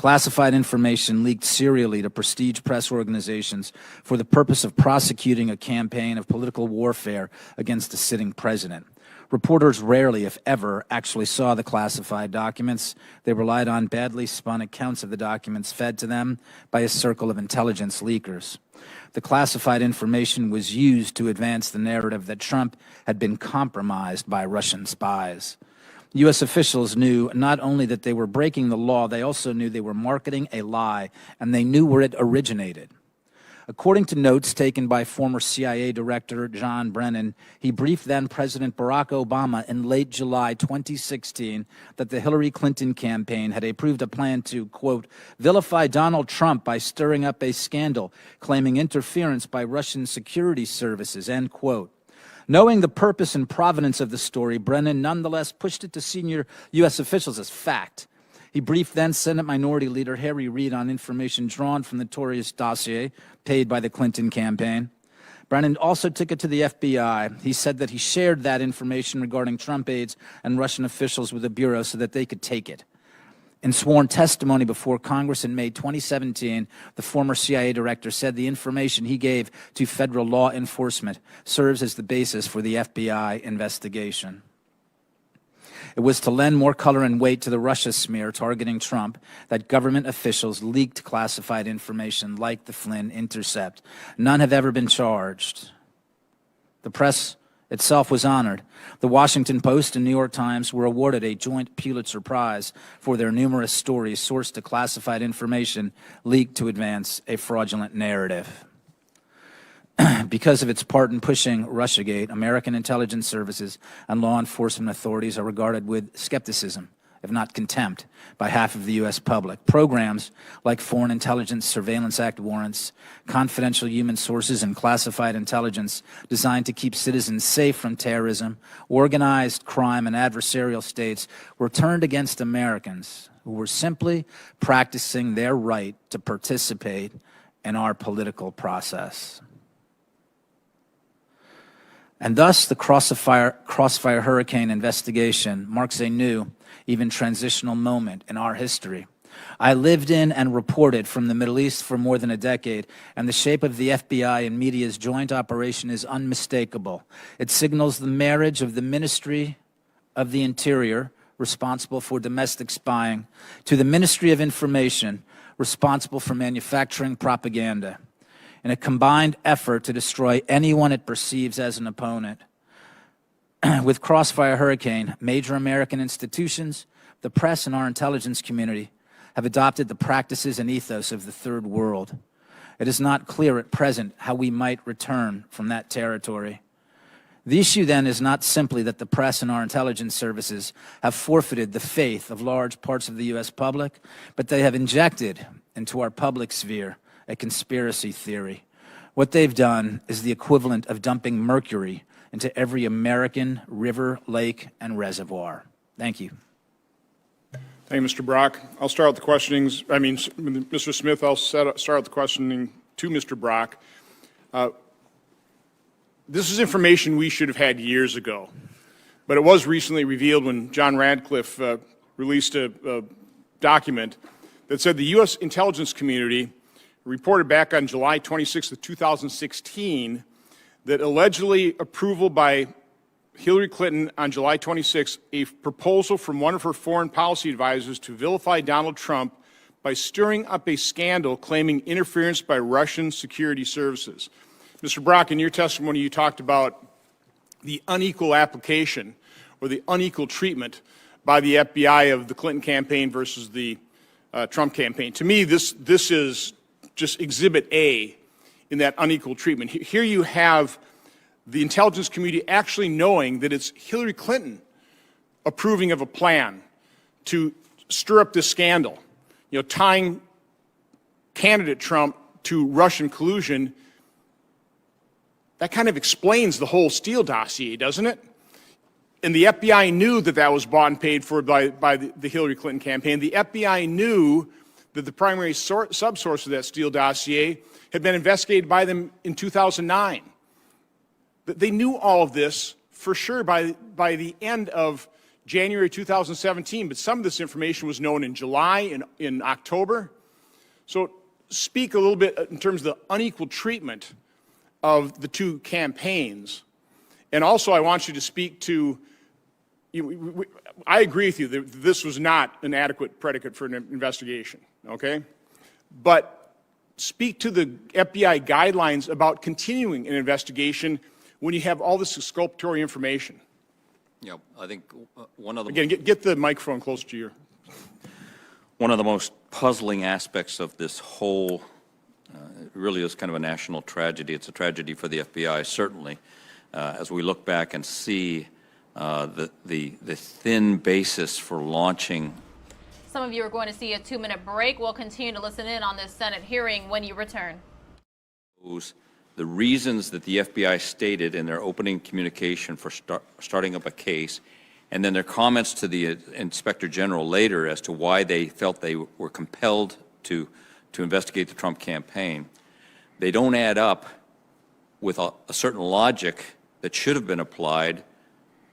Classified information leaked serially to prestige press organizations for the purpose of prosecuting a campaign of political warfare against a sitting president. Reporters rarely, if ever, actually saw the classified documents. They relied on badly spun accounts of the documents fed to them by a circle of intelligence leakers. The classified information was used to advance the narrative that Trump had been compromised by Russian spies. U.S. officials knew not only that they were breaking the law, they also knew they were marketing a lie, and they knew where it originated. According to notes taken by former CIA Director John Brennan, he briefed then-President Barack Obama in late July 2016 that the Hillary Clinton campaign had approved a plan to, quote, vilify Donald Trump by stirring up a scandal, claiming interference by Russian security services, end quote. Knowing the purpose and provenance of the story, Brennan nonetheless pushed it to senior U.S. officials as fact. He briefed then-Senate Minority Leader Harry Reid on information drawn from the notorious dossier paid by the Clinton campaign. Brennan also took it to the FBI. He said that he shared that information regarding Trump aides and Russian officials with the Bureau so that they could take it. In sworn testimony before Congress in May 2017, the former CIA director said the information he gave to federal law enforcement serves as the basis for the FBI investigation. It was to lend more color and weight to the Russia smear targeting Trump that government officials leaked classified information like the Flynn intercept. None have ever been charged. The press itself was honored. The Washington Post and New York Times were awarded a joint Pulitzer Prize for their numerous stories sourced to classified information leaked to advance a fraudulent narrative. Because of its part in pushing Russiagate, American intelligence services and law enforcement authorities are regarded with skepticism, if not contempt, by half of the U.S. public. Programs like Foreign Intelligence Surveillance Act warrants, confidential human sources, and classified intelligence designed to keep citizens safe from terrorism, organized crime, and adversarial states were turned against Americans who were simply practicing their right to participate in our political process. And thus, the Crossfire Hurricane investigation marks a new, even transitional moment in our history. I lived in and reported from the Middle East for more than a decade, and the shape of the FBI and media's joint operation is unmistakable. It signals the marriage of the Ministry of the Interior, responsible for domestic spying, to the Ministry of Information, responsible for manufacturing propaganda, in a combined effort to destroy anyone it perceives as an opponent. With Crossfire Hurricane, major American institutions, the press, and our intelligence community have adopted the practices and ethos of the Third World. It is not clear at present how we might return from that territory. The issue then is not simply that the press and our intelligence services have forfeited the faith of large parts of the U.S. public, but they have injected into our public sphere a conspiracy theory. What they've done is the equivalent of dumping mercury into every American river, lake, and reservoir. Thank you. Thank you, Mr. Brock. I'll start with the questionings. Mr. Smith, I'll start with the questioning to Mr. Brock. This is information we should have had years ago, but it was recently revealed when John Radcliffe released a document that said the U.S. intelligence community reported back on July 26th of 2016 that allegedly approval by Hillary Clinton on July 26th, a proposal from one of her foreign policy advisors to vilify Donald Trump by stirring up a scandal claiming interference by Russian security services. Mr. Brock, in your testimony, you talked about the unequal application or the unequal treatment by the FBI of the Clinton campaign versus the Trump campaign. To me, this is just exhibit A in that unequal treatment. Here you have the intelligence community actually knowing that it's Hillary Clinton approving of a plan to stir up this scandal, tying candidate Trump to Russian collusion. That kind of explains the whole Steele dossier, doesn't it? And the FBI knew that that was bought and paid for by the Hillary Clinton campaign. The FBI knew that the primary subsource of that Steele dossier had been investigated by them in 2009. They knew all of this for sure by the end of January 2017, but some of this information was known in July and in October. So speak a little bit in terms of the unequal treatment of the two campaigns. And also I want you to speak to, I agree with you that this was not an adequate predicate for an investigation, okay? But speak to the FBI guidelines about continuing an investigation when you have all this exculpatory information. Yeah, I think one of the Again, get the microphone closer to your. one of the most puzzling aspects of this whole it really is kind of a national tragedy. It's a tragedy for the FBI, certainly, as we look back and see the thin basis for launching. Some of you are going to see a 2-minute break. We'll continue to listen in on this Senate hearing when you return. The reasons that the FBI stated in their opening communication for starting up a case, and then their comments to the Inspector General later as to why they felt they were compelled to investigate the Trump campaign, they don't add up with a certain logic that should have been applied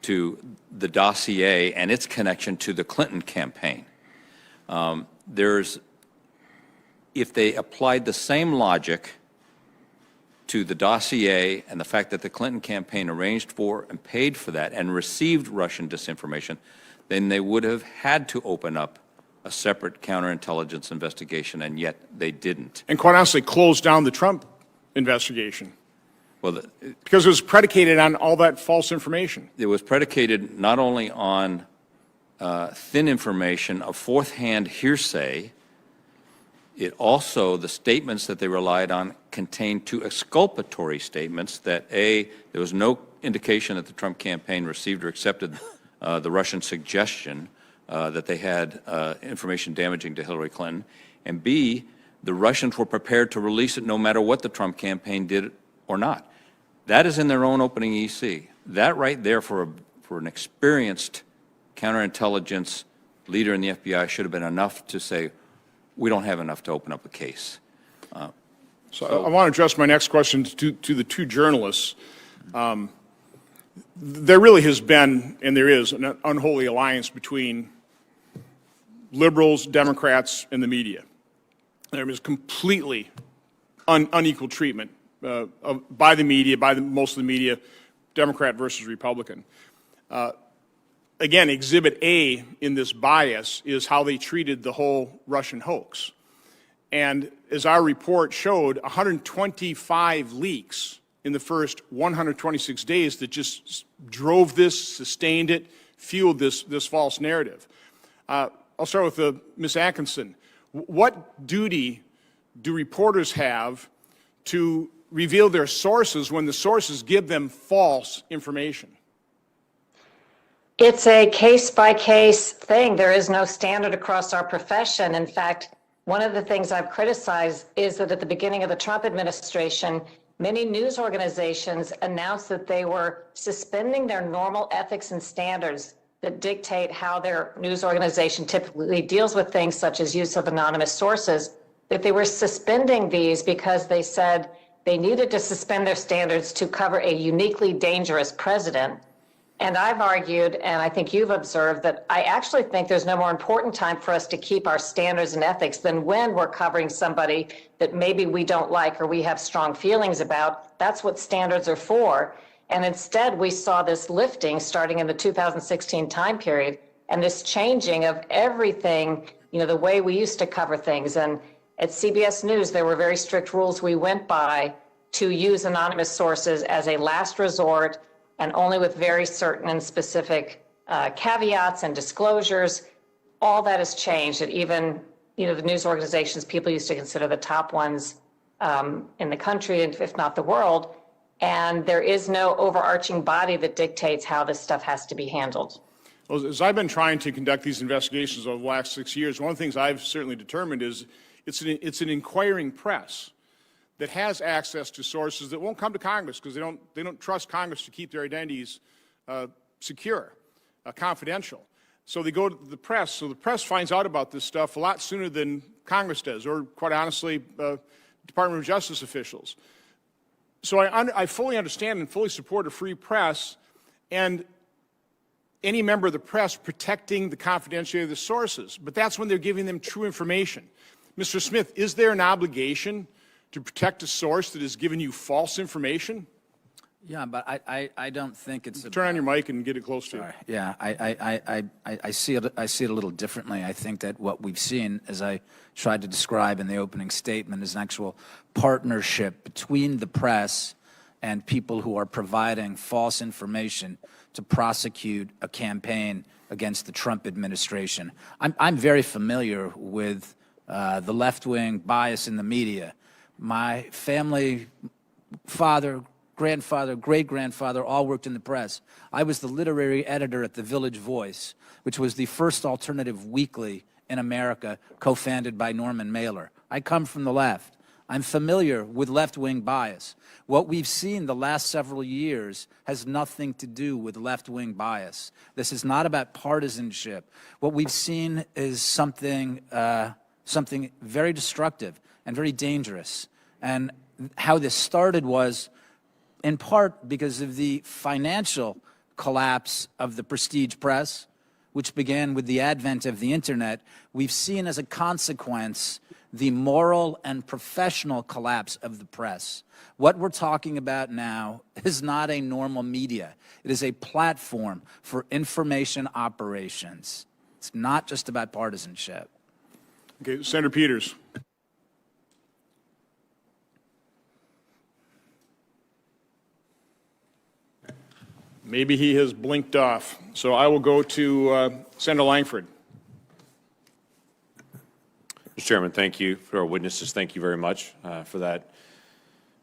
to the dossier and its connection to the Clinton campaign. If they applied the same logic to the dossier and the fact that the Clinton campaign arranged for and paid for that and received Russian disinformation, then they would have had to open up a separate counterintelligence investigation, and yet they didn't. And quite honestly, close down the Trump investigation. Well, because it was predicated on all that false information. it was predicated not only on thin information of fourth-hand hearsay, it also, the statements that they relied on contained two exculpatory statements that, A, there was no indication that the Trump campaign received or accepted the Russian suggestion that they had information damaging to Hillary Clinton, and B, the Russians were prepared to release it no matter what the Trump campaign did or not. That is in their own opening EC. That right there for an experienced counterintelligence leader in the FBI should have been enough to say, we don't have enough to open up a case. So I want to address my next question to the two journalists. There really has been, and there is, an unholy alliance between liberals, Democrats, and the media. There is completely unequal treatment by the media, most of the media, Democrat versus Republican. Again, Exhibit A in this bias is how they treated the whole Russian hoax. And as our report showed, 125 leaks in the first 126 days that just drove this, sustained it, fueled this false narrative. I'll start with Ms. Atkinson. What duty do reporters have to reveal their sources when the sources give them false information? It's a case-by-case thing. There is no standard across our profession. In fact, one of the things I've criticized is that at the beginning of the Trump administration, many news organizations announced that they were suspending their normal ethics and standards that dictate how their news organization typically deals with things such as use of anonymous sources, that they were suspending these because they said they needed to suspend their standards to cover a uniquely dangerous president. And I've argued, and I think you've observed, that I actually think there's no more important time for us to keep our standards and ethics than when we're covering somebody that maybe we don't like or we have strong feelings about. That's what standards are for. And instead, we saw this lifting starting in the 2016 time period and this changing of everything, the way we used to cover things. And at CBS News, there were very strict rules we went by to use anonymous sources as a last resort, and only with very certain and specific caveats and disclosures. All that has changed. And even, the news organizations people used to consider the top ones in the country, if not the world. And there is no overarching body that dictates how this stuff has to be handled. Well, as I've been trying to conduct these investigations over the last 6 years, one of the things I've certainly determined is it's an inquiring press that has access to sources that won't come to Congress because they don't trust Congress to keep their identities secure, confidential. So they go to the press. So the press finds out about this stuff a lot sooner than Congress does, or quite honestly, Department of Justice officials. So I fully understand and fully support a free press, and any member of the press protecting the confidentiality of the sources, but that's when they're giving them true information. Mr. Smith, is there an obligation to protect a source that has given you false information? Yeah, but I don't think it's Turn on your mic and get it close to you. Yeah, I see it. I see it a little differently. I think that what we've seen, as I tried to describe in the opening statement, is an actual partnership between the press and people who are providing false information to prosecute a campaign against the Trump administration. I'm very familiar with the left-wing bias in the media. My family, father, grandfather, great-grandfather, all worked in the press. I was the literary editor at the Village Voice, which was the first alternative weekly in America, co-founded by Norman Mailer. I come from the left. I'm familiar with left-wing bias. What we've seen the last several years has nothing to do with left-wing bias. This is not about partisanship. What we've seen is something very destructive and very dangerous. And how this started was, in part because of the financial collapse of the prestige press, which began with the advent of the internet. We've seen as a consequence the moral and professional collapse of the press. What we're talking about now is not a normal media. It is a platform for information operations. It's not just about partisanship. Okay, Senator Peters. Maybe he has blinked off. So I will go to Senator Langford. Mr. Chairman, thank you. For our witnesses, thank you very much for that.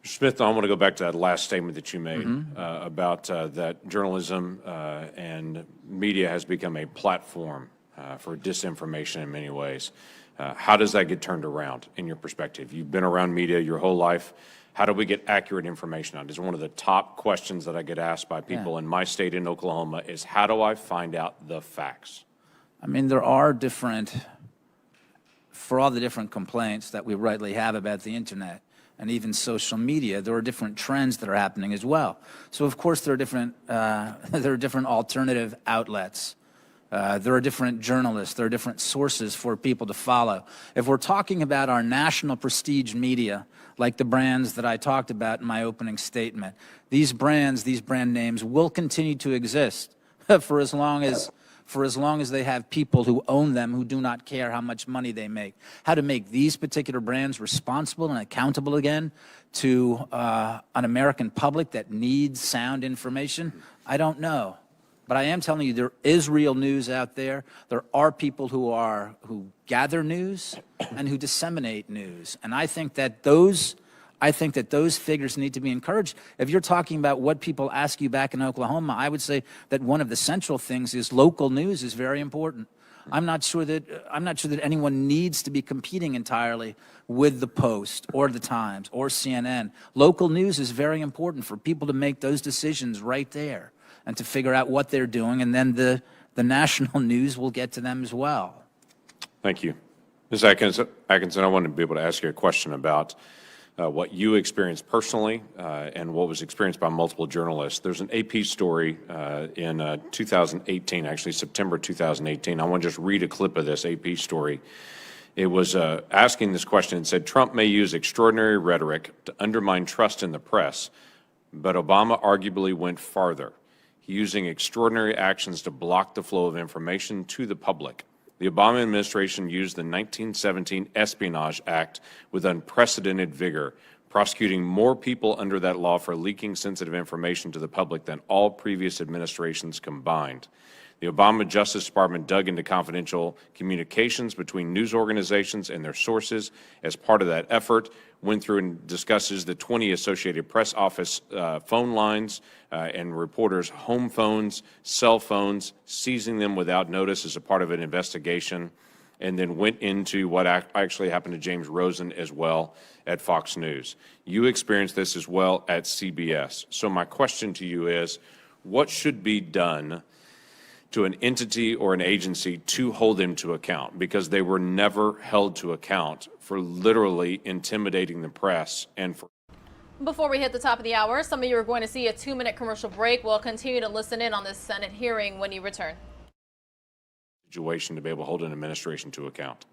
Mr. Smith, I want to go back to that last statement that you made about that journalism and media has become a platform for disinformation in many ways. How does that get turned around in your perspective? You've been around media your whole life. How do we get accurate information out? It's one of the top questions that I get asked by people in my state in Oklahoma is how do I find out the facts? I mean, there are different, for all the different complaints that we rightly have about the internet and even social media, there are different trends that are happening as well. So of course there are different alternative outlets. There are different journalists, there are different sources for people to follow. If we're talking about our national prestige media, like the brands that I talked about in my opening statement, these brand names will continue to exist for as long as they have people who own them who do not care how much money they make. How to make these particular brands responsible and accountable again to an American public that needs sound information, I don't know. But I am telling you, there is real news out there. There are people who gather news and who disseminate news. And I think that those figures need to be encouraged. If you're talking about what people ask you back in Oklahoma, I would say that one of the central things is local news is very important. I'm not sure that anyone needs to be competing entirely with the Post or the Times or CNN. Local news is very important for people to make those decisions right there and to figure out what they're doing, and then the national news will get to them as well. Thank you. Ms. Atkinson, I wanted to be able to ask you a question about what you experienced personally and what was experienced by multiple journalists. There's an AP story in 2018, actually September 2018. I want to just read a clip of this AP story. It was asking this question. It said, Trump may use extraordinary rhetoric to undermine trust in the press, but Obama arguably went farther, using extraordinary actions to block the flow of information to the public. The Obama administration used the 1917 Espionage Act with unprecedented vigor, prosecuting more people under that law for leaking sensitive information to the public than all previous administrations combined. The Obama Justice Department dug into confidential communications between news organizations and their sources. As part of that effort, went through and discusses the 20 Associated Press office phone lines and reporters' home phones, cell phones, seizing them without notice as a part of an investigation, and then went into what actually happened to James Rosen as well at Fox News. You experienced this as well at CBS. So my question to you is, what should be done to an entity or an agency to hold them to account, because they were never held to account for literally intimidating the press and for Before we hit the top of the hour, some of you are going to see a 2-minute commercial break. We'll continue to listen in on this Senate hearing when you return. Situation to be able to hold an administration to account.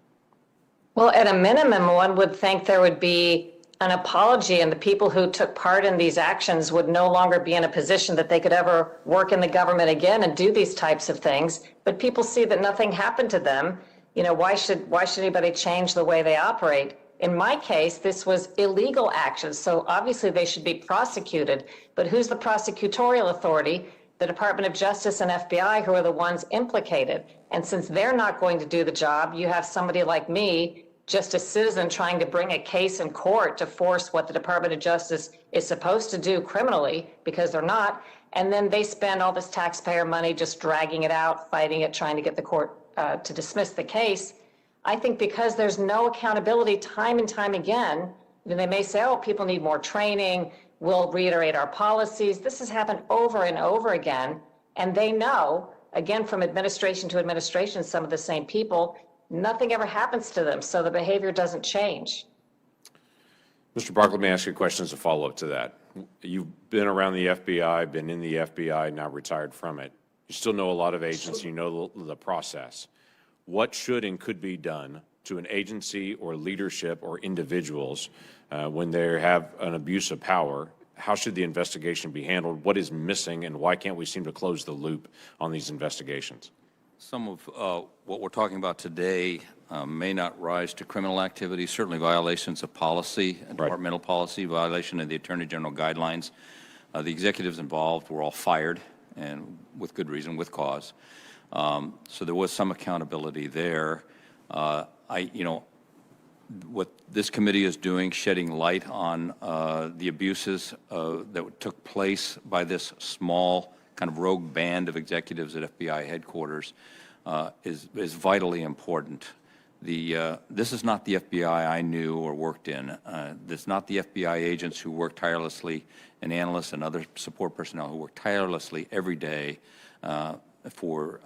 Well, at a minimum, one would think there would be an apology, and the people who took part in these actions would no longer be in a position that they could ever work in the government again and do these types of things. But people see that nothing happened to them. You know, why should anybody change the way they operate? In my case, this was illegal actions, so obviously they should be prosecuted. But who's the prosecutorial authority? The Department of Justice and FBI, who are the ones implicated. And since they're not going to do the job, you have somebody like me, just a citizen, trying to bring a case in court to force what the Department of Justice is supposed to do criminally, because they're not. And then they spend all this taxpayer money just dragging it out, fighting it, trying to get the court to dismiss the case. I think because there's no accountability time and time again, then they may say, oh, people need more training, we'll reiterate our policies. This has happened over and over again, and they know, again, from administration to administration, some of the same people, nothing ever happens to them, so the behavior doesn't change. Mr. Brock, let me ask you a question as a follow-up to that. You've been around the FBI, been in the FBI, now retired from it. You still know a lot of agents, you know the process. What should and could be done to an agency or leadership or individuals when they have an abuse of power? How should the investigation be handled? What is missing, and why can't we seem to close the loop on these investigations? Some of what we're talking about today may not rise to criminal activity, certainly violations of policy, departmental policy, violation of the Attorney General guidelines. The executives involved were all fired, and with good reason, with cause. So there was some accountability there. What this committee is doing, shedding light on the abuses that took place by this small kind of rogue band of executives at FBI headquarters is vitally important. This is not the FBI I knew or worked in. This is not the FBI agents who work tirelessly, and analysts and other support personnel who work tirelessly every day for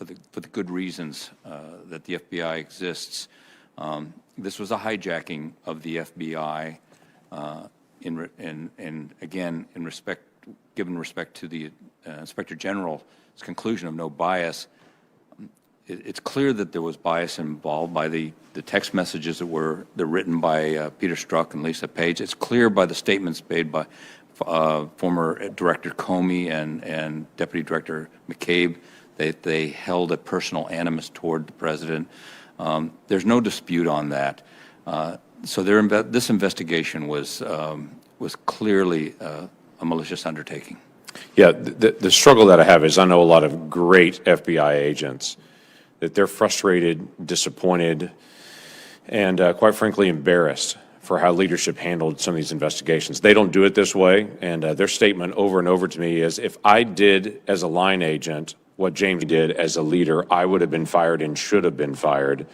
the good reasons that the FBI exists. This was a hijacking of the FBI, given respect to the Inspector General's conclusion of no bias. It's clear that there was bias involved by the text messages that were written by Peter Strzok and Lisa Page. It's clear by the statements made by former Director Comey and Deputy Director McCabe that they held a personal animus toward the president. There's no dispute on that. So this investigation was clearly a malicious undertaking. Yeah, the struggle that I have is I know a lot of great FBI agents that they're frustrated, disappointed, and quite frankly embarrassed for how leadership handled some of these investigations. They don't do it this way, and their statement over and over to me is, if I did as a line agent what James did as a leader, I would have been fired and should have been fired.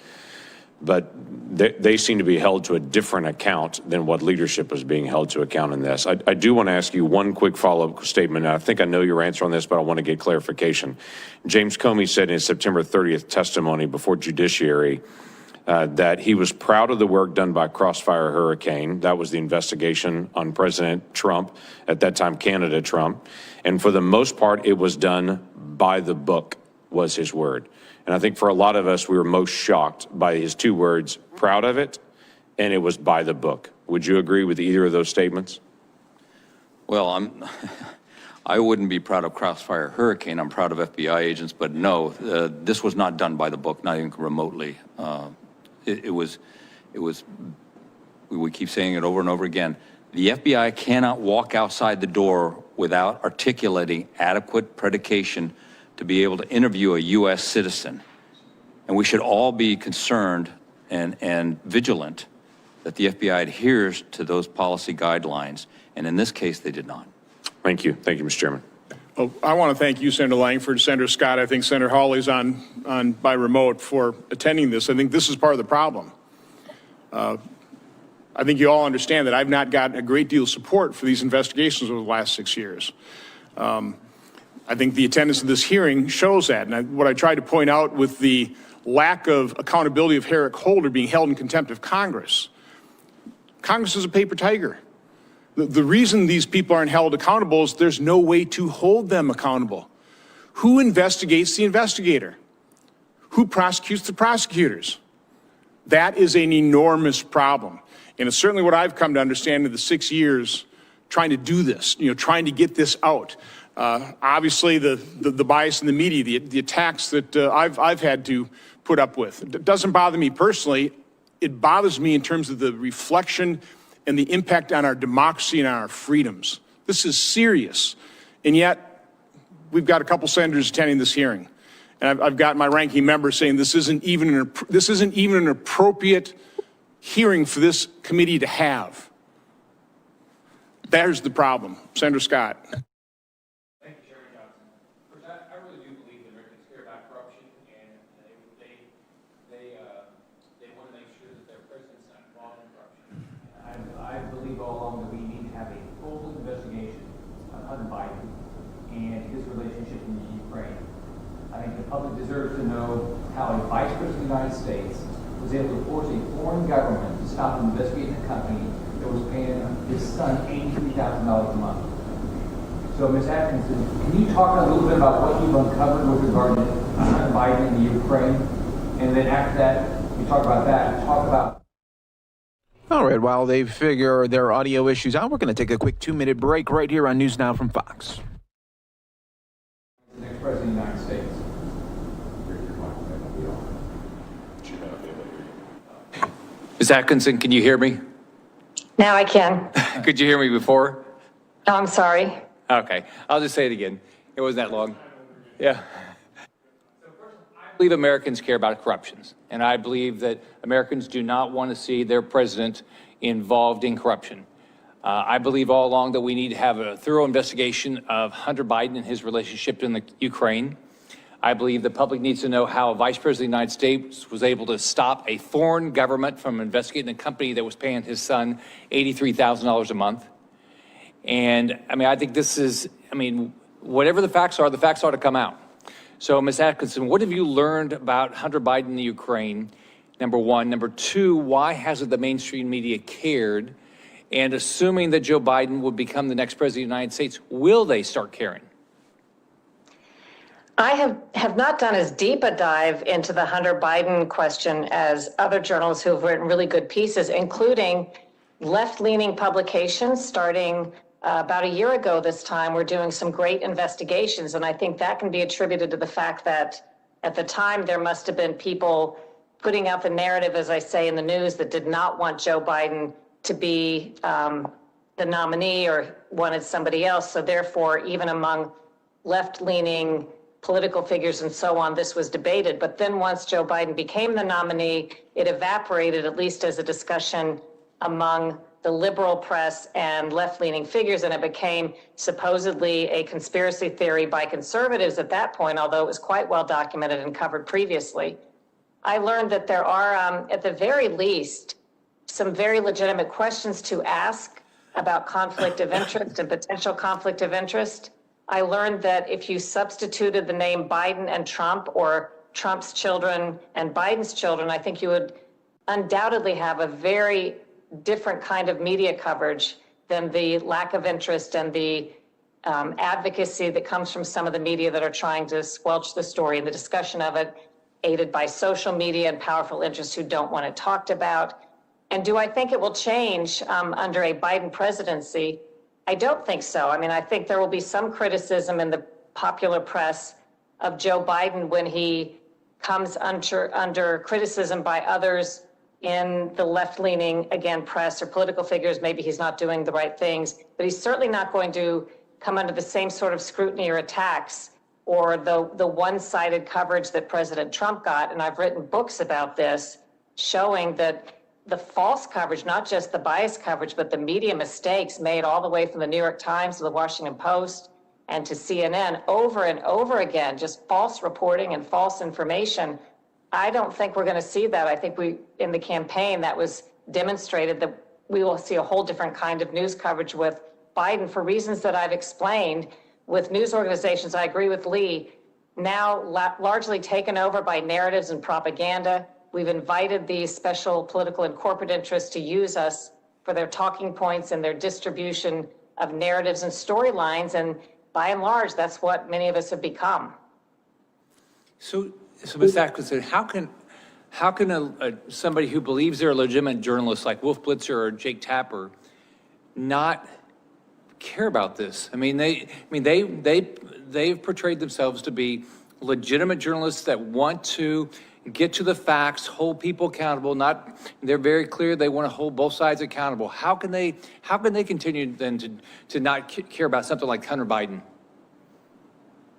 But they seem to be held to a different account than what leadership was being held to account in this. I do want to ask you one quick follow-up statement. I think I know your answer on this, but I want to get clarification. James Comey said in his September 30th testimony before Judiciary that he was proud of the work done by Crossfire Hurricane. That was the investigation on President Trump, at that time Canada Trump. And for the most part, it was done by the book, was his word. And I think for a lot of us, we were most shocked by his two words, proud of it, and it was by the book. Would you agree with either of those statements? Well, I wouldn't be proud of Crossfire Hurricane. I'm proud of FBI agents, but no, this was not done by the book, not even remotely. It was, we keep saying it over and over again. The FBI cannot walk outside the door without articulating adequate predication to be able to interview a U.S. citizen. And we should all be concerned and vigilant that the FBI adheres to those policy guidelines. And in this case, they did not. Thank you. Thank you, Mr. Chairman. Well, I want to thank you, Senator Langford, Senator Scott. I think Senator Hawley's on by remote for attending this. I think this is part of the problem. I think you all understand that I've not gotten a great deal of support for these investigations over the last 6 years. I think the attendance of this hearing shows that. And what I tried to point out with the lack of accountability of Eric Holder being held in contempt of Congress. Congress is a paper tiger. The reason these people aren't held accountable is there's no way to hold them accountable. Who investigates the investigator? Who prosecutes the prosecutors? That is an enormous problem. And it's certainly what I've come to understand in the 6 years trying to do this, trying to get this out. Obviously, the bias in the media, the attacks that I've had to put up with. It doesn't bother me personally. It bothers me in terms of the reflection and the impact on our democracy and on our freedoms. This is serious. And yet, we've got a couple senators attending this hearing. And I've got my ranking member saying this isn't even an appropriate hearing for this committee to have. There's the problem. Senator Scott. Thank you, Chairman Johnson. First, I really do believe that Americans care about corruption, and they want to make sure that their president's not involved in corruption. I believe all along that we need to have a full investigation of Hunter Biden and his relationship in Ukraine. I think the public deserves to know how a Vice President of the United States was able to force a foreign government to stop investigating a company that was paying his son $83,000 a month. So, Ms. Atkinson, can you talk a little bit about what you've uncovered with regard to Hunter Biden and the Ukraine? And then after that, you talk about that, talk about... All right, while they figure their audio issues out, we're going to take a quick 2-minute break right here on News Now from Fox. The next President of the United States. Ms. Atkinson, can you hear me? Now I can. Could you hear me before? Oh, I'm sorry. Okay, I'll just say it again. It wasn't that long. Yeah. I believe Americans care about corruptions, and I believe that Americans do not want to see their president involved in corruption. I believe all along that we need to have a thorough investigation of Hunter Biden and his relationship in the Ukraine. I believe the public needs to know how a Vice President of the United States was able to stop a foreign government from investigating a company that was paying his son $83,000 a month. And I mean, I think this is, whatever the facts are ought to come out. So, Ms. Atkinson, what have you learned about Hunter Biden in the Ukraine? Number one. Number two, why hasn't the mainstream media cared? And assuming that Joe Biden would become the next president of the United States, will they start caring? I have not done as deep a dive into the Hunter Biden question as other journalists who have written really good pieces, including left-leaning publications starting about a year ago this time. We're doing some great investigations, and I think that can be attributed to the fact that at the time there must have been people putting out the narrative, as I say in the news, that did not want Joe Biden to be the nominee or wanted somebody else. So therefore, even among left-leaning political figures and so on, this was debated. But then once Joe Biden became the nominee, it evaporated, at least as a discussion among the liberal press and left-leaning figures, and it became supposedly a conspiracy theory by conservatives at that point, although it was quite well documented and covered previously. I learned that there are, at the very least, some very legitimate questions to ask about conflict of interest and potential conflict of interest. I learned that if you substituted the name Biden and Trump, or Trump's children and Biden's children, I think you would undoubtedly have a very different kind of media coverage than the lack of interest and the advocacy that comes from some of the media that are trying to squelch the story and the discussion of it, aided by social media and powerful interests who don't want it talked about. And do I think it will change under a Biden presidency? I don't think so. I think there will be some criticism in the popular press of Joe Biden when he comes under criticism by others in the left-leaning, again, press or political figures. Maybe he's not doing the right things, but he's certainly not going to come under the same sort of scrutiny or attacks or the one-sided coverage that President Trump got. And I've written books about this, showing that the false coverage, not just the biased coverage, but the media mistakes made all the way from the New York Times to the Washington Post and to CNN over and over again, just false reporting and false information. I don't think we're going to see that. I think in the campaign, that was demonstrated that we will see a whole different kind of news coverage with Biden for reasons that I've explained. With news organizations, I agree with Lee, now largely taken over by narratives and propaganda. We've invited these special political and corporate interests to use us for their talking points and their distribution of narratives and storylines. And by and large, that's what many of us have become. So Ms. Atkinson, how can somebody who believes they're a legitimate journalist like Wolf Blitzer or Jake Tapper not care about this? They've portrayed themselves to be legitimate journalists that want to get to the facts, hold people accountable. They're very clear they want to hold both sides accountable. How can they continue then to not care about something like Hunter Biden?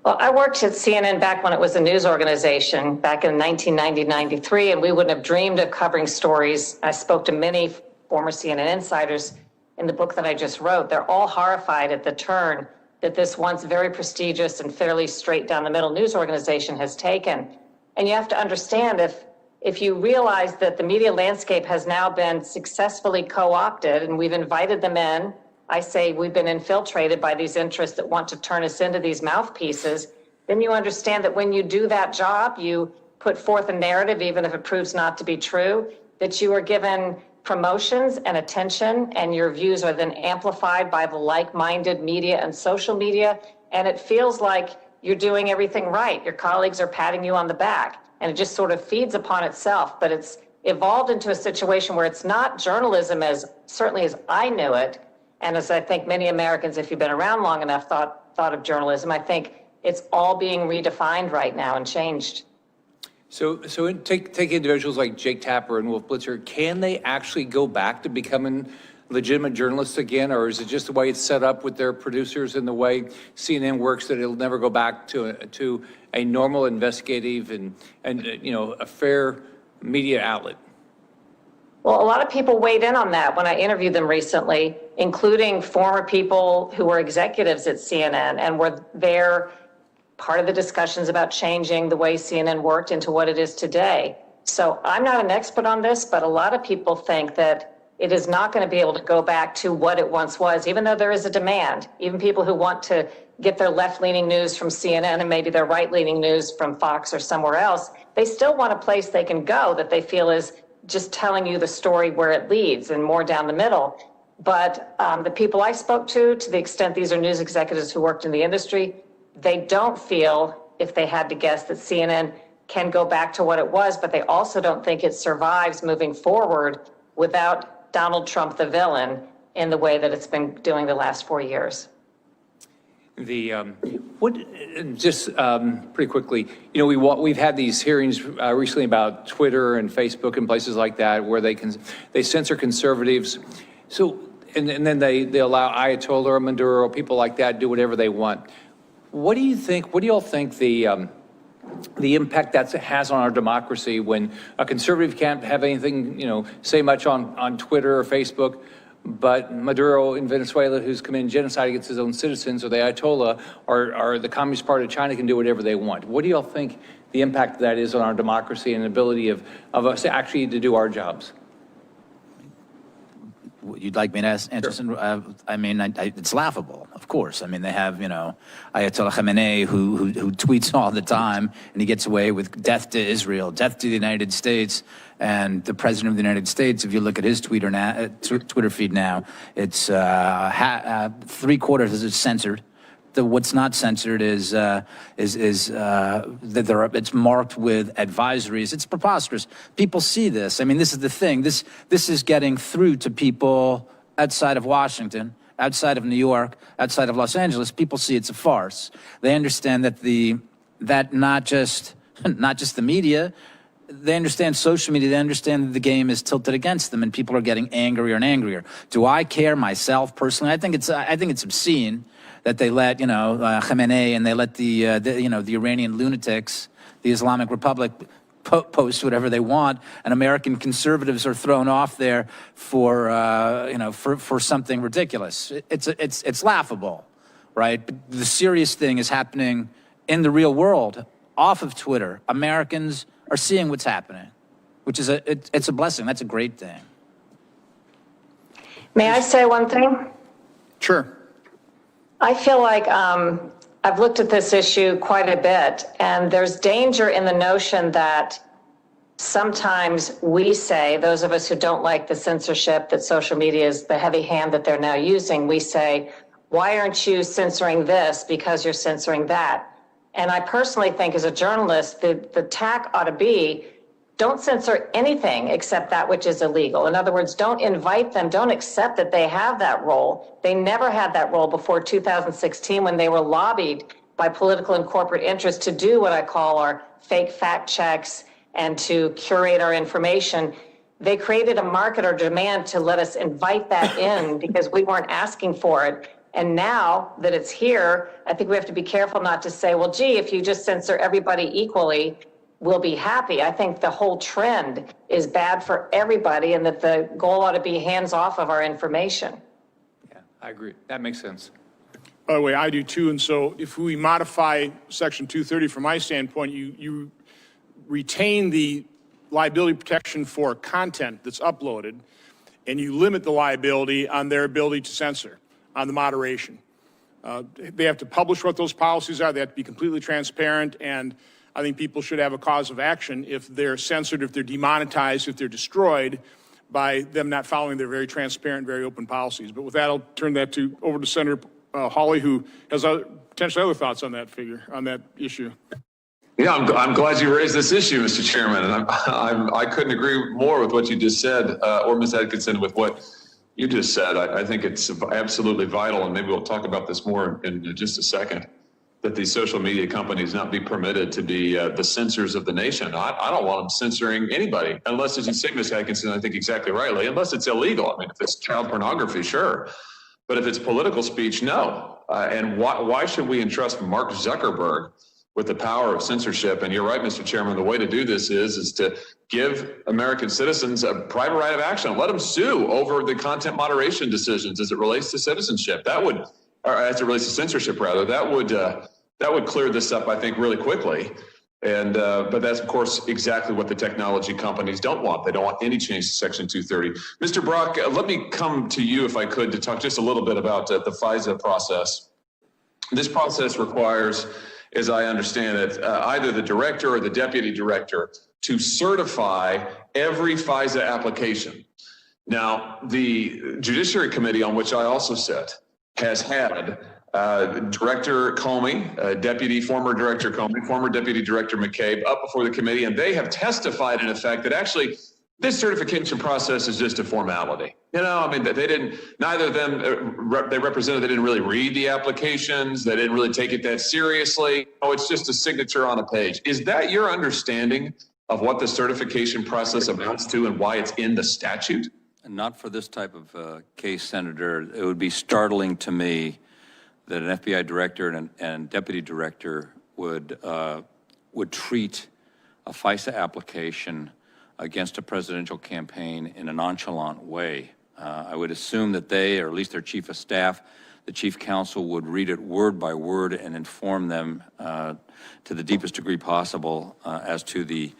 Well, I worked at CNN back when it was a news organization back in 1990-93, and we wouldn't have dreamed of covering stories. I spoke to many former CNN insiders in the book that I just wrote. They're all horrified at the turn that this once very prestigious and fairly straight down the middle news organization has taken. And you have to understand, if you realize that the media landscape has now been successfully co-opted and we've invited them in, I say we've been infiltrated by these interests that want to turn us into these mouthpieces, then you understand that when you do that job, you put forth a narrative, even if it proves not to be true, that you are given promotions and attention, and your views are then amplified by the like-minded media and social media, and it feels like you're doing everything right. Your colleagues are patting you on the back, and it just sort of feeds upon itself. But it's evolved into a situation where it's not journalism as certainly as I knew it, and as I think many Americans, if you've been around long enough, thought of journalism. I think it's all being redefined right now and changed. So take individuals like Jake Tapper and Wolf Blitzer. Can they actually go back to becoming legitimate journalists again, or is it just the way it's set up with their producers and the way CNN works that it'll never go back to a normal investigative and a fair media outlet? Well, a lot of people weighed in on that when I interviewed them recently, including former people who were executives at CNN and were there part of the discussions about changing the way CNN worked into what it is today. So I'm not an expert on this, but a lot of people think that it is not going to be able to go back to what it once was, even though there is a demand. Even people who want to get their left-leaning news from CNN and maybe their right-leaning news from Fox or somewhere else, they still want a place they can go that they feel is just telling you the story where it leads and more down the middle. But the people I spoke to the extent these are news executives who worked in the industry, they don't feel, if they had to guess, that CNN can go back to what it was, but they also don't think it survives moving forward without Donald Trump, the villain, in the way that it's been doing the last 4 years. Pretty quickly, we've had these hearings recently about Twitter and Facebook and places like that where they censor conservatives. So and then they allow Ayatollah or Maduro, people like that, do whatever they want. What do you think? What do y'all think the impact that has on our democracy when a conservative can't have anything, say much on Twitter or Facebook, but Maduro in Venezuela, who's committing genocide against his own citizens, or the Ayatollah, or the Communist Party of China can do whatever they want? What do y'all think the impact of that is on our democracy and the ability of us actually to do our jobs? You'd like me to ask, Anderson? Sure. It's laughable, of course. I mean, they have, Ayatollah Khamenei who tweets all the time, and he gets away with death to Israel, death to the United States. And the president of the United States, if you look at his Twitter feed now, it's 3/4 is censored. What's not censored is that it's marked with advisories. It's preposterous. People see this. I mean, this is the thing. This is getting through to people outside of Washington, outside of New York, outside of Los Angeles. People see it's a farce. They understand that not just the media. They understand social media. They understand that the game is tilted against them, and people are getting angrier and angrier. Do I care myself personally? I think it's obscene that they let Khamenei and they let the Iranian lunatics, the Islamic Republic, post whatever they want, and American conservatives are thrown off there for something ridiculous. It's laughable, right? But the serious thing is happening in the real world, off of Twitter. Americans are seeing what's happening, which is it's a blessing. That's a great thing. May I say one thing? Sure. I feel like I've looked at this issue quite a bit, and there's danger in the notion that sometimes we say, those of us who don't like the censorship that social media is the heavy hand that they're now using, we say, why aren't you censoring this because you're censoring that? And I personally think as a journalist, the tack ought to be, don't censor anything except that which is illegal. In other words, don't invite them, don't accept that they have that role. They never had that role before 2016 when they were lobbied by political and corporate interests to do what I call our fake fact checks and to curate our information. They created a market or demand to let us invite that in because we weren't asking for it. And now that it's here, I think we have to be careful not to say, well, gee, if you just censor everybody equally, we'll be happy. I think the whole trend is bad for everybody and that the goal ought to be hands off of our information. Yeah, I agree. That makes sense. By the way, I do too. And so if we modify Section 230 from my standpoint, you retain the liability protection for content that's uploaded, and you limit the liability on their ability to censor, on the moderation. They have to publish what those policies are. They have to be completely transparent, and I think people should have a cause of action if they're censored, if they're demonetized, if they're destroyed by them not following their very transparent, very open policies. But with that, I'll turn that over to Senator Hawley, who has potentially other thoughts on that issue. Yeah, I'm glad you raised this issue, Mr. Chairman, and I couldn't agree more with what you just said, or Ms. Atkinson, with what you just said. I think it's absolutely vital, and maybe we'll talk about this more in just a second, that these social media companies not be permitted to be the censors of the nation. I don't want them censoring anybody, unless, as you say, Ms. Atkinson, I think exactly rightly, unless it's illegal. I mean, if it's child pornography, sure. But if it's political speech, no. And why should we entrust Mark Zuckerberg with the power of censorship? And you're right, Mr. Chairman, the way to do this is to give American citizens a private right of action. Let them sue over the content moderation decisions as it relates to citizenship. That would, or as it relates to censorship, rather, that would clear this up, I think, really quickly. And but that's, of course, exactly what the technology companies don't want. They don't want any change to Section 230. Mr. Brock, let me come to you, if I could, to talk just a little bit about the FISA process. This process requires, as I understand it, either the director or the deputy director to certify every FISA application. Now, the Judiciary Committee, on which I also sit, has had Director Comey, former Director Comey, former Deputy Director McCabe up before the committee, and they have testified, in effect, that actually this certification process is just a formality. You know, I mean, they didn't, neither of them, they represented, they didn't really read the applications. They didn't really take it that seriously. Oh, it's just a signature on a page. Is that your understanding of what the certification process amounts to and why it's in the statute? Not for this type of case, Senator. It would be startling to me that an FBI director and deputy director would treat a FISA application against a presidential campaign in a nonchalant way. I would assume that they, or at least their chief of staff, the chief counsel, would read it word by word and inform them to the deepest degree possible as to the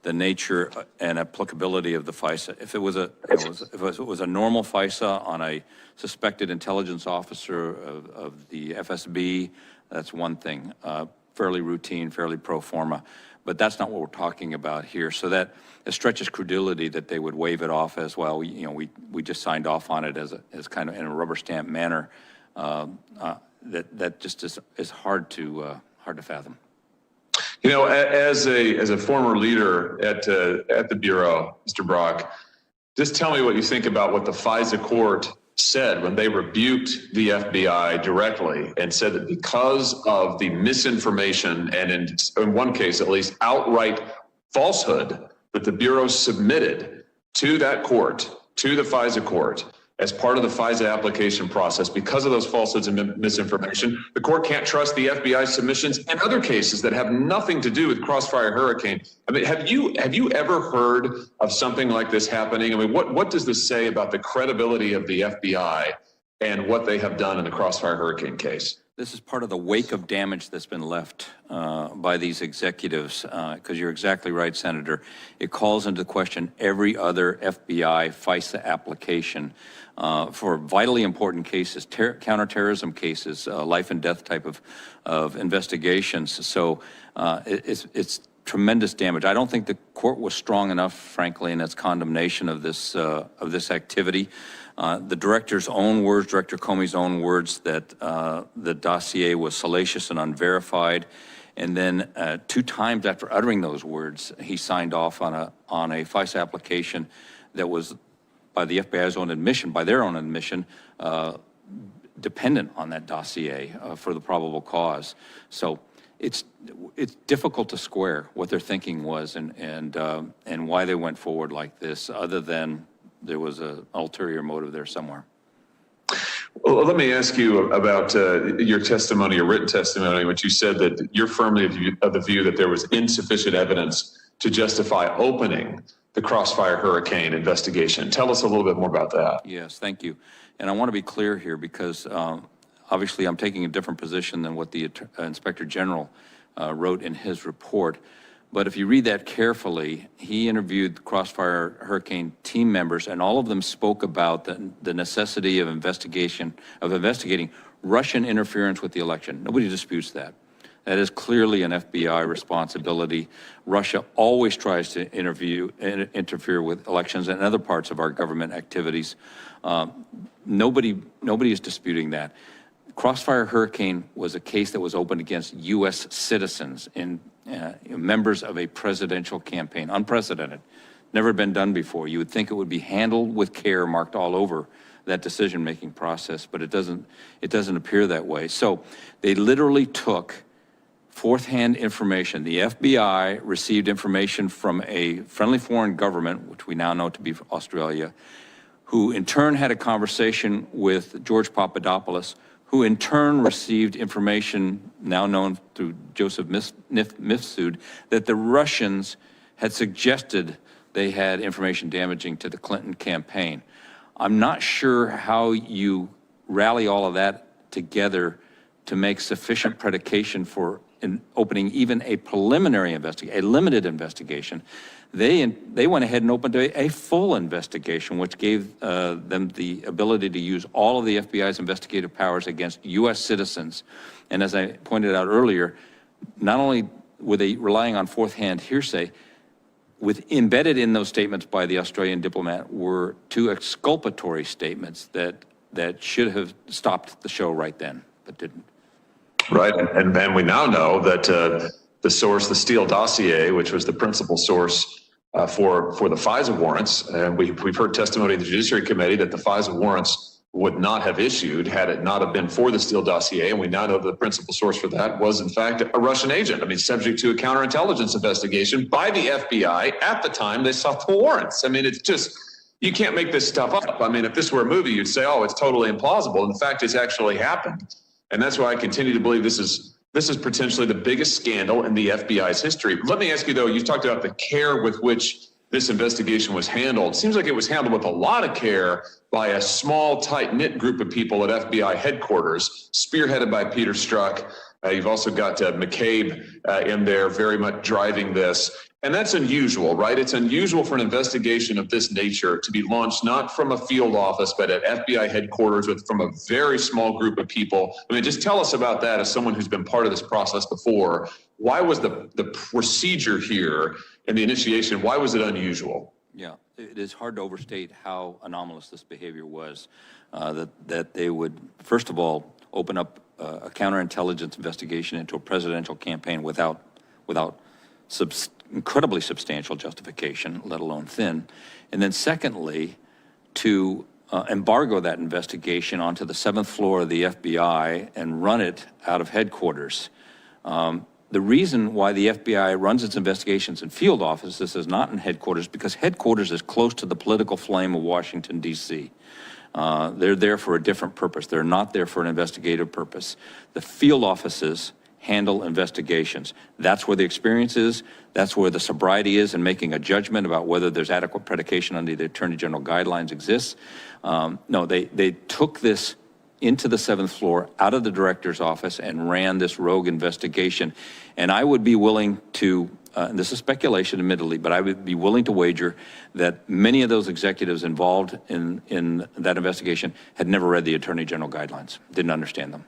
nature and applicability of the FISA. If it was a normal FISA on a suspected intelligence officer of the FSB, that's one thing, fairly routine, fairly pro forma. But that's not what we're talking about here. So that it stretches credulity that they would wave it off as well. We just signed off on it as kind of in a rubber stamp manner. That just is hard to fathom. You know, as a former leader at the Bureau, Mr. Brock, just tell me what you think about what the FISA court said when they rebuked the FBI directly and said that because of the misinformation and in one case at least outright falsehood that the Bureau submitted to that court, to the FISA court, as part of the FISA application process, because of those falsehoods and misinformation, the court can't trust the FBI's submissions in other cases that have nothing to do with Crossfire Hurricane. I mean, have you ever heard of something like this happening? I mean, what does this say about the credibility of the FBI and what they have done in the Crossfire Hurricane case? This is part of the wake of damage that's been left by these executives, because you're exactly right, Senator. It calls into question every other FBI FISA application for vitally important cases, counterterrorism cases, life and death type of investigations. So it's tremendous damage. I don't think the court was strong enough, frankly, in its condemnation of this activity. The director's own words, Director Comey's own words, that the dossier was salacious and unverified. And then 2 times after uttering those words, he signed off on a FISA application that was, by the FBI's own admission, by their own admission, dependent on that dossier for the probable cause. So it's difficult to square what their thinking was and why they went forward like this, other than there was an ulterior motive there somewhere. Well, let me ask you about your testimony, your written testimony, which you said that you're firmly of the view that there was insufficient evidence to justify opening the Crossfire Hurricane investigation. Tell us a little bit more about that. Yes, thank you. And I want to be clear here because obviously I'm taking a different position than what the Inspector General wrote in his report. But if you read that carefully, he interviewed Crossfire Hurricane team members, and all of them spoke about the necessity of investigating Russian interference with the election. Nobody disputes that. That is clearly an FBI responsibility. Russia always tries to interfere with elections and other parts of our government activities. Nobody is disputing that. Crossfire Hurricane was a case that was opened against U.S. citizens and members of a presidential campaign. Unprecedented, never been done before. You would think it would be handled with care, marked all over that decision-making process, but it doesn't appear that way. So they literally took fourth-hand information. The FBI received information from a friendly foreign government, which we now know to be Australia, who in turn had a conversation with George Papadopoulos, who in turn received information now known through Joseph Mifsud that the Russians had suggested they had information damaging to the Clinton campaign. I'm not sure how you rally all of that together to make sufficient predication for opening even a preliminary investigation, a limited investigation. They went ahead and opened a full investigation, which gave them the ability to use all of the FBI's investigative powers against U.S. citizens. And as I pointed out earlier, not only were they relying on fourth-hand hearsay, embedded in those statements by the Australian diplomat were 2 exculpatory statements that should have stopped the show right then, but didn't. Right, and we now know that the source, the Steele dossier, which was the principal source for the FISA warrants, and we've heard testimony in the Judiciary Committee that the FISA warrants would not have issued had it not have been for the Steele dossier, and we now know that the principal source for that was, in fact, a Russian agent. I mean, subject to a counterintelligence investigation by the FBI at the time they sought the warrants. I mean, it's just, you can't make this stuff up. I mean, if this were a movie, you'd say, oh, it's totally implausible. In fact, it's actually happened. And that's why I continue to believe this is potentially the biggest scandal in the FBI's history. Let me ask you, though, you talked about the care with which this investigation was handled. It seems like it was handled with a lot of care by a small, tight-knit group of people at FBI headquarters, spearheaded by Peter Strzok. You've also got McCabe in there very much driving this. And that's unusual, right? It's unusual for an investigation of this nature to be launched not from a field office, but at FBI headquarters from a very small group of people. I mean, just tell us about that as someone who's been part of this process before. Why was the procedure here and the initiation, why was it unusual? Yeah, it is hard to overstate how anomalous this behavior was, that they would, first of all, open up a counterintelligence investigation into a presidential campaign without incredibly substantial justification, let alone thin. And then secondly, to embargo that investigation onto the 7th floor of the FBI and run it out of headquarters. The reason why the FBI runs its investigations in field offices is not in headquarters, because headquarters is close to the political flame of Washington, D.C. They're there for a different purpose. They're not there for an investigative purpose. The field offices handle investigations. That's where the experience is. That's where the sobriety is in making a judgment about whether there's adequate predication under the Attorney General guidelines exists. No, they took this into the 7th floor, out of the director's office, and ran this rogue investigation. And I would be willing to, and this is speculation admittedly, but I would be willing to wager that many of those executives involved in that investigation had never read the Attorney General guidelines, didn't understand them.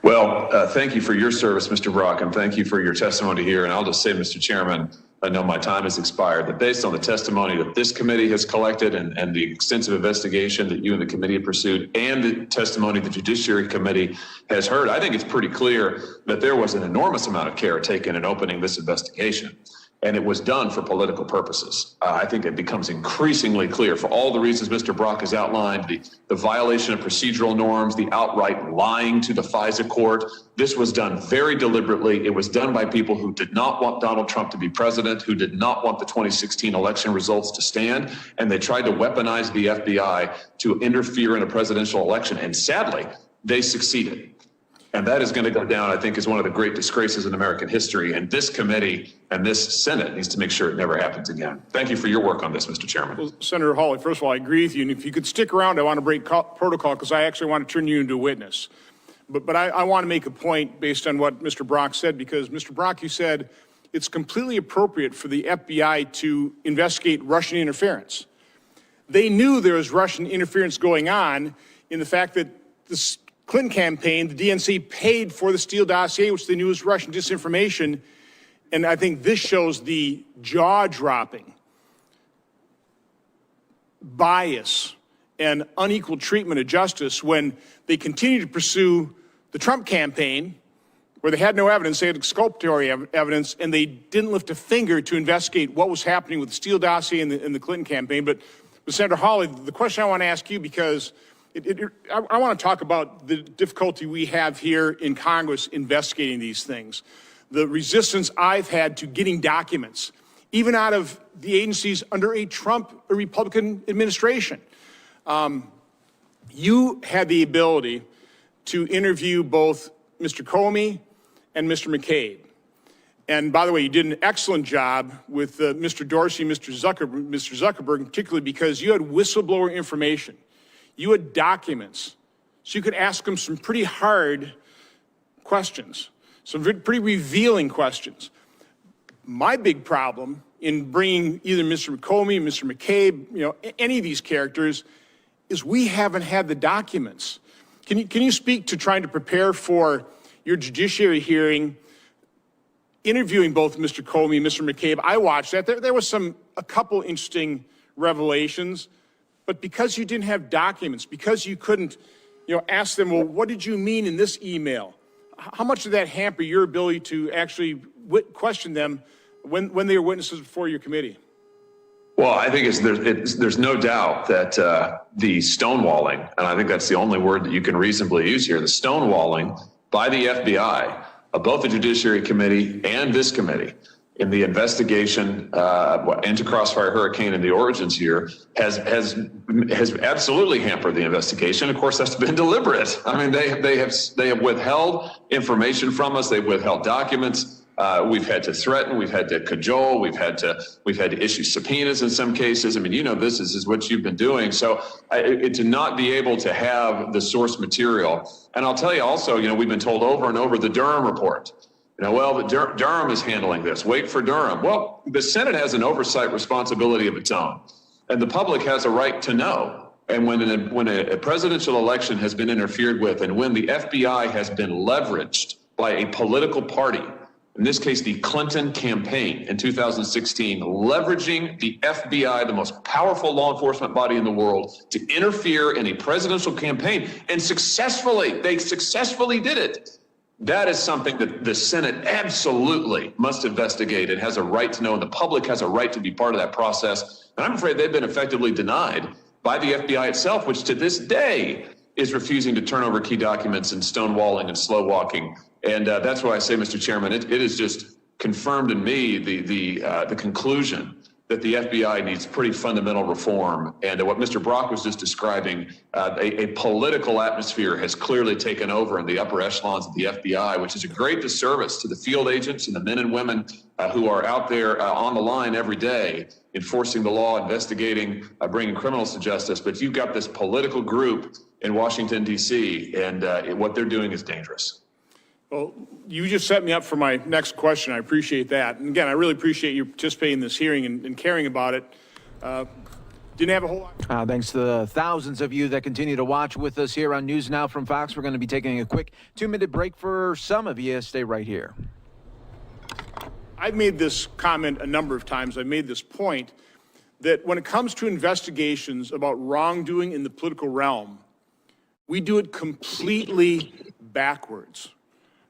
Well, thank you for your service, Mr. Brock, and thank you for your testimony here. And I'll just say, Mr. Chairman, I know my time has expired, but based on the testimony that this committee has collected and the extensive investigation that you and the committee have pursued and the testimony the Judiciary Committee has heard, I think it's pretty clear that there was an enormous amount of care taken in opening this investigation. And it was done for political purposes. I think it becomes increasingly clear for all the reasons Mr. Brock has outlined, the violation of procedural norms, the outright lying to the FISA court. This was done very deliberately. It was done by people who did not want Donald Trump to be president, who did not want the 2016 election results to stand, and they tried to weaponize the FBI to interfere in a presidential election. And sadly, they succeeded. And that is going to go down, I think, as one of the great disgraces in American history. And this committee and this Senate needs to make sure it never happens again. Thank you for your work on this, Mr. Chairman. Well, Senator Hawley, first of all, I agree with you. And if you could stick around, I want to break protocol because I actually want to turn you into a witness. But I want to make a point based on what Mr. Brock said, because Mr. Brock, you said it's completely appropriate for the FBI to investigate Russian interference. They knew there was Russian interference going on in the fact that this Clinton campaign, the DNC paid for the Steele dossier, which they knew was Russian disinformation. And I think this shows the jaw-dropping bias and unequal treatment of justice when they continue to pursue the Trump campaign, where they had no evidence, they had exculpatory evidence, and they didn't lift a finger to investigate what was happening with the Steele dossier and the Clinton campaign. But Senator Hawley, the question I want to ask you, because I want to talk about the difficulty we have here in Congress investigating these things. The resistance I've had to getting documents, even out of the agencies under a Republican administration. You had the ability to interview both Mr. Comey and Mr. McCabe. And by the way, you did an excellent job with Mr. Dorsey, Mr. Zuckerberg, particularly because you had whistleblower information. You had documents, so you could ask them some pretty hard questions, some pretty revealing questions. My big problem in bringing either Mr. Comey, Mr. McCabe, any of these characters, is we haven't had the documents. Can you speak to trying to prepare for your judiciary hearing, interviewing both Mr. Comey and Mr. McCabe? I watched that. There was a couple interesting revelations. But because you didn't have documents, because you couldn't, ask them, well, what did you mean in this email? How much did that hamper your ability to actually question them when they were witnesses before your committee? Well, I think there's no doubt that the stonewalling, and I think that's the only word that you can reasonably use here, the stonewalling by the FBI of both the Judiciary Committee and this committee in the investigation into Crossfire Hurricane and the origins here has absolutely hampered the investigation. Of course, that's been deliberate. I mean, they have withheld information from us. They've withheld documents. We've had to threaten. We've had to cajole. We've had to issue subpoenas in some cases. I mean, this is what you've been doing. So to not be able to have the source material, and I'll tell you also, we've been told over and over the Durham report. Durham is handling this. Wait for Durham. Well, the Senate has an oversight responsibility of its own, and the public has a right to know. And when a presidential election has been interfered with, and when the FBI has been leveraged by a political party, in this case, the Clinton campaign in 2016, leveraging the FBI, the most powerful law enforcement body in the world, to interfere in a presidential campaign, and they successfully did it. That is something that the Senate absolutely must investigate and has a right to know, and the public has a right to be part of that process. And I'm afraid they've been effectively denied by the FBI itself, which to this day is refusing to turn over key documents and stonewalling and slow walking. And that's why I say, Mr. Chairman, it is just confirmed in me the conclusion that the FBI needs pretty fundamental reform. And what Mr. Brock was just describing, a political atmosphere has clearly taken over in the upper echelons of the FBI, which is a great disservice to the field agents and the men and women who are out there on the line every day, enforcing the law, investigating, bringing criminals to justice. But you've got this political group in Washington, D.C., and what they're doing is dangerous. Well, you just set me up for my next question. I appreciate that. And again, I really appreciate you participating in this hearing and caring about it. didn't have a whole lot. Thanks to the thousands of you that continue to watch with us here on News Now from Fox. We're going to be taking a quick 2-minute break for some of you. Stay right here. I've made this comment a number of times. I've made this point that when it comes to investigations about wrongdoing in the political realm, we do it completely backwards.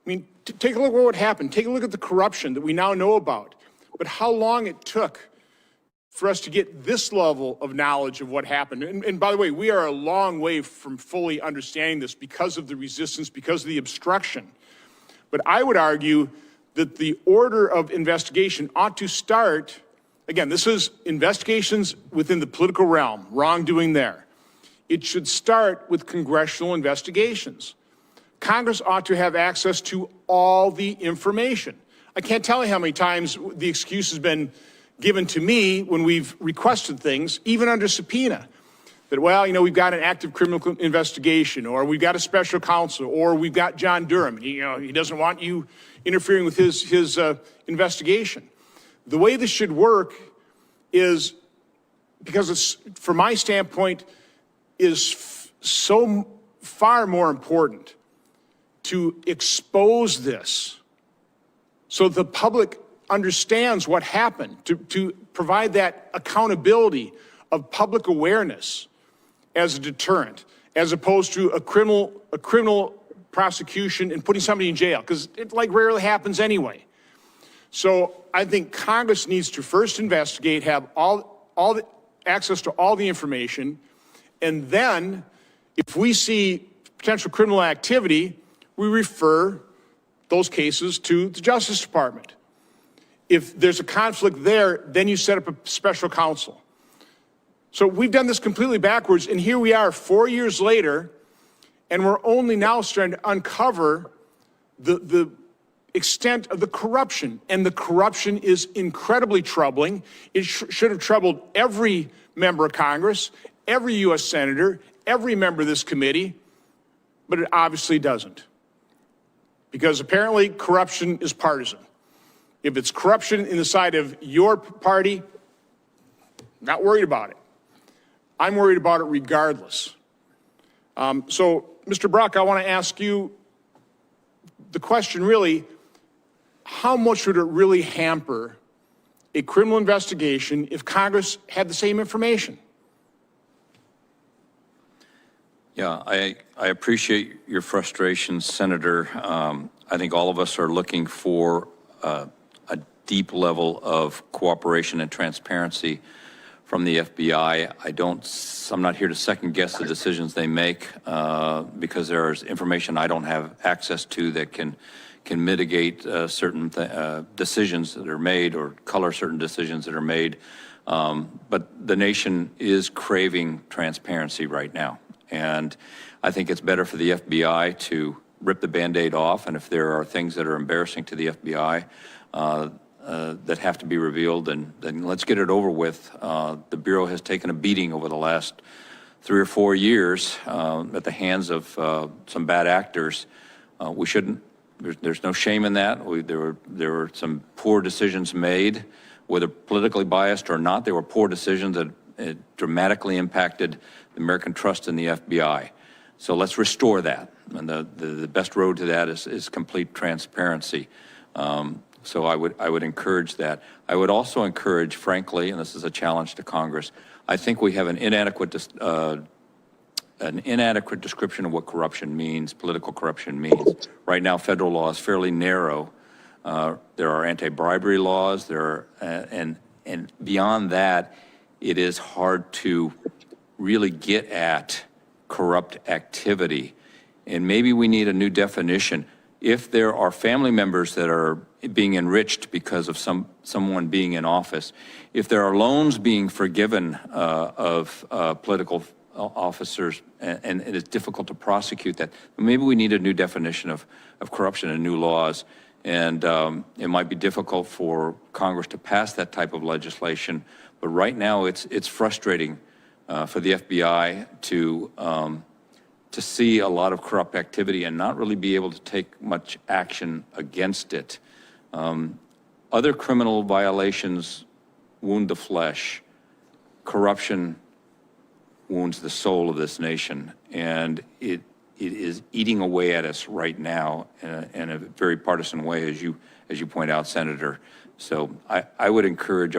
I mean, take a look at what happened. Take a look at the corruption that we now know about, but how long it took for us to get this level of knowledge of what happened. And by the way, we are a long way from fully understanding this because of the resistance, because of the obstruction. But I would argue that the order of investigation ought to start, again, this is investigations within the political realm, wrongdoing there. It should start with congressional investigations. Congress ought to have access to all the information. I can't tell you how many times the excuse has been given to me when we've requested things, even under subpoena, that, well, you know, we've got an active criminal investigation, or we've got a special counsel, or we've got John Durham. He doesn't want you interfering with his investigation. The way this should work is, because it's, from my standpoint, is so far more important to expose this so the public understands what happened, to provide that accountability of public awareness as a deterrent, as opposed to a criminal prosecution and putting somebody in jail, because it like rarely happens anyway. So I think Congress needs to first investigate, have all the access to all the information, and then if we see potential criminal activity, we refer those cases to the Justice Department. If there's a conflict there, then you set up a special counsel. So we've done this completely backwards, and here we are 4 years later, and we're only now starting to uncover the extent of the corruption. And the corruption is incredibly troubling. It should have troubled every member of Congress, every U.S. senator, every member of this committee, but it obviously doesn't. Because apparently corruption is partisan. If it's corruption in the side of your party, not worried about it. I'm worried about it regardless. So, Mr. Brock, I want to ask you the question really, how much would it really hamper a criminal investigation if Congress had the same information? Yeah, I appreciate your frustration, Senator. I think all of us are looking for a deep level of cooperation and transparency from the FBI. I'm not here to second guess the decisions they make because there's information I don't have access to that can mitigate certain decisions that are made or color certain decisions that are made. But the nation is craving transparency right now. And I think it's better for the FBI to rip the Band-Aid off, and if there are things that are embarrassing to the FBI that have to be revealed, then let's get it over with. The Bureau has taken a beating over the last 3 or 4 years at the hands of some bad actors. We shouldn't, there's no shame in that. There were some poor decisions made, whether politically biased or not. There were poor decisions that dramatically impacted the American trust in the FBI. So let's restore that. And the best road to that is complete transparency. So I would encourage that. I would also encourage, frankly, and this is a challenge to Congress, I think we have an inadequate description of what corruption means, political corruption means. Right now, federal law is fairly narrow. There are anti-bribery laws, and beyond that, it is hard to really get at corrupt activity. And maybe we need a new definition. If there are family members that are being enriched because of someone being in office, if there are loans being forgiven of political officers, and it is difficult to prosecute that, maybe we need a new definition of corruption and new laws. And it might be difficult for Congress to pass that type of legislation, but right now it's frustrating for the FBI to see a lot of corrupt activity and not really be able to take much action against it. Other criminal violations wound the flesh. Corruption wounds the soul of this nation, and it is eating away at us right now in a very partisan way, as you point out, Senator. So I would encourage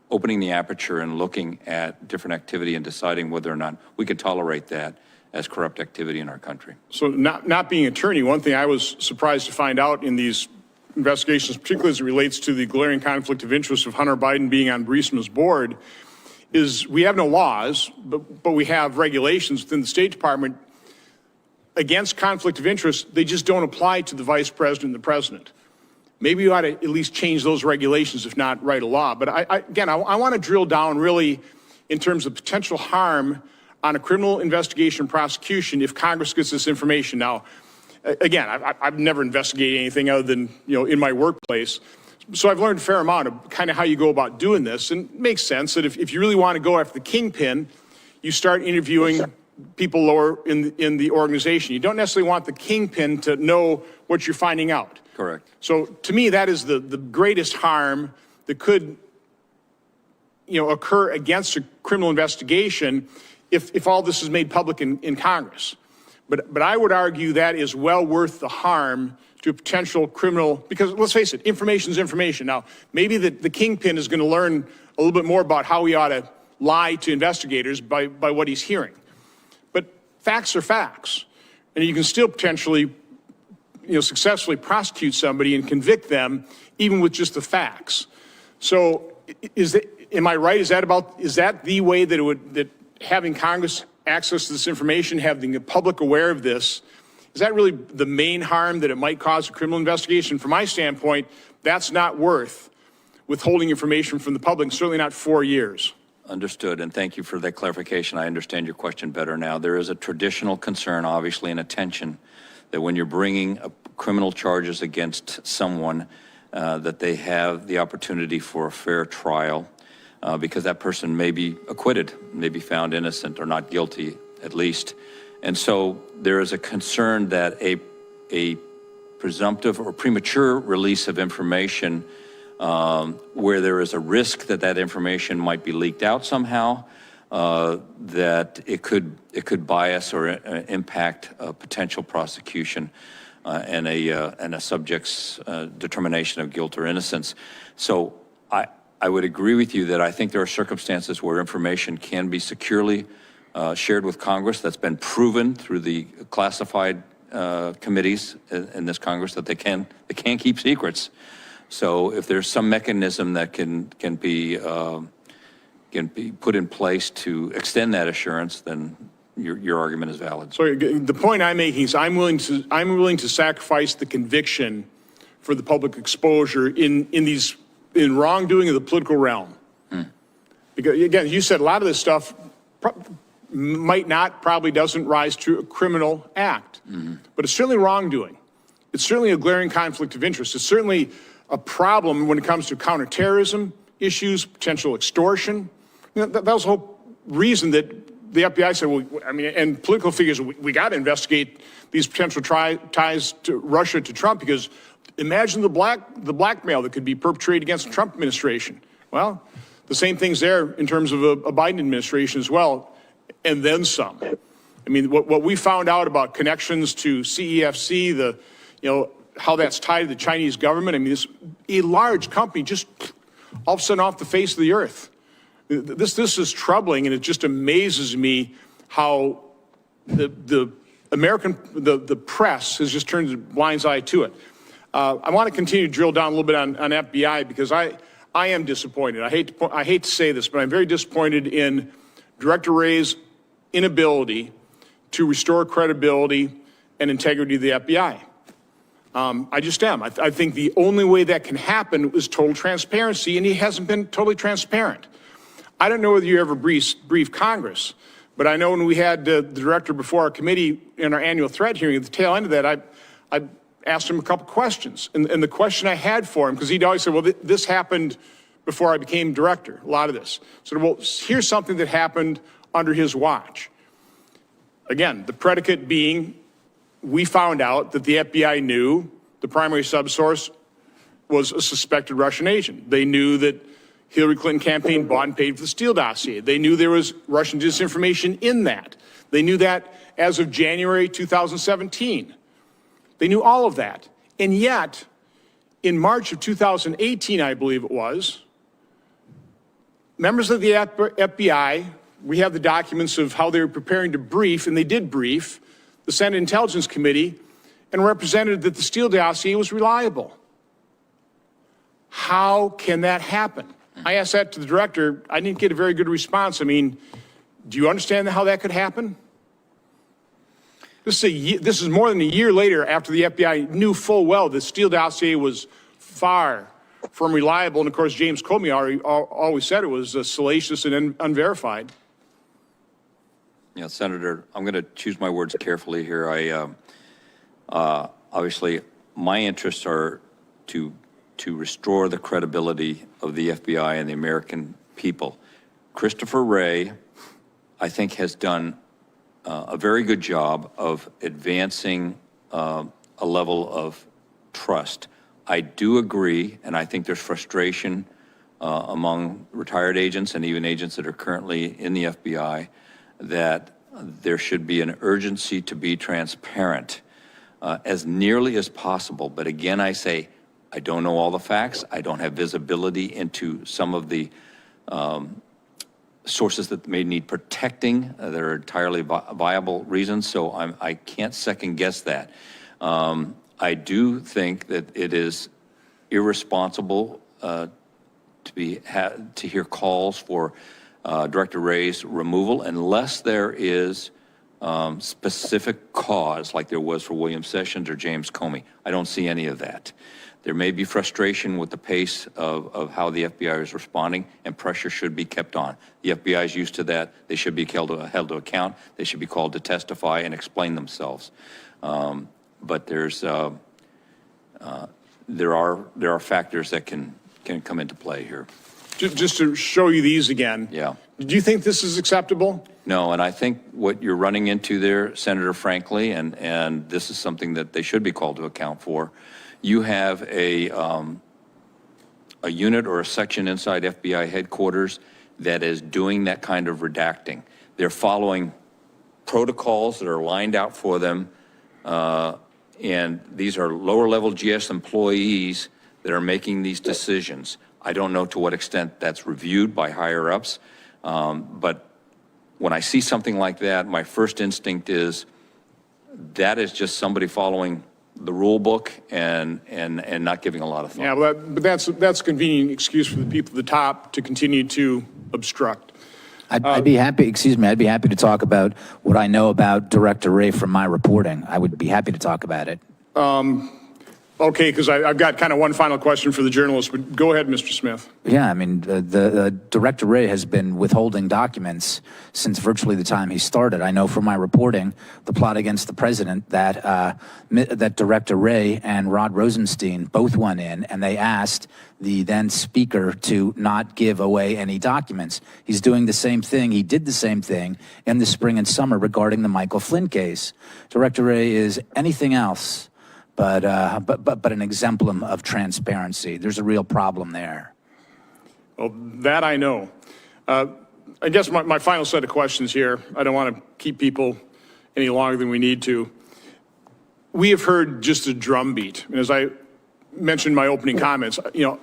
opening the aperture and looking at different activity and deciding whether or not we could tolerate that as corrupt activity in our country. So not being an attorney, one thing I was surprised to find out in these investigations, particularly as it relates to the glaring conflict of interest of Hunter Biden being on Burisma's board, is we have no laws, but we have regulations within the State Department against conflict of interest. They just don't apply to the vice president and the president. Maybe you ought to at least change those regulations, if not write a law. But I want to drill down really in terms of potential harm on a criminal investigation prosecution if Congress gets this information. Now, again, I've never investigated anything other than, in my workplace. So I've learned a fair amount of kind of how you go about doing this. And it makes sense that if you really want to go after the kingpin, you start interviewing people lower in the organization. You don't necessarily want the kingpin to know what you're finding out. Correct. So to me, that is the greatest harm that could, occur against a criminal investigation if all this is made public in Congress. But I would argue that is well worth the harm to a potential criminal, because let's face it, information is information. Now, maybe the kingpin is going to learn a little bit more about how he ought to lie to investigators by what he's hearing. But facts are facts, and you can still potentially successfully prosecute somebody and convict them even with just the facts. So am I right? Is that the way that having Congress access to this information, having the public aware of this, is that really the main harm that it might cause a criminal investigation? From my standpoint, that's not worth withholding information from the public, certainly not 4 years. Understood, and thank you for that clarification. I understand your question better now. There is a traditional concern, obviously, and a tension that when you're bringing criminal charges against someone, that they have the opportunity for a fair trial, because that person may be acquitted, may be found innocent or not guilty, at least. And so there is a concern that a presumptive or premature release of information where there is a risk that information might be leaked out somehow, that it could bias or impact a potential prosecution and a subject's determination of guilt or innocence. So I would agree with you that I think there are circumstances where information can be securely shared with Congress. That's been proven through the classified committees in this Congress that they can keep secrets. So if there's some mechanism that can be put in place to extend that assurance, then your argument is valid. So the point I'm making is I'm willing to sacrifice the conviction for the public exposure in wrongdoing of the political realm. Because again, you said a lot of this stuff probably doesn't rise to a criminal act, but it's certainly wrongdoing. It's certainly a glaring conflict of interest. It's certainly a problem when it comes to counterterrorism issues, potential extortion. That was the whole reason that the FBI said, well, and political figures, we got to investigate these potential ties to Russia, to Trump, because imagine the blackmail that could be perpetrated against the Trump administration. Well, the same thing's there in terms of a Biden administration as well, and then some. What we found out about connections to CEFC, how that's tied to the Chinese government. This a large company just all of a sudden off the face of the earth. This is troubling, and it just amazes me how the press has just turned a blind eye to it. I want to continue to drill down a little bit on FBI, because I am disappointed. I hate to say this, but I'm very disappointed in Director Wray's inability to restore credibility and integrity of the FBI. I just am. I think the only way that can happen is total transparency, and he hasn't been totally transparent. I don't know whether you ever briefed Congress, but I know when we had the director before our committee in our annual threat hearing, at the tail end of that, I asked him a couple questions. And the question I had for him, because he'd always say, well, this happened before I became director, a lot of this. So, well, here's something that happened under his watch. Again, the predicate being, we found out that the FBI knew the primary subsource was a suspected Russian agent. They knew that Hillary Clinton campaign bought and paid for the Steele dossier. They knew there was Russian disinformation in that. They knew that as of January 2017. They knew all of that. And yet, in March of 2018, I believe it was, members of the FBI, we have the documents of how they were preparing to brief, and they did brief, the Senate Intelligence Committee, and represented that the Steele dossier was reliable. How can that happen? I asked that to the director. I didn't get a very good response. I mean, do you understand how that could happen? This is more than a year later after the FBI knew full well the Steele dossier was far from reliable. And of course, James Comey always said it was salacious and unverified. Yeah, Senator, I'm going to choose my words carefully here. Obviously, my interests are to restore the credibility of the FBI and the American people. Christopher Wray, I think, has done a very good job of advancing a level of trust. I do agree, and I think there's frustration among retired agents and even agents that are currently in the FBI that there should be an urgency to be transparent as nearly as possible. But again, I say, I don't know all the facts. I don't have visibility into some of the sources that may need protecting. There are entirely viable reasons, so I can't second guess that. I do think that it is irresponsible to hear calls for Director Wray's removal unless there is specific cause like there was for William Sessions or James Comey. I don't see any of that. There may be frustration with the pace of how the FBI is responding, and pressure should be kept on. The FBI is used to that. They should be held to account. They should be called to testify and explain themselves. But there are factors that can come into play here. Just to show you these again. Yeah. Do you think this is acceptable? No, and I think what you're running into there, Senator, frankly, and this is something that they should be called to account for. You have a unit or a section inside FBI headquarters that is doing that kind of redacting. They're following protocols that are lined out for them, and these are lower level GS employees that are making these decisions. I don't know to what extent that's reviewed by higher ups, but when I see something like that, my first instinct is that is just somebody following the rule book and not giving a lot of thought. Yeah, but that's a convenient excuse for the people at the top to continue to obstruct. I'd be happy, I'd be happy to talk about what I know about Director Wray from my reporting. I would be happy to talk about it. Okay, because I've got kind of one final question for the journalist, but go ahead, Mr. Smith. Yeah, I mean, the Director Wray has been withholding documents since virtually the time he started. I know from my reporting, the plot against the president, that that Director Wray and Rod Rosenstein both went in and they asked the then speaker to not give away any documents. He's doing the same thing. He did the same thing in the spring and summer regarding the Michael Flynn case. Director Wray is anything else but an exemplum of transparency. There's a real problem there. Well, that I know. I guess my final set of questions here, I don't want to keep people any longer than we need to. We have heard just a drumbeat. And as I mentioned in my opening comments, you know,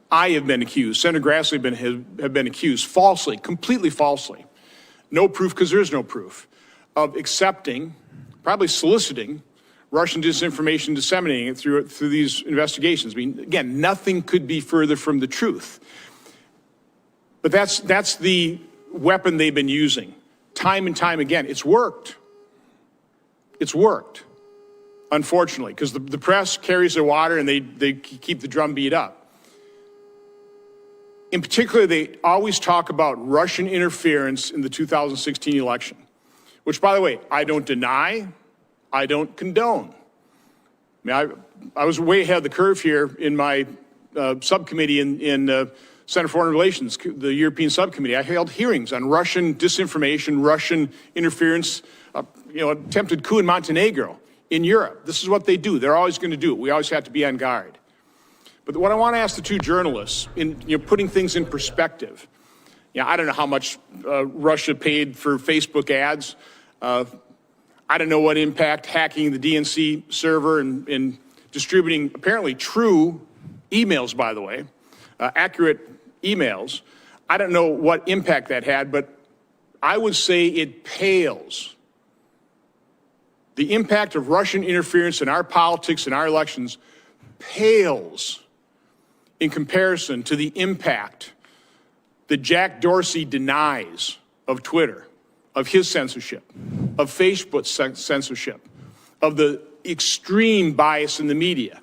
I have been accused, Senator Grassley have been accused falsely, completely falsely, no proof because there is no proof, of accepting, probably soliciting, Russian disinformation, disseminating it through these investigations. I mean, again, nothing could be further from the truth. But that's the weapon they've been using, time and time again. It's worked. It's worked, unfortunately, because the press carries their water and they keep the drumbeat up. In particular, they always talk about Russian interference in the 2016 election, which, by the way, I don't deny. I don't condone. I mean, I was way ahead of the curve here in my subcommittee in Senate Foreign Relations, the European subcommittee. I held hearings on Russian disinformation, Russian interference, attempted coup in Montenegro, in Europe. This is what they do. They're always going to do it. We always have to be on guard. But what I want to ask the two journalists, in putting things in perspective, I don't know how much Russia paid for Facebook ads. I don't know what impact hacking the DNC server and distributing apparently true emails, by the way, accurate emails. I don't know what impact that had, but I would say it pales. The impact of Russian interference in our politics and our elections pales in comparison to the impact that Jack Dorsey denies of Twitter, of his censorship, of Facebook's censorship, of the extreme bias in the media.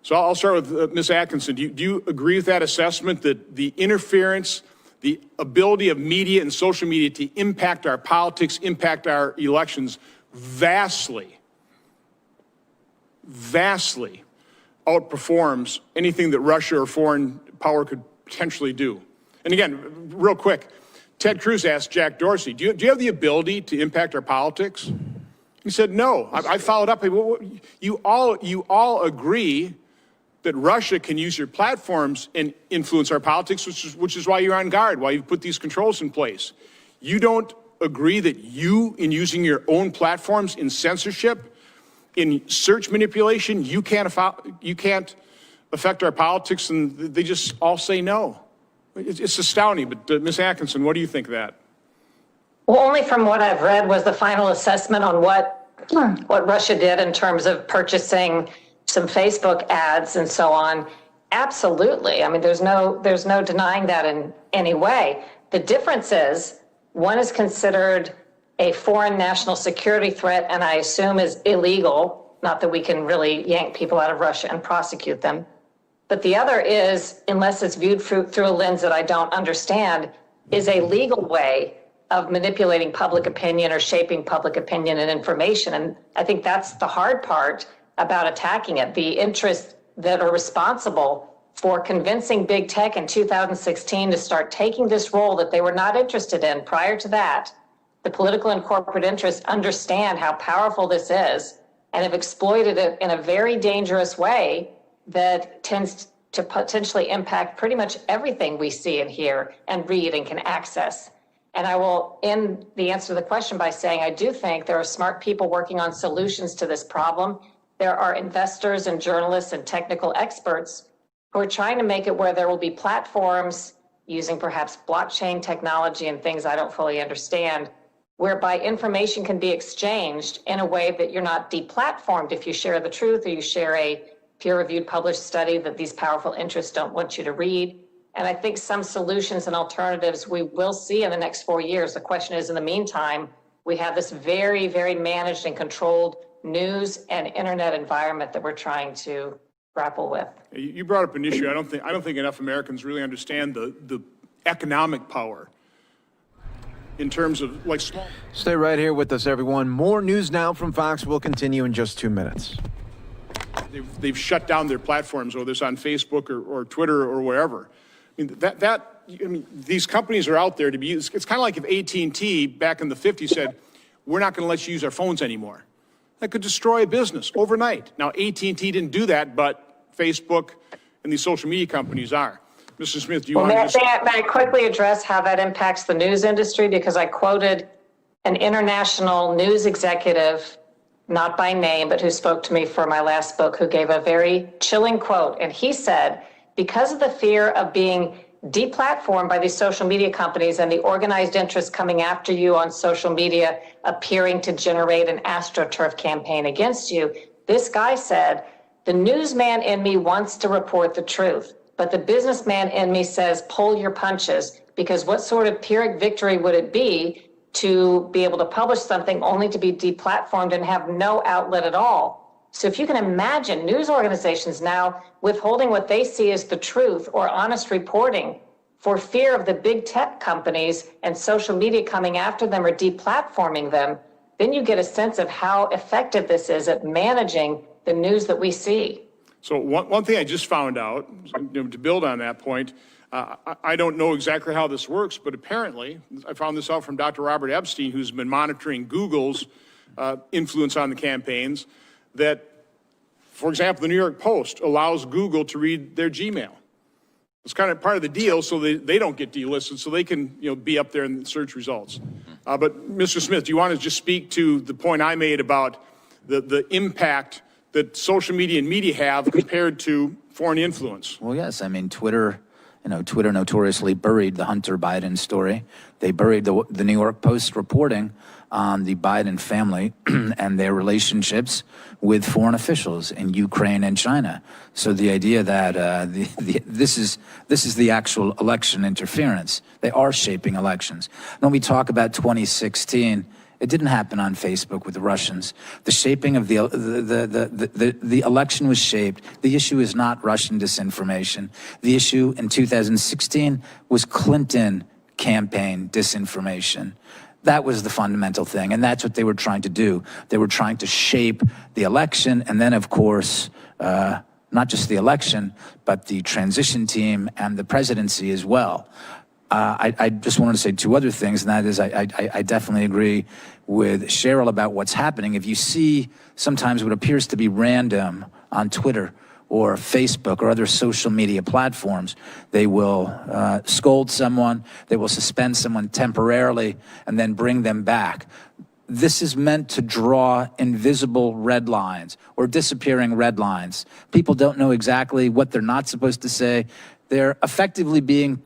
So I'll start with Ms. Atkinson. Do you agree with that assessment that the interference, the ability of media and social media to impact our politics, impact our elections vastly outperforms anything that Russia or foreign power could potentially do? And again, real quick, Ted Cruz asked Jack Dorsey, do you have the ability to impact our politics? He said, no. I followed up. You all agree that Russia can use your platforms and influence our politics, which is why you're on guard, why you've put these controls in place. You don't agree that you, in using your own platforms in censorship, in search manipulation, you can't affect our politics, and they just all say no. It's astounding, but Ms. Atkinson, what do you think of that? Well, only from what I've read was the final assessment on what Russia did in terms of purchasing some Facebook ads and so on. Absolutely. I mean, there's no denying that in any way. The difference is one is considered a foreign national security threat, and I assume is illegal, not that we can really yank people out of Russia and prosecute them. But the other is, unless it's viewed through a lens that I don't understand, is a legal way of manipulating public opinion or shaping public opinion and information. And I think that's the hard part about attacking it. The interests that are responsible for convincing big tech in 2016 to start taking this role that they were not interested in prior to that, the political and corporate interests understand how powerful this is and have exploited it in a very dangerous way that tends to potentially impact pretty much everything we see and hear and read and can access. And I will end the answer to the question by saying I do think there are smart people working on solutions to this problem. There are investors and journalists and technical experts who are trying to make it where there will be platforms using perhaps blockchain technology and things I don't fully understand, whereby information can be exchanged in a way that you're not deplatformed if you share the truth or you share a peer-reviewed published study that these powerful interests don't want you to read. And I think some solutions and alternatives we will see in the next 4 years. The question is, in the meantime, we have this very, very managed and controlled news and internet environment that we're trying to grapple with. You brought up an issue. I don't think enough Americans really understand the economic power in terms of like small. Stay right here with us, everyone. More news now from Fox will continue in just 2 minutes. They've shut down their platforms, whether it's on Facebook or Twitter or wherever. I mean, these companies are out there to be used. It's kind of like if AT&T back in the 50s said, we're not going to let you use our phones anymore. That could destroy a business overnight. Now, AT&T didn't do that, but Facebook and these social media companies are. Mr. Smith, do you want to just... May I quickly address how that impacts the news industry? Because I quoted an international news executive, not by name, but who spoke to me for my last book, who gave a very chilling quote. And he said, because of the fear of being deplatformed by these social media companies and the organized interests coming after you on social media, appearing to generate an AstroTurf campaign against you, this guy said, the newsman in me wants to report the truth, but the businessman in me says, pull your punches, because what sort of Pyrrhic victory would it be to be able to publish something only to be deplatformed and have no outlet at all? So if you can imagine news organizations now withholding what they see as the truth or honest reporting for fear of the big tech companies and social media coming after them or deplatforming them, then you get a sense of how effective this is at managing the news that we see. So one thing I just found out, to build on that point, I don't know exactly how this works, but apparently, I found this out from Dr. Robert Epstein, who's been monitoring Google's influence on the campaigns, that For example, the New York Post allows Google to read their Gmail. It's kind of part of the deal, so they don't get delisted, so they can, be up there in the search results. But Mr. Smith, do you want to just speak to the point I made about the impact that social media and media have compared to foreign influence? Well, yes. I mean, Twitter notoriously buried the Hunter Biden story. They buried the New York Post reporting on the Biden family and their relationships with foreign officials in Ukraine and China. So the idea that this is the actual election interference. They are shaping elections. When we talk about 2016, it didn't happen on Facebook with the Russians. The shaping of the election was shaped. The issue is not Russian disinformation. The issue in 2016 was Clinton campaign disinformation. That was the fundamental thing, and that's what they were trying to do. They were trying to shape the election, and then, of course, not just the election, but the transition team and the presidency as well. I just wanted to say two other things, and that is I definitely agree with Cheryl about what's happening. If you see sometimes what appears to be random on Twitter or Facebook or other social media platforms, they will scold someone, they will suspend someone temporarily, and then bring them back. This is meant to draw invisible red lines or disappearing red lines. People don't know exactly what they're not supposed to say. They're effectively being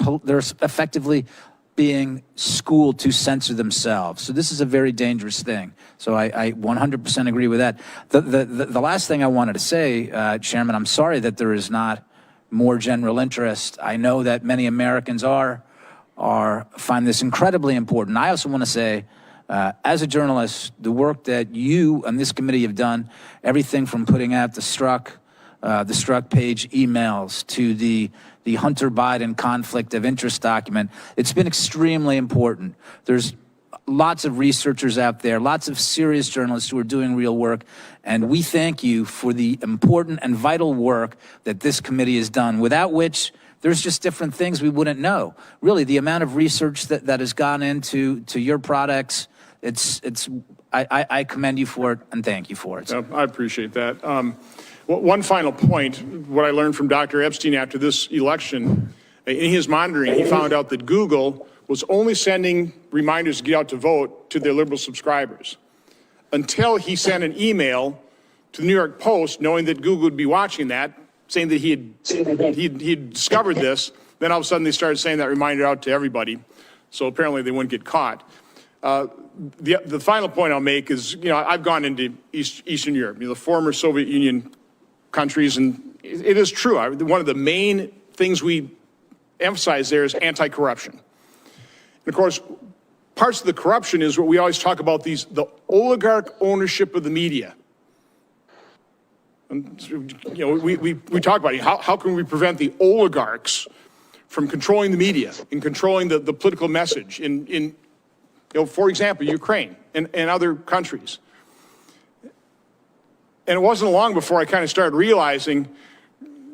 schooled to censor themselves. So this is a very dangerous thing. So I 100% agree with that. The last thing I wanted to say, Chairman, I'm sorry that there is not more general interest. I know that many Americans find this incredibly important. I also want to say, as a journalist, the work that you and this committee have done, everything from putting out the struck page emails to the Hunter Biden conflict of interest document, it's been extremely important. There's lots of researchers out there, lots of serious journalists who are doing real work, and we thank you for the important and vital work that this committee has done, without which there's just different things we wouldn't know. Really, the amount of research that has gone into your products, I commend you for it and thank you for it. I appreciate that. One final point, what I learned from Dr. Epstein after this election, in his monitoring, he found out that Google was only sending reminders to get out to vote to their liberal subscribers until he sent an email to the New York Post knowing that Google would be watching that, saying that he had discovered this. Then all of a sudden they started sending that reminder out to everybody. So apparently they wouldn't get caught. The final point I'll make is, I've gone into Eastern Europe, the former Soviet Union countries, and it is true. One of the main things we emphasize there is anti-corruption. And of course, parts of the corruption is what we always talk about, the oligarch ownership of the media. And, we talk about it. How can we prevent the oligarchs from controlling the media and controlling the political message in for example, Ukraine and other countries. And it wasn't long before I kind of started realizing,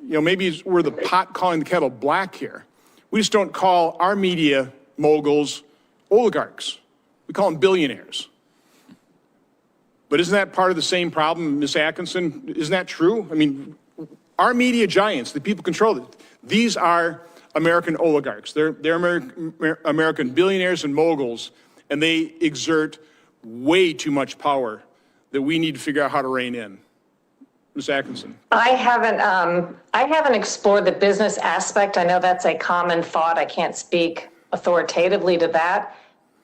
maybe we're the pot calling the kettle black here. We just don't call our media moguls oligarchs. We call them billionaires. But isn't that part of the same problem, Ms. Atkinson? Isn't that true? I mean, our media giants, the people control it, these are American oligarchs. They're American billionaires and moguls, and they exert way too much power that we need to figure out how to rein in. Ms. Atkinson. I haven't explored the business aspect. I know that's a common thought. I can't speak authoritatively to that.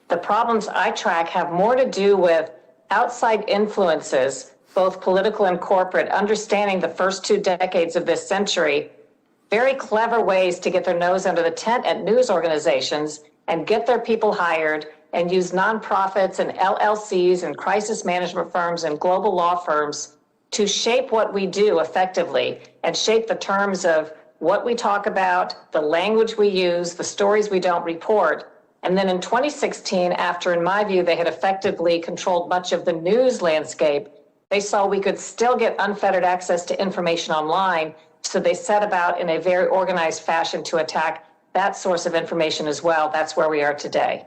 The problems I track have more to do with outside influences, both political and corporate, understanding the first 2 decades of this century, very clever ways to get their nose under the tent at news organizations and get their people hired and use nonprofits and LLCs and crisis management firms and global law firms to shape what we do effectively and shape the terms of what we talk about, the language we use, the stories we don't report. And then in 2016, after, in my view, they had effectively controlled much of the news landscape, they saw we could still get unfettered access to information online. So they set about in a very organized fashion to attack that source of information as well. That's where we are today.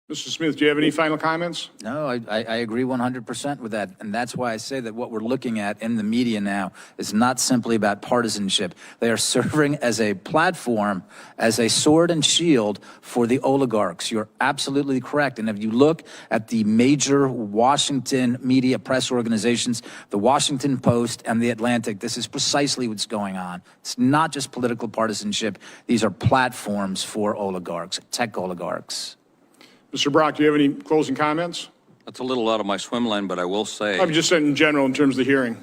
Mr. Smith, do you have any final comments? No, I agree 100% with that. And that's why I say that what we're looking at in the media now is not simply about partisanship. They are serving as a platform, as a sword and shield for the oligarchs. You're absolutely correct. And if you look at the major Washington media press organizations, the Washington Post and the Atlantic, this is precisely what's going on. It's not just political partisanship. These are platforms for oligarchs, tech oligarchs. Mr. Brock, do you have any closing comments? That's a little out of my swim lane, but I will say. I'm just saying in general in terms of the hearing.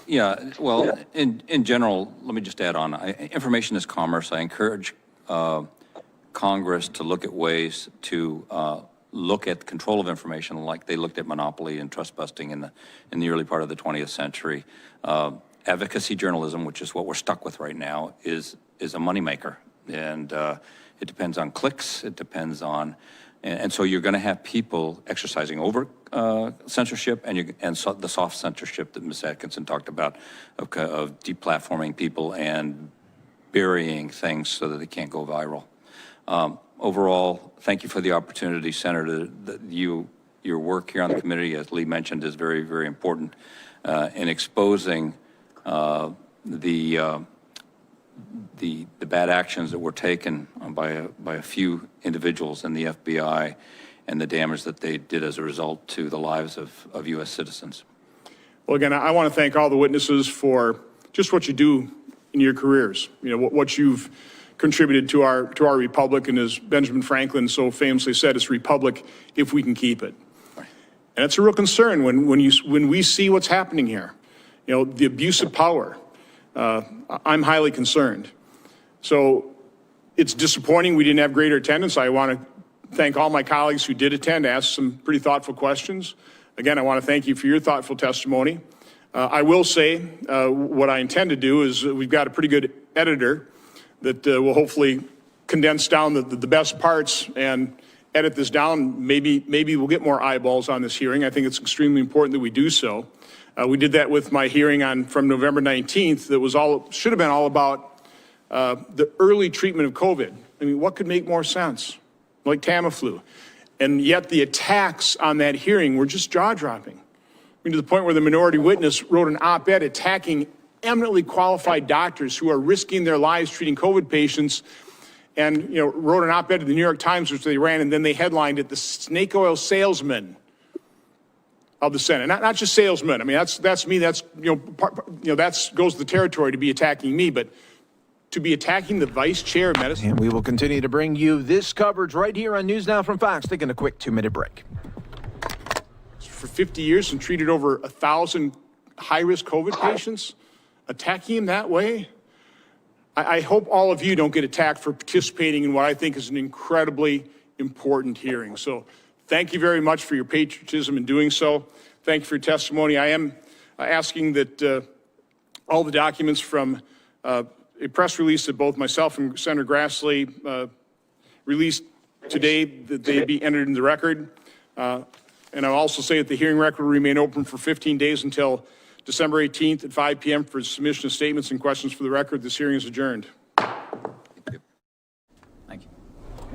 Yeah, well, in general, let me just add on. Information is commerce. I encourage Congress to look at ways to look at control of information like they looked at monopoly and trust busting in the early part of the 20th century. Advocacy journalism, which is what we're stuck with right now, is a moneymaker. And it depends on clicks. It depends on, and so you're going to have people exercising over censorship and so the soft censorship that Ms. Atkinson talked about of deplatforming people and burying things so that they can't go viral. Overall, thank you for the opportunity, Senator. Your work here on the committee, as Lee mentioned, is very, very important in exposing the bad actions that were taken by a few individuals in the FBI and the damage that they did as a result to the lives of U.S. citizens. Well, again, I want to thank all the witnesses for just what you do in your careers. You know, what you've contributed to our republic, and as Benjamin Franklin so famously said, it's a republic if we can keep it. Right. And it's a real concern when we see what's happening here. You know, the abuse of power. I'm highly concerned. So it's disappointing we didn't have greater attendance. I want to thank all my colleagues who did attend, ask some pretty thoughtful questions. Again, I want to thank you for your thoughtful testimony. I will say what I intend to do is we've got a pretty good editor that will hopefully condense down the best parts and edit this down. Maybe we'll get more eyeballs on this hearing. I think it's extremely important that we do so. We did that with my hearing from November 19th that should have been all about the early treatment of COVID. I mean, what could make more sense? Like Tamiflu. And yet the attacks on that hearing were just jaw-dropping. I mean, to the point where the minority witness wrote an op-ed attacking eminently qualified doctors who are risking their lives treating COVID patients, and wrote an op-ed to the New York Times, which they ran, and then they headlined it, "The Snake Oil Salesman of the Senate." Not just salesman. I mean, that's me. That's that goes to the territory to be attacking me, but to be attacking the vice chair of medicine. And we will continue to bring you this coverage right here on News Now from Fox. Taking a quick 2-minute break. For 50 years and treated over 1,000 high-risk COVID patients, attacking him that way. I hope all of you don't get attacked for participating in what I think is an incredibly important hearing. So thank you very much for your patriotism in doing so. Thank you for your testimony. I am asking that all the documents from a press release that both myself and Senator Grassley released today, that they be entered in the record. And I'll also say that the hearing record will remain open for 15 days until December 18th at 5 p.m. for submission of statements and questions for the record. This hearing is adjourned. Thank you.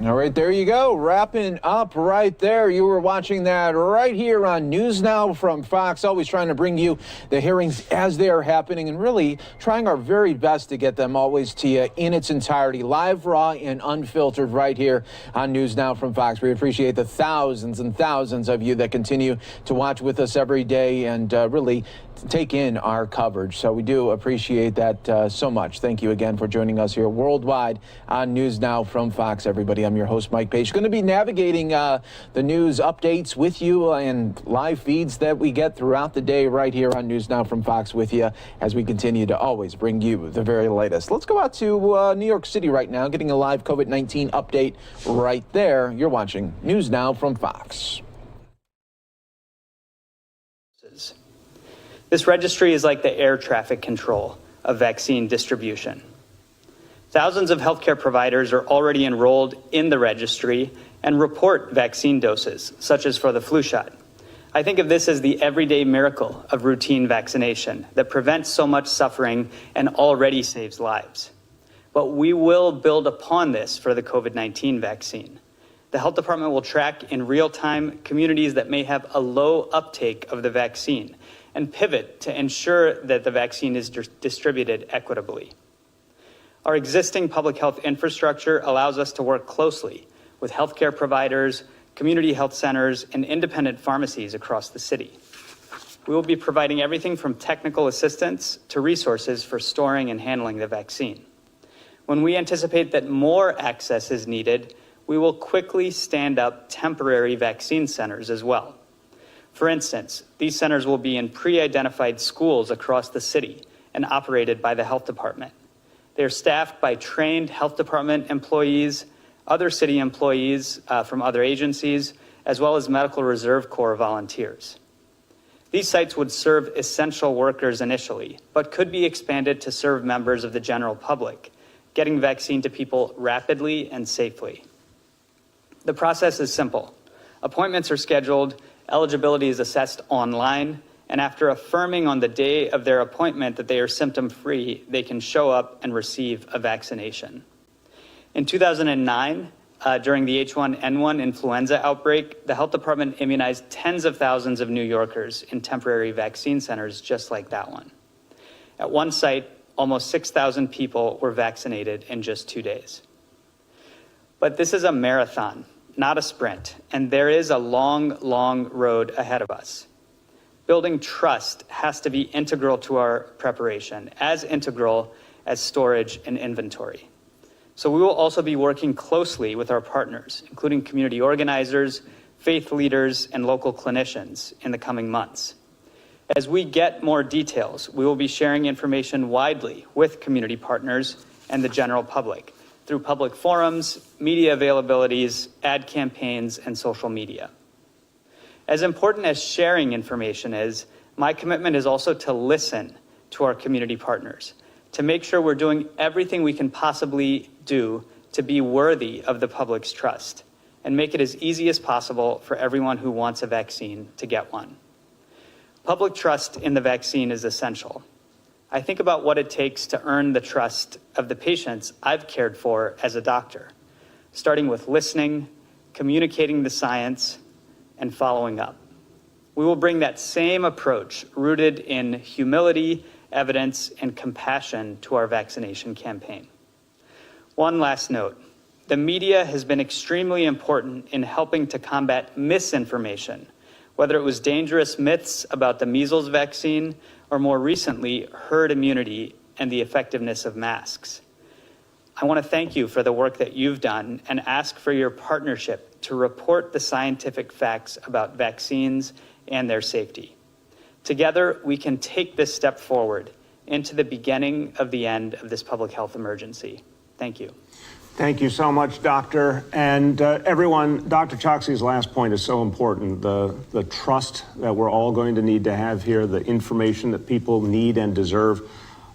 All right, there you go. Wrapping up right there. You were watching that right here on News Now from Fox. Always trying to bring you the hearings as they are happening and really trying our very best to get them always to you in its entirety, live, raw, and unfiltered right here on News Now from Fox. We appreciate the thousands and thousands of you that continue to watch with us every day and really take in our coverage. So we do appreciate that so much. Thank you again for joining us here worldwide on News Now from Fox, everybody. I'm your host, Mike Page. Going to be navigating the news updates with you and live feeds that we get throughout the day right here on News Now from Fox with you as we continue to always bring you the very latest. Let's go out to New York City right now, getting a live COVID-19 update right there. You're watching News Now from Fox. This registry is like the air traffic control of vaccine distribution. Thousands of healthcare providers are already enrolled in the registry and report vaccine doses, such as for the flu shot. I think of this as the everyday miracle of routine vaccination that prevents so much suffering and already saves lives. But we will build upon this for the COVID-19 vaccine. The health department will track in real time communities that may have a low uptake of the vaccine and pivot to ensure that the vaccine is distributed equitably. Our existing public health infrastructure allows us to work closely with healthcare providers, community health centers, and independent pharmacies across the city. We will be providing everything from technical assistance to resources for storing and handling the vaccine. When we anticipate that more access is needed, we will quickly stand up temporary vaccine centers as well. For instance, these centers will be in pre-identified schools across the city and operated by the health department. They are staffed by trained health department employees, other city employees from other agencies, as well as Medical Reserve Corps volunteers. These sites would serve essential workers initially, but could be expanded to serve members of the general public, getting vaccine to people rapidly and safely. The process is simple. Appointments are scheduled, eligibility is assessed online, and after affirming on the day of their appointment that they are symptom-free, they can show up and receive a vaccination. In 2009, during the H1N1 influenza outbreak, the health department immunized tens of thousands of New Yorkers in temporary vaccine centers just like that one. At one site, almost 6,000 people were vaccinated in just 2 days. But this is a marathon, not a sprint, and there is a long, long road ahead of us. Building trust has to be integral to our preparation, as integral as storage and inventory. So we will also be working closely with our partners, including community organizers, faith leaders, and local clinicians in the coming months. As we get more details, we will be sharing information widely with community partners and the general public through public forums, media availabilities, ad campaigns, and social media. As important as sharing information is, my commitment is also to listen to our community partners, to make sure we're doing everything we can possibly do to be worthy of the public's trust and make it as easy as possible for everyone who wants a vaccine to get one. Public trust in the vaccine is essential. I think about what it takes to earn the trust of the patients I've cared for as a doctor, starting with listening, communicating the science, and following up. We will bring that same approach rooted in humility, evidence, and compassion to our vaccination campaign. One last note. The media has been extremely important in helping to combat misinformation, whether it was dangerous myths about the measles vaccine or more recently, herd immunity and the effectiveness of masks. I want to thank you for the work that you've done and ask for your partnership to report the scientific facts about vaccines and their safety. Together, we can take this step forward into the beginning of the end of this public health emergency. Thank you. Thank you so much, Doctor. And everyone, Dr. Choksi's last point is so important. The trust that we're all going to need to have here, the information that people need and deserve.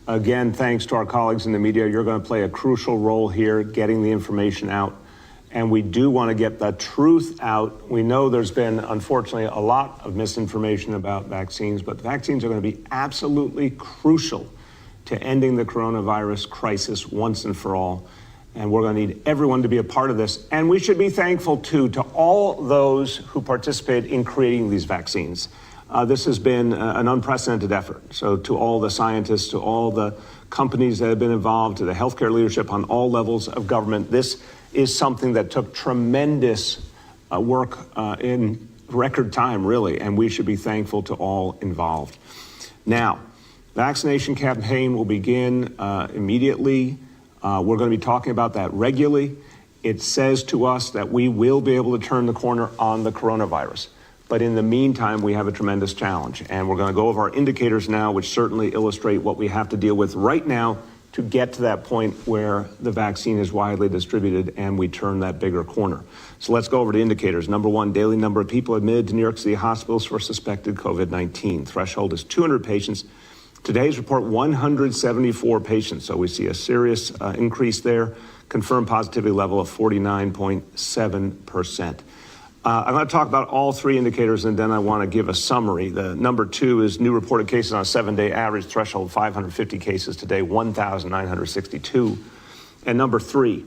Again, thanks to our colleagues in the media, you're going to play a crucial role here, getting the information out. And we do want to get the truth out. We know there's been, unfortunately, a lot of misinformation about vaccines, but vaccines are going to be absolutely crucial to ending the coronavirus crisis once and for all. And we're going to need everyone to be a part of this. And we should be thankful, too, to all those who participated in creating these vaccines. This has been an unprecedented effort. So to all the scientists, to all the companies that have been involved, to the healthcare leadership on all levels of government, this is something that took tremendous work in record time, really, and we should be thankful to all involved. Now, vaccination campaign will begin immediately. We're going to be talking about that regularly. It says to us that we will be able to turn the corner on the coronavirus. But in the meantime, we have a tremendous challenge. And we're going to go over our indicators now, which certainly illustrate what we have to deal with right now to get to that point where the vaccine is widely distributed and we turn that bigger corner. So let's go over to indicators. Number one, daily number of people admitted to New York City hospitals for suspected COVID-19. Threshold is 200 patients. Today's report, 174 patients. So we see a serious increase there. Confirmed positivity level of 49.7%. I'm going to talk about all three indicators, and then I want to give a summary. The number two is new reported cases on a 7-day average, threshold 550 cases today, 1,962. And number three,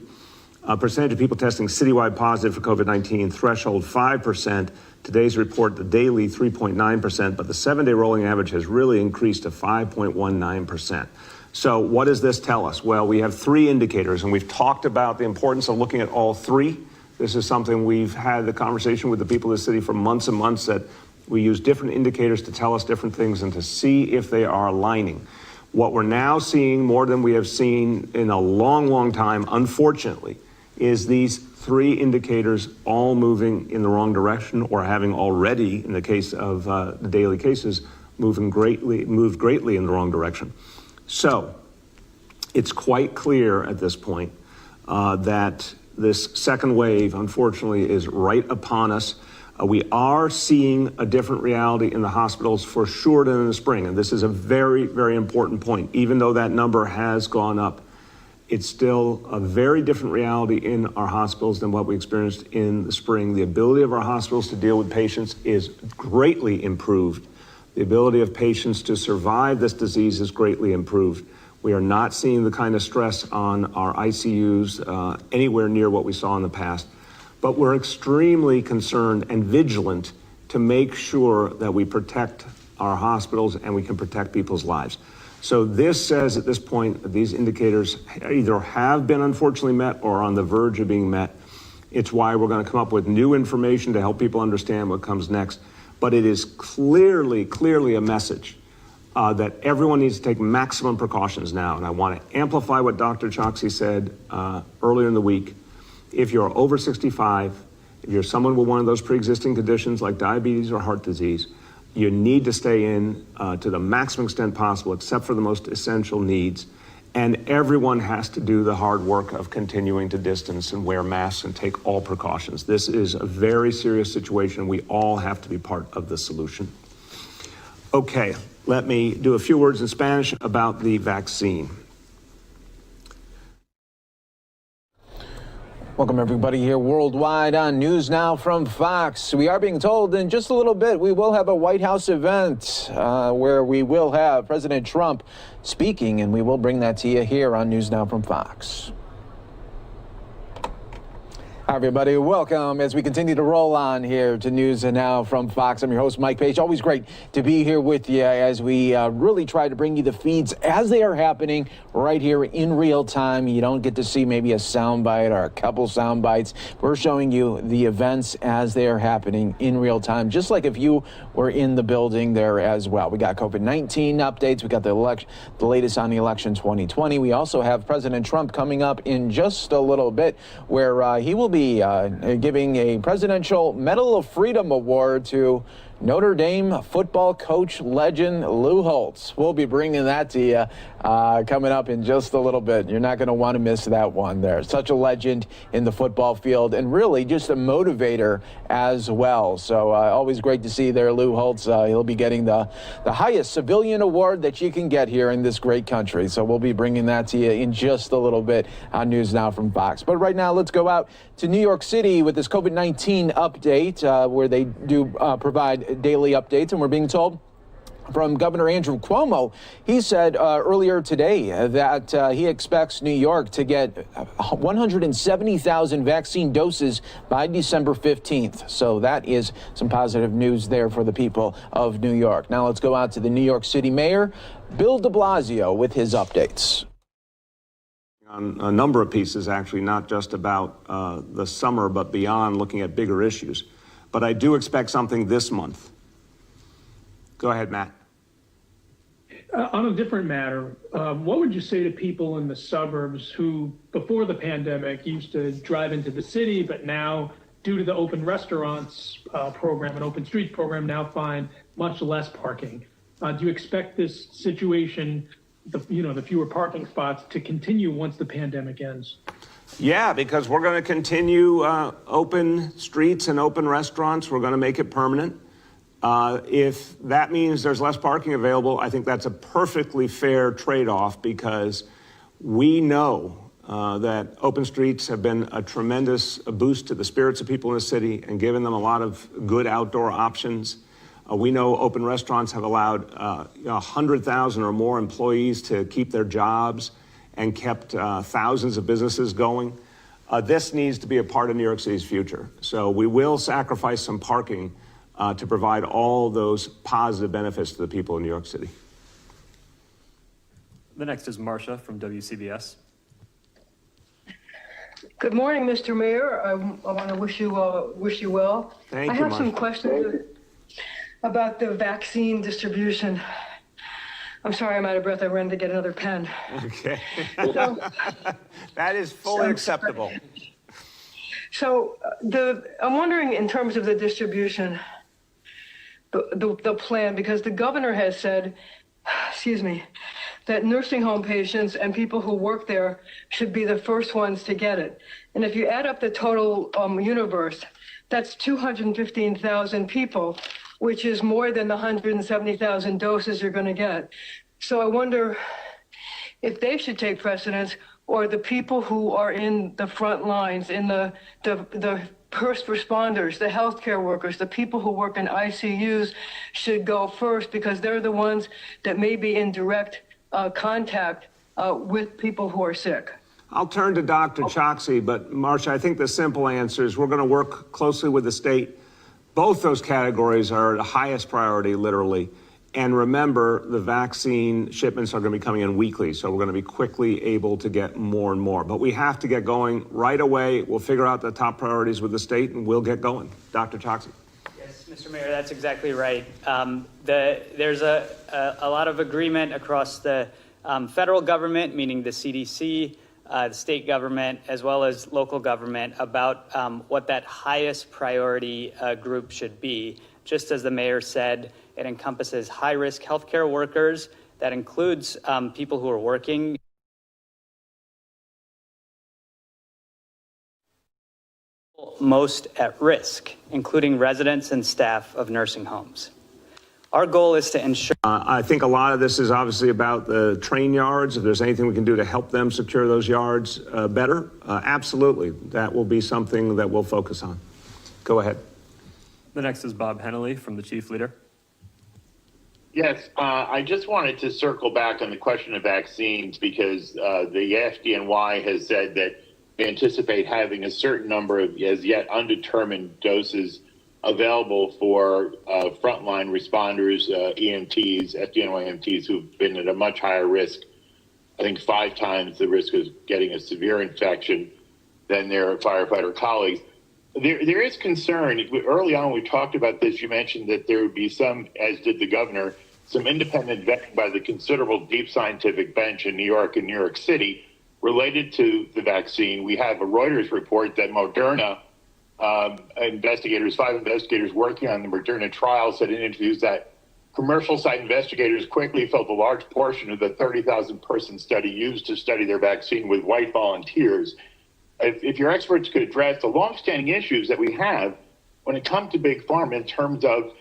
Percentage of people testing citywide positive for COVID-19, threshold 5%. Today's report, the daily 3.9%, but the 7-day rolling average has really increased to 5.19%. So what does this tell us? Well, we have 3 indicators, and we've talked about the importance of looking at all 3. This is something we've had the conversation with the people of the city for months and months, that we use different indicators to tell us different things and to see if they are aligning. What we're now seeing more than we have seen in a long, long time, unfortunately, is these 3 indicators all moving in the wrong direction, or having already, in the case of the daily cases, moved greatly in the wrong direction. So it's quite clear at this point that this second wave, unfortunately, is right upon us. We are seeing a different reality in the hospitals for sure than in the spring. And this is a very, very important point. Even though that number has gone up, it's still a very different reality in our hospitals than what we experienced in the spring. The ability of our hospitals to deal with patients is greatly improved. The ability of patients to survive this disease is greatly improved. We are not seeing the kind of stress on our ICUs anywhere near what we saw in the past. But we're extremely concerned and vigilant to make sure that we protect our hospitals and we can protect people's lives. So this says at this point that these indicators either have been unfortunately met or are on the verge of being met. It's why we're going to come up with new information to help people understand what comes next. But it is clearly a message that everyone needs to take maximum precautions now. And I want to amplify what Dr. Choksi said earlier in the week. If you're over 65, if you're someone with one of those pre-existing conditions like diabetes or heart disease, you need to stay in to the maximum extent possible, except for the most essential needs. And everyone has to do the hard work of continuing to distance and wear masks and take all precautions. This is a very serious situation. We all have to be part of the solution. Okay, let me do a few words in Spanish about the vaccine. Welcome, everybody, here worldwide on News Now from Fox. We are being told in just a little bit we will have a White House event where we will have President Trump speaking, and we will bring that to you here on News Now from Fox. Hi, everybody. Welcome as we continue to roll on here to News Now from Fox. I'm your host, Mike Page. Always great to be here with you as we really try to bring you the feeds as they are happening right here in real time. You don't get to see maybe a soundbite or a couple sound bites. We're showing you the events as they are happening in real time, just like if you were in the building there as well. We got COVID-19 updates. We got the latest on the election 2020. We also have President Trump coming up in just a little bit, where he will be giving a Presidential Medal of Freedom Award to Notre Dame football coach legend Lou Holtz. We'll be bringing that to you coming up in just a little bit. You're not going to want to miss that one there. Such a legend in the football field and really just a motivator as well. So always great to see there Lou Holtz. He'll be getting the highest civilian award that you can get here in this great country. So we'll be bringing that to you in just a little bit on News Now from Fox. But right now, let's go out to New York City with this COVID-19 update where they do provide daily updates, and we're being told from Governor Andrew Cuomo, he said earlier today that he expects New York to get 170,000 vaccine doses by December 15th. So that is some positive news there for the people of New York. Now let's go out to the New York City Mayor, Bill de Blasio, with his updates. On a number of pieces, actually, not just about the summer, but beyond, looking at bigger issues. But I do expect something this month. Go ahead, Matt. On a different matter, what would you say to people in the suburbs who, before the pandemic, used to drive into the city, but now, due to the open restaurants program and open streets program, now find much less parking? Do you expect this situation, the fewer parking spots, to continue once the pandemic ends? Yeah, because we're going to continue open streets and open restaurants. We're going to make it permanent. If that means there's less parking available, I think that's a perfectly fair trade-off, because we know that open streets have been a tremendous boost to the spirits of people in the city and given them a lot of good outdoor options. We know open restaurants have allowed 100,000 or more employees to keep their jobs and kept thousands of businesses going. This needs to be a part of New York City's future. So we will sacrifice some parking to provide all those positive benefits to the people in New York City. The next is Marcia from WCBS. Good morning, Mr. Mayor. I want to wish you well. Thank I you, have some Marcia. questions about the vaccine distribution. I'm sorry, I'm out of breath. I ran to get another pen. Okay. So, That is fully acceptable. so I'm wondering in terms of the distribution, the plan, because the governor has said, excuse me, that nursing home patients and people who work there should be the first ones to get it. And if you add up the total universe, that's 215,000 people, which is more than the 170,000 doses you're going to get. So I wonder if they should take precedence, or the people who are in the front lines, in the first responders, the healthcare workers, the people who work in ICUs should go first, because they're the ones that may be in direct contact with people who are sick. I'll turn to Dr. Choksi, but Marcia, I think the simple answer is we're going to work closely with the state. Both those categories are the highest priority, literally. And remember, the vaccine shipments are going to be coming in weekly, so we're going to be quickly able to get more and more. But we have to get going right away. We'll figure out the top priorities with the state, and we'll get going. Dr. Choksi. Yes, Mr. Mayor, that's exactly right. There's a lot of agreement across the federal government, meaning the CDC, the state government, as well as local government, about what that highest priority group should be. Just as the mayor said, it encompasses high-risk healthcare workers. That includes people who are working most at risk, including residents and staff of nursing homes. Our goal is to ensure. I think a lot of this is obviously about the train yards. If there's anything we can do to help them secure those yards better, absolutely. That will be something that we'll focus on. Go ahead. The next is Bob Hennelly from the Chief Leader. Yes, I just wanted to circle back on the question of vaccines, because the FDNY has said that they anticipate having a certain number of as yet undetermined doses available for frontline responders, EMTs, FDNY EMTs who've been at a much higher risk, I think 5 times the risk of getting a severe infection than their firefighter colleagues. There is concern. Early on, we talked about this. You mentioned that there would be some, as did the governor, some independent vetting by the considerable deep scientific bench in New York and New York City related to the vaccine. We have a Reuters report that Moderna investigators, 5 investigators working on the Moderna trial, said in interviews that commercial site investigators quickly filled a large portion of the 30,000 person study used to study their vaccine with white volunteers. If your experts could address the longstanding issues that we have when it comes to big pharma in terms of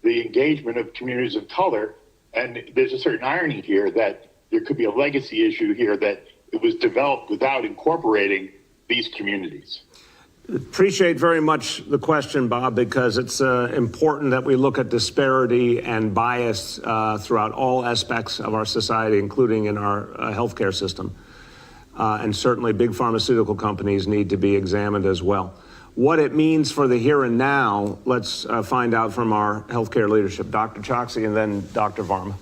the engagement of communities of color, and there's a certain irony here that there could be a legacy issue here that it was developed without incorporating these communities. Appreciate very much the question, Bob, because it's important that we look at disparity and bias throughout all aspects of our society, including in our healthcare system. And certainly big pharmaceutical companies need to be examined as well. What it means for the here and now, let's find out from our healthcare leadership, Dr. Choksi and then Dr. Varma.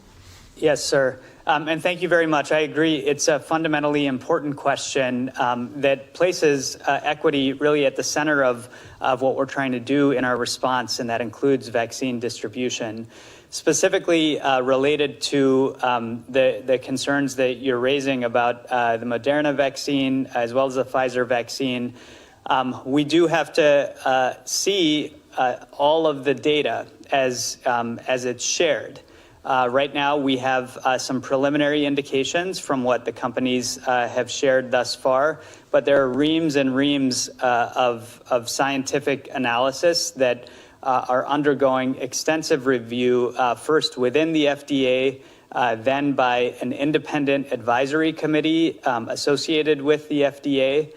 Yes, sir. And thank you very much. I agree. It's a fundamentally important question that places equity really at the center of what we're trying to do in our response, and that includes vaccine distribution. Specifically related to the concerns that you're raising about the Moderna vaccine as well as the Pfizer vaccine, we do have to see all of the data as it's shared. Right now, we have some preliminary indications from what the companies have shared thus far, but there are reams and reams of scientific analysis that are undergoing extensive review, first within the FDA, then by an independent advisory committee associated with the FDA.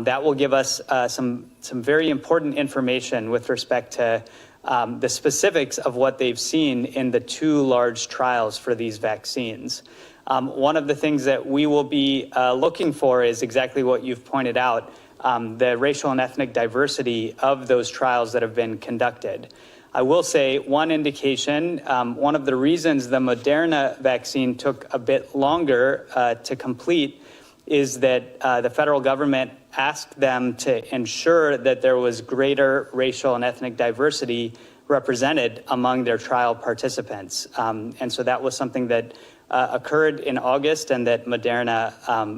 That will give us some very important information with respect to the specifics of what they've seen in the 2 large trials for these vaccines. One of the things that we will be looking for is exactly what you've pointed out, the racial and ethnic diversity of those trials that have been conducted. I will say one indication, one of the reasons the Moderna vaccine took a bit longer to complete is that the federal government asked them to ensure that there was greater racial and ethnic diversity represented among their trial participants. And so that was something that occurred in August and that Moderna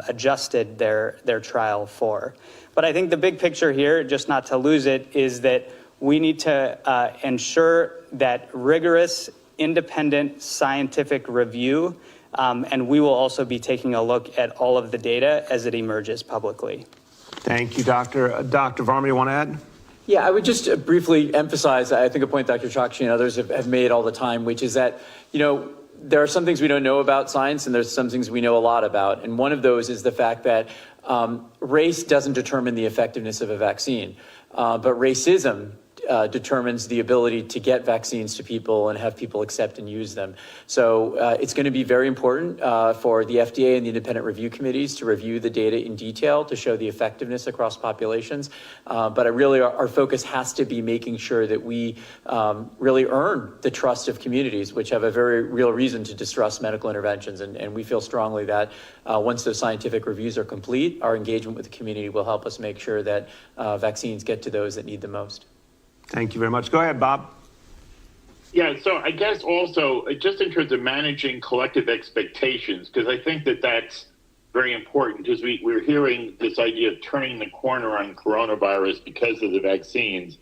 adjusted their trial for. But I think the big picture here, just not to lose it, is that we need to ensure that rigorous, independent scientific review, and we will also be taking a look at all of the data as it emerges publicly. Thank you, Doctor. Dr. Varma, you want to add? Yeah, I would just briefly emphasize, I think a point Dr. Chokshi and others have made all the time, which is that, there are some things we don't know about science and there's some things we know a lot about. And one of those is the fact that race doesn't determine the effectiveness of a vaccine, but racism determines the ability to get vaccines to people and have people accept and use them. So it's going to be very important for the FDA and the independent review committees to review the data in detail to show the effectiveness across populations. But our focus has to be making sure that we really earn the trust of communities, which have a very real reason to distrust medical interventions. And we feel strongly that once those scientific reviews are complete, our engagement with the community will help us make sure that vaccines get to those that need them most. Thank you very much. Go ahead, Bob. Yeah, so I guess also just in terms of managing collective expectations, because I think that that's very important, because we're hearing this idea of turning the corner on coronavirus because of the vaccines.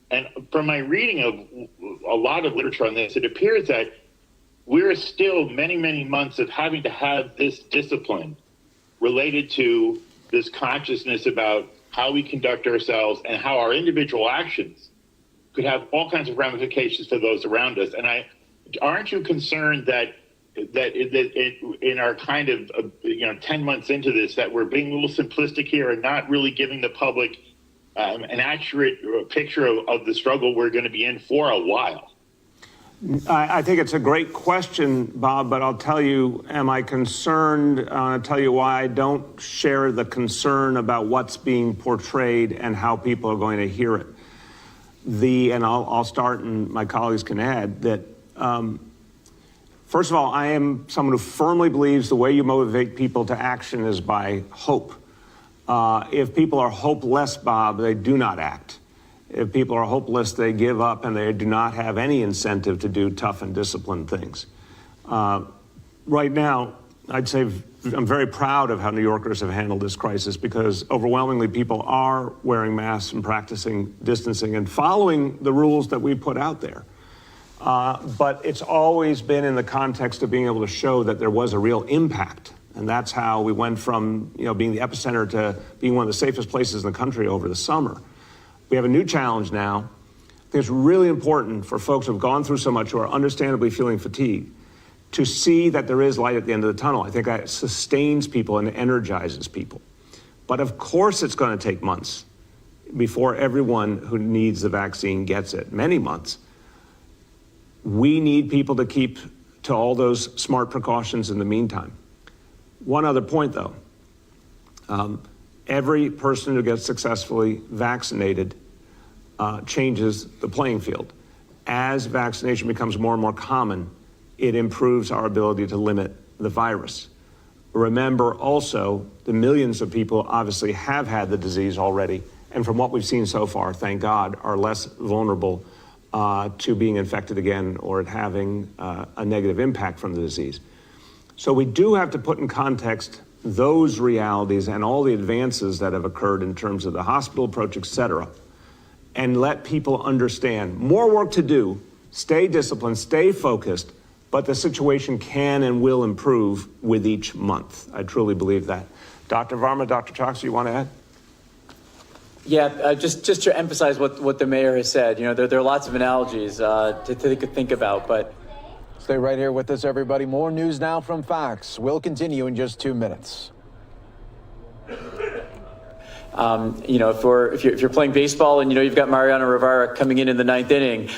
And from my reading of a lot of literature on this, it appears that we're still many, many months of having to have this discipline related to this consciousness about how we conduct ourselves and how our individual actions could have all kinds of ramifications for those around us. And aren't you concerned that in our kind of 10 months into this, that we're being a little simplistic here and not really giving the public an accurate picture of the struggle we're going to be in for a while? I think it's a great question, Bob, but I'll tell you, am I concerned? I'll tell you why I don't share the concern about what's being portrayed and how people are going to hear it. And I'll start, and my colleagues can add that, first of all, I am someone who firmly believes the way you motivate people to action is by hope. If people are hopeless, Bob, they do not act. If people are hopeless, they give up and they do not have any incentive to do tough and disciplined things. Right now, I'd say I'm very proud of how New Yorkers have handled this crisis, because overwhelmingly people are wearing masks and practicing distancing and following the rules that we put out there. But it's always been in the context of being able to show that there was a real impact. And that's how we went from being the epicenter to being one of the safest places in the country over the summer. We have a new challenge now. I think it's really important for folks who have gone through so much, who are understandably feeling fatigued, to see that there is light at the end of the tunnel. I think that sustains people and energizes people. But of course it's going to take months before everyone who needs the vaccine gets it, many months. We need people to keep to all those smart precautions in the meantime. One other point, though. Every person who gets successfully vaccinated changes the playing field. As vaccination becomes more and more common, it improves our ability to limit the virus. Remember also, the millions of people obviously have had the disease already, and from what we've seen so far, thank God, are less vulnerable to being infected again or having a negative impact from the disease. So we do have to put in context those realities and all the advances that have occurred in terms of the hospital approach, et cetera, and let people understand. More work to do, stay disciplined, stay focused, but the situation can and will improve with each month. I truly believe that. Dr. Varma, Dr. Chokshi, you want to add? Yeah, just to emphasize what the mayor has said, there are lots of analogies to think about, but. Stay right here with us, everybody. More news now from Fox. We'll continue in just 2 minutes. If you're playing baseball and you've got Mariano Rivera coming in the ninth inning,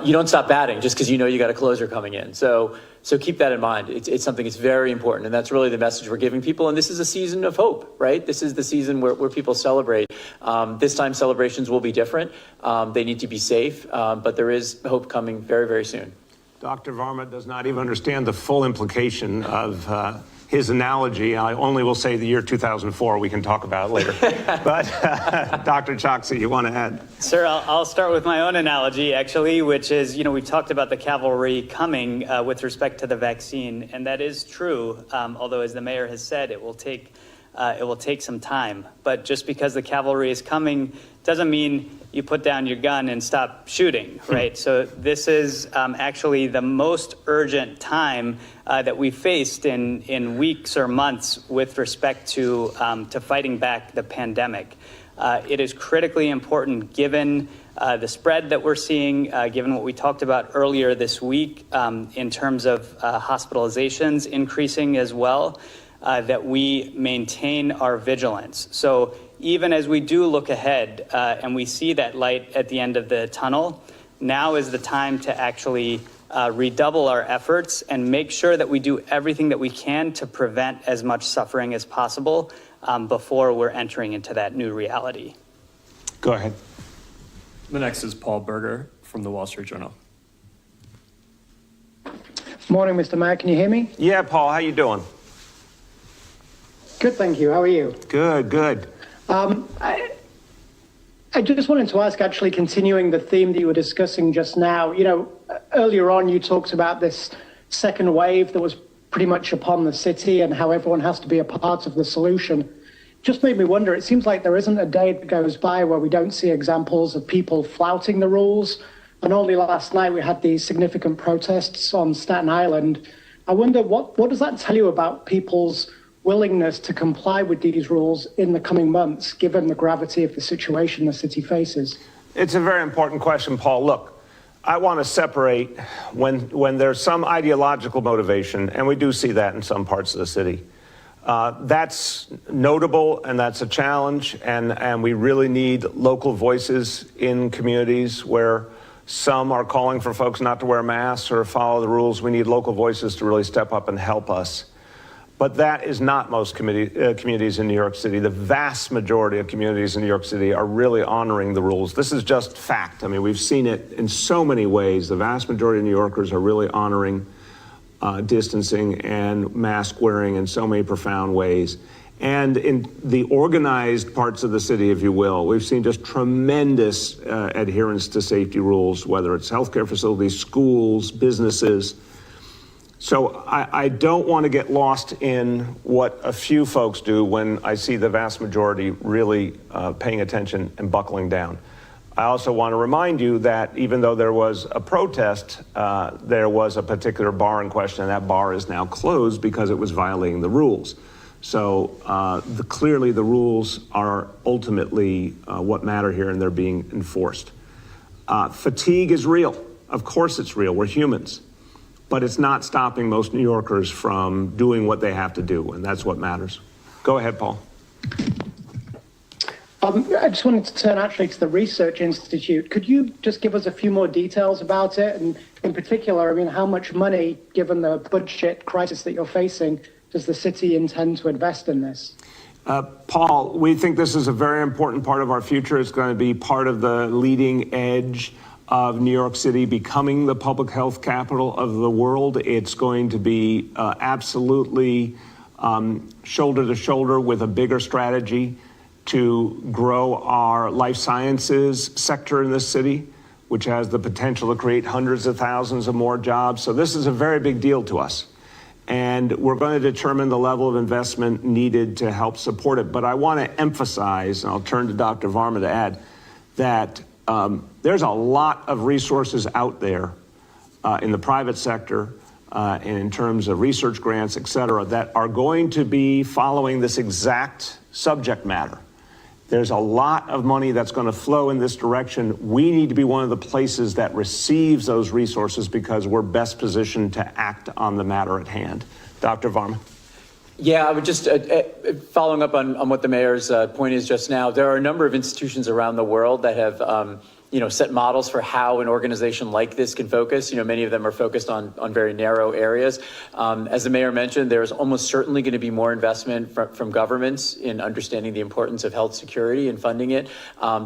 you don't stop batting just because you got a closer coming in. So keep that in mind. It's something that's very important, and that's really the message we're giving people. And this is a season of hope, right? This is the season where people celebrate. This time celebrations will be different. They need to be safe, but there is hope coming very, very soon. Dr. Varma does not even understand the full implication of his analogy. I only will say the year 2004. We can talk about it later. But Dr. Choksi, you want to add? Sir, I'll start with my own analogy, actually, which is, we've talked about the cavalry coming with respect to the vaccine, and that is true. Although, as the mayor has said, it will take some time. But just because the cavalry is coming doesn't mean you put down your gun and stop shooting, right? So this is actually the most urgent time that we've faced in weeks or months with respect to fighting back the pandemic. It is critically important given the spread that we're seeing, given what we talked about earlier this week in terms of hospitalizations increasing as well, that we maintain our vigilance. So even as we do look ahead and we see that light at the end of the tunnel, now is the time to actually redouble our efforts and make sure that we do everything that we can to prevent as much suffering as possible before we're entering into that new reality. Go ahead. The next is Paul Berger from the Wall Street Journal. Morning, Mr. Mayor. Can you hear me? Yeah, Paul, how you doing? Good, thank you. How are you? Good. I just wanted to ask, actually, continuing the theme that you were discussing just now, earlier on you talked about this second wave that was pretty much upon the city and how everyone has to be a part of the solution. Just made me wonder, it seems like there isn't a day that goes by where we don't see examples of people flouting the rules. And only last night we had these significant protests on Staten Island. I wonder, what does that tell you about people's willingness to comply with these rules in the coming months, given the gravity of the situation the city faces? It's a very important question, Paul. Look, I want to separate when there's some ideological motivation, and we do see that in some parts of the city. That's notable, and that's a challenge, and we really need local voices in communities where some are calling for folks not to wear masks or follow the rules. We need local voices to really step up and help us. But that is not most communities in New York City. The vast majority of communities in New York City are really honoring the rules. This is just fact. I mean, we've seen it in so many ways. The vast majority of New Yorkers are really honoring distancing and mask wearing in so many profound ways. And in the organized parts of the city, if you will, we've seen just tremendous adherence to safety rules, whether it's healthcare facilities, schools, businesses. So I don't want to get lost in what a few folks do when I see the vast majority really paying attention and buckling down. I also want to remind you that even though there was a protest, there was a particular bar in question, and that bar is now closed because it was violating the rules. So clearly the rules are ultimately what matter here, and they're being enforced. Fatigue is real. Of course it's real. We're humans. But it's not stopping most New Yorkers from doing what they have to do, and that's what matters. Go ahead, Paul. I just wanted to turn actually to the Research Institute. Could you just give us a few more details about it? And in particular, I mean, how much money, given the budget crisis that you're facing, does the city intend to invest in this? Paul, we think this is a very important part of our future. It's going to be part of the leading edge of New York City becoming the public health capital of the world. It's going to be absolutely shoulder to shoulder with a bigger strategy to grow our life sciences sector in this city, which has the potential to create hundreds of thousands of more jobs. So this is a very big deal to us. And we're going to determine the level of investment needed to help support it. But I want to emphasize, and I'll turn to Dr. Varma to add, that there's a lot of resources out there in the private sector and in terms of research grants, et cetera, that are going to be following this exact subject matter. There's a lot of money that's going to flow in this direction. We need to be one of the places that receives those resources because we're best positioned to act on the matter at hand. Dr. Varma. Yeah, I would just, following up on what the mayor's point is just now, there are a number of institutions around the world that have set models for how an organization like this can focus. Many of them are focused on very narrow areas. As the mayor mentioned, there's almost certainly going to be more investment from governments in understanding the importance of health security and funding it.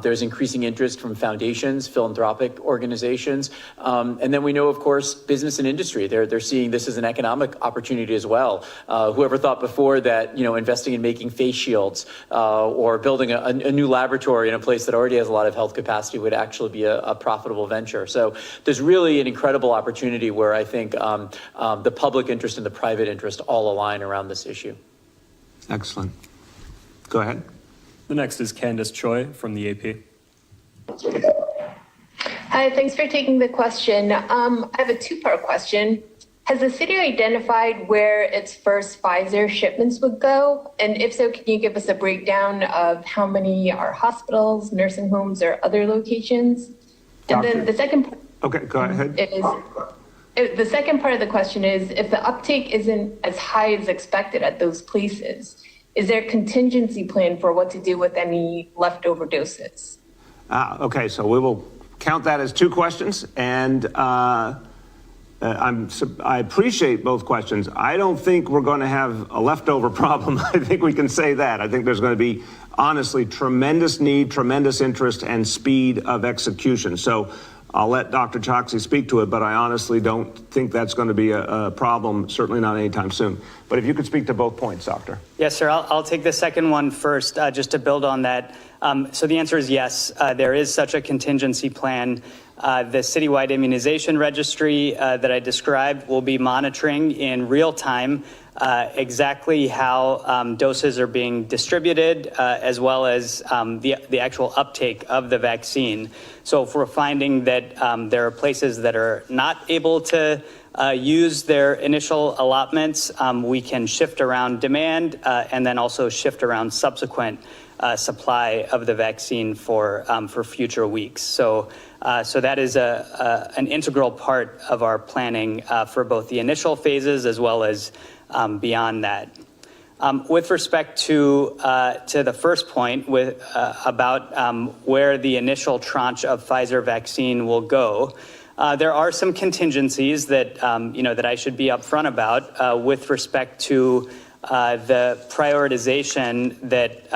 There's increasing interest from foundations, philanthropic organizations. And then we know, of course, business and industry. They're seeing this as an economic opportunity as well. Whoever thought before that, investing in making face shields or building a new laboratory in a place that already has a lot of health capacity would actually be a profitable venture. So there's really an incredible opportunity where I think the public interest and the private interest all align around this issue. Excellent. Go ahead. The next is Candace Choi from the AP. Hi, thanks for taking the question. I have a two-part question. Has the city identified where its first Pfizer shipments would go? And if so, can you give us a breakdown of how many are hospitals, nursing homes, or other locations? And then the second part. Okay, go ahead. The second part of the question is, if the uptake isn't as high as expected at those places, is there a contingency plan for what to do with any leftover doses? Okay, so we will count that as two questions. And I appreciate both questions. I don't think we're going to have a leftover problem. I think we can say that. I think there's going to be, honestly, tremendous need, tremendous interest, and speed of execution. So I'll let Dr. Choksi speak to it, but I honestly don't think that's going to be a problem, certainly not anytime soon. But if you could speak to both points, Doctor. Yes, sir. I'll take the second one first, just to build on that. So the answer is yes, there is such a contingency plan. The citywide immunization registry that I described will be monitoring in real time exactly how doses are being distributed, as well as the actual uptake of the vaccine. So if we're finding that there are places that are not able to use their initial allotments, we can shift around demand and then also shift around subsequent supply of the vaccine for future weeks. So that is an integral part of our planning for both the initial phases as well as beyond that. With respect to the first point about where the initial tranche of Pfizer vaccine will go, there are some contingencies that that I should be upfront about with respect to the prioritization that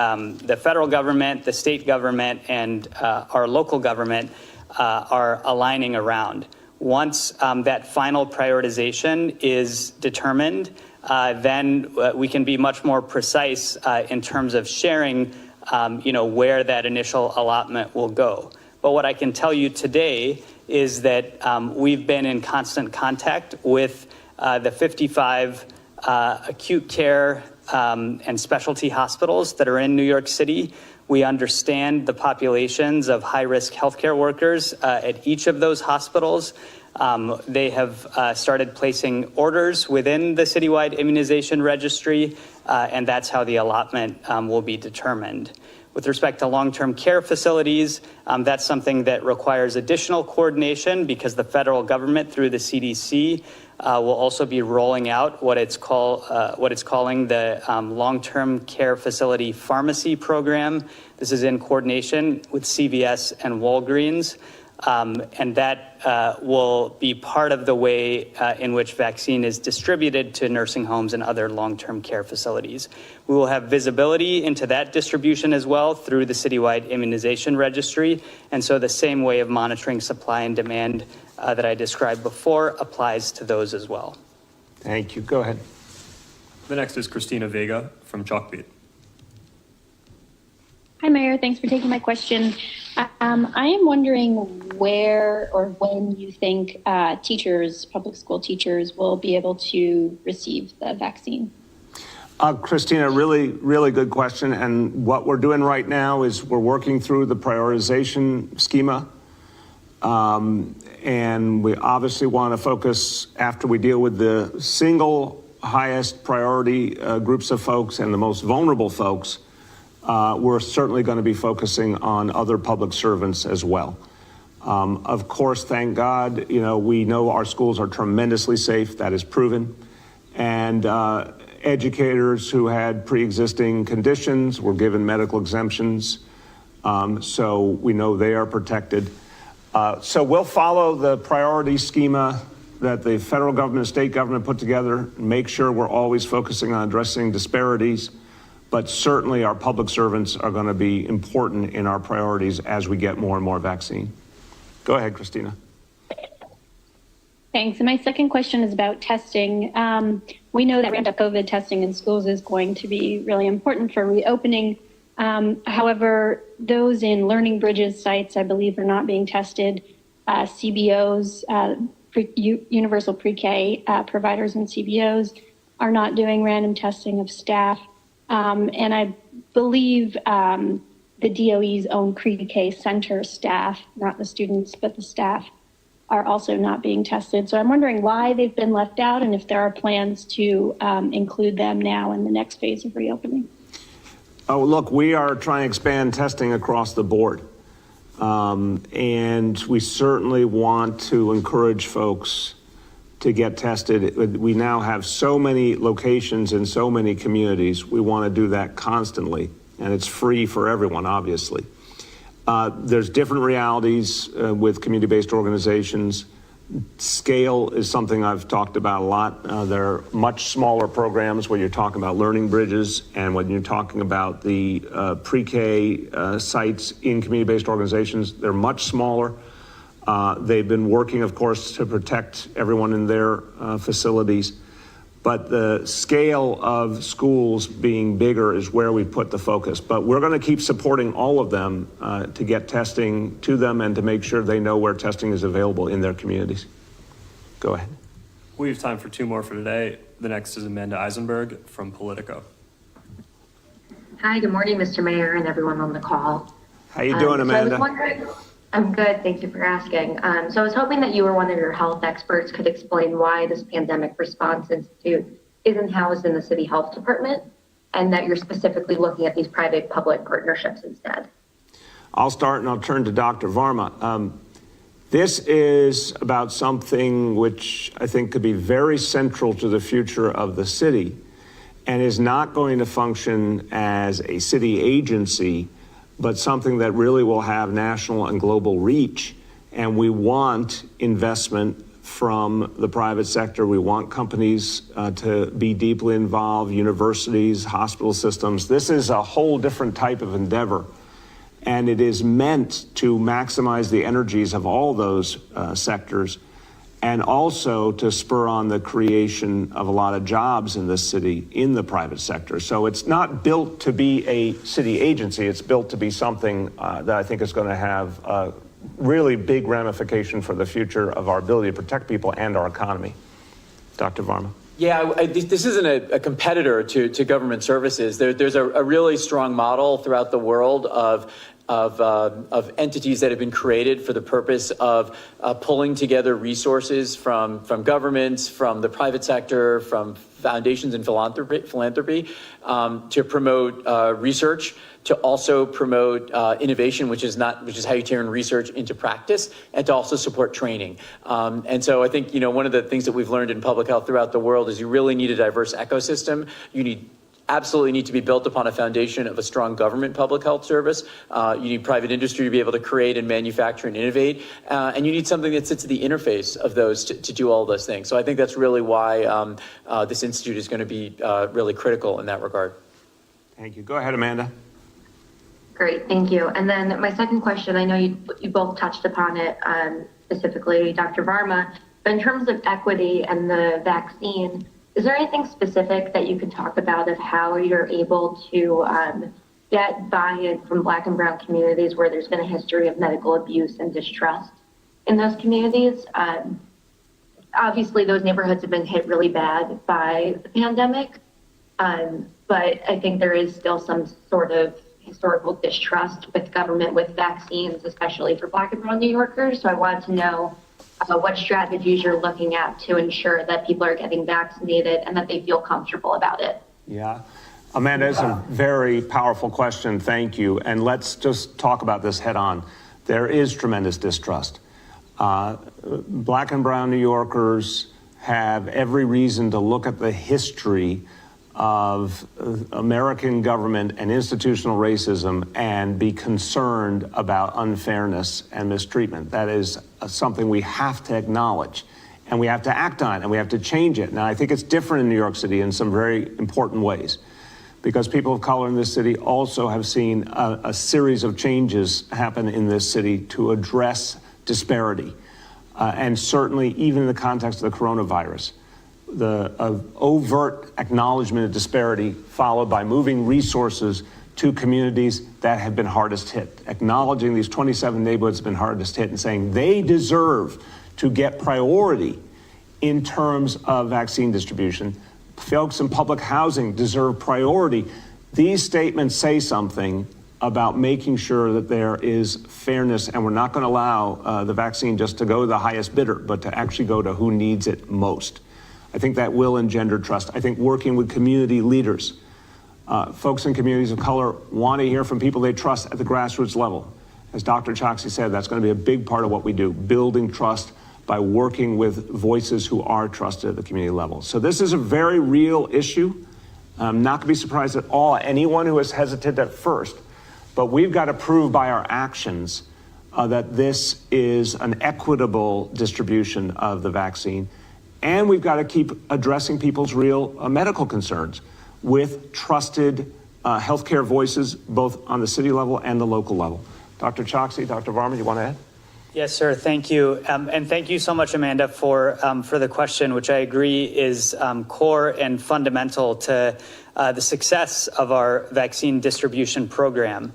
the federal government, the state government, and our local government are aligning around. Once that final prioritization is determined, then we can be much more precise in terms of sharing, where that initial allotment will go. But what I can tell you today is that we've been in constant contact with the 55 acute care and specialty hospitals that are in New York City. We understand the populations of high-risk healthcare workers at each of those hospitals. They have started placing orders within the citywide immunization registry, and that's how the allotment will be determined. With respect to long-term care facilities, that's something that requires additional coordination because the federal government through the CDC will also be rolling out what it's calling the long-term care facility pharmacy program. This is in coordination with CVS and Walgreens. And that will be part of the way in which vaccine is distributed to nursing homes and other long-term care facilities. We will have visibility into that distribution as well through the citywide immunization registry. And so the same way of monitoring supply and demand that I described before applies to those as well. Thank you. Go ahead. The next is Christina Vega from Chalkbeat. Hi, Mayor. Thanks for taking my question. I am wondering where or when you think teachers, public school teachers, will be able to receive the vaccine. Christina, really, really good question. And what we're doing right now is we're working through the prioritization schema. And we obviously want to focus, after we deal with the single highest priority groups of folks and the most vulnerable folks, we're certainly going to be focusing on other public servants as well. Of course, thank God, we know our schools are tremendously safe. That is proven. And educators who had pre-existing conditions were given medical exemptions, so we know they are protected. So we'll follow the priority schema that the federal government and state government put together, make sure we're always focusing on addressing disparities, but certainly our public servants are going to be important in our priorities as we get more and more vaccine. Go ahead, Christina. Thanks. And my second question is about testing. We know that ramped up COVID testing in schools is going to be really important for reopening. However, those in Learning Bridges sites, I believe, are not being tested. CBOs, universal pre-K providers and CBOs are not doing random testing of staff. And I believe the DOE's own pre-K center staff, not the students, but the staff, are also not being tested. So I'm wondering why they've been left out and if there are plans to include them now in the next phase of reopening. Oh, look, we are trying to expand testing across the board. And we certainly want to encourage folks to get tested. We now have so many locations in so many communities. We want to do that constantly, and it's free for everyone, obviously. There's different realities with community-based organizations. Scale is something I've talked about a lot. There are much smaller programs where you're talking about Learning Bridges, and when you're talking about the pre-K sites in community-based organizations, they're much smaller. They've been working, of course, to protect everyone in their facilities. But the scale of schools being bigger is where we put the focus. But we're going to keep supporting all of them to get testing to them and to make sure they know where testing is available in their communities. Go ahead. We have time for two more for today. The next is Amanda Eisenberg from Politico. Hi, good morning, Mr. Mayor and everyone on the call. How you doing, Amanda? So I was wondering, I'm good, thank you for asking. So I was hoping that you or one of your health experts could explain why this Pandemic Response Institute isn't housed in the City Health Department and that you're specifically looking at these private-public partnerships instead. I'll start and I'll turn to Dr. Varma. This is about something which I think could be very central to the future of the city and is not going to function as a city agency, but something that really will have national and global reach. And we want investment from the private sector. We want companies to be deeply involved, universities, hospital systems. This is a whole different type of endeavor. And it is meant to maximize the energies of all those sectors and also to spur on the creation of a lot of jobs in this city in the private sector. So it's not built to be a city agency. It's built to be something that I think is going to have a really big ramification for the future of our ability to protect people and our economy. Dr. Varma. Yeah, this isn't a competitor to government services. There's a really strong model throughout the world of entities that have been created for the purpose of pulling together resources from governments, from the private sector, from foundations and philanthropy to promote research, to also promote innovation, which is how you turn research into practice, and to also support training. And so I think, one of the things that we've learned in public health throughout the world is you really need a diverse ecosystem. You absolutely need to be built upon a foundation of a strong government public health service. You need private industry to be able to create and manufacture and innovate. And you need something that sits at the interface of those to do all those things. So I think that's really why this institute is going to be really critical in that regard. Thank you. Go ahead, Amanda. Great, thank you. And then my second question, I know you both touched upon it, specifically Dr. Varma, but in terms of equity and the vaccine, is there anything specific that you could talk about of how you're able to get buy-in from Black and Brown communities where there's been a history of medical abuse and distrust in those communities? Obviously, those neighborhoods have been hit really bad by the pandemic, but I think there is still some sort of historical distrust with government with vaccines, especially for Black and Brown New Yorkers. So I wanted to know what strategies you're looking at to ensure that people are getting vaccinated and that they feel comfortable about it. Yeah. Amanda, it's a very powerful question. Thank you. And let's just talk about this head on. There is tremendous distrust. Black and Brown New Yorkers have every reason to look at the history of American government and institutional racism and be concerned about unfairness and mistreatment. That is something we have to acknowledge, and we have to act on, and we have to change it. Now, I think it's different in New York City in some very important ways, because people of color in this city also have seen a series of changes happen in this city to address disparity. And certainly, even in the context of the coronavirus, the overt acknowledgement of disparity followed by moving resources to communities that have been hardest hit, acknowledging these 27 neighborhoods have been hardest hit and saying they deserve to get priority in terms of vaccine distribution. Folks in public housing deserve priority. These statements say something about making sure that there is fairness, and we're not going to allow the vaccine just to go to the highest bidder, but to actually go to who needs it most. I think that will engender trust. I think working with community leaders, folks in communities of color want to hear from people they trust at the grassroots level. As Dr. Choksi said, that's going to be a big part of what we do, building trust by working with voices who are trusted at the community level. So this is a very real issue. I'm not going to be surprised at all anyone who has hesitated at first, but we've got to prove by our actions that this is an equitable distribution of the vaccine. And we've got to keep addressing people's real medical concerns with trusted healthcare voices, both on the city level and the local level. Dr. Choksi, Dr. Varma, you want to add? Yes, sir. Thank you. And thank you so much, Amanda, for the question, which I agree is core and fundamental to the success of our vaccine distribution program.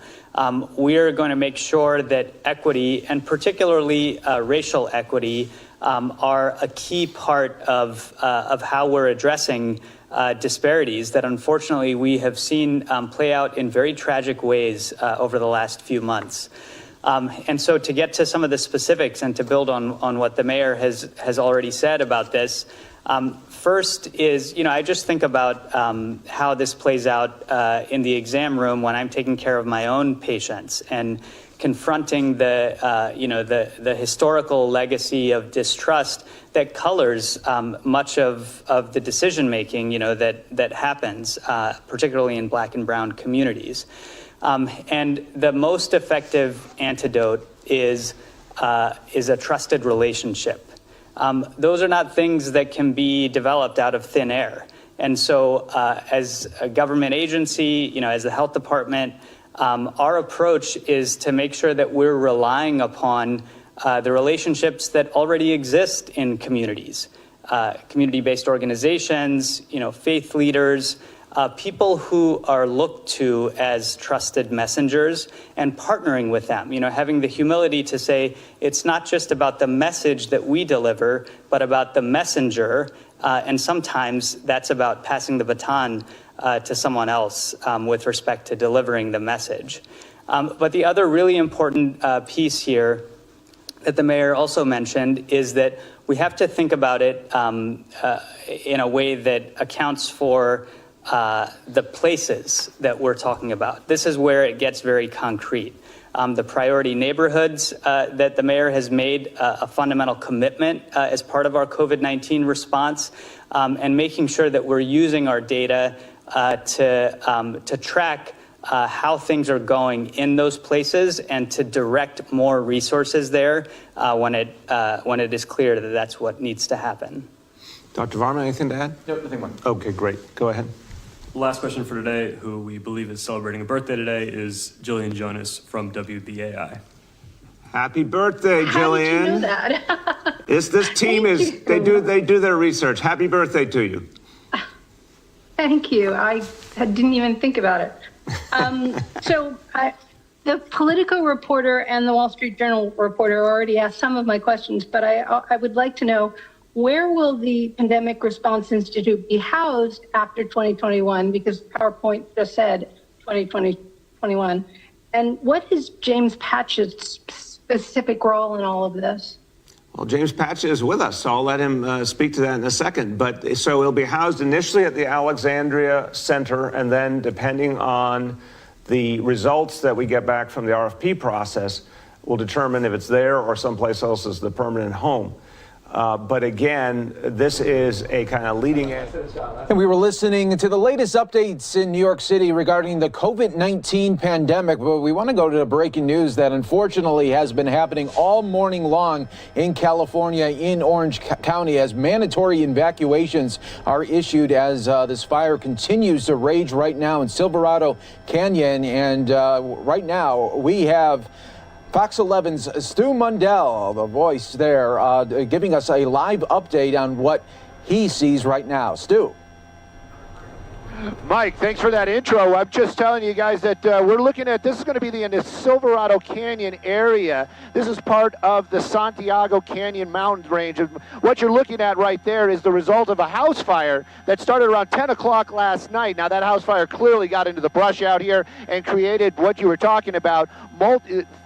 We are going to make sure that equity, and particularly racial equity, are a key part of how we're addressing disparities that unfortunately we have seen play out in very tragic ways over the last few months. And so to get to some of the specifics and to build on what the mayor has already said about this, first is, I just think about how this plays out in the exam room when I'm taking care of my own patients and confronting the historical legacy of distrust that colors much of the decision making, that happens, particularly in Black and brown communities. And the most effective antidote is a trusted relationship. Those are not things that can be developed out of thin air. And so as a government agency, as the health department, our approach is to make sure that we're relying upon the relationships that already exist in communities, community-based organizations, faith leaders, people who are looked to as trusted messengers, and partnering with them, having the humility to say it's not just about the message that we deliver, but about the messenger, and sometimes that's about passing the baton to someone else with respect to delivering the message. But the other really important piece here that the mayor also mentioned is that we have to think about it in a way that accounts for the places that we're talking about. This is where it gets very concrete. The priority neighborhoods that the mayor has made a fundamental commitment as part of our COVID-19 response, and making sure that we're using our data to track how things are going in those places and to direct more resources there when it is clear that that's what needs to happen. Dr. Varma, anything to add? Nope, nothing more. Okay, great. Go ahead. Last question for today, who we believe is celebrating a birthday today, is Jillian Jonas from WBAI. Happy birthday, Jillian. How did you know that? This team they do their research. Happy birthday to you. Thank you. I didn't even think about it. The Politico reporter and the Wall Street Journal reporter already asked some of my questions, but I would like to know, where will the Pandemic Response Institute be housed after 2021? Because PowerPoint just said 2021. And what is James Patch's specific role in all of this? Well, James Patch is with us, so I'll let him speak to that in a second. But so it'll be housed initially at the Alexandria Center, and then depending on the results that we get back from the RFP process, we'll determine if it's there or someplace else as the permanent home. But again, this is a kind of leading edge. And we were listening to the latest updates in New York City regarding the COVID-19 pandemic, but we want to go to the breaking news that unfortunately has been happening all morning long in California, in Orange County, as mandatory evacuations are issued as this fire continues to rage right now in Silverado Canyon. And right now we have Fox 11's Stu Mundell, the voice there, giving us a live update on what he sees right now. Stu. Mike, thanks for that intro. I'm just telling you guys that we're looking at, this is going to be in the Silverado Canyon area. This is part of the Santiago Canyon mountain range. And what you're looking at right there is the result of a house fire that started around 10 o'clock last night. Now, that house fire clearly got into the brush out here and created what you were talking about.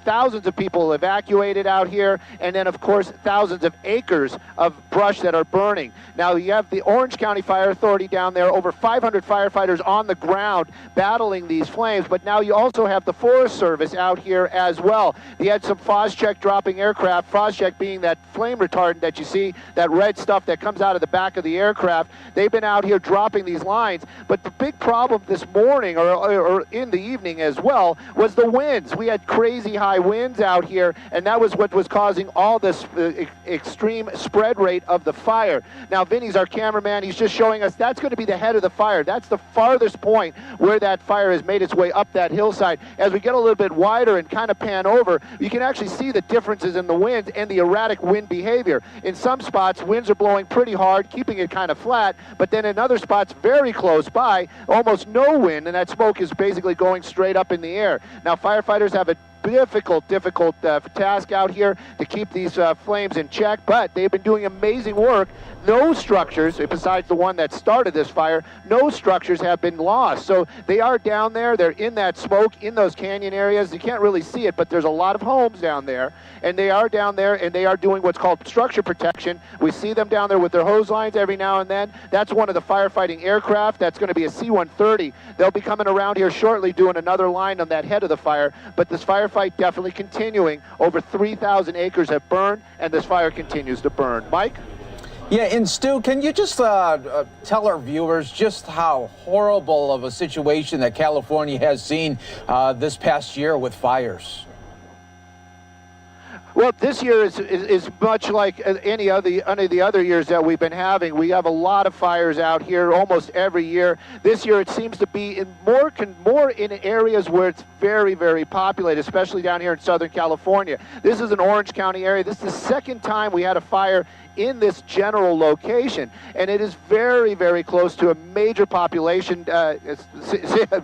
Thousands of people evacuated out here, and then, of course, thousands of acres of brush that are burning. Now, you have the Orange County Fire Authority down there, over 500 firefighters on the ground battling these flames, but now you also have the Forest Service out here as well. You had some Phos-Chek dropping aircraft, Phos-Chek being that flame retardant that you see, that red stuff that comes out of the back of the aircraft. They've been out here dropping these lines, but the big problem this morning, or in the evening as well, was the winds. We had crazy high winds out here, and that was what was causing all this extreme spread rate of the fire. Now, Vinny's our cameraman. He's just showing us that's going to be the head of the fire. That's the farthest point where that fire has made its way up that hillside. As we get a little bit wider and kind of pan over, you can actually see the differences in the winds and the erratic wind behavior. In some spots, winds are blowing pretty hard, keeping it kind of flat, but then in other spots very close by, almost no wind, and that smoke is basically going straight up in the air. Now, firefighters have a difficult task out here to keep these flames in check, but they've been doing amazing work. No structures, besides the one that started this fire, no structures have been lost. So they are down there, they're in that smoke, in those canyon areas. You can't really see it, but there's a lot of homes down there, and they are down there, and they are doing what's called structure protection. We see them down there with their hose lines every now and then. That's one of the firefighting aircraft. That's going to be a C-130. They'll be coming around here shortly doing another line on that head of the fire, but this firefight definitely continuing. Over 3,000 acres have burned, and this fire continues to burn. Mike? Yeah, and Stu, can you just tell our viewers just how horrible of a situation that California has seen this past year with fires? Well, this year is much like any of the other years that we've been having. We have a lot of fires out here almost every year. This year it seems to be in more in areas where it's very, very populated, especially down here in Southern California. This is an Orange County area. This is the second time we had a fire in this general location, and it is very, very close to a major population. A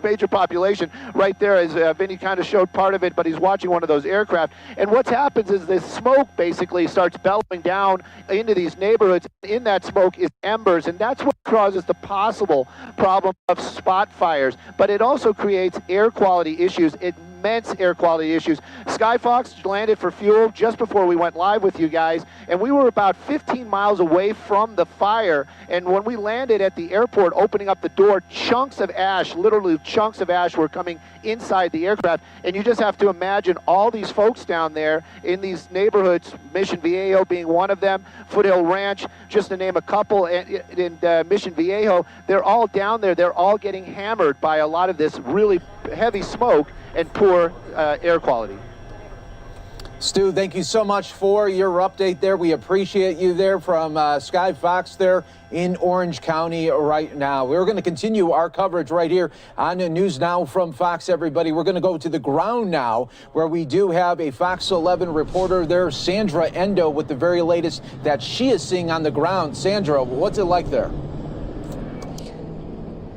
major population right there, as Vinny kind of showed part of it, but he's watching one of those aircraft. And what happens is this smoke basically starts bellowing down into these neighborhoods. In that smoke is embers, and that's what causes the possible problem of spot fires. But it also creates air quality issues. Immense air quality issues. Skyfox landed for fuel just before we went live with you guys, and we were about 15 miles away from the fire, and when we landed at the airport, opening up the door, chunks of ash, literally chunks of ash, were coming inside the aircraft, and you just have to imagine all these folks down there in these neighborhoods, Mission Viejo being one of them, Foothill Ranch, just to name a couple, and Mission Viejo, they're all down there. They're all getting hammered by a lot of this really heavy smoke and poor air quality. Stu, thank you so much for your update there. We appreciate you there from Sky Fox there in Orange County right now. We're going to continue our coverage right here on News Now from Fox, everybody. We're going to go to the ground now, where we do have a Fox 11 reporter there, Sandra Endo, with the very latest that she is seeing on the ground. Sandra, what's it like there?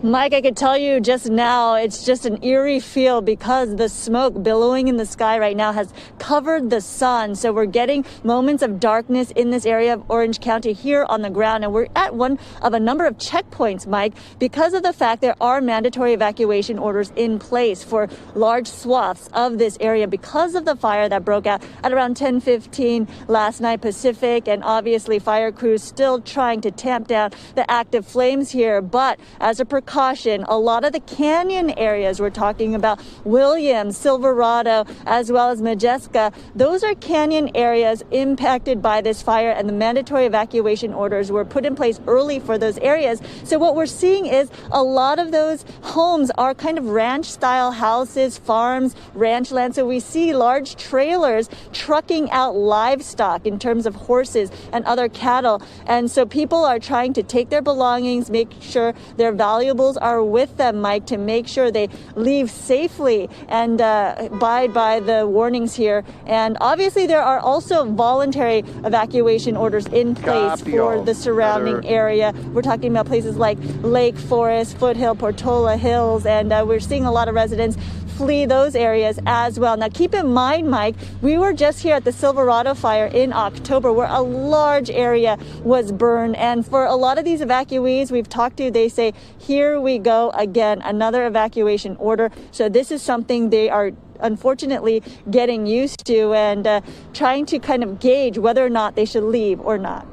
Mike, I could tell you just now, it's just an eerie feel because the smoke billowing in the sky right now has covered the sun. So we're getting moments of darkness in this area of Orange County here on the ground. And we're at one of a number of checkpoints, Mike, because of the fact there are mandatory evacuation orders in place for large swaths of this area because of the fire that broke out at around 10:15 last night Pacific. And obviously fire crews still trying to tamp down the active flames here. But as a precaution, caution. A lot of the canyon areas we're talking about, Williams, Silverado, as well as Majeska, those are canyon areas impacted by this fire, and the mandatory evacuation orders were put in place early for those areas. So what we're seeing is a lot of those homes are kind of ranch style houses, farms, ranch land. So we see large trailers trucking out livestock in terms of horses and other cattle. And so people are trying to take their belongings, make sure their valuables are with them, Mike, to make sure they leave safely and abide by the warnings here. And obviously there are also voluntary evacuation orders in place for the surrounding area. We're talking about places like Lake Forest, Foothill, Portola Hills, and we're seeing a lot of residents flee those areas as well. Now, keep in mind, Mike, we were just here at the Silverado fire in October where a large area was burned. And for a lot of these evacuees we've talked to, they say, here we go again, another evacuation order. So this is something they are unfortunately getting used to and trying to kind of gauge whether or not they should leave or not.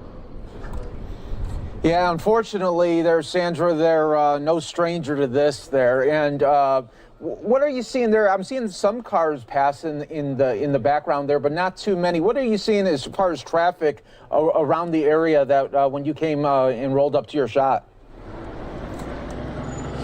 Yeah, unfortunately, there's Sandra. They're no stranger to this there. And what are you seeing there? I'm seeing some cars passing in the background there, but not too many. What are you seeing as far as traffic around the area that when you came and rolled up to your shot?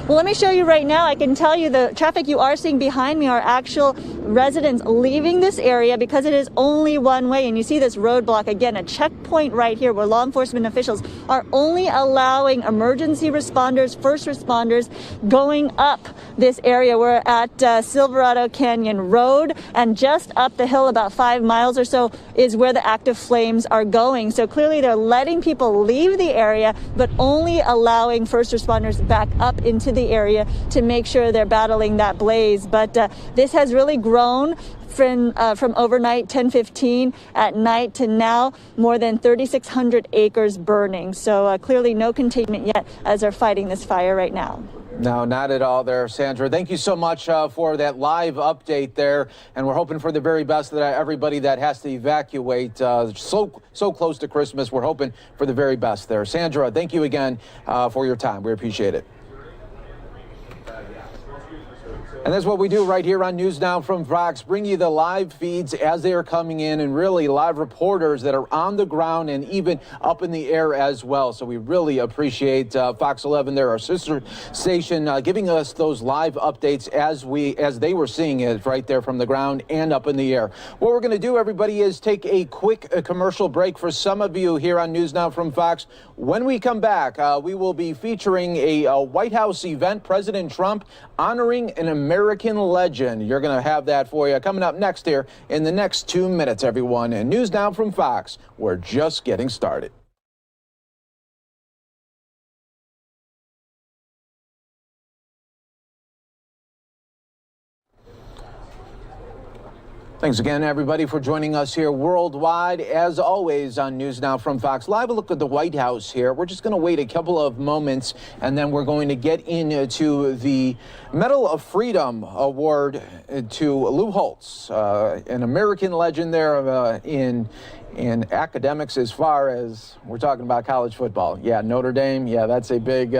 Well, let me show you right now. I can tell you the traffic you are seeing behind me are actual residents leaving this area because it is only one way. And you see this roadblock, again, a checkpoint right here where law enforcement officials are only allowing emergency responders, first responders going up this area. We're at Silverado Canyon Road, and just up the hill about 5 miles or so is where the active flames are going. So clearly they're letting people leave the area, but only allowing first responders back up into the area to make sure they're battling that blaze. But this has really grown from overnight 10:15 at night to now more than 3,600 acres burning. So clearly no containment yet as they're fighting this fire right now. No, not at all there, Sandra. Thank you so much for that live update there. And we're hoping for the very best that everybody that has to evacuate so close to Christmas. We're hoping for the very best there. Sandra, thank you again for your time. We appreciate it. And that's what we do right here on News Now from Fox, bring you the live feeds as they are coming in, and really live reporters that are on the ground and even up in the air as well. So we really appreciate Fox 11 there, our sister station, giving us those live updates as they were seeing it right there from the ground and up in the air. What we're going to do, everybody, is take a quick commercial break for some of you here on News Now from Fox. When we come back, we will be featuring a White House event, President Trump honoring an American legend. You're going to have that for you coming up next here in the next 2 minutes, everyone. And News Now from Fox, we're just getting started. Thanks again, everybody, for joining us here worldwide, as always, on News Now from Fox. Live look at the White House here. We're just going to wait a couple of moments, and then we're going to get into the Medal of Freedom Award to Lou Holtz, an American legend there in academics as far as we're talking about college football. Yeah, Notre Dame, yeah, that's a big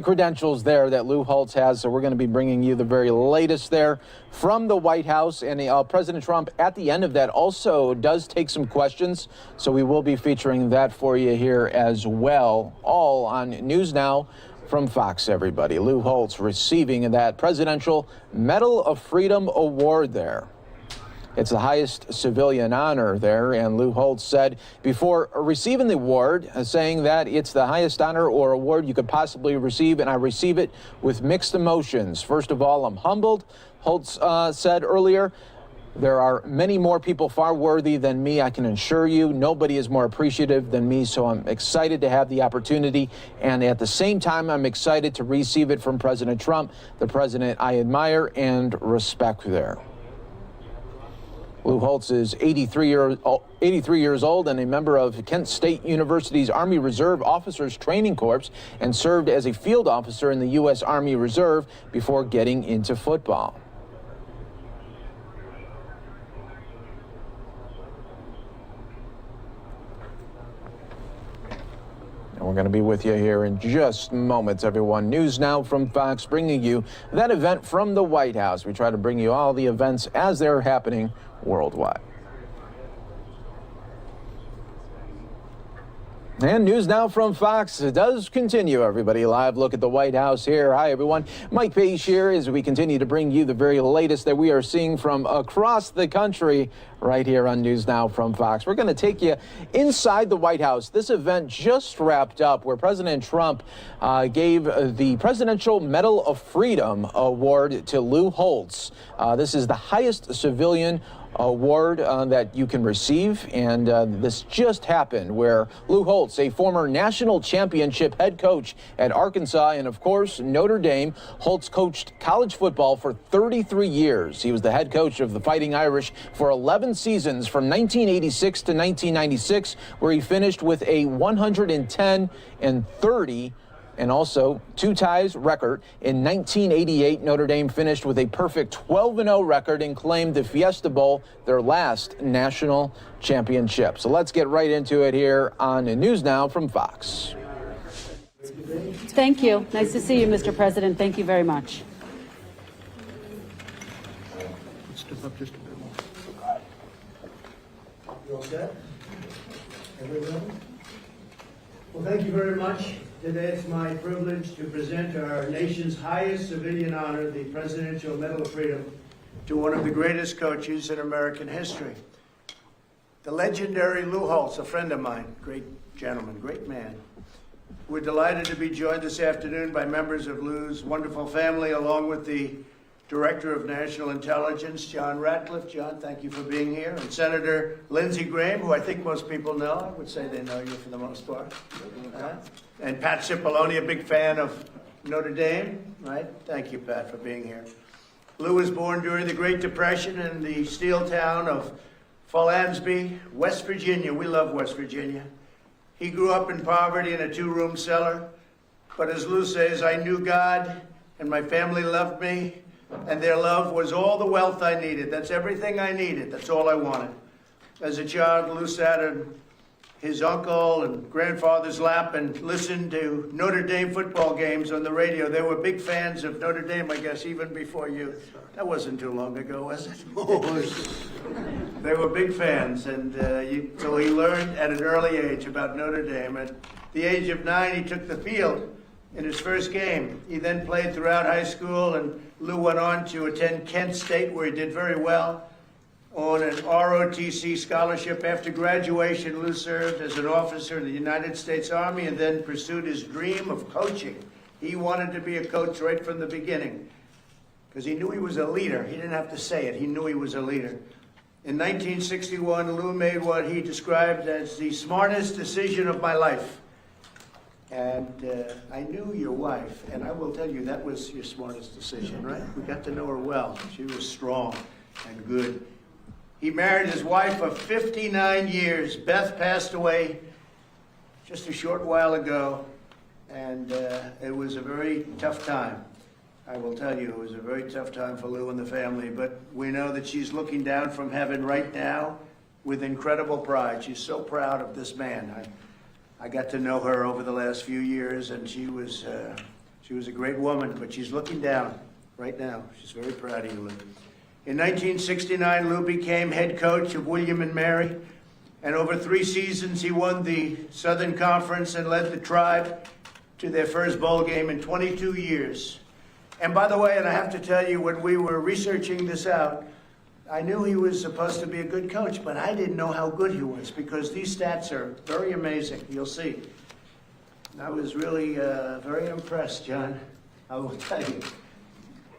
credentials there that Lou Holtz has. So we're going to be bringing you the very latest there from the White House. And President Trump, at the end of that, also does take some questions. So we will be featuring that for you here as well, all on News Now from Fox, everybody. Lou Holtz receiving that Presidential Medal of Freedom Award there. It's the highest civilian honor there, and Lou Holtz said before receiving the award, saying that it's the highest honor or award you could possibly receive, and I receive it with mixed emotions. First of all, I'm humbled, Holtz said earlier. There are many more people far worthy than me, I can assure you. Nobody is more appreciative than me, so I'm excited to have the opportunity, and at the same time, I'm excited to receive it from President Trump, the president I admire and respect there. Lou Holtz is 83 years old and a member of Kent State University's Army Reserve Officers Training Corps, and served as a field officer in the U.S. Army Reserve before getting into football. We're going to be with you here in just moments, everyone. News Now from Fox, bringing you that event from the White House. We try to bring you all the events as they're happening worldwide. And News Now from Fox does continue, everybody. Live look at the White House here. Hi, everyone. Mike Page here as we continue to bring you the very latest that we are seeing from across the country right here on News Now from Fox. We're going to take you inside the White House. This event just wrapped up where President Trump gave the Presidential Medal of Freedom Award to Lou Holtz. This is the highest civilian award that you can receive, and this just happened where Lou Holtz, a former national championship head coach at Arkansas and of course Notre Dame, Holtz coached college football for 33 years. He was the head coach of the Fighting Irish for 11 seasons from 1986 to 1996, where he finished with a 110-30 and also 2 ties record. In 1988, Notre Dame finished with a perfect 12-0 record and claimed the Fiesta Bowl, their last national championship. So let's get right into it here on News Now from Fox. Thank you. Nice to see you, Mr. President. Thank you very much. Step up just a bit more. You all set? Everyone? Well, thank you very much. Today it's my privilege to present our nation's highest civilian honor, the Presidential Medal of Freedom, to one of the greatest coaches in American history. The legendary Lou Holtz, a friend of mine, great gentleman, great man. We're delighted to be joined this afternoon by members of Lou's wonderful family, along with the Director of National Intelligence, John Ratcliffe. John, thank you for being here. And Senator Lindsey Graham, who I think most people know. I would say they know you for the most part. And Pat Cipollone, a big fan of Notre Dame, right? Thank you, Pat, for being here. Lou was born during the Great Depression in the steel town of Follansbee, West Virginia. We love West Virginia. He grew up in poverty in a 2-room cellar. But as Lou says, I knew God and my family loved me, and their love was all the wealth I needed. That's everything I needed. That's all I wanted. As a child, Lou sat in his uncle and grandfather's lap and listened to Notre Dame football games on the radio. They were big fans of Notre Dame, I guess, even before you. That wasn't too long ago, was it? They were big fans, and so he learned at an early age about Notre Dame. At the age of 9, he took the field in his first game. He then played throughout high school, and Lou went on to attend Kent State, where he did very well on an ROTC scholarship. After graduation, Lou served as an officer in the United States Army and then pursued his dream of coaching. He wanted to be a coach right from the beginning because he knew he was a leader. He didn't have to say it. He knew he was a leader. In 1961, Lou made what he described as the smartest decision of my life. And I knew your wife, and I will tell you that was your smartest decision, right? We got to know her well. She was strong and good. He married his wife of 59 years. Beth passed away just a short while ago, and it was a very tough time. I will tell you, it was a very tough time for Lou and the family, but we know that she's looking down from heaven right now with incredible pride. She's so proud of this man. I got to know her over the last few years, and she was a great woman, but she's looking down right now. She's very proud of you, Lou. In 1969, Lou became head coach of William & Mary, and over 3 seasons, he won the Southern Conference and led the Tribe to their first bowl game in 22 years. And by the way, and I have to tell you, when we were researching this out, I knew he was supposed to be a good coach, but I didn't know how good he was because these stats are very amazing. You'll see. And I was really very impressed, John. I will tell you.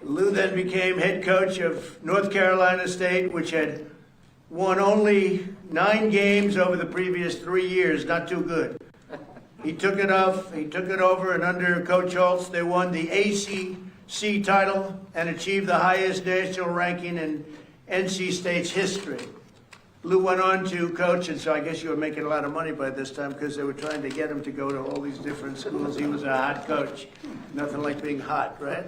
Lou then became head coach of North Carolina State, which had won only 9 games over the previous 3 years. Not too good. He took it over, and under Coach Holtz, they won the ACC title and achieved the highest national ranking in NC State's history. Lou went on to coach, and so I guess you were making a lot of money by this time because they were trying to get him to go to all these different schools. He was a hot coach. Nothing like being hot, right?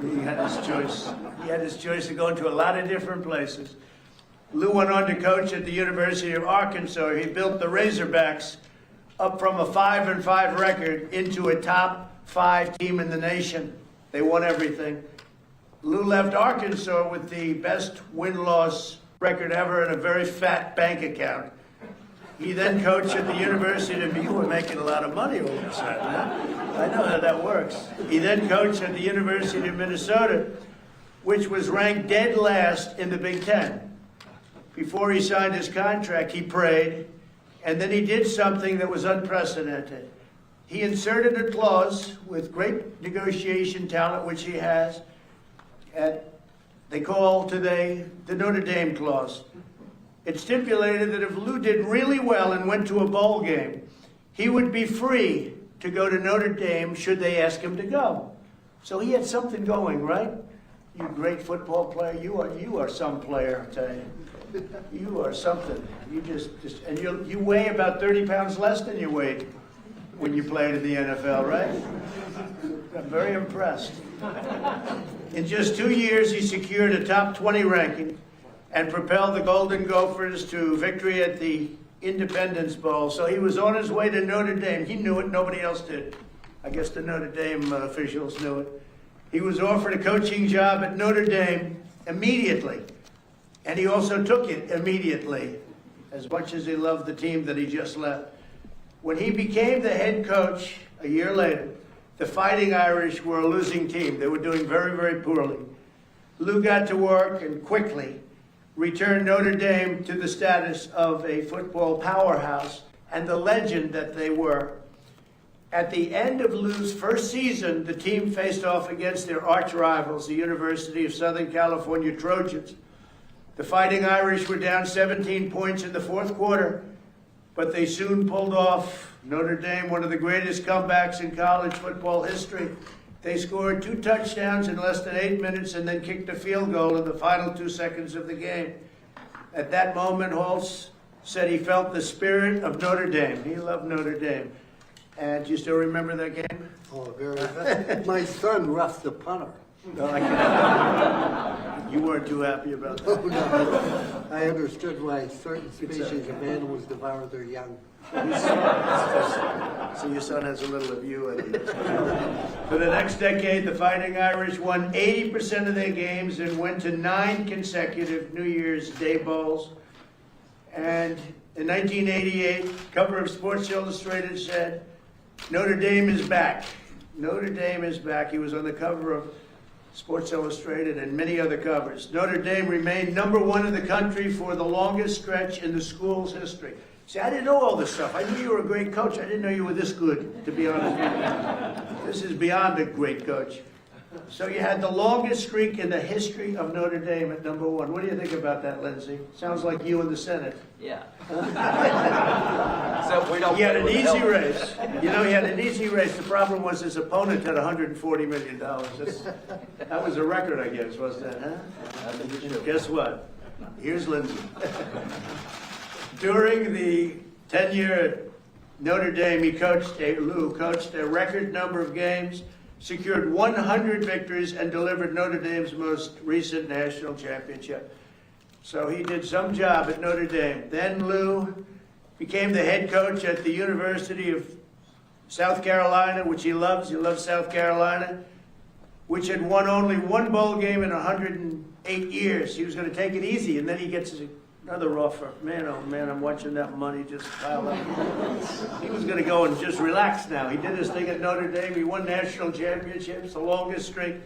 He had his choice. He had his choice to go into a lot of different places. Lou went on to coach at the University of Arkansas. He built the Razorbacks up from a 5-5 record into a top 5 team in the nation. They won everything. Lou left Arkansas with the best win-loss record ever and a very fat bank account. He then coached at the University of, you were making a lot of money all of a sudden, huh? I know how that works. He then coached at the University of Minnesota, which was ranked dead last in the Big Ten. Before he signed his contract, he prayed, and then he did something that was unprecedented. He inserted a clause with great negotiation talent, which he has, they call today the Notre Dame clause. It stipulated that if Lou did really well and went to a bowl game, he would be free to go to Notre Dame should they ask him to go. So he had something going, right? You great football player, you are some player, I tell you. You are something. You and you weigh about 30 pounds less than you weighed when you played in the NFL, right? I'm very impressed. In just 2 years, he secured a top 20 ranking and propelled the Golden Gophers to victory at the Independence Bowl. So he was on his way to Notre Dame. He knew it, nobody else did. I guess the Notre Dame officials knew it. He was offered a coaching job at Notre Dame immediately. And he also took it immediately, as much as he loved the team that he just left. When he became the head coach a year later, the Fighting Irish were a losing team. They were doing very, very poorly. Lou got to work and quickly returned Notre Dame to the status of a football powerhouse and the legend that they were. At the end of Lou's first season, the team faced off against their arch rivals, the University of Southern California Trojans. The Fighting Irish were down 17 points in the fourth quarter, but they soon pulled off Notre Dame, one of the greatest comebacks in college football history. They scored 2 touchdowns in less than 8 minutes and then kicked a field goal in the final 2 seconds of the game. At that moment, Holtz said he felt the spirit of Notre Dame. He loved Notre Dame. And do you still remember that game? Oh, very well. My son roughed the punter. No, I can't. You weren't too happy about that. Oh, no. I understood why certain species of animals devour their young. So your son has a little of you in him. For the next decade, the Fighting Irish won 80% of their games and went to 9 consecutive New Year's Day bowls. And in 1988, cover of Sports Illustrated said, Notre Dame is back. Notre Dame is back. He was on the cover of Sports Illustrated and many other covers. Notre Dame remained #1 in the country for the longest stretch in the school's history. See, I didn't know all this stuff. I knew you were a great coach. I didn't know you were this good, to be honest with you. This is beyond a great coach. So you had the longest streak in the history of Notre Dame at #1. What do you think about that, Lindsay? Sounds like you in the Senate. Yeah. So we don't. He had an easy race. You know, he had an easy race. The problem was his opponent had $140 million. That was a record, I guess, was that, huh? Guess what? Here's Lindsay. During the 10-year Notre Dame, Lou coached a record number of games, secured 100 victories, and delivered Notre Dame's most recent national championship. So he did some job at Notre Dame. Then Lou became the head coach at the University of South Carolina, which he loves. He loves South Carolina, which had won only 1 bowl game in 108 years. He was going to take it easy, and then he gets another offer. Man, oh man, I'm watching that money just pile up. He was going to go and just relax now. He did his thing at Notre Dame. He won national championships, the longest streak.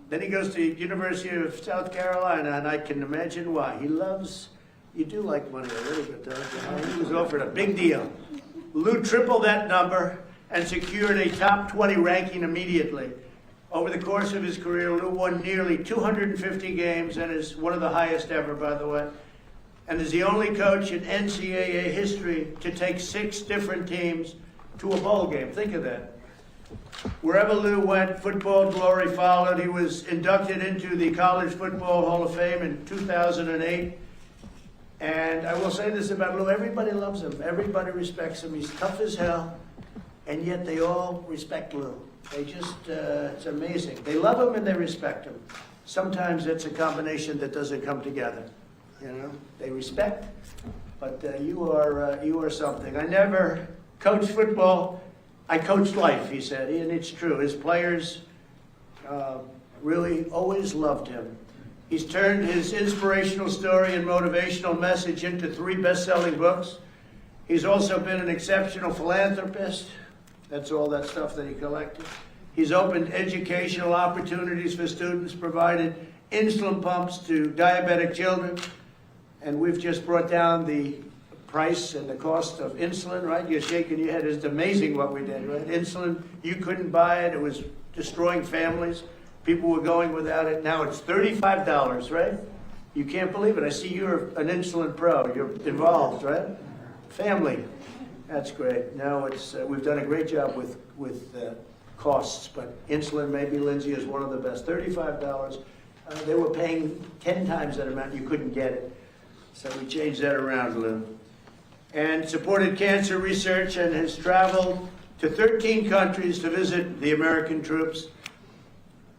Then he goes to the University of South Carolina, and I can imagine why. You do like money a little bit, don't you? He was offered a big deal. Lou tripled that number and secured a top 20 ranking immediately. Over the course of his career, Lou won nearly 250 games and is one of the highest ever, by the way, and is the only coach in NCAA history to take 6 different teams to a bowl game. Think of that. Wherever Lou went, football glory followed. He was inducted into the College Football Hall of Fame in 2008. And I will say this about Lou, everybody loves him. Everybody respects him. He's tough as hell, and yet they all respect Lou. They just, it's amazing. They love him and they respect him. Sometimes it's a combination that doesn't come together. You know, they respect, but you are something. I never coached football. I coached life, he said, and it's true. His players really always loved him. He's turned his inspirational story and motivational message into 3 best-selling books. He's also been an exceptional philanthropist. That's all that stuff that he collected. He's opened educational opportunities for students, provided insulin pumps to diabetic children, and we've just brought down the price and the cost of insulin, right? You're shaking your head. It's amazing what we did, right? Insulin, you couldn't buy it. It was destroying families. People were going without it. Now it's $35, right? You can't believe it. I see you're an insulin pro. You're involved, right? Family. That's great. Now it's we've done a great job with costs, but insulin, maybe Lindsay, is one of the best. $35. They were paying 10 times that amount. You couldn't get it. So we changed that around, Lou. And supported cancer research and has traveled to 13 countries to visit the American troops.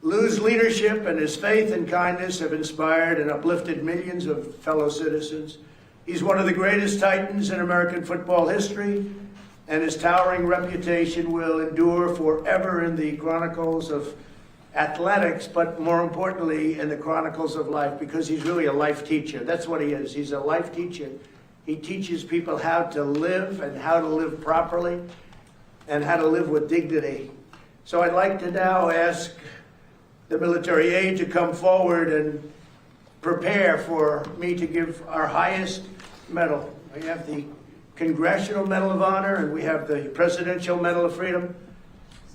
Lou's leadership and his faith and kindness have inspired and uplifted millions of fellow citizens. He's one of the greatest titans in American football history, and his towering reputation will endure forever in the chronicles of athletics, but more importantly, in the chronicles of life, because he's really a life teacher. That's what he is. He's a life teacher. He teaches people how to live and how to live properly and how to live with dignity. So I'd like to now ask the military aide to come forward and prepare for me to give our highest medal. We have the Congressional Medal of Honor and we have the Presidential Medal of Freedom.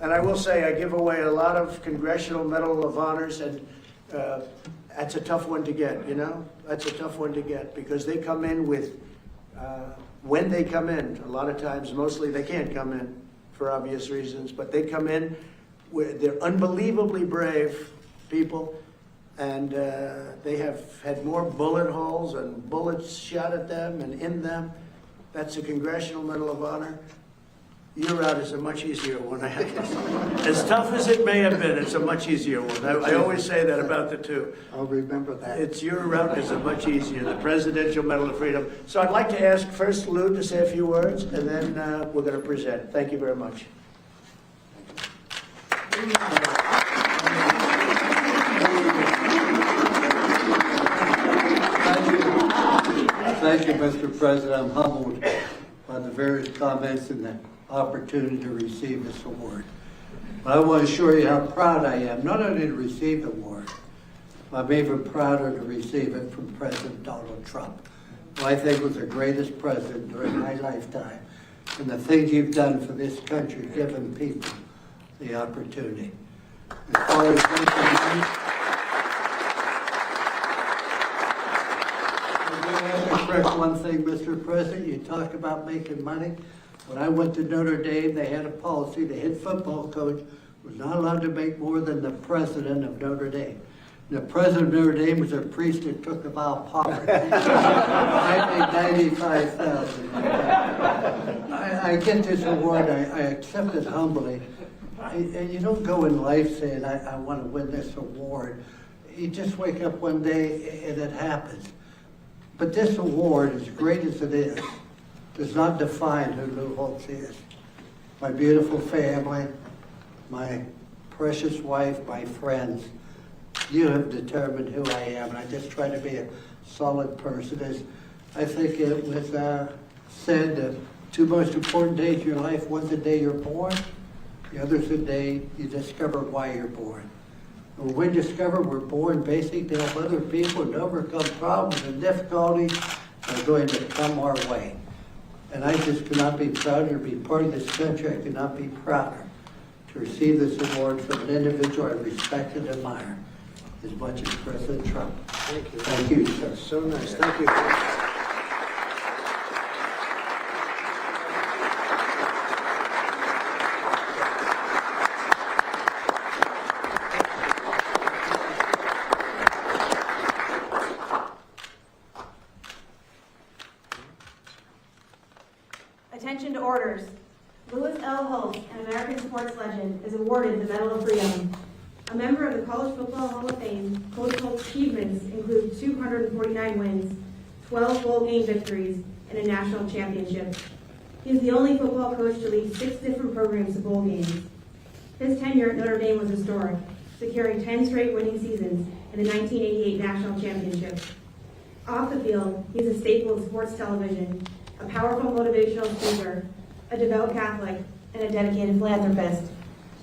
And I will say I give away a lot of Congressional Medal of Honors, and that's a tough one to get, you know? That's a tough one to get because they come in with, when they come in, a lot of times, mostly they can't come in for obvious reasons, but they come in, they're unbelievably brave people, and they have had more bullet holes and bullets shot at them and in them. That's a Congressional Medal of Honor. Your route is a much easier one. As tough as it may have been, it's a much easier one. I always say that about the two. I'll remember that. Your route is a much easier, the Presidential Medal of Freedom. So I'd like to ask first Lou to say a few words, and then we're going to present. Thank you very much. Thank you, Mr. President. I'm humbled by the various comments and the opportunity to receive this award. But I want to assure you how proud I am, not only to receive the award, I'm even prouder to receive it from President Donald Trump, who I think was the greatest president during my lifetime, and the things you've done for this country, giving people the opportunity. As far as correct one thing, Mr. President, you talk about making money. When I went to Notre Dame, they had a policy, the head football coach was not allowed to make more than the president of Notre Dame. The president of Notre Dame was a priest that took a vow of poverty. I made $95,000. I get this award, I accept it humbly. And you don't go in life saying, I want to win this award. You just wake up one day and it happens. But this award, as great as it is, does not define who Lou Holtz is. My beautiful family, my precious wife, my friends, you have determined who I am, and I just try to be a solid person. As I think it was said, the two most important days of your life, one's the day you're born, the other's the day you discover why you're born. When we discover we're born basically to help other people and overcome problems and difficulties that are going to come our way. And I just could not be prouder to be part of this country. I could not be prouder to receive this award from an individual I respect and admire as much as President Trump. Thank you. Thank you, sir. That's so nice. Thank you. Attention to orders. Louis L. Holtz, an American sports legend, is awarded the Medal of Freedom. A member of the College Football Hall of Fame, Coach Holtz's achievements include 249 wins, 12 bowl game victories, and a national championship. He is the only football coach to lead 6 different programs to bowl games. His tenure at Notre Dame was historic, securing 10 straight winning seasons and the 1988 National Championship. Off the field, he's a staple of sports television, a powerful motivational speaker, a devout Catholic, and a dedicated philanthropist.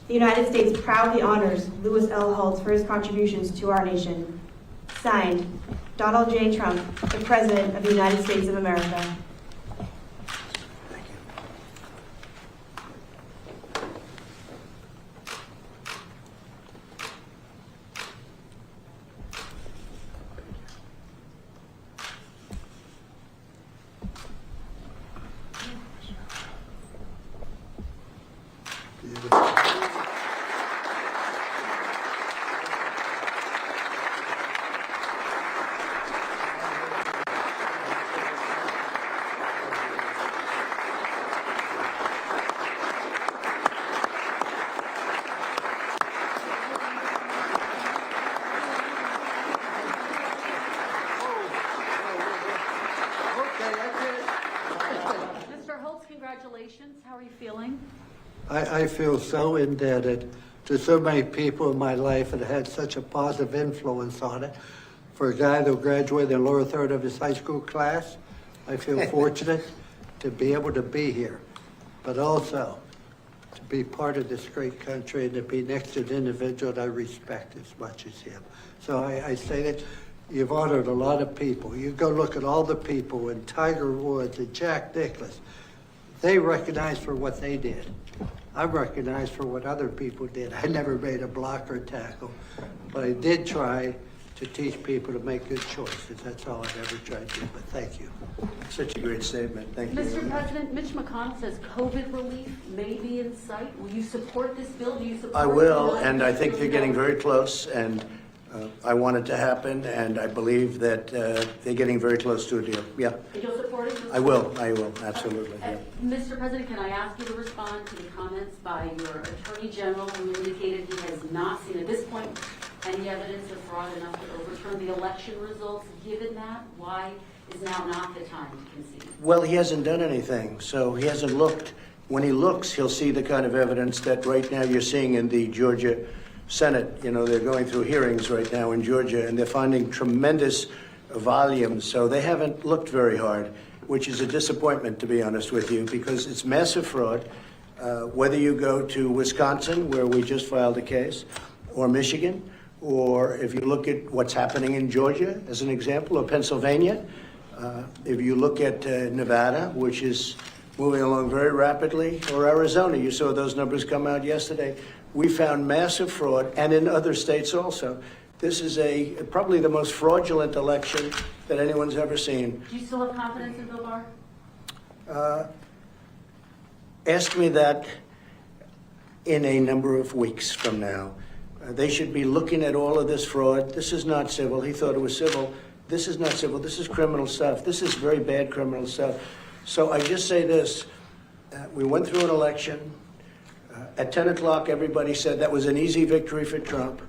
The United States proudly honors Louis L. Holtz for his contributions to our nation. Signed, Donald J. Trump, the President of the United States of America. Mr. Holtz, congratulations. How are you feeling? I feel so indebted to so many people in my life that had such a positive influence on it. For a guy that graduated in the lower third of his high school class, I feel fortunate to be able to be here, but also to be part of this great country and to be next to an individual that I respect as much as him. So I say that you've honored a lot of people. You go look at all the people in Tiger Woods and Jack Nicklaus. They recognized for what they did. I'm recognized for what other people did. I never made a block or tackle, but I did try to teach people to make good choices. That's all I've ever tried to do, but thank you. Such a great statement. Thank you. Mr. President, Mitch McConnell says COVID relief may be in sight. Will you support this bill? Do you support I will, and I think they're getting very close, and I want it to happen, and I believe that they're getting very close to a deal. Yeah. And you'll support it? I will, absolutely. Yeah. Mr. President, can I ask you to respond to the comments by your Attorney General who indicated he has not seen at this point any evidence of fraud enough to overturn the election results? Given that, why is now not the time to concede? Well, he hasn't done anything, so he hasn't looked. When he looks, he'll see the kind of evidence that right now you're seeing in the Georgia Senate. You know, they're going through hearings right now in Georgia, and they're finding tremendous volumes. So they haven't looked very hard, which is a disappointment, to be honest with you, because it's massive fraud. Whether you go to Wisconsin, where we just filed a case, or Michigan, or if you look at what's happening in Georgia, as an example, or Pennsylvania, if you look at Nevada, which is moving along very rapidly, or Arizona, you saw those numbers come out yesterday. We found massive fraud, and in other states also. This is probably the most fraudulent election that anyone's ever seen. Do you still have confidence in Bill Barr? Ask me that in a number of weeks from now. They should be looking at all of this fraud. This is not civil. He thought it was civil. This is not civil. This is criminal stuff. This is very bad criminal stuff. So I just say this. We went through an election. At 10 o'clock, everybody said that was an easy victory for Trump.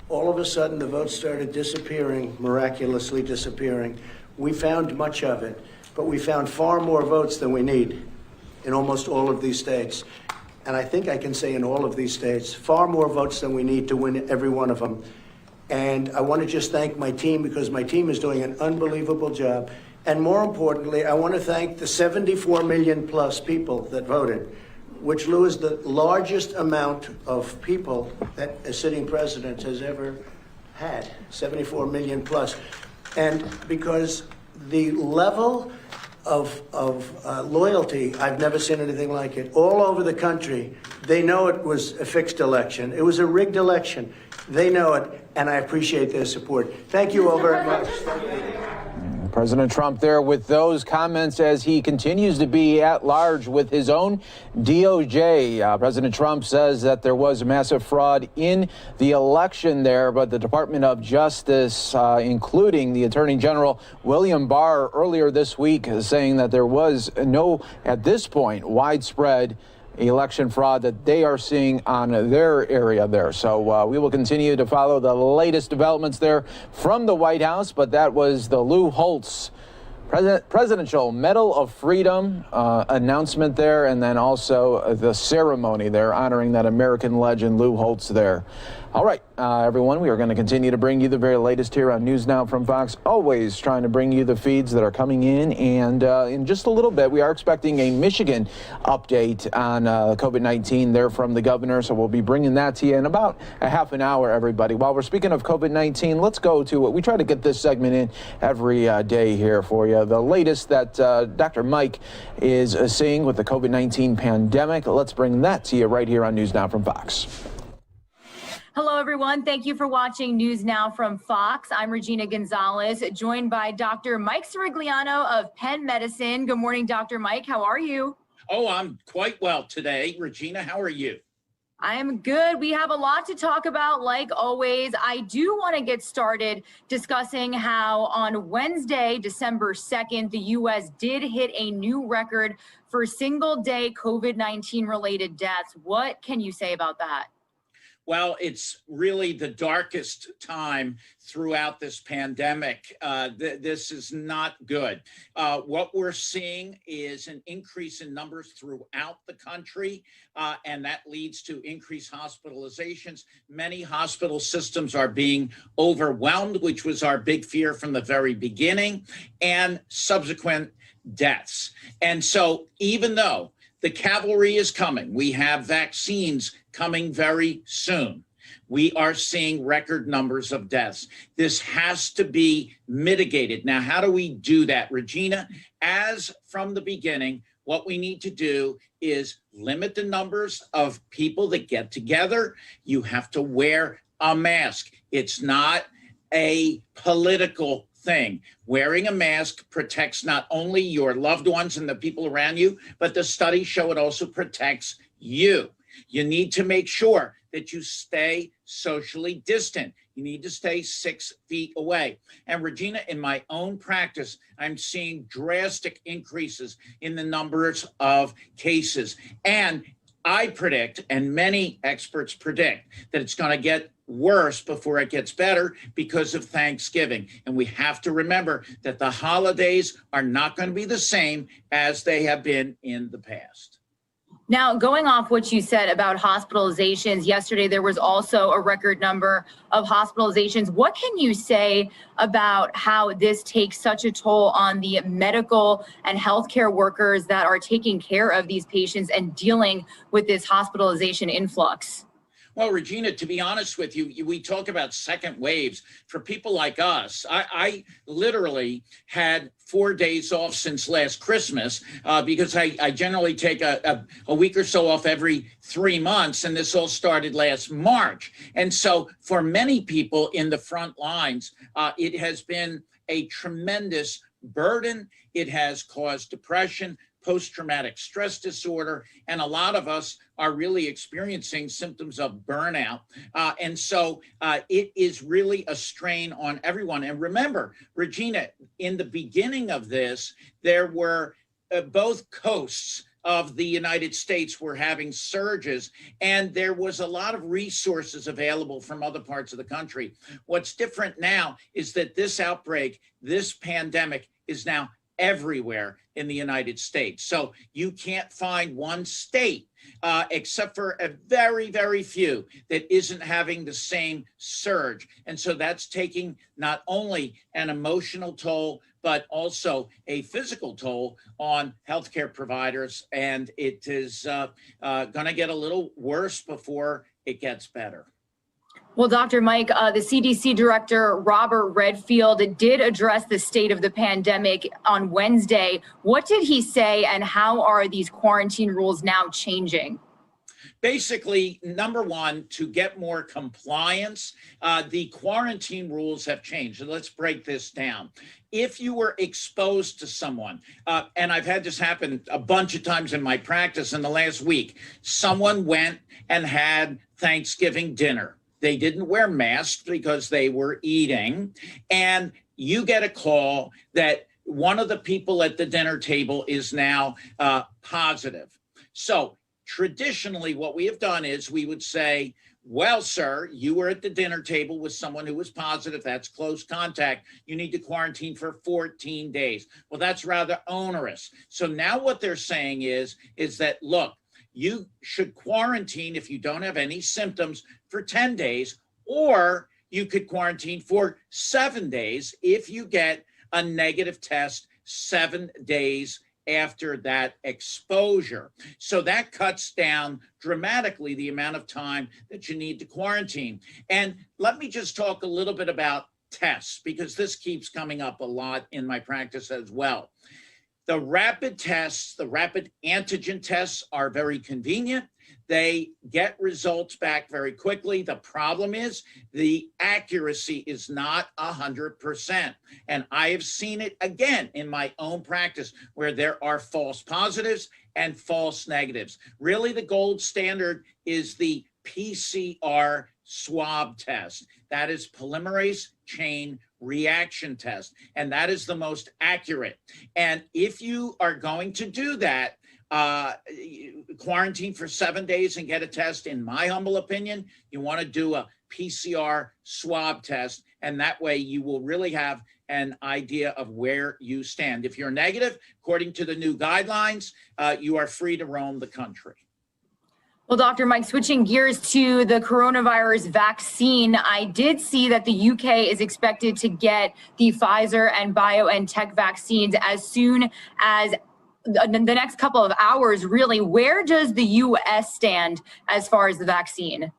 All of a sudden, the votes started disappearing, miraculously disappearing. We found much of it, but we found far more votes than we need in almost all of these states. And I think I can say in all of these states, far more votes than we need to win every one of them. And I want to just thank my team, because my team is doing an unbelievable job. And more importantly, I want to thank the 74 million plus people that voted, which, Lou, is the largest amount of people that a sitting president has ever had, 74 million plus. And because the level of loyalty, I've never seen anything like it. All over the country, they know it was a fixed election. It was a rigged election. They know it, and I appreciate their support. Thank you all very much. President Trump there with those comments as he continues to be at large with his own DOJ. President Trump says that there was massive fraud in the election there, but the Department of Justice, including the Attorney General William Barr, earlier this week saying that there was no, at this point, widespread election fraud that they are seeing on their area there. So we will continue to follow the latest developments there from the White House, but that was the Lou Holtz Presidential Medal of Freedom announcement there, and then also the ceremony there honoring that American legend Lou Holtz there. All right, everyone, we are going to continue to bring you the very latest here on News Now from Fox, always trying to bring you the feeds that are coming in. And in just a little bit, we are expecting a Michigan update on COVID-19 there from the governor. So we'll be bringing that to you in about a half an hour, everybody. While we're speaking of COVID-19, let's go to what we try to get this segment in every day here for you. The latest that Dr. Mike is seeing with the COVID-19 pandemic. Let's bring that to you right here on News Now from Fox. Hello, everyone. Thank you for watching News Now from Fox. I'm Regina Gonzalez, joined by Dr. Mike Sirigliano of Penn Medicine. Good morning, Dr. Mike. How are you? Oh, I'm quite well today. Regina, how are you? I am good. We have a lot to talk about, like always. I do want to get started discussing how on Wednesday, December 2nd, the U.S. did hit a new record for single-day COVID-19 related deaths. What can you say about that? Well, it's really the darkest time throughout this pandemic. This is not good. What we're seeing is an increase in numbers throughout the country, and that leads to increased hospitalizations. Many hospital systems are being overwhelmed, which was our big fear from the very beginning, and subsequent deaths. And so even though the cavalry is coming, we have vaccines coming very soon, we are seeing record numbers of deaths. This has to be mitigated. Now, how do we do that, Regina? As from the beginning, what we need to do is limit the numbers of people that get together. You have to wear a mask. It's not a political thing. Wearing a mask protects not only your loved ones and the people around you, but the studies show it also protects you. You need to make sure that you stay socially distant. You need to stay 6 feet away. And Regina, in my own practice, I'm seeing drastic increases in the numbers of cases. And I predict, and many experts predict, that it's going to get worse before it gets better because of Thanksgiving. And we have to remember that the holidays are not going to be the same as they have been in the past. Now, going off what you said about hospitalizations, yesterday there was also a record number of hospitalizations. What can you say about how this takes such a toll on the medical and healthcare workers that are taking care of these patients and dealing with this hospitalization influx? Well, Regina, to be honest with you, we talk about second waves. For people like us, I literally had 4 days off since last Christmas because I generally take a week or so off every 3 months, and this all started last March. And so for many people in the front lines, it has been a tremendous burden. It has caused depression, post-traumatic stress disorder, and a lot of us are really experiencing symptoms of burnout. And so it is really a strain on everyone. And remember, Regina, in the beginning of this, there were both coasts of the United States were having surges, and there was a lot of resources available from other parts of the country. What's different now is that this outbreak, this pandemic, is now everywhere in the United States. So you can't find one state, except for a very, very few, that isn't having the same surge. And so that's taking not only an emotional toll, but also a physical toll on healthcare providers. And it is going to get a little worse before it gets better. Well, Dr. Mike, the CDC director, Robert Redfield, did address the state of the pandemic on Wednesday. What did he say, and how are these quarantine rules now changing? Basically, number one, to get more compliance, the quarantine rules have changed. And let's break this down. If you were exposed to someone, and I've had this happen a bunch of times in my practice in the last week, someone went and had Thanksgiving dinner. They didn't wear masks because they were eating, and you get a call that one of the people at the dinner table is now positive. So traditionally what we have done is we would say, well, sir, you were at the dinner table with someone who was positive. That's close contact. You need to quarantine for 14 days. Well, that's rather onerous. So now what they're saying is that, look, you should quarantine if you don't have any symptoms for 10 days, or you could quarantine for 7 days if you get a negative test 7 days after that exposure. So that cuts down dramatically the amount of time that you need to quarantine. And let me just talk a little bit about tests, because this keeps coming up a lot in my practice as well. The rapid tests, the rapid antigen tests, are very convenient. They get results back very quickly. The problem is the accuracy is not 100%. And I have seen it again in my own practice where there are false positives and false negatives. Really, the gold standard is the PCR swab test. That is polymerase chain reaction test. And that is the most accurate. And if you are going to do that, quarantine for 7 days and get a test, in my humble opinion, you want to do a PCR swab test. And that way you will really have an idea of where you stand. If you're negative, according to the new guidelines, you are free to roam the country. Well, Dr. Mike, switching gears to the coronavirus vaccine, I did see that the UK is expected to get the Pfizer and BioNTech vaccines as soon as the next couple of hours, really. Where does the US stand as far as the vaccine?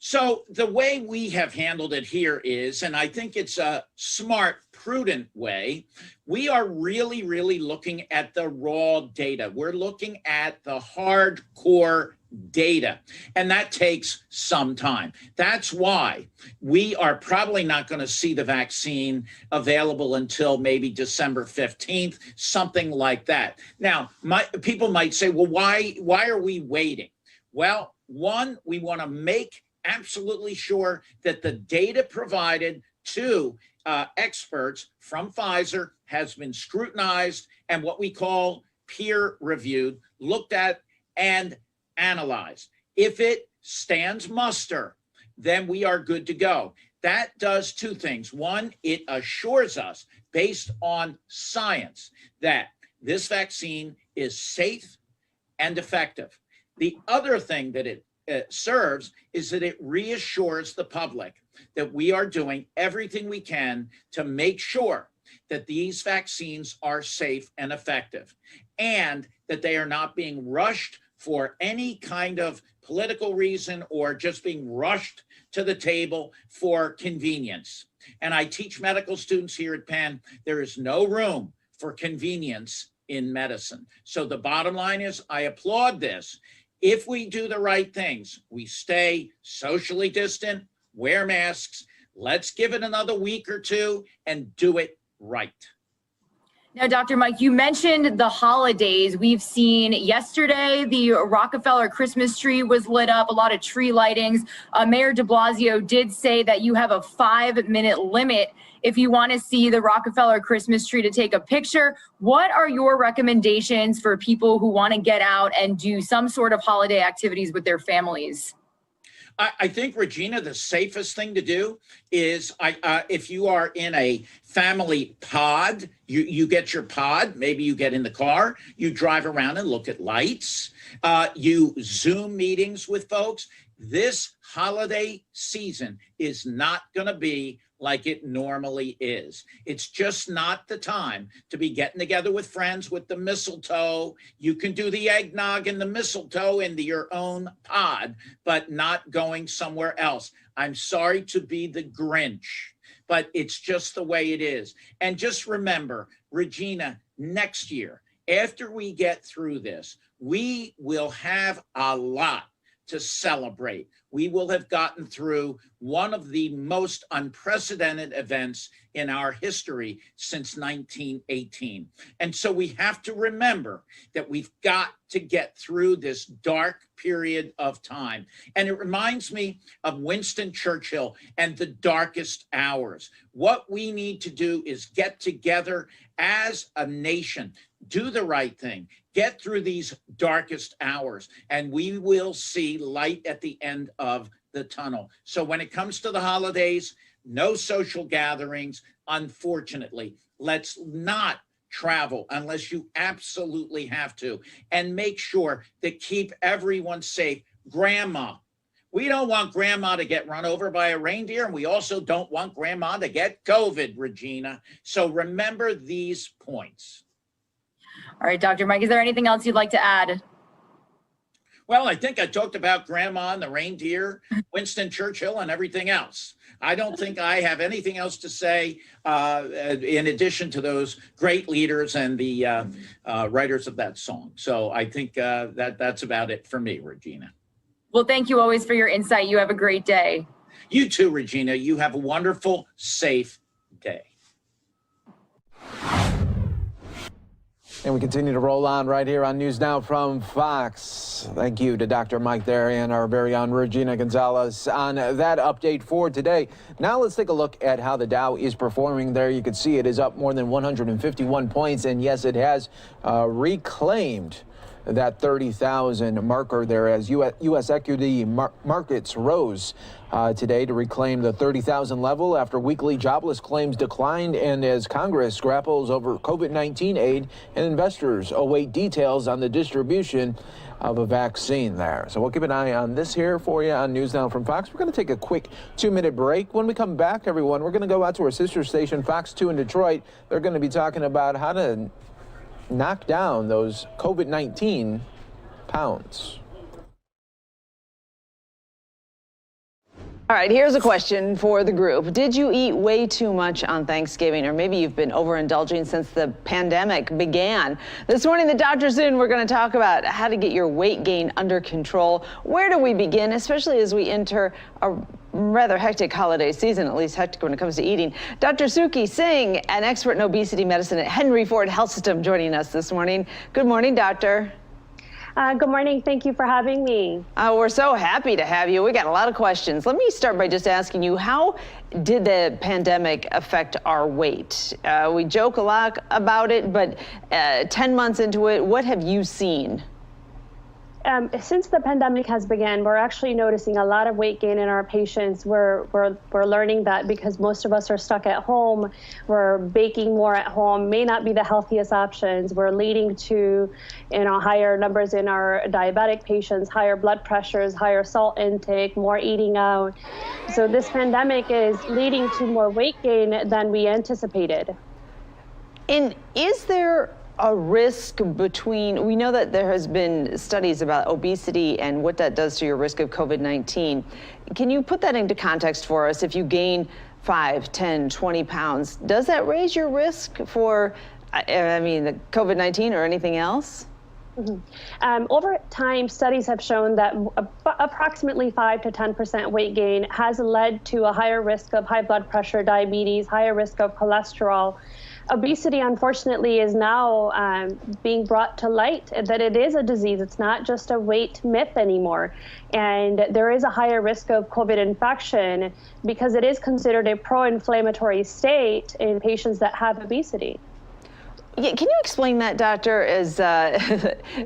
So the way we have handled it here is, and I think it's a smart, prudent way, we are really, really looking at the raw data. We're looking at the hardcore data, and that takes some time. That's why we are probably not going to see the vaccine available until maybe December 15th, something like that. Now, people might say, well, why are we waiting? Well, one, we want to make absolutely sure that the data provided to experts from Pfizer has been scrutinized and what we call peer reviewed, looked at and analyzed. If it stands muster, then we are good to go. That does two things. One, it assures us, based on science, that this vaccine is safe and effective. The other thing that it serves is that it reassures the public that we are doing everything we can to make sure that these vaccines are safe and effective, and that they are not being rushed for any kind of political reason or just being rushed to the table for convenience. And I teach medical students here at Penn, there is no room for convenience in medicine. So the bottom line is, I applaud this. If we do the right things, we stay socially distant, wear masks, let's give it another week or two and do it right. Now, Dr. Mike, you mentioned the holidays. We've seen yesterday the Rockefeller Christmas tree was lit up, a lot of tree lightings. Mayor de Blasio did say that you have a 5-minute limit if you want to see the Rockefeller Christmas tree to take a picture. What are your recommendations for people who want to get out and do some sort of holiday activities with their families? I think, Regina, the safest thing to do is if you are in a family pod, you get your pod, maybe you get in the car, you drive around and look at lights, you Zoom meetings with folks. This holiday season is not going to be like it normally is. It's just not the time to be getting together with friends with the mistletoe. You can do the eggnog and the mistletoe into your own pod, but not going somewhere else. I'm sorry to be the Grinch, but it's just the way it is. And just remember, Regina, next year, after we get through this, we will have a lot to celebrate. We will have gotten through one of the most unprecedented events in our history since 1918. And so we have to remember that we've got to get through this dark period of time. And it reminds me of Winston Churchill and the darkest hours. What we need to do is get together as a nation. do the right thing, get through these darkest hours, and we will see light at the end of the tunnel. So when it comes to the holidays, no social gatherings, unfortunately. Let's not travel unless you absolutely have to, and make sure to keep everyone safe. Grandma, we don't want grandma to get run over by a reindeer, and we also don't want grandma to get COVID, Regina. So remember these points. All right, Dr. Mike, is there anything else you'd like to add? Well, I think I talked about grandma and the reindeer, Winston Churchill, and everything else. I don't think I have anything else to say in addition to those great leaders and the writers of that song. So I think that's about it for me, Regina. Well, thank you always for your insight. You have a great day. You too, Regina. You have a wonderful, safe day. And we continue to roll on right here on News Now from Fox. Thank you to Dr. Mike there and our very own Regina Gonzalez on that update for today. Now let's take a look at how the Dow is performing. There you can see it is up more than 151 points. And yes, it has reclaimed that 30,000 marker there as U.S. equity markets rose today to reclaim the 30,000 level after weekly jobless claims declined and as Congress grapples over COVID-19 aid and investors await details on the distribution of a vaccine there. So we'll keep an eye on this here for you on News Now from Fox. We're going to take a quick 2-minute break. When we come back, everyone, we're going to go out to our sister station, Fox 2 in Detroit. They're going to be talking about how to knock down those COVID-19 pounds. All right, here's a question for the group. Did you eat way too much on Thanksgiving, or maybe you've been overindulging since the pandemic began? This morning, the Doctor's In, we're going to talk about how to get your weight gain under control. Where do we begin, especially as we enter a rather hectic holiday season, at least hectic when it comes to eating. Dr. Suki Singh, an expert in obesity medicine at Henry Ford Health System, joining us this morning. Good morning, doctor. Good morning. Thank you for having me. We're so happy to have you. We got a lot of questions. Let me start by just asking you, how did the pandemic affect our weight? We joke a lot about it, but 10 months into it, what have you seen? Since the pandemic has begun, we're actually noticing a lot of weight gain in our patients. We're learning that because most of us are stuck at home, we're baking more at home, may not be the healthiest options. We're leading to, higher numbers in our diabetic patients, higher blood pressures, higher salt intake, more eating out. So this pandemic is leading to more weight gain than we anticipated. And is there a risk between, we know that there has been studies about obesity and what that does to your risk of COVID-19. Can you put that into context for us? If you gain 5, 10, 20 pounds, does that raise your risk for, the COVID-19 or anything else? Mm-hmm. Over time, studies have shown that approximately 5 to 10% weight gain has led to a higher risk of high blood pressure, diabetes, higher risk of cholesterol. Obesity, unfortunately, is now being brought to light that it is a disease. It's not just a weight myth anymore. And there is a higher risk of COVID infection because it is considered a pro-inflammatory state in patients that have obesity. Yeah, can you explain that, doctor, as so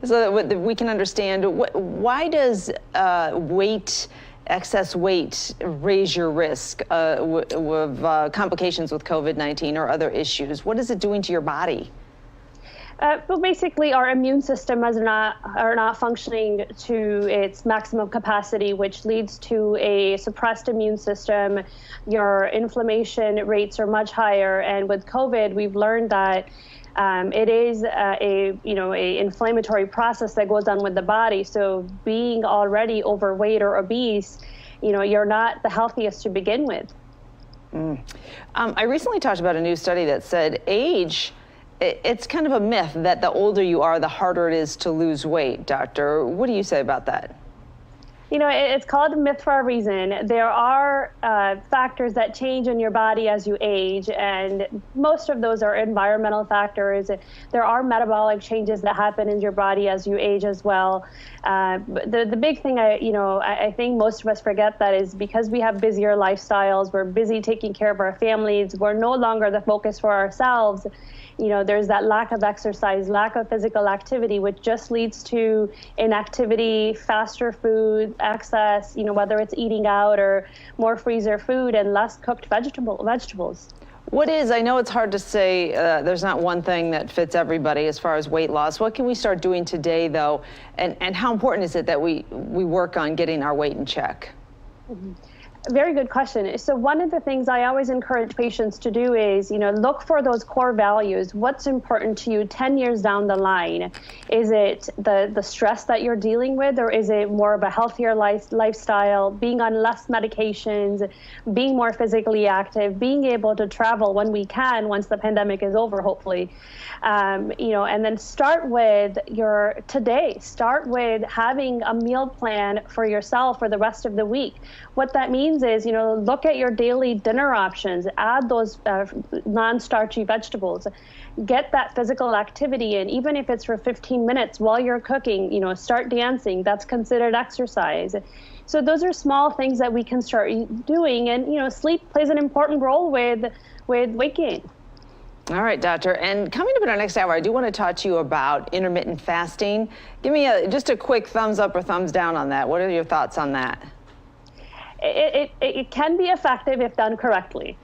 that we can understand why does excess weight raise your risk of complications with COVID-19 or other issues? What is it doing to your body? Well, basically, our immune system are not functioning to its maximum capacity, which leads to a suppressed immune system. Your inflammation rates are much higher, and with COVID, we've learned that it is a inflammatory process that goes on with the body. So being already overweight or obese, you're not the healthiest to begin with. I recently talked about a new study that said age, it's kind of a myth that the older you are, the harder it is to lose weight. Doctor, what do you say about that? You know, it's called a myth for a reason. There are factors that change in your body as you age, and most of those are environmental factors. There are metabolic changes that happen in your body as you age as well. But the big thing I think most of us forget that is because we have busier lifestyles, we're busy taking care of our families, we're no longer the focus for ourselves. You know, there's that lack of exercise, lack of physical activity, which just leads to inactivity, faster food access, you know, whether it's eating out or more freezer food and less cooked vegetables. What is, I know it's hard to say, there's not one thing that fits everybody as far as weight loss. What can we start doing today, though? And how important is it that we work on getting our weight in check? Mm-hmm. Very good question. So one of the things I always encourage patients to do is, you know, look for those core values. What's important to you 10 years down the line? Is it the stress that you're dealing with, or is it more of a healthier lifestyle, being on less medications, being more physically active, being able to travel when we can, once the pandemic is over, hopefully. You know, and then start with start with having a meal plan for yourself for the rest of the week. What that means is, you know, look at your daily dinner options, add those non-starchy vegetables, get that physical activity in, even if it's for 15 minutes while you're cooking, you know, start dancing, that's considered exercise. So those are small things that we can start doing, and, you know, sleep plays an important role with weight gain. All right, doctor. And coming up in our next hour, I do want to talk to you about intermittent fasting. Give me just a quick thumbs up or thumbs down on that. What are your thoughts on that? It can be effective if done correctly.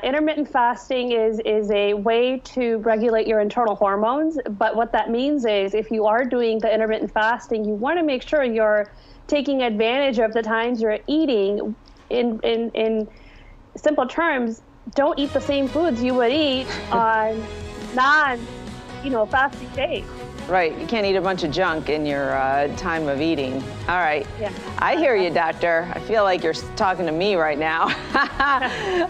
Intermittent fasting is a way to regulate your internal hormones, but what that means is if you are doing the intermittent fasting, you want to make sure you're taking advantage of the times you're eating. In simple terms, don't eat the same foods you would eat on fasting days. Right, you can't eat a bunch of junk in your time of eating. All right, yeah. I hear you, doctor. I feel like you're talking to me right now.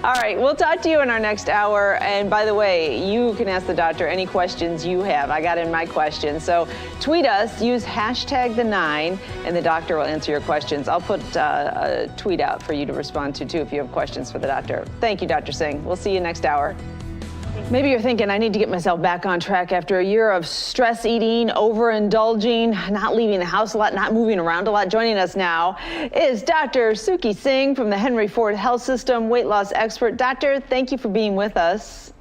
All right, we'll talk to you in our next hour. And by the way, you can ask the doctor any questions you have. I got in my questions. So tweet us, use #the9, and the doctor will answer your questions. I'll put a tweet out for you to respond to, too, if you have questions for the doctor. Thank you, Dr. Singh. We'll see you next hour. Maybe you're thinking, I need to get myself back on track after a year of stress eating, overindulging, not leaving the house a lot, not moving around a lot. Joining us now is Dr. Suki Singh from the Henry Ford Health System, weight loss expert. Doctor, thank you for being with us.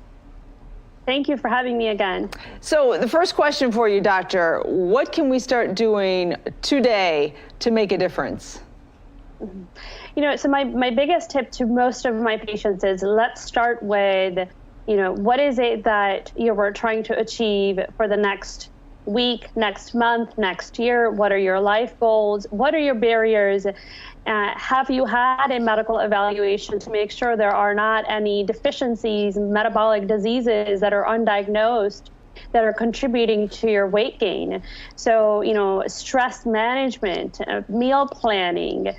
Thank you for having me again. So the first question for you, doctor, what can we start doing today to make a difference? You know, so my biggest tip to most of my patients is let's start with, you know, what is it that we're trying to achieve for the next week, next month, next year? What are your life goals? What are your barriers? Have you had a medical evaluation to make sure there are not any deficiencies, metabolic diseases that are undiagnosed that are contributing to your weight gain? So, you know, stress management, meal planning,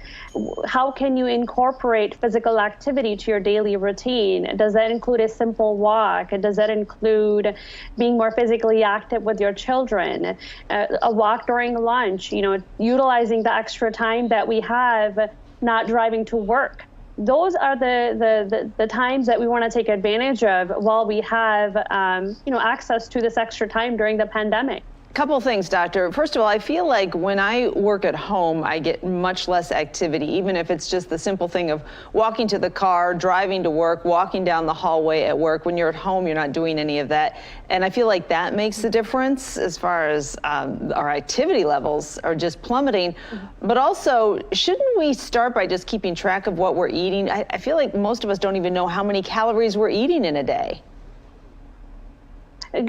how can you incorporate physical activity to your daily routine? Does that include a simple walk? Does that include being more physically active with your children? A walk during lunch, you know, utilizing the extra time that we have not driving to work. Those are the times that we want to take advantage of while we have, access to this extra time during the pandemic. Couple things, doctor. First of all, I feel like when I work at home, I get much less activity, even if it's just the simple thing of walking to the car, driving to work, walking down the hallway at work. When you're at home, you're not doing any of that. And I feel like that makes the difference as far as our activity levels are just plummeting. But also, shouldn't we start by just keeping track of what we're eating? I feel like most of us don't even know how many calories we're eating in a day.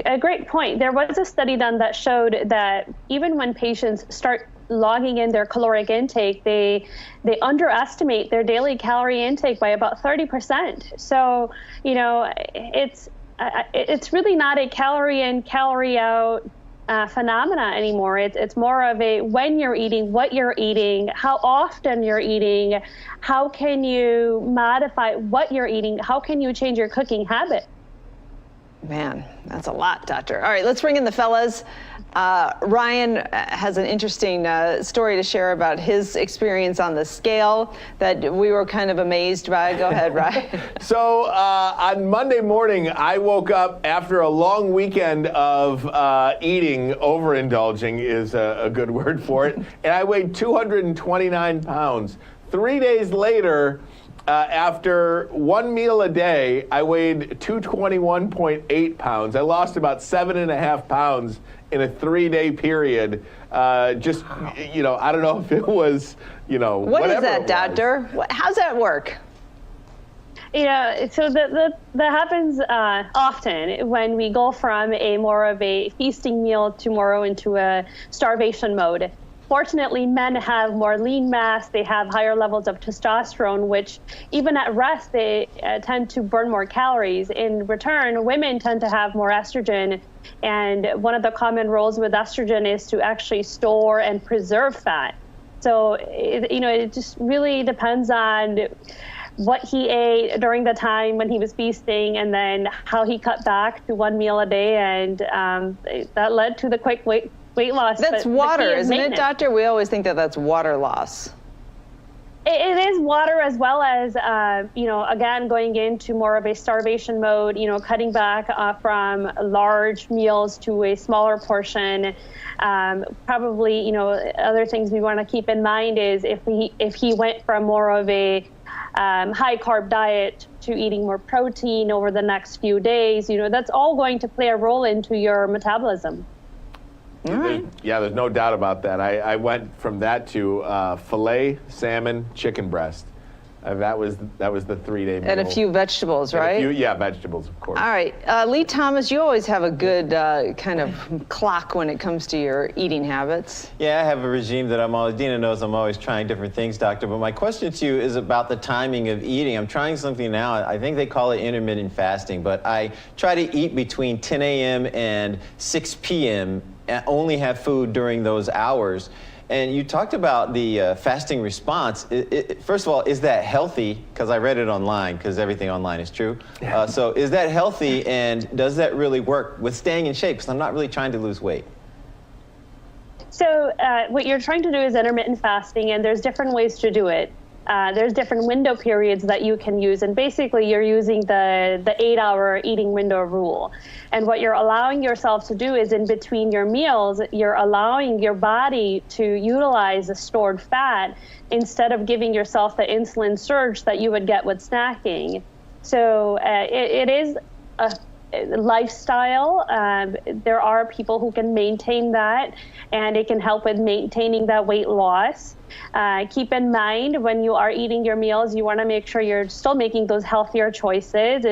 A great point. There was a study done that showed that even when patients start logging in their caloric intake, they underestimate their daily calorie intake by about 30%. So, you know, it's really not a calorie in, calorie out phenomena anymore. It's more of a when you're eating, what you're eating, how often you're eating, how can you modify what you're eating, how can you change your cooking habit. Man, that's a lot, doctor. All right, let's bring in the fellas. Ryan has an interesting story to share about his experience on the scale that we were kind of amazed by. Go ahead, Ryan. So on Monday morning, I woke up after a long weekend of eating, overindulging is a good word for it, and I weighed 229 pounds. 3 days later, after one meal a day, I weighed 221.8 pounds. I lost about 7.5 pounds in a 3-day period. Just, you know, I don't know if it was, you know, what is that, doctor? How's that work? You know, so that happens often when we go from a more of a feasting meal to more into a starvation mode. Fortunately, men have more lean mass, they have higher levels of testosterone, which even at rest, they tend to burn more calories. In return, women tend to have more estrogen. And one of the common roles with estrogen is to actually store and preserve fat. So, it just really depends on what he ate during the time when he was feasting and then how he cut back to one meal a day. And that led to the quick weight loss. That's water, isn't it, doctor? We always think that that's water loss. It is water as well as, again, going into more of a starvation mode, cutting back from large meals to a smaller portion. Probably, other things we want to keep in mind is if he went from more of a high carb diet to eating more protein over the next few days, that's all going to play a role into your metabolism. Yeah, there's no doubt about that. I went from that to filet, salmon, chicken breast. That was the 3-day meal. And a few vegetables, right? Vegetables, of course. All right. Lee Thomas, you always have a good kind of clock when it comes to your eating habits. Yeah, I have a regime that Dina knows I'm always trying different things, doctor. But my question to you is about the timing of eating. I'm trying something now. I think they call it intermittent fasting, but I try to eat between 10 a.m. and 6 p.m. and only have food during those hours. And you talked about the fasting response. First of all, is that healthy? Because I read it online, because everything online is true. So is that healthy, and does that really work with staying in shape? Because I'm not really trying to lose weight. So what you're trying to do is intermittent fasting, and there's different ways to do it. There's different window periods that you can use, and basically you're using the 8-hour eating window rule. And what you're allowing yourself to do is in between your meals, you're allowing your body to utilize the stored fat instead of giving yourself the insulin surge that you would get with snacking. So it is a lifestyle. There are people who can maintain that, and it can help with maintaining that weight loss. Keep in mind when you are eating your meals, you want to make sure you're still making those healthier choices.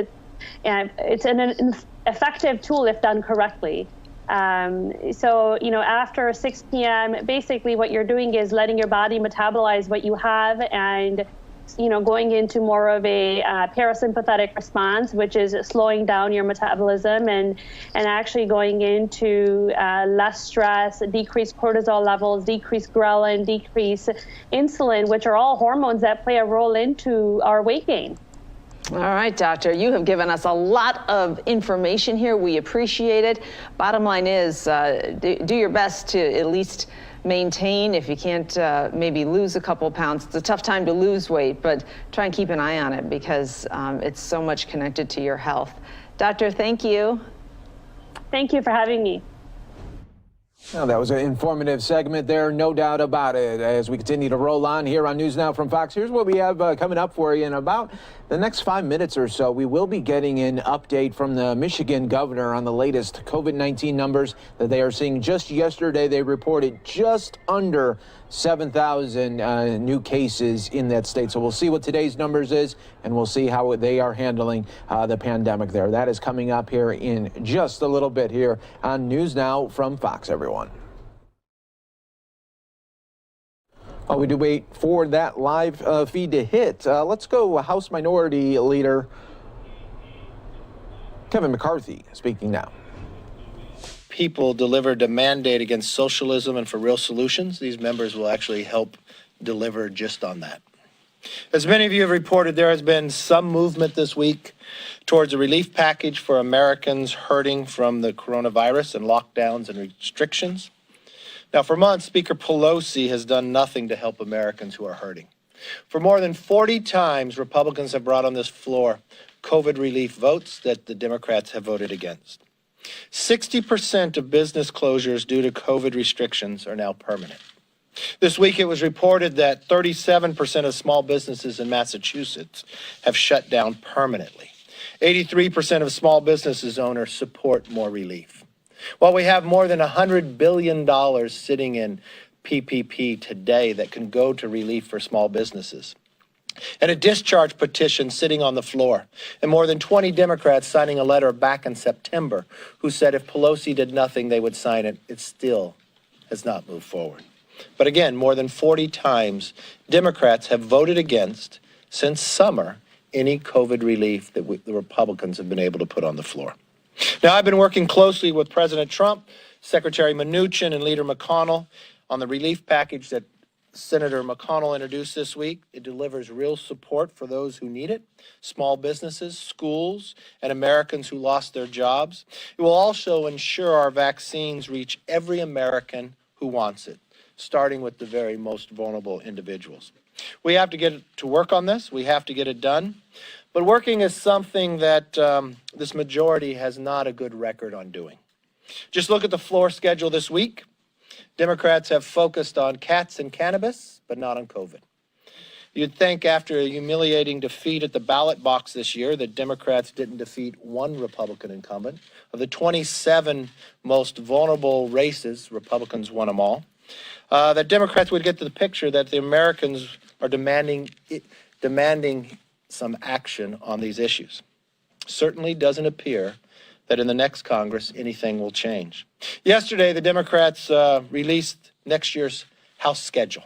It's an effective tool if done correctly. So, after 6 p.m., basically what you're doing is letting your body metabolize what you have and going into more of a parasympathetic response, which is slowing down your metabolism and actually going into less stress, decreased cortisol levels, decreased ghrelin, decreased insulin, which are all hormones that play a role into our weight gain. All right, doctor, you have given us a lot of information here. We appreciate it. Bottom line is do your best to at least maintain. If you can't maybe lose a couple pounds, it's a tough time to lose weight, but try and keep an eye on it because it's so much connected to your health. Doctor, thank you. Thank you for having me. Well, that was an informative segment there, no doubt about it. As we continue to roll on here on News Now from Fox, here's what we have coming up for you in about the next 5 minutes or so. We will be getting an update from the Michigan governor on the latest COVID-19 numbers that they are seeing. Just yesterday, they reported just under 7,000 new cases in that state. So we'll see what today's numbers is, and we'll see how they are handling the pandemic there. That is coming up here in just a little bit here on News Now from Fox, everyone. While we do wait for that live feed to hit, let's go House Minority Leader Kevin McCarthy speaking now. People delivered a mandate against socialism and for real solutions. These members will actually help deliver just on that. As many of you have reported, there has been some movement this week towards a relief package for Americans hurting from the coronavirus and lockdowns and restrictions. Now, for months, Speaker Pelosi has done nothing to help Americans who are hurting. For more than 40 times, Republicans have brought on this floor COVID relief votes that the Democrats have voted against. 60% of business closures due to COVID restrictions are now permanent. This week, it was reported that 37% of small businesses in Massachusetts have shut down permanently. 83% of small businesses owners support more relief. While we have more than $100 billion sitting in PPP today that can go to relief for small businesses, and a discharge petition sitting on the floor, and more than 20 Democrats signing a letter back in September who said if Pelosi did nothing, they would sign it, it still has not moved forward. But again, more than 40 times, Democrats have voted against, since summer, any COVID relief that the Republicans have been able to put on the floor. Now, I've been working closely with President Trump, Secretary Mnuchin, and Leader McConnell on the relief package that Senator McConnell introduced this week. It delivers real support for those who need it, small businesses, schools, and Americans who lost their jobs. It will also ensure our vaccines reach every American who wants it, starting with the very most vulnerable individuals. We have to get to work on this. We have to get it done. But working is something that this majority has not a good record on doing. Just look at the floor schedule this week. Democrats have focused on cats and cannabis, but not on COVID. You'd think after a humiliating defeat at the ballot box this year that Democrats didn't defeat one Republican incumbent. Of the 27 most vulnerable races, Republicans won them all. That Democrats would get to the picture that the Americans are demanding some action on these issues. Certainly doesn't appear that in the next Congress anything will change. Yesterday, the Democrats released next year's House schedule.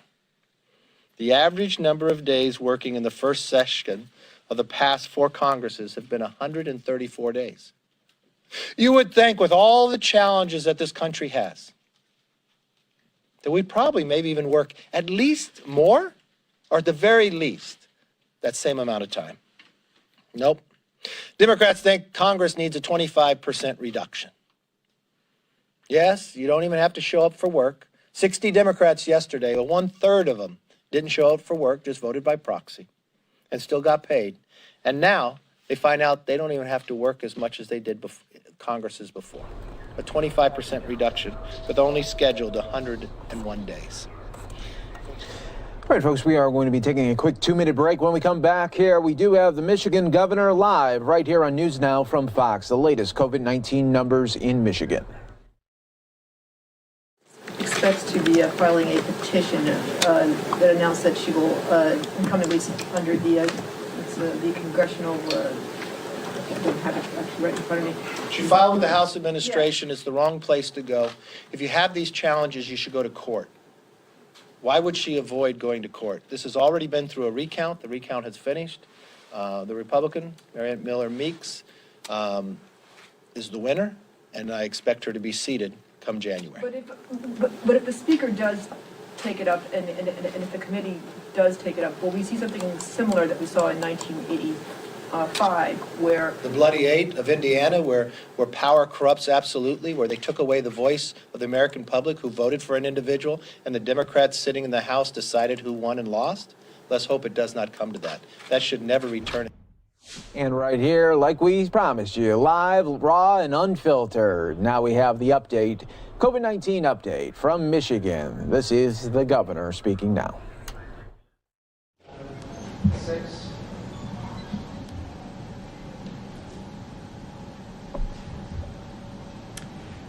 The average number of days working in the first session of the past 4 Congresses have been 134 days. You would think with all the challenges that this country has, that we'd probably maybe even work at least more, or at the very least, that same amount of time. Nope. Democrats think Congress needs a 25% reduction. Yes, you don't even have to show up for work. 60 Democrats yesterday, well, 1/3 of them didn't show up for work, just voted by proxy, and still got paid. And now they find out they don't even have to work as much as they did Congresses before. A 25% reduction, with only scheduled 101 days. All right, folks, we are going to be taking a quick 2-minute break. When we come back here, we do have the Michigan governor live right here on News Now from Fox, the latest COVID-19 numbers in Michigan. Expects to be filing a petition that announced that she will come at least under the congressional, I don't have it right in front of me. She filed with the House administration. It's the wrong place to go. If you have these challenges, you should go to court. Why would she avoid going to court? This has already been through a recount. The recount has finished. The Republican, Marianne Miller Meeks, is the winner, and I expect her to be seated come January. But if the speaker does take it up, and if the committee does take it up, will we see something similar that we saw in 1985, where the Bloody Eight of Indiana, where power corrupts absolutely, where they took away the voice of the American public who voted for an individual, and the Democrats sitting in the House decided who won and lost? Let's hope it does not come to that. That should never return. And right here, like we promised you, live, raw, and unfiltered. Now we have the update, COVID-19 update from Michigan. This is the governor speaking now. 6.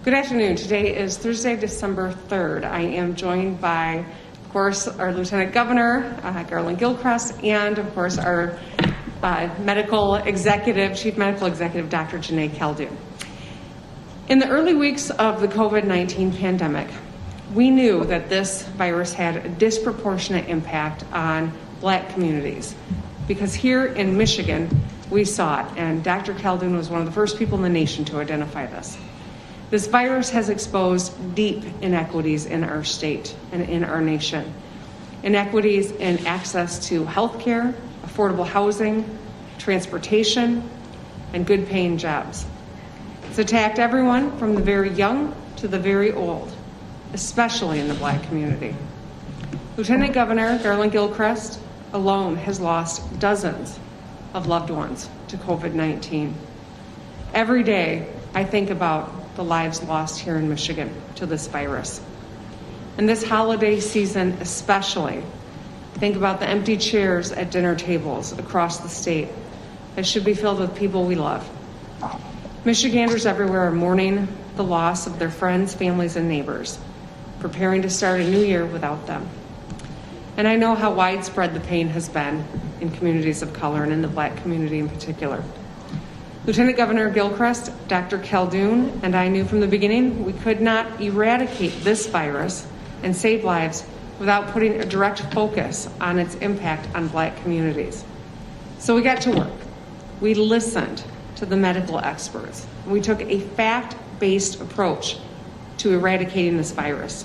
Good afternoon. Today is Thursday, December 3rd. I am joined by, of course, our Lieutenant Governor, Garland Gilchrist, and, of course, our Chief Medical Executive, Dr. Janae Khaldun. In the early weeks of the COVID-19 pandemic, we knew that this virus had a disproportionate impact on Black communities, because here in Michigan, we saw it, and Dr. Khaldun was one of the first people in the nation to identify this. This virus has exposed deep inequities in our state and in our nation. inequities in access to health care, affordable housing, transportation, and good paying jobs. It's attacked everyone from the very young to the very old, especially in the Black community. Lieutenant Governor Garland Gilchrist alone has lost dozens of loved ones to COVID-19. Every day, I think about the lives lost here in Michigan to this virus. And this holiday season especially, think about the empty chairs at dinner tables across the state that should be filled with people we love. Michiganders everywhere are mourning the loss of their friends, families, and neighbors, preparing to start a new year without them. And I know how widespread the pain has been in communities of color and in the Black community in particular. Lieutenant Governor Gilchrist, Dr. Khaldun, and I knew from the beginning we could not eradicate this virus and save lives without putting a direct focus on its impact on Black communities. So we got to work. We listened to the medical experts. And we took a fact-based approach to eradicating this virus.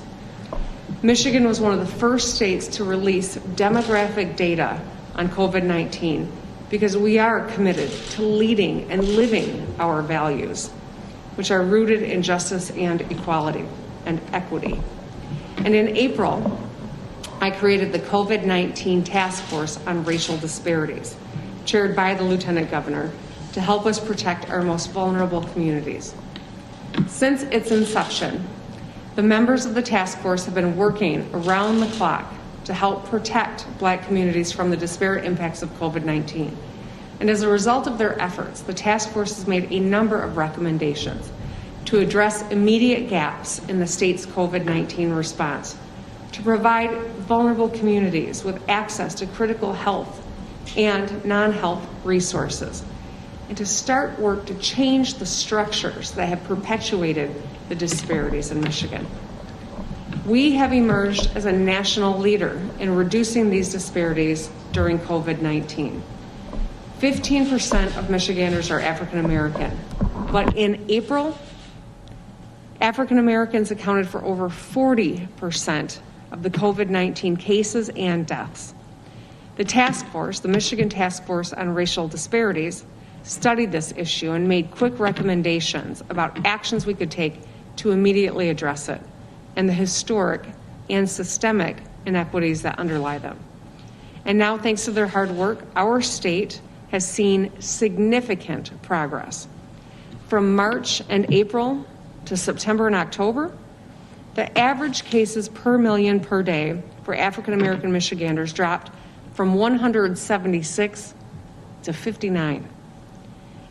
Michigan was one of the first states to release demographic data on COVID-19 because we are committed to leading and living our values, which are rooted in justice and equality and equity. And in April, I created the COVID-19 Task Force on Racial Disparities, chaired by the Lieutenant Governor, to help us protect our most vulnerable communities. Since its inception, the members of the task force have been working around the clock to help protect Black communities from the disparate impacts of COVID-19. And as a result of their efforts, the task force has made a number of recommendations to address immediate gaps in the state's COVID-19 response, to provide vulnerable communities with access to critical health and non-health resources, and to start work to change the structures that have perpetuated the disparities in Michigan. We have emerged as a national leader in reducing these disparities during COVID-19. 15% of Michiganders are African American, but in April, African Americans accounted for over 40% of the COVID-19 cases and deaths. The task force, the Michigan Task Force on Racial Disparities, studied this issue and made quick recommendations about actions we could take to immediately address it and the historic and systemic inequities that underlie them. And now, thanks to their hard work, our state has seen significant progress. From March and April to September and October, the average cases per million per day for African American Michiganders dropped from 176 to 59.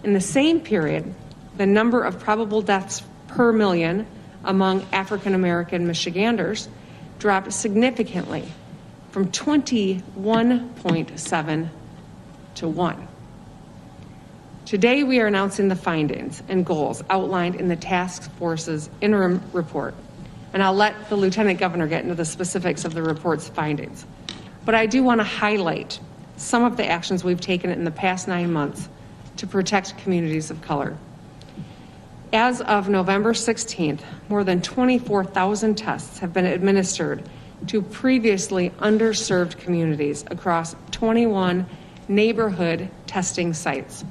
In the same period, the number of probable deaths per million among African American Michiganders dropped significantly from 21.7 to 1. Today, we are announcing the findings and goals outlined in the task force's interim report. And I'll let the Lieutenant Governor get into the specifics of the report's findings. But I do want to highlight some of the actions we've taken in the past 9 months to protect communities of color. As of November 16th, more than 24,000 tests have been administered to previously underserved communities across 21 neighborhood testing sites.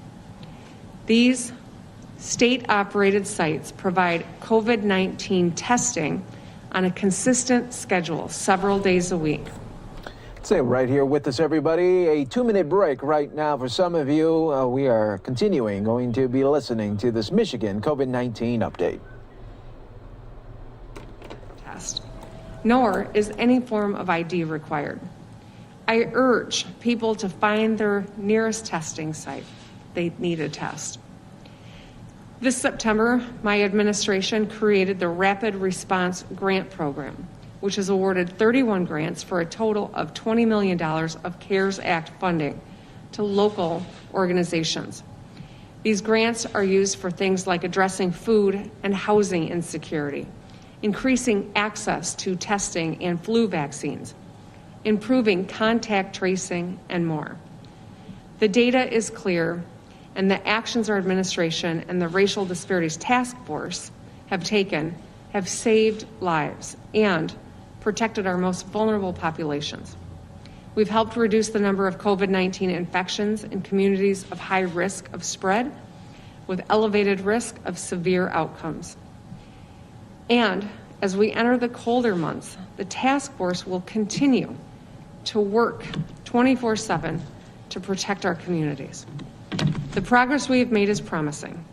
These state-operated sites provide COVID-19 testing on a consistent schedule several days a week. Stay right here with us, everybody. A 2-minute break right now for some of you. We are going to be listening to this Michigan COVID-19 update. Test. Nor is any form of ID required. I urge people to find their nearest testing site. They need a test. This September, my administration created the Rapid Response Grant Program, which has awarded 31 grants for a total of $20 million of CARES Act funding to local organizations. These grants are used for things like addressing food and housing insecurity, increasing access to testing and flu vaccines, improving contact tracing, and more. The data is clear, and the actions our administration and the Racial Disparities Task Force have taken have saved lives and protected our most vulnerable populations. We've helped reduce the number of COVID-19 infections in communities of high risk of spread with elevated risk of severe outcomes. And as we enter the colder months, the task force will continue to work 24/7 to protect our communities. The progress we have made is promising,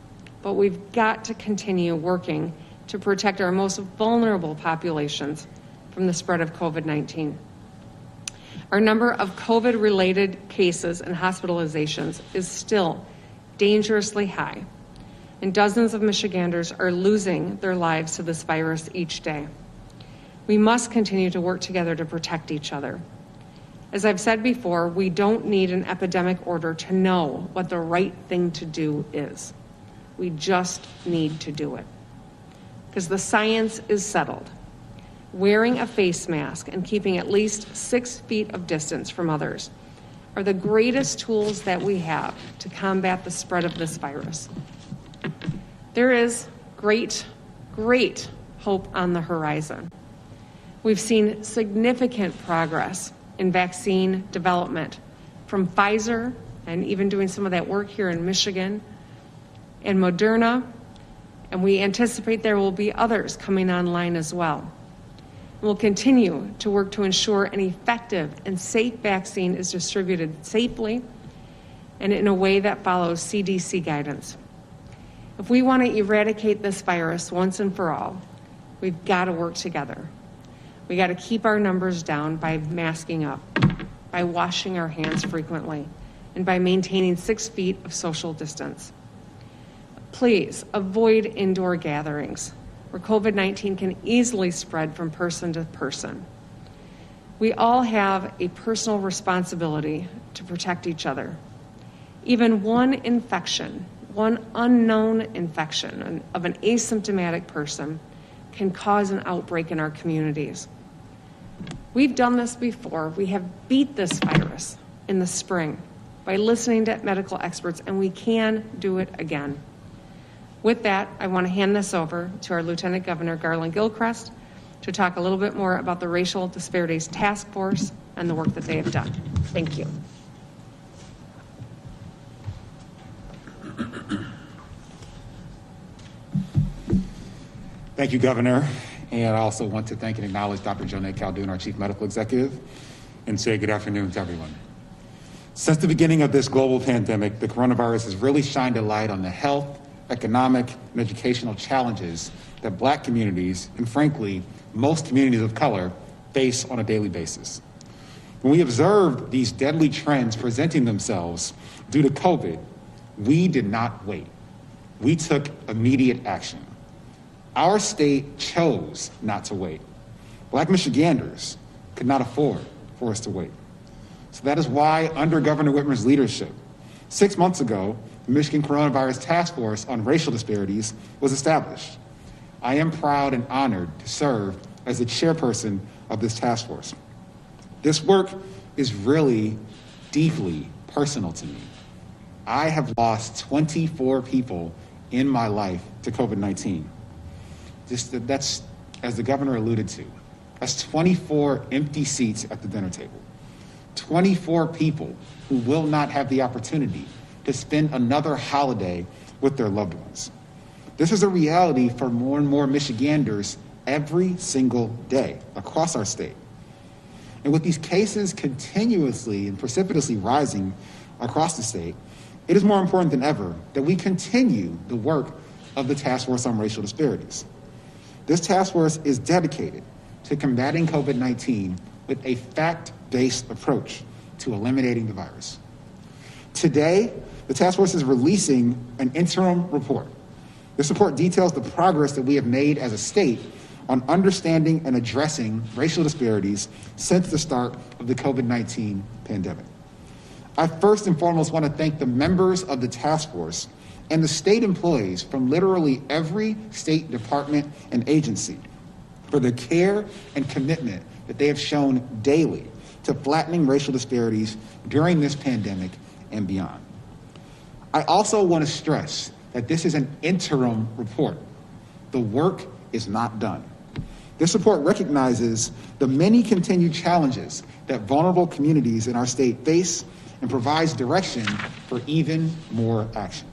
but we've got to continue working to protect our most vulnerable populations from the spread of COVID-19. Our number of COVID-related cases and hospitalizations is still dangerously high, and dozens of Michiganders are losing their lives to this virus each day. We must continue to work together to protect each other. As I've said before, we don't need an epidemic order to know what the right thing to do is. We just need to do it. Because the science is settled. Wearing a face mask and keeping at least 6 feet of distance from others are the greatest tools that we have to combat the spread of this virus. There is great hope on the horizon. We've seen significant progress in vaccine development from Pfizer and even doing some of that work here in Michigan and Moderna, and we anticipate there will be others coming online as well. We'll continue to work to ensure an effective and safe vaccine is distributed safely and in a way that follows CDC guidance. If we want to eradicate this virus once and for all, we've got to work together. We got to keep our numbers down by masking up, by washing our hands frequently, and by maintaining 6 feet of social distance. Please avoid indoor gatherings where COVID-19 can easily spread from person to person. We all have a personal responsibility to protect each other. Even one infection, one unknown infection of an asymptomatic person can cause an outbreak in our communities. We've done this before. We have beat this virus in the spring by listening to medical experts, and we can do it again. With that, I want to hand this over to our Lieutenant Governor, Garland Gilchrist, to talk a little bit more about the Racial Disparities Task Force and the work that they have done. Thank you. Thank you, Governor. And I also want to thank and acknowledge Dr. Jonae Caldoun, our Chief Medical Executive, and say good afternoon to everyone. Since the beginning of this global pandemic, the coronavirus has really shined a light on the health, economic, and educational challenges that Black communities, and frankly, most communities of color, face on a daily basis. When we observed these deadly trends presenting themselves due to COVID, we did not wait. We took immediate action. Our state chose not to wait. Black Michiganders could not afford for us to wait. So that is why, under Governor Whitmer's leadership, 6 months ago, the Michigan Coronavirus Task Force on Racial Disparities was established. I am proud and honored to serve as the chairperson of this task force. This work is really deeply personal to me. I have lost 24 people in my life to COVID-19. That's, as the governor alluded to, that's 24 empty seats at the dinner table. 24 people who will not have the opportunity to spend another holiday with their loved ones. This is a reality for more and more Michiganders every single day across our state. And with these cases continuously and precipitously rising across the state, it is more important than ever that we continue the work of the Task Force on Racial Disparities. This task force is dedicated to combating COVID-19 with a fact-based approach to eliminating the virus. Today, the task force is releasing an interim report. This report details the progress that we have made as a state on understanding and addressing racial disparities since the start of the COVID-19 pandemic. I first and foremost want to thank the members of the task force and the state employees from literally every state department and agency for the care and commitment that they have shown daily to flattening racial disparities during this pandemic and beyond. I also want to stress that this is an interim report. The work is not done. This report recognizes the many continued challenges that vulnerable communities in our state face and provides direction for even more action.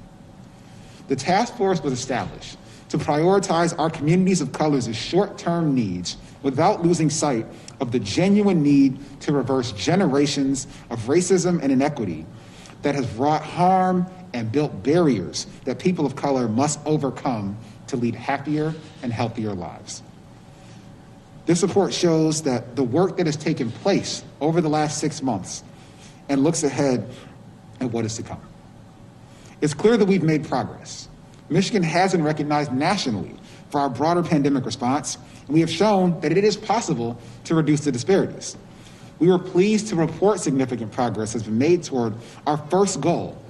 The task force was established to prioritize our communities of color's short-term needs without losing sight of the genuine need to reverse generations of racism and inequity that has wrought harm and built barriers that people of color must overcome to lead happier and healthier lives. This report shows that the work that has taken place over the last 6 months and looks ahead at what is to come. It's clear that we've made progress. Michigan has been recognized nationally for our broader pandemic response, and we have shown that it is possible to reduce the disparities. We were pleased to report significant progress has been made toward our first goal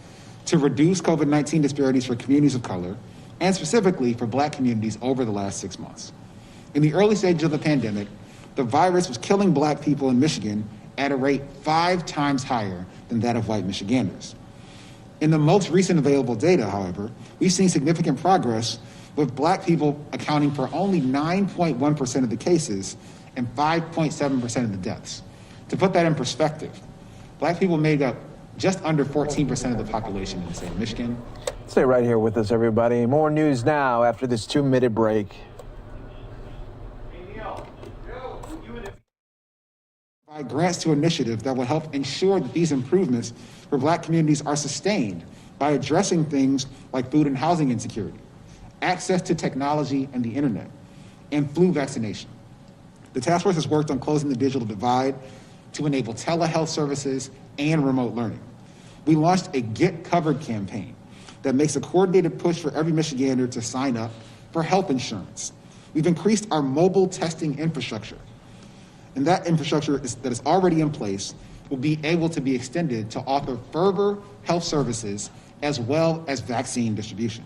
to reduce COVID-19 disparities for communities of color, and specifically for Black communities over the last 6 months. In the early stages of the pandemic, the virus was killing Black people in Michigan at a rate 5 times higher than that of white Michiganders. In the most recent available data, however, we've seen significant progress with Black people accounting for only 9.1% of the cases and 5.7% of the deaths. To put that in perspective, Black people made up just under 14% of the population in the state of Michigan. Stay right here with us, everybody. More news now after this 2-minute break. Grants to initiatives that will help ensure that these improvements for Black communities are sustained by addressing things like food and housing insecurity, access to technology and the internet, and flu vaccination. The task force has worked on closing the digital divide to enable telehealth services and remote learning. We launched a Get Covered campaign that makes a coordinated push for every Michigander to sign up for health insurance. We've increased our mobile testing infrastructure, and that infrastructure that is already in place will be able to be extended to offer further health services as well as vaccine distribution.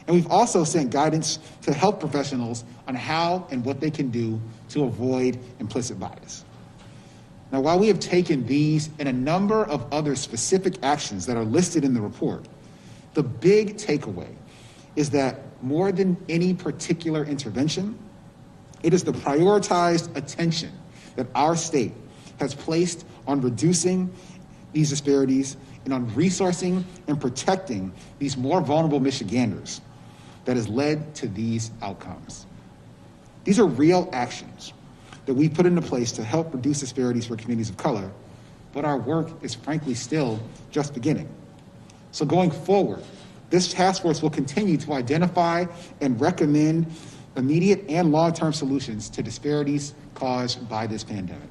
And we've also sent guidance to health professionals on how and what they can do to avoid implicit bias. Now, while we have taken these and a number of other specific actions that are listed in the report, the big takeaway is that more than any particular intervention, it is the prioritized attention that our state has placed on reducing these disparities and on resourcing and protecting these more vulnerable Michiganders that has led to these outcomes. These are real actions that we put into place to help reduce disparities for communities of color, but our work is frankly still just beginning. So going forward, this task force will continue to identify and recommend immediate and long-term solutions to disparities caused by this pandemic.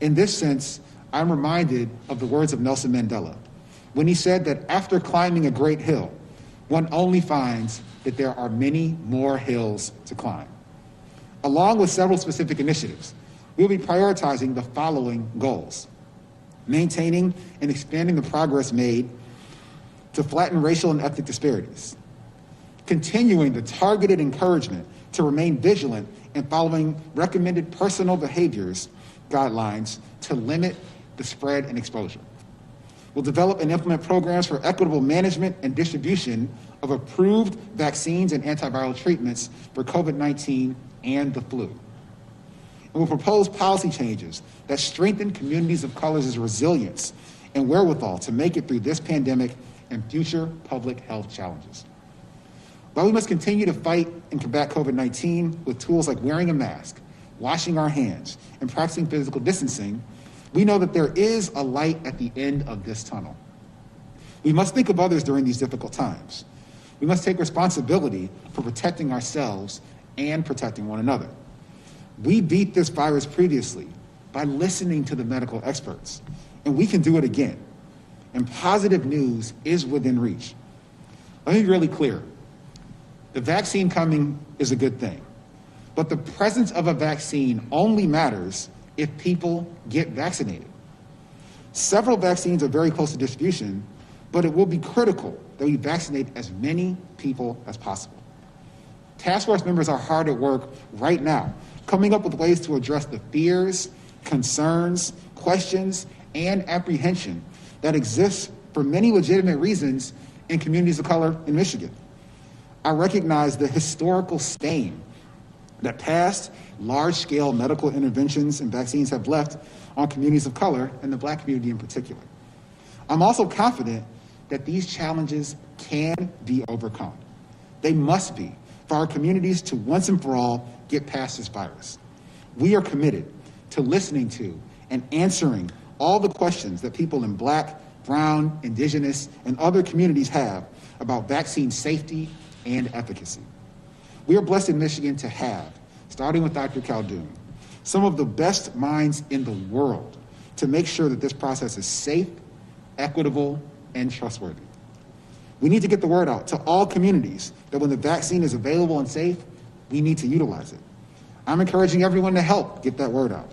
In this sense, I'm reminded of the words of Nelson Mandela when he said that after climbing a great hill, one only finds that there are many more hills to climb. Along with several specific initiatives, we'll be prioritizing the following goals: maintaining and expanding the progress made to flatten racial and ethnic disparities, continuing the targeted encouragement to remain vigilant and following recommended personal behaviors guidelines to limit the spread and exposure. We'll develop and implement programs for equitable management and distribution of approved vaccines and antiviral treatments for COVID-19 and the flu. And we'll propose policy changes that strengthen communities of color's resilience and wherewithal to make it through this pandemic and future public health challenges. While we must continue to fight and combat COVID-19 with tools like wearing a mask, washing our hands, and practicing physical distancing, we know that there is a light at the end of this tunnel. We must think of others during these difficult times. We must take responsibility for protecting ourselves and protecting one another. We beat this virus previously by listening to the medical experts, and we can do it again. And positive news is within reach. Let me be really clear. The vaccine coming is a good thing, but the presence of a vaccine only matters if people get vaccinated. Several vaccines are very close to distribution, but it will be critical that we vaccinate as many people as possible. Task force members are hard at work right now, coming up with ways to address the fears, concerns, questions, and apprehension that exists for many legitimate reasons in communities of color in Michigan. I recognize the historical stain that past large-scale medical interventions and vaccines have left on communities of color and the Black community in particular. I'm also confident that these challenges can be overcome. They must be for our communities to once and for all get past this virus. We are committed to listening to and answering all the questions that people in Black, Brown, Indigenous, and other communities have about vaccine safety and efficacy. We are blessed in Michigan to have, starting with Dr. Khaldun, some of the best minds in the world to make sure that this process is safe, equitable, and trustworthy. We need to get the word out to all communities that when the vaccine is available and safe, we need to utilize it. I'm encouraging everyone to help get that word out.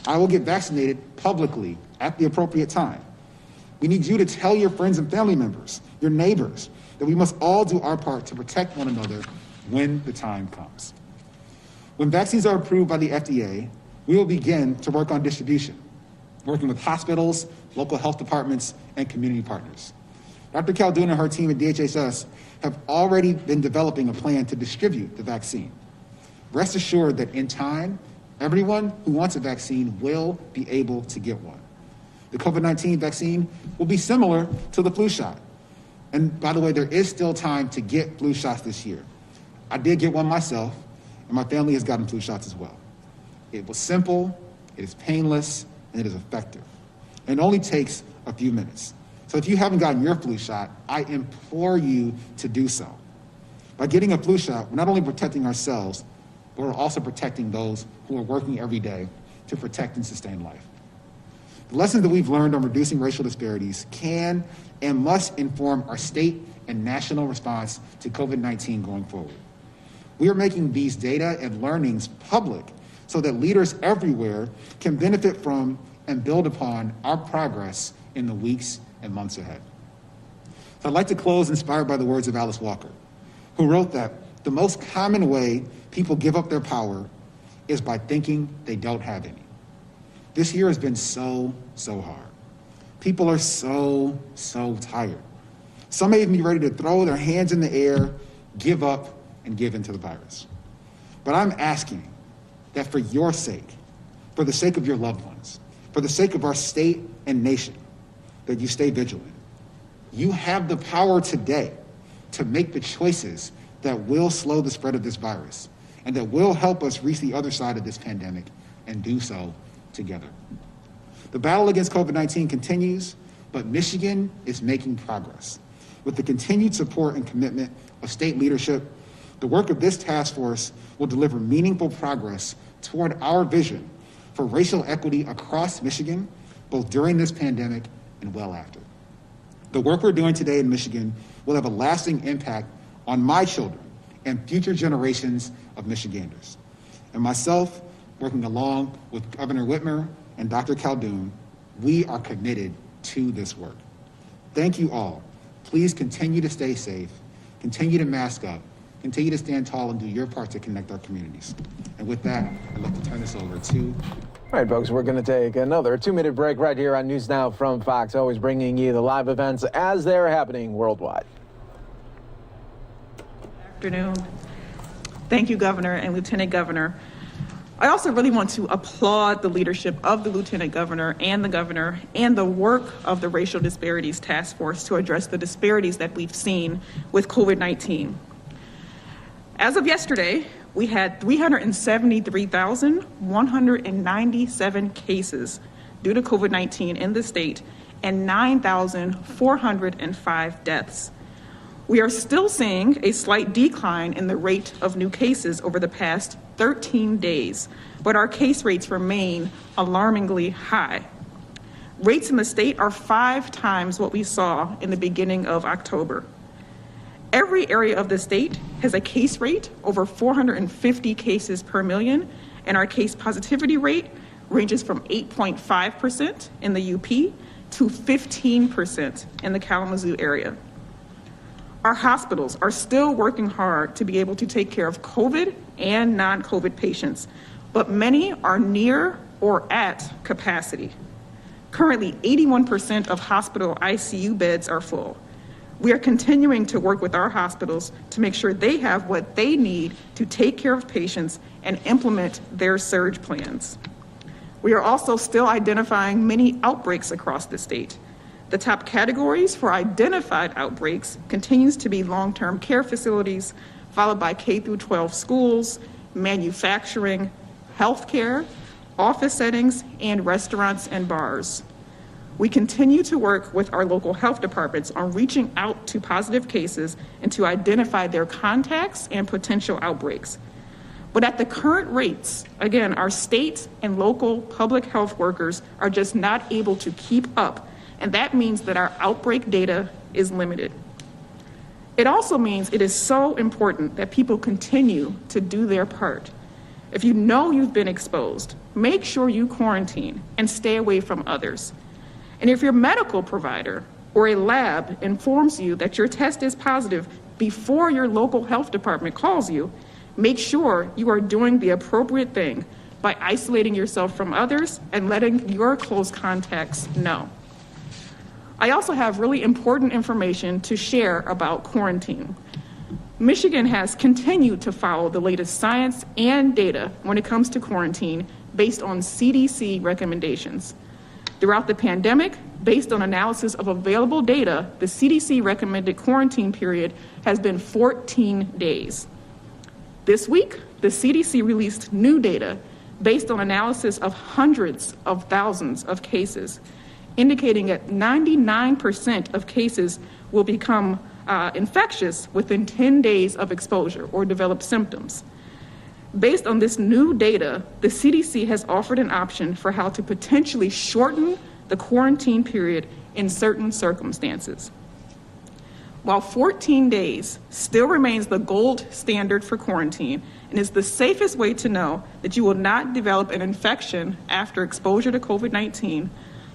I will get vaccinated publicly at the appropriate time. We need you to tell your friends and family members, your neighbors, that we must all do our part to protect one another when the time comes. When vaccines are approved by the FDA, we will begin to work on distribution, working with hospitals, local health departments, and community partners. Dr. Khaldun and her team at DHHS have already been developing a plan to distribute the vaccine. Rest assured that in time, everyone who wants a vaccine will be able to get one. The COVID-19 vaccine will be similar to the flu shot. And by the way, there is still time to get flu shots this year. I did get one myself, and my family has gotten flu shots as well. It was simple, it is painless, and it is effective. And it only takes a few minutes. So if you haven't gotten your flu shot, I implore you to do so. By getting a flu shot, we're not only protecting ourselves, but we're also protecting those who are working every day to protect and sustain life. The lessons that we've learned on reducing racial disparities can and must inform our state and national response to COVID-19 going forward. We are making these data and learnings public so that leaders everywhere can benefit from and build upon our progress in the weeks and months ahead. So I'd like to close inspired by the words of Alice Walker, who wrote that the most common way people give up their power is by thinking they don't have any. This year has been so hard. People are so tired. Some may even be ready to throw their hands in the air, give up, and give in to the virus. But I'm asking that for your sake, for the sake of your loved ones, for the sake of our state and nation, that you stay vigilant. You have the power today to make the choices that will slow the spread of this virus and that will help us reach the other side of this pandemic and do so together. The battle against COVID-19 continues, but Michigan is making progress. With the continued support and commitment of state leadership, the work of this task force will deliver meaningful progress toward our vision for racial equity across Michigan, both during this pandemic and well after. The work we're doing today in Michigan will have a lasting impact on my children and future generations of Michiganders. And myself, working along with Governor Whitmer and Dr. Khaldun, we are committed to this work. Thank you all. Please continue to stay safe, continue to mask up, continue to stand tall and do your part to connect our communities. And with that, I'd like to turn this over to... All right, folks, we're going to take another 2-minute break right here on News Now from Fox, always bringing you the live events as they're happening worldwide. Good afternoon. Thank you, Governor and Lieutenant Governor. I also really want to applaud the leadership of the Lieutenant Governor and the work of the Racial Disparities Task Force to address the disparities that we've seen with COVID-19. As of yesterday, we had 373,197 cases due to COVID-19 in the state and 9,405 deaths. We are still seeing a slight decline in the rate of new cases over the past 13 days, but our case rates remain alarmingly high. Rates in the state are 5 times what we saw in the beginning of October. Every area of the state has a case rate over 450 cases per million, and our case positivity rate ranges from 8.5% in the UP to 15% in the Kalamazoo area. Our hospitals are still working hard to be able to take care of COVID and non-COVID patients, but many are near or at capacity. Currently, 81% of hospital ICU beds are full. We are continuing to work with our hospitals to make sure they have what they need to take care of patients and implement their surge plans. We are also still identifying many outbreaks across the state. The top categories for identified outbreaks continues to be long-term care facilities, followed by K-12 schools, manufacturing, healthcare, office settings, and restaurants and bars. We continue to work with our local health departments on reaching out to positive cases and to identify their contacts and potential outbreaks. But at the current rates, again, our state and local public health workers are just not able to keep up, and that means that our outbreak data is limited. It also means it is so important that people continue to do their part. If you know you've been exposed, make sure you quarantine and stay away from others. And if your medical provider or a lab informs you that your test is positive before your local health department calls you, make sure you are doing the appropriate thing by isolating yourself from others and letting your close contacts know. I also have really important information to share about quarantine. Michigan has continued to follow the latest science and data when it comes to quarantine based on CDC recommendations. Throughout the pandemic, based on analysis of available data, the CDC recommended quarantine period has been 14 days. This week, the CDC released new data based on analysis of hundreds of thousands of cases, indicating that 99% of cases will become infectious within 10 days of exposure or develop symptoms. Based on this new data, the CDC has offered an option for how to potentially shorten the quarantine period in certain circumstances. While 14 days still remains the gold standard for quarantine and is the safest way to know that you will not develop an infection after exposure to COVID-19,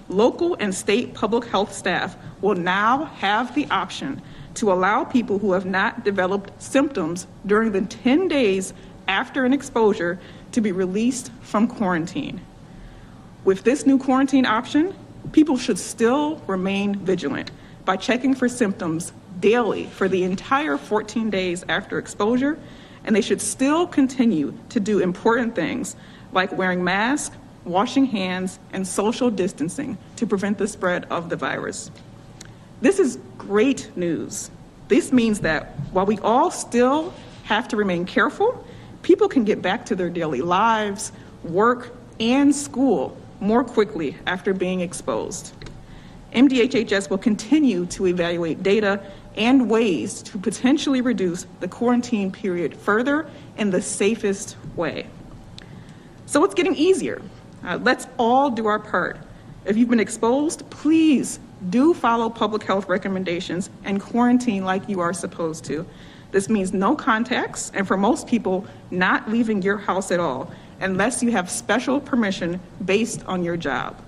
local and state public health staff will now have the option to allow people who have not developed symptoms during the 10 days after an exposure to be released from quarantine. With this new quarantine option, people should still remain vigilant by checking for symptoms daily for the entire 14 days after exposure, and they should still continue to do important things like wearing masks, washing hands, and social distancing to prevent the spread of the virus. This is great news. This means that while we all still have to remain careful, people can get back to their daily lives, work, and school more quickly after being exposed. MDHHS will continue to evaluate data and ways to potentially reduce the quarantine period further in the safest way. So it's getting easier. Let's all do our part. If you've been exposed, please do follow public health recommendations and quarantine like you are supposed to. This means no contacts, and for most people, not leaving your house at all, unless you have special permission based on your job.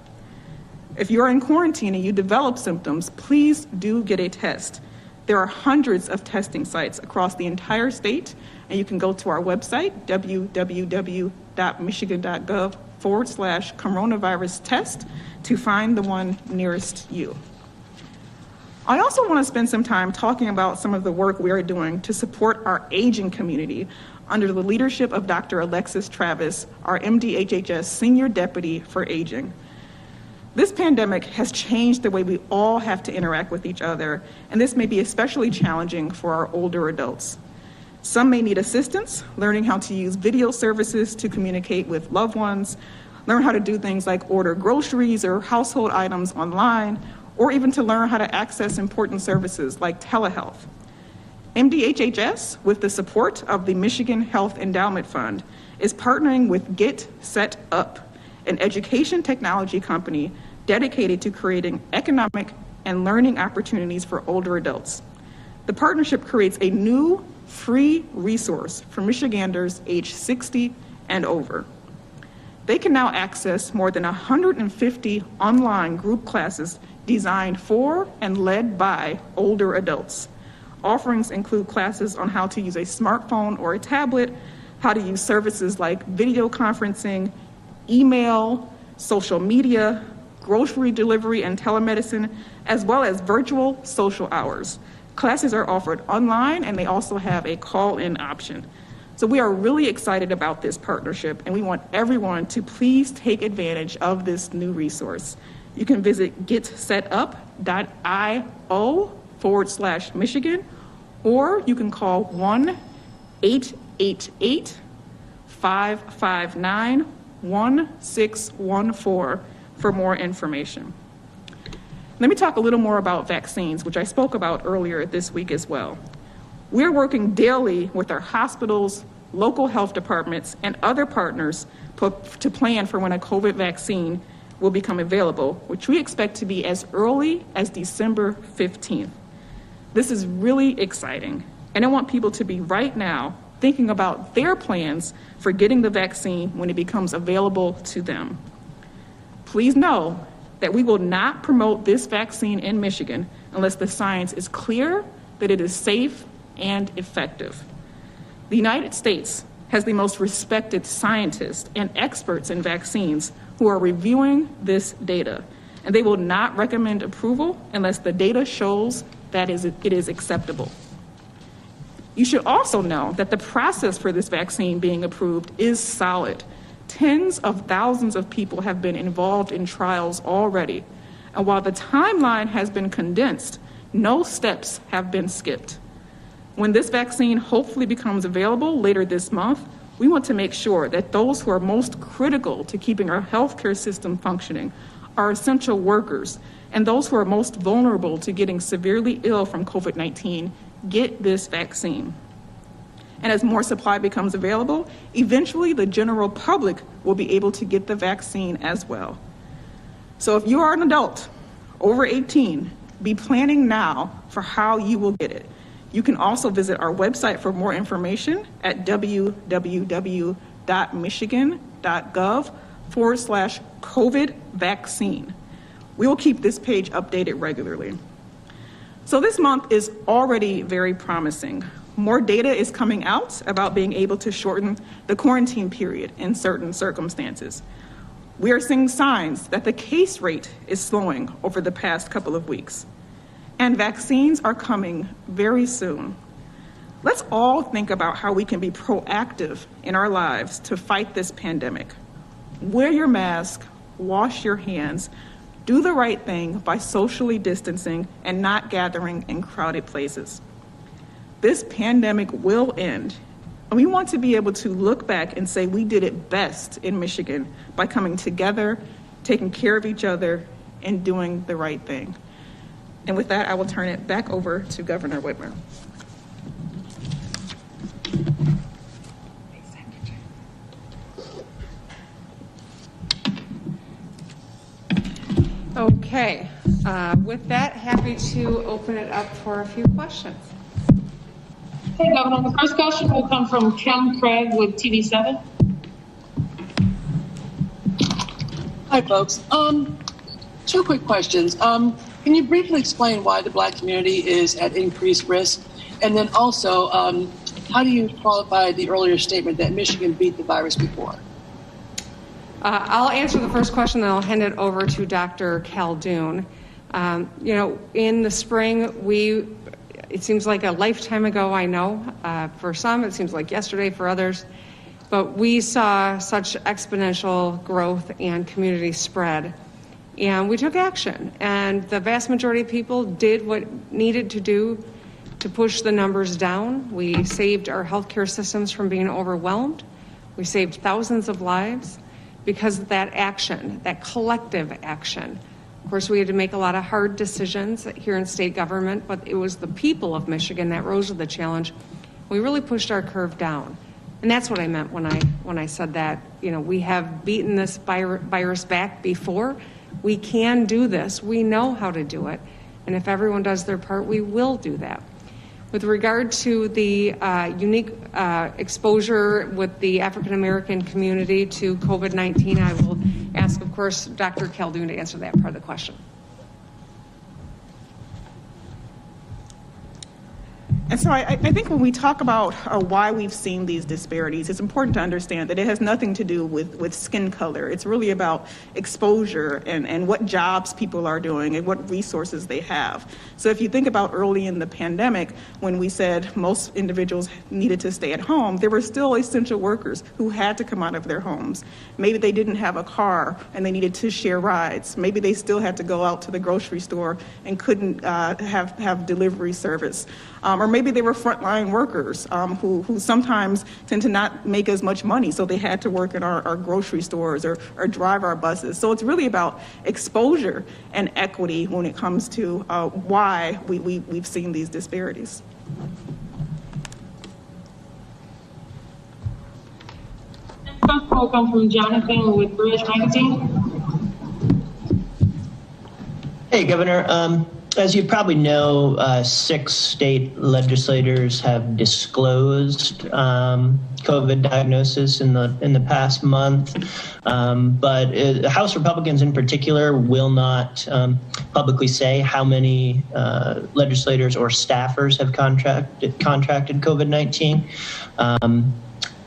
If you're in quarantine and you develop symptoms, please do get a test. There are hundreds of testing sites across the entire state, and you can go to our website, www.michigan.gov/coronavirus test, to find the one nearest you. I also want to spend some time talking about some of the work we are doing to support our aging community under the leadership of Dr. Alexis Travis, our MDHHS Senior Deputy for Aging. This pandemic has changed the way we all have to interact with each other, and this may be especially challenging for our older adults. Some may need assistance learning how to use video services to communicate with loved ones, learn how to do things like order groceries or household items online, or even to learn how to access important services like telehealth. MDHHS, with the support of the Michigan Health Endowment Fund, is partnering with Get Set Up, an education technology company dedicated to creating economic and learning opportunities for older adults. The partnership creates a new free resource for Michiganders aged 60 and over. They can now access more than 150 online group classes designed for and led by older adults. Offerings include classes on how to use a smartphone or a tablet, how to use services like video conferencing, email, social media, grocery delivery and telemedicine, as well as virtual social hours. Classes are offered online, and they also have a call-in option. So we are really excited about this partnership, and we want everyone to please take advantage of this new resource. You can visit getsetup.io/Michigan, or you can call 1-888-559-1614 for more information. Let me talk a little more about vaccines, which I spoke about earlier this week as well. We're working daily with our hospitals, local health departments, and other partners to plan for when a COVID vaccine will become available, which we expect to be as early as December 15th. This is really exciting, and I want people to be right now thinking about their plans for getting the vaccine when it becomes available to them. Please know that we will not promote this vaccine in Michigan unless the science is clear that it is safe and effective. The United States has the most respected scientists and experts in vaccines who are reviewing this data, and they will not recommend approval unless the data shows that it is acceptable. You should also know that the process for this vaccine being approved is solid. Tens of thousands of people have been involved in trials already, and while the timeline has been condensed, no steps have been skipped. When this vaccine hopefully becomes available later this month, we want to make sure that those who are most critical to keeping our healthcare system functioning, our essential workers, and those who are most vulnerable to getting severely ill from COVID-19 get this vaccine. And as more supply becomes available, eventually the general public will be able to get the vaccine as well. So if you are an adult over 18, be planning now for how you will get it. You can also visit our website for more information at www.michigan.gov/COVID vaccine. We will keep this page updated regularly. So this month is already very promising. More data is coming out about being able to shorten the quarantine period in certain circumstances. We are seeing signs that the case rate is slowing over the past couple of weeks. And vaccines are coming very soon. Let's all think about how we can be proactive in our lives to fight this pandemic. Wear your mask, wash your hands, do the right thing by socially distancing and not gathering in crowded places. This pandemic will end, and we want to be able to look back and say we did it best in Michigan by coming together, taking care of each other, and doing the right thing. And with that, I will turn it back over to Governor Whitmer. Okay, with that, happy to open it up for a few questions. Hey, Governor, the first question will come from Kim Craig with TV7. Hi, folks. Two quick questions. Can you briefly explain why the Black community is at increased risk? And then also, how do you qualify the earlier statement that Michigan beat the virus before? I'll answer the first question, then I'll hand it over to Dr. Caldoun. In the spring, it seems like a lifetime ago, I know. For some, it seems like yesterday for others. But we saw such exponential growth and community spread. And we took action, and the vast majority of people did what needed to do to push the numbers down. We saved our healthcare systems from being overwhelmed. We saved thousands of lives because of that action, that collective action. Of course, we had to make a lot of hard decisions here in state government, but it was the people of Michigan that rose to the challenge. We really pushed our curve down. And that's what I meant when I said that, we have beaten this virus back before. We can do this. We know how to do it. And if everyone does their part, we will do that. With regard to the unique exposure with the African American community to COVID-19, I will ask, of course, Dr. Caldoun to answer that part of the question. And so I think when we talk about why we've seen these disparities, it's important to understand that it has nothing to do with skin color. It's really about exposure and what jobs people are doing and what resources they have. So if you think about early in the pandemic, when we said most individuals needed to stay at home, there were still essential workers who had to come out of their homes. Maybe they didn't have a car and they needed to share rides. Maybe they still had to go out to the grocery store and couldn't have delivery service. Or maybe they were frontline workers who sometimes tend to not make as much money, so they had to work in our grocery stores or drive our buses. So it's really about exposure and equity when it comes to why we've seen these disparities. Next question will come from Jonathan with Bridge Magazine. Hey, Governor. As you probably know, 6 state legislators have disclosed COVID diagnosis in the past month, but House Republicans in particular will not publicly say how many legislators or staffers have contracted COVID-19.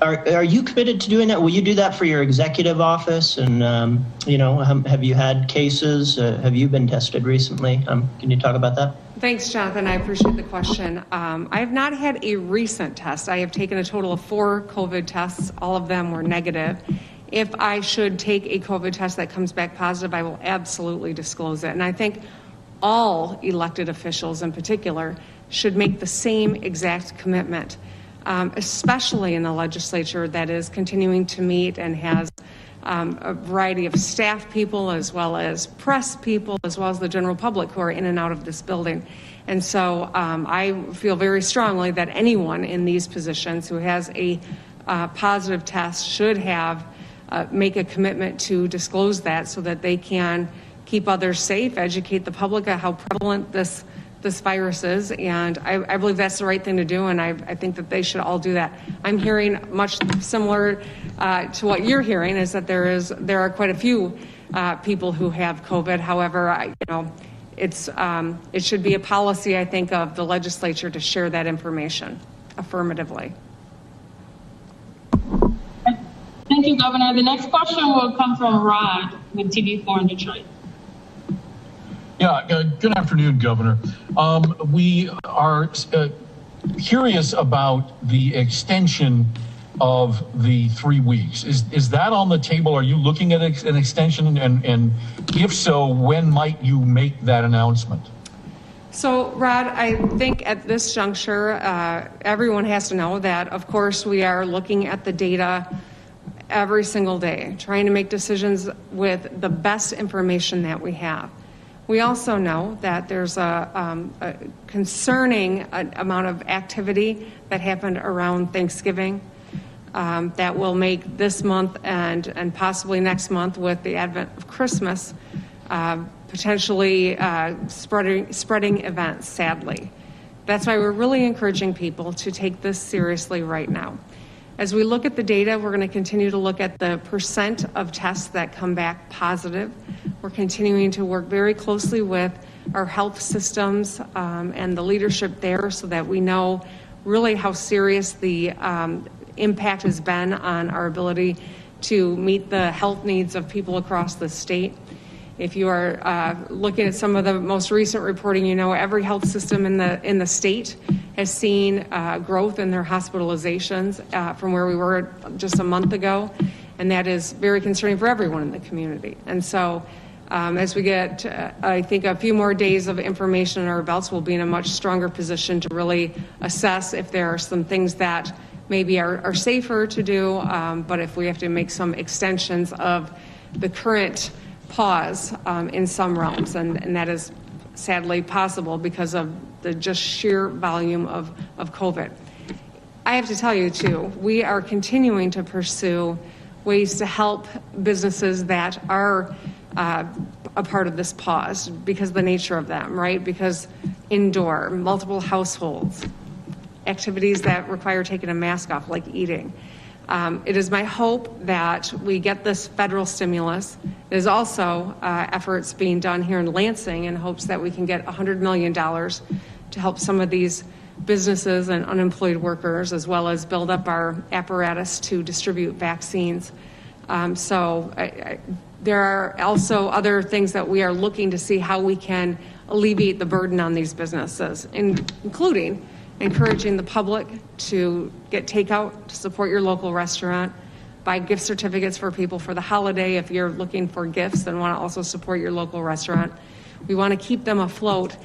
Are you committed to doing that? Will you do that for your executive office? And, have you had cases? Have you been tested recently? Can you talk about that? Thanks, Jonathan. I appreciate the question. I have not had a recent test. I have taken a total of 4 COVID tests. All of them were negative. If I should take a COVID test that comes back positive, I will absolutely disclose it. And I think all elected officials in particular should make the same exact commitment. Especially in the legislature that is continuing to meet and has a variety of staff people as well as press people as well as the general public who are in and out of this building. And so I feel very strongly that anyone in these positions who has a positive test should make a commitment to disclose that so that they can keep others safe, educate the public on how prevalent this virus is, and I believe that's the right thing to do, and I think that they should all do that. I'm hearing much similar to what you're hearing, is that there are quite a few people who have COVID. However, it should be a policy, I think, of the legislature to share that information affirmatively. Thank you, Governor. The next question will come from Rod with TV4 in Detroit. Yeah, good afternoon, Governor. We are curious about the extension of the 3 weeks. Is that on the table? Are you looking at an extension? And if so, when might you make that announcement? So, Rod, I think at this juncture, everyone has to know that, of course, we are looking at the data every single day, trying to make decisions with the best information that we have. We also know that there's a concerning amount of activity that happened around Thanksgiving that will make this month and possibly next month with the advent of Christmas potentially spreading events, sadly. That's why we're really encouraging people to take this seriously right now. As we look at the data, we're going to continue to look at the percent of tests that come back positive. We're continuing to work very closely with our health systems and the leadership there so that we know really how serious the impact has been on our ability to meet the health needs of people across the state. If you are looking at some of the most recent reporting, every health system in the state has seen growth in their hospitalizations from where we were just a month ago, and that is very concerning for everyone in the community. And so as we get, I think, a few more days of information in our belts, we'll be in a much stronger position to really assess if there are some things that maybe are safer to do, but if we have to make some extensions of the current pause in some realms, and that is sadly possible because of the just sheer volume of COVID. I have to tell you too, we are continuing to pursue ways to help businesses that are a part of this pause because of the nature of them, right? Because indoor, multiple households, activities that require taking a mask off, like eating. It is my hope that we get this federal stimulus. There's also efforts being done here in Lansing in hopes that we can get $100 million to help some of these businesses and unemployed workers, as well as build up our apparatus to distribute vaccines. There are also other things that we are looking to see how we can alleviate the burden on these businesses, including encouraging the public to get takeout, to support your local restaurant, buy gift certificates for people for the holiday if you're looking for gifts and want to also support your local restaurant. We want to keep them afloat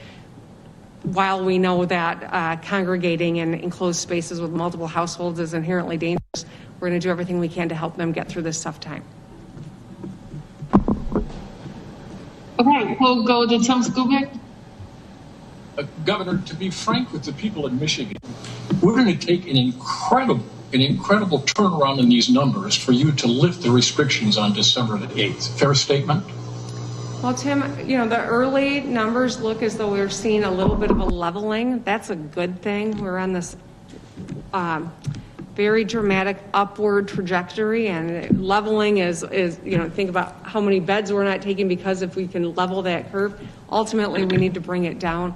while we know that congregating in enclosed spaces with multiple households is inherently dangerous. We're going to do everything we can to help them get through this tough time. Okay, we'll go to Tim Skubic. Governor, to be frank with the people in Michigan, we're going to take an incredible turnaround in these numbers for you to lift the restrictions on December the 8th. Fair statement? Well, Tim, the early numbers look as though we're seeing a little bit of a leveling. That's a good thing. We're on this very dramatic upward trajectory, and leveling is think about how many beds we're not taking, because if we can level that curve, ultimately we need to bring it down.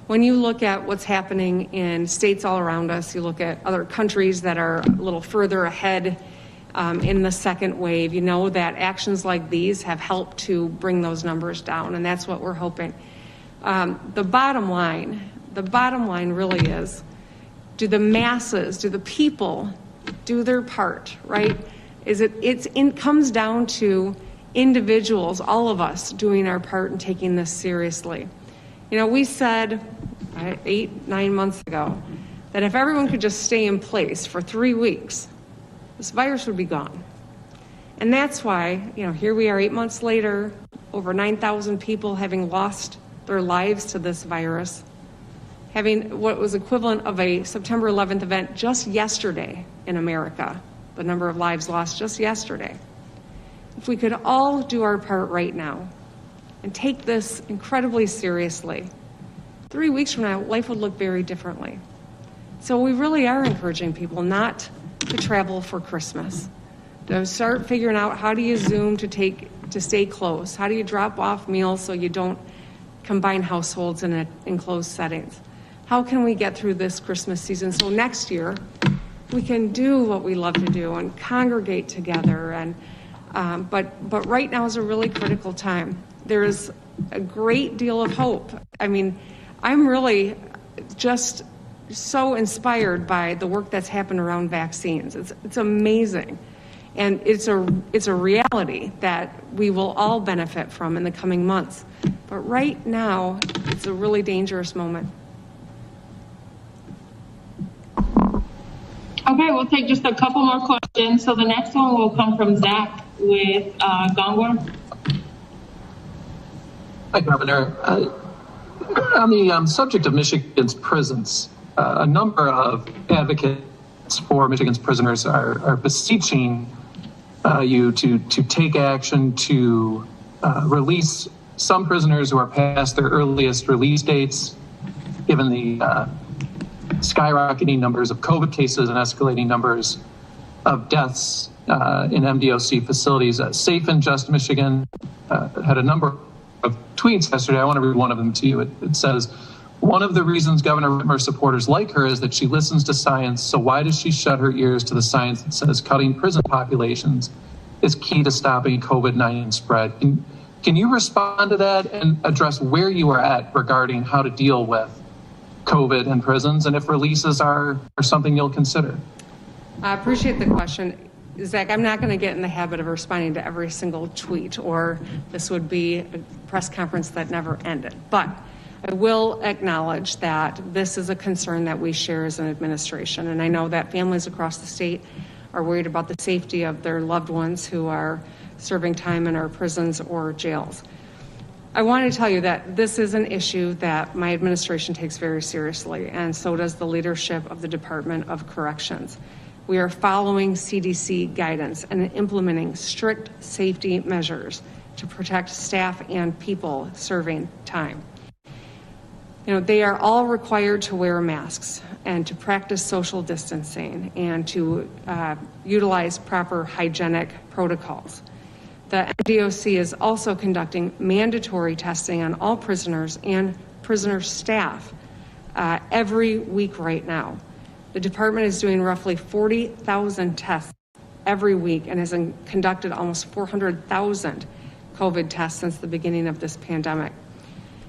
When you look at what's happening in states all around us, you look at other countries that are a little further ahead in the second wave, you know that actions like these have helped to bring those numbers down, and that's what we're hoping. The bottom line really is, do the masses, do the people do their part, right? It comes down to individuals, all of us doing our part and taking this seriously. We said 8-9 months ago that if everyone could just stay in place for 3 weeks, this virus would be gone. And that's why, here we are 8 months later, over 9,000 people having lost their lives to this virus, having what was equivalent of a September 11th event just yesterday in America, the number of lives lost just yesterday. If we could all do our part right now and take this incredibly seriously, 3 weeks from now, life would look very differently. So we really are encouraging people not to travel for Christmas, to start figuring out how do you Zoom to stay close, how do you drop off meals so you don't combine households in enclosed settings. How can we get through this Christmas season so next year we can do what we love to do and congregate together? And but right now is a really critical time. There is a great deal of hope. I mean, I'm really just so inspired by the work that's happened around vaccines. It's amazing, and it's a reality that we will all benefit from in the coming months. But right now, it's a really dangerous moment. Okay, we'll take just a couple more questions. So the next one will come from Zach with Gongor. Hi, Governor. On the subject of Michigan's prisons, a number of advocates for Michigan's prisoners are beseeching you to take action to release some prisoners who are past their earliest release dates, given the skyrocketing numbers of COVID cases and escalating numbers of deaths in MDOC facilities. Safe and Just Michigan had a number of tweets yesterday. I want to read one of them to you. It says, "One of the reasons Governor Whitmer supporters like her is that she listens to science, so why does she shut her ears to the science that says cutting prison populations is key to stopping COVID-19 spread?" Can you respond to that and address where you are at regarding how to deal with COVID in prisons, and if releases are something you'll consider? I appreciate the question. Zach, I'm not going to get in the habit of responding to every single tweet, or this would be a press conference that never ended. But I will acknowledge that this is a concern that we share as an administration. And I know that families across the state are worried about the safety of their loved ones who are serving time in our prisons or jails. I want to tell you that this is an issue that my administration takes very seriously, and so does the leadership of the Department of Corrections. We are following CDC guidance and implementing strict safety measures to protect staff and people serving time. They are all required to wear masks and to practice social distancing and to utilize proper hygienic protocols. The MDOC is also conducting mandatory testing on all prisoners and prisoner staff every week right now. The department is doing roughly 40,000 tests every week and has conducted almost 400,000 COVID tests since the beginning of this pandemic.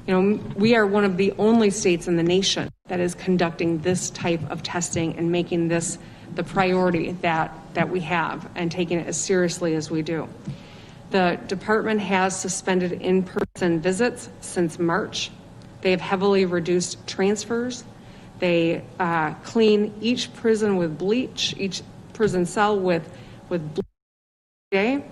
You know, we are one of the only states in the nation that is conducting this type of testing and making this the priority that we have and taking it as seriously as we do. The department has suspended in-person visits since March. They have heavily reduced transfers. They clean each prison with bleach, each prison cell with bleach every day.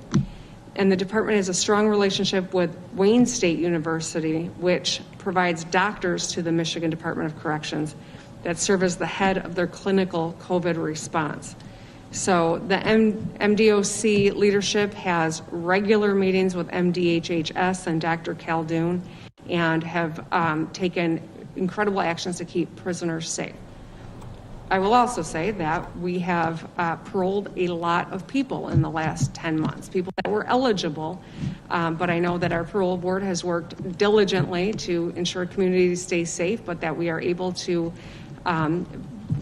And the department has a strong relationship with Wayne State University, which provides doctors to the Michigan Department of Corrections that serve as the head of their clinical COVID response. So the MDOC leadership has regular meetings with MDHHS and Dr. Caldoun and have taken incredible actions to keep prisoners safe. I will also say that we have paroled a lot of people in the last 10 months, people that were eligible, but I know that our parole board has worked diligently to ensure communities stay safe, but that we are able to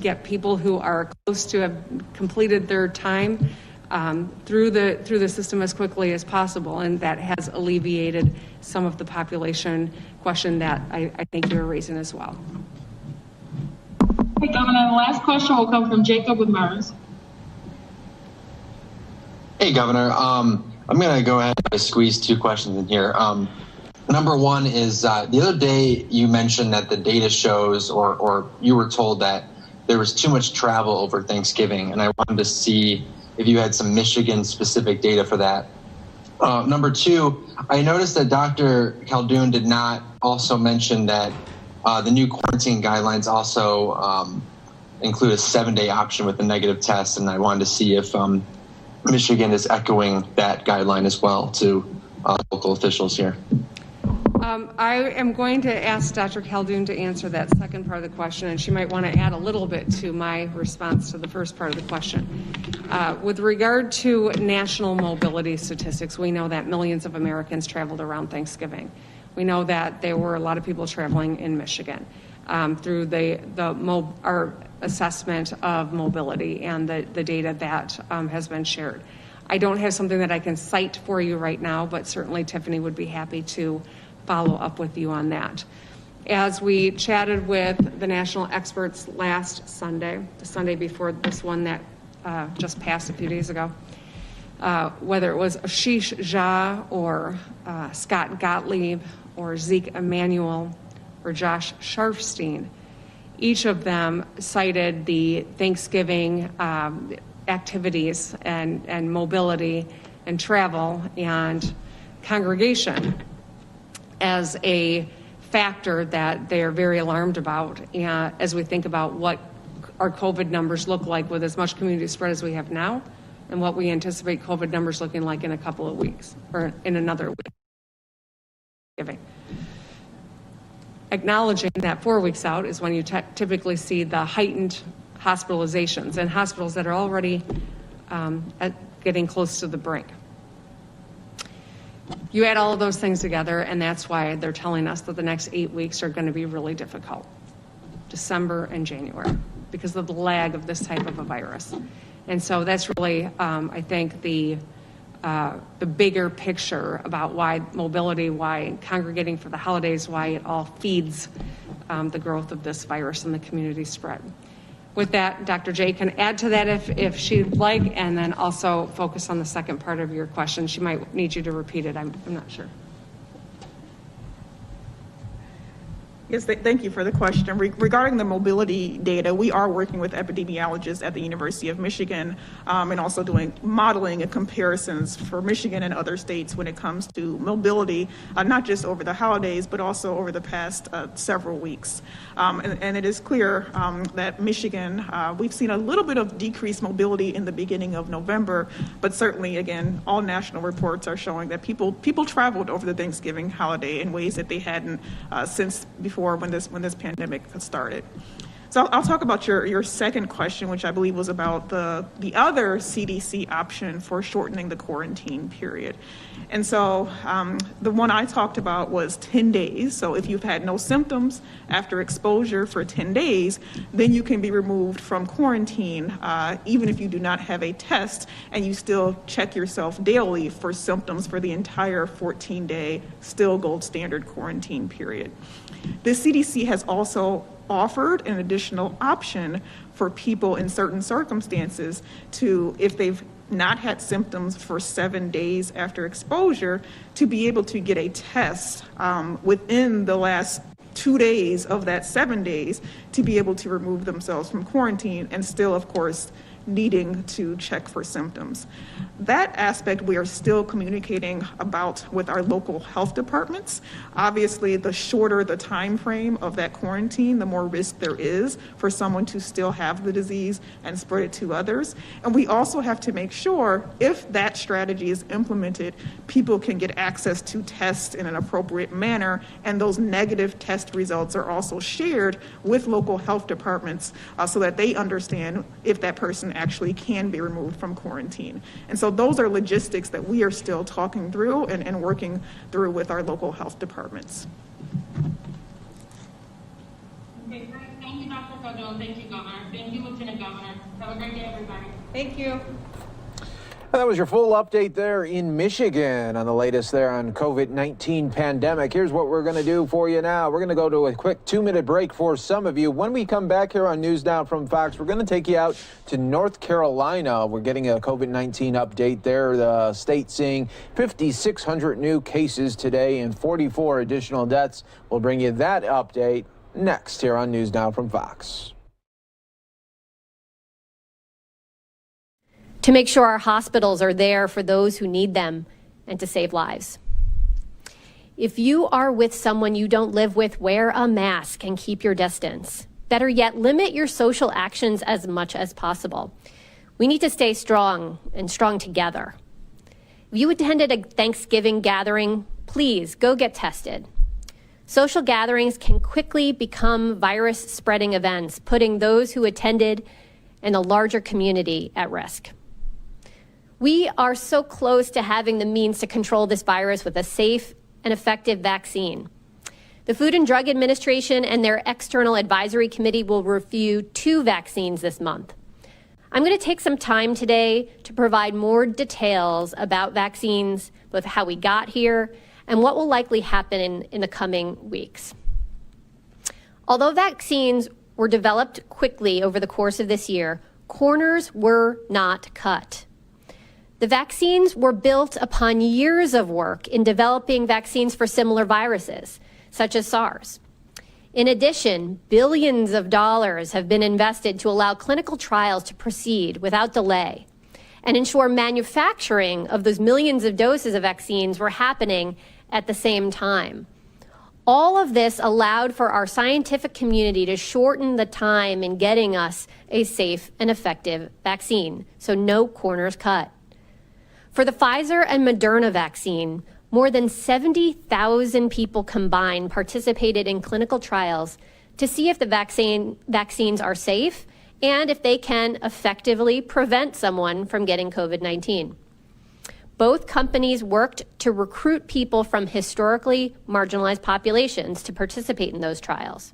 get people who are close to have completed their time through the system as quickly as possible, and that has alleviated some of the population question that I think you're raising as well. Hey, Governor, the last question will come from Jacob with MERS. Hey, Governor. I'm going to go ahead and squeeze two questions in here. Number one is the other day you mentioned that the data shows, or you were told that there was too much travel over Thanksgiving, and I wanted to see if you had some Michigan-specific data for that. Number two, I noticed that Dr. Caldoun did not also mention that the new quarantine guidelines also include a 7-day option with a negative test, and I wanted to see if Michigan is echoing that guideline as well to local officials here. I am going to ask Dr. Caldoun to answer that second part of the question, and she might want to add a little bit to my response to the first part of the question. With regard to national mobility statistics, we know that millions of Americans traveled around Thanksgiving. We know that there were a lot of people traveling in Michigan through our assessment of mobility and the data that has been shared. I don't have something that I can cite for you right now, but certainly Tiffany would be happy to follow up with you on that. As we chatted with the national experts last Sunday, the Sunday before this one that just passed a few days ago, whether it was Ashish Jha or Scott Gottlieb or Zeke Emanuel or Josh Sharfstein, each of them cited the Thanksgiving activities and mobility and travel and congregation as a factor that they are very alarmed about as we think about what our COVID numbers look like with as much community spread as we have now and what we anticipate COVID numbers looking like in a couple of weeks or in another week. Acknowledging that 4 weeks out is when you typically see the heightened hospitalizations and hospitals that are already getting close to the brink. You add all of those things together, and that's why they're telling us that the next 8 weeks are going to be really difficult, December and January, because of the lag of this type of a virus. And so that's really, I think, the bigger picture about why mobility, why congregating for the holidays, why it all feeds the growth of this virus and the community spread. With that, Dr. J can add to that if she'd like, and then also focus on the second part of your question. She might need you to repeat it. I'm not sure. Yes, thank you for the question. Regarding the mobility data, we are working with epidemiologists at the University of Michigan and also doing modeling and comparisons for Michigan and other states when it comes to mobility, not just over the holidays, but also over the past several weeks. And it is clear that Michigan, we've seen a little bit of decreased mobility in the beginning of November, but certainly, again, all national reports are showing that people traveled over the Thanksgiving holiday in ways that they hadn't since before when this pandemic started. So I'll talk about your second question, which I believe was about the other CDC option for shortening the quarantine period. And so the one I talked about was 10 days. So if you've had no symptoms after exposure for 10 days, then you can be removed from quarantine, even if you do not have a test, and you still check yourself daily for symptoms for the entire 14-day, still gold standard quarantine period. The CDC has also offered an additional option for people in certain circumstances to, if they've not had symptoms for 7 days after exposure, to be able to get a test within the last 2 days of that 7 days to be able to remove themselves from quarantine and still, of course, needing to check for symptoms. That aspect we are still communicating about with our local health departments. Obviously, the shorter the time frame of that quarantine, the more risk there is for someone to still have the disease and spread it to others. And we also have to make sure if that strategy is implemented, people can get access to tests in an appropriate manner, and those negative test results are also shared with local health departments so that they understand if that person actually can be removed from quarantine. And so those are logistics that we are still talking through and working through with our local health departments. Okay, great. Thank you, Dr. Cardone. Thank you, Governor. Thank you, Lieutenant Governor. Have a great day, everybody. Thank you. And that was your full update there in Michigan on the latest there on COVID-19 pandemic. Here's what we're going to do for you now. We're going to go to a quick 2-minute break for some of you. When we come back here on News Now from Fox, we're going to take you out to North Carolina. We're getting a COVID-19 update there. The state seeing 5,600 new cases today and 44 additional deaths. We'll bring you that update next here on News Now from Fox. To make sure our hospitals are there for those who need them and to save lives. If you are with someone you don't live with, wear a mask and keep your distance. Better yet, limit your social actions as much as possible. We need to stay strong and strong together. If you attended a Thanksgiving gathering, please go get tested. Social gatherings can quickly become virus-spreading events, putting those who attended and the larger community at risk. We are so close to having the means to control this virus with a safe and effective vaccine. The Food and Drug Administration and their external advisory committee will review 2 vaccines this month. I'm going to take some time today to provide more details about vaccines, both how we got here and what will likely happen in the coming weeks. Although vaccines were developed quickly over the course of this year, corners were not cut. The vaccines were built upon years of work in developing vaccines for similar viruses, such as SARS. In addition, billions of dollars have been invested to allow clinical trials to proceed without delay and ensure manufacturing of those millions of doses of vaccines were happening at the same time. All of this allowed for our scientific community to shorten the time in getting us a safe and effective vaccine, so no corners cut. For the Pfizer and Moderna vaccine, more than 70,000 people combined participated in clinical trials to see if the vaccines are safe and if they can effectively prevent someone from getting COVID-19. Both companies worked to recruit people from historically marginalized populations to participate in those trials.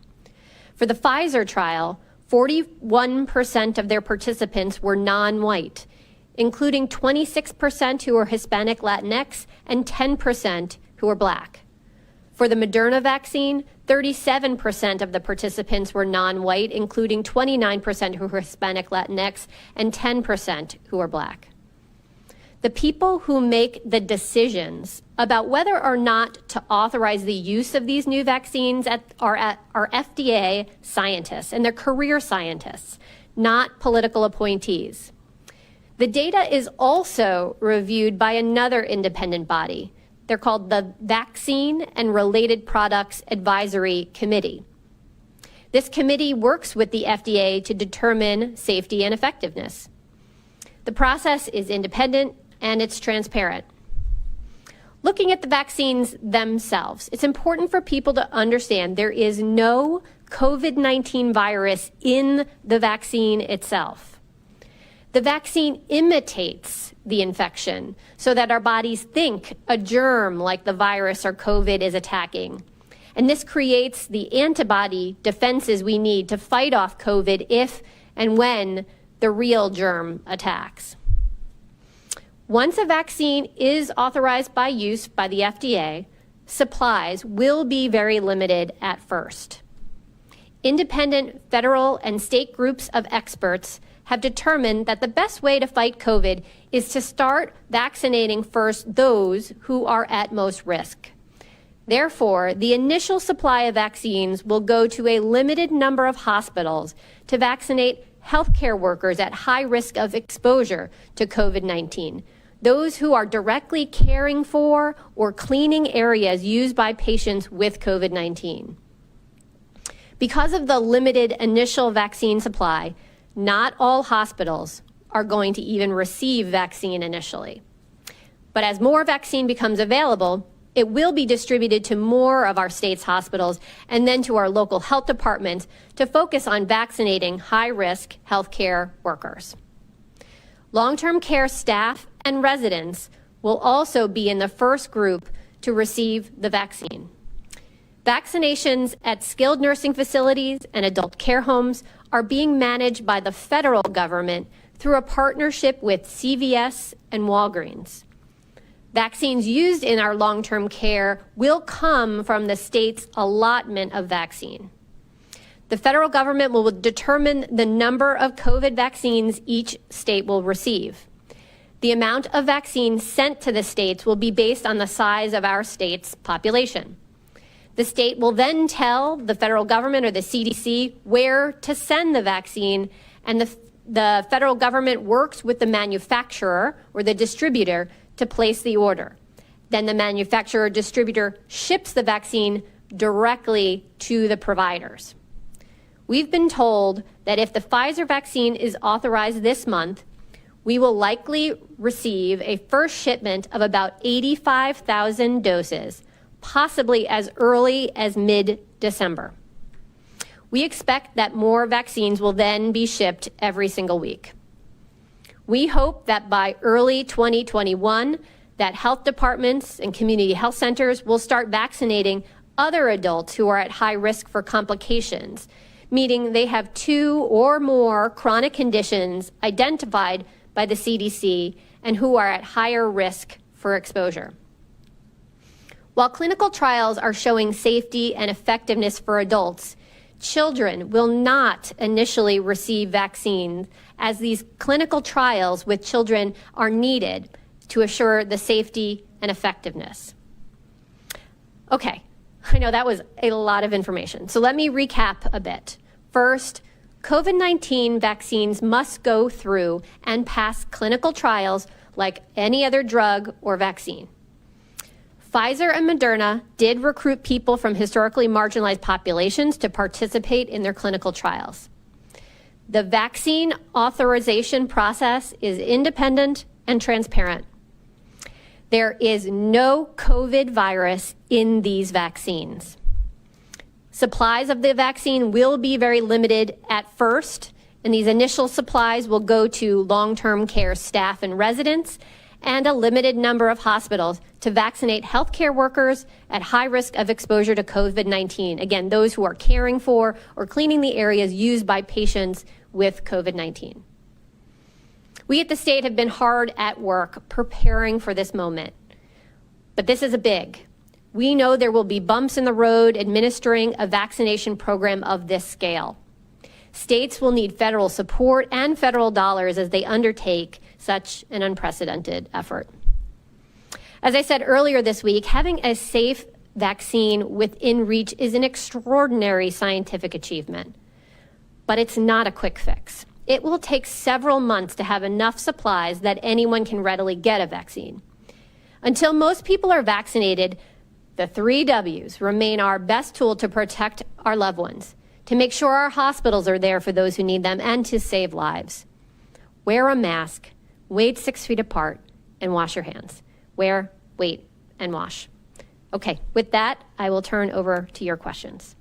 For the Pfizer trial, 41% of their participants were non-white, including 26% who were Hispanic Latinx and 10% who were Black. For the Moderna vaccine, 37% of the participants were non-white, including 29% who were Hispanic Latinx and 10% who were Black. The people who make the decisions about whether or not to authorize the use of these new vaccines are FDA scientists, and they're career scientists, not political appointees. The data is also reviewed by another independent body. They're called the Vaccine and Related Products Advisory Committee. This committee works with the FDA to determine safety and effectiveness. The process is independent and it's transparent. Looking at the vaccines themselves, it's important for people to understand there is no COVID-19 virus in the vaccine itself. The vaccine imitates the infection so that our bodies think a germ like the virus or COVID is attacking. And this creates the antibody defenses we need to fight off COVID if and when the real germ attacks. Once a vaccine is authorized by use by the FDA, supplies will be very limited at first. Independent federal and state groups of experts have determined that the best way to fight COVID is to start vaccinating first those who are at most risk. Therefore, the initial supply of vaccines will go to a limited number of hospitals to vaccinate healthcare workers at high risk of exposure to COVID-19, those who are directly caring for or cleaning areas used by patients with COVID-19. Because of the limited initial vaccine supply, not all hospitals are going to even receive vaccine initially. But as more vaccine becomes available, it will be distributed to more of our state's hospitals and then to our local health departments to focus on vaccinating high-risk healthcare workers. Long-term care staff and residents will also be in the first group to receive the vaccine. Vaccinations at skilled nursing facilities and adult care homes are being managed by the federal government through a partnership with CVS and Walgreens. Vaccines used in our long-term care will come from the state's allotment of vaccine. The federal government will determine the number of COVID vaccines each state will receive. The amount of vaccine sent to the states will be based on the size of our state's population. The state will then tell the federal government or the CDC where to send the vaccine, and the federal government works with the manufacturer or the distributor to place the order. Then the manufacturer or distributor ships the vaccine directly to the providers. We've been told that if the Pfizer vaccine is authorized this month, we will likely receive a first shipment of about 85,000 doses, possibly as early as mid-December. We expect that more vaccines will then be shipped every single week. We hope that by early 2021, that health departments and community health centers will start vaccinating other adults who are at high risk for complications, meaning they have 2 or more chronic conditions identified by the CDC and who are at higher risk for exposure. While clinical trials are showing safety and effectiveness for adults, children will not initially receive vaccines, as these clinical trials with children are needed to assure the safety and effectiveness. Okay, I know that was a lot of information, so let me recap a bit. First, COVID-19 vaccines must go through and pass clinical trials like any other drug or vaccine. Pfizer and Moderna did recruit people from historically marginalized populations to participate in their clinical trials. The vaccine authorization process is independent and transparent. There is no COVID virus in these vaccines. Supplies of the vaccine will be very limited at first, and these initial supplies will go to long-term care staff and residents and a limited number of hospitals to vaccinate healthcare workers at high risk of exposure to COVID-19. Again, those who are caring for or cleaning the areas used by patients with COVID-19. We at the state have been hard at work preparing for this moment, but this is a big. We know there will be bumps in the road administering a vaccination program of this scale. States will need federal support and federal dollars as they undertake such an unprecedented effort. As I said earlier this week, having a safe vaccine within reach is an extraordinary scientific achievement, but it's not a quick fix. It will take several months to have enough supplies that anyone can readily get a vaccine. Until most people are vaccinated, the 3 W's remain our best tool to protect our loved ones, to make sure our hospitals are there for those who need them, and to save lives. Wear a mask, wait 6 feet apart, and wash your hands. Wear, wait, and wash. Okay, with that, I will turn over to your questions.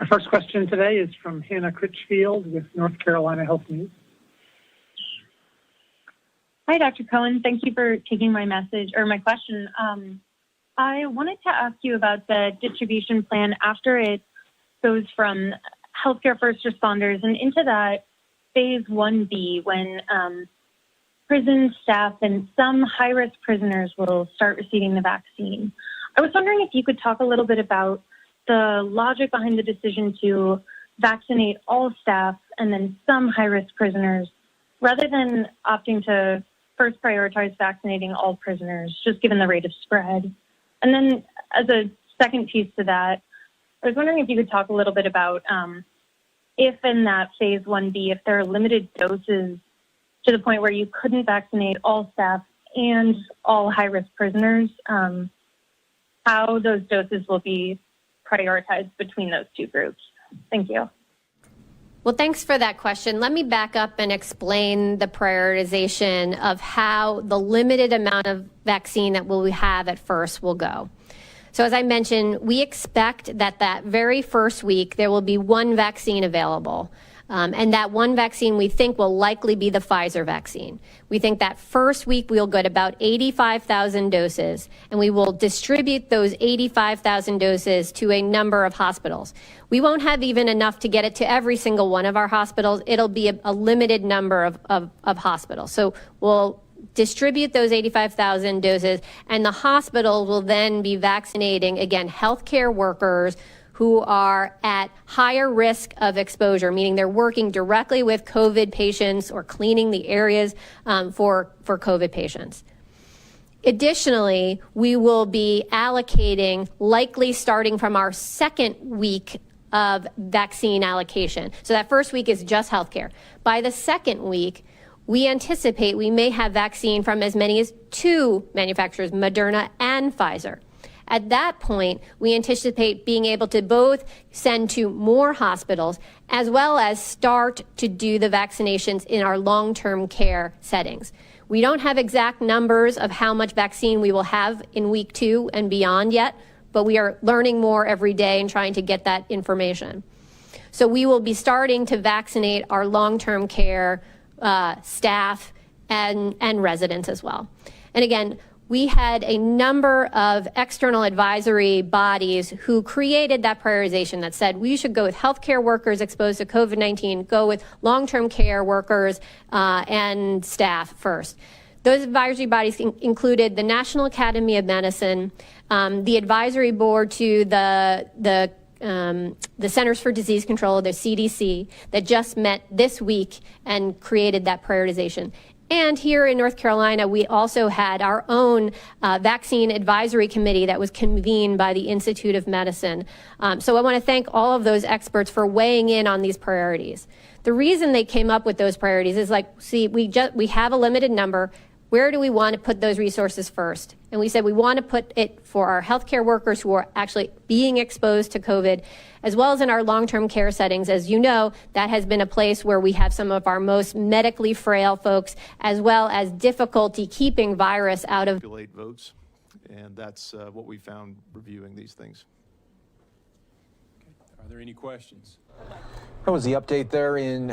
Our first question today is from Hannah Critchfield with North Carolina Health News. Hi, Dr. Cohen. Thank you for taking my question. I wanted to ask you about the distribution plan after it goes from healthcare first responders and into that phase 1B when prison staff and some high-risk prisoners will start receiving the vaccine. I was wondering if you could talk a little bit about the logic behind the decision to vaccinate all staff and then some high-risk prisoners rather than opting to first prioritize vaccinating all prisoners, just given the rate of spread. And then as a second piece to that, I was wondering if you could talk a little bit about if in that phase 1B, if there are limited doses to the point where you couldn't vaccinate all staff and all high-risk prisoners, how those doses will be prioritized between those two groups. Thank you. Well, thanks for that question. Let me back up and explain the prioritization of how the limited amount of vaccine that we have at first will go. So as I mentioned, we expect that very first week there will be one vaccine available. And that one vaccine we think will likely be the Pfizer vaccine. We think that first week we'll get about 85,000 doses, and we will distribute those 85,000 doses to a number of hospitals. We won't have even enough to get it to every single one of our hospitals. It'll be a limited number of hospitals. So we'll distribute those 85,000 doses, and the hospital will then be vaccinating, again, healthcare workers who are at higher risk of exposure, meaning they're working directly with COVID patients or cleaning the areas for COVID patients. Additionally, we will be allocating, likely starting from our second week of vaccine allocation. So that first week is just healthcare. By the second week, we anticipate we may have vaccine from as many as 2 manufacturers, Moderna and Pfizer. At that point, we anticipate being able to both send to more hospitals as well as start to do the vaccinations in our long-term care settings. We don't have exact numbers of how much vaccine we will have in week 2 and beyond yet, but we are learning more every day and trying to get that information. So we will be starting to vaccinate our long-term care staff and residents as well. And again, we had a number of external advisory bodies who created that prioritization that said we should go with healthcare workers exposed to COVID-19, go with long-term care workers and staff first. Those advisory bodies included the National Academy of Medicine, the advisory board to the Centers for Disease Control, the CDC, that just met this week and created that prioritization. And here in North Carolina, we also had our own vaccine advisory committee that was convened by the Institute of Medicine. So I want to thank all of those experts for weighing in on these priorities. The reason they came up with those priorities is we have a limited number. Where do we want to put those resources first? And we said we want to put it for our healthcare workers who are actually being exposed to COVID, as well as in our long-term care settings. As you know, that has been a place where we have some of our most medically frail folks, as well as difficulty keeping virus out of votes. And that's what we found reviewing these things. Are there any questions? That was the update there in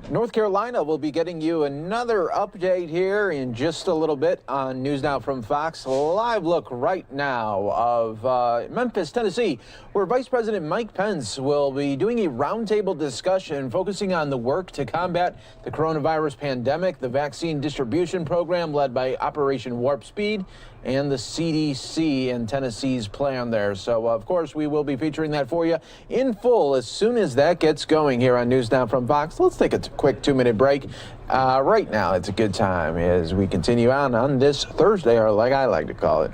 North Carolina. We'll be getting you another update here in just a little bit on News Now from Fox. A live look right now of Memphis, Tennessee, where Vice President Mike Pence will be doing a roundtable discussion focusing on the work to combat the coronavirus pandemic, the vaccine distribution program led by Operation Warp Speed, and the CDC and Tennessee's plan there. So, of course, we will be featuring that for you in full as soon as that gets going here on News Now from Fox. Let's take a quick 2-minute break. Right now, it's a good time as we continue on this Thursday, or like I like to call it,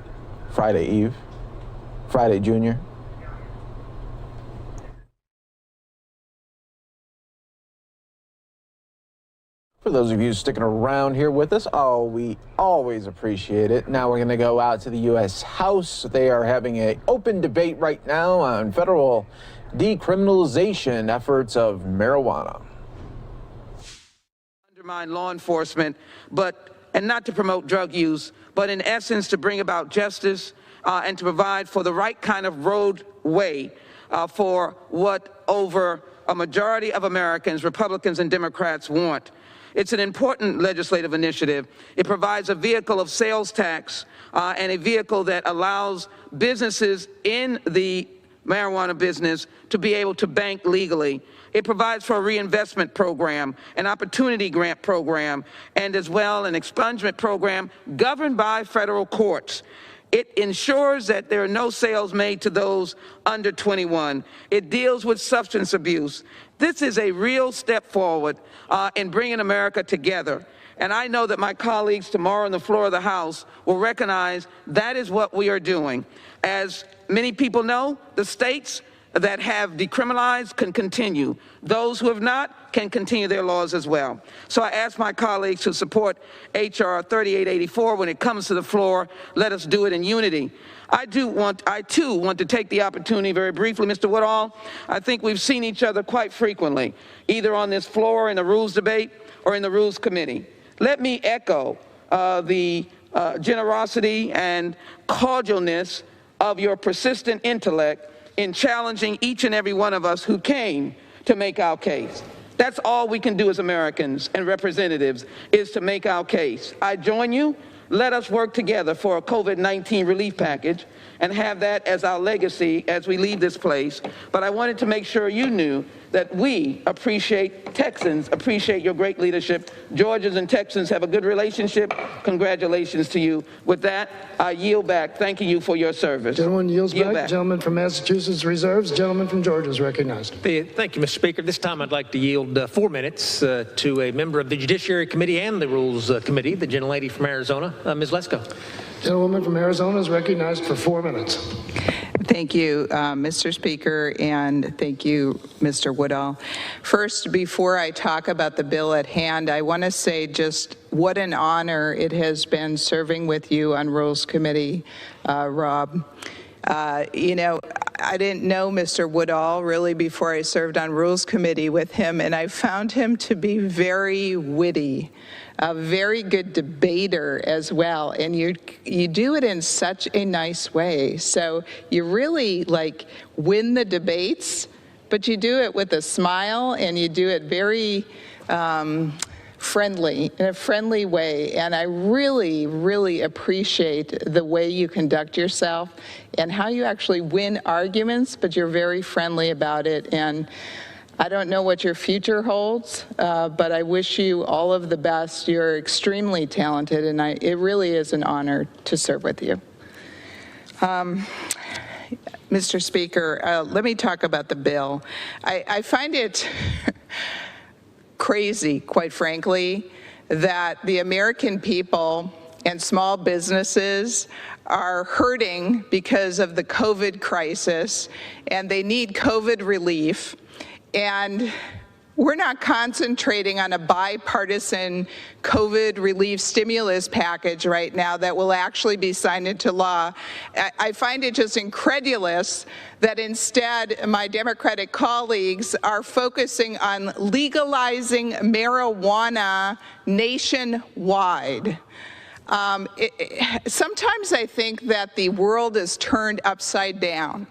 Friday Eve, Friday Junior. For those of you sticking around here with us, we always appreciate it. Now we're going to go out to the U.S. House. They are having an open debate right now on federal decriminalization efforts of marijuana. Undermine law enforcement, and not to promote drug use, but in essence to bring about justice and to provide for the right kind of roadway for what over a majority of Americans, Republicans and Democrats, want. It's an important legislative initiative. It provides a vehicle of sales tax and a vehicle that allows businesses in the marijuana business to be able to bank legally. It provides for a reinvestment program, an opportunity grant program, and as well an expungement program governed by federal courts. It ensures that there are no sales made to those under 21. It deals with substance abuse. This is a real step forward in bringing America together. And I know that my colleagues tomorrow on the floor of the House will recognize that is what we are doing. As many people know, the states that have decriminalized can continue. Those who have not can continue their laws as well. So I ask my colleagues to support H.R. 3884 when it comes to the floor. Let us do it in unity. I too want to take the opportunity very briefly, Mr. Woodall. I think we've seen each other quite frequently, either on this floor in the Rules Debate or in the Rules Committee. Let me echo the generosity and cordialness of your persistent intellect in challenging each and every one of us who came to make our case. That's all we can do as Americans and representatives, is to make our case. I join you. Let us work together for a COVID-19 relief package and have that as our legacy as we leave this place. But I wanted to make sure you knew that we appreciate, Texans appreciate your great leadership. Georgians and Texans have a good relationship. Congratulations to you. With that, I yield back, thanking you for your service. Gentleman yields back. Gentleman from Massachusetts reserves. Gentleman from Georgia is recognized. Thank you, Mr. Speaker. This time I'd like to yield 4 minutes to a member of the Judiciary Committee and the Rules Committee, the gentlelady from Arizona, Ms. Lesko. Gentlewoman from Arizona is recognized for 4 minutes. Thank you, Mr. Speaker, and thank you, Mr. Woodall. First, before I talk about the bill at hand, I want to say just what an honor it has been serving with you on Rules Committee, Rob. You know, I didn't know Mr. Woodall really before I served on Rules Committee with him, and I found him to be very witty, a very good debater as well, and you do it in such a nice way. So you really like win the debates, but you do it with a smile, and you do it very friendly, in a friendly way. And I really, really appreciate the way you conduct yourself and how you actually win arguments, but you're very friendly about it. And I don't know what your future holds, but I wish you all of the best. You're extremely talented, and it really is an honor to serve with you. Mr. Speaker, let me talk about the bill. I find it crazy, quite frankly, that the American people and small businesses are hurting because of the COVID crisis, and they need COVID relief. And we're not concentrating on a bipartisan COVID relief stimulus package right now that will actually be signed into law. I find it just incredulous that instead my Democratic colleagues are focusing on legalizing marijuana nationwide. Sometimes I think that the world is turned upside down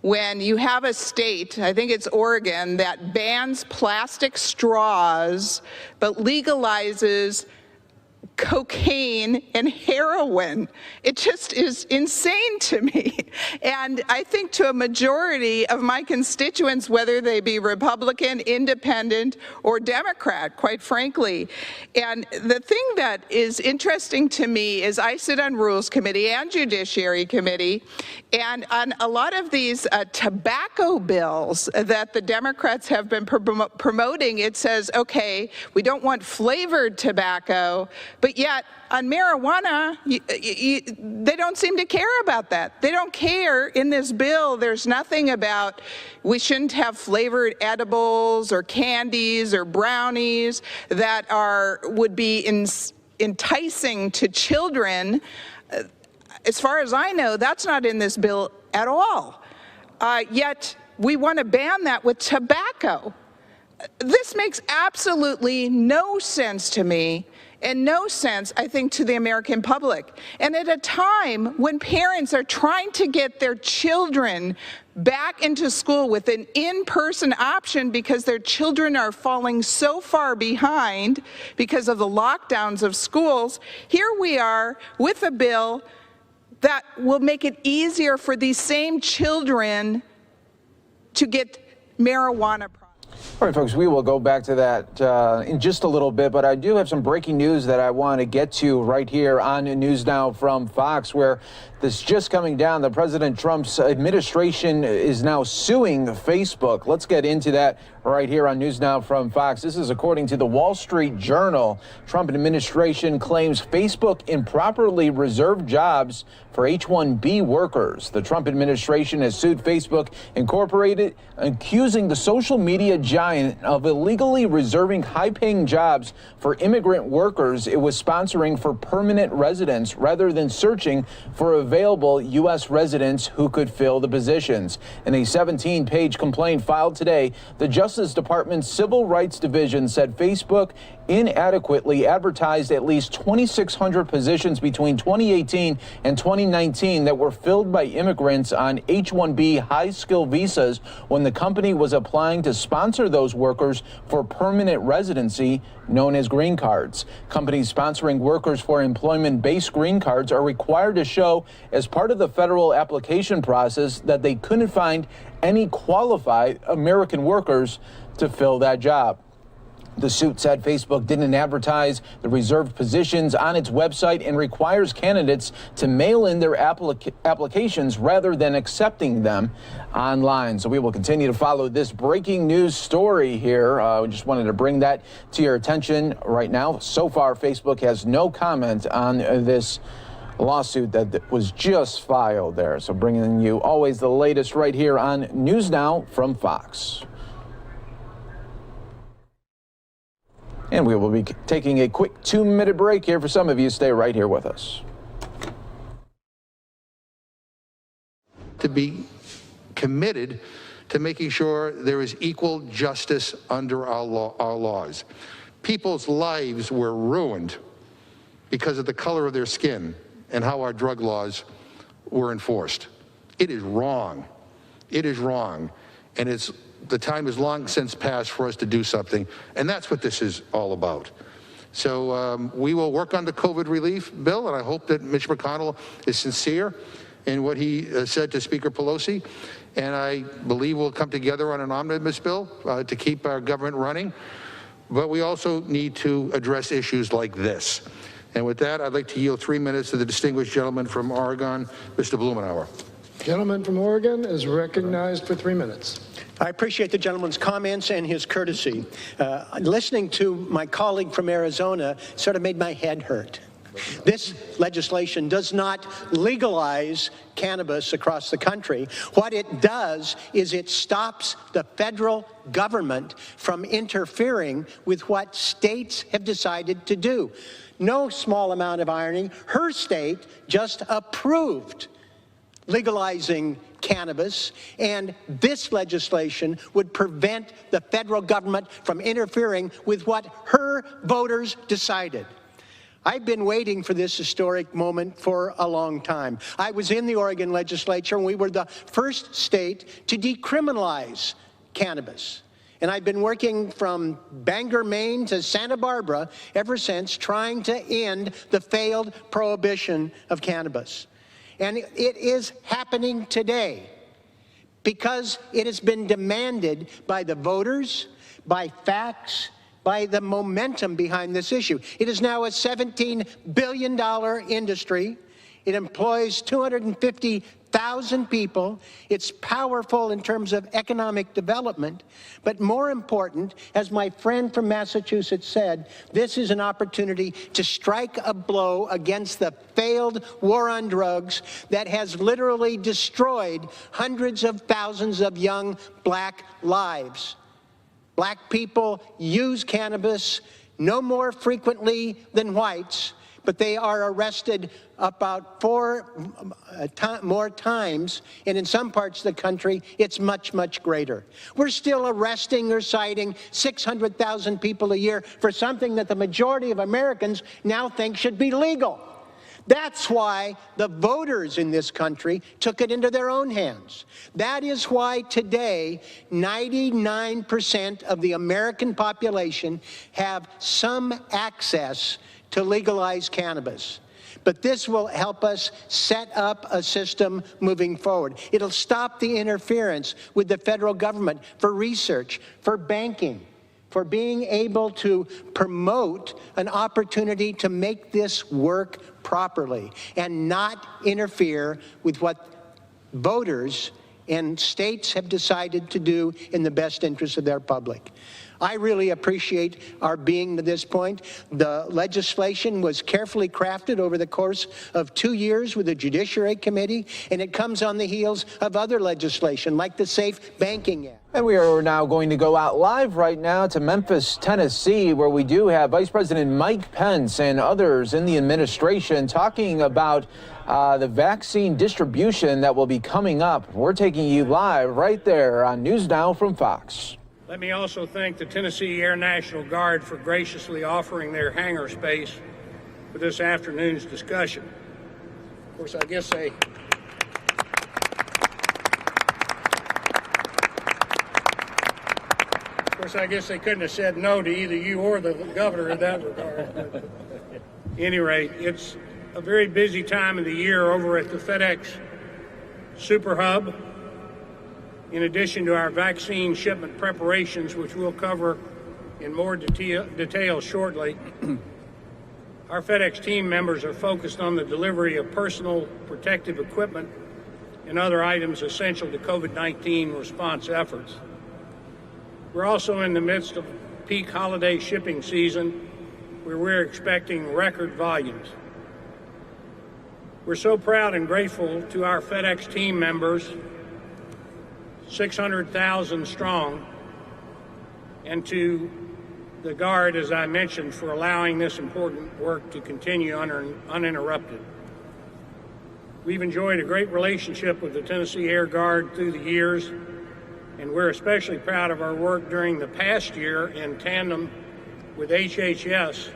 when you have a state, I think it's Oregon, that bans plastic straws but legalizes cocaine and heroin. It just is insane to me. And I think to a majority of my constituents, whether they be Republican, Independent, or Democrat, quite frankly. And the thing that is interesting to me is I sit on Rules Committee and Judiciary Committee, and on a lot of these tobacco bills that the Democrats have been promoting, it says, okay, we don't want flavored tobacco, but yet on marijuana, they don't seem to care about that. They don't care. In this bill, there's nothing about we shouldn't have flavored edibles or candies or brownies that would be enticing to children. As far as I know, that's not in this bill at all. Yet we want to ban that with tobacco. This makes absolutely no sense to me. and no sense, I think, to the American public. And at a time when parents are trying to get their children back into school with an in-person option because their children are falling so far behind because of the lockdowns of schools, here we are with a bill that will make it easier for these same children to get marijuana. All right, folks, we will go back to that in just a little bit, but I do have some breaking news that I want to get to right here on News Now from Fox, where this is just coming down. The President Trump's administration is now suing Facebook. Let's get into that right here on News Now from Fox. This is according to the Wall Street Journal. Trump administration claims Facebook improperly reserved jobs for H-1B workers. The Trump administration has sued Facebook Incorporated, accusing the social media giant of illegally reserving high-paying jobs for immigrant workers it was sponsoring for permanent residents rather than searching for available U.S. residents who could fill the positions. In a 17-page complaint filed today, the Justice Department's Civil Rights Division said Facebook inadequately advertised at least 2,600 positions between 2018 and 2019 that were filled by immigrants on H-1B high-skill visas when the company was applying to sponsor those workers for permanent residency, known as green cards. Companies sponsoring workers for employment-based green cards are required to show as part of the federal application process that they couldn't find any qualified American workers to fill that job. The suit said Facebook didn't advertise the reserved positions on its website and requires candidates to mail in their applications rather than accepting them online. So we will continue to follow this breaking news story here. We just wanted to bring that to your attention right now. So far, Facebook has no comment on this lawsuit that was just filed there. So bringing you always the latest right here on News Now from Fox. And we will be taking a quick 2-minute break here for some of you. Stay right here with us. To be committed to making sure there is equal justice under our laws. People's lives were ruined because of the color of their skin and how our drug laws were enforced. It is wrong. It is wrong. And the time has long since passed for us to do something, and that's what this is all about. So we will work on the COVID relief bill, and I hope that Mitch McConnell is sincere in what he said to Speaker Pelosi, and I believe we'll come together on an omnibus bill to keep our government running. But we also need to address issues like this. And with that, I'd like to yield 3 minutes to the distinguished gentleman from Oregon, Mr. Blumenauer. Gentleman from Oregon is recognized for 3 minutes. I appreciate the gentleman's comments and his courtesy. Listening to my colleague from Arizona sort of made my head hurt. This legislation does not legalize cannabis across the country. What it does is it stops the federal government from interfering with what states have decided to do. No small amount of irony, her state just approved legalizing cannabis, and this legislation would prevent the federal government from interfering with what her voters decided. I've been waiting for this historic moment for a long time. I was in the Oregon legislature, and we were the first state to decriminalize cannabis. And I've been working from Bangor, Maine to Santa Barbara ever since, trying to end the failed prohibition of cannabis. And it is happening today because it has been demanded by the voters, by facts, by the momentum behind this issue. It is now a $17 billion industry. It employs 250,000 people. It's powerful in terms of economic development. But more important, as my friend from Massachusetts said, this is an opportunity to strike a blow against the failed war on drugs that has literally destroyed hundreds of thousands of young black lives. Black people use cannabis no more frequently than whites, but they are arrested about 4 more times, and in some parts of the country, it's much, much greater. We're still arresting or citing 600,000 people a year for something that the majority of Americans now think should be legal. That's why the voters in this country took it into their own hands. That is why today 99% of the American population have some access to legalized cannabis. But this will help us set up a system moving forward. It'll stop the interference with the federal government for research, for banking, for being able to promote an opportunity to make this work properly and not interfere with what voters and states have decided to do in the best interest of their public. I really appreciate our being to this point. The legislation was carefully crafted over the course of 2 years with the Judiciary Committee, and it comes on the heels of other legislation like the Safe Banking Act. And we are now going to go out live right now to Memphis, Tennessee, where we do have Vice President Mike Pence and others in the administration talking about the vaccine distribution that will be coming up. We're taking you live right there on News Now from Fox. Let me also thank the Tennessee Air National Guard for graciously offering their hangar space for this afternoon's discussion. Of course, I guess they couldn't have said no to either you or the governor in that regard. But at any rate, it's a very busy time of the year over at the FedEx Super Hub. In addition to our vaccine shipment preparations, which we'll cover in more detail shortly, our FedEx team members are focused on the delivery of personal protective equipment and other items essential to COVID-19 response efforts. We're also in the midst of peak holiday shipping season, where we're expecting record volumes. We're so proud and grateful to our FedEx team members, 600,000 strong, and to the Guard, as I mentioned, for allowing this important work to continue uninterrupted. We've enjoyed a great relationship with the Tennessee Air Guard through the years, and we're especially proud of our work during the past year in tandem with HHS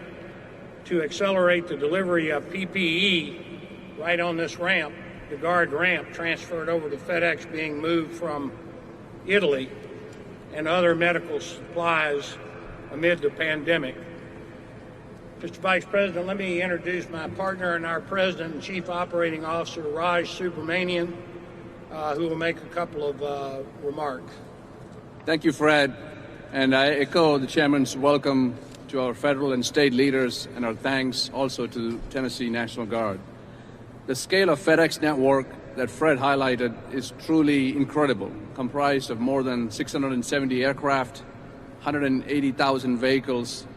to accelerate the delivery of PPE right on this ramp, the Guard ramp transferred over to FedEx being moved from Italy, and other medical supplies amid the pandemic. Mr. Vice President, let me introduce my partner and our President and Chief Operating Officer, Raj Subramanian, who will make a couple of remarks. Thank you, Fred. And I echo the Chairman's welcome to our federal and state leaders, and our thanks also to Tennessee National Guard. The scale of FedEx network that Fred highlighted is truly incredible, comprised of more than 670 aircraft, 180,000 vehicles,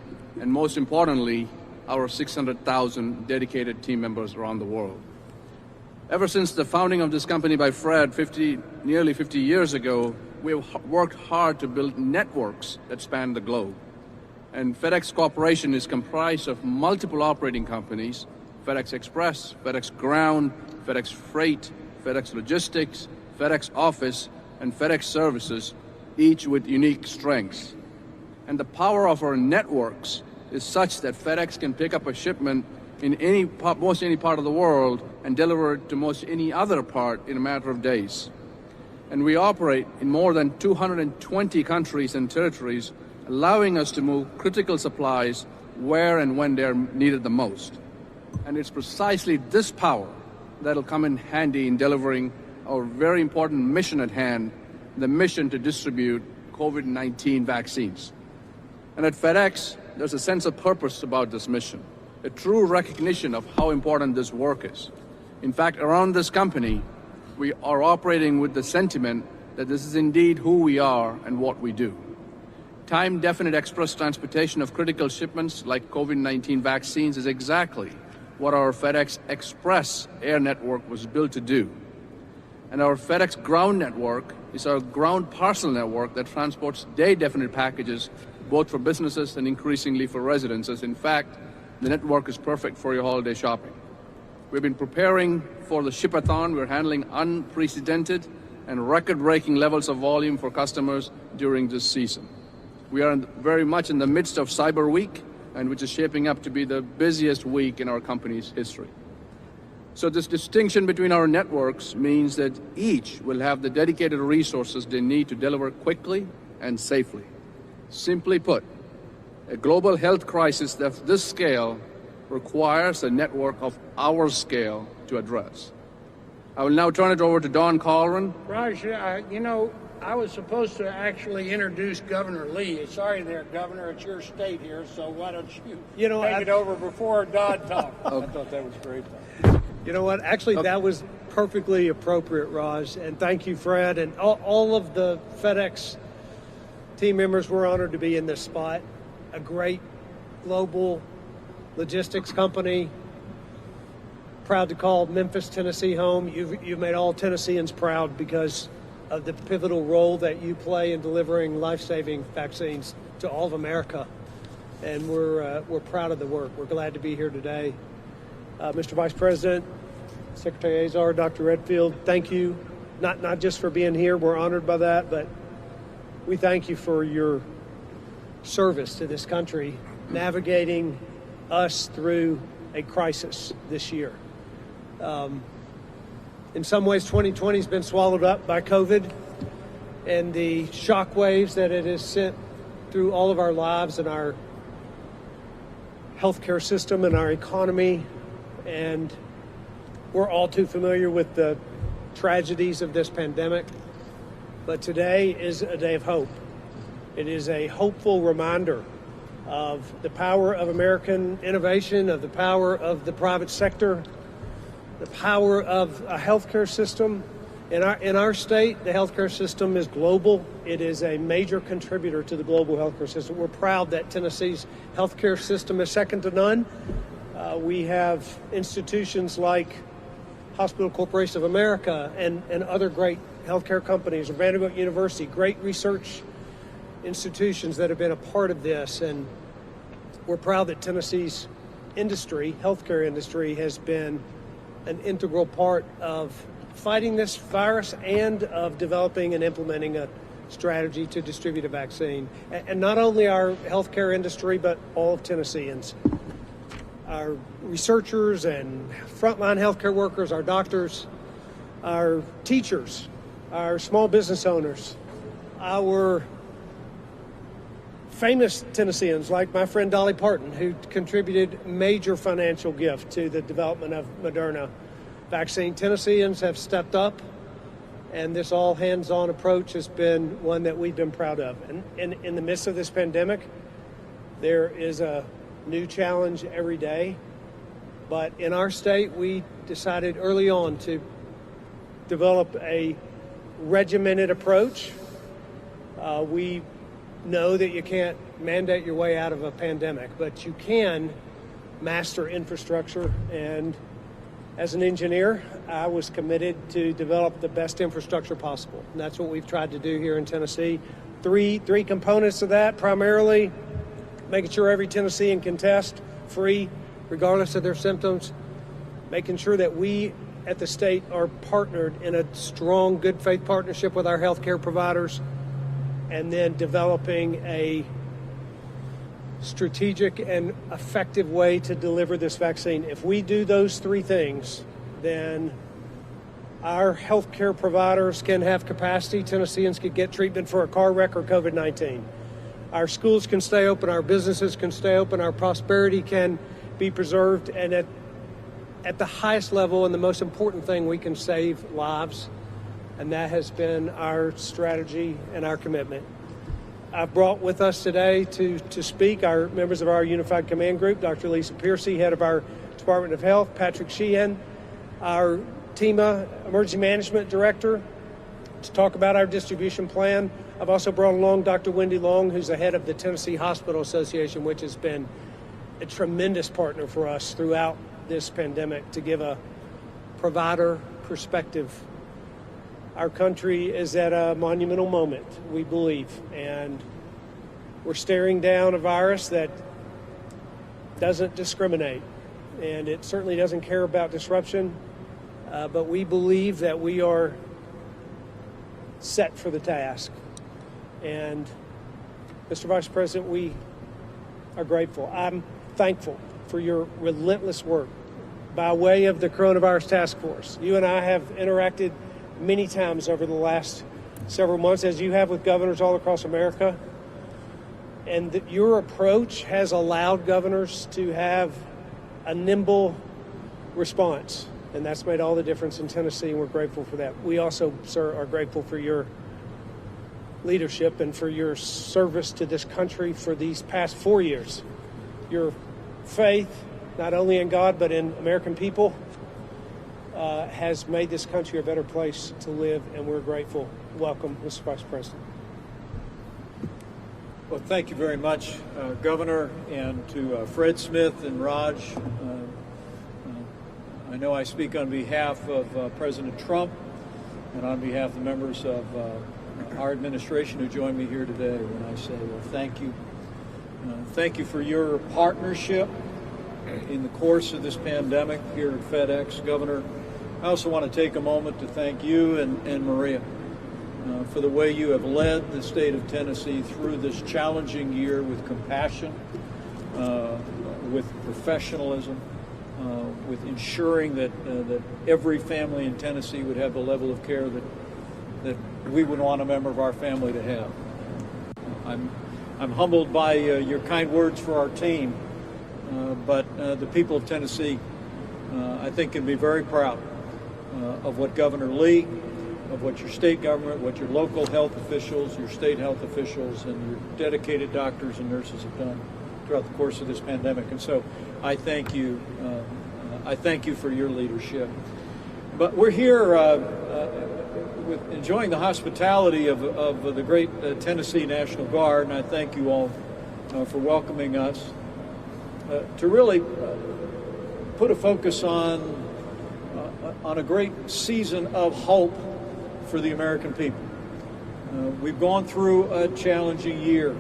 and most importantly, our 600,000 dedicated team members around the world. Ever since the founding of this company by Fred nearly 50 years ago, we've worked hard to build networks that span the globe. And FedEx Corporation is comprised of multiple operating companies: FedEx Express, FedEx Ground, FedEx Freight, FedEx Logistics, FedEx Office, and FedEx Services, each with unique strengths. And the power of our networks is such that FedEx can pick up a shipment in most any part of the world and deliver it to most any other part in a matter of days. And we operate in more than 220 countries and territories, allowing us to move critical supplies where and when they're needed the most. And it's precisely this power that'll come in handy in delivering our very important mission at hand, the mission to distribute COVID-19 vaccines. And at FedEx, there's a sense of purpose about this mission, a true recognition of how important this work is. In fact, around this company, we are operating with the sentiment that this is indeed who we are and what we do. Time-definite express transportation of critical shipments like COVID-19 vaccines is exactly what our FedEx Express air network was built to do. And our FedEx Ground network is our ground parcel network that transports day-definite packages, both for businesses and increasingly for residences. In fact, the network is perfect for your holiday shopping. We've been preparing for the Shipathon. We're handling unprecedented and record-breaking levels of volume for customers during this season. We are very much in the midst of Cyber Week, and which is shaping up to be the busiest week in our company's history. So this distinction between our networks means that each will have the dedicated resources they need to deliver quickly and safely. Simply put, a global health crisis of this scale requires a network of our scale to address. I will now turn it over to Don Colleran. Raj, you know, I was supposed to actually introduce Governor Lee. Sorry there, Governor, it's your state here, so why don't you take it over before Don talks. I thought that was great. You know what? Actually, that was perfectly appropriate, Raj. And thank you, Fred. And all of the FedEx team members, we're honored to be in this spot. A great global logistics company. Proud to call Memphis, Tennessee home. You've made all Tennesseans proud because of the pivotal role that you play in delivering life-saving vaccines to all of America. And we're proud of the work. We're glad to be here today. Mr. Vice President, Secretary Azar, Dr. Redfield, thank you, not just for being here, we're honored by that, but we thank you for your service to this country, navigating us through a crisis this year. In some ways, 2020 has been swallowed up by COVID and the shock waves that it has sent through all of our lives and our healthcare system and our economy. And we're all too familiar with the tragedies of this pandemic. But today is a day of hope. It is a hopeful reminder of the power of American innovation, of the power of the private sector, the power of a healthcare system. In our state, the healthcare system is global. It is a major contributor to the global healthcare system. We're proud that Tennessee's healthcare system is second to none. We have institutions like Hospital Corporation of America and other great healthcare companies, or Vanderbilt University, great research institutions that have been a part of this. And we're proud that Tennessee's industry, healthcare industry, has been an integral part of fighting this virus and of developing and implementing a strategy to distribute a vaccine. And not only our healthcare industry, but all of Tennesseans. Our researchers and frontline healthcare workers, our doctors, our teachers, our small business owners, our famous Tennesseans like my friend Dolly Parton, who contributed major financial gift to the development of Moderna vaccine. Tennesseans have stepped up, and this all hands-on approach has been one that we've been proud of. And in the midst of this pandemic, there is a new challenge every day. But in our state, we decided early on to develop a regimented approach. We know that you can't mandate your way out of a pandemic, but you can master infrastructure. And as an engineer, I was committed to develop the best infrastructure possible. And that's what we've tried to do here in Tennessee. Three components of that, primarily making sure every Tennessean can test free, regardless of their symptoms, making sure that we at the state are partnered in a strong, good faith partnership with our healthcare providers, and then developing a strategic and effective way to deliver this vaccine. If we do those three things, then our healthcare providers can have capacity. Tennesseans can get treatment for a car wreck or COVID-19. Our schools can stay open, our businesses can stay open, our prosperity can be preserved, and at the highest level and the most important thing, we can save lives. And that has been our strategy and our commitment. I've brought with us today to speak our members of our Unified Command Group, Dr. Lisa Piercy, head of our Department of Health, Patrick Sheehan, our TEMA Emergency Management Director, to talk about our distribution plan. I've also brought along Dr. Wendy Long, who's the head of the Tennessee Hospital Association, which has been a tremendous partner for us throughout this pandemic to give a provider perspective. Our country is at a monumental moment, we believe, and we're staring down a virus that doesn't discriminate, and it certainly doesn't care about disruption, but we believe that we are set for the task. And Mr. Vice President, we are grateful. I'm thankful for your relentless work by way of the Coronavirus Task Force. You and I have interacted many times over the last several months, as you have with governors all across America. And your approach has allowed governors to have a nimble response. And that's made all the difference in Tennessee, and we're grateful for that. We also, sir, are grateful for your leadership and for your service to this country for these past 4 years. Your faith, not only in God, but in American people, has made this country a better place to live, and we're grateful. Welcome, Mr. Vice President. Well, thank you very much, Governor, and to Fred Smith and Raj. I know I speak on behalf of President Trump and on behalf of the members of our administration who joined me here today when I say, well, thank you. Thank you for your partnership in the course of this pandemic here at FedEx. Governor, I also want to take a moment to thank you and Maria for the way you have led the state of Tennessee through this challenging year with compassion, with professionalism, with ensuring that every family in Tennessee would have the level of care that we would want a member of our family to have. I'm humbled by your kind words for our team, but the people of Tennessee, I think, can be very proud of what Governor Lee, of what your state government, what your local health officials, your state health officials, and your dedicated doctors and nurses have done throughout the course of this pandemic. And so I thank you. I thank you for your leadership. But we're here with enjoying the hospitality of the great Tennessee National Guard, and I thank you all for welcoming us to really put a focus on a great season of hope for the American people. We've gone through a challenging year.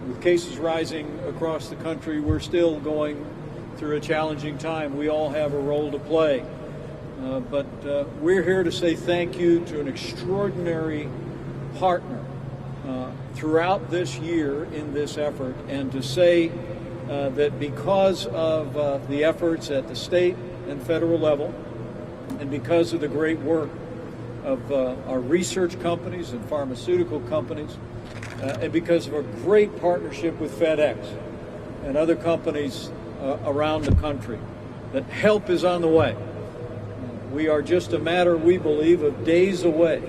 With cases rising across the country, we're still going through a challenging time. We all have a role to play. But we're here to say thank you to an extraordinary partner throughout this year in this effort, and to say that because of the efforts at the state and federal level, and because of the great work of our research companies and pharmaceutical companies, and because of a great partnership with FedEx and other companies around the country, that help is on the way. We are just a matter, we believe, of days away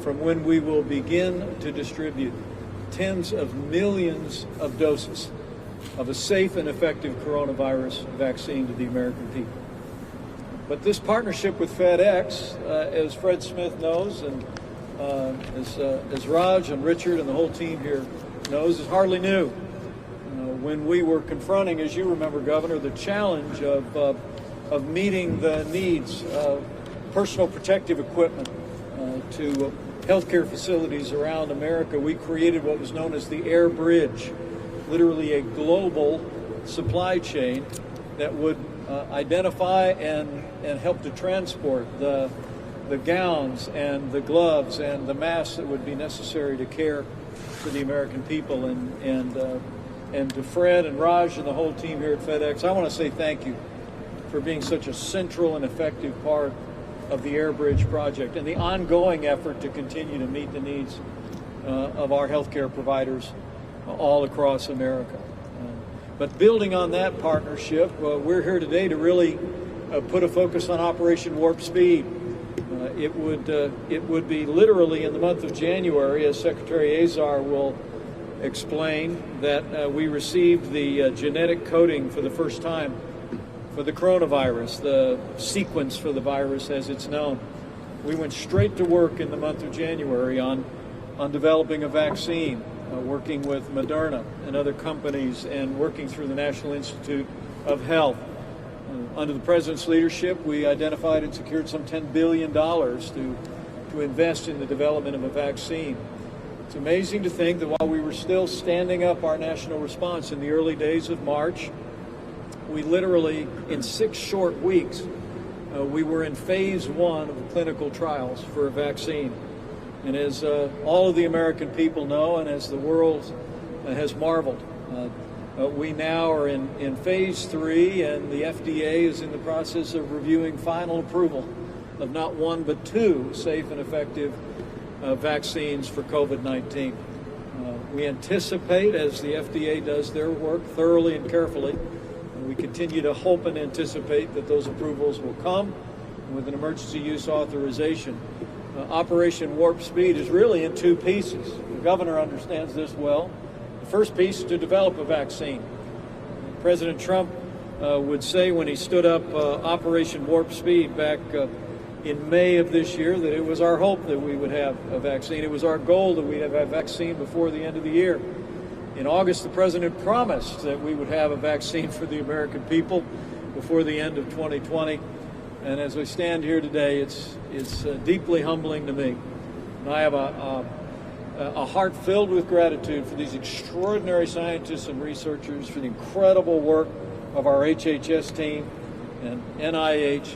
from when we will begin to distribute tens of millions of doses of a safe and effective coronavirus vaccine to the American people. But this partnership with FedEx, as Fred Smith knows, and as Raj and Richard and the whole team here knows, is hardly new. When we were confronting, as you remember, Governor, the challenge of meeting the needs of personal protective equipment to healthcare facilities around America, we created what was known as the Air Bridge, literally a global supply chain that would identify and help to transport the gowns and the gloves and the masks that would be necessary to care for the American people. And to Fred and Raj and the whole team here at FedEx, I want to say thank you for being such a central and effective part of the Air Bridge project and the ongoing effort to continue to meet the needs of our healthcare providers all across America. But building on that partnership, we're here today to really put a focus on Operation Warp Speed. It would be literally in the month of January, as Secretary Azar will explain, that we received the genetic coding for the first time for the coronavirus, the sequence for the virus as it's known. We went straight to work in the month of January on developing a vaccine, working with Moderna and other companies, and working through the National Institute of Health. Under the President's leadership, we identified and secured some $10 billion to invest in the development of a vaccine. It's amazing to think that while we were still standing up our national response in the early days of March, we literally, in 6 short weeks, we were in phase 1 of the clinical trials for a vaccine. And as all of the American people know, and as the world has marveled, we now are in phase 3, and the FDA is in the process of reviewing final approval of not 1 but 2 safe and effective vaccines for COVID-19. We anticipate, as the FDA does their work thoroughly and carefully, we continue to hope and anticipate that those approvals will come with an emergency use authorization. Operation Warp Speed is really in 2 pieces. The governor understands this well. The first piece is to develop a vaccine. President Trump would say when he stood up Operation Warp Speed back in May of this year that it was our hope that we would have a vaccine. It was our goal that we'd have a vaccine before the end of the year. In August, the president promised that we would have a vaccine for the American people before the end of 2020. And as we stand here today, it's deeply humbling to me. And I have a heart filled with gratitude for these extraordinary scientists and researchers, for the incredible work of our HHS team and NIH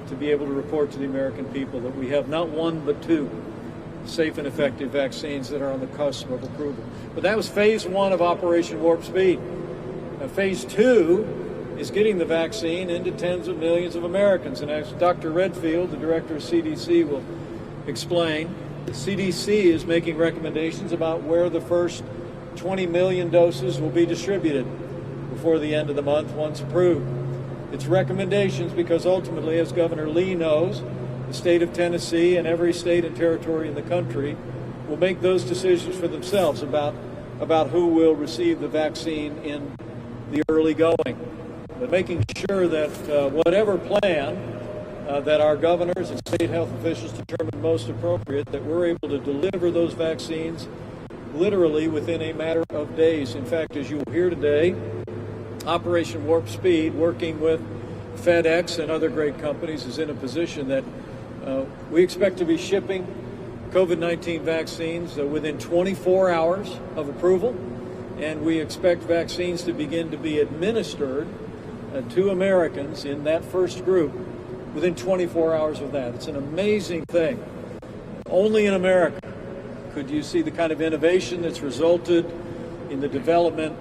to be able to report to the American people that we have not 1 but 2 safe and effective vaccines that are on the cusp of approval. But that was phase 1 of Operation Warp Speed. Phase 2 is getting the vaccine into tens of millions of Americans. And as Dr. Redfield, the director of CDC, will explain, the CDC is making recommendations about where the first 20 million doses will be distributed before the end of the month once approved. It's recommendations because ultimately, as Governor Lee knows, the state of Tennessee and every state and territory in the country will make those decisions for themselves about who will receive the vaccine in the early going. But making sure that whatever plan that our governors and state health officials determine most appropriate, that we're able to deliver those vaccines literally within a matter of days. In fact, as you will hear today, Operation Warp Speed, working with FedEx and other great companies, is in a position that we expect to be shipping COVID-19 vaccines within 24 hours of approval, and we expect vaccines to begin to be administered to Americans in that first group within 24 hours of that. It's an amazing thing. Only in America could you see the kind of innovation that's resulted in the development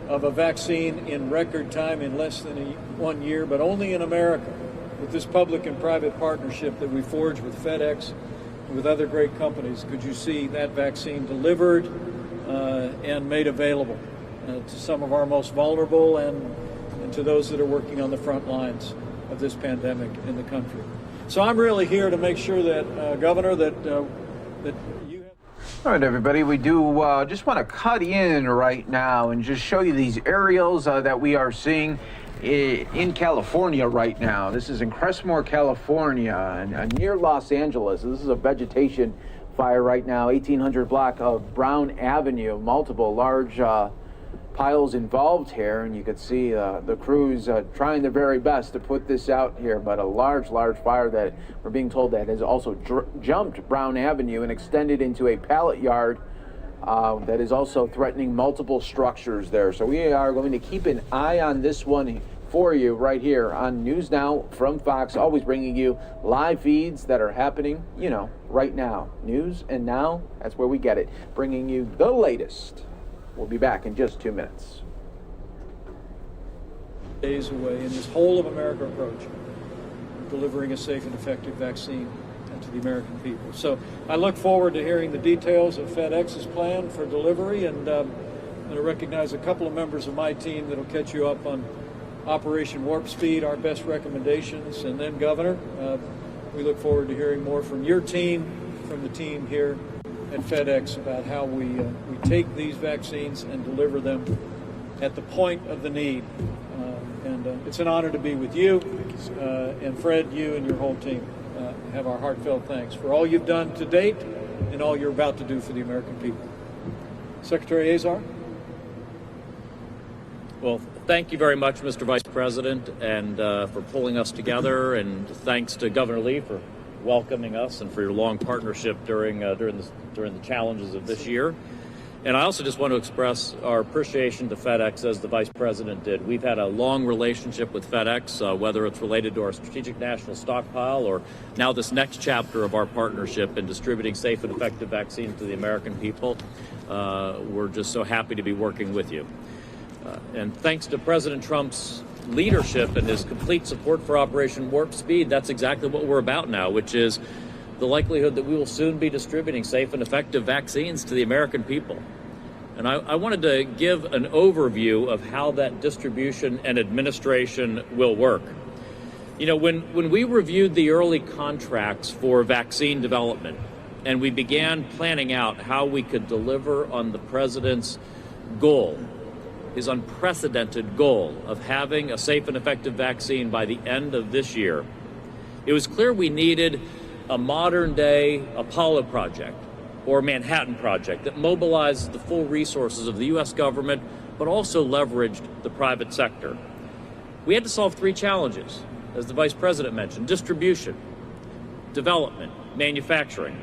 of a vaccine in record time, in less than 1 year, but only in America, with this public and private partnership that we forged with FedEx and with other great companies, could you see that vaccine delivered and made available to some of our most vulnerable and to those that are working on the front lines of this pandemic in the country. So I'm really here to make sure that, Governor, that you have... All right, everybody, we do just want to cut in right now and just show you these aerials that we are seeing in California right now. This is in Crestmore, California, and near Los Angeles. This is a vegetation fire right now, 1800 block of Brown Avenue, multiple large piles involved here, and you could see the crews trying their very best to put this out here, but a large fire that we're being told that has also jumped Brown Avenue and extended into a pallet yard that is also threatening multiple structures there. So we are going to keep an eye on this one for you right here on News Now from Fox, always bringing you live feeds that are happening, you know, right now. News and now, that's where we get it, bringing you the latest. We'll be back in just 2 minutes. Days away in this whole of America approach, delivering a safe and effective vaccine to the American people. So I look forward to hearing the details of FedEx's plan for delivery, and I'm going to recognize a couple of members of my team that will catch you up on Operation Warp Speed, our best recommendations, and then, Governor, we look forward to hearing more from your team, from the team here at FedEx, about how we take these vaccines and deliver them at the point of the need. And it's an honor to be with you, and Fred, you and your whole team have our heartfelt thanks for all you've done to date and all you're about to do for the American people. Secretary Azar? Well, thank you very much, Mr. Vice President, and for pulling us together, and thanks to Governor Lee for welcoming us and for your long partnership during the challenges of this year. And I also just want to express our appreciation to FedEx, as the Vice President did. We've had a long relationship with FedEx, whether it's related to our strategic national stockpile or now this next chapter of our partnership in distributing safe and effective vaccines to the American people. We're just so happy to be working with you. And thanks to President Trump's leadership and his complete support for Operation Warp Speed, that's exactly what we're about now, which is the likelihood that we will soon be distributing safe and effective vaccines to the American people. And I wanted to give an overview of how that distribution and administration will work. You know, when we reviewed the early contracts for vaccine development and we began planning out how we could deliver on the president's goal, his unprecedented goal of having a safe and effective vaccine by the end of this year, it was clear we needed a modern-day Apollo project or Manhattan Project that mobilized the full resources of the U.S. government, but also leveraged the private sector. We had to solve three challenges, as the Vice President mentioned: distribution, development, manufacturing.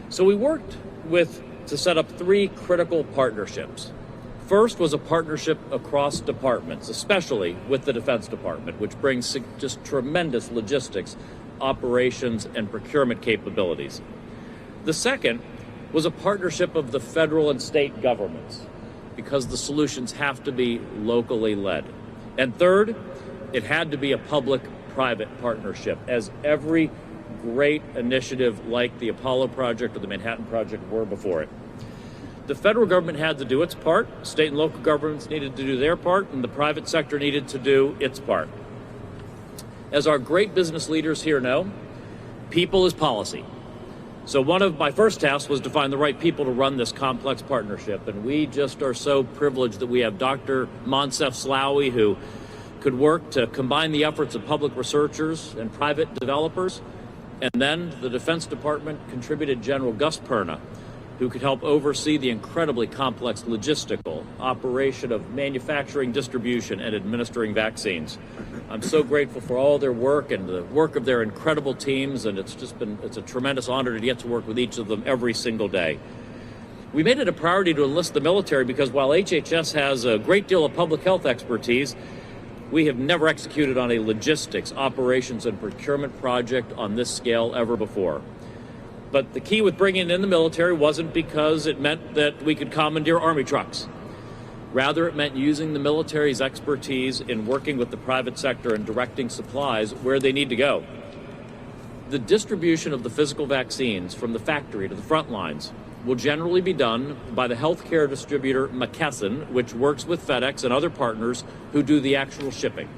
So we worked to set up three critical partnerships. First was a partnership across departments, especially with the Defense Department, which brings just tremendous logistics, operations, and procurement capabilities. The second was a partnership of the federal and state governments, because the solutions have to be locally led. And third, it had to be a public-private partnership, as every great initiative like the Apollo project or the Manhattan Project were before it. The federal government had to do its part, state and local governments needed to do their part, and the private sector needed to do its part. As our great business leaders here know, people is policy. So one of my first tasks was to find the right people to run this complex partnership, and we just are so privileged that we have Dr. Moncef Slaoui, who could work to combine the efforts of public researchers and private developers, and then the Defense Department contributed General Gus Perna, who could help oversee the incredibly complex logistical operation of manufacturing, distribution, and administering vaccines. I'm so grateful for all their work and the work of their incredible teams, and it's a tremendous honor to get to work with each of them every single day. We made it a priority to enlist the military because while HHS has a great deal of public health expertise, we have never executed on a logistics, operations, and procurement project on this scale ever before. But the key with bringing in the military wasn't because it meant that we could commandeer Army trucks. Rather, it meant using the military's expertise in working with the private sector and directing supplies where they need to go. The distribution of the physical vaccines from the factory to the front lines will generally be done by the healthcare distributor McKesson, which works with FedEx and other partners who do the actual shipping.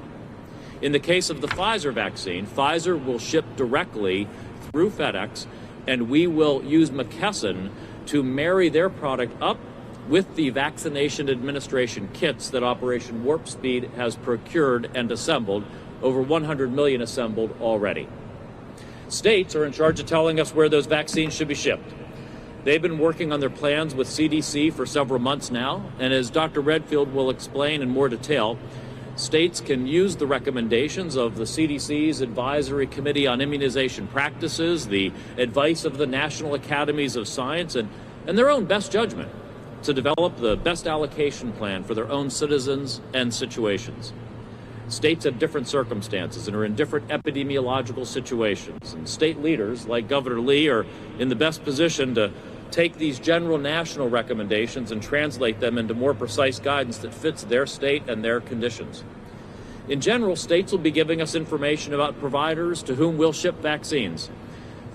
In the case of the Pfizer vaccine, Pfizer will ship directly through FedEx, and we will use McKesson to marry their product up with the vaccination administration kits that Operation Warp Speed has procured and assembled, over 100 million assembled already. States are in charge of telling us where those vaccines should be shipped. They've been working on their plans with CDC for several months now, and as Dr. Redfield will explain in more detail, states can use the recommendations of the CDC's Advisory Committee on Immunization Practices, the advice of the National Academies of Science, and their own best judgment to develop the best allocation plan for their own citizens and situations. States have different circumstances and are in different epidemiological situations, and state leaders like Governor Lee are in the best position to take these general national recommendations and translate them into more precise guidance that fits their state and their conditions. In general, states will be giving us information about providers to whom we'll ship vaccines,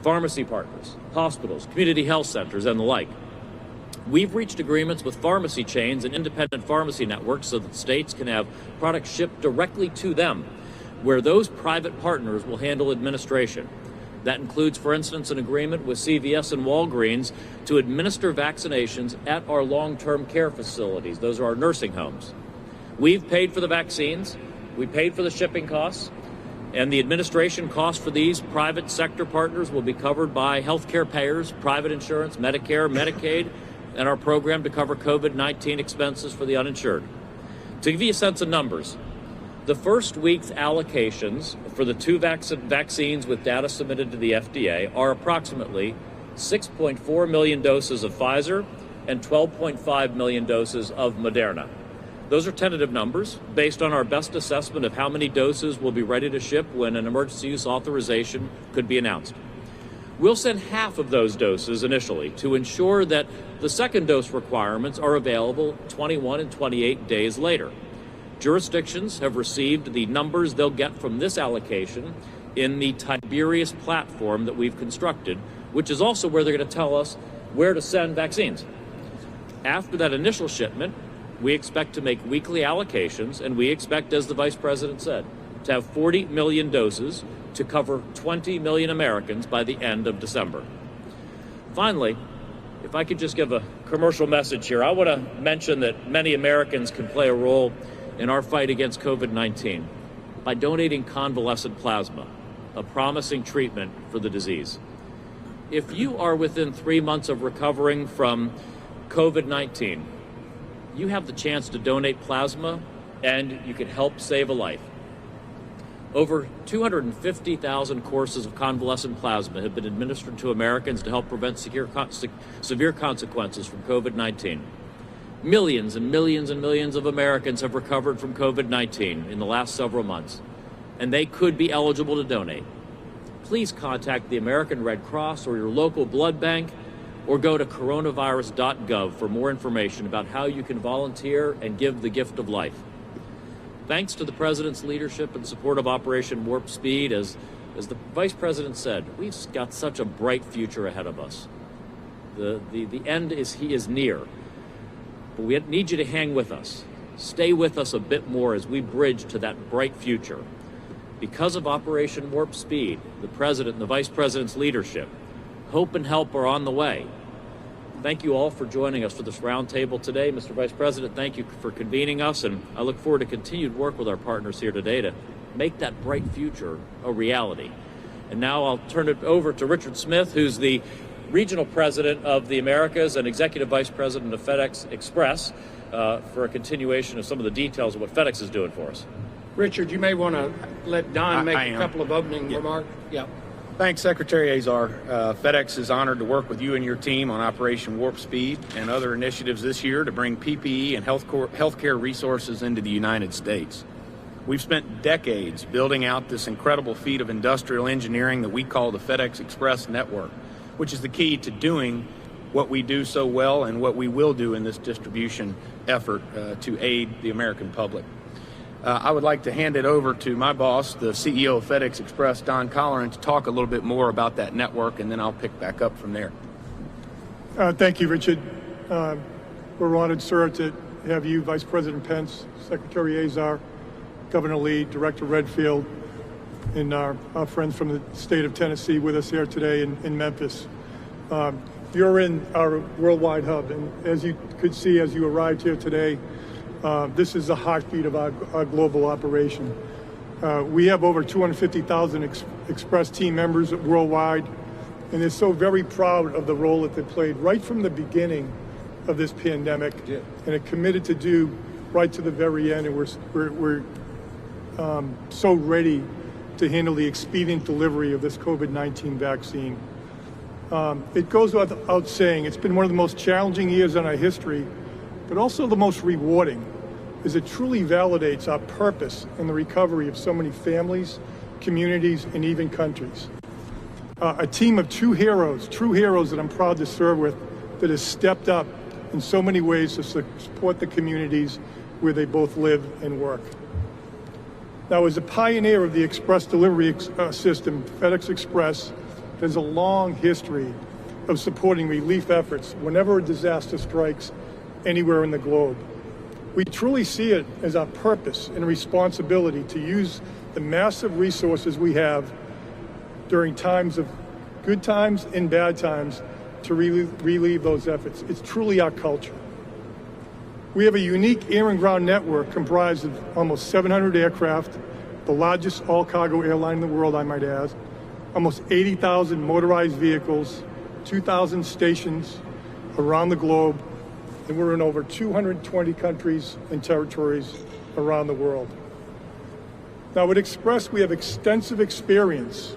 pharmacy partners, hospitals, community health centers, and the like. We've reached agreements with pharmacy chains and independent pharmacy networks so that states can have products shipped directly to them, where those private partners will handle administration. That includes, for instance, an agreement with CVS and Walgreens to administer vaccinations at our long-term care facilities. Those are our nursing homes. We've paid for the vaccines, we paid for the shipping costs, and the administration costs for these private sector partners will be covered by healthcare payers, private insurance, Medicare, Medicaid, and our program to cover COVID-19 expenses for the uninsured. To give you a sense of numbers, the first week's allocations for the two vaccines with data submitted to the FDA are approximately 6.4 million doses of Pfizer, and 12.5 million doses of Moderna. Those are tentative numbers based on our best assessment of how many doses will be ready to ship when an emergency use authorization could be announced. We'll send half of those doses initially to ensure that the second dose requirements are available 21 and 28 days later. Jurisdictions have received the numbers they'll get from this allocation in the Tiberius platform that we've constructed, which is also where they're going to tell us where to send vaccines. After that initial shipment, we expect to make weekly allocations, and we expect, as the Vice President said, to have 40 million doses to cover 20 million Americans by the end of December. Finally, if I could just give a commercial message here, I want to mention that many Americans can play a role in our fight against COVID-19 by donating convalescent plasma, a promising treatment for the disease. If you are within 3 months of recovering from COVID-19, you have the chance to donate plasma and you can help save a life. Over 250,000 courses of convalescent plasma have been administered to Americans to help prevent severe consequences from COVID-19. Millions and millions and millions of Americans have recovered from COVID-19 in the last several months, and they could be eligible to donate. Please contact the American Red Cross or your local blood bank, or go to coronavirus.gov for more information about how you can volunteer and give the gift of life. Thanks to the President's leadership and support of Operation Warp Speed, as the Vice President said, we've got such a bright future ahead of us. The end is near, but we need you to hang with us. Stay with us a bit more as we bridge to that bright future. Because of Operation Warp Speed, the President and the Vice President's leadership, hope and help are on the way. Thank you all for joining us for this roundtable today. Mr. Vice President, thank you for convening us, and I look forward to continued work with our partners here today to make that bright future a reality. And now I'll turn it over to Richard Smith, who's the Regional President of the Americas and Executive Vice President of FedEx Express, for a continuation of some of the details of what FedEx is doing for us. Richard, you may want to let Don make a couple of opening remarks. Yeah. Thanks, Secretary Azar. FedEx is honored to work with you and your team on Operation Warp Speed and other initiatives this year to bring PPE and healthcare resources into the United States. We've spent decades building out this incredible feat of industrial engineering that we call the FedEx Express network, which is the key to doing what we do so well and what we will do in this distribution effort to aid the American public. I would like to hand it over to my boss, the CEO of FedEx Express, Don Colleran, to talk a little bit more about that network, and then I'll pick back up from there. Thank you, Richard. We're honored, sir, to have you, Vice President Pence, Secretary Azar, Governor Lee, Director Redfield, and our friends from the state of Tennessee with us here today in Memphis. You're in our worldwide hub, and as you could see as you arrived here today, this is the heartbeat of our global operation. We have over 250,000 Express team members worldwide, and they're so very proud of the role that they played right from the beginning of this pandemic, and are committed to do right to the very end. And we're so ready to handle the expedient delivery of this COVID-19 vaccine. It goes without saying, it's been one of the most challenging years in our history, but also the most rewarding, as it truly validates our purpose in the recovery of so many families, communities, and even countries. A team of true heroes that I'm proud to serve with, that has stepped up in so many ways to support the communities where they both live and work. Now, as a pioneer of the express delivery system, FedEx Express has a long history of supporting relief efforts whenever a disaster strikes anywhere in the globe. We truly see it as our purpose and responsibility to use the massive resources we have during times of good times and bad times to relieve those efforts. It's truly our culture. We have a unique air and ground network comprised of almost 700 aircraft, the largest all-cargo airline in the world, I might add, almost 80,000 motorized vehicles, 2,000 stations around the globe, and we're in over 220 countries and territories around the world. Now, at Express, we have extensive experience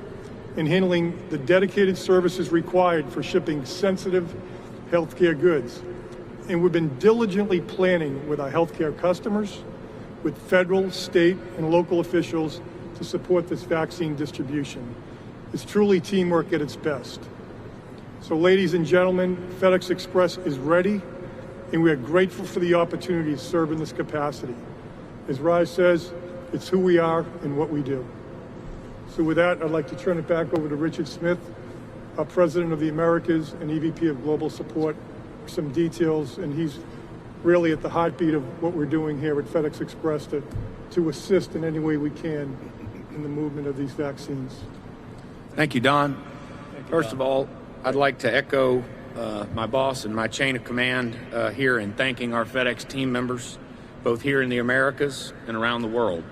in handling the dedicated services required for shipping sensitive healthcare goods. and we've been diligently planning with our healthcare customers, with federal, state, and local officials to support this vaccine distribution. It's truly teamwork at its best. So, ladies and gentlemen, FedEx Express is ready, and we are grateful for the opportunity to serve in this capacity. As Raj says, it's who we are and what we do. So with that, I'd like to turn it back over to Richard Smith, our President of the Americas and EVP of Global Support, for some details, and he's really at the heartbeat of what we're doing here at FedEx Express to assist in any way we can in the movement of these vaccines. Thank you, Don. First of all, I'd like to echo my boss and my chain of command here in thanking our FedEx team members, both here in the Americas and around the world,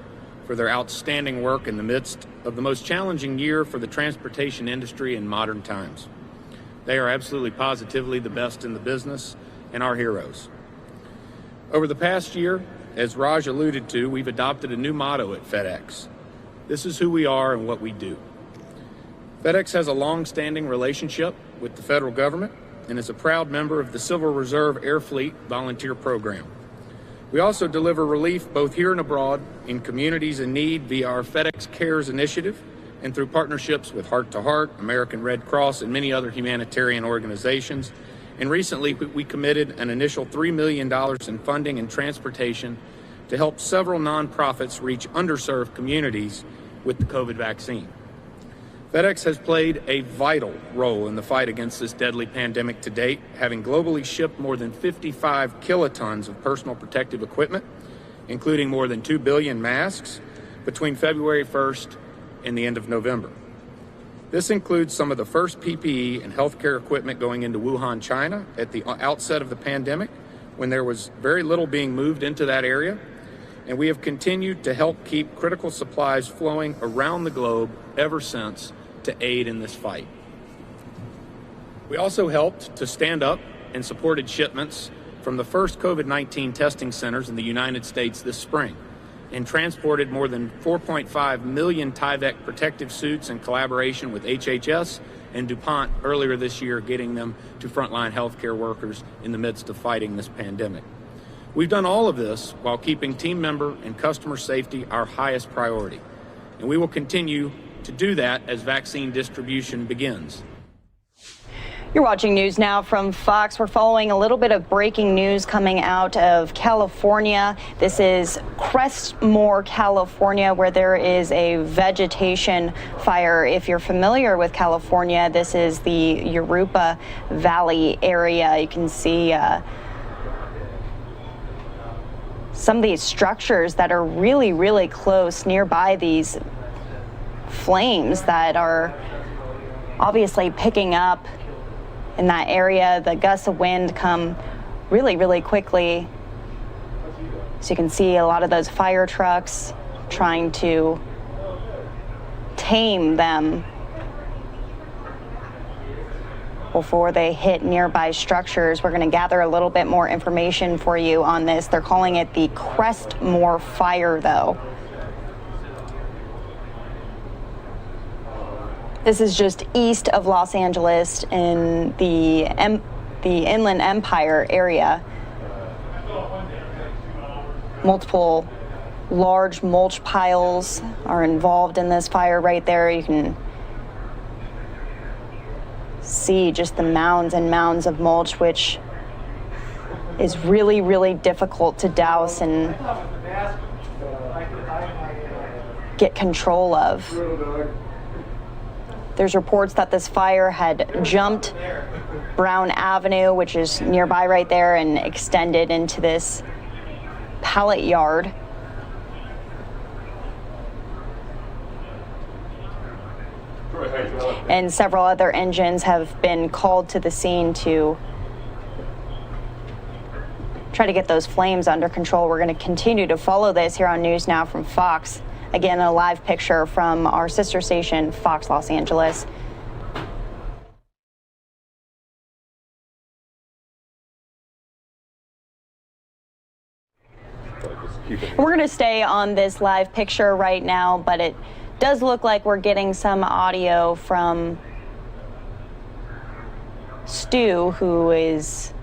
for their outstanding work in the midst of the most challenging year for the transportation industry in modern times. They are absolutely positively the best in the business and our heroes. Over the past year, as Raj alluded to, we've adopted a new motto at FedEx. This is who we are and what we do. FedEx has a long-standing relationship with the federal government and is a proud member of the Civil Reserve Air Fleet Volunteer Program. We also deliver relief both here and abroad in communities in need via our FedEx Cares initiative and through partnerships with Heart to Heart, American Red Cross, and many other humanitarian organizations. And recently, we committed an initial $3 million in funding and transportation to help several nonprofits reach underserved communities with the COVID vaccine. FedEx has played a vital role in the fight against this deadly pandemic to date, having globally shipped more than 55 kilotons of personal protective equipment, including more than 2 billion masks, between February 1st and the end of November. This includes some of the first PPE and healthcare equipment going into Wuhan, China at the outset of the pandemic, when there was very little being moved into that area. And we have continued to help keep critical supplies flowing around the globe ever since to aid in this fight. We also helped to stand up and supported shipments from the first COVID-19 testing centers in the United States this spring, and transported more than 4.5 million Tyvek protective suits in collaboration with HHS and DuPont earlier this year, getting them to frontline healthcare workers in the midst of fighting this pandemic. We've done all of this while keeping team member and customer safety our highest priority, and we will continue to do that as vaccine distribution begins. You're watching News Now from Fox. We're following a little bit of breaking news coming out of California. This is Crestmore, California, where there is a vegetation fire. If you're familiar with California, this is the Yurupa Valley area. You can see some of these structures that are really, really close nearby these flames that are obviously picking up in that area. The gusts of wind come really, really quickly. So you can see a lot of those fire trucks trying to tame them before they hit nearby structures. We're going to gather a little bit more information for you on this. They're calling it the Crestmore fire, though. This is just east of Los Angeles in the Inland Empire area. Multiple large mulch piles are involved in this fire right there. You can see just the mounds and mounds of mulch, which is really, really difficult to douse and get control of. There's reports that this fire had jumped Brown Avenue, which is nearby right there, and extended into this pallet yard. And several other engines have been called to the scene to try to get those flames under control. We're going to continue to follow this here on News Now from Fox. Again, a live picture from our sister station, Fox Los Angeles. We're going to stay on this live picture right now, but it does look like we're getting some audio from Stu, who is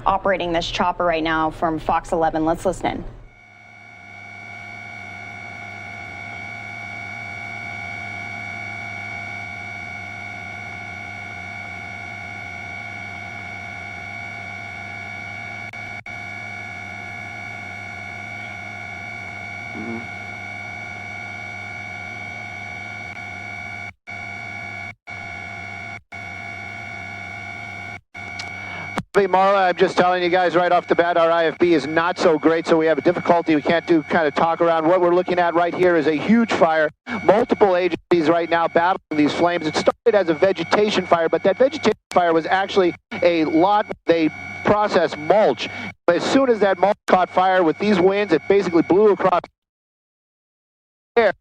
operating this chopper right now from Fox 11. Let's listen in. Marla, I'm just telling you guys right off the bat, our IFB is not so great, so we have a difficulty. We can't do kind of talk around. What we're looking at right here is a huge fire. Multiple agencies right now battling these flames. It started as a vegetation fire, but that vegetation fire was actually a lot. They process mulch. But as soon as that mulch caught fire with these winds, it basically blew across the air.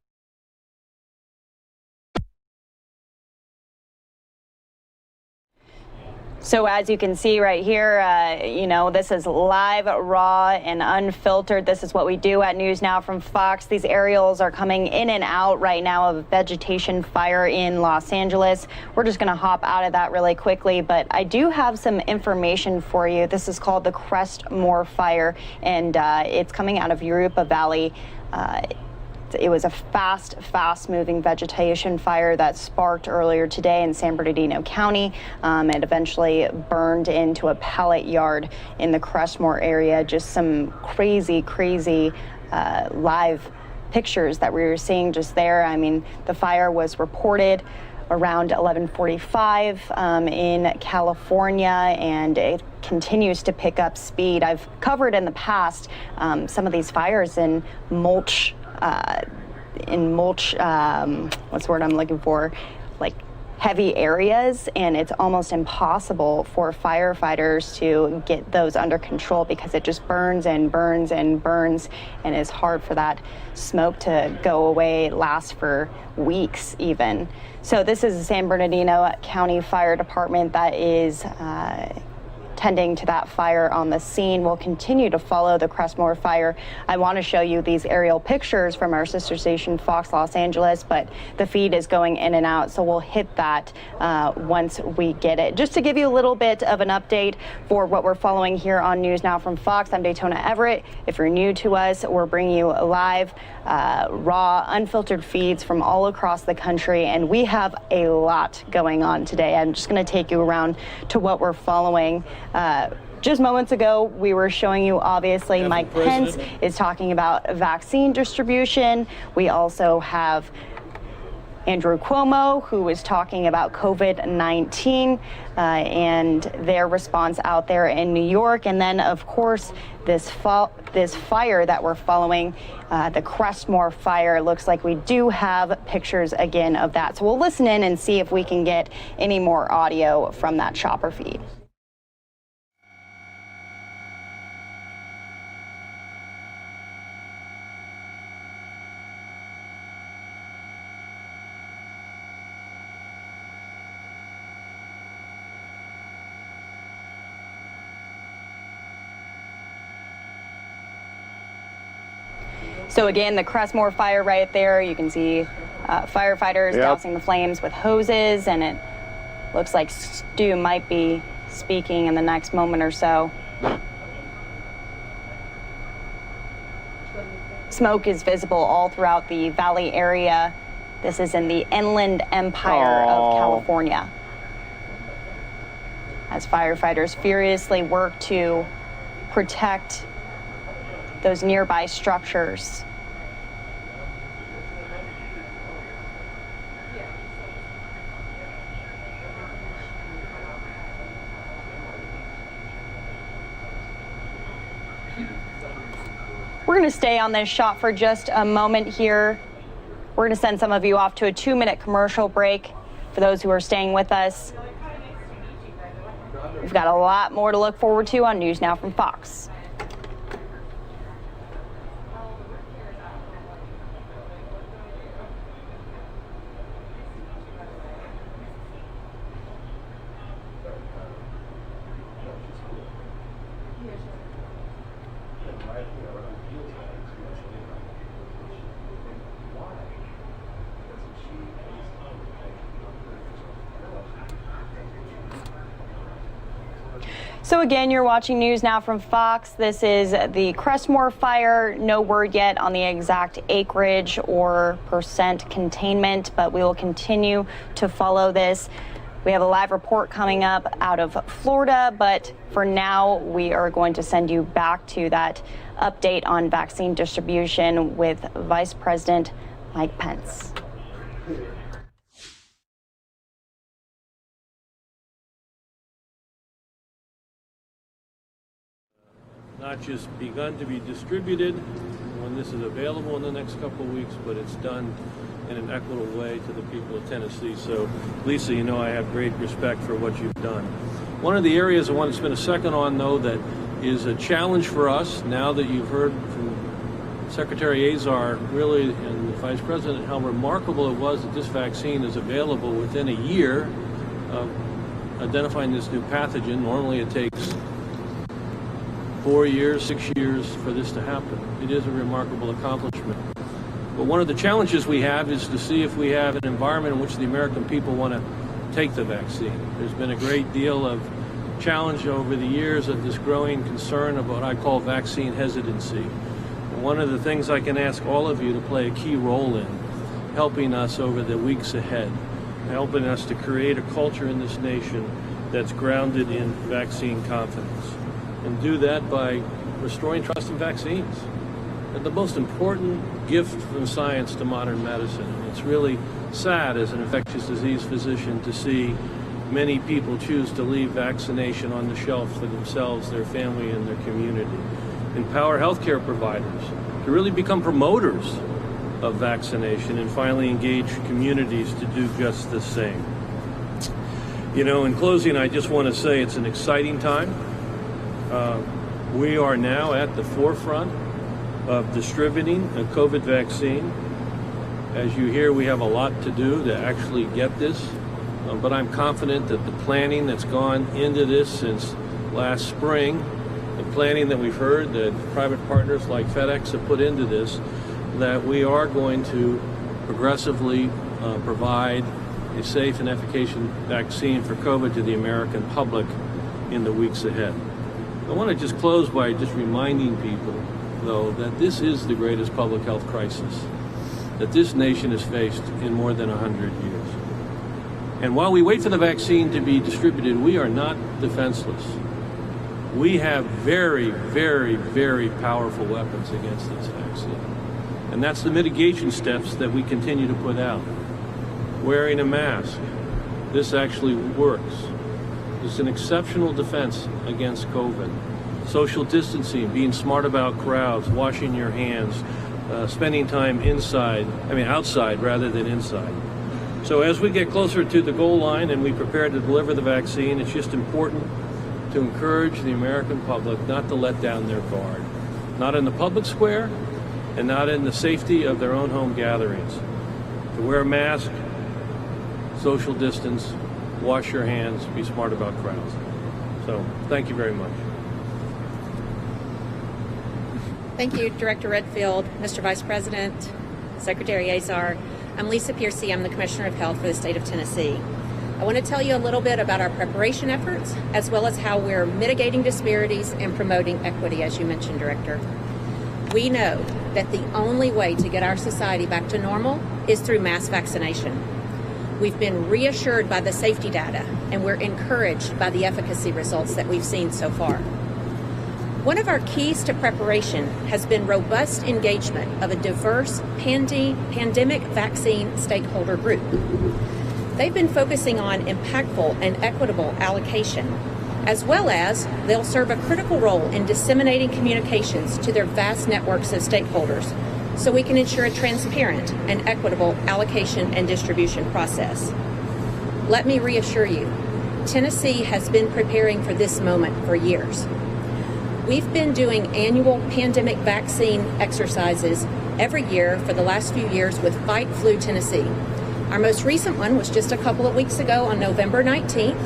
So as you can see right here, you know, this is live, raw, and unfiltered. This is what we do at NewsNOW from Fox. These aerials are coming in and out right now of a vegetation fire in Los Angeles. We're just going to hop out of that really quickly, but I do have some information for you. This is called the Crestmore Fire, and it's coming out of Yurupa Valley. It was a fast-moving vegetation fire that sparked earlier today in San Bernardino County. It eventually burned into a pellet yard in the Crestmore area. Just some crazy live pictures that we were seeing just there. I mean, the fire was reported around 11:45 in California, and it continues to pick up speed. I've covered in the past some of these fires in mulch, what's the word I'm looking for? Like heavy areas, and it's almost impossible for firefighters to get those under control because it just burns and burns and burns, and it's hard for that smoke to go away. It lasts for weeks even. So this is the San Bernardino County Fire Department that is tending to that fire on the scene. We'll continue to follow the Crestmore fire. I want to show you these aerial pictures from our sister station, Fox Los Angeles, but the feed is going in and out, so we'll hit that once we get it. Just to give you a little bit of an update for what we're following here on NewsNOW from Fox, I'm Daytona Everett. If you're new to us, we're bringing you live, raw, unfiltered feeds from all across the country, and we have a lot going on today. I'm just going to take you around to what we're following. Just moments ago, we were showing you, obviously, Mike Pence is talking about vaccine distribution. We also have Andrew Cuomo, who is talking about COVID-19 and their response out there in New York. And then, of course, this fire that we're following, the Crestmore fire. Looks like we do have pictures again of that. So we'll listen in and see if we can get any more audio from that chopper feed. So again, the Crestmore fire right there, you can see firefighters dousing the flames with hoses, and it looks like Stu might be speaking in the next moment or so. Smoke is visible all throughout the valley area. This is in the Inland Empire of California, as firefighters furiously work to protect those nearby structures. We're going to stay on this shot for just a moment here. We're going to send some of you off to a 2-minute commercial break for those who are staying with us. We've got a lot more to look forward to on NewsNOW from Fox. So again, you're watching News Now from Fox. This is the Crestmore fire. No word yet on the exact acreage or percent containment, but we will continue to follow this. We have a live report coming up out of Florida, but for now, we are going to send you back to that update on vaccine distribution with Vice President Mike Pence. Not just begun to be distributed when this is available in the next couple of weeks, but it's done in an equitable way to the people of Tennessee. So, Lisa, you know I have great respect for what you've done. One of the areas I want to spend a second on, though, that is a challenge for us, now that you've heard from Secretary Azar, really, and the Vice President, how remarkable it was that this vaccine is available within a year of identifying this new pathogen. Normally it takes 4 years, 6 years for this to happen. It is a remarkable accomplishment. But one of the challenges we have is to see if we have an environment in which the American people want to take the vaccine. There's been a great deal of challenge over the years of this growing concern of what I call vaccine hesitancy. And one of the things I can ask all of you to play a key role in, helping us over the weeks ahead, helping us to create a culture in this nation that's grounded in vaccine confidence. And do that by restoring trust in vaccines. And the most important gift from science to modern medicine. And it's really sad as an infectious disease physician to see many people choose to leave vaccination on the shelf for themselves, their family, and their community. Empower healthcare providers to really become promoters of vaccination and finally engage communities to do just the same. You know, in closing, I just want to say it's an exciting time. We are now at the forefront of distributing a COVID vaccine. As you hear, we have a lot to do to actually get this, but I'm confident that the planning that's gone into this since last spring, the planning that we've heard that private partners like FedEx have put into this, that we are going to progressively provide a safe and efficacious vaccine for COVID to the American public in the weeks ahead. I want to just close by just reminding people, though, that this is the greatest public health crisis that this nation has faced in more than 100 years. And while we wait for the vaccine to be distributed, we are not defenseless. We have very, very, very powerful weapons against this vaccine. And that's the mitigation steps that we continue to put out. Wearing a mask. This actually works. It's an exceptional defense against COVID. Social distancing, being smart about crowds, washing your hands, spending time outside rather than inside. So as we get closer to the goal line and we prepare to deliver the vaccine, it's just important to encourage the American public not to let down their guard. Not in the public square and not in the safety of their own home gatherings. To wear a mask, social distance, wash your hands, be smart about crowds. So, thank you very much. Thank you, Director Redfield, Mr. Vice President, Secretary Azar. I'm Lisa Piercy. I'm the Commissioner of Health for the state of Tennessee. I want to tell you a little bit about our preparation efforts, as well as how we're mitigating disparities and promoting equity, as you mentioned, Director. We know that the only way to get our society back to normal is through mass vaccination. We've been reassured by the safety data, and we're encouraged by the efficacy results that we've seen so far. One of our keys to preparation has been robust engagement of a diverse pandemic vaccine stakeholder group. They've been focusing on impactful and equitable allocation, as well as they'll serve a critical role in disseminating communications to their vast networks of stakeholders, so we can ensure a transparent and equitable allocation and distribution process. Let me reassure you, Tennessee has been preparing for this moment for years. We've been doing annual pandemic vaccine exercises every year for the last few years with Fight Flu Tennessee. Our most recent one was just a couple of weeks ago on November 19th.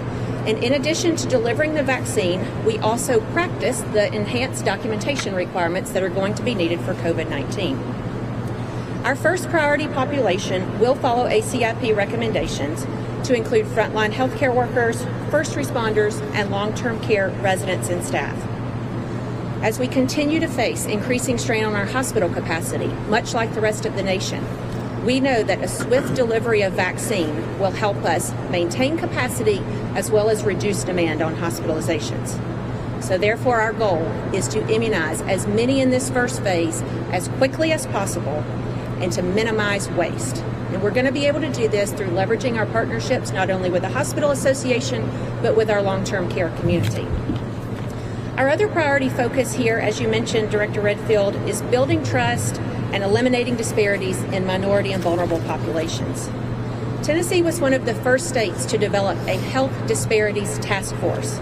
And in addition to delivering the vaccine, we also practice the enhanced documentation requirements that are going to be needed for COVID-19. Our first priority population will follow ACIP recommendations to include frontline healthcare workers, first responders, and long-term care residents and staff. As we continue to face increasing strain on our hospital capacity, much like the rest of the nation, we know that a swift delivery of vaccine will help us maintain capacity as well as reduce demand on hospitalizations. So therefore, our goal is to immunize as many in this first phase as quickly as possible and to minimize waste. And we're going to be able to do this through leveraging our partnerships not only with the Hospital Association, but with our long-term care community. Our other priority focus here, as you mentioned, Director Redfield, is building trust and eliminating disparities in minority and vulnerable populations. Tennessee was one of the first states to develop a health disparities task force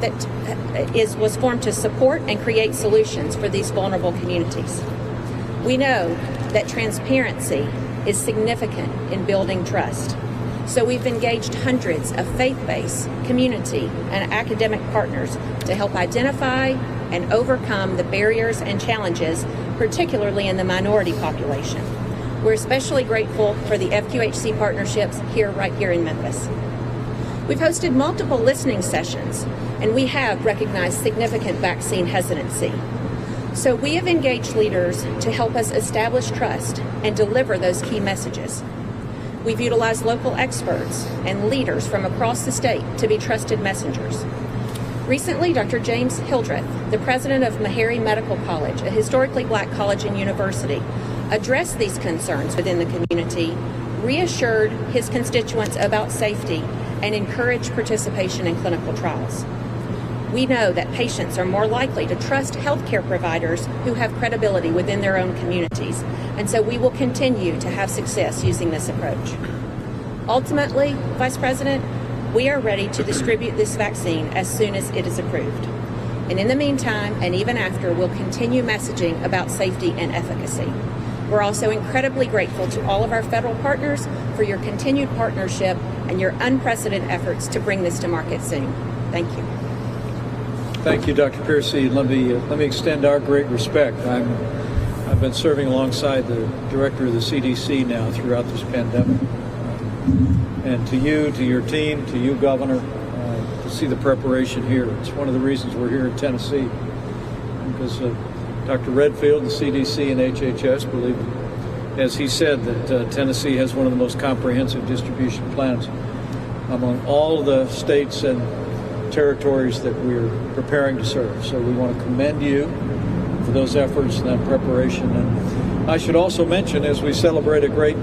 that was formed to support and create solutions for these vulnerable communities. We know that transparency is significant in building trust. So we've engaged hundreds of faith-based, community, and academic partners to help identify and overcome the barriers and challenges, particularly in the minority population. We're especially grateful for the FQHC partnerships right here in Memphis. We've hosted multiple listening sessions, and we have recognized significant vaccine hesitancy. So we have engaged leaders to help us establish trust and deliver those key messages. We've utilized local experts and leaders from across the state to be trusted messengers. Recently, Dr. James Hildreth, the president of Meharry Medical College, a historically black college and university, addressed these concerns within the community, reassured his constituents about safety, and encouraged participation in clinical trials. We know that patients are more likely to trust healthcare providers who have credibility within their own communities, and so we will continue to have success using this approach. Ultimately, Vice President, we are ready to distribute this vaccine as soon as it is approved. And in the meantime, and even after, we'll continue messaging about safety and efficacy. We're also incredibly grateful to all of our federal partners for your continued partnership and your unprecedented efforts to bring this to market soon. Thank you. Thank you, Dr. Piercy. Let me extend our great respect. I've been serving alongside the director of the CDC now throughout this pandemic. And to you, to your team, to you, Governor, to see the preparation here. It's one of the reasons we're here in Tennessee, because Dr. Redfield, the CDC, and HHS believe, as he said, that Tennessee has one of the most comprehensive distribution plans among all of the states and territories that we're preparing to serve. So we want to commend you for those efforts and that preparation. And I should also mention, as we celebrate a great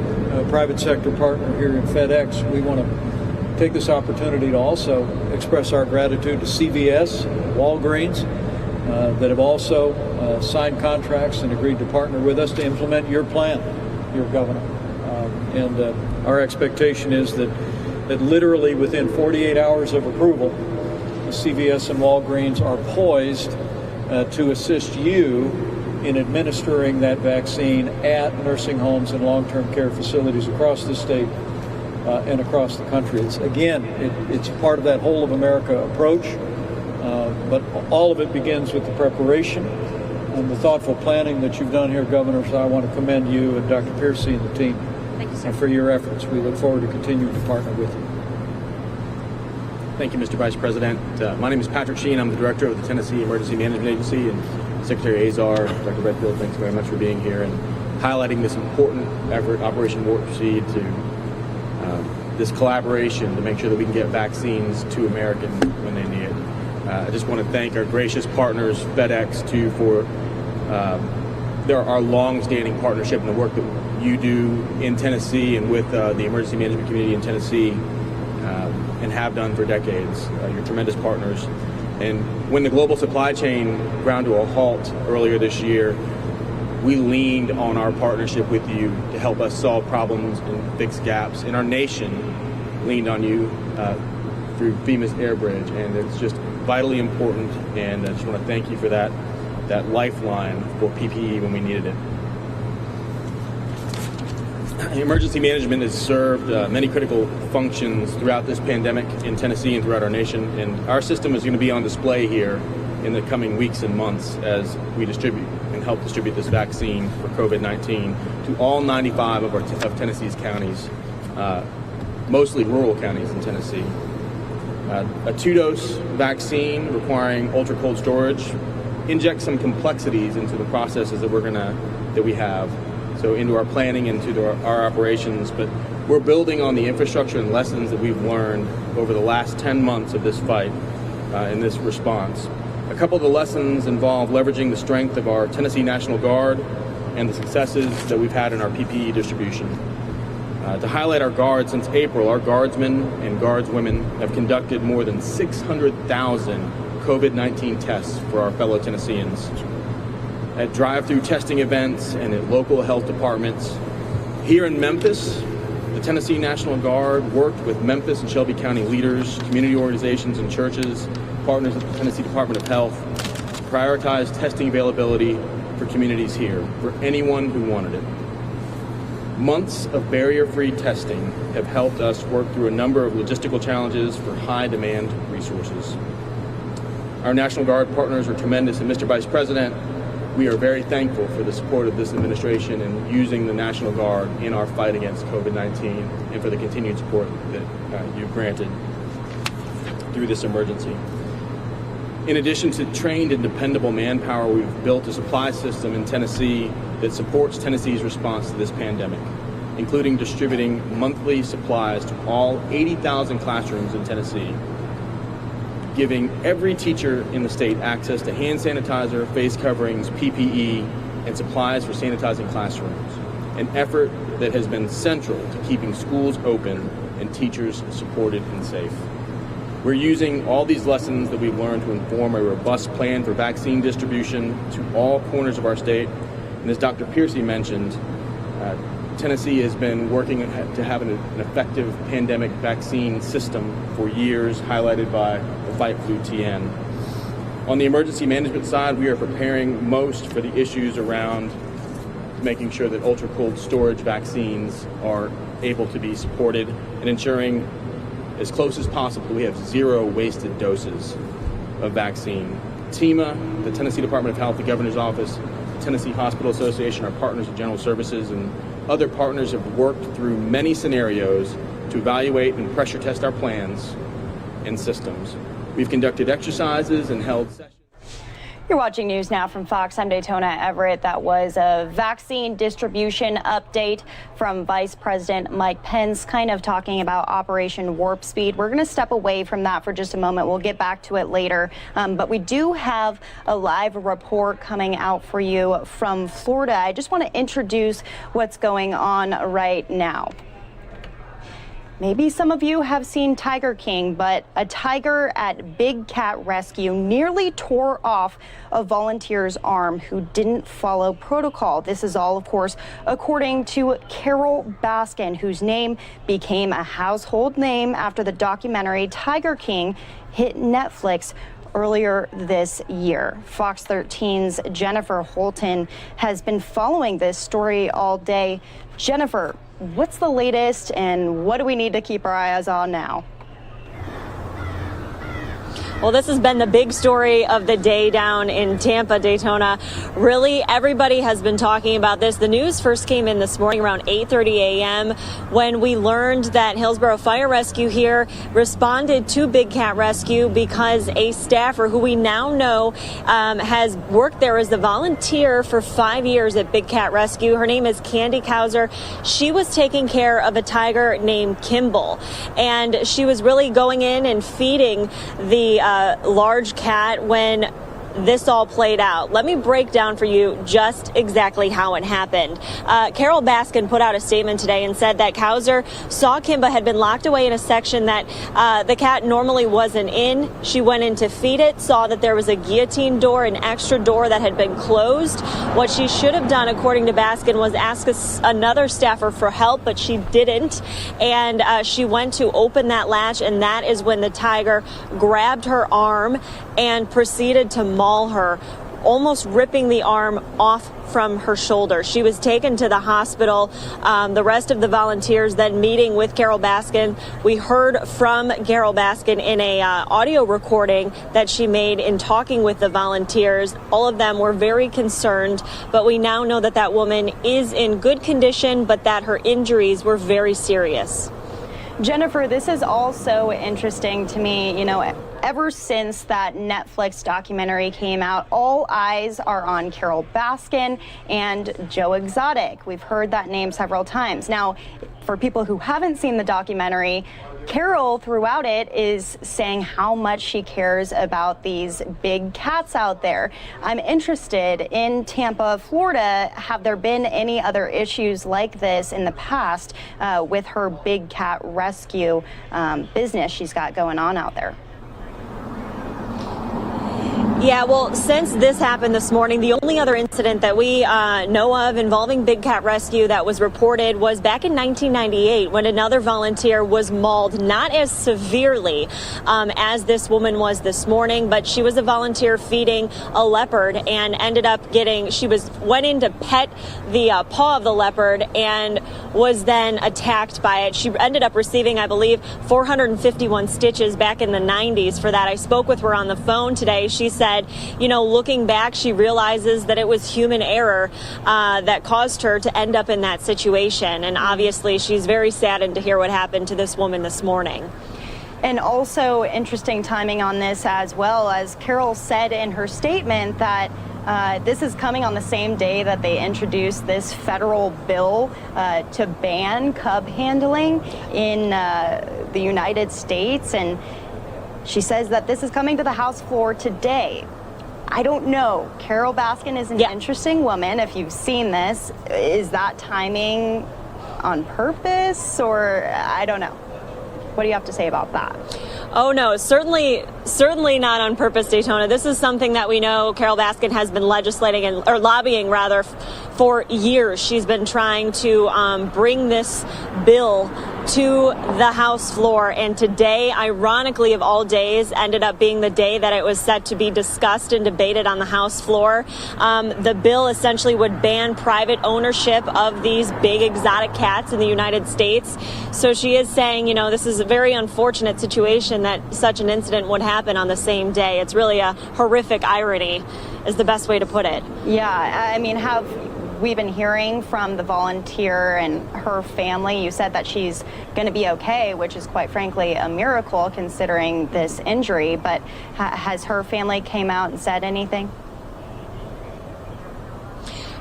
private sector partner here in FedEx, we want to take this opportunity to also express our gratitude to CVS, Walgreens, that have also signed contracts and agreed to partner with us to implement your plan, your governor. And our expectation is that literally within 48 hours of approval, CVS and Walgreens are poised to assist you in administering that vaccine at nursing homes and long-term care facilities across the state and across the country. It's part of that whole of America approach, but all of it begins with the preparation and the thoughtful planning that you've done here, Governor. So I want to commend you and Dr. Piercy and the team for your efforts. We look forward to continuing to partner with you. Thank you, Mr. Vice President. My name is Patrick Sheen. I'm the director of the Tennessee Emergency Management Agency, and Secretary Azar, Dr. Redfield, thanks very much for being here and highlighting this important effort, Operation Warp Speed, to this collaboration to make sure that we can get vaccines to Americans when they need it. I just want to thank our gracious partners, FedEx, too, for our long-standing partnership and the work that you do in Tennessee and with the emergency management community in Tennessee. And have done for decades. You're tremendous partners. And when the global supply chain ground to a halt earlier this year, we leaned on our partnership with you to help us solve problems and fix gaps. And our nation leaned on you through FEMA's air bridge. And it's just vitally important. And I just want to thank you for that lifeline for PPE when we needed it. Emergency management has served many critical functions throughout this pandemic in Tennessee and throughout our nation, and our system is going to be on display here in the coming weeks and months as we distribute and help distribute this vaccine for COVID-19 to all 95 of Tennessee's counties mostly rural counties in Tennessee. A 2-dose vaccine requiring ultra-cold storage injects some complexities into the processes that we have, so into our planning, into our operations, but we're building on the infrastructure and lessons that we've learned over the last 10 months of this fight in this response. A couple of the lessons involve leveraging the strength of our Tennessee National Guard and the successes that we've had in our PPE distribution. To highlight our Guard, since April, our Guardsmen and Guardswomen have conducted more than 600,000 COVID-19 tests for our fellow Tennesseans. At drive-through testing events and at local health departments. Here in Memphis, the Tennessee National Guard worked with Memphis and Shelby County leaders, community organizations and churches, partners at the Tennessee Department of Health, to prioritize testing availability for communities here, for anyone who wanted it. Months of barrier-free testing have helped us work through a number of logistical challenges for high-demand resources. Our National Guard partners are tremendous, and Mr. Vice President, we are very thankful for the support of this administration in using the National Guard in our fight against COVID-19 and for the continued support that you've granted through this emergency. In addition to trained and dependable manpower, we've built a supply system in Tennessee that supports Tennessee's response to this pandemic, including distributing monthly supplies to all 80,000 classrooms in Tennessee, giving every teacher in the state access to hand sanitizer, face coverings, PPE, and supplies for sanitizing classrooms, an effort that has been central to keeping schools open and teachers supported and safe. We're using all these lessons that we've learned to inform a robust plan for vaccine distribution to all corners of our state. And as Dr. Piercy mentioned, Tennessee has been working to have an effective pandemic vaccine system for years, highlighted by the Fight Flu TN. On the emergency management side, we are preparing most for the issues around making sure that ultra-cold storage vaccines are able to be supported and ensuring as close as possible we have 0 wasted doses of vaccine. TEMA, the Tennessee Department of Health, the Governor's Office, the Tennessee Hospital Association, our partners at General Services, and other partners have worked through many scenarios to evaluate and pressure test our plans and systems. We've conducted exercises and held sessions. You're watching News Now from Fox. I'm Daytona Everett. That was a vaccine distribution update from Vice President Mike Pence, kind of talking about Operation Warp Speed. We're going to step away from that for just a moment. We'll get back to it later. But we do have a live report coming out for you from Florida. I just want to introduce what's going on right now. Maybe some of you have seen Tiger King, but a tiger at Big Cat Rescue nearly tore off a volunteer's arm who didn't follow protocol. This is all, of course, according to Carol Baskin, whose name became a household name after the documentary Tiger King hit Netflix earlier this year. Fox 13's Jennifer Holton has been following this story all day. Jennifer, what's the latest and what do we need to keep our eyes on now? Well, this has been the big story of the day down in Tampa, Daytona. Really, everybody has been talking about this. The news first came in this morning around 8:30 a.m. when we learned that Hillsborough Fire Rescue here responded to Big Cat Rescue because a staffer who we now know has worked there as a volunteer for 5 years at Big Cat Rescue. Her name is Candy Kauser. She was taking care of a tiger named Kimball, and she was really going in and feeding the large cat when this all played out. Let me break down for you just exactly how it happened. Carol Baskin put out a statement today and said that Kauser saw Kimba had been locked away in a section that the cat normally wasn't in. She went in to feed it, saw that there was a guillotine door, an extra door that had been closed. What she should have done, according to Baskin, was ask another staffer for help, but she didn't. And she went to open that latch, and that is when the tiger grabbed her arm and proceeded to maul her, almost ripping the arm off from her shoulder. She was taken to the hospital. The rest of the volunteers then meeting with Carol Baskin. We heard from Carol Baskin in a audio recording that she made in talking with the volunteers. All of them were very concerned, but we now know that that woman is in good condition, but that her injuries were very serious. Jennifer, this is also interesting to me. You know, ever since that Netflix documentary came out, all eyes are on Carol Baskin and Joe Exotic. We've heard that name several times. Now, for people who haven't seen the documentary, Carol throughout it is saying how much she cares about these big cats out there. I'm interested in Tampa, Florida. Have there been any other issues like this in the past with her big cat rescue business she's got going on out there? Yeah, well, since this happened this morning, the only other incident that we know of involving big cat rescue that was reported was back in 1998 when another volunteer was mauled, not as severely as this woman was this morning, but she was a volunteer feeding a leopard and ended up went in to pet the paw of the leopard and was then attacked by it. She ended up receiving, I believe, 451 stitches back in the 90s for that. I spoke with her on the phone today. She said, you know, looking back, she realizes that it was human error that caused her to end up in that situation. And obviously, she's very saddened to hear what happened to this woman this morning. And also interesting timing on this as well, as Carol said in her statement that this is coming on the same day that they introduced this federal bill to ban cub handling in the United States. And she says that this is coming to the House floor today. I don't know. Carol Baskin is an interesting woman. If you've seen this, is that timing on purpose, or I don't know? What do you have to say about that? Oh, no, certainly not on purpose, Daytona. This is something that we know Carol Baskin has been legislating or lobbying rather for years. She's been trying to bring this bill to the House floor. And today, ironically of all days, ended up being the day that it was set to be discussed and debated on the House floor. The bill essentially would ban private ownership of these big exotic cats in the United States. So she is saying, you know, this is a very unfortunate situation that such an incident would happen on the same day. It's really a horrific irony, is the best way to put it. Yeah, I mean, we've been hearing from the volunteer and her family. You said that she's going to be okay, which is quite frankly a miracle considering this injury. But has her family came out and said anything?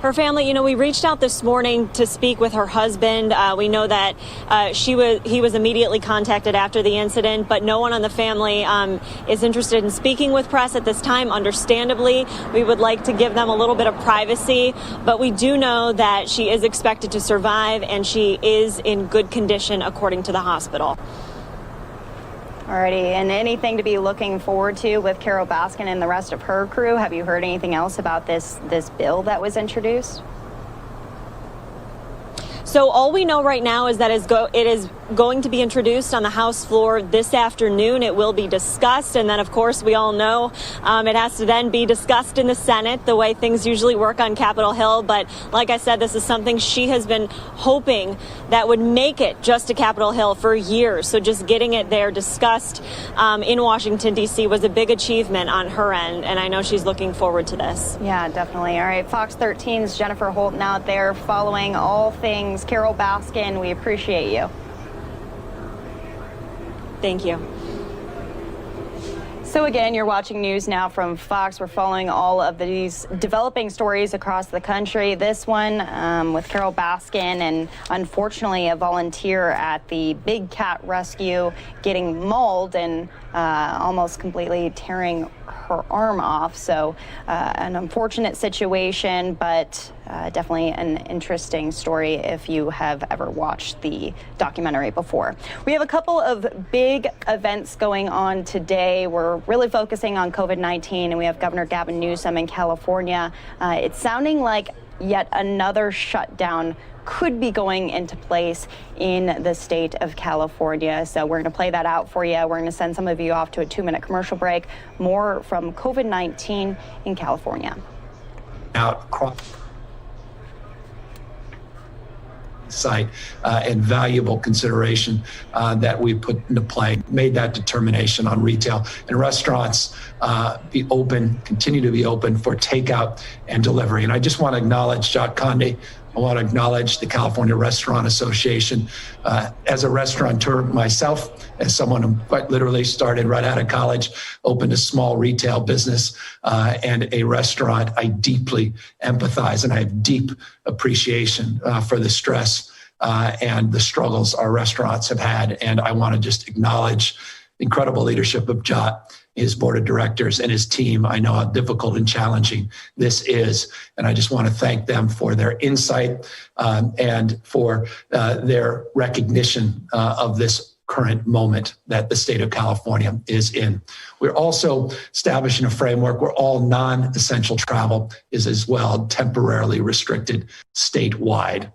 Her family, you know, we reached out this morning to speak with her husband. We know that he was immediately contacted after the incident, but no one on the family is interested in speaking with press at this time. Understandably, we would like to give them a little bit of privacy, but we do know that she is expected to survive and she is in good condition according to the hospital. Alrighty, and anything to be looking forward to with Carol Baskin and the rest of her crew? Have you heard anything else about this bill that was introduced? So all we know right now is that it is going to be introduced on the House floor this afternoon. It will be discussed. And then, of course, we all know it has to then be discussed in the Senate, the way things usually work on Capitol Hill. But like I said, this is something she has been hoping that would make it just to Capitol Hill for years. So just getting it there discussed in Washington, D.C. was a big achievement on her end. And I know she's looking forward to this. Yeah, definitely. All right, Fox 13's Jennifer Holton out there following all things Carol Baskin. We appreciate you. Thank you. So again, you're watching News Now from Fox. We're following all of these developing stories across the country. This one with Carol Baskin and unfortunately a volunteer at the big cat rescue getting mauled and almost completely tearing her arm off. So an unfortunate situation, but definitely an interesting story if you have ever watched the documentary before. We have a couple of big events going on today. We're really focusing on COVID-19, and we have Governor Gavin Newsom in California. It's sounding like yet another shutdown could be going into place in the state of California. So we're going to play that out for you. We're going to send some of you off to a 2-minute commercial break. More from COVID-19 in California. Out across site and valuable consideration that we put into play, made that determination on retail and restaurants be open, continue to be open for takeout and delivery. And I just want to acknowledge Jacques Conde, I want to acknowledge the California Restaurant Association. As a restaurateur myself, as someone who quite literally started right out of college, opened a small retail business and a restaurant, I deeply empathize and I have deep appreciation for the stress and the struggles our restaurants have had. And I want to just acknowledge the incredible leadership of Jot, his board of directors, and his team. I know how difficult and challenging this is, and I just want to thank them for their insight and for their recognition of this current moment that the state of California is in. We're also establishing a framework where all non-essential travel is as well temporarily restricted statewide.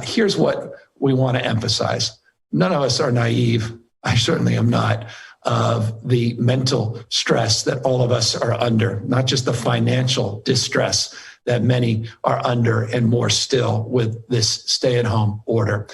Here's what we want to emphasize. None of us are naive. I certainly am not, of the mental stress that all of us are under, not just the financial distress that many are under, and more still with this stay-at-home order.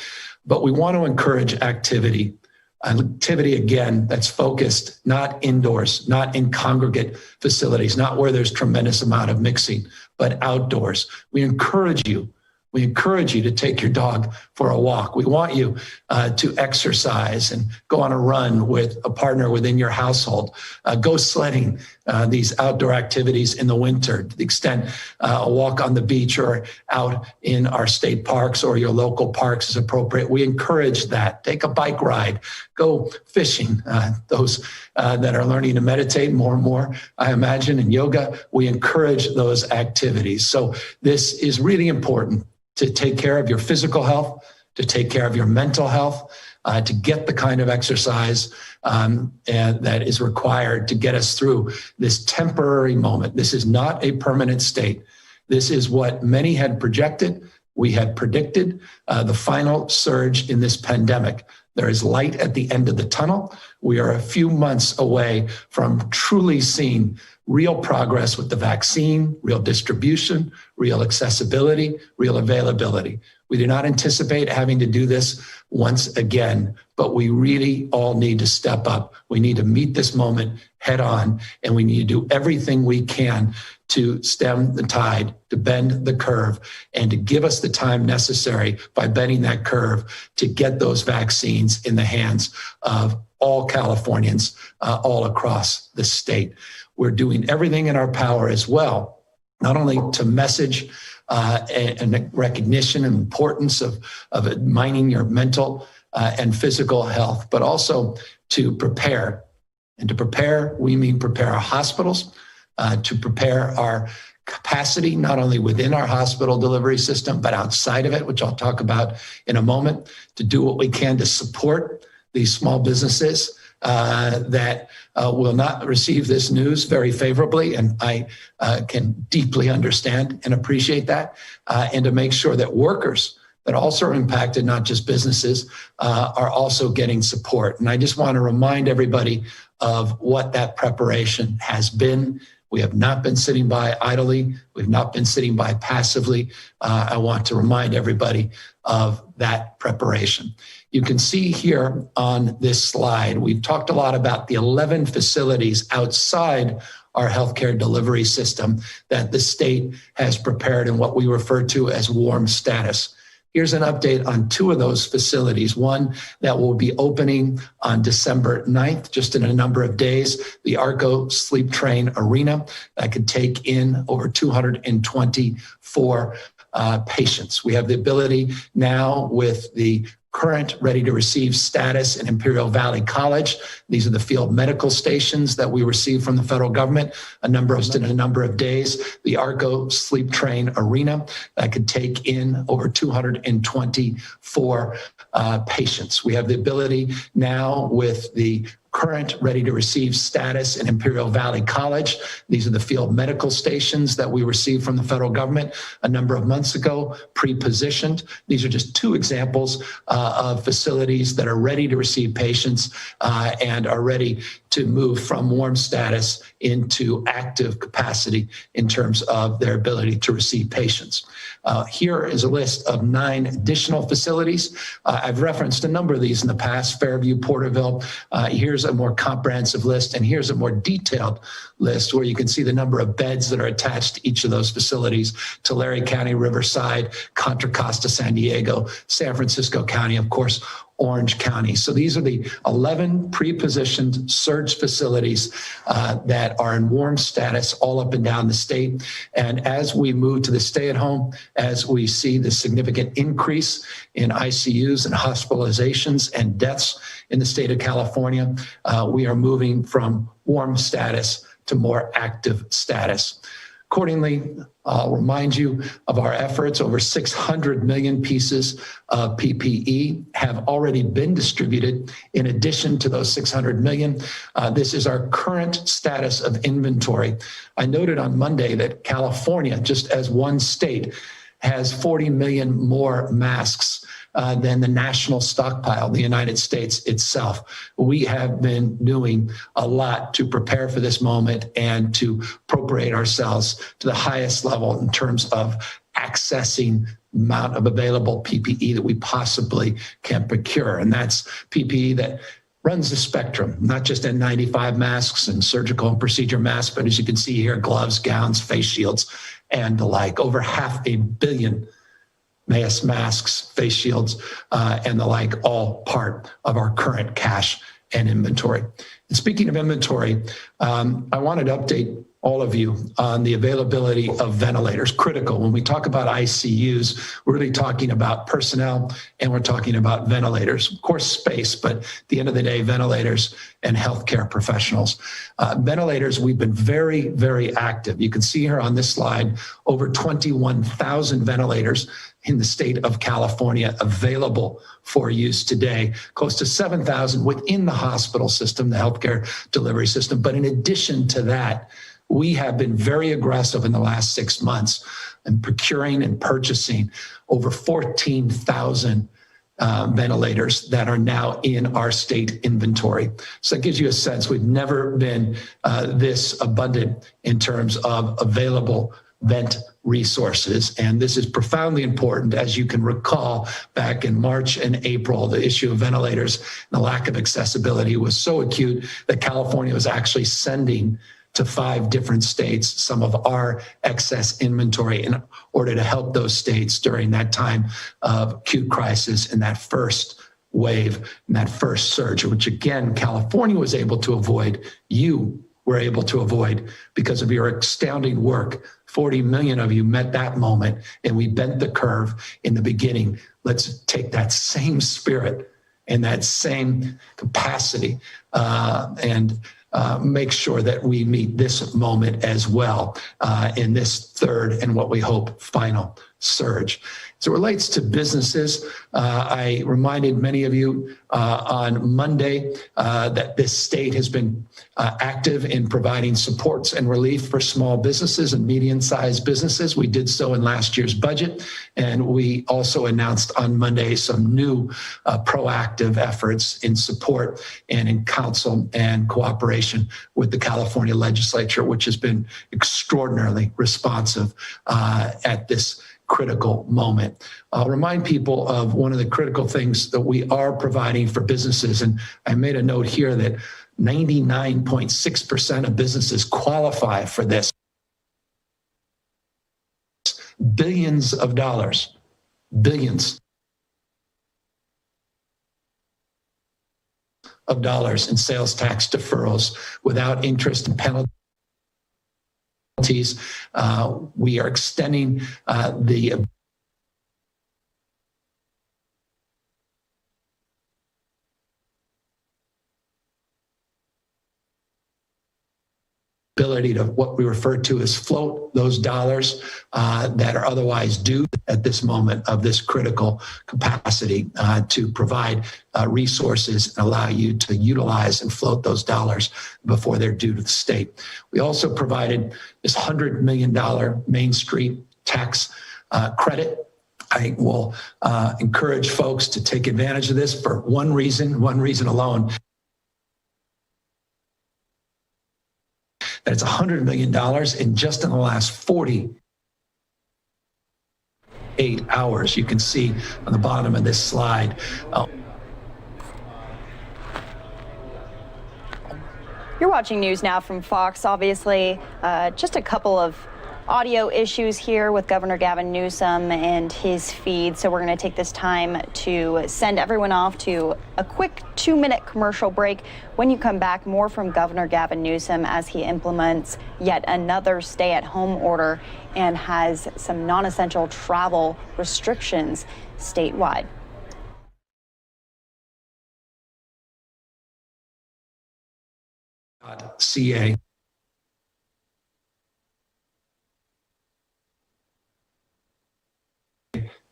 But we want to encourage activity again that's focused not indoors, not in congregate facilities, not where there's tremendous amount of mixing, but outdoors. We encourage you to take your dog for a walk. We want you to exercise and go on a run with a partner within your household. Go sledding, these outdoor activities in the winter, to the extent a walk on the beach or out in our state parks or your local parks is appropriate. We encourage that. Take a bike ride, go fishing. Those that are learning to meditate more and more, I imagine, in yoga, we encourage those activities. So this is really important, to take care of your physical health, to take care of your mental health, to get the kind of exercise and that is required to get us through this temporary moment. This is not a permanent state. This is what many had projected. We had predicted the final surge in this pandemic. There is light at the end of the tunnel. We are a few months away from truly seeing real progress with the vaccine, real distribution, real accessibility, real availability. We do not anticipate having to do this once again, but we really all need to step up. We need to meet this moment head on, and we need to do everything we can to stem the tide, to bend the curve, and to give us the time necessary by bending that curve to get those vaccines in the hands of all Californians all across the state. We're doing everything in our power as well, not only to message and recognition and importance of mining your mental and physical health, but also to prepare. And to prepare, we mean prepare our hospitals, to prepare our capacity, not only within our hospital delivery system, but outside of it, which I'll talk about in a moment, to do what we can to support these small businesses that will not receive this news very favorably, and I can deeply understand and appreciate that, and to make sure that workers that also are impacted, not just businesses, are also getting support. And I just want to remind everybody of what that preparation has been. We have not been sitting by idly. We've not been sitting by passively. I want to remind everybody of that preparation. You can see here on this slide, we've talked a lot about the 11 facilities outside our healthcare delivery system that the state has prepared in what we refer to as warm status. Here's an update on 2 of those facilities. One that will be opening on December 9th, just in a number of days, the Arco Sleep Train Arena that could take in over 224 patients. We have the ability now with the current ready-to-receive status in Imperial Valley College. These are the field medical stations that we receive from the federal government, a number of days. The Arco Sleep Train Arena that could take in over 224 patients. We have the ability now with the current ready-to-receive status in Imperial Valley College. These are the field medical stations that we received from the federal government a number of months ago, pre-positioned. These are just 2 examples of facilities that are ready to receive patients and are ready to move from warm status into active capacity in terms of their ability to receive patients. Here is a list of 9 additional facilities. I've referenced a number of these in the past, Fairview, Porterville. Here's a more comprehensive list, and here's a more detailed list where you can see the number of beds that are attached to each of those facilities: Tulare County, Riverside, Contra Costa, San Diego, San Francisco County, of course, Orange County. So these are the 11 pre-positioned surge facilities that are in warm status all up and down the state. And as we move to the stay-at-home, as we see the significant increase in ICUs and hospitalizations and deaths in the state of California, we are moving from warm status to more active status. Accordingly, I'll remind you of our efforts. Over 600 million pieces of PPE have already been distributed. In addition to those 600 million, this is our current status of inventory. I noted on Monday that California, just as one state, has 40 million more masks than the national stockpile, the United States itself. We have been doing a lot to prepare for this moment and to appropriate ourselves to the highest level in terms of accessing the amount of available PPE that we possibly can procure. And that's PPE that runs the spectrum, not just N95 masks and surgical and procedure masks, but as you can see here, gloves, gowns, face shields, and the like. Over 500 million masks, face shields, and the like, all part of our current cash and inventory. And speaking of inventory, I wanted to update all of you on the availability of ventilators. Critical. When we talk about ICUs, we're really talking about personnel and we're talking about ventilators. Of course, space, but at the end of the day, ventilators and healthcare professionals. Ventilators, we've been very, very active. You can see here on this slide, over 21,000 ventilators in the state of California available for use today, close to 7,000 within the hospital system, the healthcare delivery system. But in addition to that, we have been very aggressive in the last 6 months in procuring and purchasing over 14,000 ventilators that are now in our state inventory. So that gives you a sense. We've never been this abundant in terms of available vent resources. And this is profoundly important. As you can recall, back in March and April, the issue of ventilators and the lack of accessibility was so acute that California was actually sending to 5 different states some of our excess inventory in order to help those states during that time of acute crisis in that first wave, in that first surge, which again, California was able to avoid. You were able to avoid because of your astounding work. 40 million of you met that moment, and we bent the curve in the beginning. Let's take that same spirit and that same capacity and make sure that we meet this moment as well in this third and what we hope final surge. As it relates to businesses, I reminded many of you on Monday that this state has been active in providing supports and relief for small businesses and medium-sized businesses. We did so in last year's budget, and we also announced on Monday some new proactive efforts in support and in counsel and cooperation with the California legislature, which has been extraordinarily responsive at this critical moment. I'll remind people of one of the critical things that we are providing for businesses. And I made a note here that 99.6% of businesses qualify for this. Billions of dollars, billions of dollars in sales tax deferrals without interest and penalties. We are extending the ability to what we refer to as float those dollars that are otherwise due at this moment of this critical capacity to provide resources and allow you to utilize and float those dollars before they're due to the state. We also provided this $100 million Main Street tax credit. I will encourage folks to take advantage of this for one reason alone. that it's $100 million in just in the last 48 hours. You can see on the bottom of this slide. You're watching News Now from Fox. Obviously, just a couple of audio issues here with Governor Gavin Newsom and his feed. So we're going to take this time to send everyone off to a quick 2-minute commercial break. When you come back, more from Governor Gavin Newsom as he implements yet another stay-at-home order and has some non-essential travel restrictions statewide. CA.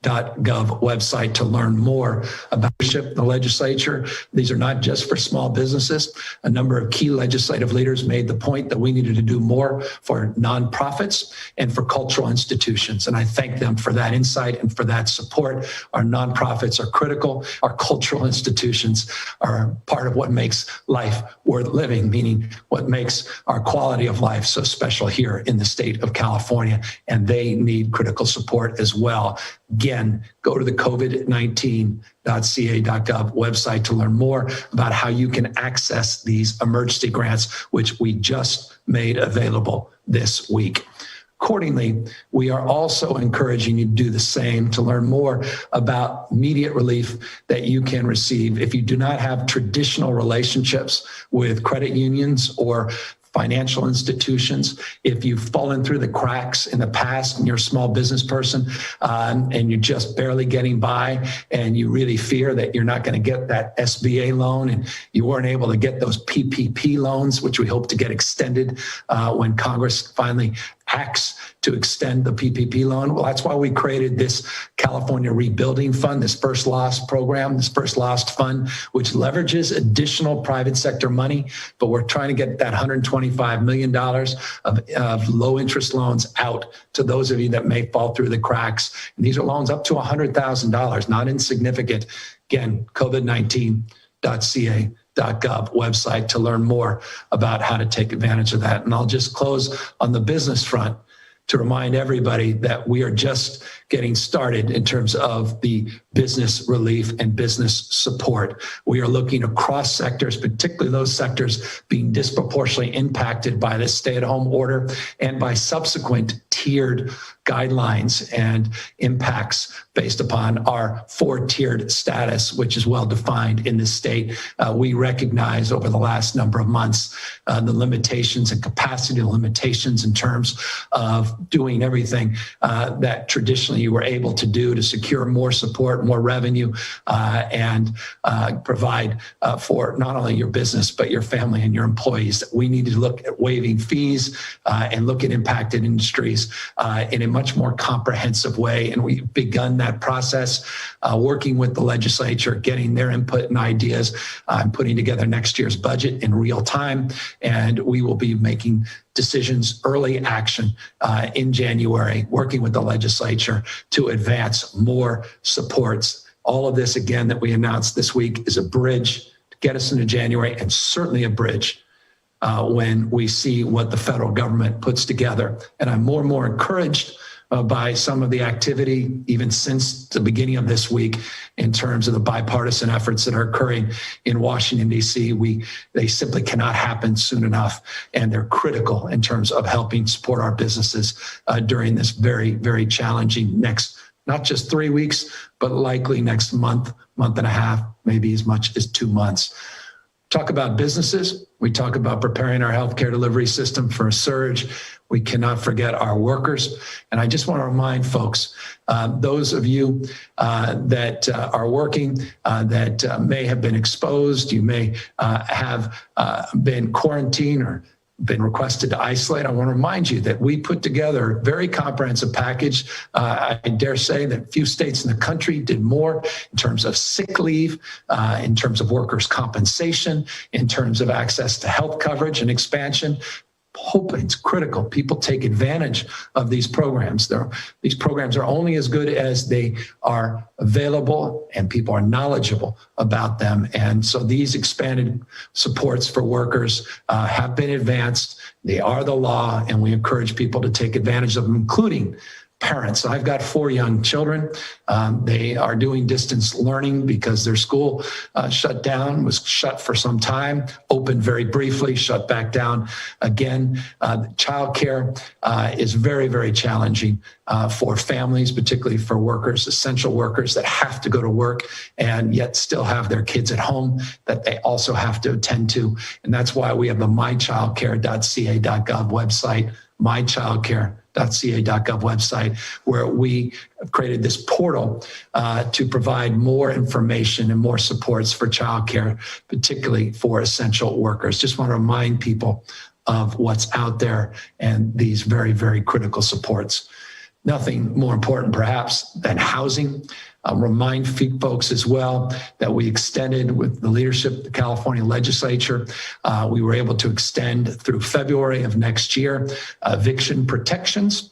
.gov website to learn more about the legislature. These are not just for small businesses. A number of key legislative leaders made the point that we needed to do more for nonprofits and for cultural institutions. And I thank them for that insight and for that support. Our nonprofits are critical. Our cultural institutions are part of what makes life worth living, meaning what makes our quality of life so special here in the state of California. And they need critical support as well. Again, go to the covid19.ca.gov website to learn more about how you can access these emergency grants, which we just made available this week. Accordingly, we are also encouraging you to do the same to learn more about immediate relief that you can receive if you do not have traditional relationships with credit unions or financial institutions. If you've fallen through the cracks in the past and you're a small business person and you're just barely getting by and you really fear that you're not going to get that SBA loan and you weren't able to get those PPP loans, which we hope to get extended when Congress finally acts to extend the PPP loan. Well, that's why we created this California Rebuilding Fund, this First Lost program, this First Lost Fund, which leverages additional private sector money, but we're trying to get that $125 million of low interest loans out to those of you that may fall through the cracks. And these are loans up to $100,000, not insignificant. Again, covid19.ca.gov website to learn more about how to take advantage of that. And I'll just close on the business front to remind everybody that we are just getting started in terms of the business relief and business support. We are looking across sectors, particularly those sectors being disproportionately impacted by this stay-at-home order and by subsequent tiered guidelines and impacts based upon our 4-tiered status, which is well defined in this state. We recognize over the last number of months the limitations and capacity limitations in terms of doing everything that traditionally you were able to do to secure more support, more revenue, and provide for not only your business, but your family and your employees. We need to look at waiving fees and look at impacted industries in a much more comprehensive way. And we've begun that process, working with the legislature, getting their input and ideas, putting together next year's budget in real time. And we will be making decisions, early action in January, working with the legislature to advance more supports. All of this, again, that we announced this week is a bridge to get us into January, and certainly a bridge when we see what the federal government puts together. And I'm more and more encouraged by some of the activity, even since the beginning of this week, in terms of the bipartisan efforts that are occurring in Washington, D.C. They simply cannot happen soon enough, and they're critical in terms of helping support our businesses during this very, very challenging next, not just 3 weeks, but likely next month, month and a half, maybe as much as 2 months. Talk about businesses. We talk about preparing our healthcare delivery system for a surge. We cannot forget our workers. And I just want to remind folks, those of you that are working, that may have been exposed, you may have been quarantined or been requested to isolate. I want to remind you that we put together a very comprehensive package. I dare say that few states in the country did more in terms of sick leave, in terms of workers' compensation, in terms of access to health coverage and expansion. hope it's critical people take advantage of these programs. These programs are only as good as they are available and people are knowledgeable about them. And so these expanded supports for workers have been advanced. They are the law, and we encourage people to take advantage of them, including parents. I've got 4 young children. They are doing distance learning because their school shut down, was shut for some time, opened very briefly, shut back down again. Childcare is very, very challenging for families, particularly for workers, essential workers that have to go to work and yet still have their kids at home that they also have to attend to. And that's why we have the mychildcare.ca.gov website, mychildcare.ca.gov website, where we have created this portal to provide more information and more supports for childcare, particularly for essential workers. Just want to remind people of what's out there and these very, very critical supports. Nothing more important, perhaps, than housing. Remind folks as well that we extended with the leadership of the California legislature. We were able to extend through February of next year eviction protections.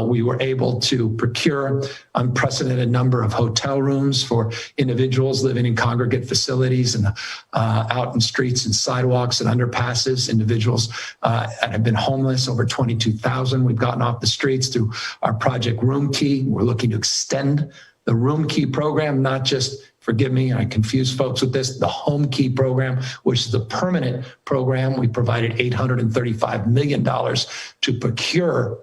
We were able to procure unprecedented number of hotel rooms for individuals living in congregate facilities and out in streets and sidewalks and underpasses, individuals that have been homeless, over 22,000 we've gotten off the streets through our Project Room Key. We're looking to extend the Room Key program, not just, forgive me, I confuse folks with this, the Home Key program, which is a permanent program. We provided $835 million to procure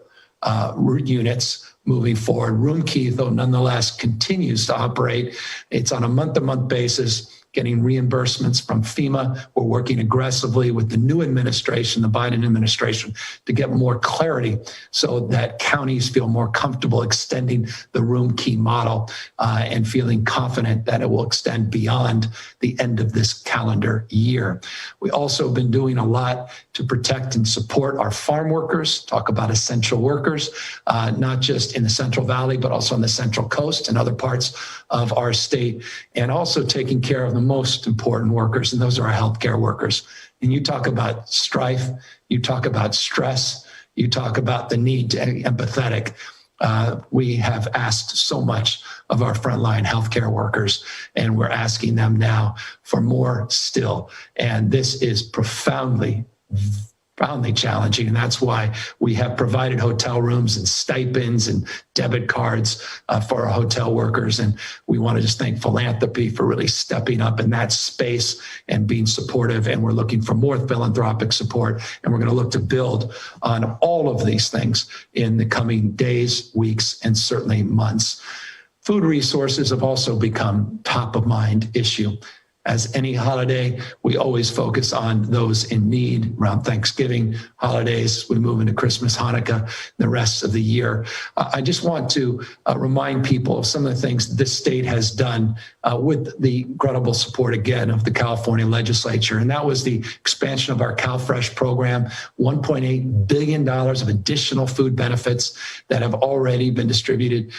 units moving forward. Room Key, though, nonetheless continues to operate. It's on a month-to-month basis, getting reimbursements from FEMA. We're working aggressively with the new administration, the Biden administration, to get more clarity so that counties feel more comfortable extending the Room Key model and feeling confident that it will extend beyond the end of this calendar year. We also have been doing a lot to protect and support our farm workers, talk about essential workers, not just in the Central Valley, but also on the Central Coast and other parts of our state, and also taking care of the most important workers, and those are our healthcare workers. And you talk about strife, you talk about stress, you talk about the need to be empathetic. We have asked so much of our frontline healthcare workers, and we're asking them now for more still. And this is profoundly challenging. And that's why we have provided hotel rooms and stipends and debit cards for our hotel workers. And we want to just thank philanthropy for really stepping up in that space and being supportive. And we're looking for more philanthropic support. And we're going to look to build on all of these things in the coming days, weeks, and certainly months. Food resources have also become top of mind issue. As any holiday, we always focus on those in need around Thanksgiving, holidays. We move into Christmas, Hanukkah, the rest of the year. I just want to remind people of some of the things this state has done with the incredible support, again, of the California legislature. And that was the expansion of our CalFresh program, $1.8 billion of additional food benefits that have already been distributed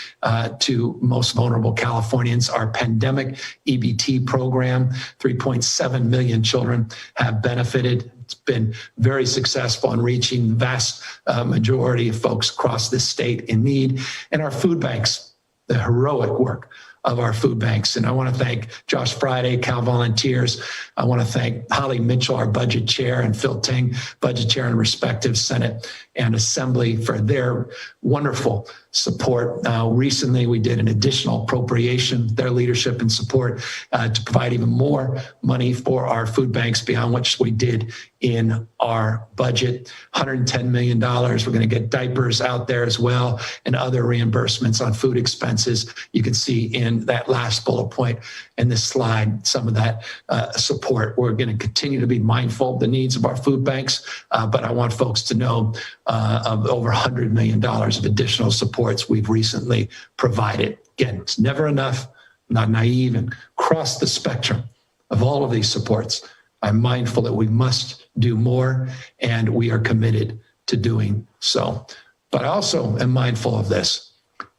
to most vulnerable Californians. Our pandemic EBT program, 3.7 million children have benefited. It's been very successful in reaching the vast majority of folks across this state in need. And our food banks, the heroic work of our food banks. And I want to thank Josh Friday, Cal Volunteers. I want to thank Holly Mitchell, our budget chair, and Phil Ting, budget chair in respective Senate and Assembly, for their wonderful support. Recently, we did an additional appropriation, their leadership and support, to provide even more money for our food banks beyond what we did in our budget. $110 million. We're going to get diapers out there as well and other reimbursements on food expenses. You can see in that last bullet point in this slide some of that support. We're going to continue to be mindful of the needs of our food banks, but I want folks to know of over $100 million of additional supports we've recently provided. Again, it's never enough, not naive, and across the spectrum of all of these supports, I'm mindful that we must do more, and we are committed to doing so. But I also am mindful of this,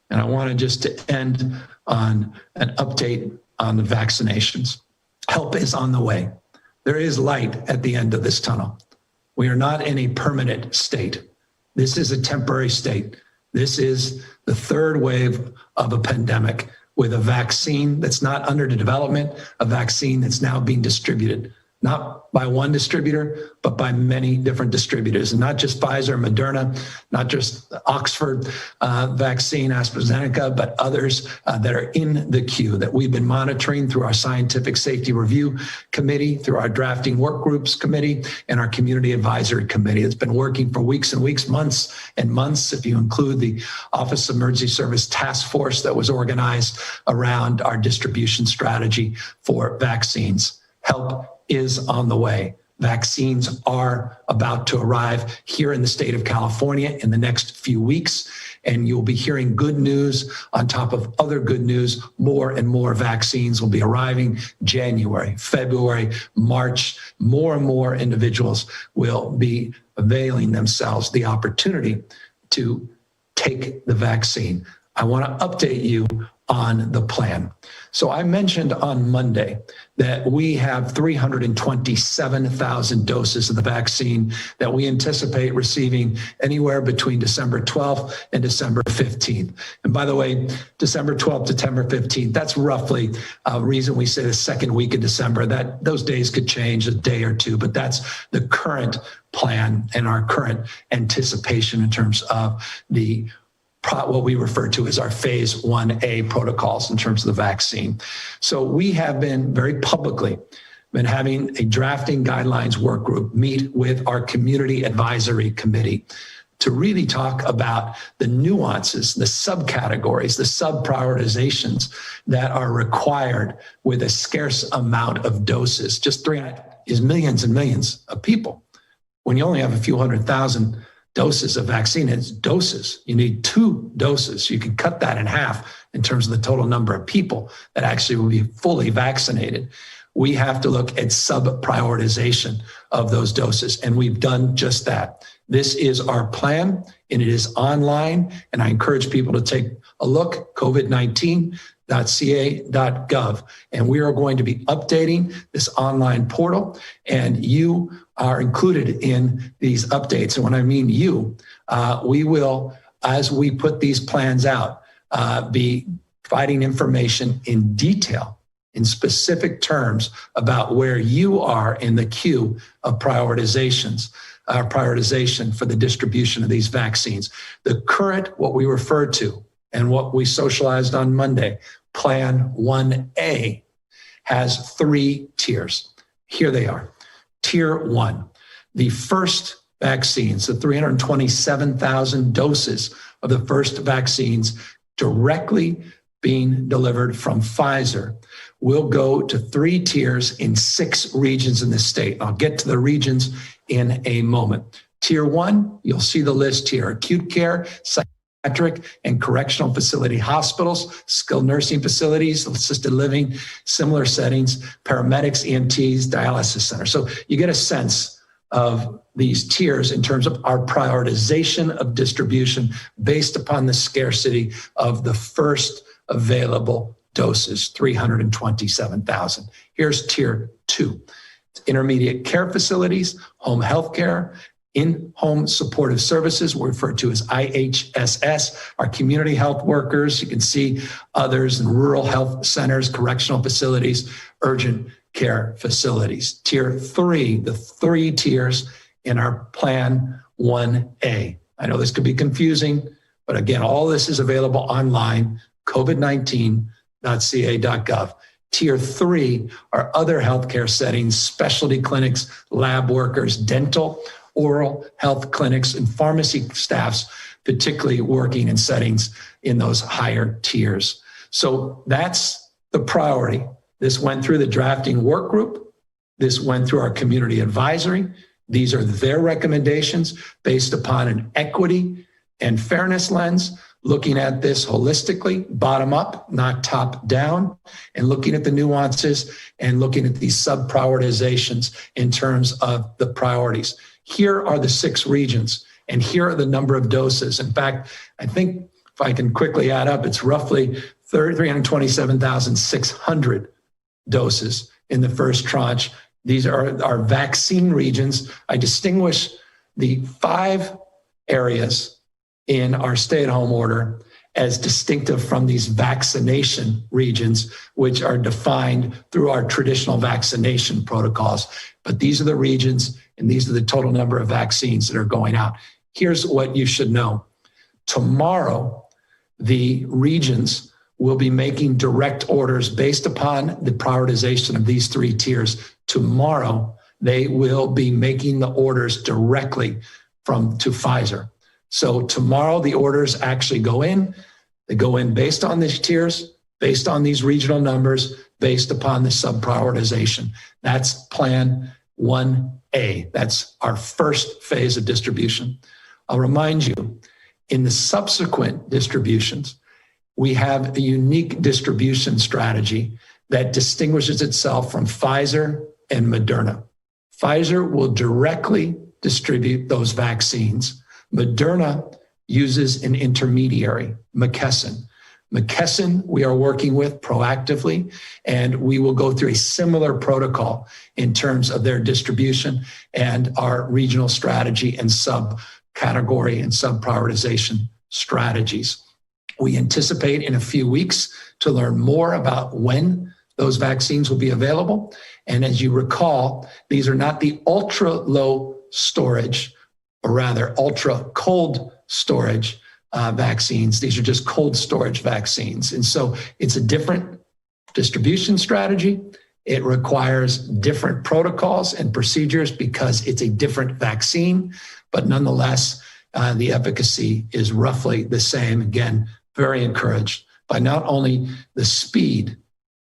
and I wanted just to end on an update on the vaccinations. Help is on the way. There is light at the end of this tunnel. We are not in a permanent state. This is a temporary state. This is the third wave of a pandemic with a vaccine that's not under development, a vaccine that's now being distributed, not by one distributor, but by many different distributors, and not just Pfizer, Moderna, not just the Oxford vaccine, AstraZeneca, but others that are in the queue that we've been monitoring through our Scientific Safety Review Committee, through our Drafting Work Groups Committee, and our Community Advisory Committee. It's been working for weeks and weeks, months and months, if you include the Office of Emergency Service Task Force that was organized around our distribution strategy for vaccines. Help is on the way. Vaccines are about to arrive here in the state of California in the next few weeks, and you'll be hearing good news on top of other good news. More and more vaccines will be arriving January, February, March. More and more individuals will be availing themselves the opportunity to take the vaccine. I want to update you on the plan. So I mentioned on Monday that we have 327,000 doses of the vaccine that we anticipate receiving anywhere between December 12th and December 15th. And by the way, December 12th to December 15th, that's roughly a reason we say the second week of December. That those days could change a day or two, but that's the current plan and our current anticipation in terms of the what we refer to as our phase 1A protocols in terms of the vaccine. So we have been very publicly been having a drafting guidelines work group meet with our community advisory committee to really talk about the nuances, the subcategories, the sub-prioritizations that are required with a scarce amount of doses. Just 300 is millions and millions of people. When you only have a few 100,000 doses of vaccine, it's doses. You need 2 doses. You can cut that in half in terms of the total number of people that actually will be fully vaccinated. We have to look at sub-prioritization of those doses, and we've done just that. This is our plan, and it is online, and I encourage people to take a look, covid19.ca.gov, and we are going to be updating this online portal, and you are included in these updates. And when I mean you, we will, as we put these plans out, be providing information in detail, in specific terms about where you are in the queue of prioritization for the distribution of these vaccines. The current, what we refer to and what we socialized on Monday, Plan 1A, has 3 tiers. Here they are. Tier 1, the first vaccines, the 327,000 doses of the first vaccines directly being delivered from Pfizer, will go to 3 tiers in 6 regions in the state. I'll get to the regions in a moment. Tier 1, you'll see the list here: acute care, psychiatric and correctional facility hospitals, skilled nursing facilities, assisted living, similar settings, paramedics, EMTs, dialysis centers. So you get a sense of these tiers in terms of our prioritization of distribution based upon the scarcity of the first available doses, 327,000. Here's tier 2. Intermediate care facilities, home health care, in-home supportive services, we refer to as IHSS, our community health workers. You can see others in rural health centers, correctional facilities, urgent care facilities. Tier 3, the 3 tiers in our Plan 1A. I know this could be confusing, but again, all this is available online, covid19.ca.gov. Tier 3 are other healthcare settings, specialty clinics, lab workers, dental, oral health clinics, and pharmacy staffs, particularly working in settings in those higher tiers. So that's the priority. This went through the drafting work group. This went through our community advisory. These are their recommendations based upon an equity and fairness lens, looking at this holistically, bottom up, not top down, and looking at the nuances and looking at these sub-prioritizations in terms of the priorities. Here are the 6 regions, and here are the number of doses. In fact, I think if I can quickly add up, it's roughly 327,600 doses in the first tranche These are our vaccine regions. I distinguish the 5 areas in our stay-at-home order as distinctive from these vaccination regions, which are defined through our traditional vaccination protocols. But these are the regions, and these are the total number of vaccines that are going out. Here's what you should know. Tomorrow, the regions will be making direct orders based upon the prioritization of these 3 tiers. Tomorrow, they will be making the orders directly to Pfizer. So tomorrow, the orders actually go in. They go in based on these tiers, based on these regional numbers, based upon the sub-prioritization. That's Plan 1A. That's our first phase of distribution. I'll remind you, in the subsequent distributions, we have a unique distribution strategy that distinguishes itself from Pfizer and Moderna. Pfizer will directly distribute those vaccines. Moderna uses an intermediary, McKesson. McKesson, we are working with proactively, and we will go through a similar protocol in terms of their distribution and our regional strategy and subcategory and sub-prioritization strategies. We anticipate in a few weeks to learn more about when those vaccines will be available. And as you recall, these are not the ultra low storage, or rather ultra cold storage vaccines. These are just cold storage vaccines. And so it's a different distribution strategy. It requires different protocols and procedures because it's a different vaccine, but nonetheless, the efficacy is roughly the same. Again, very encouraged by not only the speed,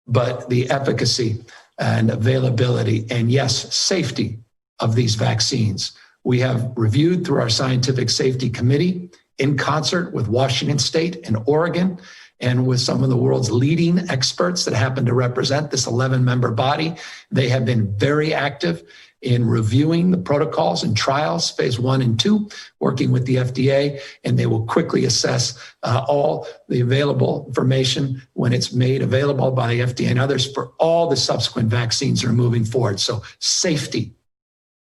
but the efficacy and availability and, yes, safety of these vaccines. We have reviewed through our scientific safety committee in concert with Washington State and Oregon and with some of the world's leading experts that happen to represent this 11-member body. They have been very active in reviewing the protocols and trials, phase 1 and 2, working with the FDA, and they will quickly assess all the available information when it's made available by the FDA and others for all the subsequent vaccines that are moving forward. So safety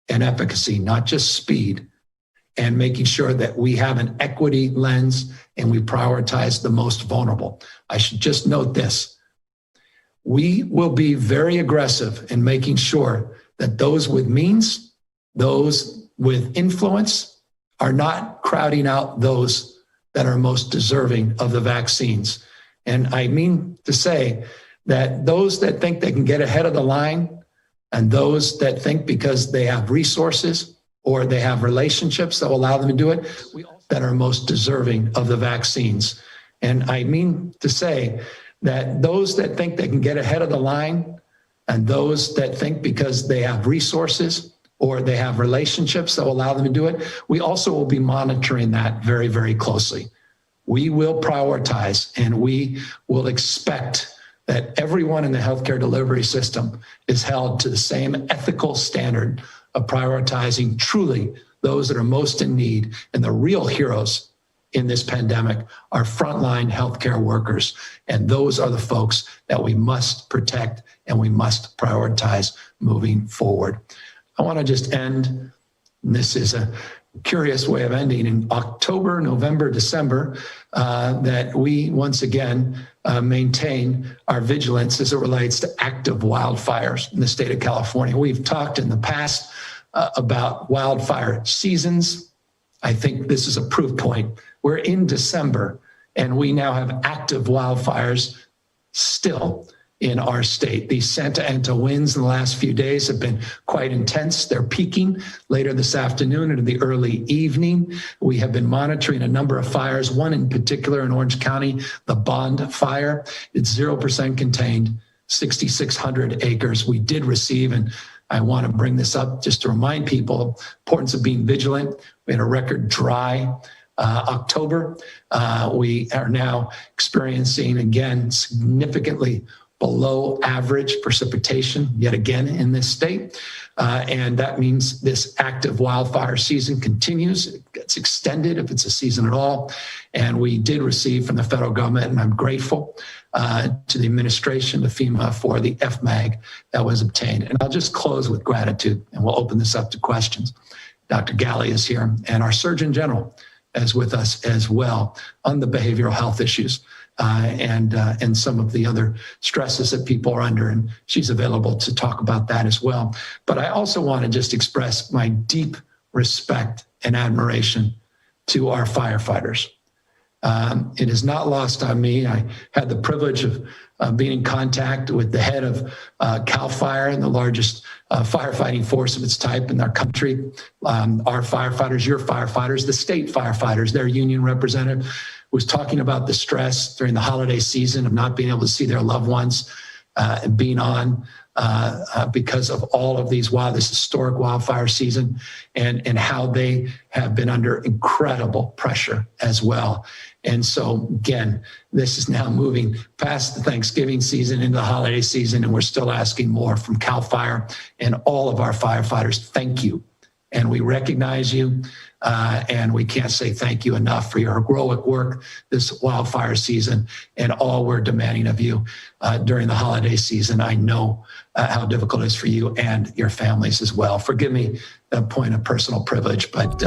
and efficacy, not just speed, and making sure that we have an equity lens and we prioritize the most vulnerable. I should just note this. We will be very aggressive in making sure that those with means, those with influence, are not crowding out those that are most deserving of the vaccines. And I mean to say that those that think they can get ahead of the line and those that think because they have resources or they have relationships that will allow them to do it, that are most deserving of the vaccines. And I mean to say that those that think they can get ahead of the line and those that think because they have resources or they have relationships that will allow them to do it, we also will be monitoring that very, very closely. We will prioritize and we will expect that everyone in the healthcare delivery system is held to the same ethical standard of prioritizing truly those that are most in need. And the real heroes in this pandemic are frontline healthcare workers. And those are the folks that we must protect and we must prioritize moving forward. I want to just end, and this is a curious way of ending, in October, November, December, that we once again maintain our vigilance as it relates to active wildfires in the state of California. We've talked in the past about wildfire seasons. I think this is a proof point. We're in December and we now have active wildfires still in our state. These Santa Ana winds in the last few days have been quite intense. They're peaking later this afternoon into the early evening. We have been monitoring a number of fires, one in particular in Orange County, the Bond fire. It's 0% contained, 6,600 acres. We did receive, and I want to bring this up just to remind people of the importance of being vigilant. We had a record dry October. We are now experiencing, again, significantly below average precipitation yet again in this state. And that means this active wildfire season continues. It gets extended if it's a season at all. And we did receive from the federal government, and I'm grateful to the administration, to FEMA, for the FMAG that was obtained. And I'll just close with gratitude, and we'll open this up to questions. Dr. Galley is here, and our Surgeon General is with us as well on the behavioral health issues and some of the other stresses that people are under, and she's available to talk about that as well. But I also want to just express my deep respect and admiration to our firefighters. It is not lost on me. I had the privilege of being in contact with the head of CAL FIRE, and the largest firefighting force of its type in our country. Our firefighters, your firefighters, the state firefighters, their union representative was talking about the stress during the holiday season of not being able to see their loved ones and being on because of all of this historic wildfire season, and how they have been under incredible pressure as well. And so again, this is now moving past the Thanksgiving season into the holiday season, and we're still asking more from CAL FIRE and all of our firefighters. Thank you. And we recognize you, and we can't say thank you enough for your heroic work this wildfire season and all we're demanding of you during the holiday season. I know how difficult it is for you and your families as well. Forgive me a point of personal privilege, but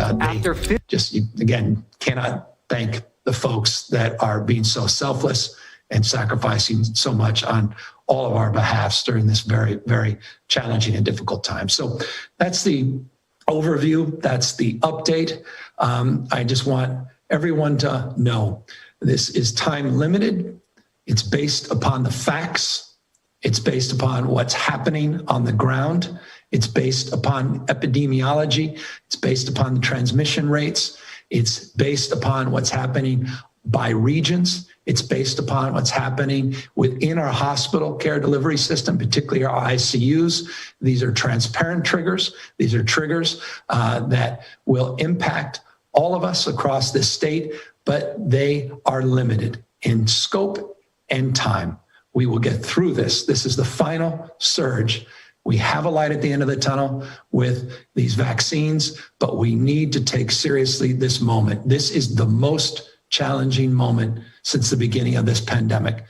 again, cannot thank the folks that are being so selfless and sacrificing so much on all of our behalfs during this very, very challenging and difficult time. So that's the overview. That's the update. I just want everyone to know this is time limited. It's based upon the facts. It's based upon what's happening on the ground. It's based upon epidemiology. It's based upon the transmission rates. It's based upon what's happening by regions. It's based upon what's happening within our hospital care delivery system, particularly our ICUs. These are transparent triggers. These are triggers that will impact all of us across this state, but they are limited in scope and time. We will get through this. This is the final surge. We have a light at the end of the tunnel with these vaccines, but we need to take seriously this moment. This is the most challenging moment since the beginning of this pandemic.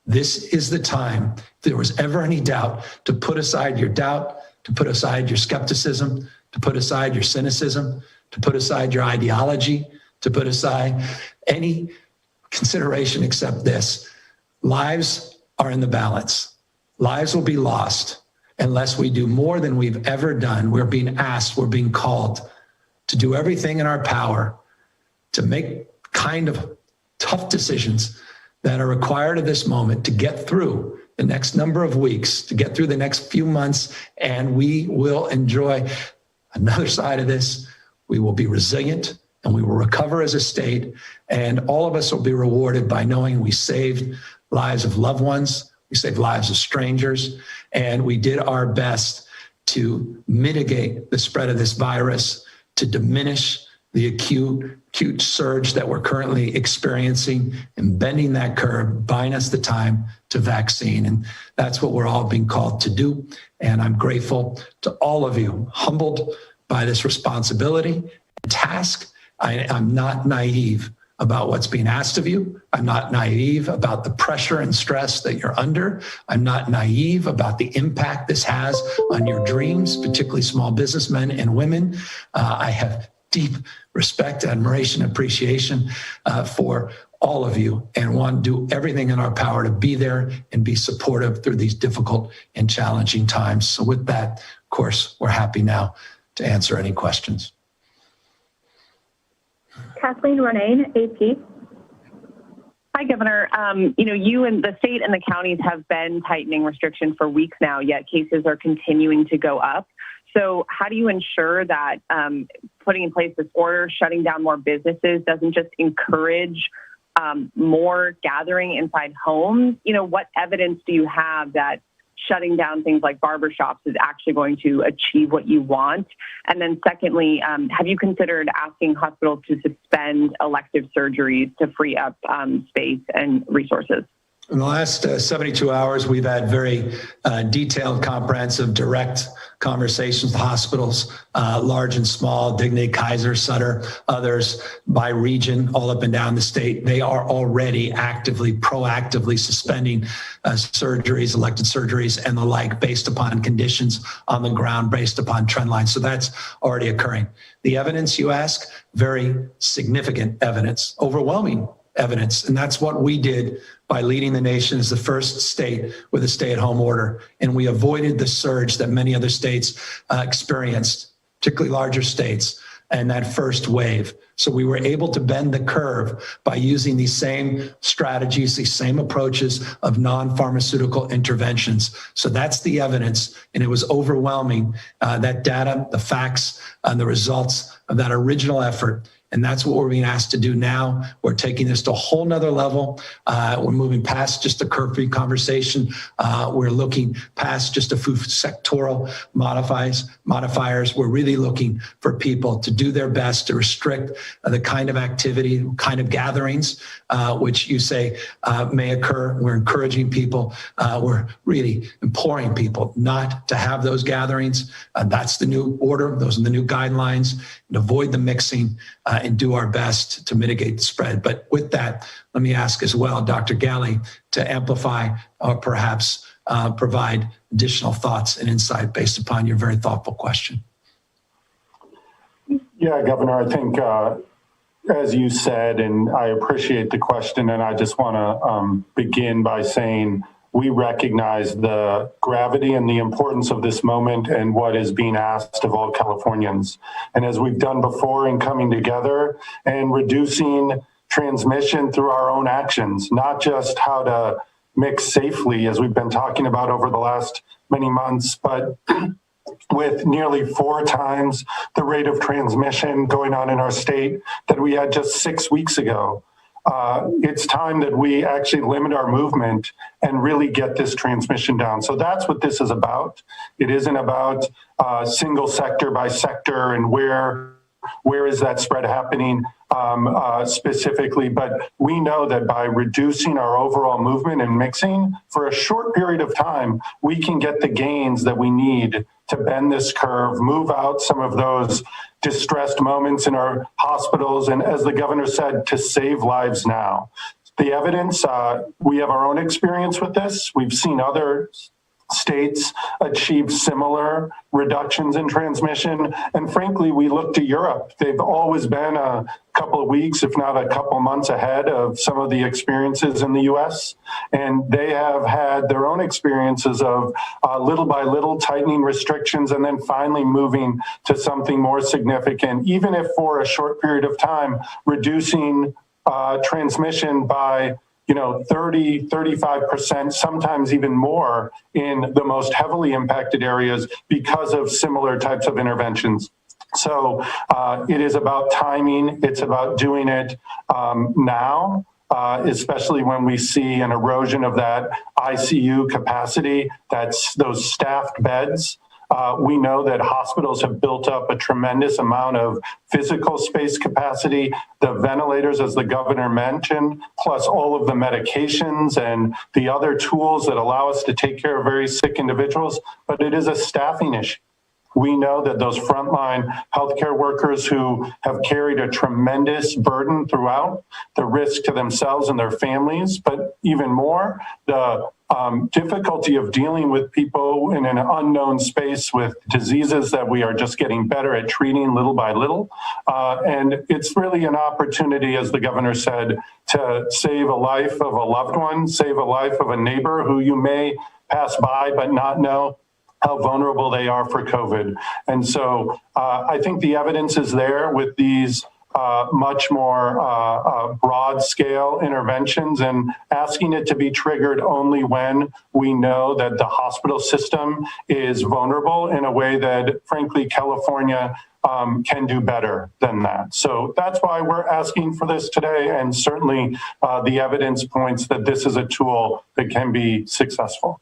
This is the time, if there was ever any doubt, to put aside your doubt, to put aside your skepticism, to put aside your cynicism, to put aside your ideology, to put aside any consideration except this. Lives are in the balance. Lives will be lost unless we do more than we've ever done. We're being asked, we're being called to do everything in our power to make kind of tough decisions that are required at this moment to get through the next number of weeks, to get through the next few months, and we will enjoy another side of this. We will be resilient, and we will recover as a state, and all of us will be rewarded by knowing we saved lives of loved ones, we saved lives of strangers, and we did our best to mitigate the spread of this virus, to diminish the acute surge that we're currently experiencing, and bending that curve, buying us the time to vaccine. And that's what we're all being called to do. And I'm grateful to all of you, humbled by this responsibility and task. I'm not naive about what's being asked of you. I'm not naive about the pressure and stress that you're under. I'm not naive about the impact this has on your dreams, particularly small businessmen and women. I have deep respect, admiration, appreciation for all of you, and want to do everything in our power to be there and be supportive through these difficult and challenging times. So with that, of course, we're happy now to answer any questions. Kathleen Ronayne, AP. Hi, Governor. You and the state and the counties have been tightening restrictions for weeks now, yet cases are continuing to go up. So how do you ensure that putting in place this order, shutting down more businesses, doesn't just encourage more gathering inside homes? What evidence do you have that shutting down things like barbershops is actually going to achieve what you want? And then secondly, have you considered asking hospitals to suspend elective surgeries to free up space and resources? In the last 72 hours, we've had very detailed, comprehensive, direct conversations with hospitals, large and small, Dignity, Kaiser, Sutter, others by region, all up and down the state. They are already actively, proactively suspending surgeries, elective surgeries, and the like based upon conditions on the ground, based upon trend lines. So that's already occurring. The evidence you ask, very significant evidence, overwhelming evidence. And that's what we did by leading the nation as the first state with a stay-at-home order. And we avoided the surge that many other states experienced, particularly larger states, and that first wave. So we were able to bend the curve by using these same strategies, these same approaches of non-pharmaceutical interventions. So that's the evidence, and it was overwhelming, that data, the facts, and the results of that original effort. And that's what we're being asked to do now. We're taking this to a whole nother level. We're moving past just a curfew conversation. We're looking past just a few sectoral modifiers. We're really looking for people to do their best to restrict the kind of activity, kind of gatherings, which you say may occur. We're encouraging people. We're really imploring people not to have those gatherings. That's the new order. Those are the new guidelines. And avoid the mixing and do our best to mitigate the spread. But with that, let me ask as well, Dr. Galley, to amplify or perhaps provide additional thoughts and insight based upon your very thoughtful question. Yeah, Governor, I think as you said, and I appreciate the question, and I just want to begin by saying we recognize the gravity and the importance of this moment and what is being asked of all Californians. And as we've done before in coming together and reducing transmission through our own actions, not just how to mix safely, as we've been talking about over the last many months, but with nearly 4 times the rate of transmission going on in our state that we had just 6 weeks ago. It's time that we actually limit our movement and really get this transmission down. So that's what this is about. It isn't about single sector by sector and where is that spread happening specifically, but we know that by reducing our overall movement and mixing for a short period of time, we can get the gains that we need to bend this curve, move out some of those distressed moments in our hospitals, and as the governor said, to save lives now. The evidence, we have our own experience with this. We've seen other states achieve similar reductions in transmission. And frankly, we look to Europe. They've always been a couple of weeks, if not a couple months ahead of some of the experiences in the US. And they have had their own experiences of little by little tightening restrictions and then finally moving to something more significant, even if for a short period of time, reducing transmission by 30, 35%, sometimes even more in the most heavily impacted areas because of similar types of interventions. So it is about timing. It's about doing it now, especially when we see an erosion of that ICU capacity, that's those staffed beds. We know that hospitals have built up a tremendous amount of physical space capacity, the ventilators, as the governor mentioned, plus all of the medications and the other tools that allow us to take care of very sick individuals, but it is a staffing issue. We know that those frontline healthcare workers who have carried a tremendous burden throughout, the risk to themselves and their families, but even more, the difficulty of dealing with people in an unknown space with diseases that we are just getting better at treating little by little. And it's really an opportunity, as the governor said, to save a life of a loved one, save a life of a neighbor who you may pass by but not know how vulnerable they are for COVID. And so I think the evidence is there with these much more broad scale interventions and asking it to be triggered only when we know that the hospital system is vulnerable in a way that, frankly, California can do better than that. So that's why we're asking for this today. And certainly the evidence points that this is a tool that can be successful.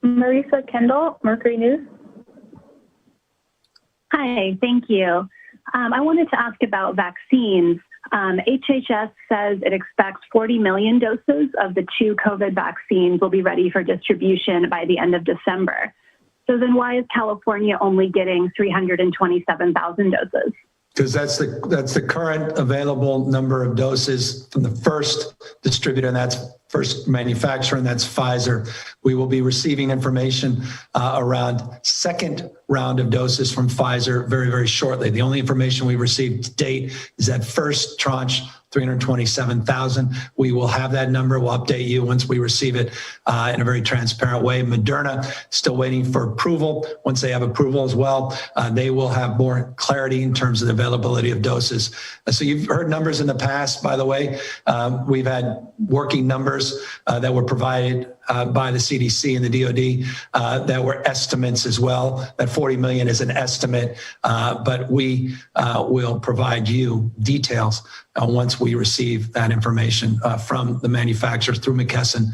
Marisa Kendall, Mercury News. Hi, thank you. I wanted to ask about vaccines. HHS says it expects 40 million doses of the 2 COVID vaccines will be ready for distribution by the end of December. So then why is California only getting 327,000 doses? Because that's the current available number of doses from the first distributor, and that's first manufacturer, and that's Pfizer. We will be receiving information around second round of doses from Pfizer very, very shortly. The only information we've received to date is that first tranche, 327,000. We will have that number. We'll update you once we receive it in a very transparent way. Moderna still waiting for approval. Once they have approval as well, they will have more clarity in terms of the availability of doses. So you've heard numbers in the past, by the way. We've had working numbers that were provided by the CDC and the DOD that were estimates as well. That 40 million is an estimate, but we will provide you details once we receive that information from the manufacturers through McKesson,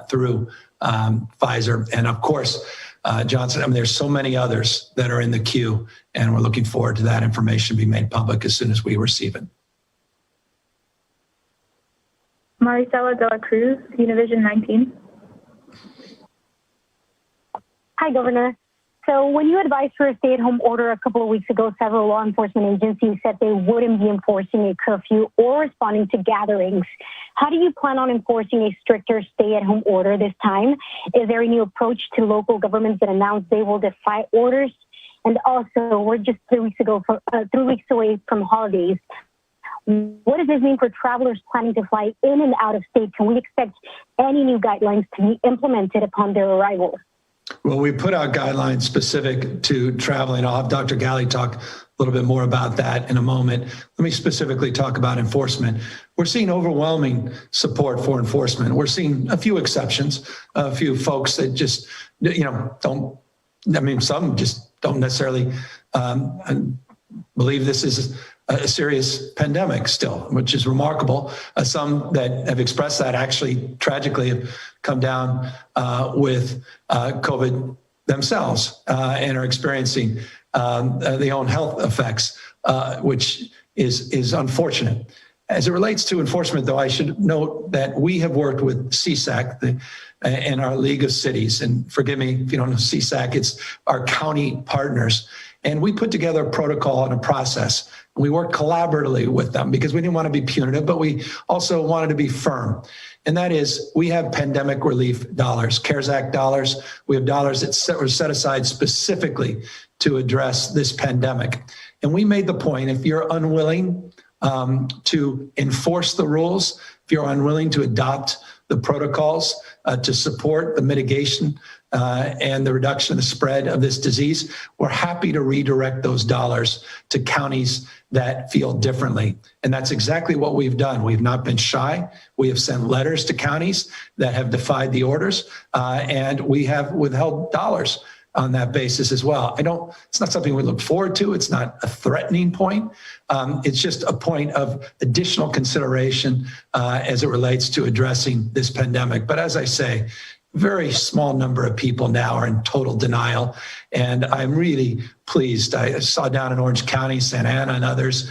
through Pfizer, and of course, Johnson. I mean, there's so many others that are in the queue, and we're looking forward to that information being made public as soon as we receive it. Maricela de la Cruz, Univision 19. Hi, Governor. So when you advised for a stay-at-home order a couple of weeks ago, several law enforcement agencies said they wouldn't be enforcing a curfew or responding to gatherings. How do you plan on enforcing a stricter stay-at-home order this time? Is there a new approach to local governments that announce they will defy orders? And also, we're just 3 weeks away from holidays. What does this mean for travelers planning to fly in and out of state? Can we expect any new guidelines to be implemented upon their arrival? Well, we put out guidelines specific to traveling. I'll have Dr. Galley talk a little bit more about that in a moment. Let me specifically talk about enforcement. We're seeing overwhelming support for enforcement. We're seeing a few exceptions, a few folks that just, don't, I mean, some just don't necessarily believe this is a serious pandemic still, which is remarkable. Some that have expressed that actually tragically have come down with COVID themselves and are experiencing their own health effects, which is unfortunate. As it relates to enforcement, though, I should note that we have worked with CSAC and our League of Cities, and forgive me if you don't know CSAC, it's our county partners. And we put together a protocol and a process. We worked collaboratively with them because we didn't want to be punitive, but we also wanted to be firm. And that is, we have pandemic relief dollars, CARES Act dollars. We have dollars that were set aside specifically to address this pandemic. And we made the point, if you're unwilling to enforce the rules, if you're unwilling to adopt the protocols to support the mitigation and the reduction of the spread of this disease, we're happy to redirect those dollars to counties that feel differently. And that's exactly what we've done. We've not been shy. We have sent letters to counties that have defied the orders, and we have withheld dollars on that basis as well. It's not something we look forward to. It's not a threatening point. It's just a point of additional consideration as it relates to addressing this pandemic. But as I say, very small number of people now are in total denial. And I'm really pleased. I saw down in Orange County, Santa Ana and others,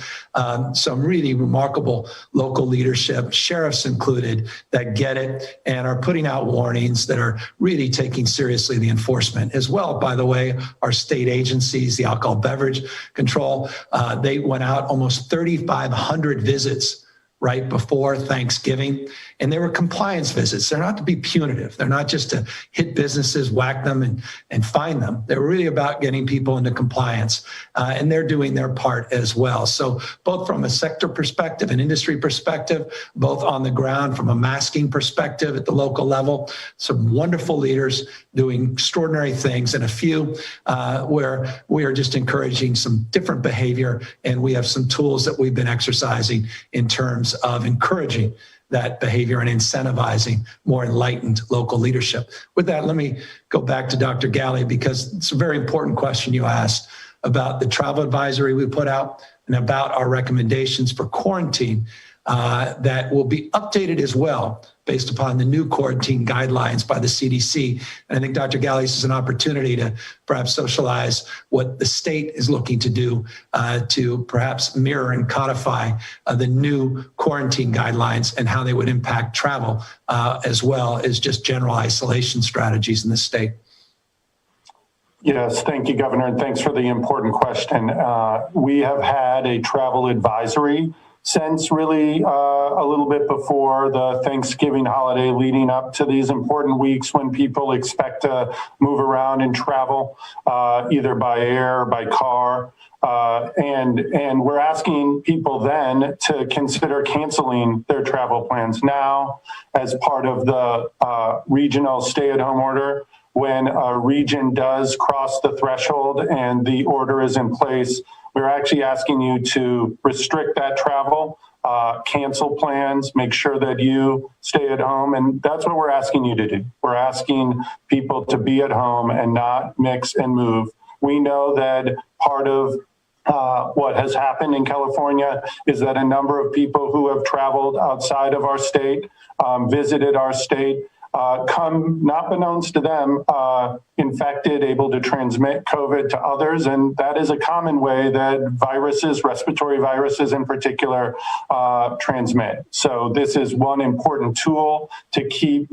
some really remarkable local leadership, sheriffs included, that get it and are putting out warnings that are really taking seriously the enforcement. As well, by the way, our state agencies, the alcohol beverage control, they went out almost 3,500 visits right before Thanksgiving. And they were compliance visits. They're not to be punitive. They're not just to hit businesses, whack them and fine them. They're really about getting people into compliance. And they're doing their part as well. So both from a sector perspective and industry perspective, both on the ground from a masking perspective at the local level, some wonderful leaders doing extraordinary things, and a few where we are just encouraging some different behavior. And we have some tools that we've been exercising in terms of encouraging that behavior and incentivizing more enlightened local leadership. With that, let me go back to Dr. Galley, because it's a very important question you asked about the travel advisory we put out and about our recommendations for quarantine that will be updated as well based upon the new quarantine guidelines by the CDC. And I think Dr. Galley, this is an opportunity to perhaps socialize what the state is looking to do to perhaps mirror and codify the new quarantine guidelines and how they would impact travel, as well as just general isolation strategies in the state. Yes, thank you, Governor, and thanks for the important question. We have had a travel advisory since really a little bit before the Thanksgiving holiday, leading up to these important weeks when people expect to move around and travel, either by air or by car. And we're asking people then to consider canceling their travel plans now as part of the regional stay-at-home order. When a region does cross the threshold and the order is in place, we're actually asking you to restrict that travel, cancel plans, make sure that you stay at home. And that's what we're asking you to do. We're asking people to be at home and not mix and move. We know that part of what has happened in California is that a number of people who have traveled outside of our state, visited our state, come, not beknownst to them, infected, able to transmit COVID to others. And that is a common way that viruses, respiratory viruses in particular, transmit. So this is one important tool to keep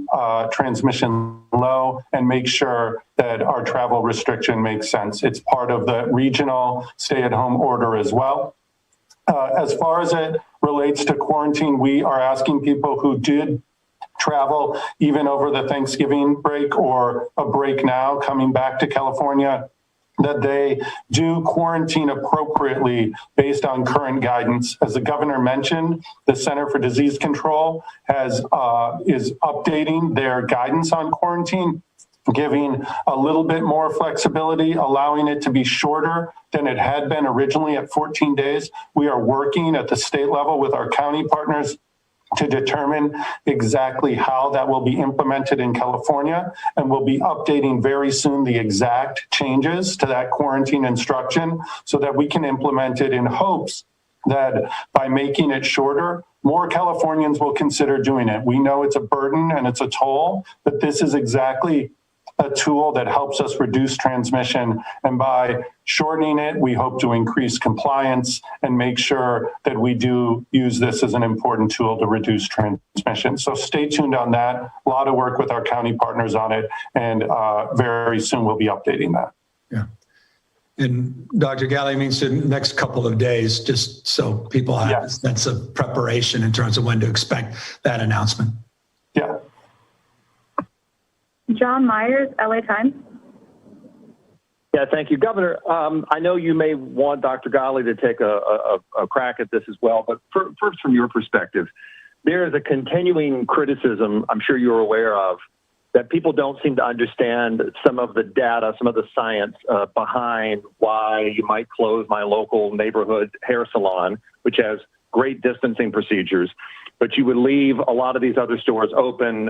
transmission low and make sure that our travel restriction makes sense. It's part of the regional stay-at-home order as well. As far as it relates to quarantine, we are asking people who did travel even over the Thanksgiving break or a break now coming back to California, that they do quarantine appropriately based on current guidance. As the governor mentioned, the Center for Disease Control is updating their guidance on quarantine, giving a little bit more flexibility, allowing it to be shorter than it had been originally at 14 days. We are working at the state level with our county partners to determine exactly how that will be implemented in California, and we'll be updating very soon the exact changes to that quarantine instruction so that we can implement it in hopes that by making it shorter, more Californians will consider doing it. We know it's a burden and it's a toll, but this is exactly a tool that helps us reduce transmission. And by shortening it, we hope to increase compliance and make sure that we do use this as an important tool to reduce transmission. So stay tuned on that. A lot of work with our county partners on it. And very soon we'll be updating that. Yeah. And Dr. Galley means the next couple of days, just so people have a sense of preparation in terms of when to expect that announcement. Yeah. John Myers, LA Times. Yeah, thank you. Governor, I know you may want Dr. Galley to take a crack at this as well, but first from your perspective, there is a continuing criticism, I'm sure you're aware of, that people don't seem to understand some of the data, some of the science behind why you might close my local neighborhood hair salon, which has great distancing procedures, but you would leave a lot of these other stores open,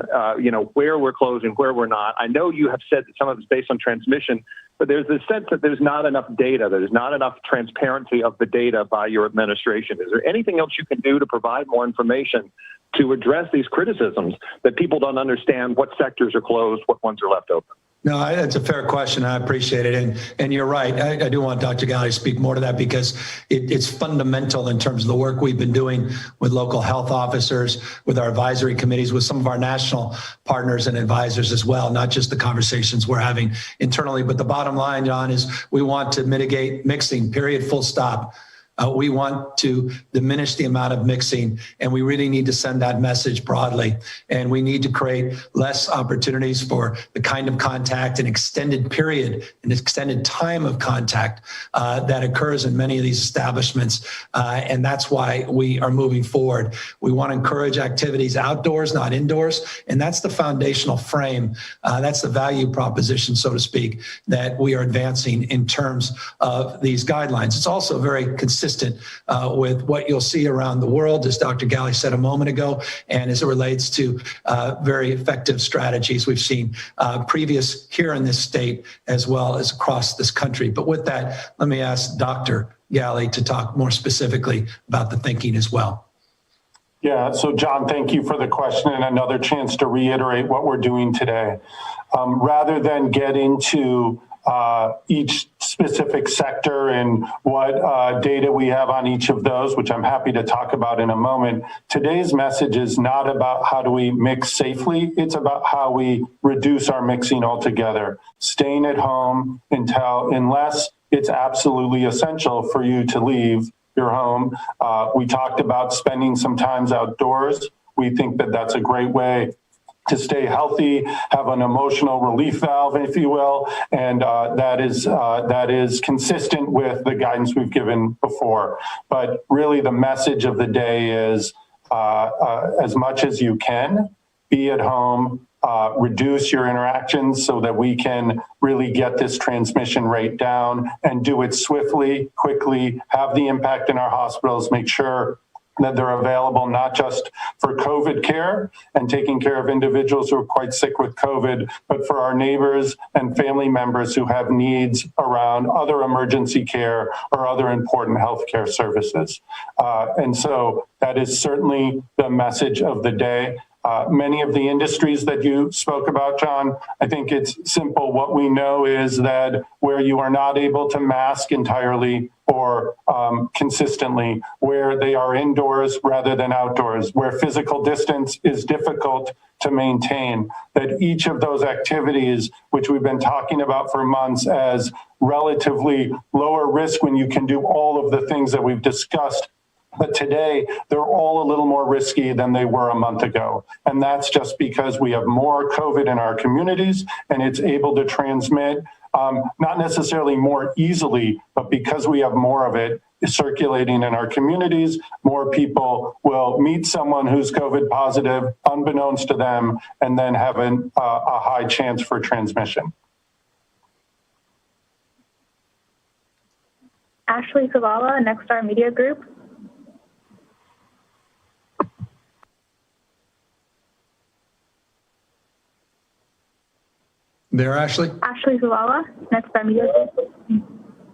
where we're closing, where we're not. I know you have said that some of it's based on transmission, but there's this sense that there's not enough data, there's not enough transparency of the data by your administration. Is there anything else you can do to provide more information to address these criticisms that people don't understand what sectors are closed, what ones are left open? No, that's a fair question. I appreciate it. And you're right. I do want Dr. Galley to speak more to that because it's fundamental in terms of the work we've been doing with local health officers, with our advisory committees, with some of our national partners and advisors as well, not just the conversations we're having internally. But the bottom line, John, is we want to mitigate mixing, period, full stop. We want to diminish the amount of mixing, and we really need to send that message broadly. And we need to create less opportunities for the kind of contact and extended period and extended time of contact that occurs in many of these establishments. And that's why we are moving forward. We want to encourage activities outdoors, not indoors. And that's the foundational frame. That's the value proposition, so to speak, that we are advancing in terms of these guidelines. It's also very consistent with what you'll see around the world, as Dr. Galley said a moment ago, and as it relates to very effective strategies we've seen previous here in this state as well as across this country. But with that, let me ask Dr. Galley to talk more specifically about the thinking as well. Yeah, so John, thank you for the question and another chance to reiterate what we're doing today. Rather than get into each specific sector and what data we have on each of those, which I'm happy to talk about in a moment, today's message is not about how do we mix safely, it's about how we reduce our mixing altogether. Staying at home unless it's absolutely essential for you to leave your home. We talked about spending some time outdoors. We think that that's a great way to stay healthy, have an emotional relief valve, if you will, and that is consistent with the guidance we've given before. But really the message of the day is as much as you can, be at home, reduce your interactions so that we can really get this transmission rate down and do it swiftly, quickly, have the impact in our hospitals, make sure that they're available not just for COVID care and taking care of individuals who are quite sick with COVID, but for our neighbors and family members who have needs around other emergency care or other important healthcare services. And so that is certainly the message of the day. Many of the industries that you spoke about, John, I think it's simple. What we know is that where you are not able to mask entirely or consistently, where they are indoors rather than outdoors, where physical distance is difficult to maintain, that each of those activities, which we've been talking about for months as relatively lower risk when you can do all of the things that we've discussed, but today, they're all a little more risky than they were a month ago. And that's just because we have more COVID in our communities and it's able to transmit, not necessarily more easily, but because we have more of it circulating in our communities, more people will meet someone who's COVID positive, unbeknownst to them, and then have a high chance for transmission. Ashley Zavala, Nexstar Media Group. There, Ashley? Ashley Zavala, Nexstar Media Group.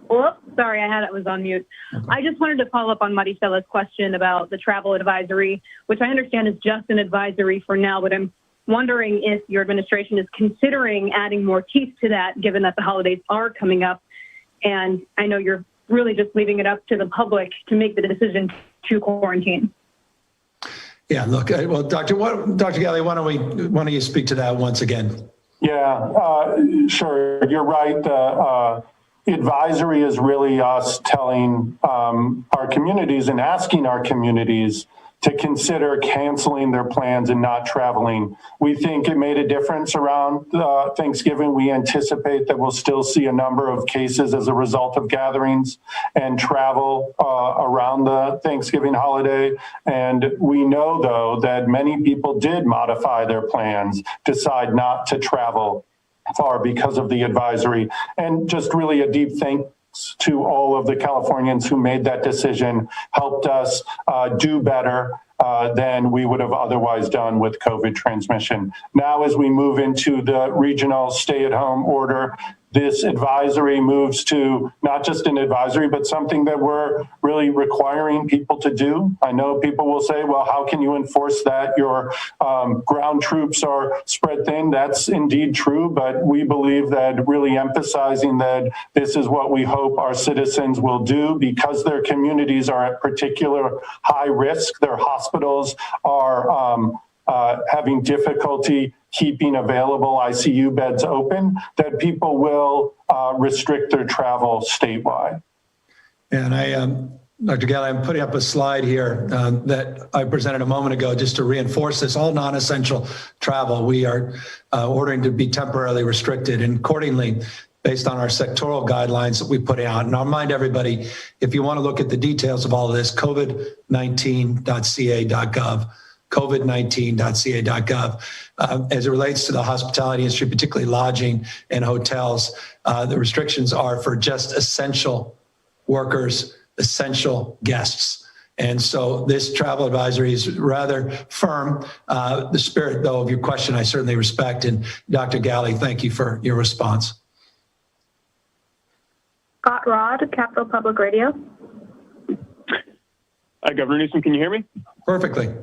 Whoops, sorry, I was on mute. Okay. I just wanted to follow up on Maricella's question about the travel advisory, which I understand is just an advisory for now, but I'm wondering if your administration is considering adding more teeth to that, given that the holidays are coming up. And I know you're really just leaving it up to the public to make the decision to quarantine. Yeah, look, well, Dr. Galley, why don't you speak to that once again? Yeah, sure. You're right. The advisory is really us telling our communities and asking our communities to consider canceling their plans and not traveling. We think it made a difference around Thanksgiving. We anticipate that we'll still see a number of cases as a result of gatherings and travel around the Thanksgiving holiday. And we know, though, that many people did modify their plans, decide not to travel far because of the advisory. And just really a deep thanks to all of the Californians who made that decision, helped us do better than we would have otherwise done with COVID transmission. Now, as we move into the regional stay-at-home order, this advisory moves to not just an advisory, but something that we're really requiring people to do. I know people will say, well, how can you enforce that? Your ground troops are spread thin. That's indeed true, but we believe that really emphasizing that this is what we hope our citizens will do because their communities are at particular high risk. Their hospitals are having difficulty keeping available ICU beds open, that people will restrict their travel statewide. And Dr. Galley, I'm putting up a slide here that I presented a moment ago just to reinforce this. All non-essential travel, we are ordering to be temporarily restricted, and accordingly, based on our sectoral guidelines that we put out. And I'll remind everybody, if you want to look at the details of all of this, covid19.ca.gov. covid19.ca.gov. As it relates to the hospitality industry, particularly lodging and hotels, the restrictions are for just essential workers, essential guests. And so this travel advisory is rather firm. The spirit, though, of your question, I certainly respect. And Dr. Galley, thank you for your response. Scott Rod, Capital Public Radio. Hi, Governor Newsom, can you hear me? Perfectly.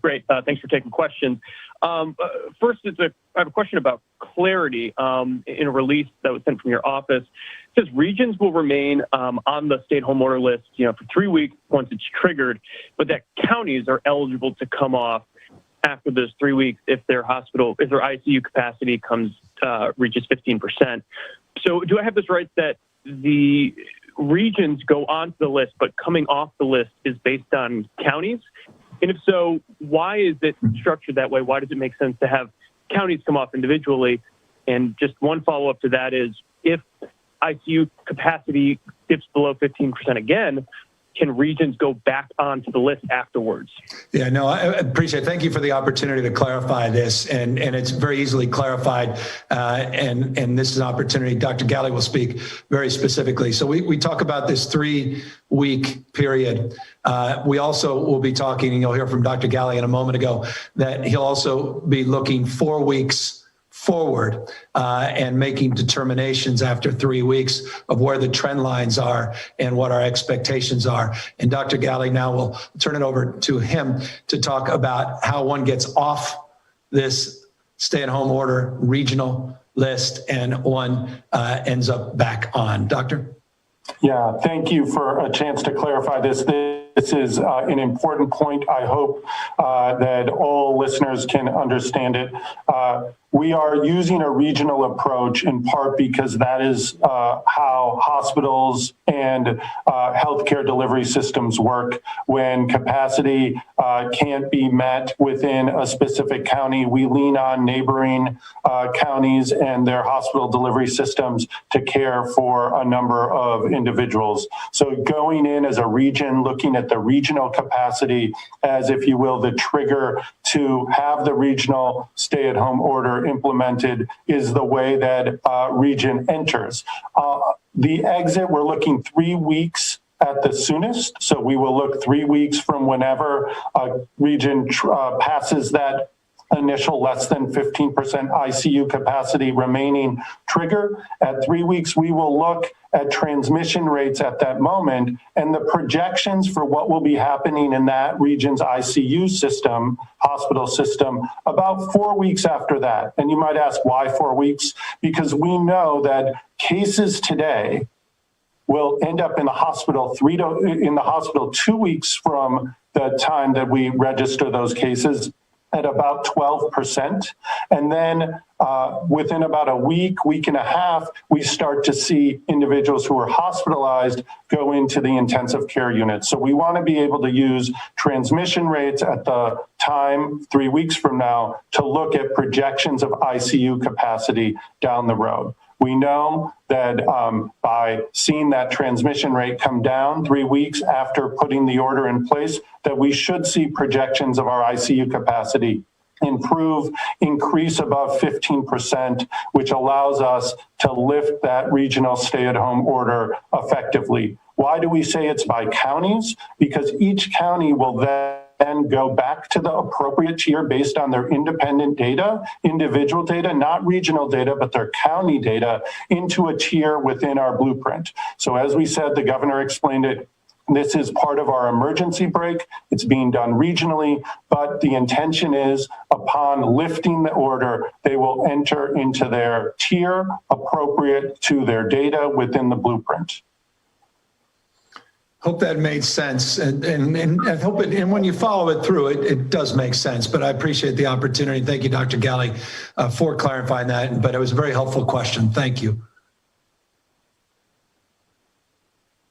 Great. Thanks for taking questions. First, I have a question about clarity. In a release that was sent from your office, it says regions will remain on the stay-at-home order list, for 3 weeks once it's triggered, but that counties are eligible to come off after those 3 weeks if their ICU capacity reaches 15%. So, do I have this right that the regions go onto the list, but coming off the list is based on counties? And if so, why is it structured that way? Why does it make sense to have counties come off individually? And just one follow-up to that is, if ICU capacity dips below 15% again, can regions go back onto the list afterwards? Yeah, no, I appreciate it. Thank you for the opportunity to clarify this. And it's very easily clarified. And this is an opportunity. Dr. Galley will speak very specifically. So we talk about this 3-week period. We also will be talking, and you'll hear from Dr. Galley in a moment ago, that he'll also be looking 4 weeks forward and making determinations after 3 weeks of where the trend lines are and what our expectations are. And Dr. Galley, now we'll turn it over to him to talk about how one gets off this stay-at-home order regional list and one ends up back on. Doctor? Yeah, thank you for a chance to clarify this. This is an important point. I hope that all listeners can understand it. We are using a regional approach in part because that is how hospitals and healthcare delivery systems work. When capacity can't be met within a specific county, we lean on neighboring counties and their hospital delivery systems to care for a number of individuals. So going in as a region, looking at the regional capacity as, if you will, the trigger to have the regional stay-at-home order implemented is the way that region enters. The exit, we're looking 3 weeks at the soonest. So we will look 3 weeks from whenever a region passes that initial less than 15% ICU capacity remaining trigger. At 3 weeks, we will look at transmission rates at that moment and the projections for what will be happening in that region's ICU system, hospital system, about 4 weeks after that. And you might ask, why 4 weeks? Because we know that cases today will end up in the hospital 2 weeks from the time that we register those cases at about 12%. And then within about a week and a half, we start to see individuals who are hospitalized go into the intensive care unit. So we want to be able to use transmission rates at the time 3 weeks from now to look at projections of ICU capacity down the road. We know that by seeing that transmission rate come down 3 weeks after putting the order in place, that we should see projections of our ICU capacity increase above 15%, which allows us to lift that regional stay-at-home order effectively. Why do we say it's by counties? Because each county will then go back to the appropriate tier based on their independent data, individual data, not regional data, but their county data, into a tier within our blueprint. So as we said, the governor explained it, this is part of our emergency brake. It's being done regionally, but the intention is upon lifting the order, they will enter into their tier appropriate to their data within the blueprint. Hope that made sense, and I hope it. And when you follow it through, it does make sense. But I appreciate the opportunity. Thank you, Dr. Galley, for clarifying that. But it was a very helpful question. Thank you.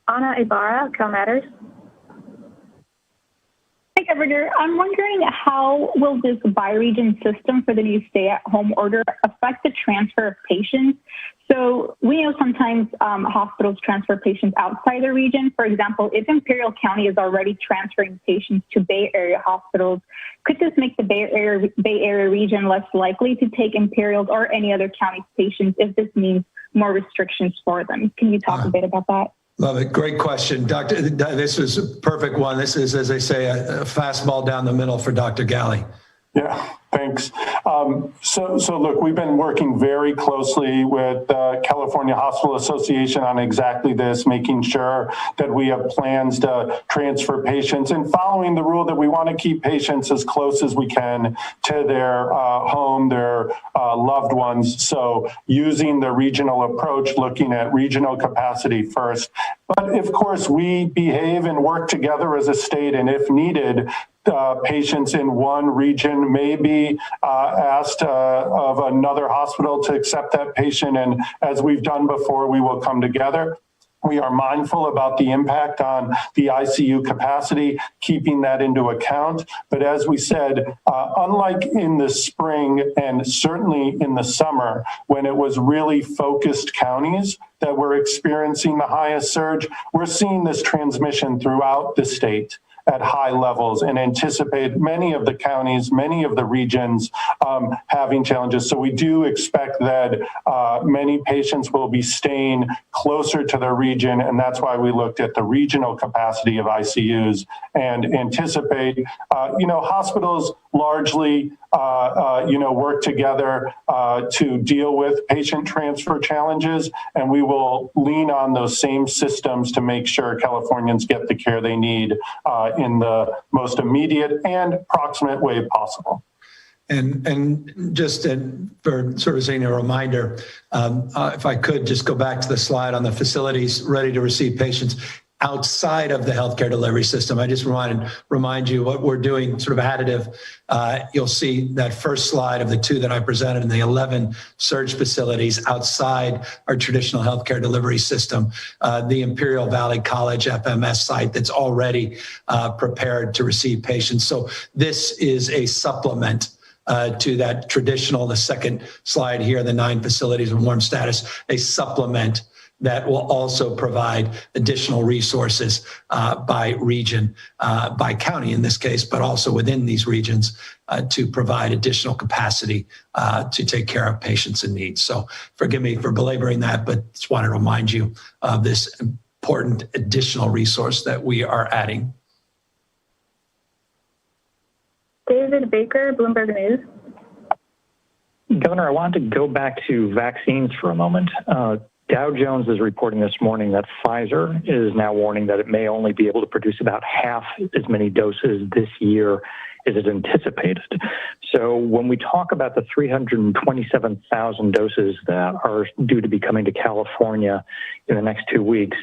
Ana Ibarra, CalMatters. Hi, Governor. I'm wondering, how will this bi-region system for the new stay-at-home order affect the transfer of patients? So we know sometimes hospitals transfer patients outside the region. For example, if Imperial County is already transferring patients to Bay Area hospitals, could this make the Bay Area region less likely to take Imperial's or any other county's patients if this means more restrictions for them? Can you talk a bit about that? Love it. Great question. Doctor, this was a perfect one. This is, as they say, a fastball down the middle for Dr. Galley. Yeah. Thanks. So look, we've been working very closely with the California Hospital Association on exactly this, making sure that we have plans to transfer patients and following the rule that we want to keep patients as close as we can to their home, their loved ones. So using the regional approach, looking at regional capacity first. But of course, we behave and work together as a state, and if needed, patients in one region may be asked of another hospital to accept that patient. And as we've done before, we will come together. We are mindful about the impact on the ICU capacity, keeping that into account. But as we said, unlike in the spring and certainly in the summer, when it was really focused counties that were experiencing the highest surge, we're seeing this transmission throughout the state at high levels and anticipate many of the counties, many of the regions having challenges. So we do expect that many patients will be staying closer to their region, and that's why we looked at the regional capacity of ICUs and anticipate, hospitals largely, work together to deal with patient transfer challenges, and we will lean on those same systems to make sure Californians get the care they need in the most immediate and proximate way possible. And just for sort of saying a reminder, if I could just go back to the slide on the facilities ready to receive patients outside of the healthcare delivery system. I just remind you what we're doing sort of additive. You'll see that first slide of the 2 that I presented in the 11 surge facilities outside our traditional healthcare delivery system, the Imperial Valley College FMS site that's already prepared to receive patients. So this is a supplement to that traditional, the second slide here, the 9 facilities in warm status, a supplement that will also provide additional resources by region, by county in this case, but also within these regions to provide additional capacity to take care of patients in need. So forgive me for belaboring that, but just want to remind you of this important additional resource that we are adding. David Baker, Bloomberg News. Governor, I wanted to go back to vaccines for a moment. Dow Jones is reporting this morning that Pfizer is now warning that it may only be able to produce about half as many doses this year as it anticipated. So when we talk about the 327,000 doses that are due to be coming to California in the next 2 weeks,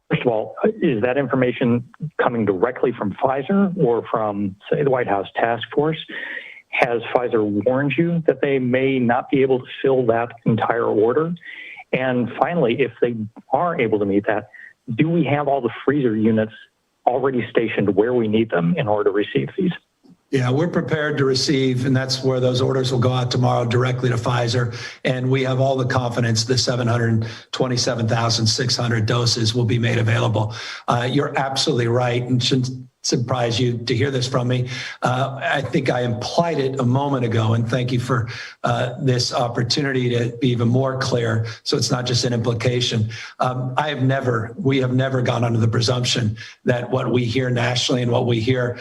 first of all, is that information coming directly from Pfizer or from, say, the White House task force? Has Pfizer warned you that they may not be able to fill that entire order? And finally, if they are able to meet that, do we have all the freezer units already stationed where we need them in order to receive these? Yeah, we're prepared to receive, and that's where those orders will go out tomorrow directly to Pfizer. And we have all the confidence the 727,600 doses will be made available. You're absolutely right, and shouldn't surprise you to hear this from me. I think I implied it a moment ago, and thank you for this opportunity to be even more clear, so it's not just an implication. We have never gone under the presumption that what we hear nationally and what we hear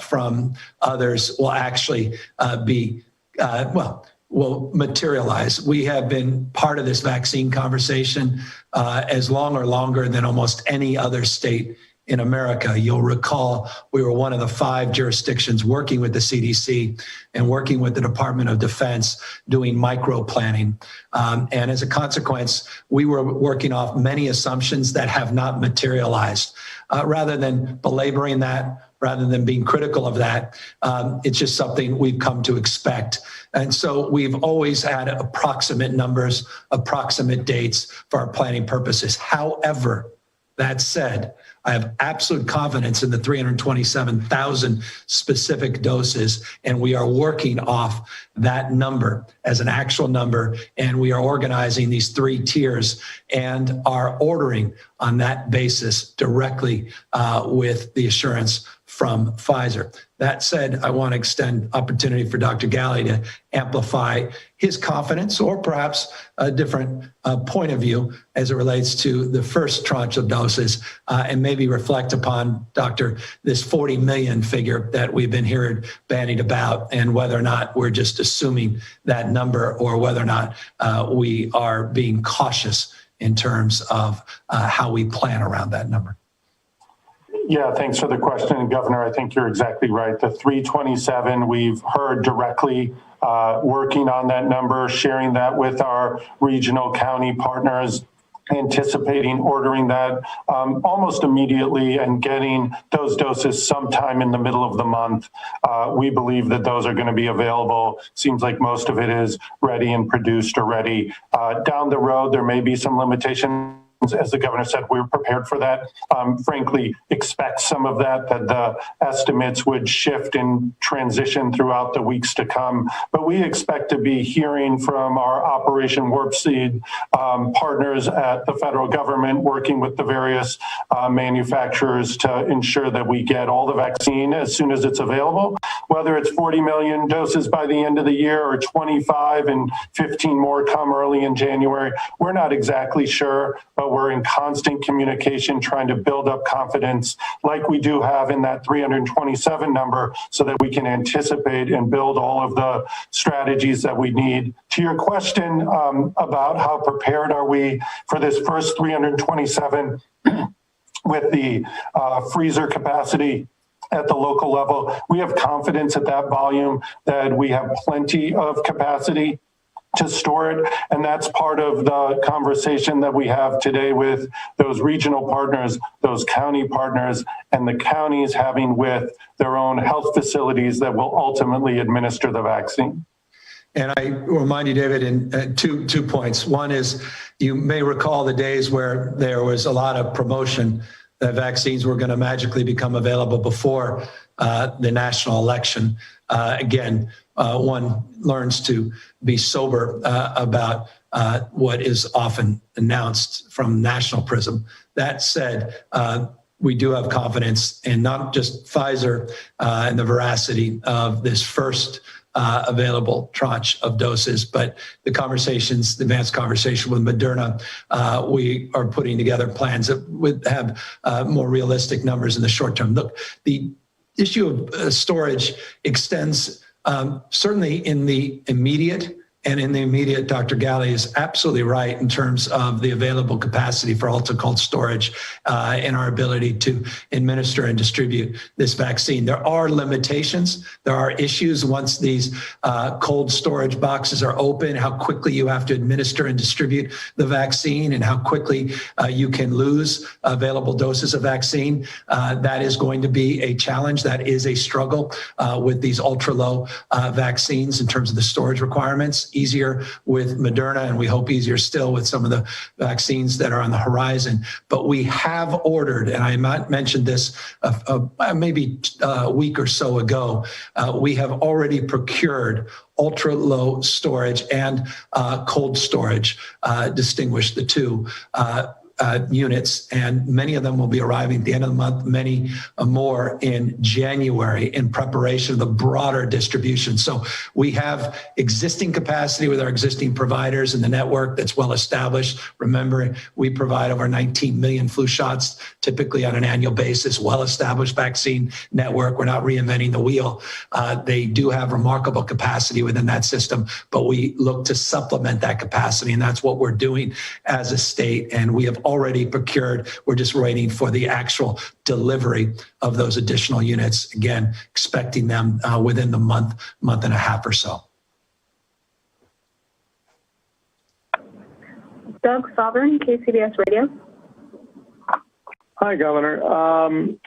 from others will actually will materialize. We have been part of this vaccine conversation as long or longer than almost any other state in America. You'll recall we were one of the 5 jurisdictions working with the CDC and working with the Department of Defense doing micro planning. And as a consequence, we were working off many assumptions that have not materialized. Rather than belaboring that, rather than being critical of that, it's just something we've come to expect. And so we've always had approximate numbers, approximate dates for our planning purposes. However, that said, I have absolute confidence in the 327,000 specific doses, and we are working off that number as an actual number, and we are organizing these 3 tiers and are ordering on that basis directly with the assurance from Pfizer. That said, I want to extend opportunity for Dr. Galley to amplify his confidence or perhaps a different point of view as it relates to the first tranche of doses and maybe reflect upon, Doctor, this 40 million figure that we've been hearing bandied about and whether or not we're just assuming that number or whether or not we are being cautious in terms of how we plan around that number. Yeah, thanks for the question, Governor. I think you're exactly right. The 327, we've heard directly working on that number, sharing that with our regional county partners, anticipating ordering that almost immediately and getting those doses sometime in the middle of the month. We believe that those are going to be available. Seems like most of it is ready and produced already. Down the road, there may be some limitations. As the governor said, we're prepared for that. Frankly, expect some of that the estimates would shift and transition throughout the weeks to come. But we expect to be hearing from our Operation Warp Speed partners at the federal government, working with the various manufacturers to ensure that we get all the vaccine as soon as it's available, whether it's 40 million doses by the end of the year or 25 and 15 more come early in January. We're not exactly sure, but we're in constant communication trying to build up confidence like we do have in that 327 number so that we can anticipate and build all of the strategies that we need. To your question about how prepared are we for this first 327 with the freezer capacity at the local level, we have confidence at that volume that we have plenty of capacity to store it. And that's part of the conversation that we have today with those regional partners, those county partners, and the counties having with their own health facilities that will ultimately administer the vaccine. And I remind you, David, in two points. One is you may recall the days where there was a lot of promotion that vaccines were going to magically become available before the national election. Again, one learns to be sober about what is often announced from national prism. That said, we do have confidence in not just Pfizer and the veracity of this first available tranche of doses, but the conversations, the advanced conversation with Moderna, we are putting together plans that would have more realistic numbers in the short term. Look, the issue of storage extends certainly in the immediate. And in the immediate, Dr. Galley is absolutely right in terms of the available capacity for ultra-cold storage and our ability to administer and distribute this vaccine. There are limitations. There are issues once these cold storage boxes are open, how quickly you have to administer and distribute the vaccine and how quickly you can lose available doses of vaccine. That is going to be a challenge. That is a struggle with these ultra-low vaccines in terms of the storage requirements. Easier with Moderna, and we hope easier still with some of the vaccines that are on the horizon. But we have ordered, and I mentioned this maybe a week or so ago, we have already procured ultra low storage and cold storage, distinguish the two units, and many of them will be arriving at the end of the month, many more in January in preparation of the broader distribution. So we have existing capacity with our existing providers in the network that's well established. Remember, we provide over 19 million flu shots typically on an annual basis, well-established vaccine network. We're not reinventing the wheel. They do have remarkable capacity within that system, but we look to supplement that capacity, and that's what we're doing as a state, and we have already procured. We're just waiting for the actual delivery of those additional units. Again, expecting them within the month and a half or so. Doug Sovereign, KCBS Radio. Hi, Governor.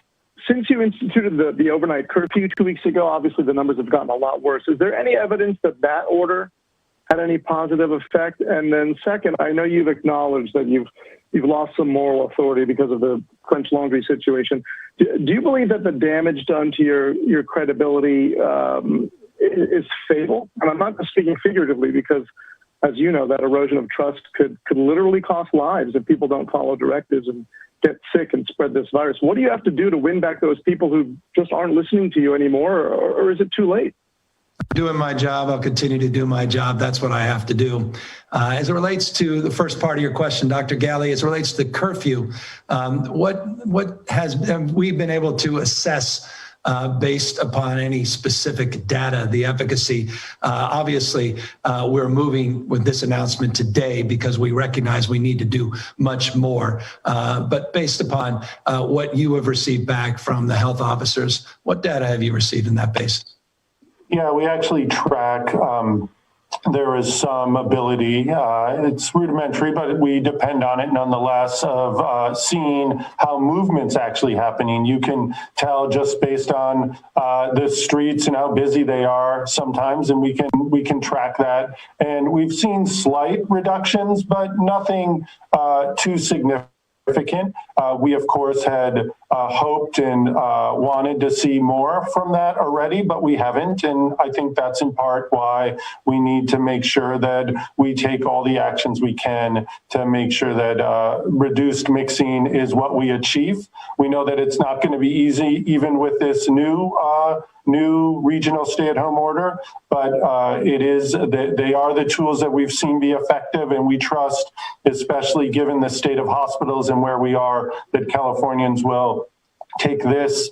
Since you instituted the overnight curfew 2 weeks ago, obviously the numbers have gotten a lot worse. Is there any evidence that that order had any positive effect? And then second, I know you've acknowledged that you've lost some moral authority because of the French laundry situation. Do you believe that the damage done to your credibility is fatal? And I'm not just speaking figuratively because, as you know, that erosion of trust could literally cost lives if people don't follow directives and get sick and spread this virus. What do you have to do to win back those people who just aren't listening to you anymore, or is it too late? Doing my job. I'll continue to do my job. That's what I have to do. As it relates to the first part of your question, Dr. Galley, as it relates to the curfew, what has we been able to assess based upon any specific data, the efficacy? Obviously, we're moving with this announcement today because we recognize we need to do much more. But based upon what you have received back from the health officers, what data have you received in that basis? Yeah, we actually track. There is some ability, it's rudimentary, but we depend on it nonetheless, of seeing how movement's actually happening. You can tell just based on the streets and how busy they are sometimes, and we can track that. And we've seen slight reductions, but nothing too significant. We, of course, had hoped and wanted to see more from that already, but we haven't. And I think that's in part why we need to make sure that we take all the actions we can to make sure that reduced mixing is what we achieve. We know that it's not going to be easy, even with this new regional stay-at-home order, but they are the tools that we've seen be effective, and we trust, especially given the state of hospitals and where we are, that Californians will take this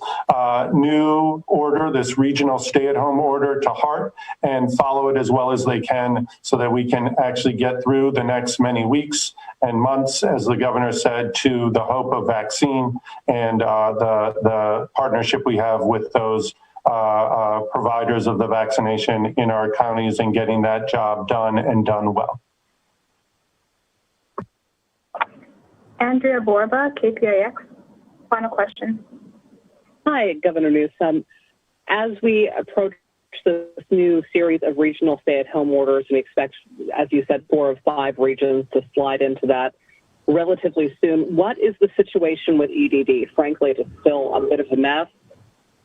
new order, this regional stay-at-home order, to heart and follow it as well as they can so that we can actually get through the next many weeks and months, as the governor said, to the hope of vaccine and the partnership we have with those providers of the vaccination in our counties and getting that job done and done well. Andrea Borba, KPIX. Final question. Hi, Governor Newsom. As we approach this new series of regional stay-at-home orders and expect, as you said, 4 of 5 regions to slide into that relatively soon, what is the situation with EDD? Frankly, it's still a bit of a mess.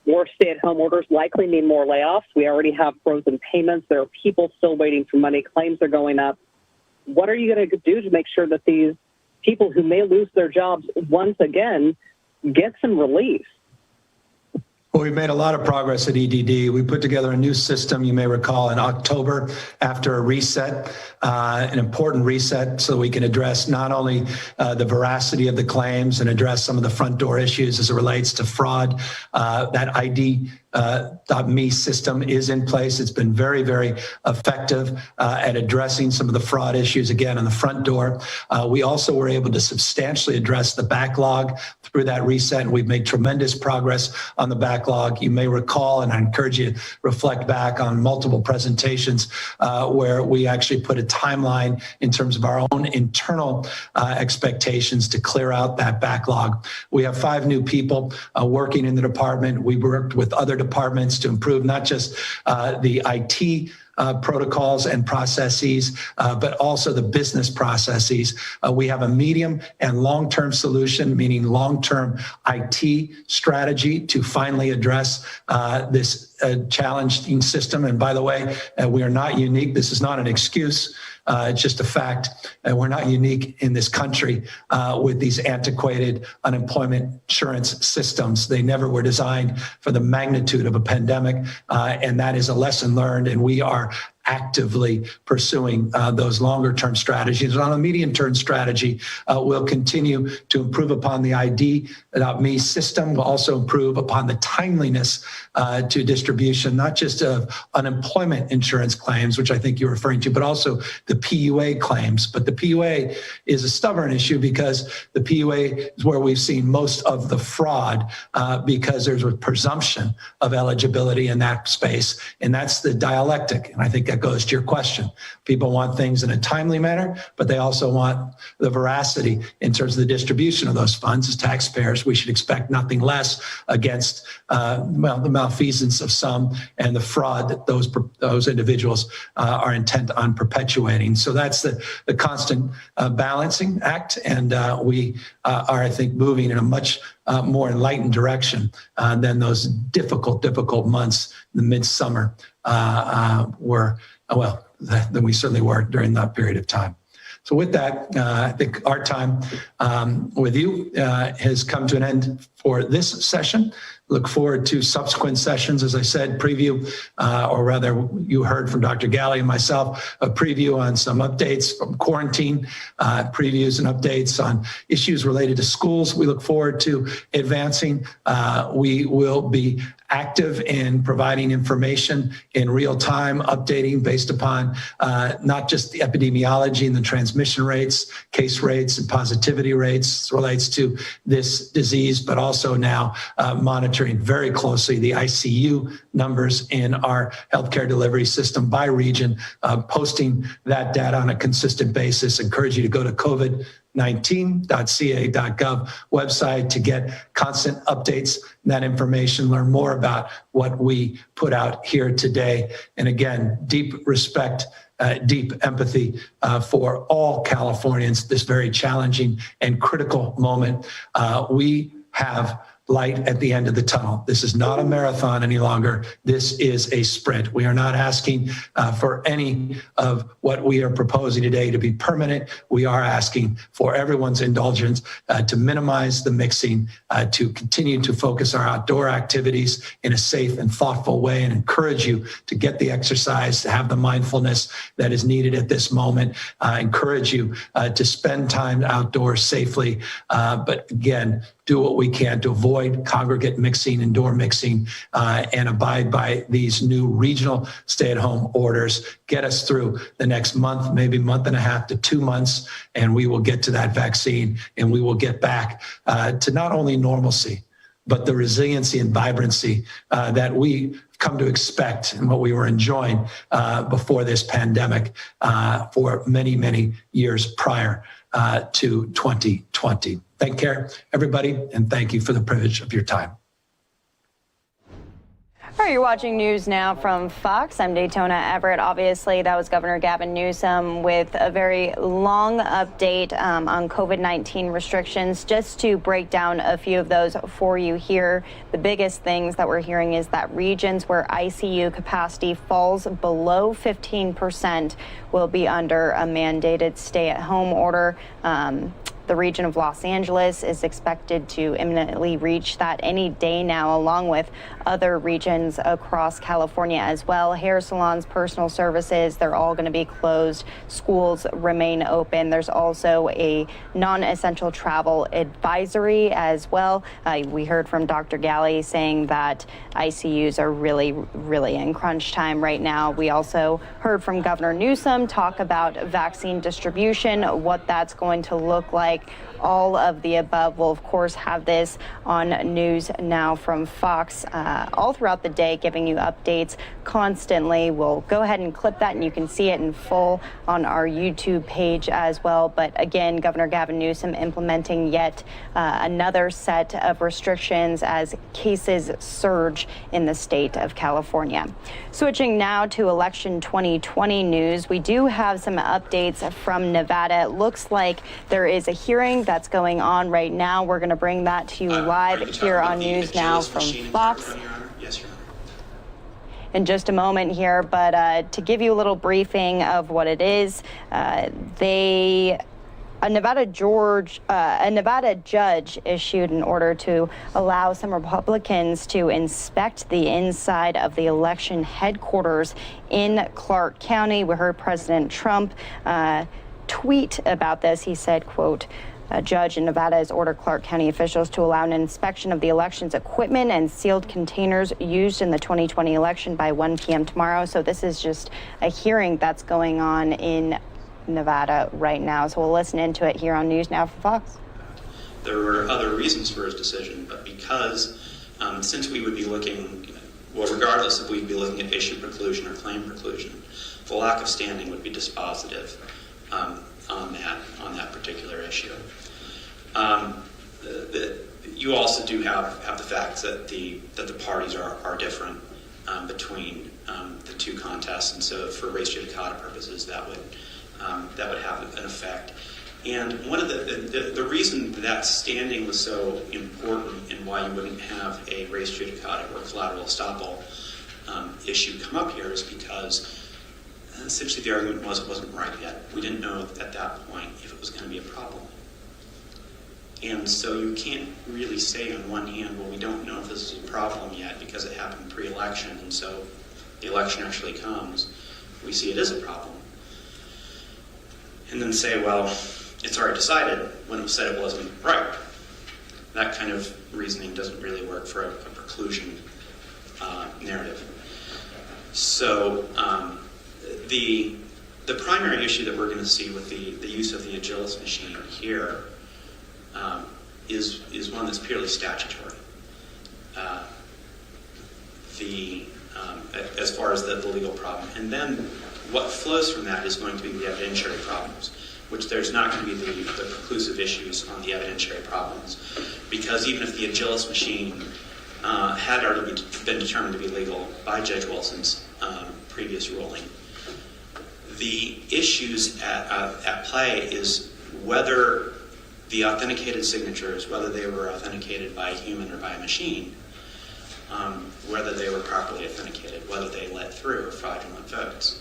More stay-at-home orders likely mean more layoffs. We already have frozen payments. There are people still waiting for money. Claims are going up. What are you going to do to make sure that these people who may lose their jobs once again get some relief? Well, we've made a lot of progress at EDD. We put together a new system, you may recall, in October after a reset, an important reset, so we can address not only the veracity of the claims and address some of the front door issues as it relates to fraud. That ID.me system is in place. It's been very, very effective at addressing some of the fraud issues, again, on the front door. We also were able to substantially address the backlog through that reset, and we've made tremendous progress on the backlog. You may recall, and I encourage you to reflect back on multiple presentations where we actually put a timeline in terms of our own internal expectations to clear out that backlog. We have 5 new people working in the department. We worked with other departments to improve not just the IT protocols and processes, but also the business processes. We have a medium and long-term solution, meaning long-term IT strategy to finally address this challenging system. And by the way, we are not unique. This is not an excuse. It's just a fact. We're not unique in this country with these antiquated unemployment insurance systems. They never were designed for the magnitude of a pandemic, and that is a lesson learned, and we are actively pursuing those longer-term strategies. On a medium-term strategy, we'll continue to improve upon the ID.me system. We'll also improve upon the timeliness to distribution, not just of unemployment insurance claims, which I think you're referring to, but also the PUA claims. But the PUA is a stubborn issue because the PUA is where we've seen most of the fraud because there's a presumption of eligibility in that space, and that's the dialectic. And I think that goes to your question. People want things in a timely manner, but they also want the veracity in terms of the distribution of those funds. As taxpayers, we should expect nothing less against the malfeasance of some and the fraud that those individuals are intent on perpetuating. So that's the constant balancing act, and we are, I think, moving in a much more enlightened direction than those difficult months in the midsummer than we certainly were during that period of time. So with that, I think our time with you has come to an end for this session. Look forward to subsequent sessions. As I said, preview, or rather you heard from Dr. Galley and myself, a preview on some updates from quarantine, previews and updates on issues related to schools. We look forward to advancing. We will be active in providing information in real time, updating based upon not just the epidemiology and the transmission rates, case rates and positivity rates relates to this disease, but also now monitoring very closely the ICU numbers in our healthcare delivery system by region, posting that data on a consistent basis. Encourage you to go to covid19.ca.gov website to get constant updates, that information, learn more about what we put out here today. And again, deep respect, deep empathy for all Californians, this very challenging and critical moment. We have light at the end of the tunnel. This is not a marathon any longer. This is a sprint. We are not asking for any of what we are proposing today to be permanent. We are asking for everyone's indulgence to minimize the mixing, to continue to focus our outdoor activities in a safe and thoughtful way, and encourage you to get the exercise, to have the mindfulness that is needed at this moment. Encourage you to spend time outdoors safely. But again, do what we can to avoid congregate mixing, indoor mixing, and abide by these new regional stay-at-home orders. Get us through the next month, maybe month and a half to 2 months, and we will get to that vaccine, and we will get back to not only normalcy, but the resiliency and vibrancy that we come to expect and what we were enjoying before this pandemic for many, many years prior to 2020. Take care, everybody, and thank you for the privilege of your time. All right, you're watching News Now from Fox. I'm Daytona Everett. Obviously, that was Governor Gavin Newsom with a very long update on COVID-19 restrictions. Just to break down a few of those for you here, the biggest things that we're hearing is that regions where ICU capacity falls below 15% will be under a mandated stay-at-home order. The region of Los Angeles is expected to imminently reach that any day now, along with other regions across California as well. Hair salons, personal services, they're all going to be closed. Schools remain open. There's also a non-essential travel advisory as well. We heard from Dr. Galley saying that ICUs are really in crunch time right now. We also heard from Governor Newsom talk about vaccine distribution, what that's going to look like. All of the above. We'll, of course, have this on News Now from Fox all throughout the day, giving you updates constantly. We'll go ahead and clip that, and you can see it in full on our YouTube page as well. But again, Governor Gavin Newsom implementing yet another set of restrictions as cases surge in the state of California. Switching now to election 2020 news, we do have some updates from Nevada. It looks like there is a hearing that's going on right now. We're going to bring that to you live here on News Now from Fox in just a moment here. But to give you a little briefing of what it is, a Nevada judge issued an order to allow some Republicans to inspect the inside of the election headquarters in Clark County. We heard President Trump tweet about this. He said, quote, "A judge in Nevada has ordered Clark County officials to allow an inspection of the election's equipment and sealed containers used in the 2020 election by 1 p.m. tomorrow." So this is just a hearing that's going on in Nevada right now. So we'll listen into it here on News Now for Fox. There were other reasons for his decision, but because since we would be looking, well, regardless if we'd be looking at issue preclusion or claim preclusion, the lack of standing would be dispositive on that particular issue. You also do have the fact that the parties are different between the two contests, and so for race judicata purposes, that would have an effect. And one of the reason that standing was so important and why you wouldn't have a race judicata or collateral estoppel issue come up here is because essentially the argument was it wasn't right yet. We didn't know at that point if it was going to be a problem. And so you can't really say on one hand, well, we don't know if this is a problem yet because it happened pre-election, and so the election actually comes, we see it is a problem. And then say, well, it's already decided when it was said it wasn't right. That kind of reasoning doesn't really work for a preclusion narrative. So the primary issue that we're going to see with the use of the Agilis machine here is one that's purely statutory. As far as the legal problem. And then what flows from that is going to be the evidentiary problems, which there's not going to be the preclusive issues on the evidentiary problems, because even if the Agilis machine had already been determined to be legal by Judge Wilson's previous ruling, the issues at play is whether the authenticated signatures, whether they were authenticated by a human or by a machine, whether they were properly authenticated, whether they let through fraudulent votes.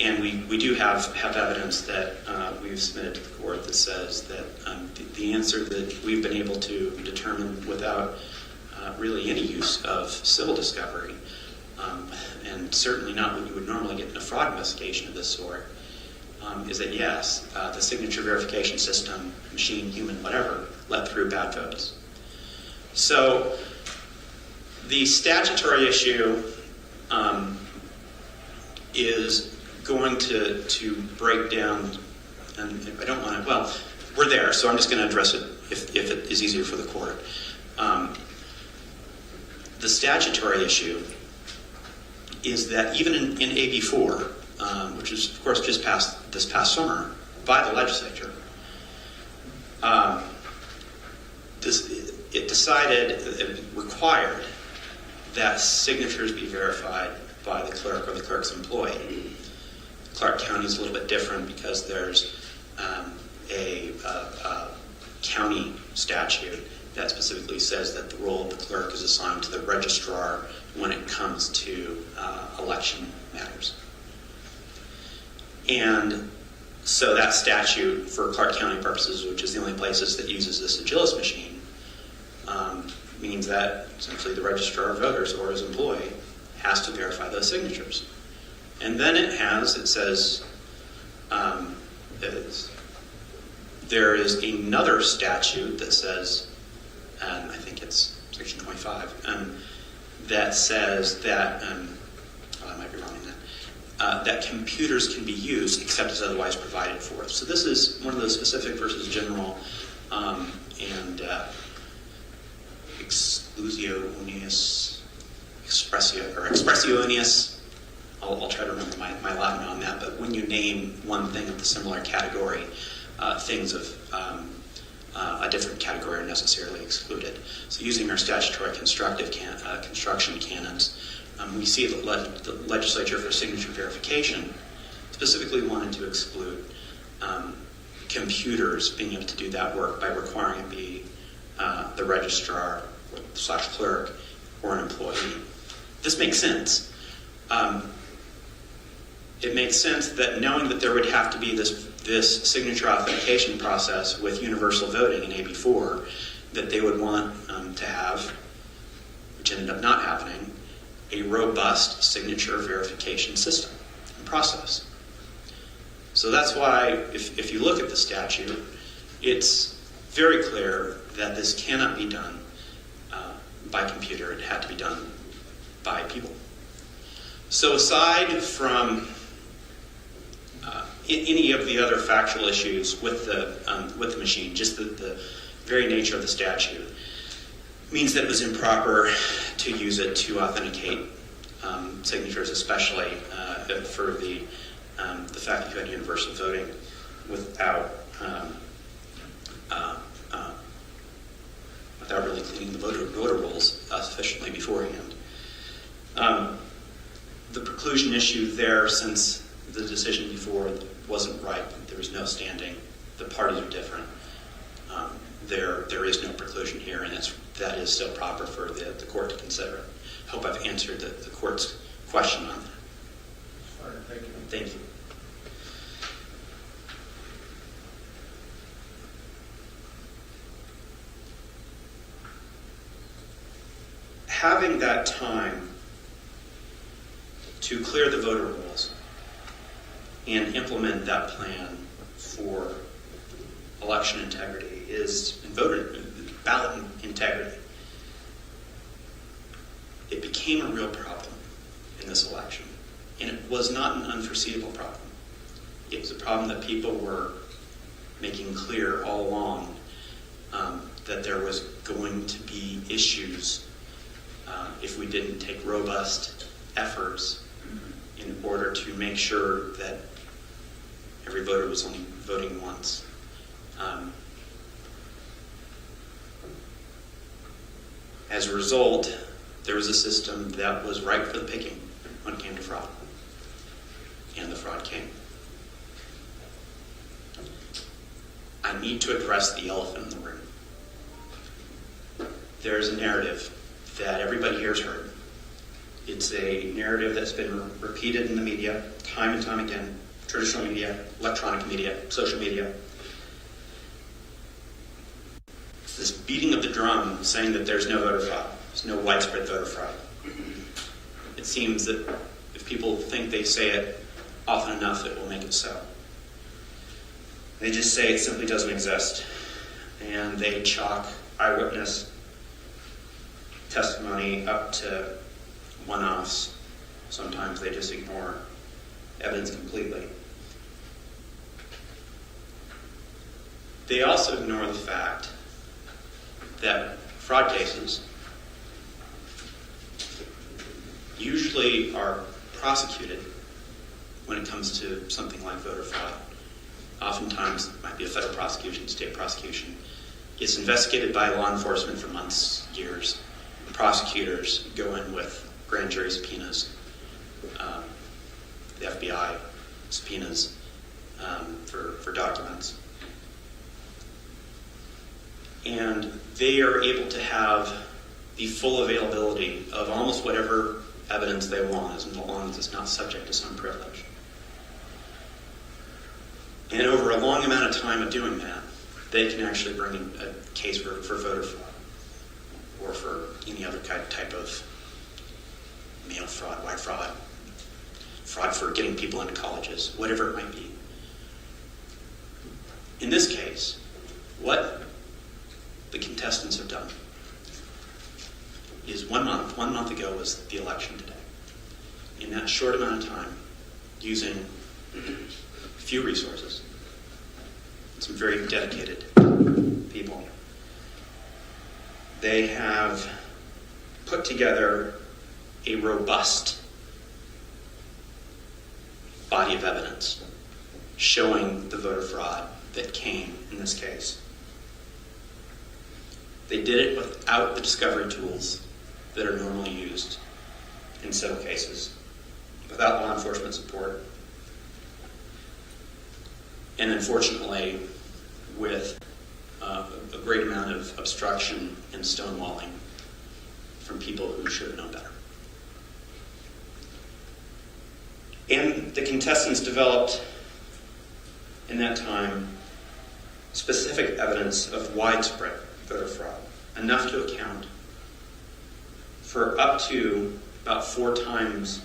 And we do have evidence that we've submitted to the court that says that the answer that we've been able to determine without really any use of civil discovery, and certainly not what you would normally get in a fraud investigation of this sort, is that yes, the signature verification system, machine, human, whatever, let through bad votes. So the statutory issue is going to break down, and I don't want to, well, we're there, so I'm just going to address it if it is easier for the court. The statutory issue is that even in AB 4, which is, of course, just passed this past summer by the legislature, it decided, it required that signatures be verified by the clerk or the clerk's employee. Clark County is a little bit different because there's a county statute that specifically says that the role of the clerk is assigned to the registrar when it comes to election matters. And so that statute for Clark County purposes, which is the only places that uses this Agilis machine, means that essentially the registrar of voters or his employee has to verify those signatures. And then it says, there is another statute that says, and I think it's section 25, that says that, I might be wrong in that, that computers can be used except as otherwise provided for. So this is one of those specific versus general and expressio unius. I'll try to remember my Latin on that, but when you name one thing of the similar category, things of a different category are necessarily excluded. So using our statutory construction canons, we see that the legislature for signature verification specifically wanted to exclude computers being able to do that work by requiring it be the registrar / clerk or an employee. This makes sense. It makes sense that knowing that there would have to be this signature authentication process with universal voting in AB 4, that they would want to have, which ended up not happening, a robust signature verification system and process. So that's why, if you look at the statute, it's very clear that this cannot be done by computer. It had to be done by people. So aside from any of the other factual issues with the machine, just the very nature of the statute means that it was improper to use it to authenticate signatures, especially for the fact that you had universal voting without really cleaning the voter rolls sufficiently beforehand. The preclusion issue there, since the decision before wasn't right, there was no standing, the parties are different, there is no preclusion here, and that is still proper for the court to consider. Hope I've answered the court's question on that. All right, thank you. Thank you. Having that time to clear the voter rolls and implement that plan for election integrity and ballot integrity, it became a real problem in this election. And it was not an unforeseeable problem. It was a problem that people were making clear all along, that there was going to be issues if we didn't take robust efforts in order to make sure that every voter was only voting once. As a result, there was a system that was ripe for the picking when it came to fraud. And the fraud came. I need to address the elephant in the room. There's a narrative that everybody here has heard. It's a narrative that's been repeated in the media time and time again, traditional media, electronic media, social media. It's this beating of the drum saying that there's no voter fraud, there's no widespread voter fraud. It seems that if people think they say it often enough, it will make it so. They just say it simply doesn't exist. And they chalk eyewitness testimony up to one-offs. Sometimes they just ignore evidence completely. They also ignore the fact that fraud cases usually are prosecuted when it comes to something like voter fraud. Oftentimes, it might be a federal prosecution, state prosecution. It's investigated by law enforcement for months, years. Prosecutors go in with grand jury subpoenas, the FBI subpoenas for documents. And they are able to have the full availability of almost whatever evidence they want, as long as it's not subject to some privilege. And over a long amount of time of doing that, they can actually bring in a case for voter fraud or for any other type of mail fraud, white fraud, fraud for getting people into colleges, whatever it might be. In this case, what the contestants have done is 1 month ago was the election today. In that short amount of time, using few resources, some very dedicated people, they have put together a robust body of evidence showing the voter fraud that came in this case. They did it without the discovery tools that are normally used in civil cases, without law enforcement support, and unfortunately with a great amount of obstruction and stonewalling from people who should have known better. And the contestants developed in that time specific evidence of widespread voter fraud, enough to account for up to about 4 times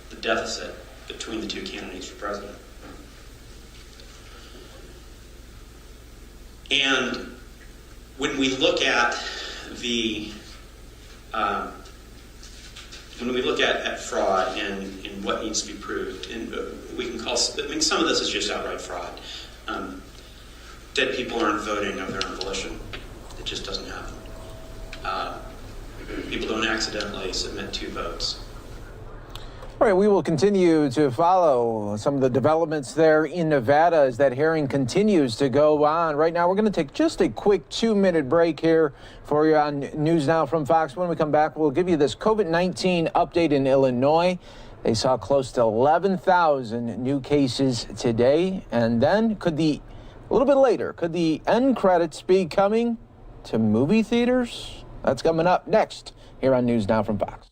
the deficit between the 2 candidates for president. And when we look at fraud and what needs to be proved, and we can call, I mean, some of this is just outright fraud. Dead people aren't voting of their own volition. It just doesn't happen. People don't accidentally submit 2 votes. All right, we will continue to follow some of the developments there in Nevada as that hearing continues to go on. Right now, we're going to take just a quick 2-minute break here for you on News Now from Fox. When we come back, we'll give you this COVID-19 update in Illinois. They saw close to 11,000 new cases today. And then a little bit later, could the end credits be coming to movie theaters? That's coming up next here on News Now from Fox.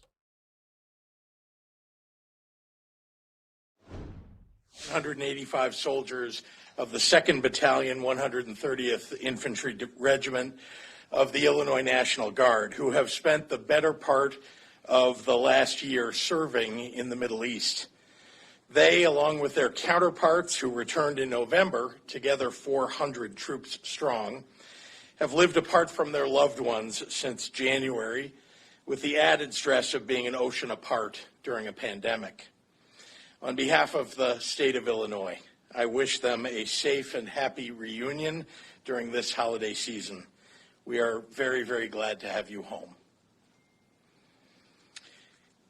685 soldiers of the 2nd Battalion, 130th Infantry Regiment of the Illinois National Guard, who have spent the better part of the last year serving in the Middle East. They, along with their counterparts who returned in November, together 400 troops strong, have lived apart from their loved ones since January, with the added stress of being an ocean apart during a pandemic. On behalf of the state of Illinois, I wish them a safe and happy reunion during this holiday season. We are very, very glad to have you home.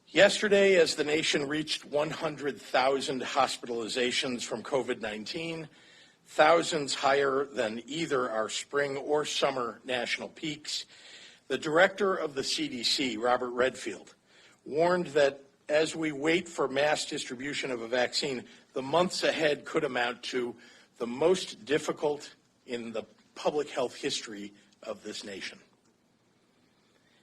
Yesterday, as the nation reached 100,000 hospitalizations from COVID-19, thousands higher than either our spring or summer national peaks, the director of the CDC, Robert Redfield, warned that as we wait for mass distribution of a vaccine, the months ahead could amount to the most difficult in the public health history of this nation.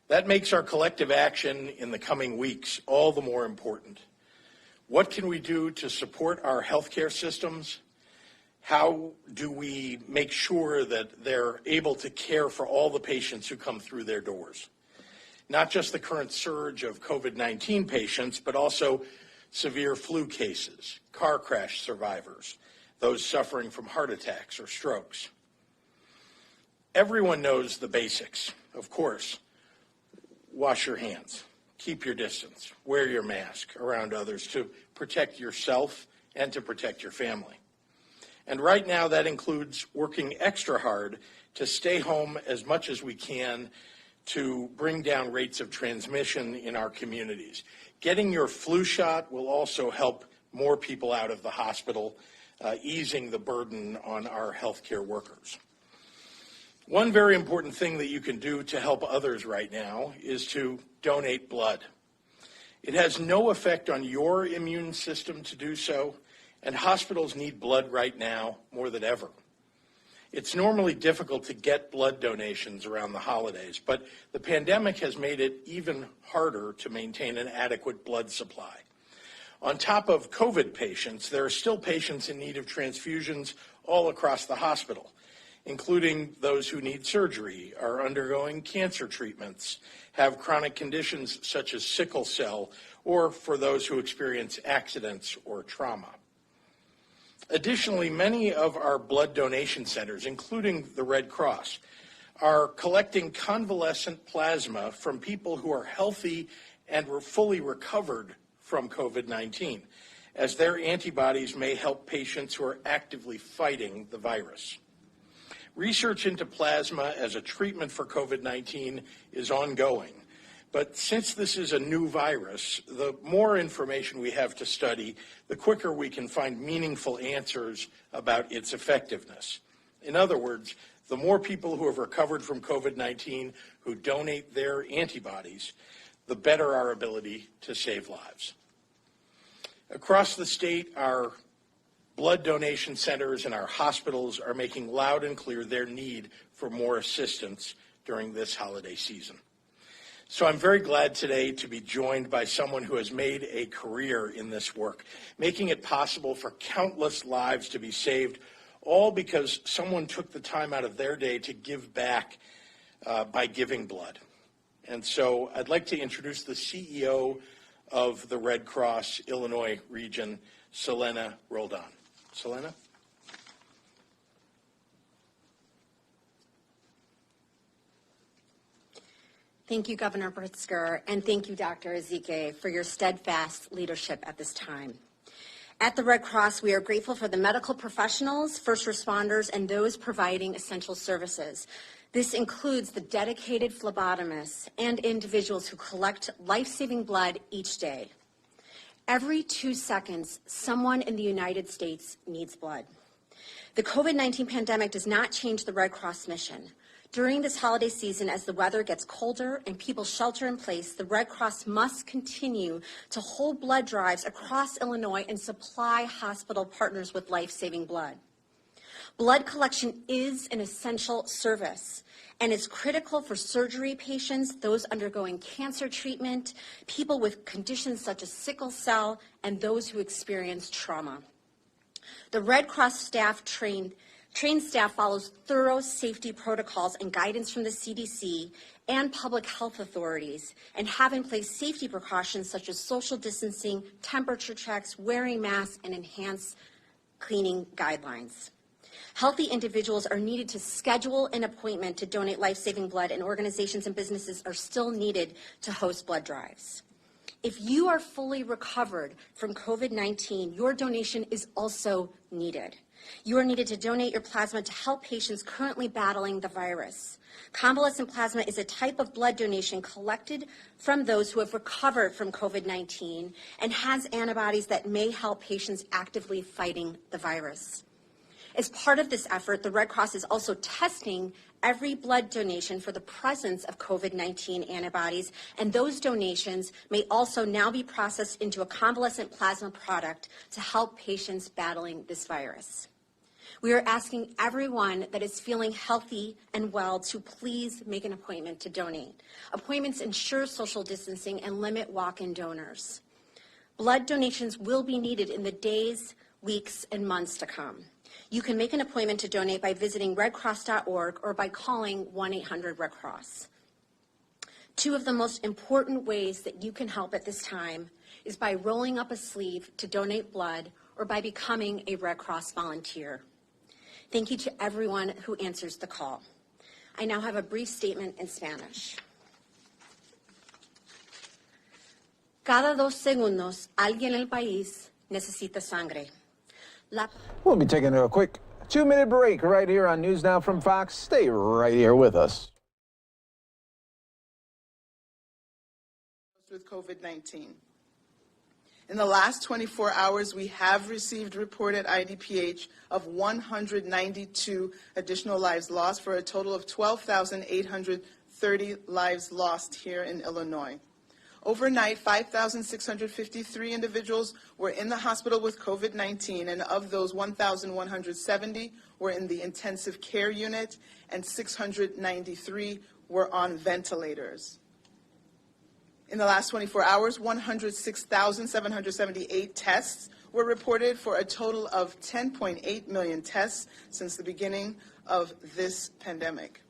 That makes our collective action in the coming weeks all the more important. What can we do to support our healthcare systems? How do we make sure that they're able to care for all the patients who come through their doors? Not just the current surge of COVID-19 patients, but also severe flu cases, car crash survivors, those suffering from heart attacks or strokes. Everyone knows the basics, of course. Wash your hands, keep your distance, wear your mask around others to protect yourself and to protect your family. And right now that includes working extra hard to stay home as much as we can to bring down rates of transmission in our communities. Getting your flu shot will also help more people out of the hospital, easing the burden on our healthcare workers. One very important thing that you can do to help others right now is to donate blood. It has no effect on your immune system to do so, and hospitals need blood right now more than ever. It's normally difficult to get blood donations around the holidays, but the pandemic has made it even harder to maintain an adequate blood supply. On top of COVID patients, there are still patients in need of transfusions all across the hospital, including those who need surgery, are undergoing cancer treatments, have chronic conditions such as sickle cell, or for those who experience accidents or trauma. Additionally, many of our blood donation centers, including the Red Cross, are collecting convalescent plasma from people who are healthy and were fully recovered from COVID-19, as their antibodies may help patients who are actively fighting the virus. Research into plasma as a treatment for COVID-19 is ongoing, but since this is a new virus, the more information we have to study, the quicker we can find meaningful answers about its effectiveness. In other words, the more people who have recovered from COVID-19 who donate their antibodies, the better our ability to save lives. Across the state, our blood donation centers and our hospitals are making loud and clear their need for more assistance during this holiday season. So I'm very glad today to be joined by someone who has made a career in this work, making it possible for countless lives to be saved, all because someone took the time out of their day to give back by giving blood. And so I'd like to introduce the CEO of the Red Cross Illinois region, Selena Roldan. Selena? Thank you, Governor Pritzker, and thank you, Dr. Ezike, for your steadfast leadership at this time. At the Red Cross, we are grateful for the medical professionals, first responders, and those providing essential services. This includes the dedicated phlebotomists and individuals who collect life-saving blood each day. Every 2 seconds, someone in the United States needs blood. The COVID-19 pandemic does not change the Red Cross mission. During this holiday season, as the weather gets colder and people shelter in place, the Red Cross must continue to hold blood drives across Illinois and supply hospital partners with life-saving blood. Blood collection is an essential service and is critical for surgery patients, those undergoing cancer treatment, people with conditions such as sickle cell, and those who experience trauma. The Red Cross staff trained staff follows thorough safety protocols and guidance from the CDC and public health authorities and have in place safety precautions such as social distancing, temperature checks, wearing masks, and enhanced cleaning guidelines. Healthy individuals are needed to schedule an appointment to donate life-saving blood, and organizations and businesses are still needed to host blood drives. If you are fully recovered from COVID-19, your donation is also needed. You are needed to donate your plasma to help patients currently battling the virus. Convalescent plasma is a type of blood donation collected from those who have recovered from COVID-19 and has antibodies that may help patients actively fighting the virus. As part of this effort, the Red Cross is also testing every blood donation for the presence of COVID-19 antibodies, and those donations may also now be processed into a convalescent plasma product to help patients battling this virus. We are asking everyone that is feeling healthy and well to please make an appointment to donate. Appointments ensure social distancing and limit walk-in donors. Blood donations will be needed in the days, weeks, and months to come. You can make an appointment to donate by visiting redcross.org or by calling 1-800-RED-CROSS. Two of the most important ways that you can help at this time is by rolling up a sleeve to donate blood or by becoming a Red Cross volunteer. Thank you to everyone who answers the call. I now have a brief statement in Spanish. Cada 2 segundos, alguien en el país necesita sangre. We'll be taking a quick 2-minute break right here on News Now from Fox. Stay right here with us. With COVID-19. In the last 24 hours, we have received reported IDPH of 192 additional lives lost for a total of 12,830 lives lost here in Illinois. Overnight, 5,653 individuals were in the hospital with COVID-19, and of those, 1,170 were in the intensive care unit, and 693 were on ventilators. In the last 24 hours, 106,778 tests were reported for a total of 10.8 million tests since the beginning of this pandemic.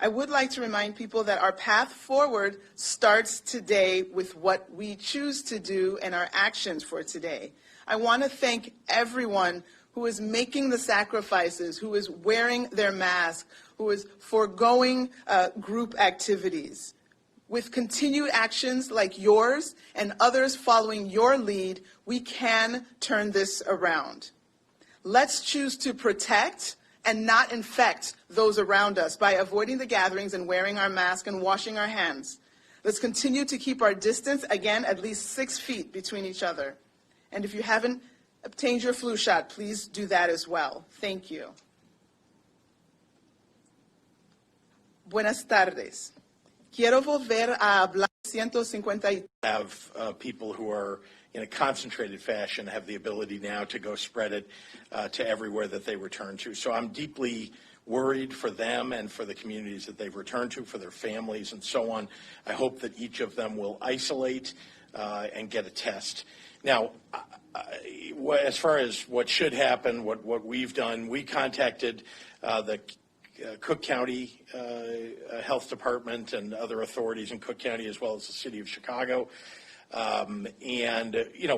I would like to remind people that our path forward starts today with what we choose to do and our actions for today. I want to thank everyone who is making the sacrifices, who is wearing their mask, who is foregoing group activities. With continued actions like yours and others following your lead, we can turn this around. Let's choose to protect and not infect those around us by avoiding the gatherings and wearing our mask and washing our hands. Let's continue to keep our distance, again, at least 6 feet between each other. And if you haven't obtained your flu shot, please do that as well. Thank you. Buenas tardes. Quiero volver a hablar 150. Have people who are in a concentrated fashion have the ability now to go spread it to everywhere that they return to. So I'm deeply worried for them and for the communities that they've returned to, for their families and so on. I hope that each of them will isolate and get a test. Now, as far as what should happen, what we've done, we contacted the Cook County Health Department and other authorities in Cook County, as well as the city of Chicago. And,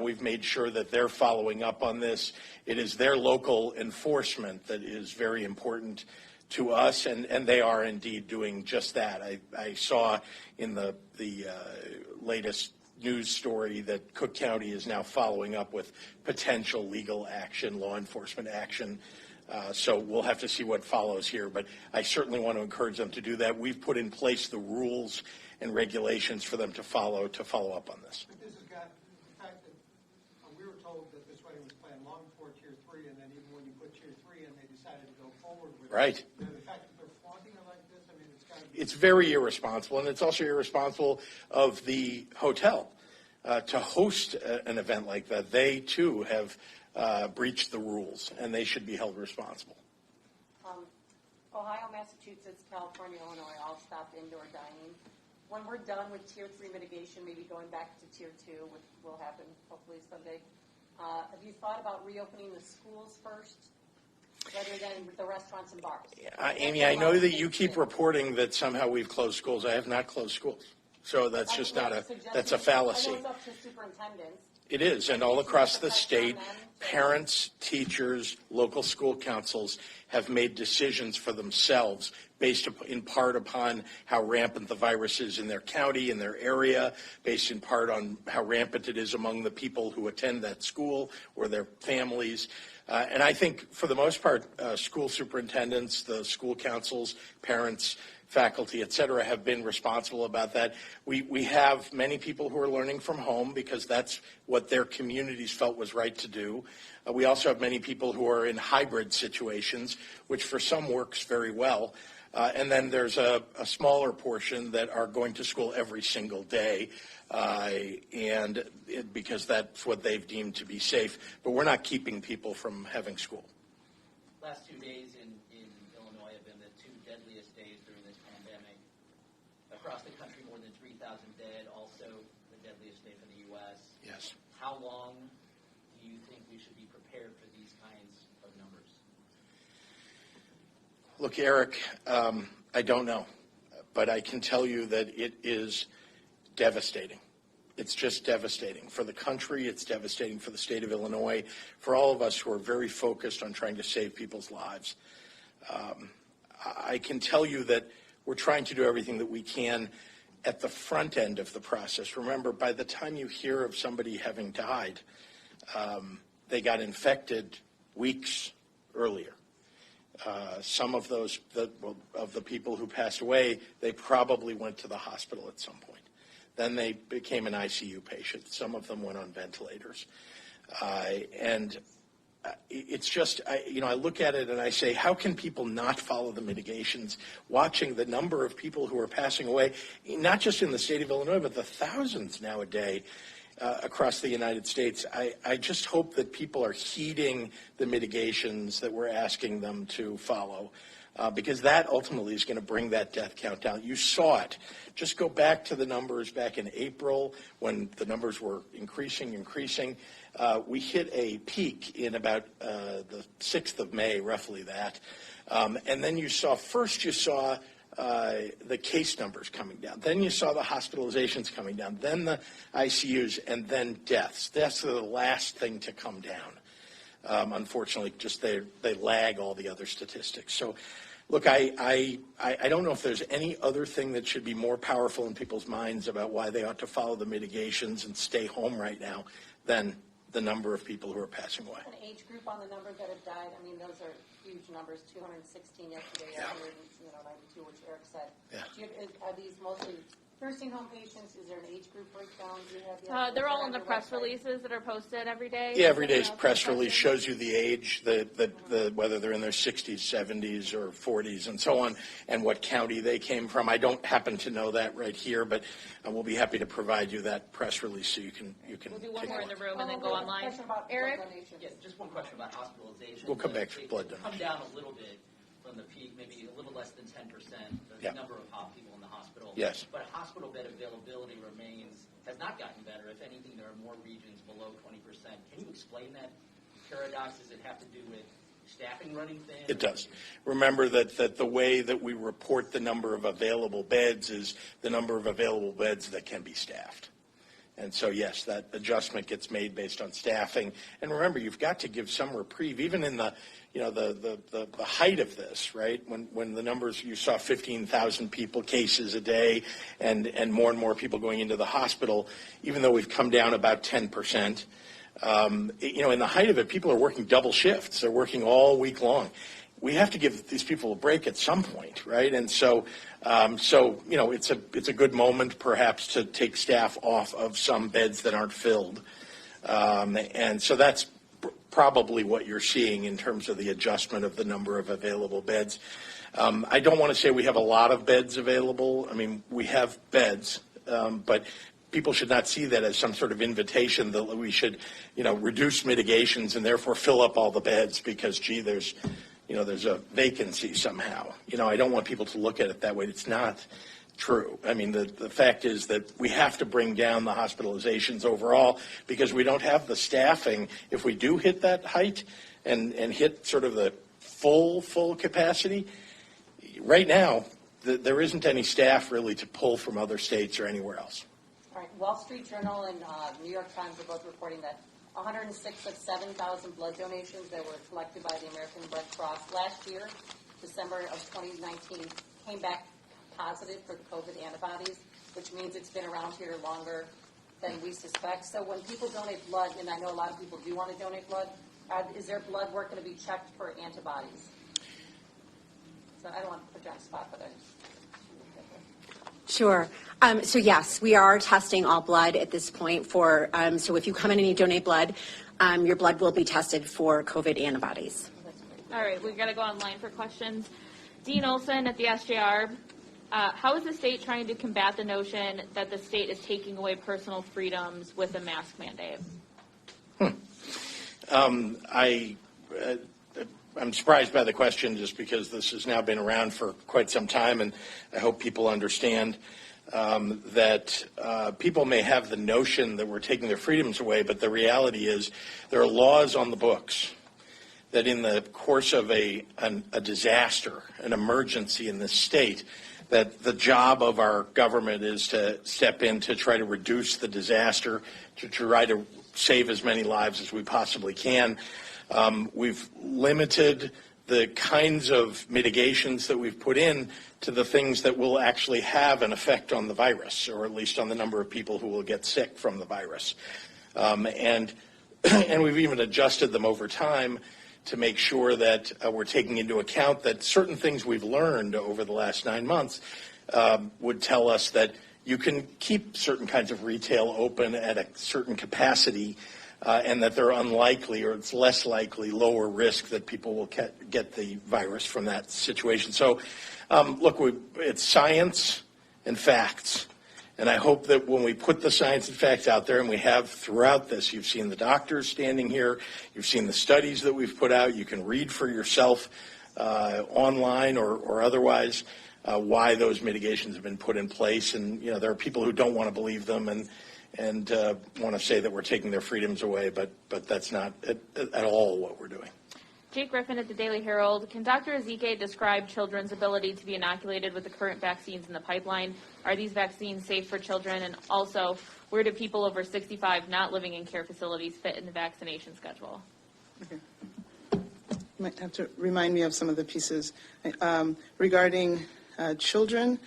we've made sure that they're following up on this. It is their local enforcement that is very important to us, and they are indeed doing just that. I saw in the latest news story that Cook County is now following up with potential legal action, law enforcement action. So we'll have to see what follows here, but I certainly want to encourage them to do that. We've put in place the rules and regulations for them to follow up on this. But this has got the fact that we were told that this wedding was planned long before Tier 3, and then even when you put Tier 3 in, they decided to go forward with right. it. The fact that they're flaunting it like this, I mean, it's got to be... It's very irresponsible, and it's also irresponsible of the hotel to host an event like that. They, too, have breached the rules, and they should be held responsible. Ohio, Massachusetts, California, Illinois all stopped indoor dining. When we're done with Tier 3 mitigation, maybe going back to Tier 2, which will happen hopefully someday, Have you thought about reopening the schools first rather than the restaurants and bars? Amy, I know that you keep reporting that somehow we've closed schools. I have not closed schools. So that's just that's a fallacy. I know it's up to superintendents. It is, and all across the state, parents, teachers, local school councils have made decisions for themselves based in part upon how rampant the virus is in their county, in their area, based in part on how rampant it is among the people who attend that school or their families. And I think for the most part, school superintendents, the school councils, parents, faculty, et cetera, have been responsible about that. We have many people who are learning from home because that's what their communities felt was right to do. We also have many people who are in hybrid situations, which for some works very well. And then there's a smaller portion that are going to school every single day, because that's what they've deemed to be safe. But we're not keeping people from having school. Last 2 days in Illinois have been the two deadliest days during this pandemic. Across the country, more than 3,000 dead, also the deadliest day for the U.S. Yes. How long do you think we should be prepared for these kinds of numbers? Look, Eric, I don't know, but I can tell you that it is devastating. It's just devastating for the country. It's devastating for the state of Illinois, for all of us who are very focused on trying to save people's lives. I can tell you that we're trying to do everything that we can at the front end of the process. Remember, by the time you hear of somebody having died, they got infected weeks earlier. Some of those, of the people who passed away, they probably went to the hospital at some point. Then they became an ICU patient. Some of them went on ventilators. It's just, I look at it and I say, how can people not follow the mitigations, watching the number of people who are passing away, not just in the state of Illinois, but the thousands now a day across the United States. I just hope that people are heeding the mitigations that we're asking them to follow. Because that ultimately is going to bring that death count down. You saw it. Just go back to the numbers back in April when the numbers were increasing. We hit a peak in about the 6th of May, roughly that. And then you saw the case numbers coming down. Then you saw the hospitalizations coming down. Then the ICUs, and then deaths. Deaths are the last thing to come down. Unfortunately, just they lag all the other statistics. So, look, I don't know if there's any other thing that should be more powerful in people's minds about why they ought to follow the mitigations and stay home right now than the number of people who are passing away. An age group on the numbers that have died, I mean, those are huge numbers, 216 yesterday, 192, which Eric said. Yeah. Are these mostly nursing home patients? Is there an age group breakdown? Do you have they're all in the press releases that are posted every day. Yeah, every day's press release shows you the age, whether they're in their 60s, 70s, or 40s, and so on, and what county they came from. I don't happen to know that right here, but we'll be happy to provide you that press release so you can. We'll do one more in the room and then go online. Eric? Yeah, just one question about hospitalization. We'll come back to blood donation. Come down a little bit from the peak, maybe a little less than 10%, the number of people in the hospital. Yes. But hospital bed availability has not gotten better. If anything, there are more regions below 20%. Can you explain that paradox? Does it have to do with staffing running thin? It does. Remember that the way that we report the number of available beds is the number of available beds that can be staffed. And so, yes, that adjustment gets made based on staffing. And remember, you've got to give some reprieve, even in the height of this, right? When the numbers, you saw 15,000 cases a day and more people going into the hospital, even though we've come down about 10%, in the height of it, people are working double shifts. They're working all week long. We have to give these people a break at some point, right? And so it's a good moment perhaps to take staff off of some beds that aren't filled. And so that's probably what you're seeing in terms of the adjustment of the number of available beds. I don't want to say we have a lot of beds available. I mean, we have beds, but people should not see that as some sort of invitation that we should, reduce mitigations and therefore fill up all the beds because, there's a vacancy somehow. I don't want people to look at it that way. It's not true. I mean, the fact is that we have to bring down the hospitalizations overall because we don't have the staffing. If we do hit that height and hit sort of the full capacity, right now, there isn't any staff really to pull from other states or anywhere else. All right. Wall Street Journal and New York Times are both reporting that 106 of 7,000 blood donations that were collected by the American Red Cross last year, December of 2019, came back positive for the COVID antibodies, which means it's been around here longer than we suspect. So when people donate blood, and I know a lot of people do want to donate blood, is their blood work going to be checked for antibodies? So I don't want to put you on the spot, but Sure. So yes, we are testing all blood at this point for, so if you come in and you donate blood, your blood will be tested for COVID antibodies. All right, we've got to go online for questions. Dean Olson at the SJR. How is the state trying to combat the notion that the state is taking away personal freedoms with a mask mandate? I'm surprised by the question just because this has now been around for quite some time, and I hope people understand that people may have the notion that we're taking their freedoms away, but the reality is there are laws on the books that in the course of a disaster, an emergency in this state, that the job of our government is to step in to try to reduce the disaster, to try to save as many lives as we possibly can. We've limited the kinds of mitigations that we've put in to the things that will actually have an effect on the virus, or at least on the number of people who will get sick from the virus. And we've even adjusted them over time to make sure that we're taking into account that certain things we've learned over the last 9 months would tell us that you can keep certain kinds of retail open at a certain capacity and that they're unlikely, or it's less likely, lower risk that people will get the virus from that situation. So, look, it's science and facts. And I hope that when we put the science and facts out there, and we have throughout this, you've seen the doctors standing here, you've seen the studies that we've put out, you can read for yourself online or otherwise why those mitigations have been put in place. And, you know, there are people who don't want to believe them and want to say that we're taking their freedoms away, but that's not at all what we're doing. Jake Griffin at the Daily Herald. Can Dr. Ezike describe children's ability to be inoculated with the current vaccines in the pipeline? Are these vaccines safe for children? And also, where do people over 65 not living in care facilities fit in the vaccination schedule? Okay. You might have to remind me of some of the pieces. Regarding children,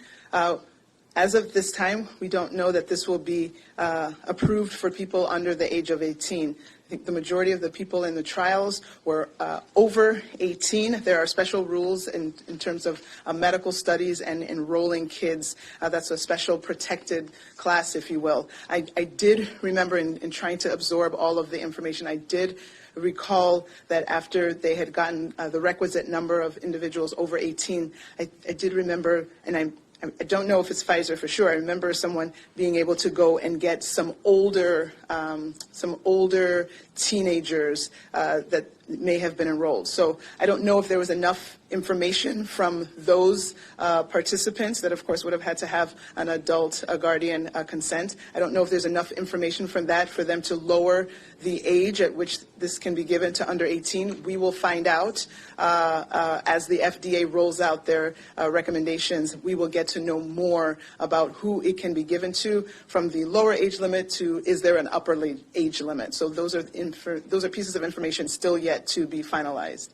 as of this time, we don't know that this will be approved for people under the age of 18. I think the majority of the people in the trials were over 18. There are special rules in terms of medical studies and enrolling kids. That's a special protected class, if you will. I did remember in trying to absorb all of the information, I did recall that after they had gotten the requisite number of individuals over 18, I did remember, and I don't know if it's Pfizer for sure. I remember someone being able to go and get some older teenagers that may have been enrolled. So I don't know if there was enough information from those participants that, of course, would have had to have an adult, a guardian consent. I don't know if there's enough information from that for them to lower the age at which this can be given to under 18. We will find out as the FDA rolls out their recommendations. We will get to know more about who it can be given to, from the lower age limit to is there an upper age limit. So those are pieces of information still yet to be finalized.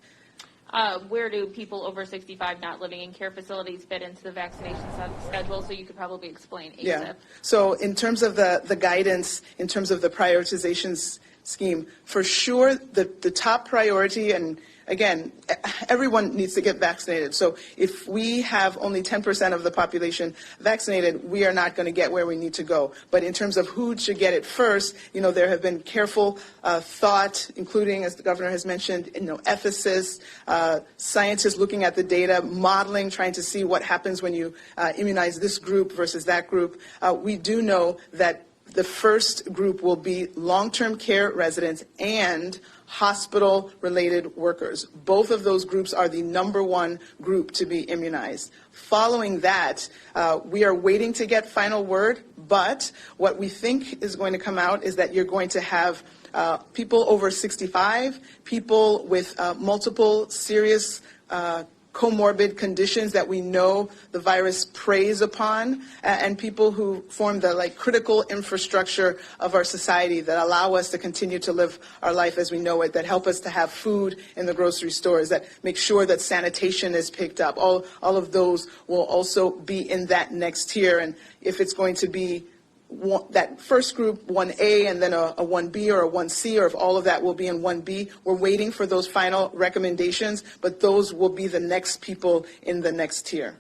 Where do people over 65 not living in care facilities fit into the vaccination schedule? So you could probably explain ASIP. Yeah. So in terms of the guidance, in terms of the prioritization scheme, for sure the top priority, and again, everyone needs to get vaccinated. So if we have only 10% of the population vaccinated, we are not going to get where we need to go. But in terms of who should get it first, you know, there have been careful thought, including, as the governor has mentioned, you know, ethicists, scientists looking at the data, modeling, trying to see what happens when you immunize this group versus that group. We do know that The first group will be long-term care residents and hospital-related workers. Both of those groups are the number one group to be immunized. Following that, we are waiting to get final word, but what we think is going to come out is that you're going to have people over 65, people with multiple serious comorbid conditions that we know the virus preys upon, and people who form the critical infrastructure of our society that allow us to continue to live our life as we know it, that help us to have food in the grocery stores, that make sure that sanitation is picked up. All of those will also be in that next tier, and if it's going to be that first group, 1A, and then a 1B or a 1C, or if all of that will be in 1B. We're waiting for those final recommendations, but those will be the next people in the next tier.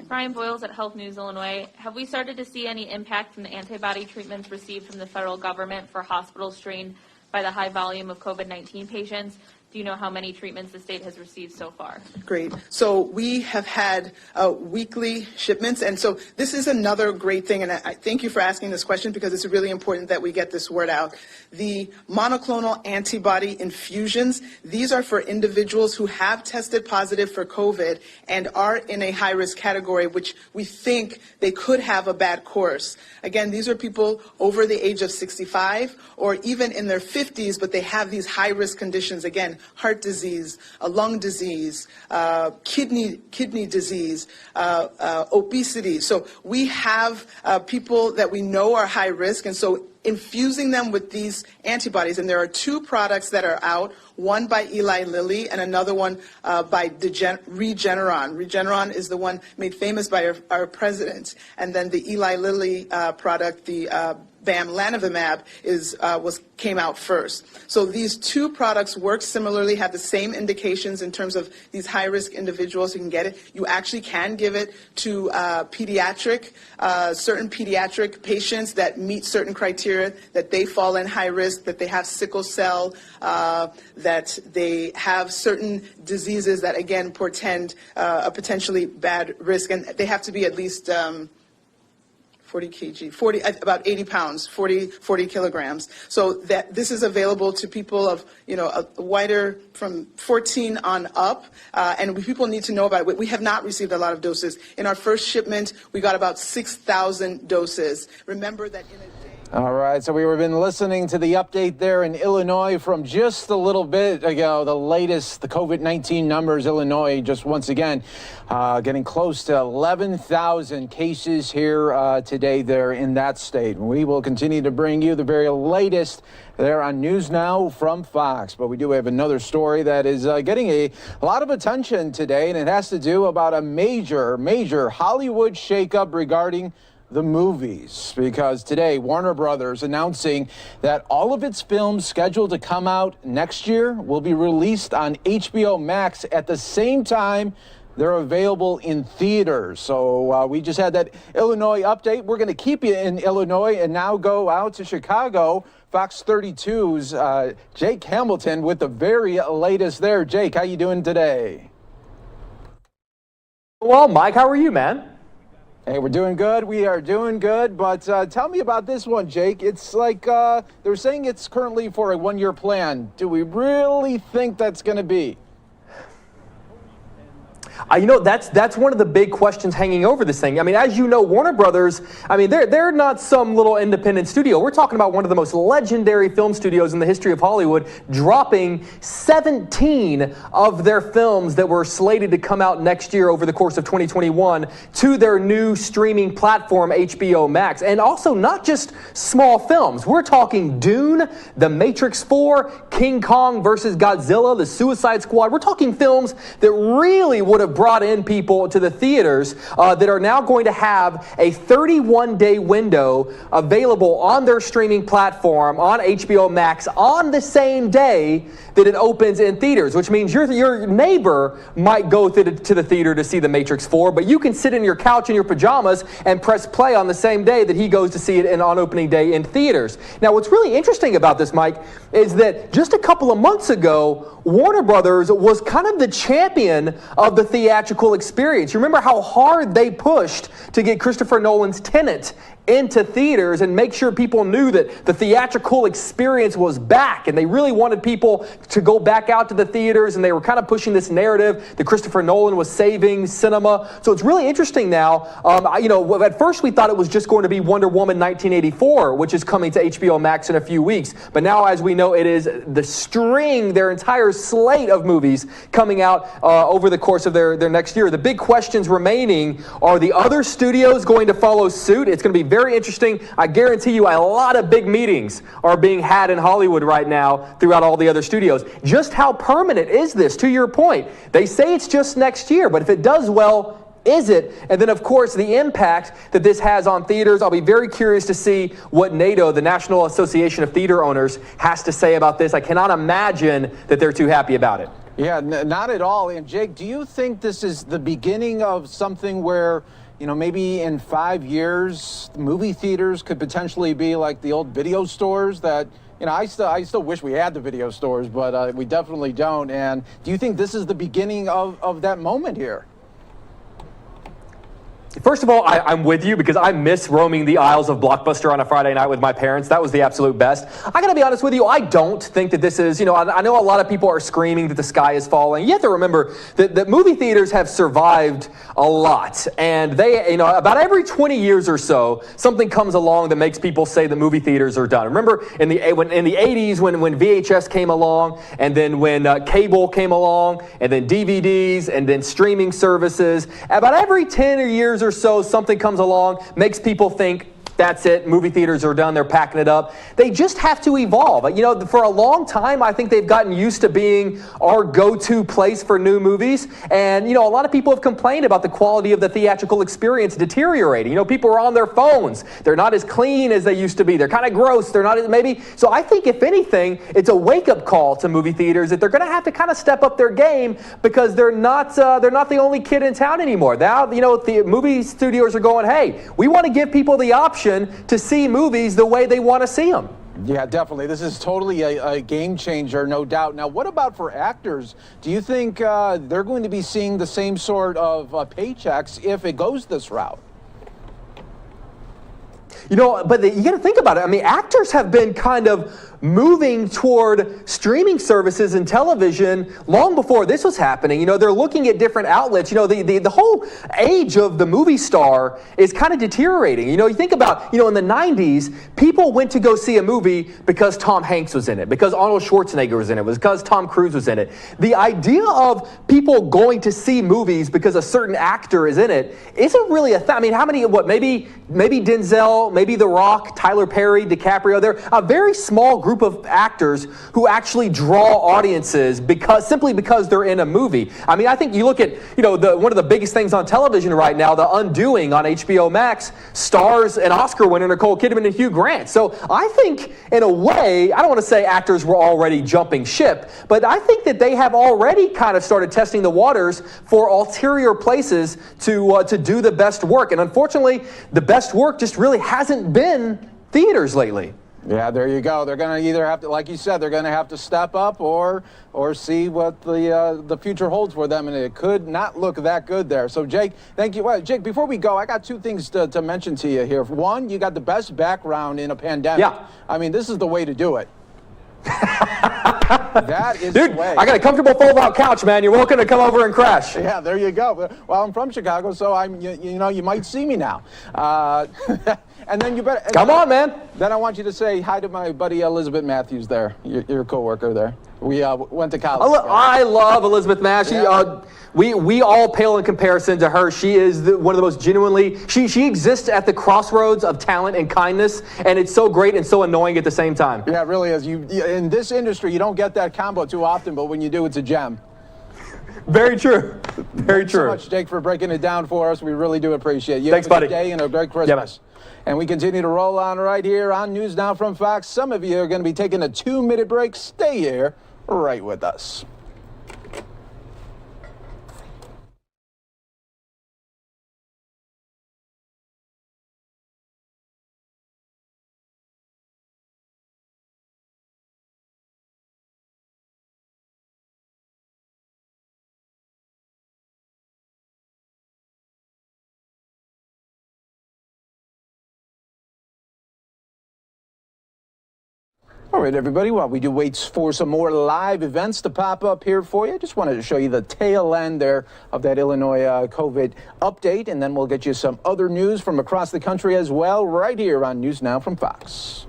Brian Boyles at Health News Illinois. Have we started to see any impact from the antibody treatments received from the federal government for hospitals strained by the high volume of COVID-19 patients? Do you know how many treatments the state has received so far? Great. So we have had weekly shipments, and so this is another great thing, and I thank you for asking this question because it's really important that we get this word out. The monoclonal antibody infusions, these are for individuals who have tested positive for COVID and are in a high-risk category, which we think they could have a bad course. Again, these are people over the age of 65 or even in their 50s, but they have these high-risk conditions. Again, heart disease, lung disease, kidney disease, obesity. So we have people that we know are high risk, and so infusing them with these antibodies, and there are two products that are out, one by Eli Lilly and another one by Regeneron. Regeneron is the one made famous by our president, and then the Eli Lilly product, the bamlanivimab, came out first. So these two products work similarly, have the same indications in terms of these high-risk individuals who can get it. You actually can give it to certain pediatric patients that meet certain criteria, that they fall in high risk, that they have sickle cell, that they have certain diseases that, again, portend a potentially bad risk, and they have to be at least 40 kg, about 80 pounds, 40 kilograms. So that this is available to people of, a wider from 14 on up, and people need to know about it. We have not received a lot of doses. In our first shipment, we got about 6,000 doses. Remember that in a day. All right, so we've been listening to the update there in Illinois from just a little bit ago. The latest, the COVID-19 numbers, Illinois, just once again, getting close to 11,000 cases here today there in that state. We will continue to bring you the very latest there on NewsNOW from Fox. But we do have another story that is getting a lot of attention today, and it has to do about a major Hollywood shakeup regarding the movies, because today Warner Brothers announcing that all of its films scheduled to come out next year will be released on HBO Max at the same time they're available in theaters. So we just had that Illinois update. We're going to keep you in Illinois and now go out to Chicago. Fox 32's Jake Hamilton with the very latest there. Jake, how you doing today? Well, Mike, how are you, man? Hey, we're doing good. We are doing good. But tell me about this one, Jake. It's like they're saying it's currently for a one-year plan. Do we really think that's going to be? That's one of the big questions hanging over this thing. I mean, as you know, Warner Brothers, I mean, they're not some little independent studio. We're talking about one of the most legendary film studios in the history of Hollywood, dropping 17 of their films that were slated to come out next year over the course of 2021 to their new streaming platform, HBO Max. And also not just small films. We're talking Dune, The Matrix 4, King Kong versus Godzilla, The Suicide Squad. We're talking films that really would have brought in people to the theaters that are now going to have a 31-day window available on their streaming platform on HBO Max on the same day that it opens in theaters, which means your neighbor might go to the theater to see The Matrix 4, but you can sit in your couch in your pajamas and press play on the same day that he goes to see it on opening day in theaters. Now, what's really interesting about this, Mike, is that just a couple of months ago, Warner Brothers was kind of the champion of the theatrical experience. You remember how hard they pushed to get Christopher Nolan's Tenet into theaters and make sure people knew that the theatrical experience was back, and they really wanted people to go back out to the theaters, and they were kind of pushing this narrative that Christopher Nolan was saving cinema. So it's really interesting now. At first we thought it was just going to be Wonder Woman 1984, which is coming to HBO Max in a few weeks, but now, as we know, it is their entire slate of movies coming out over the course of their next year. The big questions remaining are the other studios going to follow suit? It's going to be very interesting. I guarantee you a lot of big meetings are being had in Hollywood right now throughout all the other studios. Just how permanent is this? To your point, they say it's just next year, but if it does well, is it? And then, of course, the impact that this has on theaters. I'll be very curious to see what NATO, the National Association of Theater Owners, has to say about this. I cannot imagine that they're too happy about it. Yeah, not at all. And Jake, do you think this is the beginning of something where, maybe in 5 years, movie theaters could potentially be like the old video stores that, I still wish we had the video stores, but we definitely don't. And do you think this is the beginning of that moment here? First of all, I'm with you because I miss roaming the aisles of Blockbuster on a Friday night with my parents. That was the absolute best. I got to be honest with you, I don't think that this is, I know a lot of people are screaming that the sky is falling. You have to remember that movie theaters have survived a lot. And they, about every 20 years or so, something comes along that makes people say that movie theaters are done. Remember in the 80s when VHS came along, and then when cable came along, and then DVDs, and then streaming services. About every 10 years or so, something comes along, makes people think, that's it, movie theaters are done, they're packing it up. They just have to evolve. For a long time, I think they've gotten used to being our go-to place for new movies. And, a lot of people have complained about the quality of the theatrical experience deteriorating. People are on their phones. They're not as clean as they used to be. They're kind of gross. They're not maybe. So I think, if anything, it's a wake-up call to movie theaters that they're going to have to kind of step up their game, because they're not the only kid in town anymore. Now, the movie studios are going, hey, we want to give people the option to see movies the way they want to see them. Yeah, definitely. This is totally a game changer, no doubt. Now, what about for actors? Do you think they're going to be seeing the same sort of paychecks if it goes this route? But you got to think about it. Actors have been kind of moving toward streaming services and television long before this was happening. They're looking at different outlets. The whole age of the movie star is kind of deteriorating. You think about, in the 90s, people went to go see a movie because Tom Hanks was in it, because Arnold Schwarzenegger was in it, because Tom Cruise was in it. The idea of people going to see movies because a certain actor is in it isn't really a thing. How many, maybe Denzel, maybe The Rock, Tyler Perry, DiCaprio. They're a very small group of actors who actually draw audiences simply because they're in a movie. I think you look at, one of the biggest things on television right now, The Undoing on HBO Max, stars an Oscar winner, Nicole Kidman and Hugh Grant. So I think, in a way, I don't want to say actors were already jumping ship, but I think that they have already kind of started testing the waters for ulterior places to do the best work. And unfortunately, the best work just really hasn't been theaters lately. Yeah, there you go. They're going to either have to, like you said, they're going to have to step up or see what the future holds for them, and it could not look that good there. So, Jake, thank you. Well, Jake, before we go, I got two things to mention to you here. One, you got the best background in a pandemic. Yeah. This is the way to do it. That is Dude, the way. I got a comfortable fold-out couch, man. You're welcome to come over and crash. Yeah, there you go. Well, I'm from Chicago, so you might see me now. And then you better come on, man. Then I want you to say hi to my buddy Elizabeth Matthews there, your coworker there. We went to college. I love Elizabeth Matthews. Yeah. We all pale in comparison to her. She is one of the most genuinely. She exists at the crossroads of talent and kindness, and it's so great and so annoying at the same time. Yeah, it really is. In this industry, you don't get that combo too often, but when you do, it's a gem. Very true. Very Thanks true. so much, Jake, for breaking it down for us. We really do appreciate you. Thanks, Have a buddy. good day and a great Christmas. And we continue to roll on right here on News Now from Fox. Some of you are going to be taking a 2-minute break. Stay here right with us. All right, everybody, while we do wait for some more live events to pop up here for you, I just wanted to show you the tail end there of that Illinois COVID update, and then we'll get you some other news from across the country as well, right here on News Now from Fox.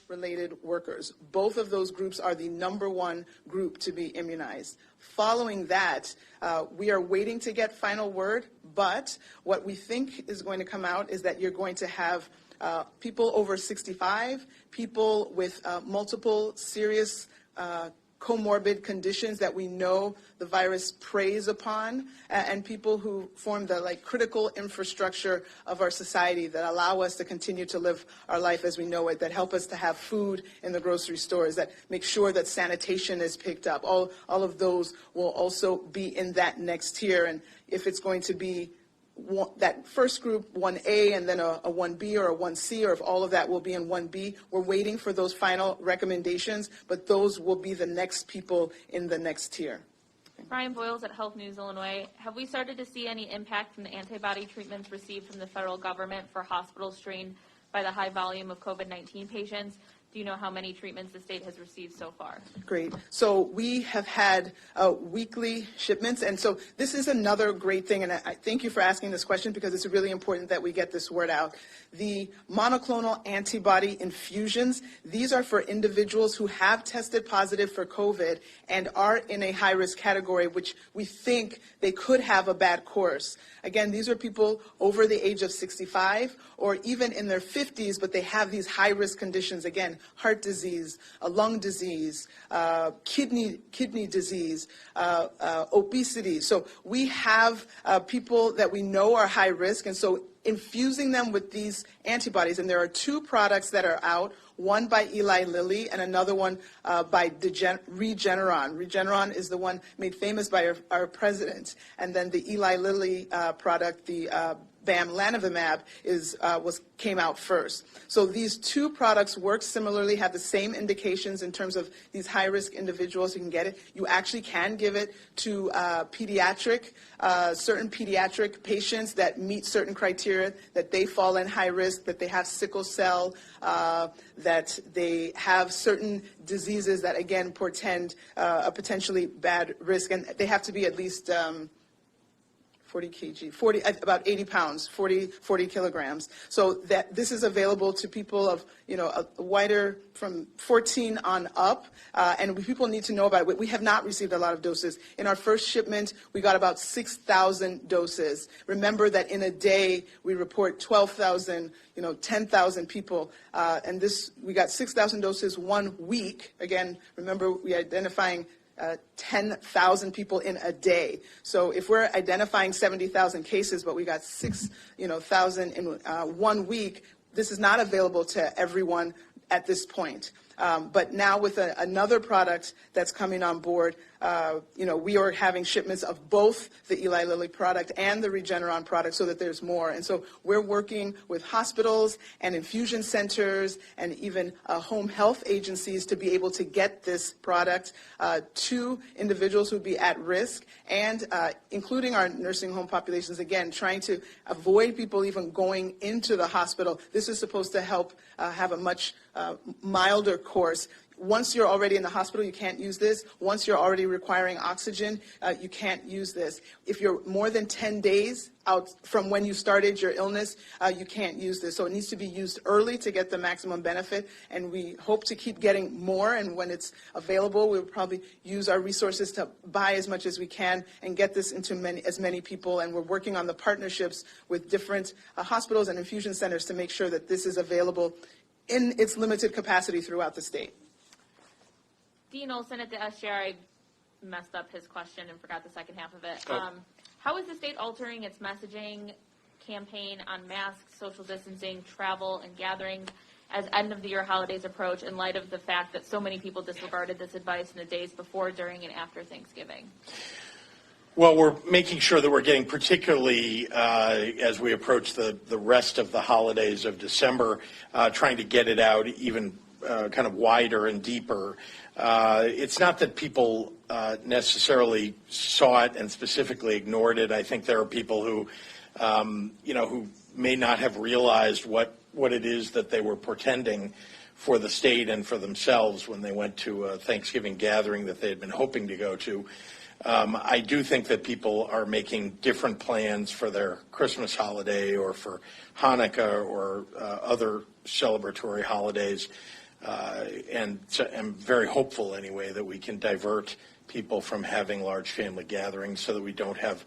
Related workers. Both of those groups are the #1 group to be immunized. Following that, we are waiting to get final word, but what we think is going to come out is that you're going to have people over 65, people with multiple serious comorbid conditions that we know the virus preys upon, and people who form the critical infrastructure of our society that allow us to continue to live our life as we know it, that help us to have food in the grocery stores, that make sure that sanitation is picked up. All of those will also be in that next tier, and if it's going to be that first group, 1A, and then a 1B or a 1C, or if all of that will be in 1B. We're waiting for those final recommendations, but those will be the next people in the next tier. Brian Boyles at Health News Illinois. Have we started to see any impact from the antibody treatments received from the federal government for hospitals strained by the high volume of COVID-19 patients? Do you know how many treatments the state has received so far? Great. So we have had weekly shipments, and so this is another great thing, and I thank you for asking this question because it's really important that we get this word out. The monoclonal antibody infusions, these are for individuals who have tested positive for COVID and are in a high-risk category, which we think they could have a bad course. Again, these are people over the age of 65 or even in their 50s, but they have these high-risk conditions. Again, heart disease, lung disease, kidney disease, obesity. So we have people that we know are high risk, and so infusing them with these antibodies, and there are 2 products that are out, one by Eli Lilly and another one by Regeneron. Regeneron is the one made famous by our president, and then the Eli Lilly product, the bamlanivimab, came out first. So these 2 products work similarly, have the same indications in terms of these high-risk individuals who can get it. You actually can give it to certain pediatric patients that meet certain criteria, that they fall in high risk, that they have sickle cell, that they have certain diseases that, again, portend a potentially bad risk, and they have to be at least 40 kg, about 80 pounds, 40 kilograms. So that this is available to people of, a wider, from 14 on up, and people need to know about it. We have not received a lot of doses. In our first shipment, we got about 6,000 doses. Remember that in a day, we report 12,000, 10,000 people, and we got 6,000 doses 1 week. Again, remember, we're identifying 10,000 people in a day. So if we're identifying 70,000 cases, but we got 6,000 in 1 week, this is not available to everyone at this point. But now with another product that's coming on board, we are having shipments of both the Eli Lilly product and the Regeneron product so that there's more. And so we're working with hospitals and infusion centers and even home health agencies to be able to get this product to individuals who'd be at risk, and including our nursing home populations, again, trying to avoid people even going into the hospital. This is supposed to help have a much milder course. Once you're already in the hospital, you can't use this. Once you're already requiring oxygen, you can't use this. If you're more than 10 days out from when you started your illness, you can't use this. So it needs to be used early to get the maximum benefit, and we hope to keep getting more, and when it's available, we'll probably use our resources to buy as much as we can and get this into as many people, and we're working on the partnerships with different hospitals and infusion centers to make sure that this is available in its limited capacity throughout the state. Dean Olson at the SJR, I messed up his question and forgot the second half of it. How is the state altering its messaging campaign on masks, social distancing, travel, and gatherings as end-of-the-year holidays approach in light of the fact that so many people disregarded this advice in the days before, during, and after Thanksgiving? Well, we're making sure that we're getting, particularly as we approach the rest of the holidays of December, trying to get it out even kind of wider and deeper. It's not that people necessarily saw it and specifically ignored it. I think there are people who, who may not have realized what what it is that they were portending for the state and for themselves when they went to a Thanksgiving gathering that they had been hoping to go to. I do think that people are making different plans for their Christmas holiday or for Hanukkah or other celebratory holidays. And so I'm very hopeful anyway that we can divert people from having large family gatherings so that we don't have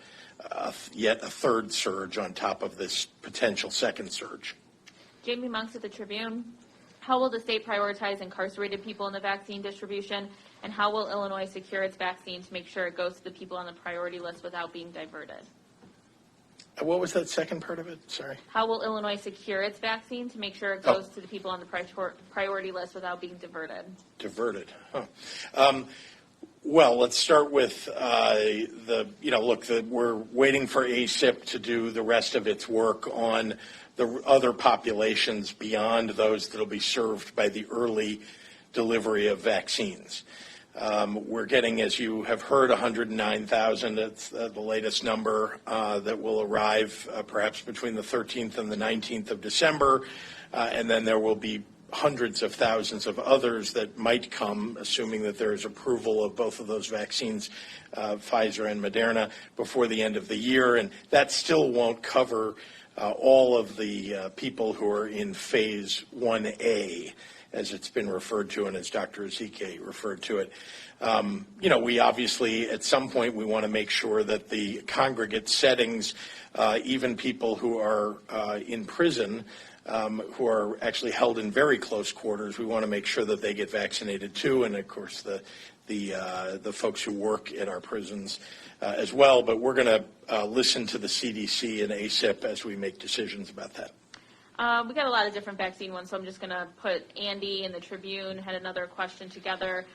yet a third surge on top of this potential second surge. Jamie Monks at the Tribune. How will the state prioritize incarcerated people in the vaccine distribution, and how will Illinois secure its vaccine to make sure it goes to the people on the priority list without being diverted? What was that second part of it? Sorry. How will Illinois secure its vaccine to make sure it goes to the people on the priority list without being diverted? Diverted. Huh. Well, let's start with we're waiting for ACIP to do the rest of its work on the other populations beyond those that will be served by the early delivery of vaccines. We're getting, as you have heard, 109,000. That's the latest number that will arrive perhaps between the 13th and the 19th of December. And then there will be hundreds of thousands of others that might come, assuming that there is approval of both of those vaccines, Pfizer and Moderna, before the end of the year. And that still won't cover all of the people who are in phase 1A, as it's been referred to and as Dr. Ezike referred to it. We obviously, at some point, we want to make sure that the congregate settings, even people who are in prison, who are actually held in very close quarters, we want to make sure that they get vaccinated too, and of course the folks who work at our prisons as well. But we're going to listen to the CDC and ACIP as we make decisions about that. We got a lot of different vaccine ones, so I'm just going to put Andy and the Tribune had another question together.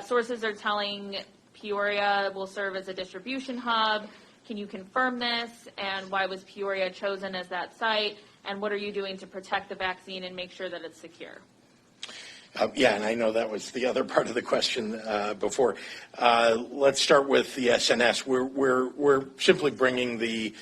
Sources are telling Peoria will serve as a distribution hub. Can you confirm this? And why was Peoria chosen as that site? And what are you doing to protect the vaccine and make sure that it's secure? And I know that was the other part of the question before. Let's start with the SNS. We're simply bringing the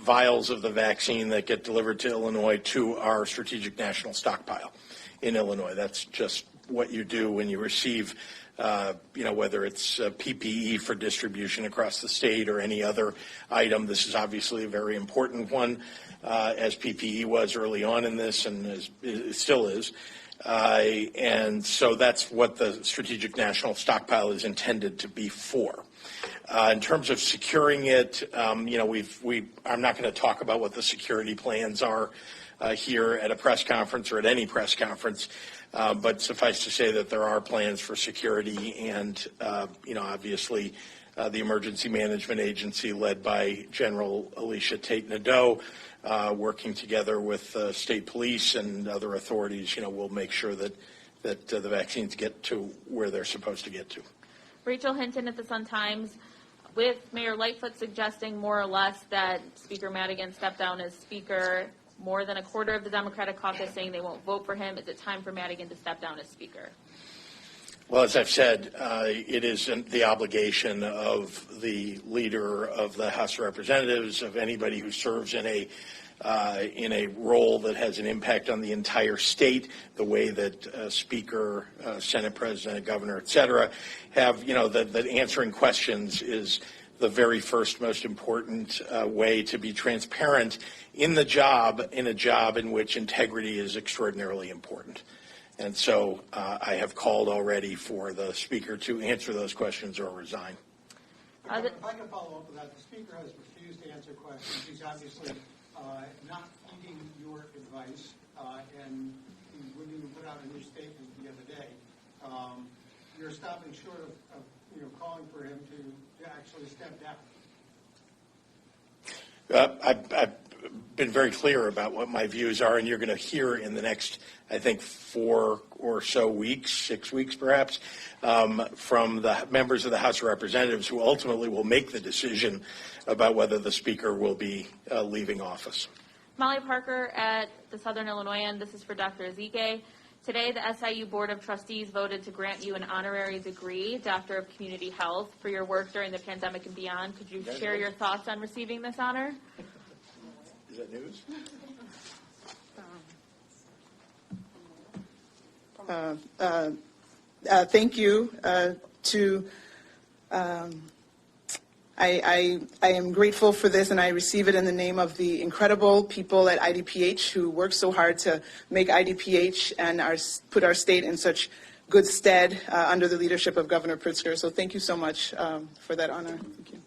vials of the vaccine that get delivered to Illinois to our strategic national stockpile in Illinois. That's just what you do when you receive, whether it's PPE for distribution across the state or any other item. This is obviously a very important one, as PPE was early on in this and as it still is. And so that's what the strategic national stockpile is intended to be for. In terms of securing it, I'm not going to talk about what the security plans are here at a press conference or at any press conference, but suffice to say that there are plans for security and, obviously the Emergency Management Agency led by General Alicia Tate Nadeau, working together with state police and other authorities, will make sure that the vaccines get to where they're supposed to get to. Rachel Hinton at the Sun-Times, with Mayor Lightfoot suggesting more or less that Speaker Madigan step down as Speaker, more than a quarter of the Democratic caucus saying they won't vote for him. Is it time for Madigan to step down as Speaker? Well, as I've said, it is the obligation of the leader of the House of Representatives, of anybody who serves in a role that has an impact on the entire state, the way that Speaker, Senate President, Governor, et cetera, have, that answering questions is the very first most important way to be transparent in a job in which integrity is extraordinarily important. And so I have called already for the Speaker to answer those questions or resign. If I can follow up with that, the Speaker has refused to answer questions. He's obviously not heeding your advice, and he wouldn't even put out a new statement the other day. You're stopping short of calling for him to actually step down. I've been very clear about what my views are, and you're going to hear in the next, I think, 4 or so weeks, 6 weeks perhaps, from the members of the House of Representatives who ultimately will make the decision about whether the Speaker will be leaving office. Molly Parker at the Southern Illinoisan. This is for Dr. Ezike. Today, the SIU Board of Trustees voted to grant you an honorary degree, Doctor of Community Health, for your work during the pandemic and beyond. Could you share your thoughts on receiving this honor? Is that news? thank you to. I am grateful for this, and I receive it in the name of the incredible people at IDPH who work so hard to make IDPH and put our state in such good stead under the leadership of Governor Pritzker. So thank you so much for that honor. Thank you.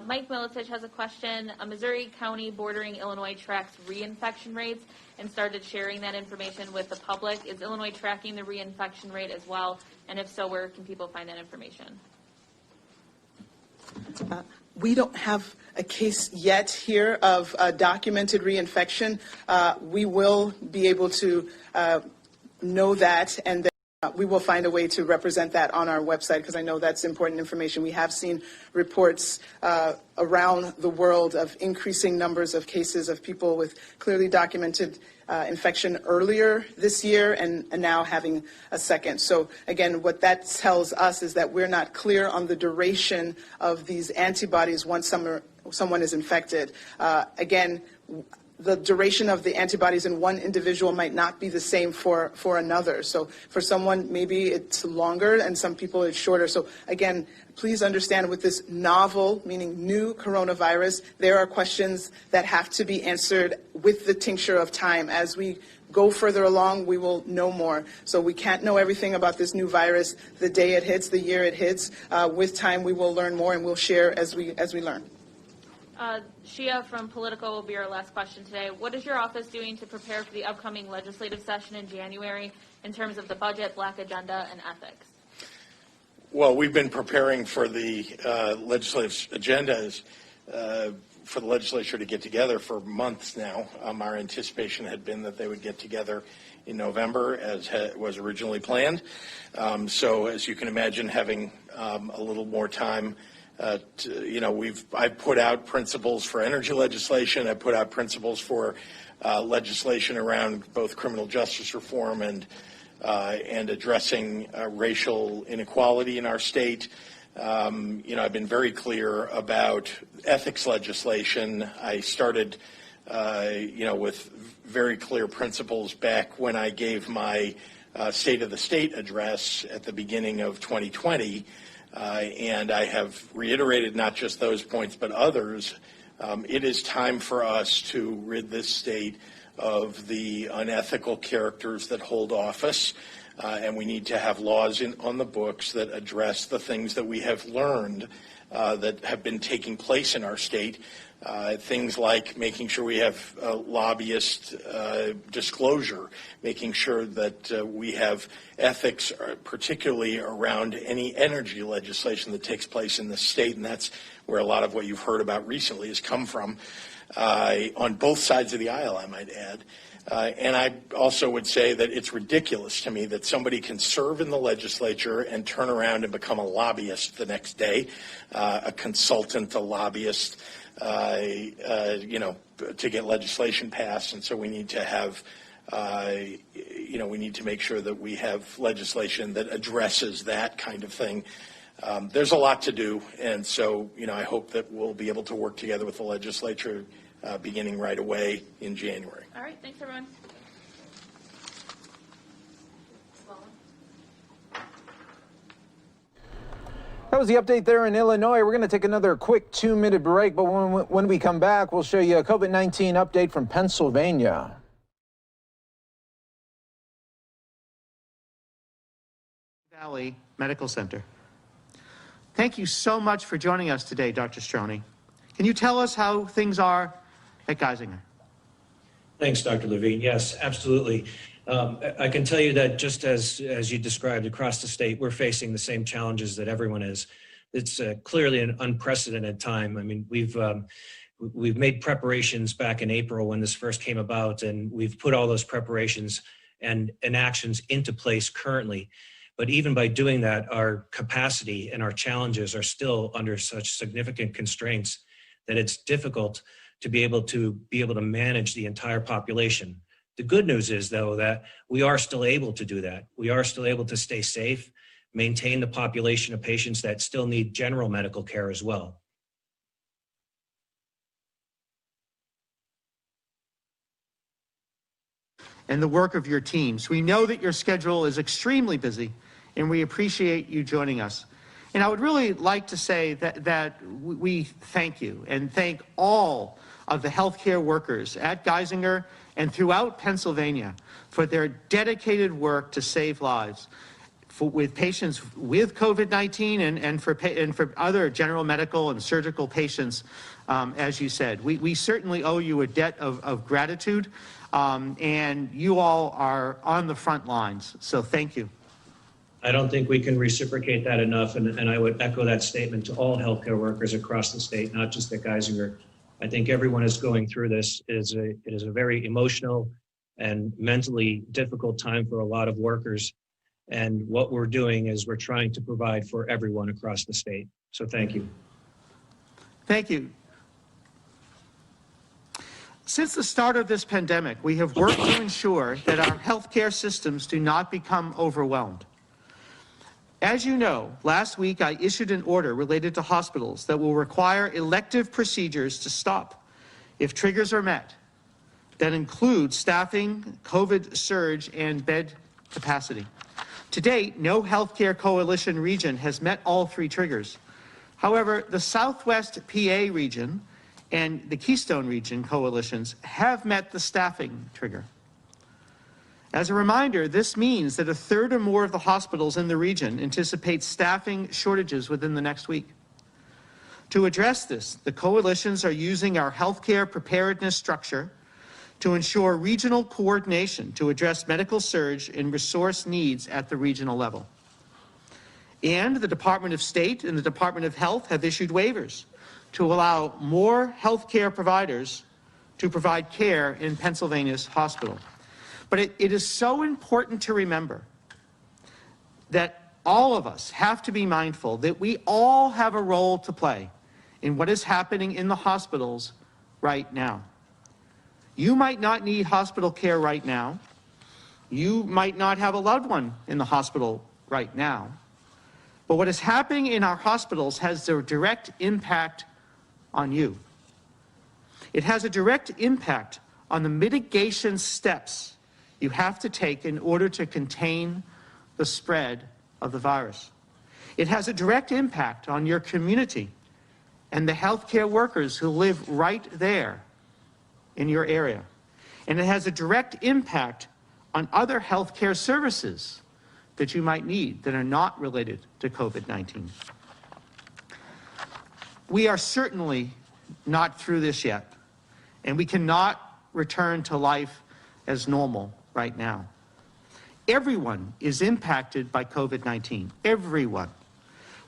Mike Militich has a question. Missouri County bordering Illinois tracks reinfection rates and started sharing that information with the public. Is Illinois tracking the reinfection rate as well? And if so, where can people find that information? We don't have a case yet here of documented reinfection. We will be able to know that, and then we will find a way to represent that on our website, because I know that's important information. We have seen reports around the world of increasing numbers of cases of people with clearly documented infection earlier this year and now having a second. So again, what that tells us is that we're not clear on the duration of these antibodies once someone is infected. Again, the duration of the antibodies in one individual might not be the same for another. So for someone, maybe it's longer, and some people it's shorter. So again, please understand, with this novel, meaning new coronavirus, there are questions that have to be answered with the tincture of time. As we go further along, we will know more. So we can't know everything about this new virus the day it hits, the year it hits. With time, we will learn more, and we'll share as we learn. Shia from Politico will be our last question today. What is your office doing to prepare for the upcoming legislative session in January in terms of the budget, black agenda, and ethics? Well, we've been preparing for the legislative agendas for the legislature to get together for months now. Our anticipation had been that they would get together in November, as was originally planned. So as you can imagine, having a little more time, I've put out principles for energy legislation. I put out principles for legislation around both criminal justice reform and addressing racial inequality in our state. I've been very clear about ethics legislation. I started, with very clear principles back when I gave my State of the State address at the beginning of 2020. And I have reiterated not just those points, but others. It is time for us to rid this state of the unethical characters that hold office. And we need to have laws on the books that address the things that we have learned that have been taking place in our state. Things like making sure we have lobbyist disclosure, making sure that we have ethics, particularly around any energy legislation that takes place in the state, and that's where a lot of what you've heard about recently has come from, on both sides of the aisle, I might add. And I also would say that it's ridiculous to me that somebody can serve in the legislature and turn around and become a lobbyist the next day, a consultant, a lobbyist, to get legislation passed. And so we need to have, we need to make sure that we have legislation that addresses that kind of thing. There's a lot to do. And so, I hope that we'll be able to work together with the legislature beginning right away in January. All right. Thanks, everyone. That was the update there in Illinois. We're going to take another quick 2-minute break, but when we come back, we'll show you a COVID-19 update from Pennsylvania. Valley Medical Center. Thank you so much for joining us today, Dr. Stroney. Can you tell us how things are at Geisinger? Thanks, Dr. Levine. Yes, absolutely. I can tell you that just as you described across the state, we're facing the same challenges that everyone is. It's clearly an unprecedented time. I mean, we've made preparations back in April when this first came about, and we've put all those preparations and actions into place currently. But even by doing that, our capacity and our challenges are still under such significant constraints that it's difficult to be able to manage the entire population. The good news is, though, that we are still able to do that. We are still able to stay safe, maintain the population of patients that still need general medical care as well. and the work of your teams. We know that your schedule is extremely busy, and we appreciate you joining us. And I would really like to say that we thank you and thank all of the healthcare workers at Geisinger and throughout Pennsylvania for their dedicated work to save lives with patients with COVID-19 and for other general medical and surgical patients, as you said. We certainly owe you a debt of gratitude, and you all are on the front lines, so thank you. I don't think we can reciprocate that enough, and I would echo that statement to all healthcare workers across the state, not just at Geisinger. I think everyone is going through this. It is a very emotional and mentally difficult time for a lot of workers. And what we're doing is we're trying to provide for everyone across the state. So thank you. Thank you. Since the start of this pandemic, we have worked to ensure that our healthcare systems do not become overwhelmed. As you know, last week I issued an order related to hospitals that will require elective procedures to stop if triggers are met. That includes staffing, COVID surge, and bed capacity. To date, no healthcare coalition region has met all three triggers. However, the Southwest PA region and the Keystone region coalitions have met the staffing trigger. As a reminder, this means that a third or more of the hospitals in the region anticipate staffing shortages within the next week. To address this, the coalitions are using our healthcare preparedness structure to ensure regional coordination to address medical surge and resource needs at the regional level. And the Department of State and the Department of Health have issued waivers to allow more healthcare providers to provide care in Pennsylvania's hospital. But it is so important to remember that all of us have to be mindful that we all have a role to play in what is happening in the hospitals right now. You might not need hospital care right now. You might not have a loved one in the hospital right now. But what is happening in our hospitals has a direct impact on you. It has a direct impact on the mitigation steps you have to take in order to contain the spread of the virus. It has a direct impact on your community and the healthcare workers who live right there in your area. And it has a direct impact on other healthcare services that you might need that are not related to COVID-19. We are certainly not through this yet, and we cannot return to life as normal right now. Everyone is impacted by COVID-19, everyone.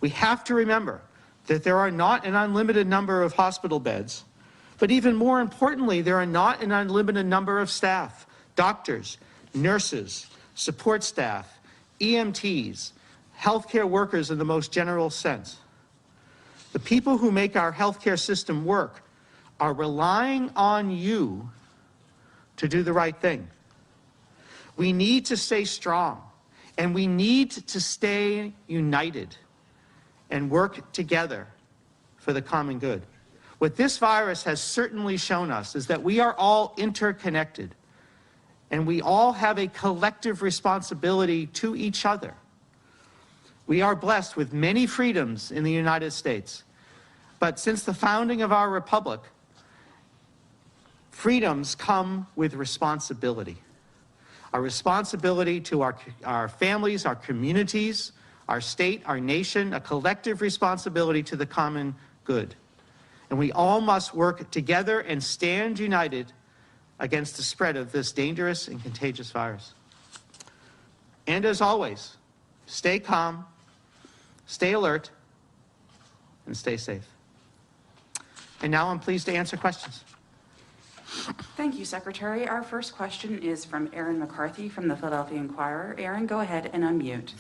We have to remember that there are not an unlimited number of hospital beds, but even more importantly, there are not an unlimited number of staff, doctors, nurses, support staff, EMTs, healthcare workers in the most general sense. The people who make our healthcare system work are relying on you to do the right thing. We need to stay strong, and we need to stay united and work together for the common good. What this virus has certainly shown us is that we are all interconnected, and we all have a collective responsibility to each other. We are blessed with many freedoms in the United States, but since the founding of our republic, freedoms come with responsibility. Our responsibility to our families, our communities, our state, our nation, a collective responsibility to the common good. And we all must work together and stand united against the spread of this dangerous and contagious virus. And as always, stay calm, stay alert, and stay safe. And now I'm pleased to answer questions. Thank you, Secretary. Our first question is from Aaron McCarthy from the Philadelphia Inquirer. Aaron, go ahead and unmute.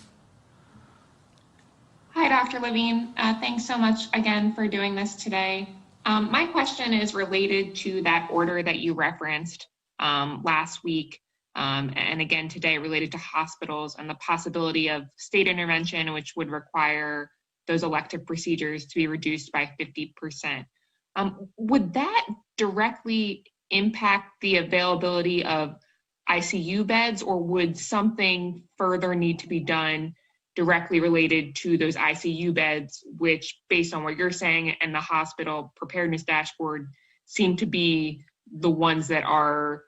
Hi, Dr. Levine. Thanks so much again for doing this today. My question is related to that order that you referenced last week and again today related to hospitals and the possibility of state intervention, which would require those elective procedures to be reduced by 50%. Would that directly impact the availability of ICU beds, or would something further need to be done directly related to those ICU beds, which, based on what you're saying and the hospital preparedness dashboard, seem to be the ones that are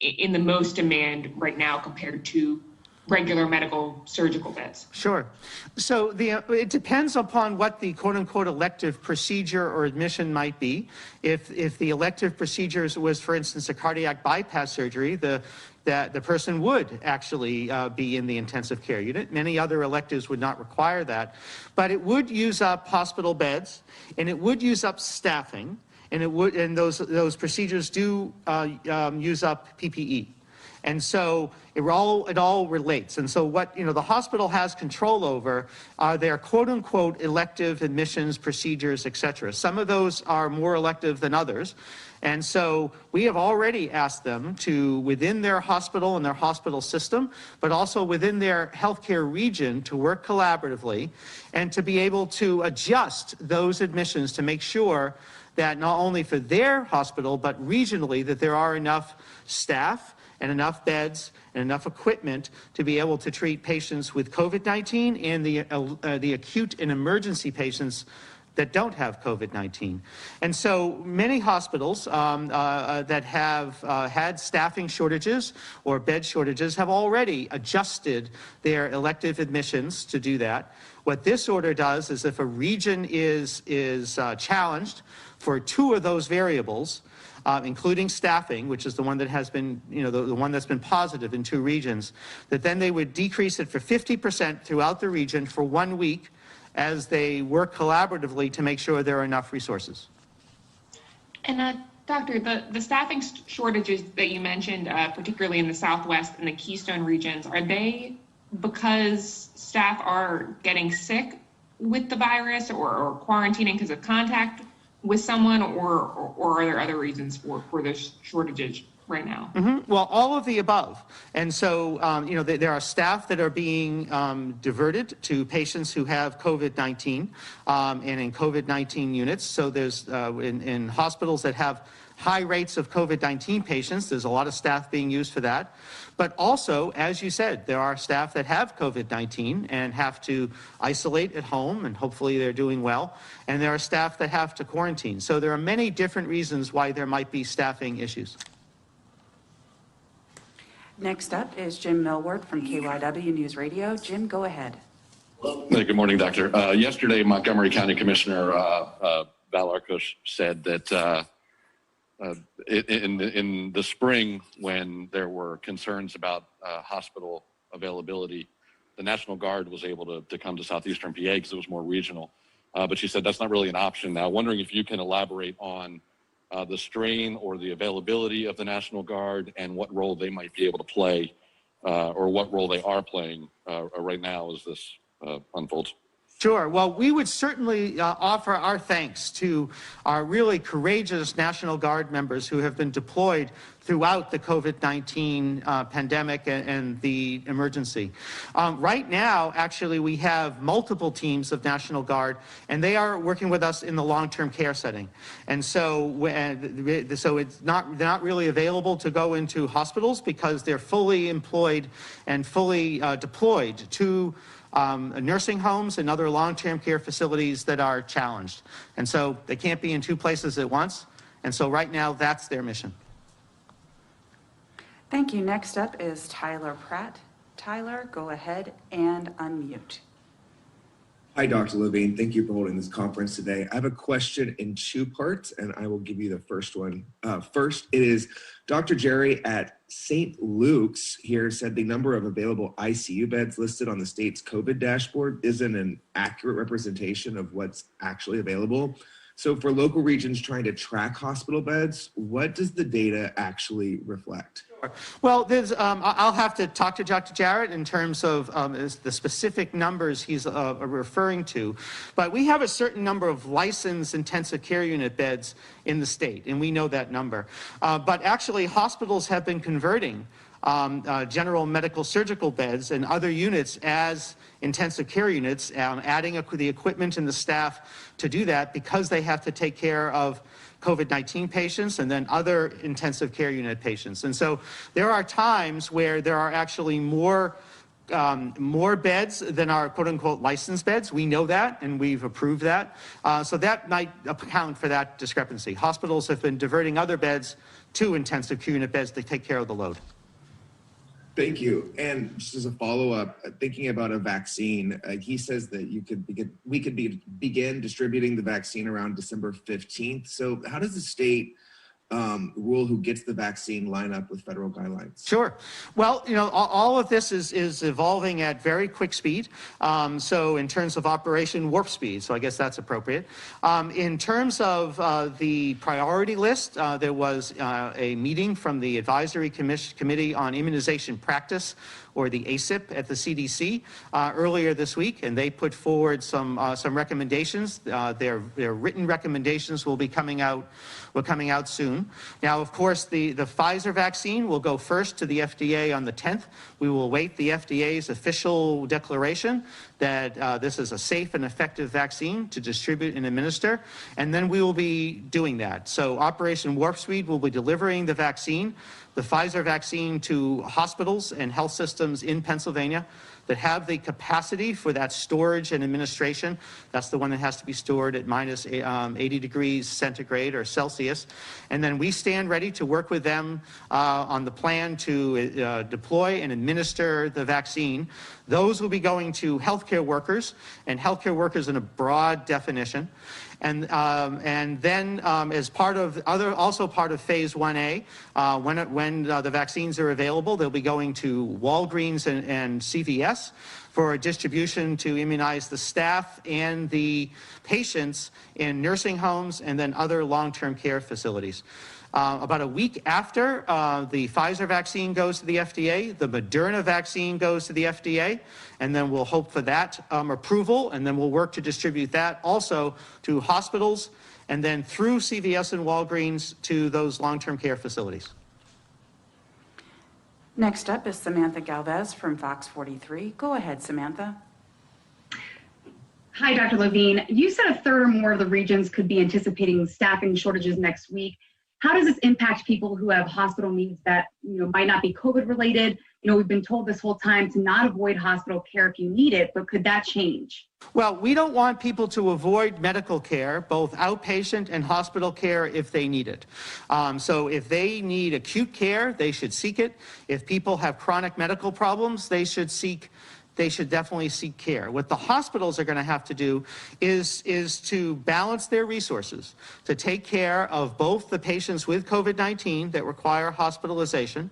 in the most demand right now compared to regular medical surgical beds? Sure. So it depends upon what the quote-unquote elective procedure or admission might be. If the elective procedures was, for instance, a cardiac bypass surgery, the person would actually be in the intensive care unit. Many other electives would not require that. But it would use up hospital beds, and it would use up staffing, and those procedures do use up PPE. And so it all relates. And so what the hospital has control over are their quote-unquote elective admissions, procedures, et cetera. Some of those are more elective than others. And so we have already asked them to, within their hospital and their hospital system, but also within their healthcare region, to work collaboratively and to be able to adjust those admissions to make sure that not only for their hospital, but regionally, that there are enough staff and enough beds and enough equipment to be able to treat patients with COVID-19 and the acute and emergency patients that don't have COVID-19. And so many hospitals that have had staffing shortages or bed shortages have already adjusted their elective admissions to do that. What this order does is, if a region is challenged for two of those variables, including staffing, which is the one that has been, the one that's been positive in two regions, that then they would decrease it for 50% throughout the region for 1 week as they work collaboratively to make sure there are enough resources. And Doctor, the staffing shortages that you mentioned, particularly in the Southwest and the Keystone regions, are they because staff are getting sick with the virus or quarantining because of contact with someone, or are there other reasons for this shortages right now? Well, all of the above. And so, there are staff that are being diverted to patients who have COVID-19 and in COVID-19 units. So there's in hospitals that have high rates of COVID-19 patients, there's a lot of staff being used for that. But also, as you said, there are staff that have COVID-19 and have to isolate at home, and hopefully they're doing well. And there are staff that have to quarantine. So there are many different reasons why there might be staffing issues. Next up is Jim Millward from KYW News Radio. Jim, go ahead. Hey, good morning, Doctor. Yesterday, Montgomery County Commissioner Val Arkush said that in the spring, when there were concerns about hospital availability, the National Guard was able to come to southeastern PA because it was more regional. But she said that's not really an option now. Wondering if you can elaborate on the strain or the availability of the National Guard and what role they might be able to play, or what role they are playing right now as this unfolds. Sure. Well, we would certainly offer our thanks to our really courageous National Guard members who have been deployed throughout the COVID-19 pandemic and the emergency. Right now, actually, we have multiple teams of National Guard, and they are working with us in the long-term care setting. And so, they're not really available to go into hospitals because they're fully employed and fully deployed to nursing homes and other long-term care facilities that are challenged. And so they can't be in two places at once. And so right now, that's their mission. Thank you. Next up is Tyler Pratt. Tyler, go ahead and unmute. Hi, Dr. Levine. Thank you for holding this conference today. I have a question in two parts, and I will give you the first one. First, it is Dr. Jerry at St. Luke's here said the number of available ICU beds listed on the state's COVID dashboard isn't an accurate representation of what's actually available. So for local regions trying to track hospital beds, what does the data actually reflect? Well, I'll have to talk to Dr. Jarrett in terms of the specific numbers he's referring to. But we have a certain number of licensed intensive care unit beds in the state, and we know that number. But actually, hospitals have been converting general medical surgical beds and other units as intensive care units, adding the equipment and the staff to do that because they have to take care of COVID-19 patients and then other intensive care unit patients. And so there are times where there are actually more beds than our quote-unquote licensed beds. We know that, and we've approved that. So that might account for that discrepancy. Hospitals have been diverting other beds to intensive care unit beds to take care of the load. Thank you. And just as a follow-up, thinking about a vaccine, he says that we could begin distributing the vaccine around December 15th. So how does the state rule who gets the vaccine line up with federal guidelines? Sure. Well, you know, all of this is evolving at very quick speed. So in terms of Operation Warp Speed, so I guess that's appropriate. In terms of the priority list, there was a meeting from the Advisory Committee on Immunization Practice, or the ACIP at the CDC earlier this week, and they put forward some recommendations. Their written recommendations will be coming out soon. Now, of course, the Pfizer vaccine will go first to the FDA on the 10th. We will await the FDA's official declaration that this is a safe and effective vaccine to distribute and administer, and then we will be doing that. So Operation Warp Speed will be delivering the vaccine, the Pfizer vaccine, to hospitals and health systems in Pennsylvania that have the capacity for that storage and administration. That's the one that has to be stored at minus 80 degrees centigrade or Celsius. And then we stand ready to work with them on the plan to deploy and administer the vaccine. Those will be going to healthcare workers, and healthcare workers in a broad definition. And then as part of also part of Phase 1A, when the vaccines are available, they'll be going to Walgreens and CVS for distribution to immunize the staff and the patients in nursing homes and then other long-term care facilities. About a week after the Pfizer vaccine goes to the FDA, the Moderna vaccine goes to the FDA, and then we'll hope for that approval, and then we'll work to distribute that also to hospitals, and then through CVS and Walgreens to those long-term care facilities. Next up is Samantha Galvez from Fox 43. Go ahead, Samantha. Hi, Dr. Levine. You said a third or more of the regions could be anticipating staffing shortages next week. How does this impact people who have hospital needs that might not be COVID related? We've been told this whole time to not avoid hospital care if you need it, but could that change? Well, we don't want people to avoid medical care, both outpatient and hospital care, if they need it. So if they need acute care, they should seek it. If people have chronic medical problems, they should definitely seek care. What the hospitals are going to have to do is to balance their resources to take care of both the patients with COVID-19 that require hospitalization,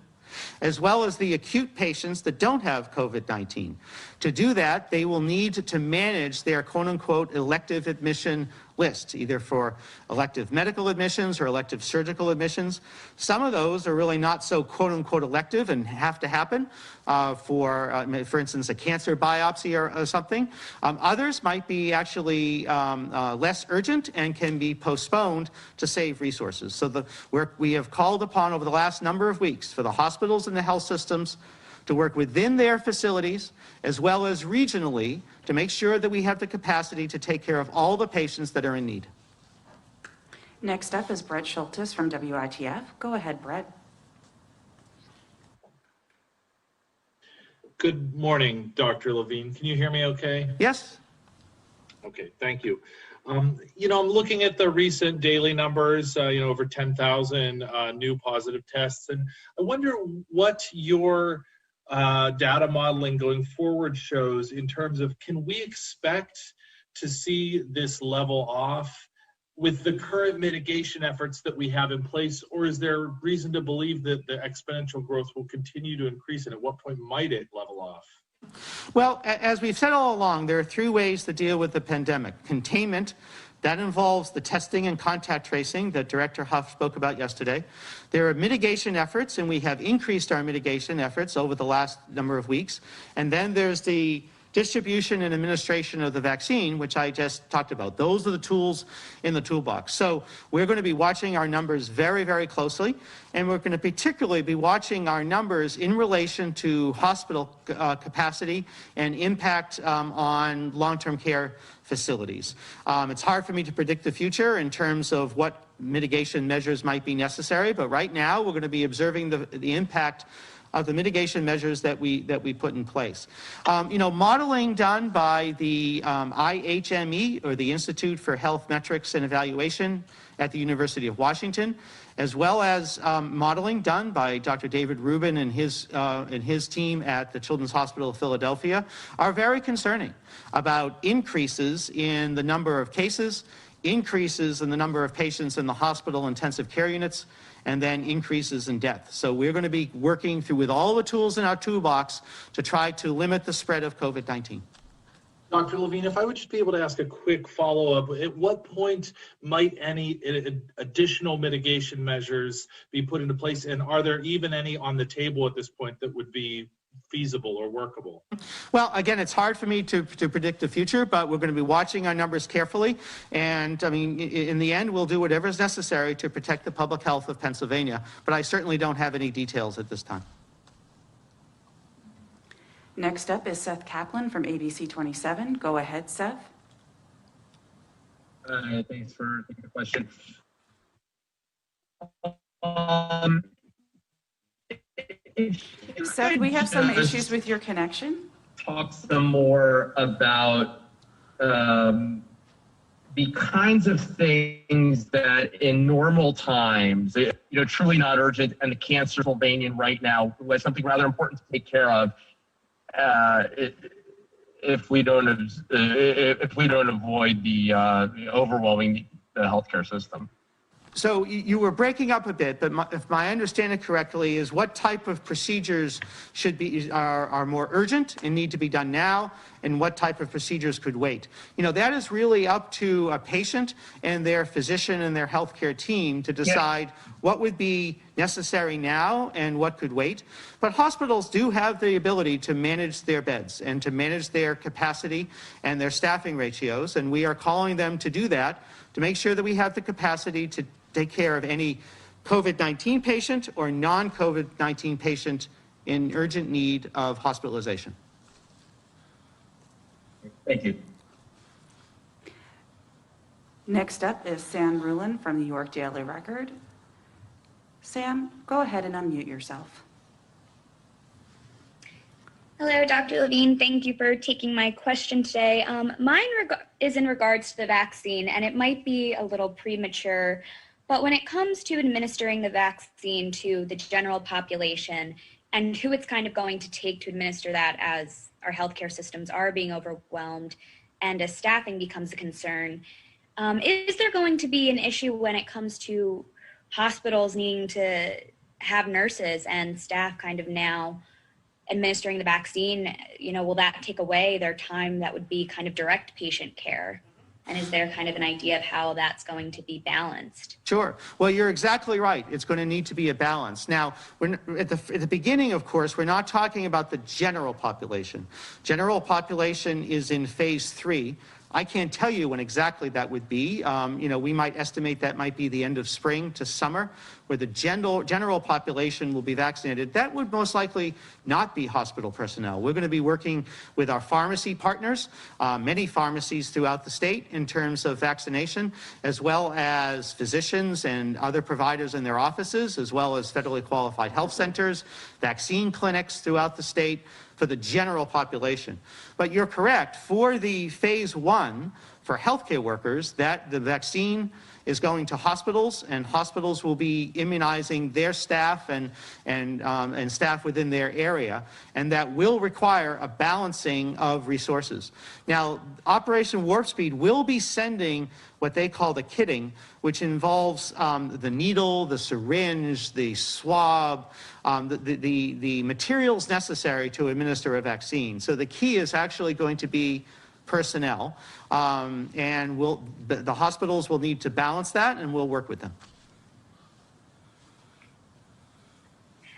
as well as the acute patients that don't have COVID-19. To do that, they will need to manage their quote-unquote elective admission list, either for elective medical admissions or elective surgical admissions. Some of those are really not so quote-unquote elective and have to happen for instance, a cancer biopsy or something. Others might be actually less urgent and can be postponed to save resources. So we have called upon over the last number of weeks for the hospitals and the health systems to work within their facilities as well as regionally to make sure that we have the capacity to take care of all the patients that are in need. Next up is Brett Schultes from WITF. Go ahead, Brett. Good morning, Dr. Levine. Can you hear me okay? Yes. Okay, thank you. I'm looking at the recent daily numbers, over 10,000 new positive tests, and I wonder what your data modeling going forward shows in terms of, can we expect to see this level off with the current mitigation efforts that we have in place, or is there reason to believe that the exponential growth will continue to increase, and at what point might it level off? Well, as we've said all along, there are three ways to deal with the pandemic. Containment, that involves the testing and contact tracing that Director Huff spoke about yesterday. There are mitigation efforts, and we have increased our mitigation efforts over the last number of weeks. And then there's the distribution and administration of the vaccine, which I just talked about. Those are the tools in the toolbox. So we're going to be watching our numbers very, very closely, and we're going to particularly be watching our numbers in relation to hospital capacity and impact on long-term care facilities. It's hard for me to predict the future in terms of what mitigation measures might be necessary, but right now we're going to be observing the impact of the mitigation measures that we put in place. Modeling done by the IHME, or the Institute for Health Metrics and Evaluation at the University of Washington, as well as modeling done by Dr. David Rubin and his team at the Children's Hospital of Philadelphia, are very concerning about increases in the number of cases, increases in the number of patients in the hospital intensive care units, and then increases in death. So we're going to be working through with all the tools in our toolbox to try to limit the spread of COVID-19. Dr. Levine, if I would just be able to ask a quick follow-up, at what point might any additional mitigation measures be put into place, and are there even any on the table at this point that would be feasible or workable? Well, again, it's hard for me to predict the future, but we're going to be watching our numbers carefully. And I mean, in the end, we'll do whatever is necessary to protect the public health of Pennsylvania. But I certainly don't have any details at this time. Next up is Seth Kaplan from ABC 27. Go ahead, Seth. Thanks for taking the question. Seth, we have some issues with your connection. Talk some more about the kinds of things that in normal times, truly not urgent, and the cancer in Pennsylvania right now was something rather important to take care of. If we don't avoid the overwhelming the healthcare system. So you were breaking up a bit, but if my understanding correctly is what type of procedures are more urgent and need to be done now, and what type of procedures could wait. That is really up to a patient and their physician and their healthcare team to decide what would be necessary now and what could wait. But hospitals do have the ability to manage their beds and to manage their capacity and their staffing ratios, and we are calling them to do that, to make sure that we have the capacity to take care of any COVID-19 patient or non-COVID-19 patient in urgent need of hospitalization. Thank you. Next up is Sam Rulin from the York Daily Record. Sam, go ahead and unmute yourself. Hello, Dr. Levine. Thank you for taking my question today. Mine is in regards to the vaccine, and it might be a little premature, but when it comes to administering the vaccine to the general population and who it's kind of going to take to administer that, as our healthcare systems are being overwhelmed and as staffing becomes a concern, is there going to be an issue when it comes to hospitals needing to have nurses and staff kind of now administering the vaccine? Will that take away their time that would be kind of direct patient care? And is there kind of an idea of how that's going to be balanced? Sure. Well, you're exactly right. It's going to need to be a balance. Now, at the beginning, of course, we're not talking about the general population. General population is in phase 3. I can't tell you when exactly that would be. We might estimate that might be the end of spring to summer, where the general population will be vaccinated. That would most likely not be hospital personnel. We're going to be working with our pharmacy partners, many pharmacies throughout the state in terms of vaccination, as well as physicians and other providers in their offices, as well as federally qualified health centers, vaccine clinics throughout the state, for the general population. But you're correct, for the phase 1 for healthcare workers, that the vaccine is going to hospitals, and hospitals will be immunizing their staff and staff within their area, and that will require a balancing of resources. Now, Operation Warp Speed will be sending what they call the kitting, which involves the needle, the syringe, the swab, the materials necessary to administer a vaccine. So the key is actually going to be personnel, and the hospitals will need to balance that, and we'll work with them.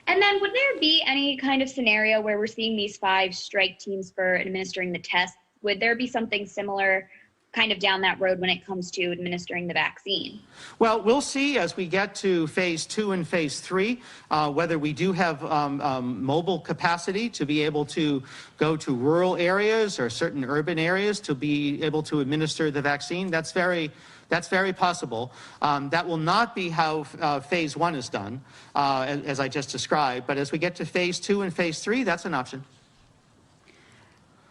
And then would there be any kind of scenario where we're seeing these 5 strike teams for administering the test? Would there be something similar kind of down that road when it comes to administering the vaccine? Well, we'll see as we get to phase 2 and phase 3, whether we do have mobile capacity to be able to go to rural areas or certain urban areas to be able to administer the vaccine. That's very possible. That will not be how phase 1 is done, as I just described. But as we get to phase 2 and phase 3, that's an option.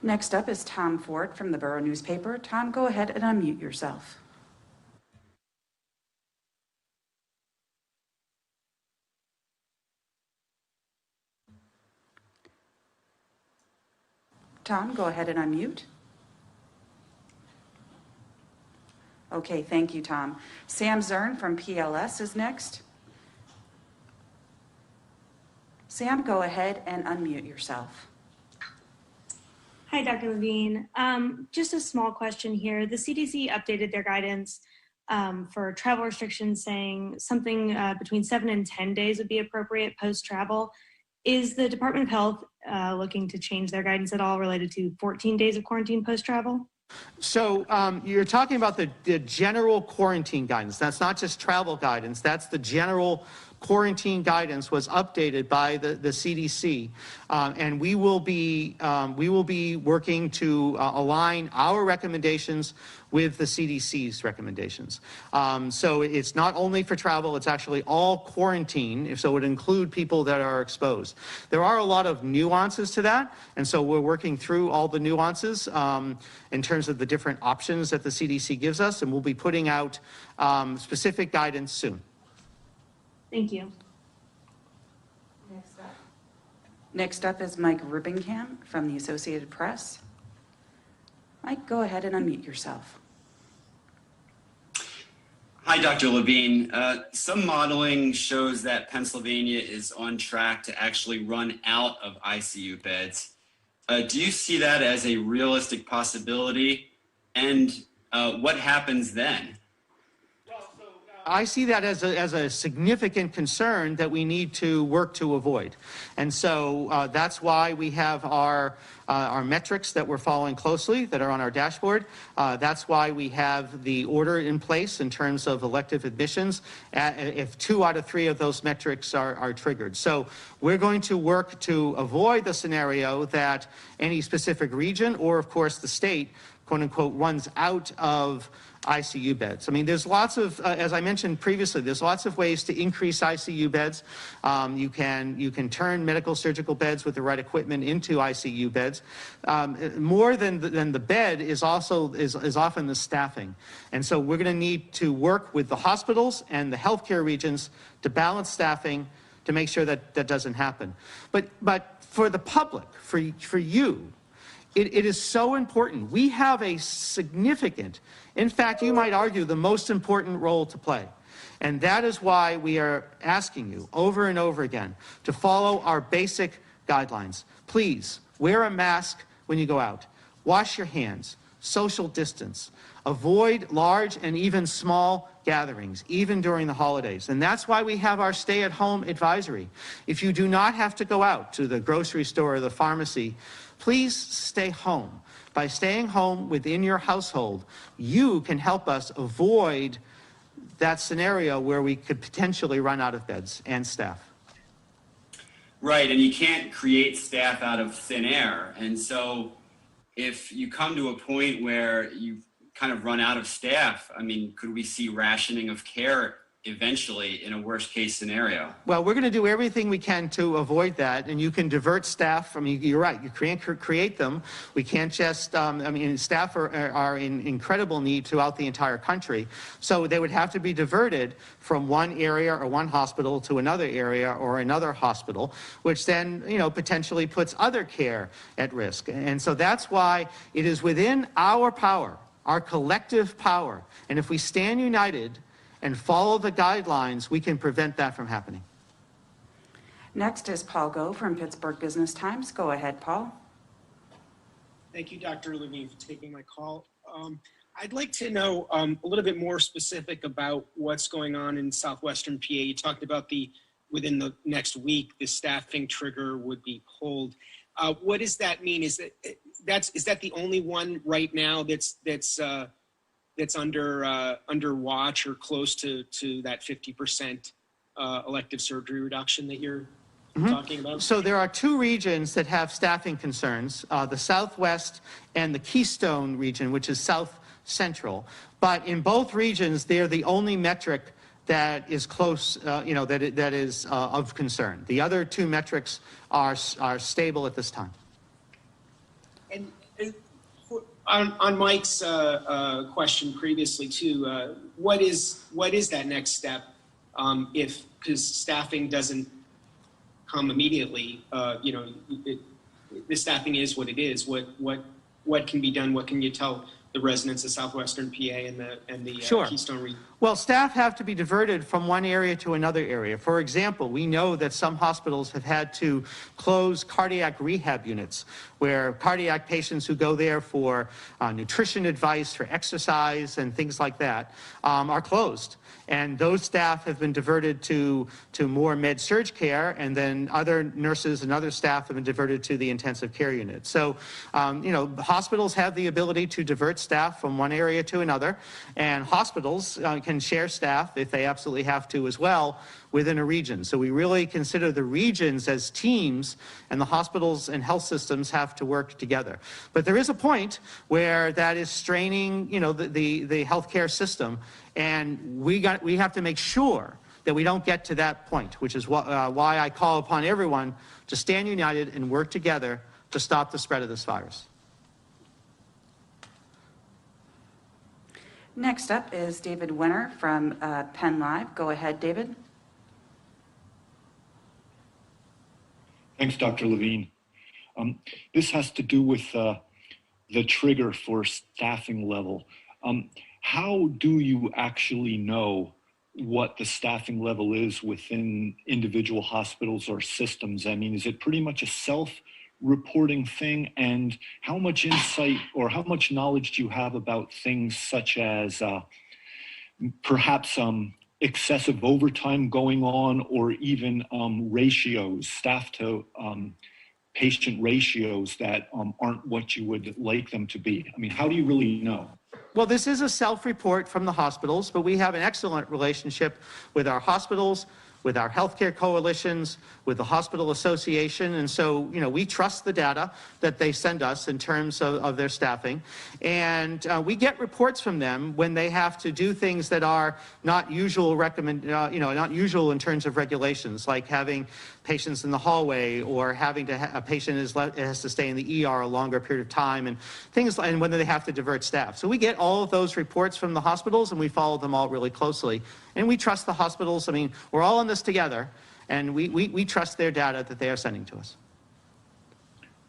Next up is Tom Ford from the Borough Newspaper. Tom, go ahead and unmute yourself. Tom, go ahead and unmute. Okay, thank you, Tom. Sam Zern from PLS is next. Sam, go ahead and unmute yourself. Hi, Dr. Levine. Just a small question here. The CDC updated their guidance for travel restrictions, saying something between 7 and 10 days would be appropriate post-travel. Is the Department of Health looking to change their guidance at all related to 14 days of quarantine post-travel? So you're talking about the general quarantine guidance. That's not just travel guidance. That's the general quarantine guidance was updated by the CDC, and we will be working to align our recommendations with the CDC's recommendations. So it's not only for travel; it's actually all quarantine. So it would include people that are exposed. There are a lot of nuances to that, and so we're working through all the nuances in terms of the different options that the CDC gives us, and we'll be putting out specific guidance soon. Thank you. Next up is Mike Rubingham from the Associated Press. Mike, go ahead and unmute yourself. Hi, Dr. Levine. Some modeling shows that Pennsylvania is on track to actually run out of ICU beds. Do you see that as a realistic possibility? And what happens then? I see that as a significant concern that we need to work to avoid. And so that's why we have our metrics that we're following closely that are on our dashboard. That's why we have the order in place in terms of elective admissions if 2 out of 3 of those metrics are triggered. So we're going to work to avoid the scenario that any specific region or, of course, the state, quote unquote, runs out of ICU beds. I mean, there's lots of, as I mentioned previously, there's lots of ways to increase ICU beds. You can turn medical surgical beds with the right equipment into ICU beds. More than the bed is often the staffing. And so we're going to need to work with the hospitals and the healthcare regions to balance staffing to make sure that that doesn't happen. But for the public, for you, it is so important. We have a significant, in fact, you might argue, the most important role to play. And that is why we are asking you over and over again to follow our basic guidelines. Please wear a mask when you go out. Wash your hands. Social distance. Avoid large and even small gatherings, even during the holidays. And that's why we have our stay-at-home advisory. If you do not have to go out to the grocery store or the pharmacy, please stay home. By staying home within your household, you can help us avoid that scenario where we could potentially run out of beds and staff. Right, and you can't create staff out of thin air. And so if you come to a point where you kind of run out of staff, I mean, could we see rationing of care eventually in a worst case scenario? Well, we're going to do everything we can to avoid that, and you can divert staff. I mean, you're right, you can't create them. We can't just, I mean, staff are in incredible need throughout the entire country, so they would have to be diverted from one area or one hospital to another area or another hospital, which then, you know, potentially puts other care at risk. And so that's why it is within our power, our collective power, and if we stand united and follow the guidelines, we can prevent that from happening. Next is Paul Go from Pittsburgh Business Times. Go ahead, Paul. Thank you, Dr. Levine, for taking my call. I'd like to know a little bit more specific about what's going on in southwestern PA. You talked about the within the next week, the staffing trigger would be pulled. What does that mean? Is that the only one right now that's under watch or close to that 50% elective surgery reduction that you're talking about? So there are two regions that have staffing concerns, the Southwest and the Keystone region, which is South Central. But in both regions, they're the only metric that is close, that is of concern. The other two metrics are stable at this time. And on Mike's question previously too, what is that next step because staffing doesn't come immediately? The staffing is what it is. What can be done? What can you tell the residents of Southwestern PA and the Sure. Keystone region? Well, staff have to be diverted from one area to another area. For example, we know that some hospitals have had to close cardiac rehab units where cardiac patients who go there for nutrition advice, for exercise and things like that are closed. And those staff have been diverted to more med-surg care, and then other nurses and other staff have been diverted to the intensive care unit. So, hospitals have the ability to divert staff from one area to another, and hospitals can share staff, if they absolutely have to as well, within a region. So we really consider the regions as teams, and the hospitals and health systems have to work together. But there is a point where that is straining, the healthcare system, and we have to make sure that we don't get to that point, which is why I call upon everyone to stand united and work together to stop the spread of this virus. Next up is David Winner from Penn Live. Go ahead, David. Thanks, Dr. Levine. This has to do with the trigger for staffing level. How do you actually know what the staffing level is within individual hospitals or systems? I mean, is it pretty much a self-reporting thing? And how much insight or how much knowledge do you have about things such as perhaps excessive overtime going on, or even ratios, staff to patient ratios that aren't what you would like them to be? I mean, how do you really know? Well, this is a self-report from the hospitals, but we have an excellent relationship with our hospitals, with our healthcare coalitions, with the hospital association. And so, we trust the data that they send us in terms of their staffing. And we get reports from them when they have to do things that are not usual not usual in terms of regulations, like having patients in the hallway, or having a patient has to stay in the ER a longer period of time, and things, and when they have to divert staff. So we get all of those reports from the hospitals, and we follow them all really closely. And we trust the hospitals. I mean, we're all in this together, and we trust their data that they are sending to us.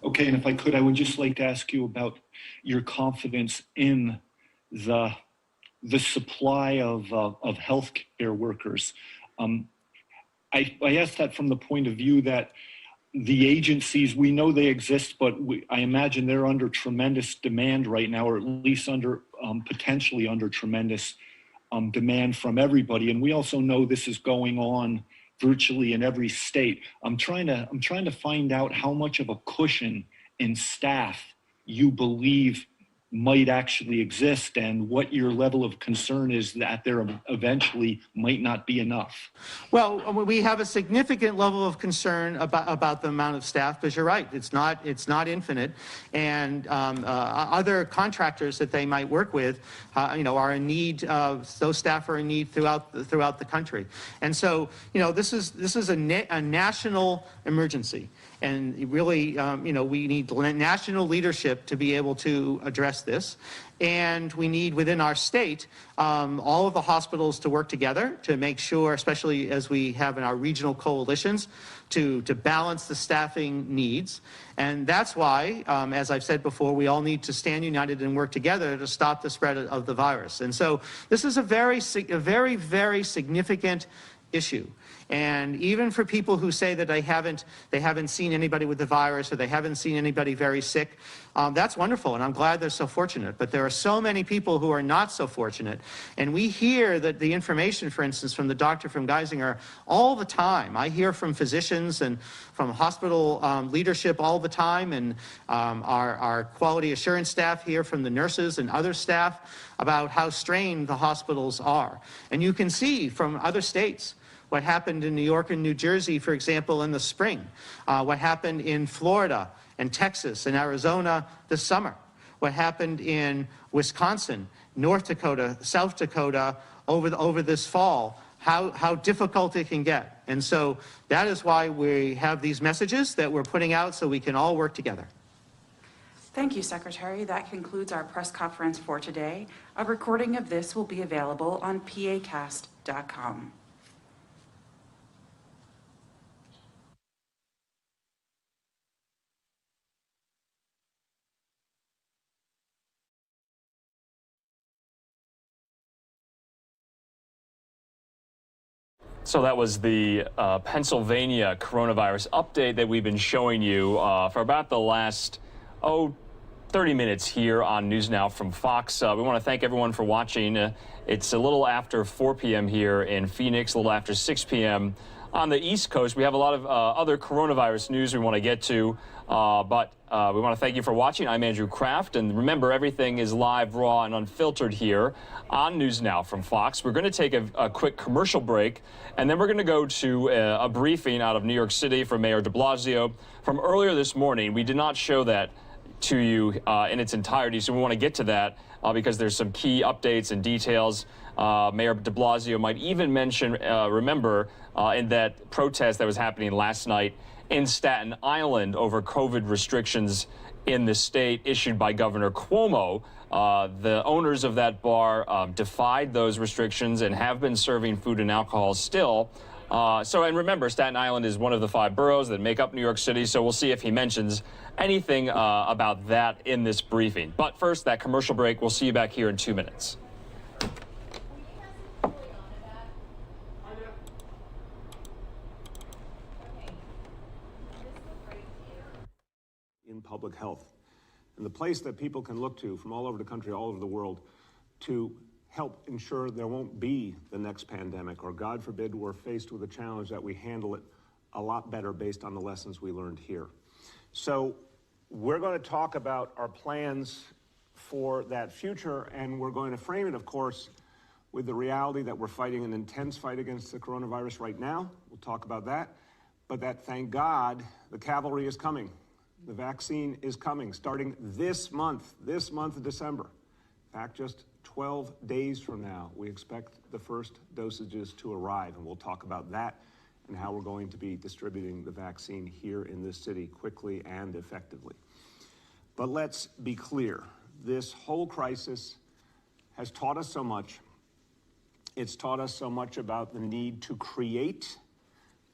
Okay, and if I could, I would just like to ask you about your confidence in the supply of healthcare workers. I ask that from the point of view that the agencies, we know they exist, but I imagine they're under tremendous demand right now, or at least potentially under tremendous demand from everybody. And we also know this is going on virtually in every state. I'm trying to find out how much of a cushion in staff you believe might actually exist, and what your level of concern is that there eventually might not be enough. Well, we have a significant level of concern about the amount of staff, because you're right, it's not infinite, and other contractors that they might work with, are in need. Those staff are in need throughout the country, and so this is a national emergency. And really, we need national leadership to be able to address this. And we need, within our state, all of the hospitals to work together to make sure, especially as we have in our regional coalitions, to balance the staffing needs. And that's why, as I've said before, we all need to stand united and work together to stop the spread of the virus. And so this is a very, very significant issue. And even for people who say that they haven't seen anybody with the virus or they haven't seen anybody very sick, that's wonderful, and I'm glad they're so fortunate. But there are so many people who are not so fortunate. And we hear that the information, for instance, from the doctor from Geisinger all the time. I hear from physicians and from hospital leadership all the time, and our quality assurance staff hear from the nurses and other staff about how strained the hospitals are. And you can see from other states what happened in New York and New Jersey, for example, in the spring, what happened in Florida and Texas and Arizona this summer, what happened in Wisconsin, North Dakota, South Dakota over this fall, how difficult it can get. And so that is why we have these messages that we're putting out so we can all work together. Thank you, Secretary. That concludes our press conference for today. A recording of this will be available on pacast.com. So that was the Pennsylvania coronavirus update that we've been showing you for about the last, 30 minutes here on NewsNOW from Fox. We want to thank everyone for watching. It's a little after 4 p.m. here in Phoenix, a little after 6 p.m. on the East Coast. We have a lot of other coronavirus news we want to get to, but we want to thank you for watching. I'm Andrew Kraft, and remember, everything is live, raw, and unfiltered here on NewsNOW from Fox. We're going to take a quick commercial break, and then we're going to go to a briefing out of New York City from Mayor de Blasio from earlier this morning. We did not show that to you in its entirety, so we want to get to that because there's some key updates and details. Mayor de Blasio might even mention, remember, in that protest that was happening last night in Staten Island over COVID restrictions in the state issued by Governor Cuomo. The owners of that bar defied those restrictions and have been serving food and alcohol still. And remember, Staten Island is one of the 5 boroughs that make up New York City, so we'll see if he mentions anything about that in this briefing. But first, that commercial break. We'll see you back here in 2 minutes. In public health, and the place that people can look to from all over the country, all over the world, to help ensure there won't be the next pandemic, or God forbid we're faced with a challenge, that we handle it a lot better based on the lessons we learned here. So we're going to talk about our plans for that future, and we're going to frame it, of course, with the reality that we're fighting an intense fight against the coronavirus right now. We'll talk about that, but that, thank God, the cavalry is coming. The vaccine is coming starting this month of December. In fact, just 12 days from now, we expect the first dosages to arrive, and we'll talk about that and how we're going to be distributing the vaccine here in this city quickly and effectively. But let's be clear, this whole crisis has taught us so much. It's taught us so much about the need to create,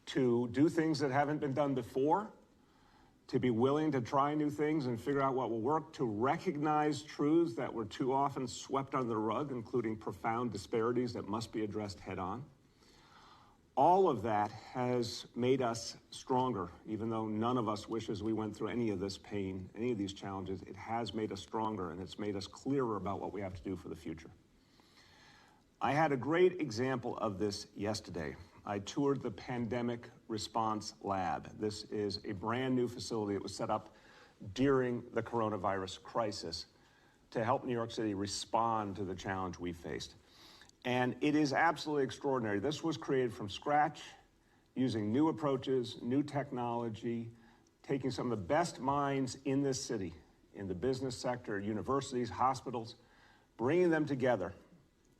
to do things that haven't been done before, to be willing to try new things and figure out what will work, to recognize truths that were too often swept under the rug, including profound disparities that must be addressed head on. All of that has made us stronger, even though none of us wishes we went through any of this pain, any of these challenges. It has made us stronger, and it's made us clearer about what we have to do for the future. I had a great example of this yesterday. I toured the Pandemic Response Lab. This is a brand new facility that was set up during the coronavirus crisis to help New York City respond to the challenge we faced. And it is absolutely extraordinary. This was created from scratch, using new approaches, new technology, taking some of the best minds in this city, in the business sector, universities, hospitals, bringing them together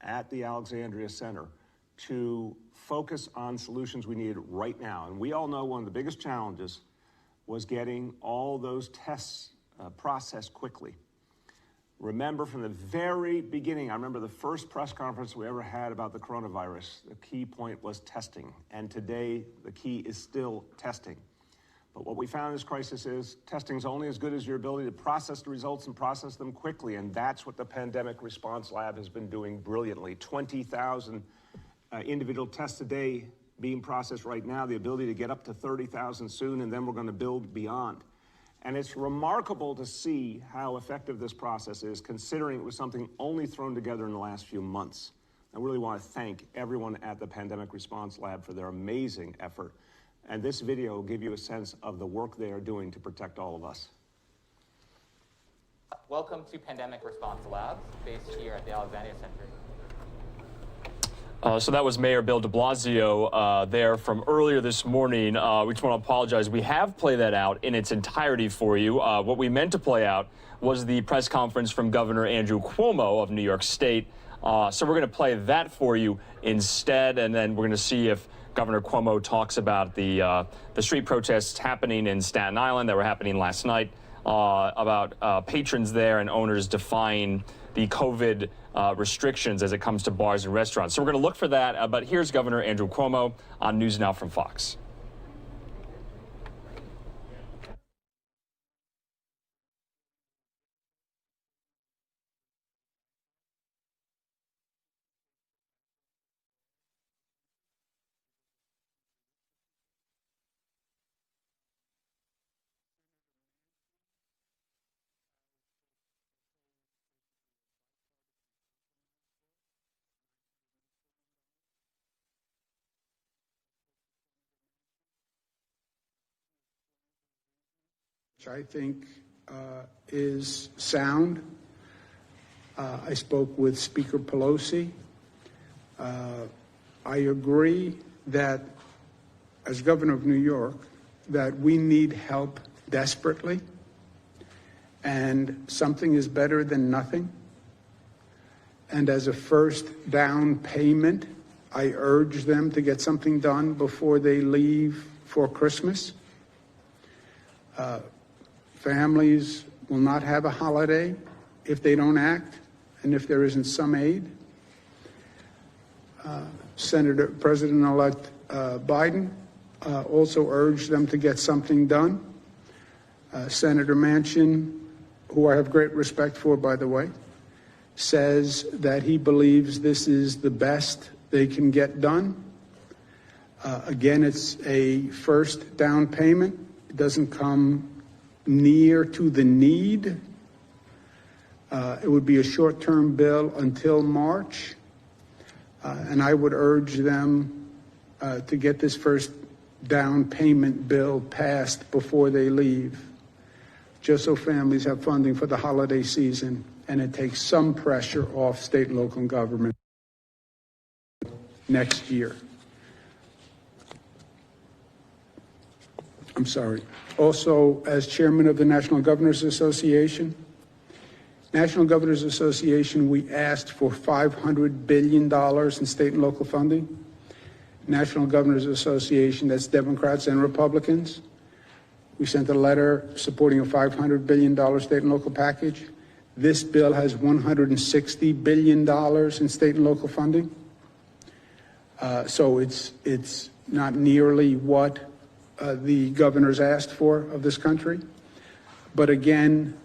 at the Alexandria Center to focus on solutions we need right now. And we all know one of the biggest challenges was getting all those tests processed quickly. Remember from the very beginning, I remember the first press conference we ever had about the coronavirus, the key point was testing. And today, the key is still testing. But what we found in this crisis is testing is only as good as your ability to process the results and process them quickly. And that's what the Pandemic Response Lab has been doing brilliantly. 20,000 individual tests a day being processed right now, the ability to get up to 30,000 soon, and then we're going to build beyond. And it's remarkable to see how effective this process is, considering it was something only thrown together in the last few months. I really want to thank everyone at the Pandemic Response Lab for their amazing effort. And this video will give you a sense of the work they are doing to protect all of us. Welcome to Pandemic Response Labs, based here at the Alexandria Center. So that was Mayor Bill de Blasio there from earlier this morning. We just want to apologize. We have played that out in its entirety for you. What we meant to play out was the press conference from Governor Andrew Cuomo of New York State. So we're going to play that for you instead, and then we're going to see if Governor Cuomo talks about the street protests happening in Staten Island that were happening last night, about patrons there and owners defying the COVID restrictions as it comes to bars and restaurants. So we're going to look for that, but here's Governor Andrew Cuomo on News Now from Fox. Which I think is sound. I spoke with Speaker Pelosi. I agree that, as governor of New York, that we need help desperately, and something is better than nothing. And as a first down payment, I urge them to get something done before they leave for Christmas. Families will not have a holiday if they don't act and if there isn't some aid. President-elect Biden also urged them to get something done. Senator Manchin, who I have great respect for, by the way, says that he believes this is the best they can get done. Again, it's a first down payment. It doesn't come near to the need. It would be a short-term bill until March, and I would urge them to get this first down payment bill passed before they leave, just so families have funding for the holiday season, and it takes some pressure off state and local government next year. I'm sorry. Also, as chairman of the National Governors Association, we asked for $500 billion in state and local funding. National Governors Association, that's Democrats and Republicans. We sent a letter supporting a $500 billion state and local package. This bill has $160 billion in state and local funding. So it's not nearly what the governors asked for of this country. But again,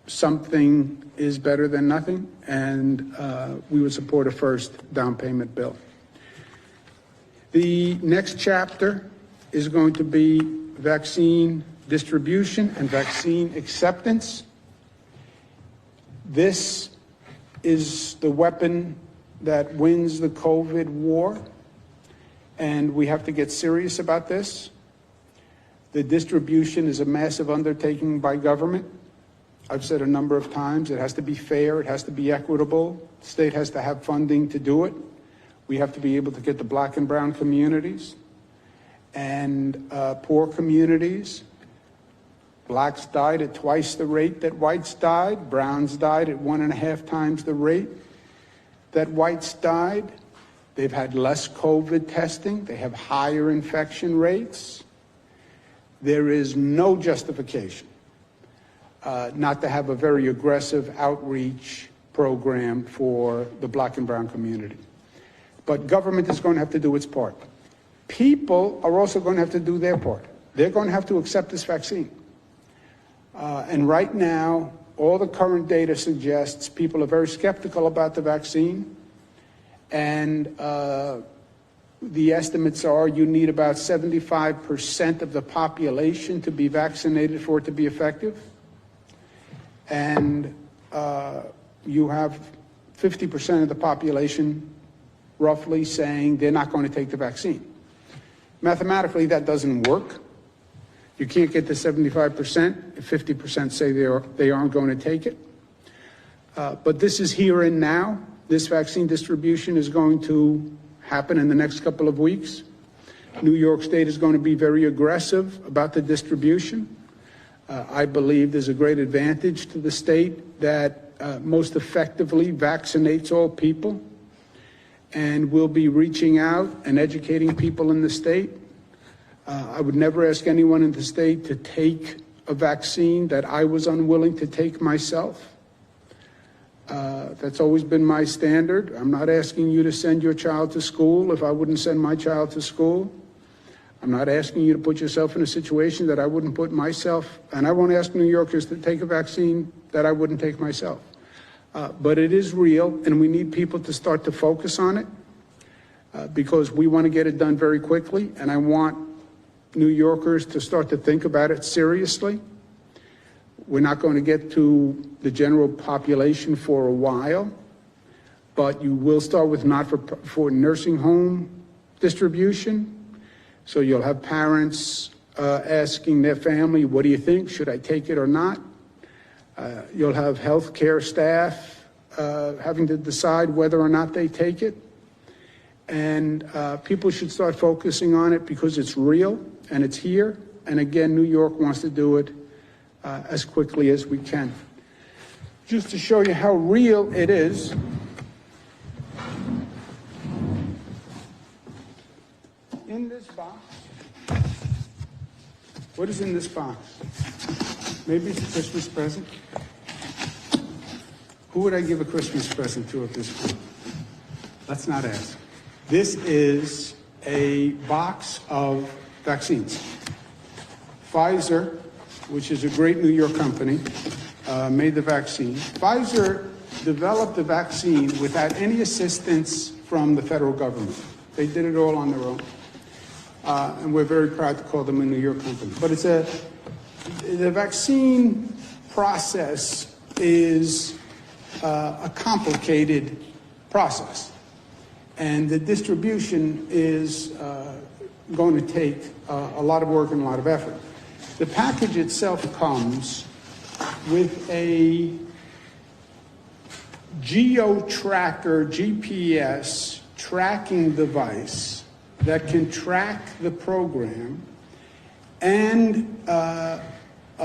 something is better than nothing, and we would support a first down payment bill. The next chapter is going to be vaccine distribution and vaccine acceptance. This is the weapon that wins the COVID war. And we have to get serious about this. The distribution is a massive undertaking by government. I've said a number of times, it has to be fair, it has to be equitable. The state has to have funding to do it. We have to be able to get the black and brown communities and poor communities. Blacks died at twice the rate that whites died. Browns died at 1.5 times the rate that whites died. They've had less COVID testing. They have higher infection rates. There is no justification not to have a very aggressive outreach program for the black and brown community. But government is going to have to do its part. People are also going to have to do their part. They're going to have to accept this vaccine. And right now, all the current data suggests people are very skeptical about the vaccine. And the estimates are you need about 75% of the population to be vaccinated for it to be effective. And you have 50% of the population roughly saying they're not going to take the vaccine. Mathematically, that doesn't work. You can't get to 75% if 50% say they aren't going to take it. But this is here and now. This vaccine distribution is going to happen in the next couple of weeks. New York State is going to be very aggressive about the distribution. I believe there's a great advantage to the state that most effectively vaccinates all people, and we'll be reaching out and educating people in the state. I would never ask anyone in the state to take a vaccine that I was unwilling to take myself. That's always been my standard. I'm not asking you to send your child to school if I wouldn't send my child to school. I'm not asking you to put yourself in a situation that I wouldn't put myself, and I won't ask New Yorkers to take a vaccine that I wouldn't take myself. But it is real, and we need people to start to focus on it because we want to get it done very quickly, and I want New Yorkers to start to think about it seriously. We're not going to get to the general population for a while, but you will start with not-for nursing home distribution. So you'll have parents asking their family, what do you think? Should I take it or not? You'll have healthcare staff having to decide whether or not they take it. And people should start focusing on it because it's real and it's here. And again, New York wants to do it as quickly as we can. Just to show you how real it is, in this box, what is in this box? Maybe it's a Christmas present. Who would I give a Christmas present to at this point? Let's not ask. This is a box of vaccines. Pfizer, which is a great New York company, made the vaccine. Pfizer developed the vaccine without any assistance from the federal government. They did it all on their own. And we're very proud to call them a New York company. But the vaccine process is a complicated process. And the distribution is going to take a lot of work and a lot of effort. The package itself comes with a geo-tracker GPS tracking device that can track the program and a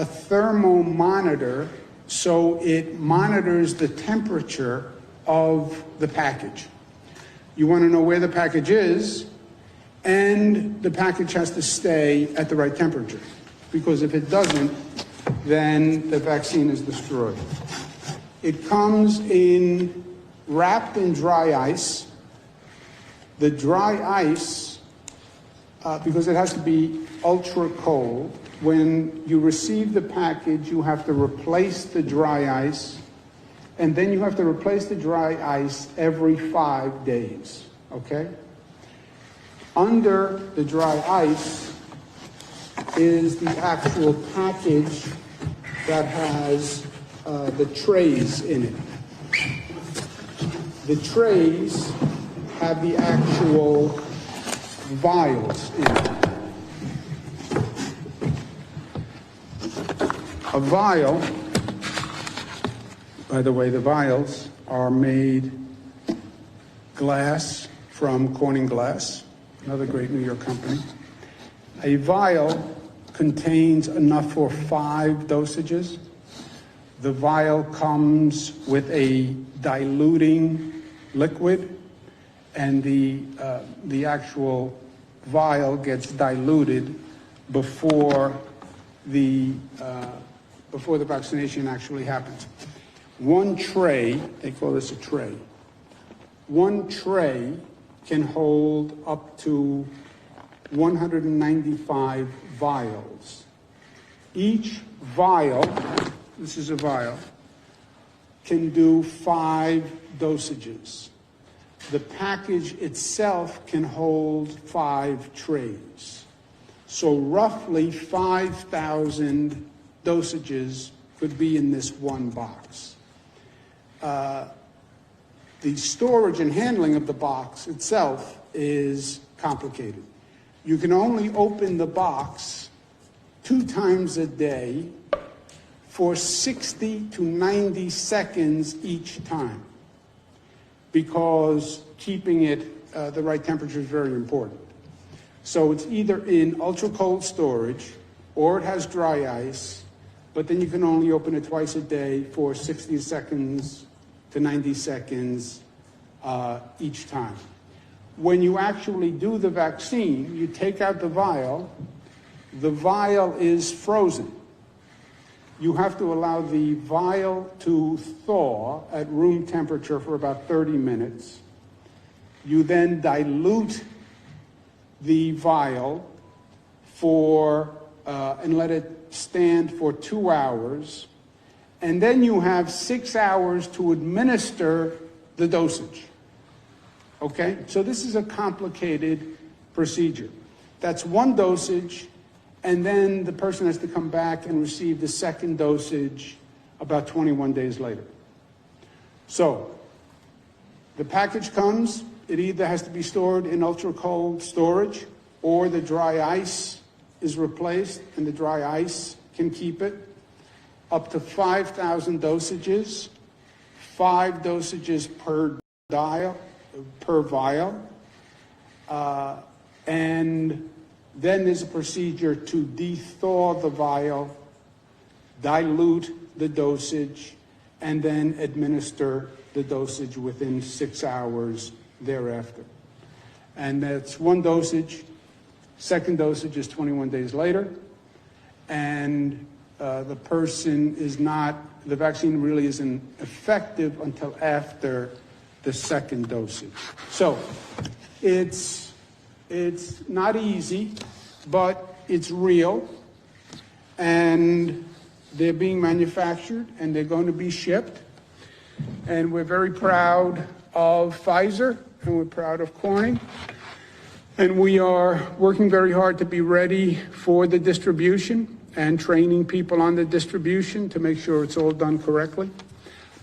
thermal monitor so it monitors the temperature of the package. You want to know where the package is, and the package has to stay at the right temperature, because if it doesn't, then the vaccine is destroyed. It comes wrapped in dry ice. The dry ice, because it has to be ultra cold, when you receive the package, you have to replace the dry ice, and then you have to replace the dry ice every 5 days, okay? Under the dry ice is the actual package that has the trays in it. The trays have the actual vials in it. A vial, by the way, the vials are made glass from Corning Glass, another great New York company. A vial contains enough for 5 dosages. The vial comes with a diluting liquid, and the actual vial gets diluted before the vaccination actually happens. One tray, they call this a tray, one tray can hold up to 195 vials. Each vial, this is a vial, can do 5 dosages. The package itself can hold 5 trays. So roughly 5,000 dosages could be in this one box. The storage and handling of the box itself is complicated. You can only open the box 2 times a day for 60 to 90 seconds each time, because keeping it the right temperature is very important. So it's either in ultra cold storage or it has dry ice, but then you can only open it twice a day for 60 seconds to 90 seconds each time. When you actually do the vaccine, you take out the vial is frozen. You have to allow the vial to thaw at room temperature for about 30 minutes. You then dilute the vial and let it stand for 2 hours. And then you have 6 hours to administer the dosage. Okay? So this is a complicated procedure. That's one dosage, and then the person has to come back and receive the second dosage about 21 days later. So the package comes, it either has to be stored in ultra cold storage or the dry ice is replaced and the dry ice can keep it. Up to 5,000 dosages, 5 dosages per vial. And then there's a procedure to de-thaw the vial, dilute the dosage, and then administer the dosage within 6 hours thereafter. And that's one dosage. Second dosage is 21 days later. And the vaccine really isn't effective until after the second dosage. So it's not easy, but it's real, and they're being manufactured and they're going to be shipped. And we're very proud of Pfizer and we're proud of Corning. And we are working very hard to be ready for the distribution and training people on the distribution to make sure it's all done correctly.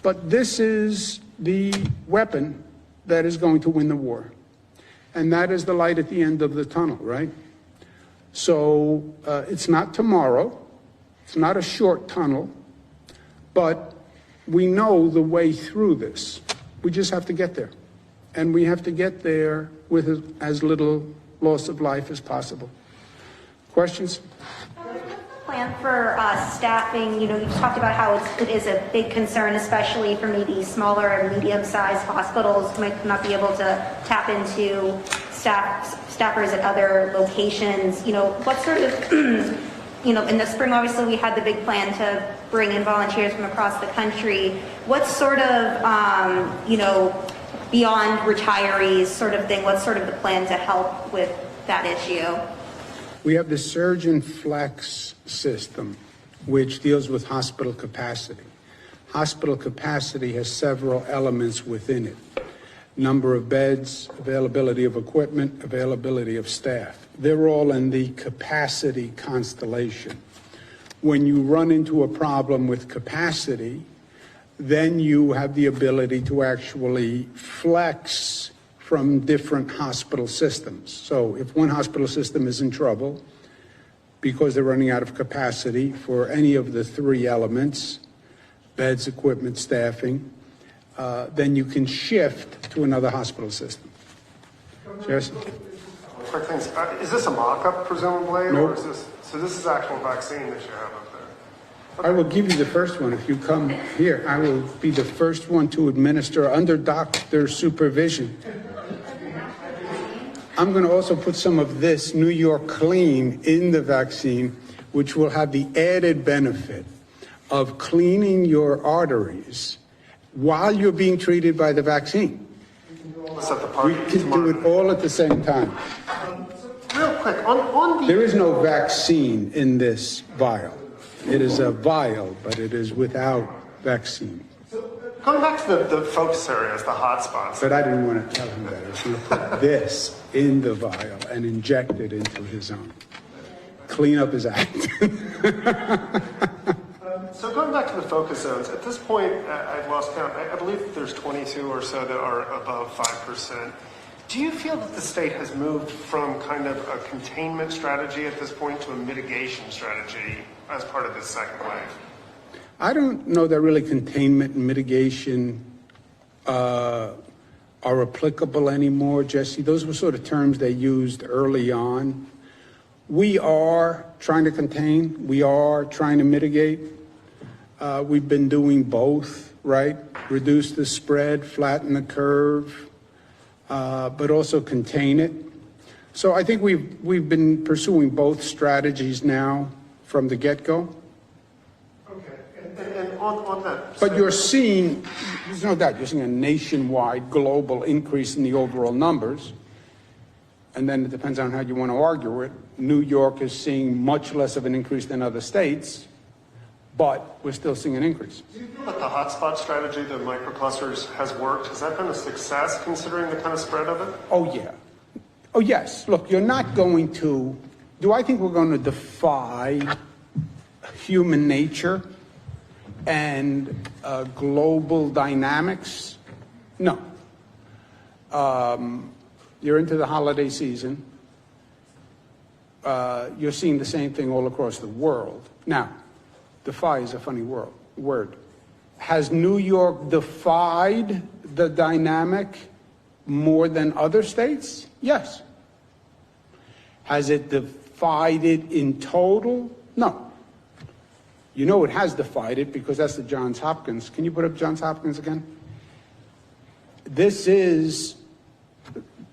But this is the weapon that is going to win the war. And that is the light at the end of the tunnel, right? So it's not tomorrow. It's not a short tunnel. But we know the way through this. We just have to get there. And we have to get there with as little loss of life as possible. Questions? Plan for staffing, you talked about how it is a big concern, especially for maybe smaller and medium-sized hospitals who might not be able to tap into staffers at other locations. What sort of, in the spring, obviously, we had the big plan to bring in volunteers from across the country. What sort of, beyond retirees sort of thing, what's sort of the plan to help with that issue? We have the Surge and Flex system, which deals with hospital capacity. Hospital capacity has several elements within it. Number of beds, availability of equipment, availability of staff. They're all in the capacity constellation. When you run into a problem with capacity, then you have the ability to actually flex from different hospital systems. So if one hospital system is in trouble because they're running out of capacity for any of the 3 elements, beds, equipment, staffing, then you can shift to another hospital system. Yes? Quick things. Is this a mock-up, presumably? Nope. Or is this, so this is actual vaccine that you have up there? I will give you the first one. If you come here, I will be the first one to administer under doctor supervision. I'm going to also put some of this New York Clean in the vaccine, which will have the added benefit of cleaning your arteries while you're being treated by the vaccine. We can do it all at the same time. Real quick, on the... There is no vaccine in this vial. It is a vial, but it is without vaccine. So Going back to the focus areas, the hot spots. But I didn't want to tell him that. I was going to put this in the vial and inject it into his own. Clean up his act. So going back to the focus zones, at this point, I've lost count. I believe there's 22 or so that are above 5%. Do you feel that the state has moved from kind of a containment strategy at this point to a mitigation strategy as part of this second wave? I don't know that really containment and mitigation are applicable anymore, Jesse. Those were sort of terms they used early on. We are trying to contain. We are trying to mitigate. We've been doing both, right? Reduce the spread, flatten the curve, but also contain it. So I think we've been pursuing both strategies now from the get-go. And on that. But you're seeing, there's no doubt, you're seeing a nationwide global increase in the overall numbers. And then it depends on how you want to argue it. New York is seeing much less of an increase than other states, but we're still seeing an increase. Do you feel that the hotspot strategy, the microclusters, has worked? Has that been a success considering the kind of spread of it? Oh, yeah. Oh, yes. Look, you're not going to, do I think we're going to defy human nature and global dynamics? No. You're into the holiday season. You're seeing the same thing all across the world. Now, defy is a funny word. Has New York defied the dynamic more than other states? Yes. Has it defied it in total? No. You know it has defied it because that's the Johns Hopkins. Can you put up Johns Hopkins again? This is,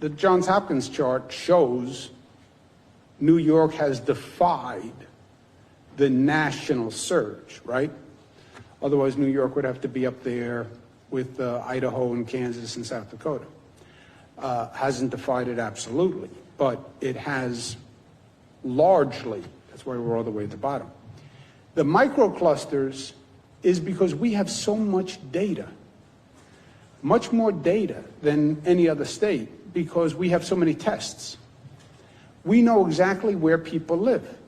the Johns Hopkins chart shows New York has defied the national surge, right? Otherwise, New York would have to be up there with Idaho and Kansas and South Dakota. Hasn't defied it absolutely, but it has largely, that's why we're all the way at the bottom. The microclusters is because we have so much data, much more data than any other state because we have so many tests. We know exactly where people live.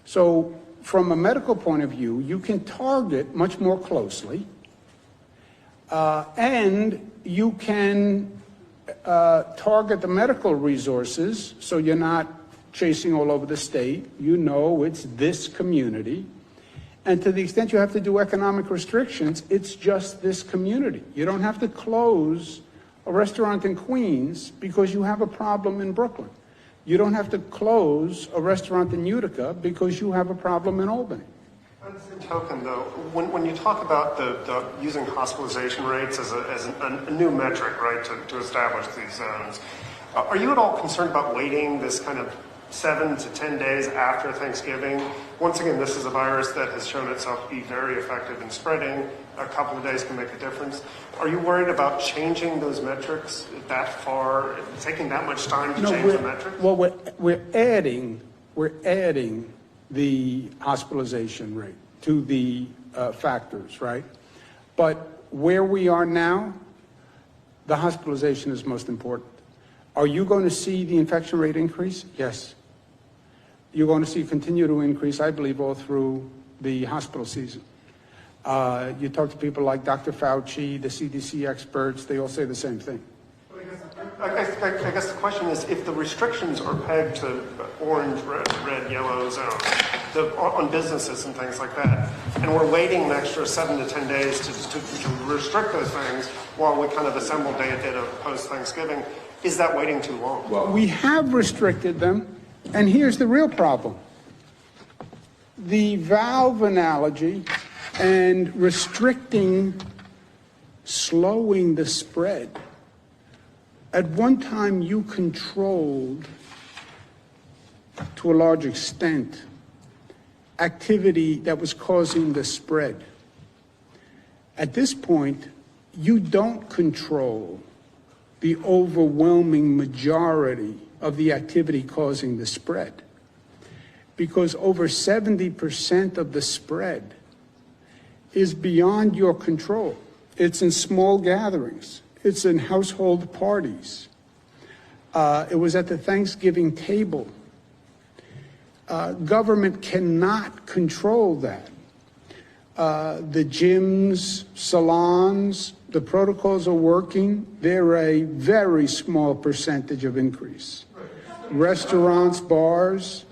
So from a medical point of view, you can target much more closely and you can target the medical resources so you're not chasing all over the state. You know it's this community. And to the extent you have to do economic restrictions, it's just this community. You don't have to close a restaurant in Queens because you have a problem in Brooklyn. You don't have to close a restaurant in Utica because you have a problem in Albany. By the same token, though, when you talk about the using hospitalization rates as a new metric, right, to establish these zones, are you at all concerned about waiting this kind of 7 to 10 days after Thanksgiving? Once again, this is a virus that has shown itself to be very effective in spreading. A couple of days can make a difference. Are you worried about changing those metrics that far, taking that much time to change the metrics? Well, we're adding the hospitalization rate to the factors, right? But where we are now, the hospitalization is most important. Are you going to see the infection rate increase? Yes. You're going to see it continue to increase, I believe, all through the hospital season. You talk to people like Dr. Fauci, the CDC experts, they all say the same thing. I guess the question is, if the restrictions are pegged to orange, red, yellow zones on businesses and things like that, and we're waiting an extra 7 to 10 days to restrict those things while we kind of assemble data post-Thanksgiving, is that waiting too long? Well, we have restricted them, and here's the real problem. The valve analogy and restricting, slowing the spread. At one time, you controlled, to a large extent, activity that was causing the spread. At this point, you don't control the overwhelming majority of the activity causing the spread, because over 70% of the spread is beyond your control. It's in small gatherings. It's in household parties. It was at the Thanksgiving table. Government cannot control that. The gyms, salons, the protocols are working. They're a very small percentage of increase. Restaurants, bars.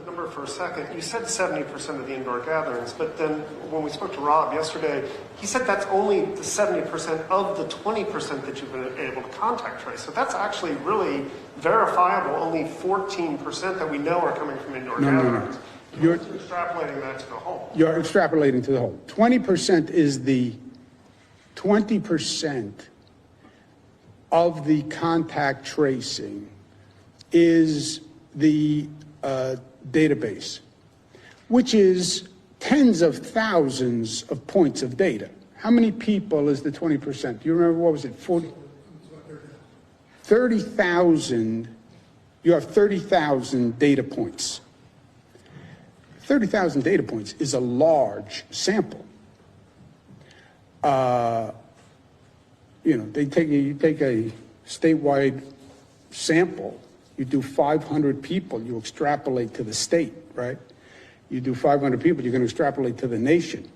Number for a second. You said 70% of the indoor gatherings, but then when we spoke to Rob yesterday, he said that's only the 70% of the 20% that you've been able to contact trace. So that's actually really verifiable. Only 14% that we know are coming from indoor gatherings. You're extrapolating that to the whole. You're extrapolating to the whole. 20% is the 20% of the contact tracing is the database, which is tens of thousands of points of data. How many people is the 20%? Do you remember, what was it, 40? 30,000, you have 30,000 data points. 30,000 data points is a large sample. You know, you take a statewide sample, you do 500 people, you extrapolate to the state, right? You do 500 people, you're going to extrapolate to the nation.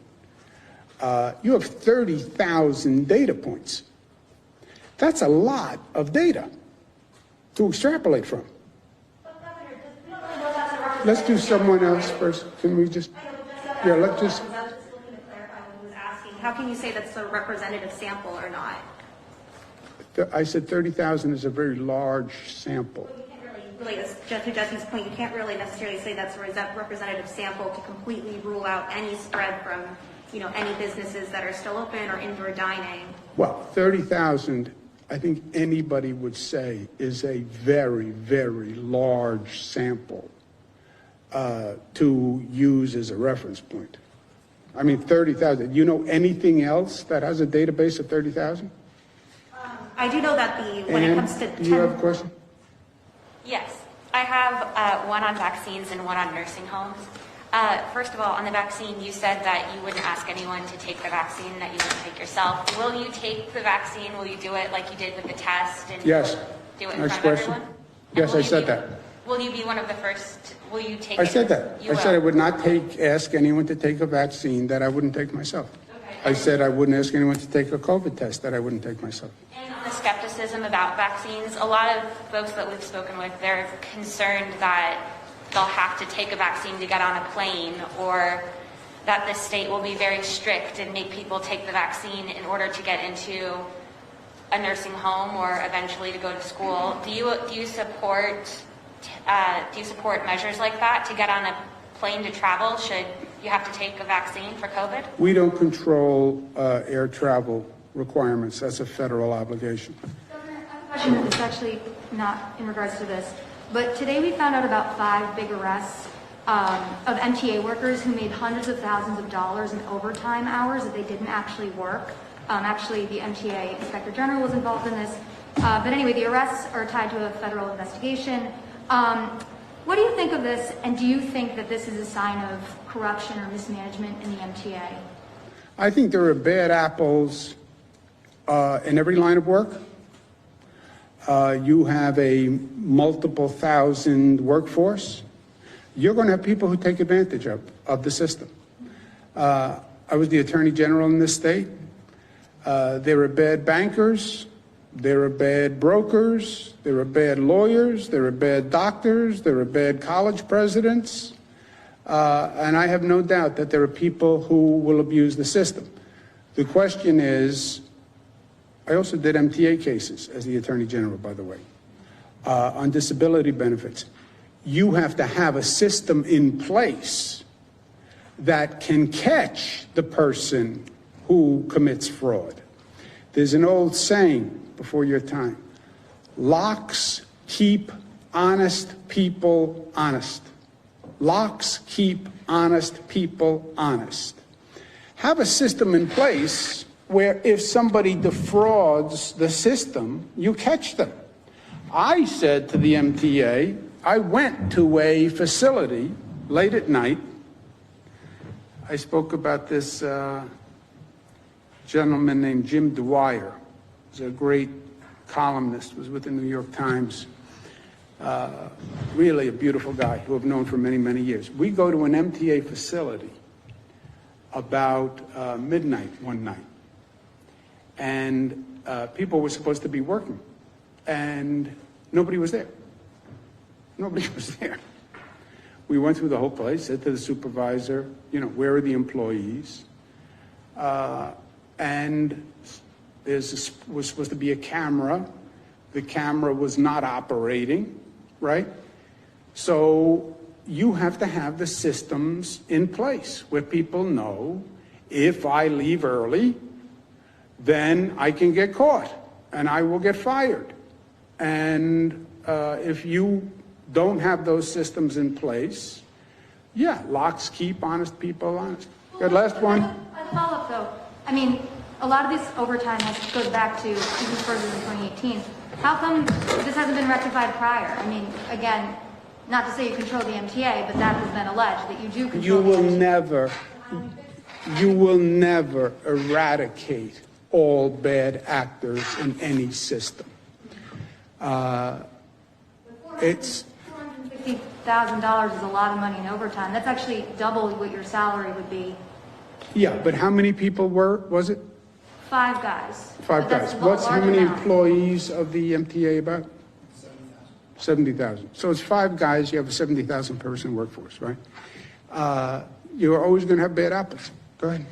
You have 30,000 data points. That's a lot of data to extrapolate from. Let's do someone else first. Can we just, yeah, let's just. How can you say that's a representative sample or not? I said 30,000 is a very large sample. Really, to Jesse's point, you can't really necessarily say that's a representative sample to completely rule out any spread from, you know, any businesses that are still open or indoor dining. Well, 30,000, I think anybody would say, is a very, very large sample to use as a reference point. I mean, 30,000. You know anything else that has a database of 30,000? I do know that when it comes to... Do you have a question? Yes, I have one on vaccines and one on nursing homes. First of all, on the vaccine, you said that you wouldn't ask anyone to take the vaccine, that you would take yourself. Will you take the vaccine? Will you do it like you did with the test? And Yes. Do it in Next front question. of everyone? Yes, I said that. Will you be one of the first? Will you take I it? said that. You I said I will. would not ask anyone to take a vaccine that I wouldn't take myself. I said I wouldn't ask anyone to take a COVID test that I wouldn't take myself. And on the skepticism about vaccines, a lot of folks that we've spoken with, they're concerned that they'll have to take a vaccine to get on a plane, or that the state will be very strict and make people take the vaccine in order to get into a nursing home or eventually to go to school. Do you support measures like that to get on a plane to travel? Should you have to take a vaccine for COVID? We don't control air travel requirements. That's a federal obligation. Governor, I have a question that's actually not in regards to this, but today we found out about 5 big arrests of MTA workers who made hundreds of thousands of dollars in overtime hours that they didn't actually work. Actually, the MTA Inspector General was involved in this. But anyway, the arrests are tied to a federal investigation. What do you think of this, and do you think that this is a sign of corruption or mismanagement in the MTA? I think there are bad apples in every line of work. You have a multiple thousand workforce. You're going to have people who take advantage of the system. I was the Attorney General in this state. There are bad bankers. There are bad brokers, there are bad lawyers, there are bad doctors, there are bad college presidents, and I have no doubt that there are people who will abuse the system. The question is, I also did MTA cases as the Attorney General, by the way, on disability benefits. You have to have a system in place that can catch the person who commits fraud. There's an old saying, before your time, locks keep honest people honest. Locks keep honest people honest. Have a system in place where if somebody defrauds the system, you catch them. I said to the MTA, I went to a facility late at night. I spoke about this gentleman named Jim Dwyer. He's a great columnist, was with the New York Times. Really a beautiful guy who I've known for many, many years. We go to an MTA facility about midnight one night, and people were supposed to be working, and nobody was there. Nobody was there. We went through the whole place, said to the supervisor, where are the employees? And was supposed to be a camera. The camera was not operating, right? So you have to have the systems in place where people know if I leave early, then I can get caught and I will get fired. And if you don't have those systems in place, locks keep honest people honest. Good, last one. As a follow-up though, I mean, a lot of this overtime goes back to even further than 2018. How come this hasn't been rectified prior? I mean, again, not to say you control the MTA, but that has been alleged that you do control. You will never eradicate all bad actors in any system. It's $450,000 is a lot of money in overtime. That's actually double what your salary would be. Yeah, but how many people was it? 5 guys. 5 guys. How many employees of the MTA about? 70,000. So it's 5 guys, you have a 70,000 person workforce, right? You're always going to have bad apples. Go ahead.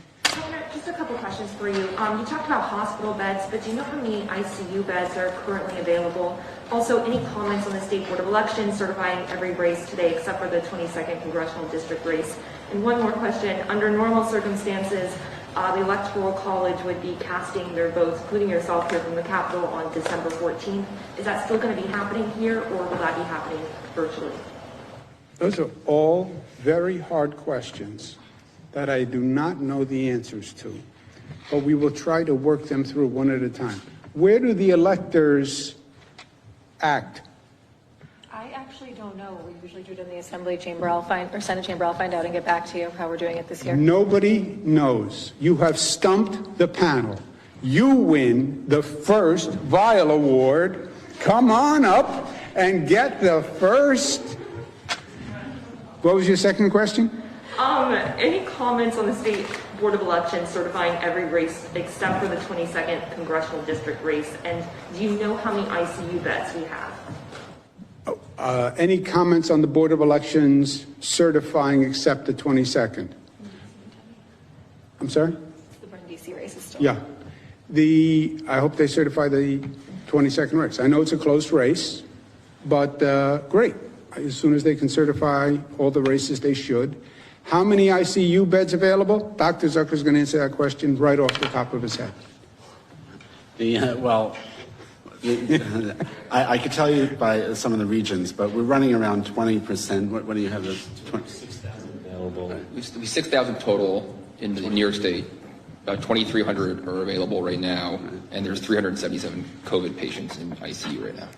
Just a couple questions for you. You talked about hospital beds, but do you know how many ICU beds are currently available? Also, any comments on the State Board of Elections certifying every race today except for the 22nd Congressional District race? And one more question. Under normal circumstances, the Electoral College would be casting their votes, including yourself here from the Capitol, on December 14th. Is that still going to be happening here, or will that be happening virtually? Those are all very hard questions that I do not know the answers to, but we will try to work them through one at a time. Where do the electors act? I actually don't know. We usually do it in the Assembly chamber. Or Senate chamber. I'll find out and get back to you how we're doing it this year. Nobody knows. You have stumped the panel. You win the first Vile Award. Come on up and get the first. What was your second question? Any comments on the State Board of Elections certifying every race except for the 22nd Congressional District race? And do you know how many ICU beds we have? Any comments on the Board of Elections certifying except the 22nd? I'm sorry? The Washington, D.C. race is still. Yeah. I hope they certify the 22nd race. I know it's a close race, but great. As soon as they can certify all the races, they should. How many ICU beds available? Dr. Zucker is going to answer that question right off the top of his head. I could tell you by some of the regions, but we're running around 20%. What do you have? 6,000 available. We 6,000 total in New York State. About 2,300 are available right now, and there's 377 COVID patients in ICU right now.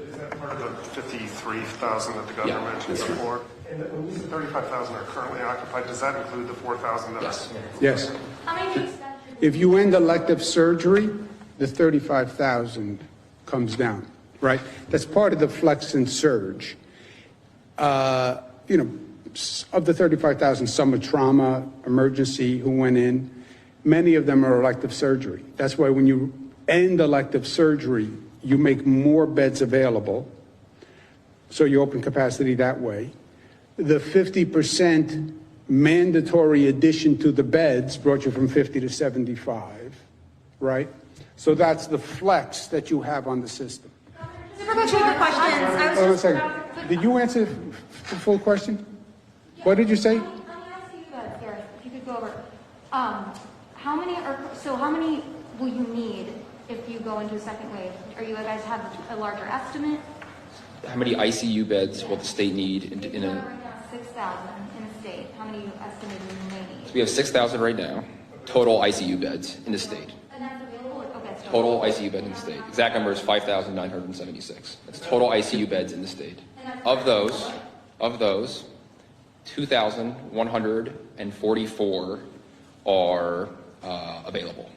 Is that part of the 53,000 that the governor mentioned before? And when you said 35,000 are currently occupied, does that include the 4,000 that Yes. Yes. How many If you end elective surgery, the 35,000 comes down, right? That's part of the flex and surge. Of the 35,000, some are trauma, emergency who went in. Many of them are elective surgery. That's why when you end elective surgery, you make more beds available. So you open capacity that way. The 50% mandatory addition to the beds brought you from 50 to 75, right? So that's the flex that you have on the system. Super quick questions. Hold on a second. Did you answer the full question? What did you say? If you could go over, how many will you need if you go into a second wave? Are you guys have a larger estimate? How many ICU beds will the state need in a? 6,000 in the state. How many you estimate you may need? So we have 6,000 right now, total ICU beds in the state. And that's available? Okay. Total ICU beds in the state. Exact number is 5,976. That's total ICU beds in the state. Of those, 2,144 are available.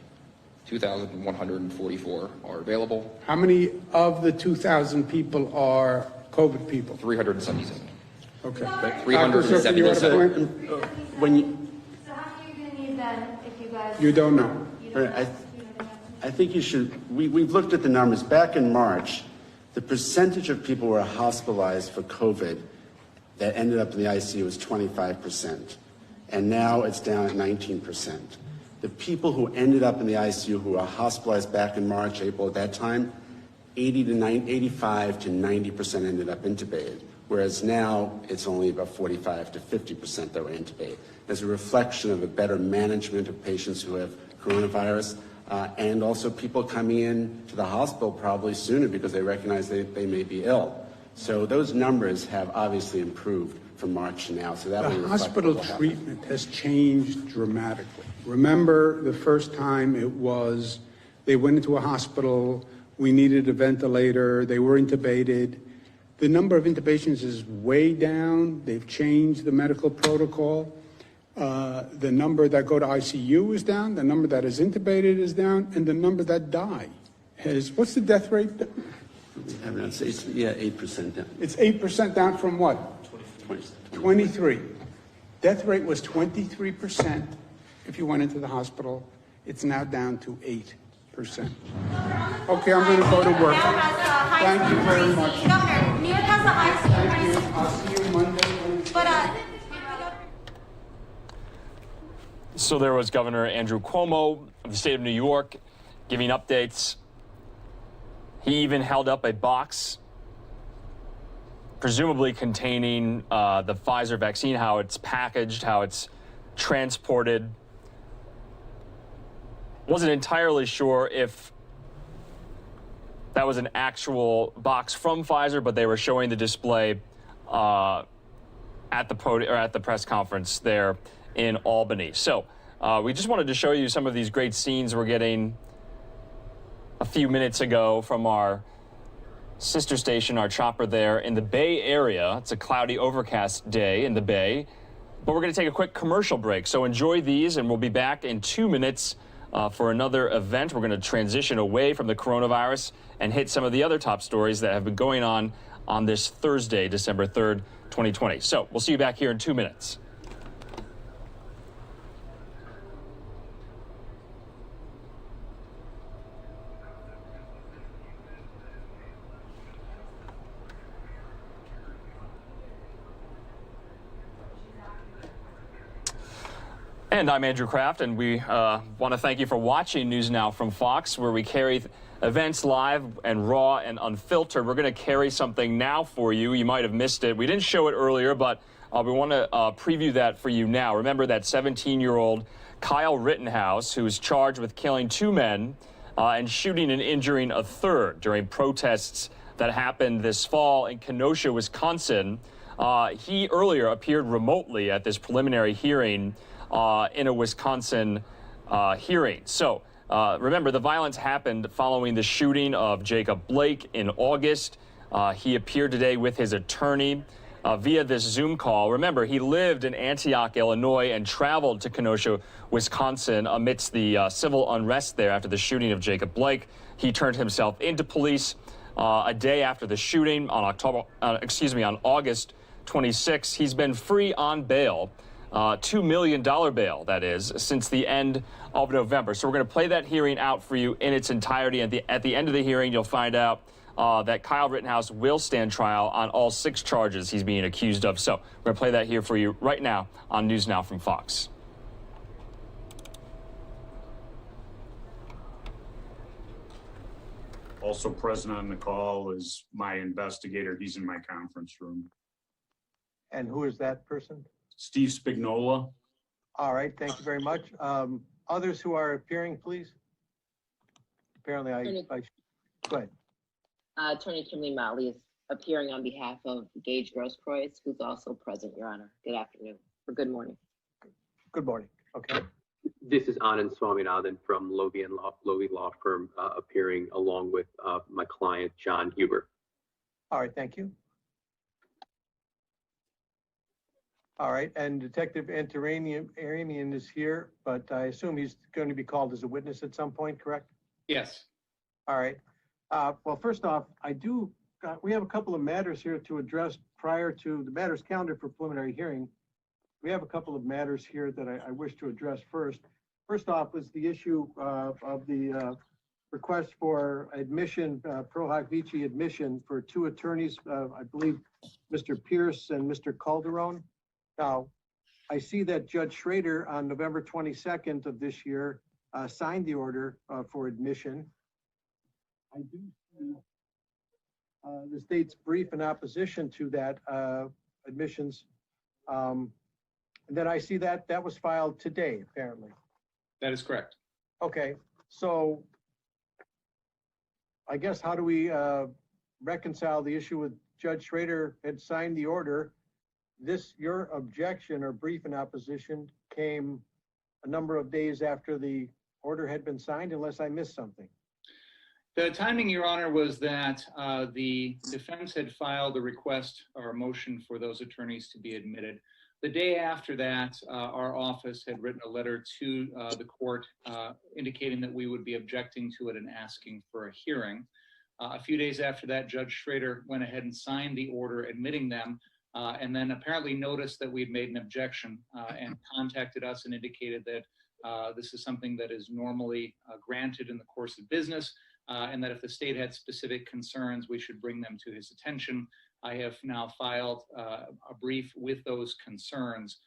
2,144 are available. How many of the 2,000 people are COVID people? 377. Okay. 377. When you, So how many are you going to need then if you guys? You don't know. I think you should, we've looked at the numbers. Back in March, the percentage of people who were hospitalized for COVID that ended up in the ICU was 25%. And now it's down at 19%. The people who ended up in the ICU who were hospitalized back in March, April, at that time, 85 to 90% ended up intubated. Whereas now it's only about 45 to 50% that were intubated. As a reflection of a better management of patients who have coronavirus, and also people coming in to the hospital probably sooner because they recognize they may be ill. So those numbers have obviously improved from March to now. So that The hospital treatment has changed dramatically. Remember the first time it was, they went into a hospital, we needed a ventilator, they were intubated. The number of intubations is way down. They've changed the medical protocol. The number that go to ICU is down, the number that is intubated is down, and the number that die has, what's the death rate? It's 8% down. It's 8% down from what? 23. Death rate was 23% if you went into the hospital. It's now down to 8%. Okay, I'm going to go to work. Thank you very much. Governor, New York has the highest. Thank you. I'll see you Monday. But So there was Governor Andrew Cuomo of the state of New York giving updates. He even held up a box presumably containing the Pfizer vaccine, how it's packaged, how it's transported. Wasn't entirely sure if that was an actual box from Pfizer, but they were showing the display at the podium or at the press conference there in Albany. So we just wanted to show you some of these great scenes we're getting a few minutes ago from our sister station, our chopper there in the Bay Area. It's a cloudy, overcast day in the Bay, but we're going to take a quick commercial break. So enjoy these, and we'll be back in 2 minutes for another event. We're going to transition away from the coronavirus and hit some of the other top stories that have been going on this Thursday, December 3rd, 2020. So we'll see you back here in 2 minutes. And I'm Andrew Kraft, and we want to thank you for watching News Now from Fox, where we carry events live and raw and unfiltered. We're going to carry something now for you. You might have missed it. We didn't show it earlier, but we want to preview that for you now. Remember that 17-year-old Kyle Rittenhouse, who was charged with killing 2 men and shooting and injuring a third during protests that happened this fall in Kenosha, Wisconsin. He earlier appeared remotely at this preliminary hearing in a Wisconsin hearing. So remember, the violence happened following the shooting of Jacob Blake in August. He appeared today with his attorney via this Zoom call. Remember, he lived in Antioch, Illinois, and traveled to Kenosha, Wisconsin amidst the civil unrest there after the shooting of Jacob Blake. He turned himself into police a day after the shooting on August 26th. He's been free on bail. $2 million bail, that is, since the end of November. So we're going to play that hearing out for you in its entirety. At the end of the hearing, you'll find out that Kyle Rittenhouse will stand trial on all 6 charges he's being accused of. So we're going to play that here for you right now on News Now from Fox. Also present on the call is my investigator. He's in my conference room. And who is that person? Steve Spignola. All right, thank you very much. Others who are appearing, please. Apparently, go ahead. Attorney Kimberly Motley is appearing on behalf of Gage Grosskreutz, who's also present, Your Honor. Good afternoon, or good morning. Good morning. Okay. This is Anand Swaminathan from Lowy Law Firm, appearing along with my client, John Huber. All right, thank you. All right, and Detective Antaranian is here, but I assume he's going to be called as a witness at some point, correct? Yes. All right. Well, first off, we have a couple of matters here to address prior to the matters calendar for preliminary hearing. We have a couple of matters here that I wish to address first. First off is the issue of the request for admission, pro hoc vici admission for two attorneys, I believe Mr. Pierce and Mr. Calderon. Now, I see that Judge Schrader on November 22nd of this year signed the order for admission. I do see the state's brief in opposition to that admissions. And then I see that that was filed today, apparently. That is correct. Okay, so I guess how do we reconcile the issue with Judge Schrader had signed the order? Your objection or brief in opposition came a number of days after the order had been signed, unless I missed something. The timing, Your Honor, was that the defense had filed a request or a motion for those attorneys to be admitted. The day after that, our office had written a letter to the court indicating that we would be objecting to it and asking for a hearing. A few days after that, Judge Schrader went ahead and signed the order admitting them, and then apparently noticed that we'd made an objection and contacted us and indicated that this is something that is normally granted in the course of business, and that if the state had specific concerns, we should bring them to his attention. I have now filed a brief with those concerns.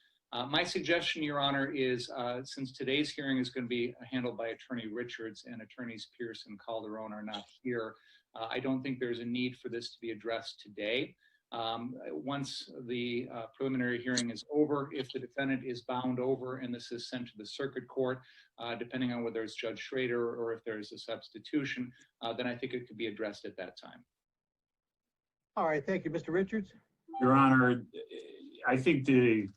My suggestion, Your Honor, is since today's hearing is going to be handled by Attorney Richards and Attorneys Pierce and Calderon are not here, I don't think there's a need for this to be addressed today. Once the preliminary hearing is over, if the defendant is bound over and this is sent to the circuit court, depending on whether it's Judge Schrader or if there's a substitution, then I think it could be addressed at that time. All right, thank you. Mr. Richards? Your Honor, I think the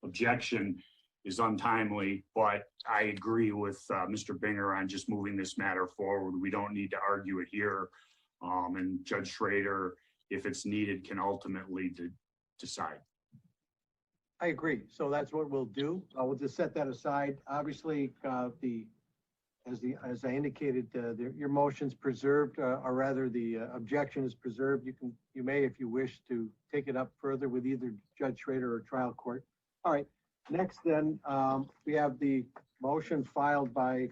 objection is untimely, but I agree with Mr. Binger on just moving this matter forward. We don't need to argue it here. And Judge Schrader, if it's needed, can ultimately decide. I agree. So that's what we'll do. We'll just set that aside. Obviously, as I indicated, your motion's preserved, or rather, the objection is preserved. You may, if you wish, to take it up further with either Judge Schrader or trial court. All right. Next, then, we have the motion filed by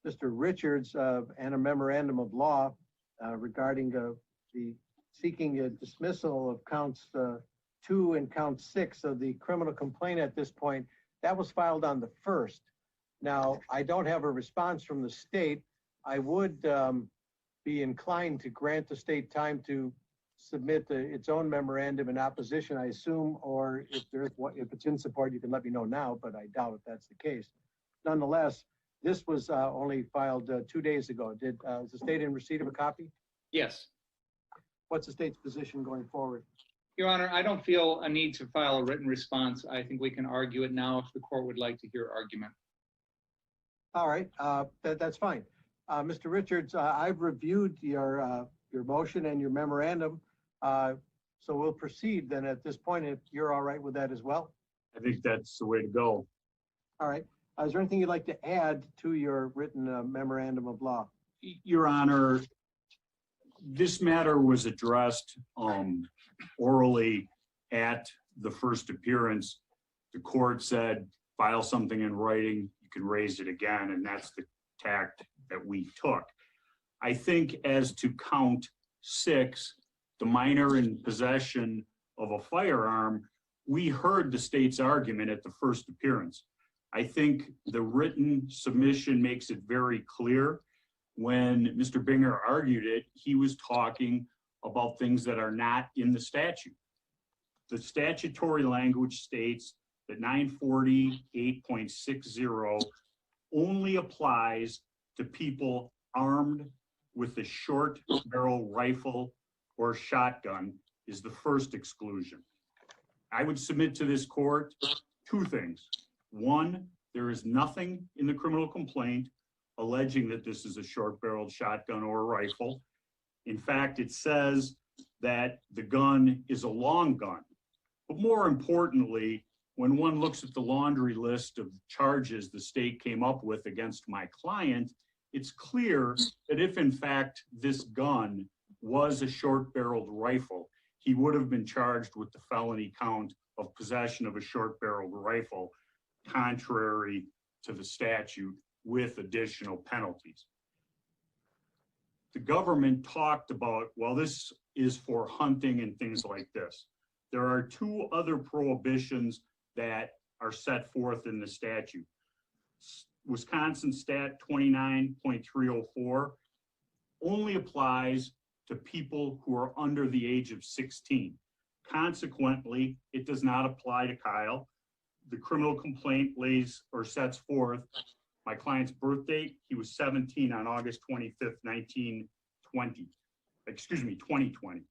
Mr. Richards and a memorandum of law regarding the seeking a dismissal of counts 2 and count 6 of the criminal complaint at this point. That was filed on the 1st. Now, I don't have a response from the state. I would be inclined to grant the state time to submit its own memorandum in opposition, I assume, or if it's in support, you can let me know now, but I doubt if that's the case. Nonetheless, this was only filed 2 days ago. Is the state in receipt of a copy? Yes. What's the state's position going forward? Your Honor, I don't feel a need to file a written response. I think we can argue it now if the court would like to hear argument. All right, that's fine. Mr. Richards, I've reviewed your motion and your memorandum, so we'll proceed then at this point if you're all right with that as well. I think that's the way to go. All right. Is there anything you'd like to add to your written memorandum of law? Your Honor, this matter was addressed orally at the first appearance. The court said, file something in writing, you can raise it again, and that's the tact that we took. I think as to count 6, the minor in possession of a firearm, we heard the state's argument at the first appearance. I think the written submission makes it very clear. When Mr. Binger argued it, he was talking about things that are not in the statute. The statutory language states that 948.60 only applies to people armed with a short barrel rifle or shotgun is the first exclusion. I would submit to this court 2 things. 1, there is nothing in the criminal complaint alleging that this is a short-barreled shotgun or a rifle. In fact, it says that the gun is a long gun. But more importantly, when one looks at the laundry list of charges the state came up with against my client, it's clear that if in fact this gun was a short-barreled rifle, he would have been charged with the felony count of possession of a short-barreled rifle, contrary to the statute, with additional penalties. The government talked about, well, this is for hunting and things like this. There are two other prohibitions that are set forth in the statute. Wisconsin Stat 29.304 only applies to people who are under the age of 16. Consequently, it does not apply to Kyle. The criminal complaint lays or sets forth my client's birth date. He was 17 on August 25th, 2020.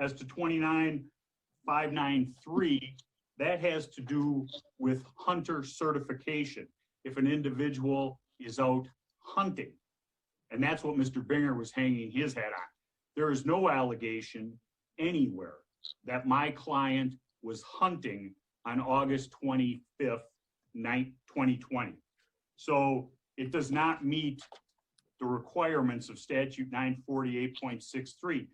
As to 29593, that has to do with hunter certification. If an individual is out hunting, and that's what Mr. Binger was hanging his hat on. There is no allegation anywhere that my client was hunting on August 25th, 2020. So it does not meet the requirements of statute 948.63.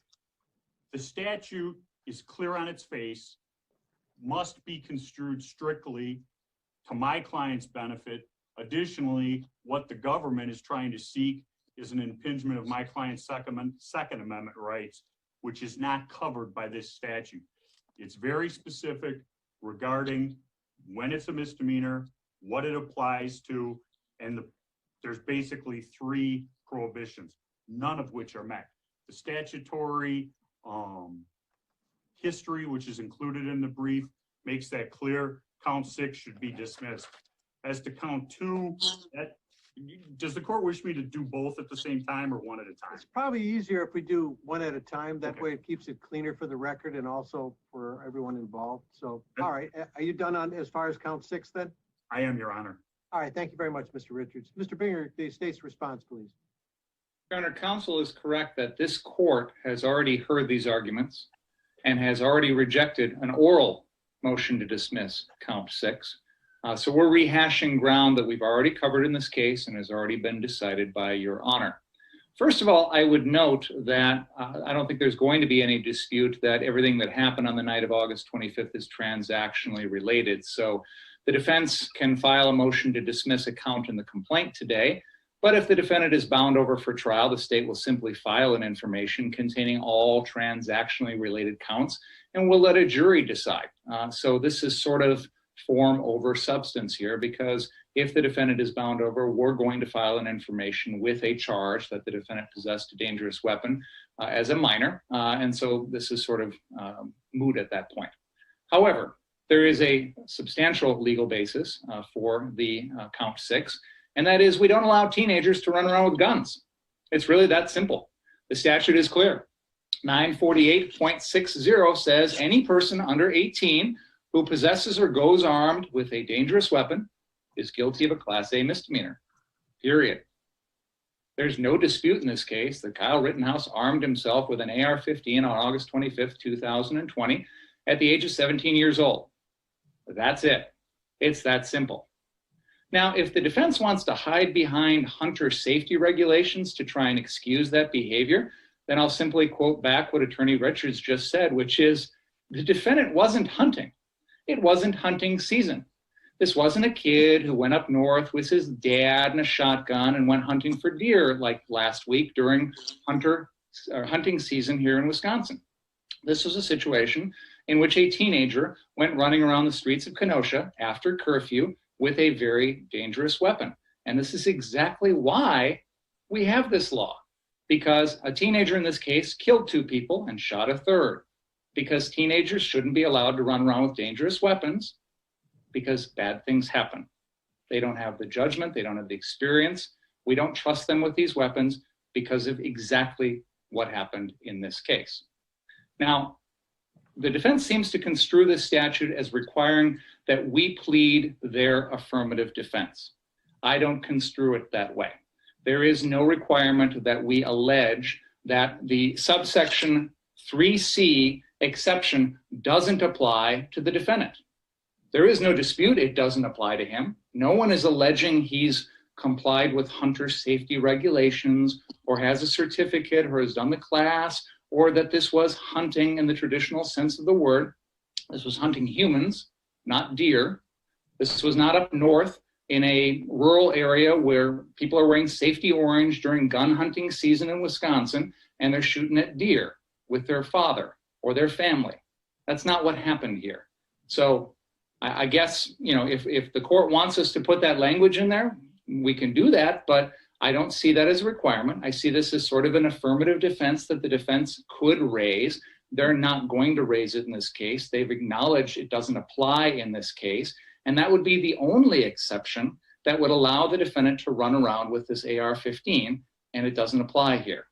The statute is clear on its face, must be construed strictly to my client's benefit. Additionally, what the government is trying to seek is an impingement of my client's Second Amendment rights, which is not covered by this statute. It's very specific regarding when it's a misdemeanor, what it applies to, and there's basically three prohibitions, none of which are met. The statutory history, which is included in the brief, makes that clear. Count 6 should be dismissed. As to count 2, does the court wish me to do both at the same time or one at a time? It's probably easier if we do one at a time. That way it keeps it cleaner for the record and also for everyone involved. So, all right, are you done on as far as count 6 then? I am, Your Honor. All right, thank you very much, Mr. Richards. Mr. Binger, the state's response, please. Your Honor, counsel is correct that this court has already heard these arguments and has already rejected an oral motion to dismiss count 6. So we're rehashing ground that we've already covered in this case and has already been decided by Your Honor. First of all, I would note that I don't think there's going to be any dispute that everything that happened on the night of August 25th is transactionally related. So the defense can file a motion to dismiss a count in the complaint today, but if the defendant is bound over for trial, the state will simply file an information containing all transactionally related counts, and we'll let a jury decide. So this is sort of form over substance here, because if the defendant is bound over, we're going to file an information with a charge that the defendant possessed a dangerous weapon as a minor. And so this is sort of moot at that point. However, there is a substantial legal basis for the count 6, and that is we don't allow teenagers to run around with guns. It's really that simple. The statute is clear. 948.60 says any person under 18 who possesses or goes armed with a dangerous weapon is guilty of a Class A misdemeanor, period. There's no dispute in this case that Kyle Rittenhouse armed himself with an AR-15 on August 25th, 2020 at the age of 17 years old. That's it. It's that simple. Now, if the defense wants to hide behind hunter safety regulations to try and excuse that behavior, then I'll simply quote back what Attorney Richards just said, which is the defendant wasn't hunting. It wasn't hunting season. This wasn't a kid who went up north with his dad and a shotgun and went hunting for deer like last week during hunting season here in Wisconsin. This was a situation in which a teenager went running around the streets of Kenosha after curfew with a very dangerous weapon. And this is exactly why we have this law, because a teenager in this case killed 2 people and shot a 3rd, because teenagers shouldn't be allowed to run around with dangerous weapons because bad things happen. They don't have the judgment, they don't have the experience. We don't trust them with these weapons because of exactly what happened in this case. Now, the defense seems to construe this statute as requiring that we plead their affirmative defense. I don't construe it that way. There is no requirement that we allege that the subsection 3C exception doesn't apply to the defendant. There is no dispute it doesn't apply to him. No one is alleging he's complied with hunter safety regulations or has a certificate or has done the class or that this was hunting in the traditional sense of the word. This was hunting humans, not deer. This was not up north in a rural area where people are wearing safety orange during gun hunting season in Wisconsin and they're shooting at deer with their father or their family. That's not what happened here. So I guess, you know, if the court wants us to put that language in there, we can do that, but I don't see that as a requirement. I see this as sort of an affirmative defense that the defense could raise. They're not going to raise it in this case. They've acknowledged it doesn't apply in this case. And that would be the only exception that would allow the defendant to run around with this AR-15, and it doesn't apply here.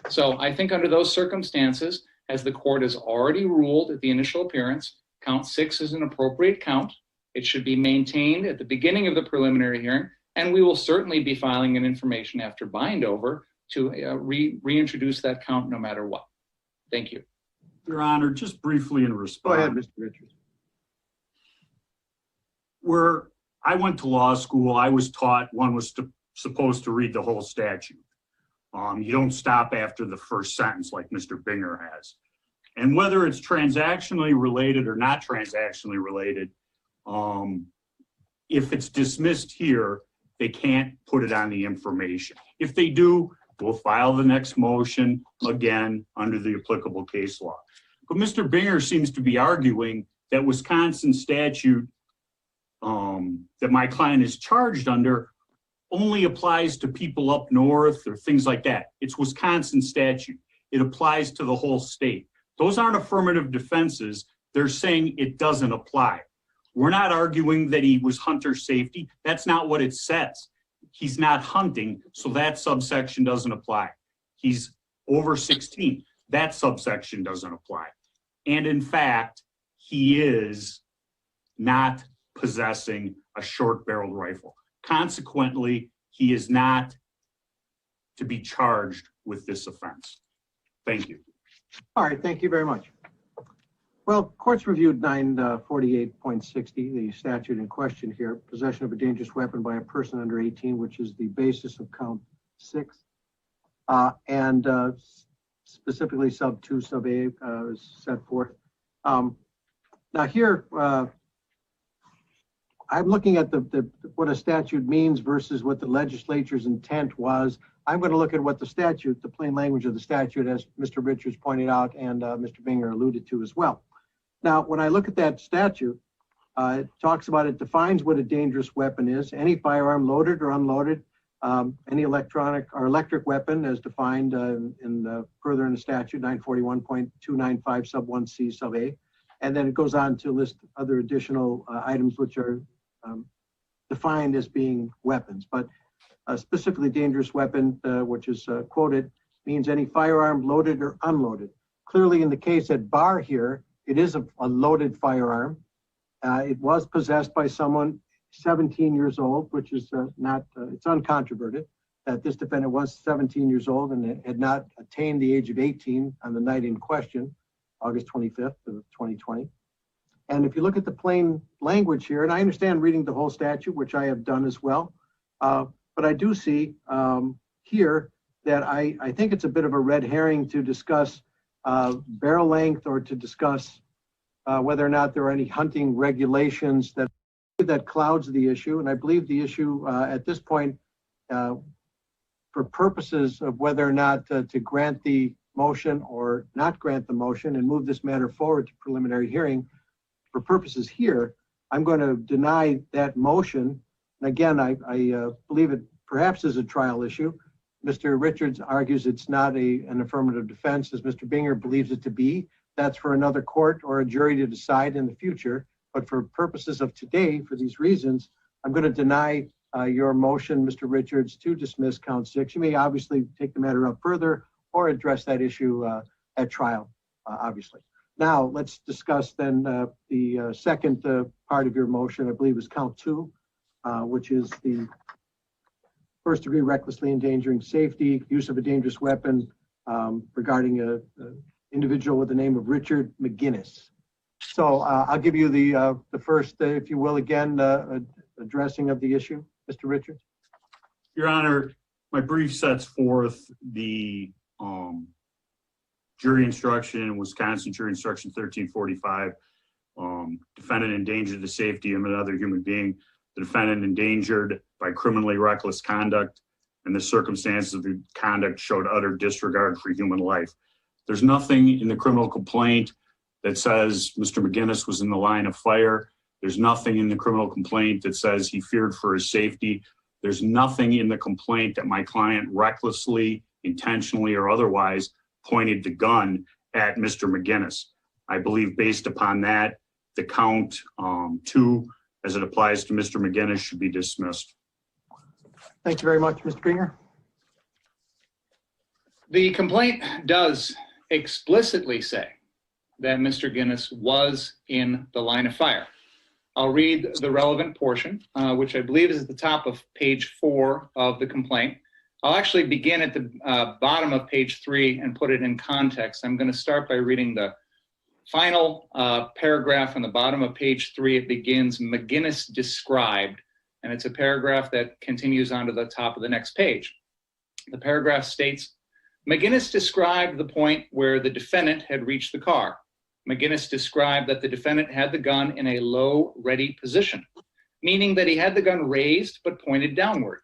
So I think under those circumstances, as the court has already ruled at the initial appearance, count 6 is an appropriate count. It should be maintained at the beginning of the preliminary hearing, and we will certainly be filing an information after bind over to reintroduce that count no matter what. Thank you. Your Honor, just briefly in response. Go ahead, Mr. Richards. Where I went to law school, I was taught one was supposed to read the whole statute. You don't stop after the first sentence like Mr. Binger has. And whether it's transactionally related or not transactionally related, if it's dismissed here, they can't put it on the information. If they do, we'll file the next motion again under the applicable case law. But Mr. Binger seems to be arguing that Wisconsin statute that my client is charged under only applies to people up north or things like that. It's Wisconsin statute. It applies to the whole state. Those aren't affirmative defenses. They're saying it doesn't apply. We're not arguing that he was hunter safety. That's not what it says. He's not hunting, so that subsection doesn't apply. He's over 16. That subsection doesn't apply. And in fact, he is not possessing a short-barreled rifle. Consequently, he is not to be charged with this offense. Thank you. All right, thank you very much. Well, courts reviewed 948.60, the statute in question here, possession of a dangerous weapon by a person under 18, which is the basis of count 6, and specifically sub 2, sub A is set forth. Now here, I'm looking at what a statute means versus what the legislature's intent was. I'm going to look at what the statute, the plain language of the statute, as Mr. Richards pointed out and Mr. Binger alluded to as well. Now, when I look at that statute, it talks about, it defines what a dangerous weapon is. Any firearm loaded or unloaded, any electronic or electric weapon as defined further in the statute, 941.295 sub 1C sub A. And then it goes on to list other additional items which are defined as being weapons. But specifically dangerous weapon, which is quoted, means any firearm loaded or unloaded. Clearly in the case at bar here, it is a loaded firearm. It was possessed by someone 17 years old, which is it's uncontroverted that this defendant was 17 years old and had not attained the age of 18 on the night in question, August 25th of 2020. And if you look at the plain language here, and I understand reading the whole statute, which I have done as well, but I do see here that I think it's a bit of a red herring to discuss barrel length or to discuss whether or not there are any hunting regulations that clouds the issue. And I believe the issue at this point, for purposes of whether or not to grant the motion or not grant the motion and move this matter forward to preliminary hearing, for purposes here, I'm going to deny that motion. And again, I believe it perhaps is a trial issue. Mr. Richards argues it's not an affirmative defense, as Mr. Binger believes it to be. That's for another court or a jury to decide in the future. But for purposes of today, for these reasons, I'm going to deny your motion, Mr. Richards, to dismiss count 6. You may obviously take the matter up further or address that issue at trial, obviously. Now, let's discuss then the second part of your motion, I believe is count 2, which is the first degree recklessly endangering safety, use of a dangerous weapon regarding individual with the name of Richard McGinnis. So I'll give you the first, if you will, again, addressing of the issue, Mr. Richards. Your Honor, my brief sets forth the jury instruction, Wisconsin Jury Instruction 1345. Defendant endangered the safety of another human being. The defendant endangered by criminally reckless conduct, and the circumstances of the conduct showed utter disregard for human life. There's nothing in the criminal complaint that says Mr. McGinnis was in the line of fire. There's nothing in the criminal complaint that says he feared for his safety. There's nothing in the complaint that my client recklessly, intentionally, or otherwise pointed the gun at Mr. McGinnis. I believe based upon that, the count 2, as it applies to Mr. McGinnis, should be dismissed. Thank you very much, Mr. Binger. The complaint does explicitly say that Mr. Guinness was in the line of fire. I'll read the relevant portion, which I believe is at the top of page 4 of the complaint. I'll actually begin at the bottom of page 3 and put it in context. I'm going to start by reading the final paragraph on the bottom of page 3. It begins, McGinnis described, and it's a paragraph that continues on to the top of the next page. The paragraph states, McGinnis described the point where the defendant had reached the car. McGinnis described that the defendant had the gun in a low, ready position, meaning that he had the gun raised but pointed downward.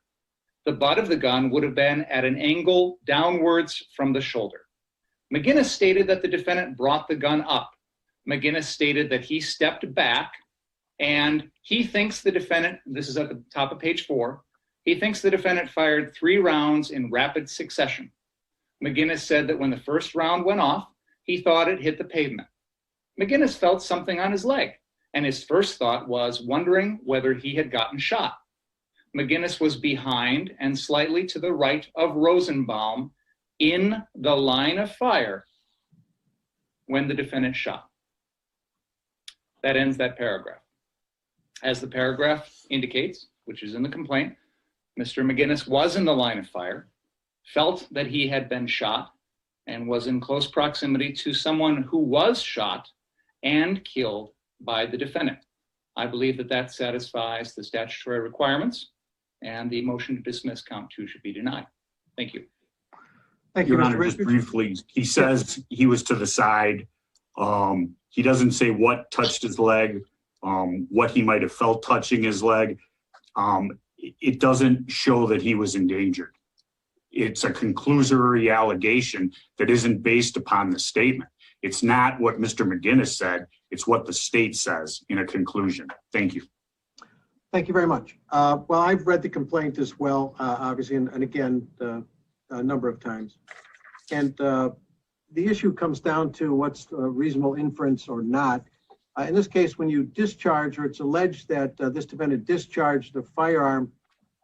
The butt of the gun would have been at an angle downwards from the shoulder. McGinnis stated that the defendant brought the gun up. McGinnis stated that he stepped back and he thinks the defendant, this is at the top of page 4, he thinks the defendant fired 3 rounds in rapid succession. McGinnis said that when the first round went off, he thought it hit the pavement. McGinnis felt something on his leg, and his first thought was wondering whether he had gotten shot. McGinnis was behind and slightly to the right of Rosenbaum in the line of fire when the defendant shot. That ends that paragraph. As the paragraph indicates, which is in the complaint, Mr. McGinnis was in the line of fire, felt that he had been shot, and was in close proximity to someone who was shot and killed by the defendant. I believe that that satisfies the statutory requirements, and the motion to dismiss count 2 should be denied. Thank you. Thank you, Your Mr. Honor, just Richards. briefly, he says he was to the side. He doesn't say what touched his leg, what he might have felt touching his leg. It doesn't show that he was endangered. It's a conclusory allegation that isn't based upon the statement. It's not what Mr. McGinnis said. It's what the state says in a conclusion. Thank you. Thank you very much. Well, I've read the complaint as well, obviously, and again, a number of times. And the issue comes down to what's a reasonable inference or not. In this case, when you discharge, or it's alleged that this defendant discharged a firearm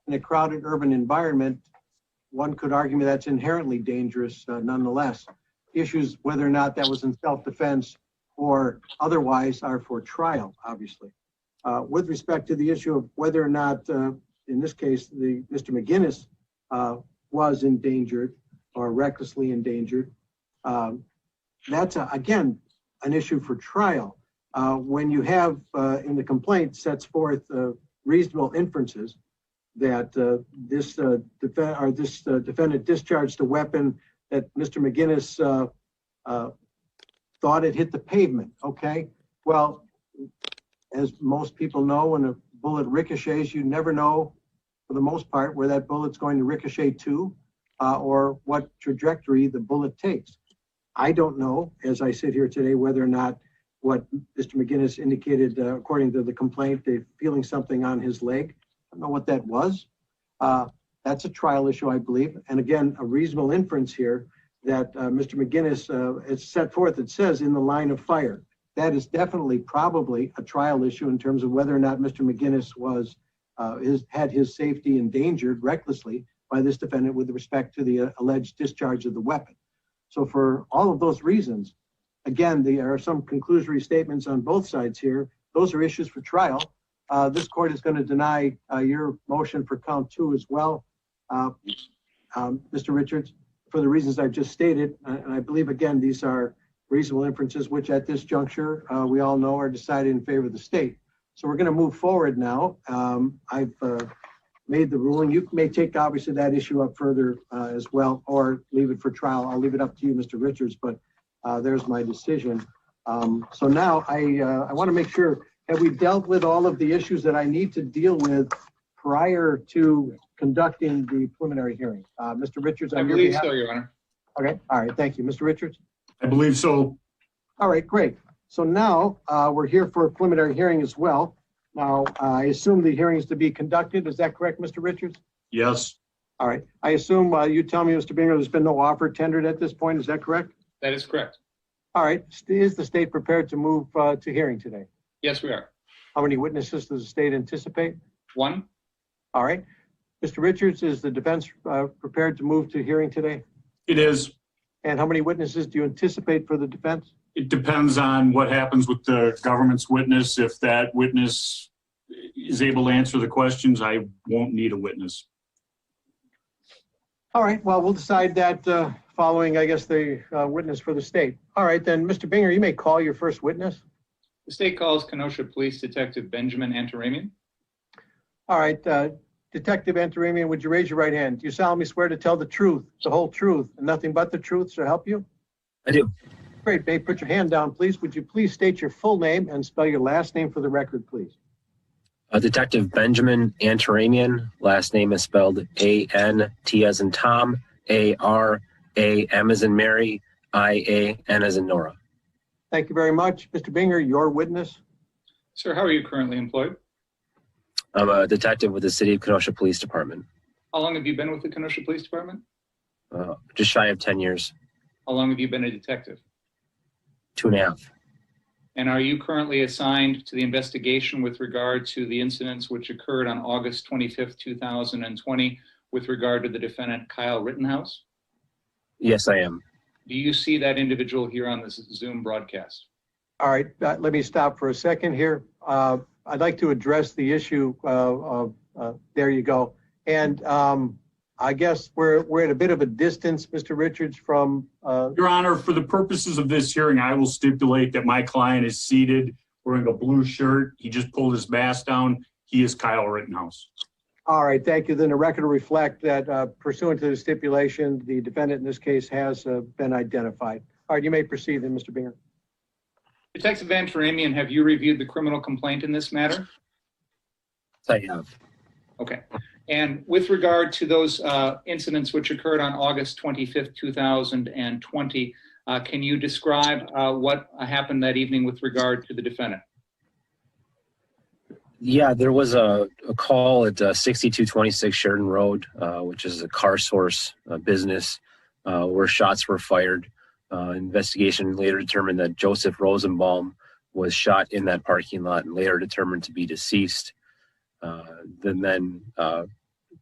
in a crowded urban environment, one could argue that's inherently dangerous nonetheless. The issue is whether or not that was in self-defense or otherwise are for trial, obviously. With respect to the issue of whether or not, in this case, Mr. McGinnis was endangered or recklessly endangered, that's, again, an issue for trial. When you have in the complaint sets forth reasonable inferences that this defendant discharged a weapon that Mr. McGinnis thought it hit the pavement, okay? Well, as most people know, when a bullet ricochets, you never know, for the most part, where that bullet's going to ricochet to or what trajectory the bullet takes. I don't know, as I sit here today, whether or not what Mr. McGinnis indicated, according to the complaint, they're feeling something on his leg. I don't know what that was. That's a trial issue, I believe. And again, a reasonable inference here that Mr. McGinnis is set forth, it says, in the line of fire. That is definitely probably a trial issue in terms of whether or not Mr. McGinnis was had his safety endangered recklessly by this defendant with respect to the alleged discharge of the weapon. So for all of those reasons, again, there are some conclusory statements on both sides here. Those are issues for trial. This court is going to deny your motion for count 2 as well, Mr. Richards, for the reasons I've just stated. And I believe, again, these are reasonable inferences, which at this juncture, we all know are decided in favor of the state. So we're going to move forward now. I've made the ruling. You may take obviously that issue up further as well, or leave it for trial. I'll leave it up to you, Mr. Richards, but there's my decision. So now I want to make sure, have we dealt with all of the issues that I need to deal with prior to conducting the preliminary hearing? Mr. Richards, I believe so, Your Honor. Okay, all right, thank you. Mr. Richards? I believe so. All right, great. So now we're here for a preliminary hearing as well. Now, I assume the hearing is to be conducted. Is that correct, Mr. Richards? Yes. All right. I assume you tell me, Mr. Binger, there's been no offer tendered at this point. Is that correct? That is correct. All right. Is the state prepared to move to hearing today? Yes, we are. How many witnesses does the state anticipate? One. All right. Mr. Richards, is the defense prepared to move to hearing today? It is. And how many witnesses do you anticipate for the defense? It depends on what happens with the government's witness. If that witness is able to answer the questions, I won't need a witness. All right. Well, we'll decide that following, I guess, the witness for the state. All right, then, Mr. Binger, you may call your first witness. The state calls Kenosha Police Detective Benjamin Antaramian. All right. Detective Antaramian, would you raise your right hand? Do you solemnly swear to tell the truth, the whole truth, and nothing but the truth to help you? I do. Great, babe. Put your hand down, please. Would you please state your full name and spell your last name for the record, please? Detective Benjamin Antaramian. Last name is spelled A-N-T as in Tom, A-R-A-M as in Mary, I-A-N as in Nora. Thank you very much. Mr. Binger, your witness. Sir, how are you currently employed? I'm a detective with the City of Kenosha Police Department. How long have you been with the Kenosha Police Department? Just shy of 10 years. How long have you been a detective? 2.5. And are you currently assigned to the investigation with regard to the incidents which occurred on August 25th, 2020 with regard to the defendant, Kyle Rittenhouse? Yes, I am. Do you see that individual here on this Zoom broadcast? All right, let me stop for a second here. I'd like to address the issue there you go. And I guess we're at a bit of a distance, Mr. Richards, from... Your Honor, for the purposes of this hearing, I will stipulate that my client is seated wearing a blue shirt. He just pulled his mask down. He is Kyle Rittenhouse. All right, thank you. Then the record will reflect that pursuant to the stipulation, the defendant in this case has been identified. All right, you may proceed then, Mr. Binger. Detective Antaramian, have you reviewed the criminal complaint in this matter? I have. Okay. And with regard to those incidents which occurred on August 25th, 2020, can you describe what happened that evening with regard to the defendant? Yeah, there was a call at 6226 Sheridan Road, which is a car source business, where shots were fired. Investigation later determined that Joseph Rosenbaum was shot in that parking lot and later determined to be deceased. Then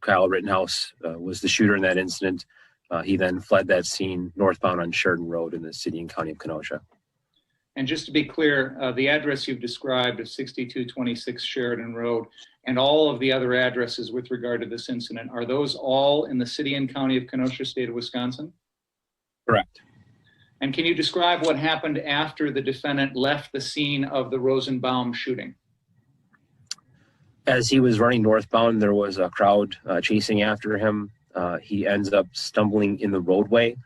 Kyle Rittenhouse was the shooter in that incident. He then fled that scene northbound on Sheridan Road in the city and county of Kenosha. And just to be clear, the address you've described is 6226 Sheridan Road, and all of the other addresses with regard to this incident, are those all in the city and county of Kenosha, state of Wisconsin? Correct. And can you describe what happened after the defendant left the scene of the Rosenbaum shooting? As he was running northbound, there was a crowd chasing after him. He ends up stumbling in the roadway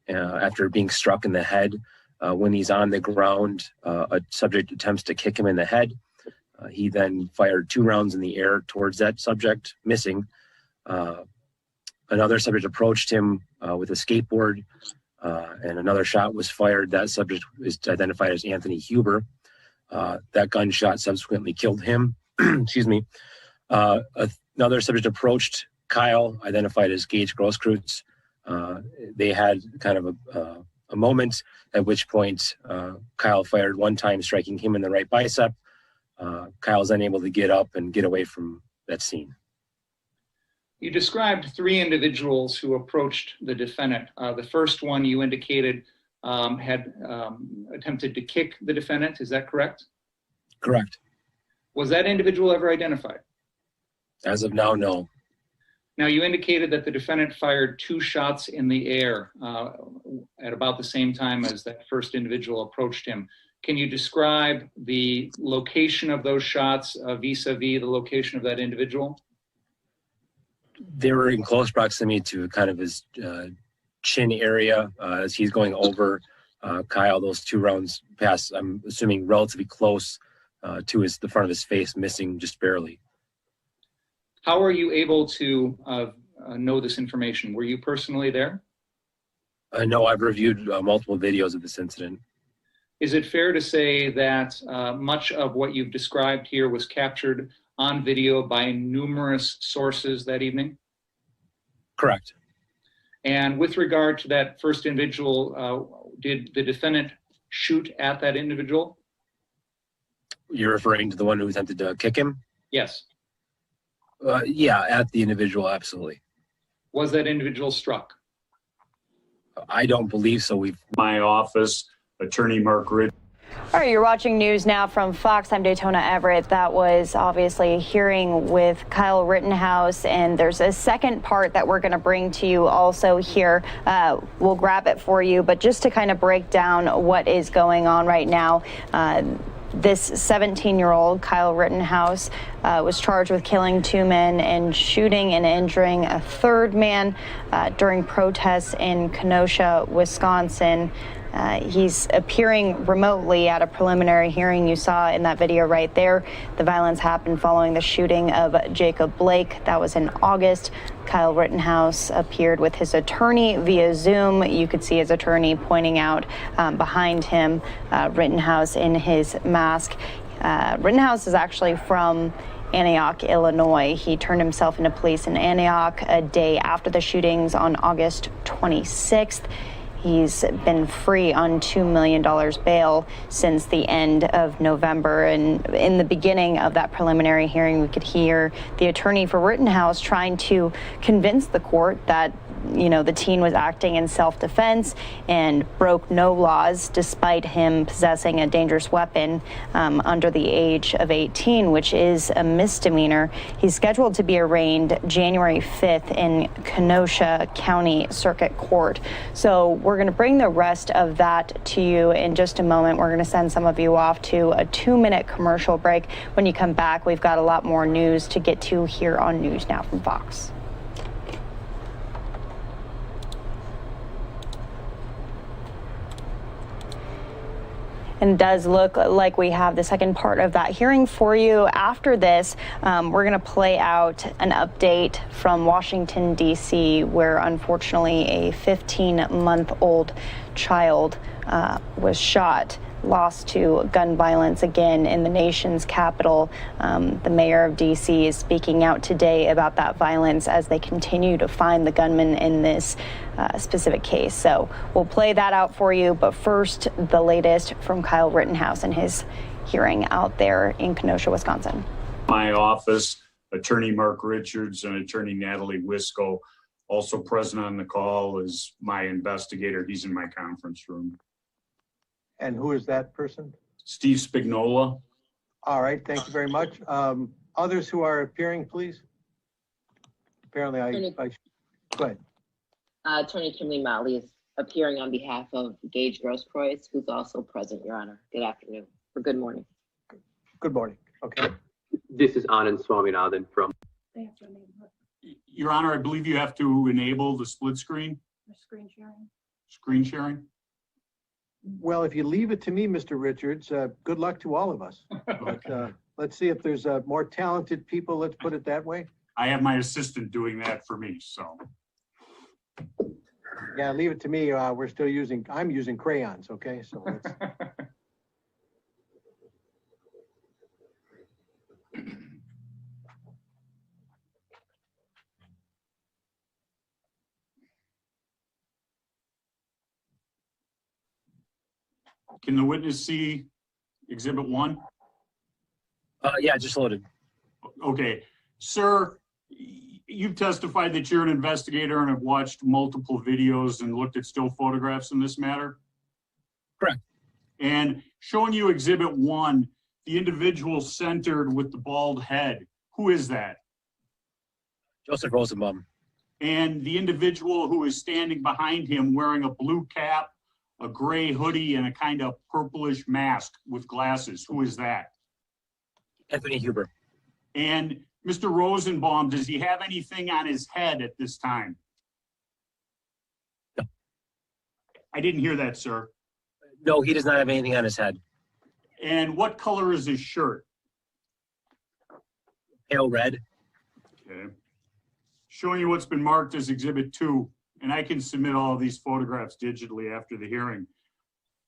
after being struck in the head. When he's on the ground, a subject attempts to kick him in the head. He then fired 2 rounds in the air towards that subject, missing. Another subject approached him with a skateboard, and another shot was fired. That subject is identified as Anthony Huber. That gunshot subsequently killed him. Excuse me. Another subject approached Kyle, identified as Gage Grosskreutz. They had kind of a moment, at which point Kyle fired 1 time, striking him in the right bicep. Kyle's unable to get up and get away from that scene. You described 3 individuals who approached the defendant. The first one you indicated had attempted to kick the defendant. Is that correct? Correct. Was that individual ever identified? As of now, no. Now, you indicated that the defendant fired 2 shots in the air at about the same time as that first individual approached him. Can you describe the location of those shots vis-a-vis the location of that individual? They were in close proximity to kind of his chin area as he's going over Kyle. Those 2 rounds passed, I'm assuming, relatively close to the front of his face, missing just barely. How are you able to know this information? Were you personally there? No, I've reviewed multiple videos of this incident. Is it fair to say that much of what you've described here was captured on video by numerous sources that evening? Correct. And with regard to that first individual, did the defendant shoot at that individual? You're referring to the one who attempted to kick him? Yes. Yeah, at the individual, absolutely. Was that individual struck? I don't believe so. My office, Attorney Mark Ridge. All right, you're watching News Now from Fox. I'm Daytona Everett. That was obviously a hearing with Kyle Rittenhouse, and there's a second part that we're going to bring to you also here. We'll grab it for you, but just to kind of break down what is going on right now. This 17-year-old, Kyle Rittenhouse, was charged with killing 2 men and shooting and injuring a 3rd man during protests in Kenosha, Wisconsin. He's appearing remotely at a preliminary hearing. You saw in that video right there. The violence happened following the shooting of Jacob Blake. That was in August. Kyle Rittenhouse appeared with his attorney via Zoom. You could see his attorney pointing out behind him, Rittenhouse in his mask. Rittenhouse is actually from Antioch, Illinois. He turned himself into police in Antioch a day after the shootings on August 26th. He's been free on $2 million bail since the end of November. And in the beginning of that preliminary hearing, we could hear the attorney for Rittenhouse trying to convince the court that, you know, the teen was acting in self-defense and broke no laws despite him possessing a dangerous weapon under the age of 18, which is a misdemeanor. He's scheduled to be arraigned January 5th in Kenosha County Circuit Court. So we're going to bring the rest of that to you in just a moment. We're going to send some of you off to a 2-minute commercial break. When you come back, we've got a lot more news to get to here on News Now from Fox. And it does look like we have the second part of that hearing for you. After this, we're going to play out an update from Washington, D.C., where unfortunately a 15-month-old child was shot, lost to gun violence again in the nation's capital. The mayor of D.C. is speaking out today about that violence as they continue to find the gunman in this specific case. So we'll play that out for you. But first, the latest from Kyle Rittenhouse and his hearing out there in Kenosha, Wisconsin. My office, Attorney Mark Richards and Attorney Natalie Wisco. Also present on the call is my investigator. He's in my conference room. And who is that person? Steve Spignola. All right, thank you very much. Others who are appearing, please. Apparently, go ahead. Attorney Kimberly Motley is appearing on behalf of Gage Grosskreutz, who's also present, Your Honor. Good afternoon, or good morning. Good morning. Okay. This is Anand Swaminathan from. Your Honor, I believe you have to enable the split screen. Screen sharing. Screen sharing. Well, if you leave it to me, Mr. Richards, good luck to all of us. But, let's see if there's more talented people, let's put it that way. I have my assistant doing that for me, so. Yeah, leave it to me. I'm using crayons, okay? So let's. Can the witness see Exhibit 1? Yeah, just loaded. Okay. Sir, you've testified that you're an investigator and have watched multiple videos and looked at still photographs in this matter? Correct. And showing you Exhibit 1, the individual centered with the bald head, who is that? Joseph Rosenbaum. And the individual who is standing behind him wearing a blue cap, a gray hoodie, and a kind of purplish mask with glasses, who is that? Anthony Huber. And Mr. Rosenbaum, does he have anything on his head at this time? No. I didn't hear that, sir. No, he does not have anything on his head. And what color is his shirt? Pale red. Okay. Showing you what's been marked as Exhibit 2, and I can submit all of these photographs digitally after the hearing.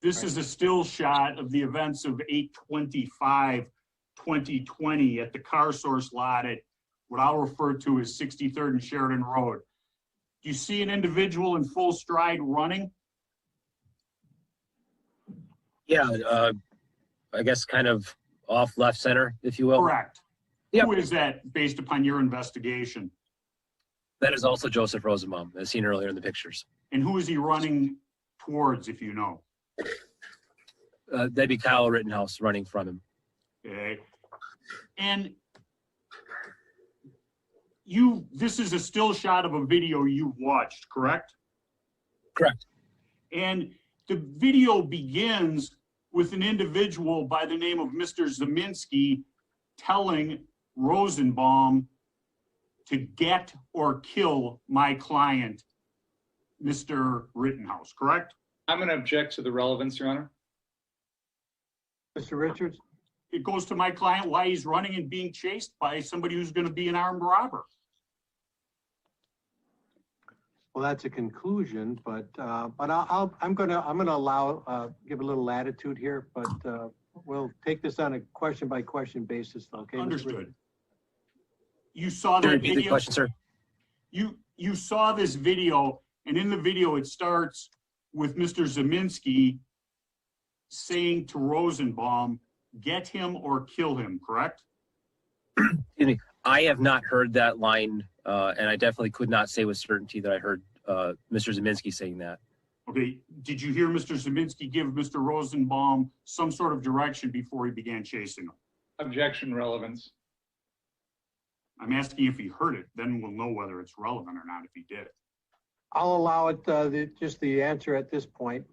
This is a still shot of the events of 8/25/2020 at the Car Source lot at what I'll refer to as 63rd and Sheridan Road. Do you see an individual in full stride running? Yeah, I guess kind of off left center, if you will. Correct. Yep. Who is that based upon your investigation? That is also Joseph Rosenbaum, as seen earlier in the pictures. And who is he running towards, if you know? That'd be Kyle Rittenhouse running from him. Okay. And this is a still shot of a video you've watched, correct? Correct. And the video begins with an individual by the name of Mr. Zeminski telling Rosenbaum to get or kill my client, Mr. Rittenhouse, correct? I'm going to object to the relevance, Your Honor. Mr. Richards? It goes to my client why he's running and being chased by somebody who's going to be an armed robber. Well, that's a conclusion, but I'm gonna allow give a little latitude here, but we'll take this on a question by question basis. Okay. Understood. You saw that Repeat video. the question, sir. You saw this video, and in the video it starts with Mr. Zeminski saying to Rosenbaum, "Get him or kill him." Correct? Excuse me. I have not heard that line, and I definitely could not say with certainty that I heard Mr. Zeminski saying that. Okay. Did you hear Mr. Zeminski give Mr. Rosenbaum some sort of direction before he began chasing him? Objection, relevance. I'm asking if he heard it. Then we'll know whether it's relevant or not if he did. I'll allow it just the answer at this point.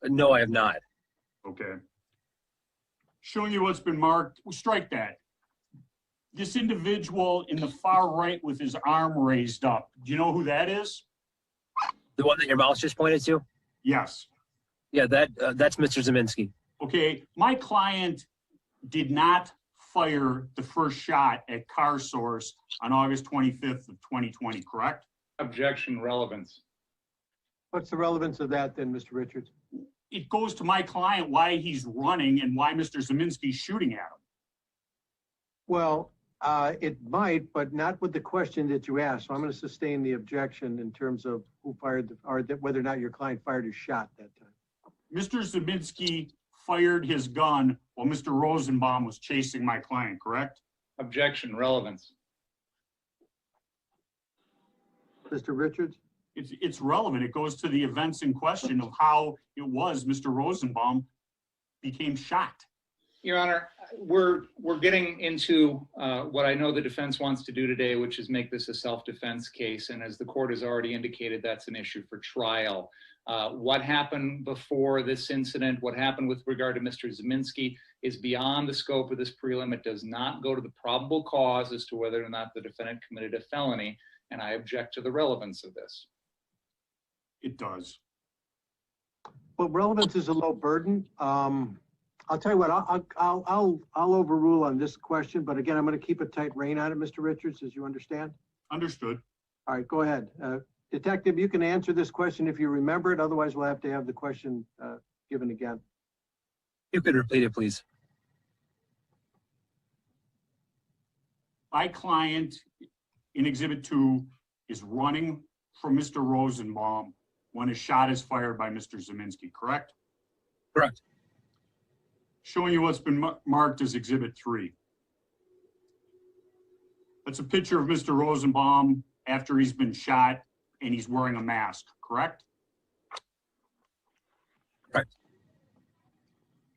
No, I have not. Okay. Showing you what's been marked. We'll strike that. This individual in the far right with his arm raised up. Do you know who that is? The one that your mouse just pointed to? Yes. Yeah, that's Mr. Zeminski. Okay. My client did not fire the first shot at Car Source on August 25th of 2020, correct? Objection, relevance. What's the relevance of that then, Mr. Richards? It goes to my client why he's running and why Mr. Zeminski's shooting at him. Well, it might, but not with the question that you asked. So I'm going to sustain the objection in terms of who fired whether or not your client fired his shot that time. Mr. Zeminski fired his gun while Mr. Rosenbaum was chasing my client, correct? Objection, relevance. Mr. Richards? It's relevant. It goes to the events in question of how it was Mr. Rosenbaum became shot. Your Honor, we're getting into what I know the defense wants to do today, which is make this a self-defense case. And as the court has already indicated, that's an issue for trial. What happened before this incident, what happened with regard to Mr. Zeminski is beyond the scope of this prelim. It does not go to the probable cause as to whether or not the defendant committed a felony. And I object to the relevance of this. It does. Well, relevance is a low burden. I'll tell you what, I'll overrule on this question, but again, I'm going to keep a tight rein on it, Mr. Richards, as you understand. Understood. All right, go ahead. Detective, you can answer this question if you remember it. Otherwise, we'll have to have the question given again. You could repeat it, please. My client in Exhibit 2 is running from Mr. Rosenbaum when a shot is fired by Mr. Zeminski, correct? Correct. Showing you what's been marked as Exhibit 3. That's a picture of Mr. Rosenbaum after he's been shot and he's wearing a mask, correct? Correct.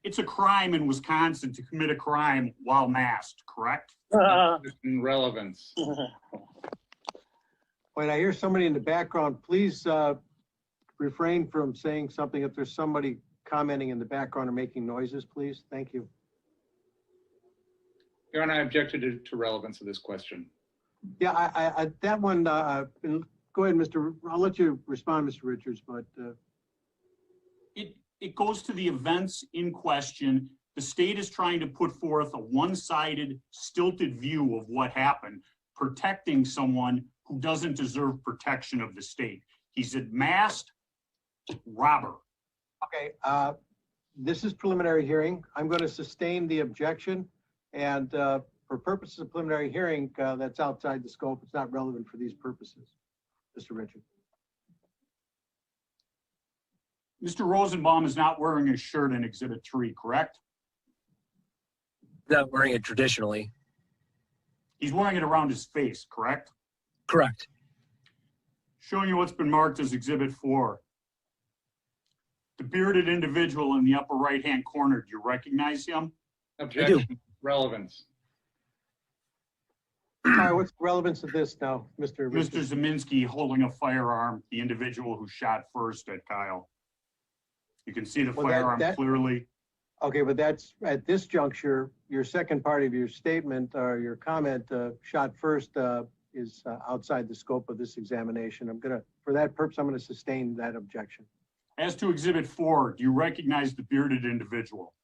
it's a crime in Wisconsin to commit a crime while masked, correct? Relevance. Wait, I hear somebody in the background. Please refrain from saying something if there's somebody commenting in the background or making noises, please. Thank you. Your Honor, I objected to relevance of this question. Yeah, I that one, go ahead, I'll let you respond, Mr. Richards, but. It goes to the events in question. The state is trying to put forth a one-sided, stilted view of what happened, protecting someone who doesn't deserve protection of the state. He's a masked robber. Okay, this is preliminary hearing. I'm going to sustain the objection, and for purposes of preliminary hearing, that's outside the scope. It's not relevant for these purposes. Mr. Richards. Mr. Rosenbaum is not wearing a shirt in Exhibit 3, correct? Not wearing it traditionally. He's wearing it around his face, correct? Correct. Showing you what's been marked as Exhibit 4. The bearded individual in the upper right-hand corner, do you recognize him? Objection. Relevance. All right, what's the relevance of this now, Mr. Mr. Richards? Zeminski holding a firearm, the individual who shot first at Kyle. You can see the firearm clearly. Okay, but that's, at this juncture, your second part of your statement or your comment, shot first, is outside the scope of this examination. For that purpose, I'm gonna sustain that objection. As to Exhibit 4, do you recognize the bearded individual?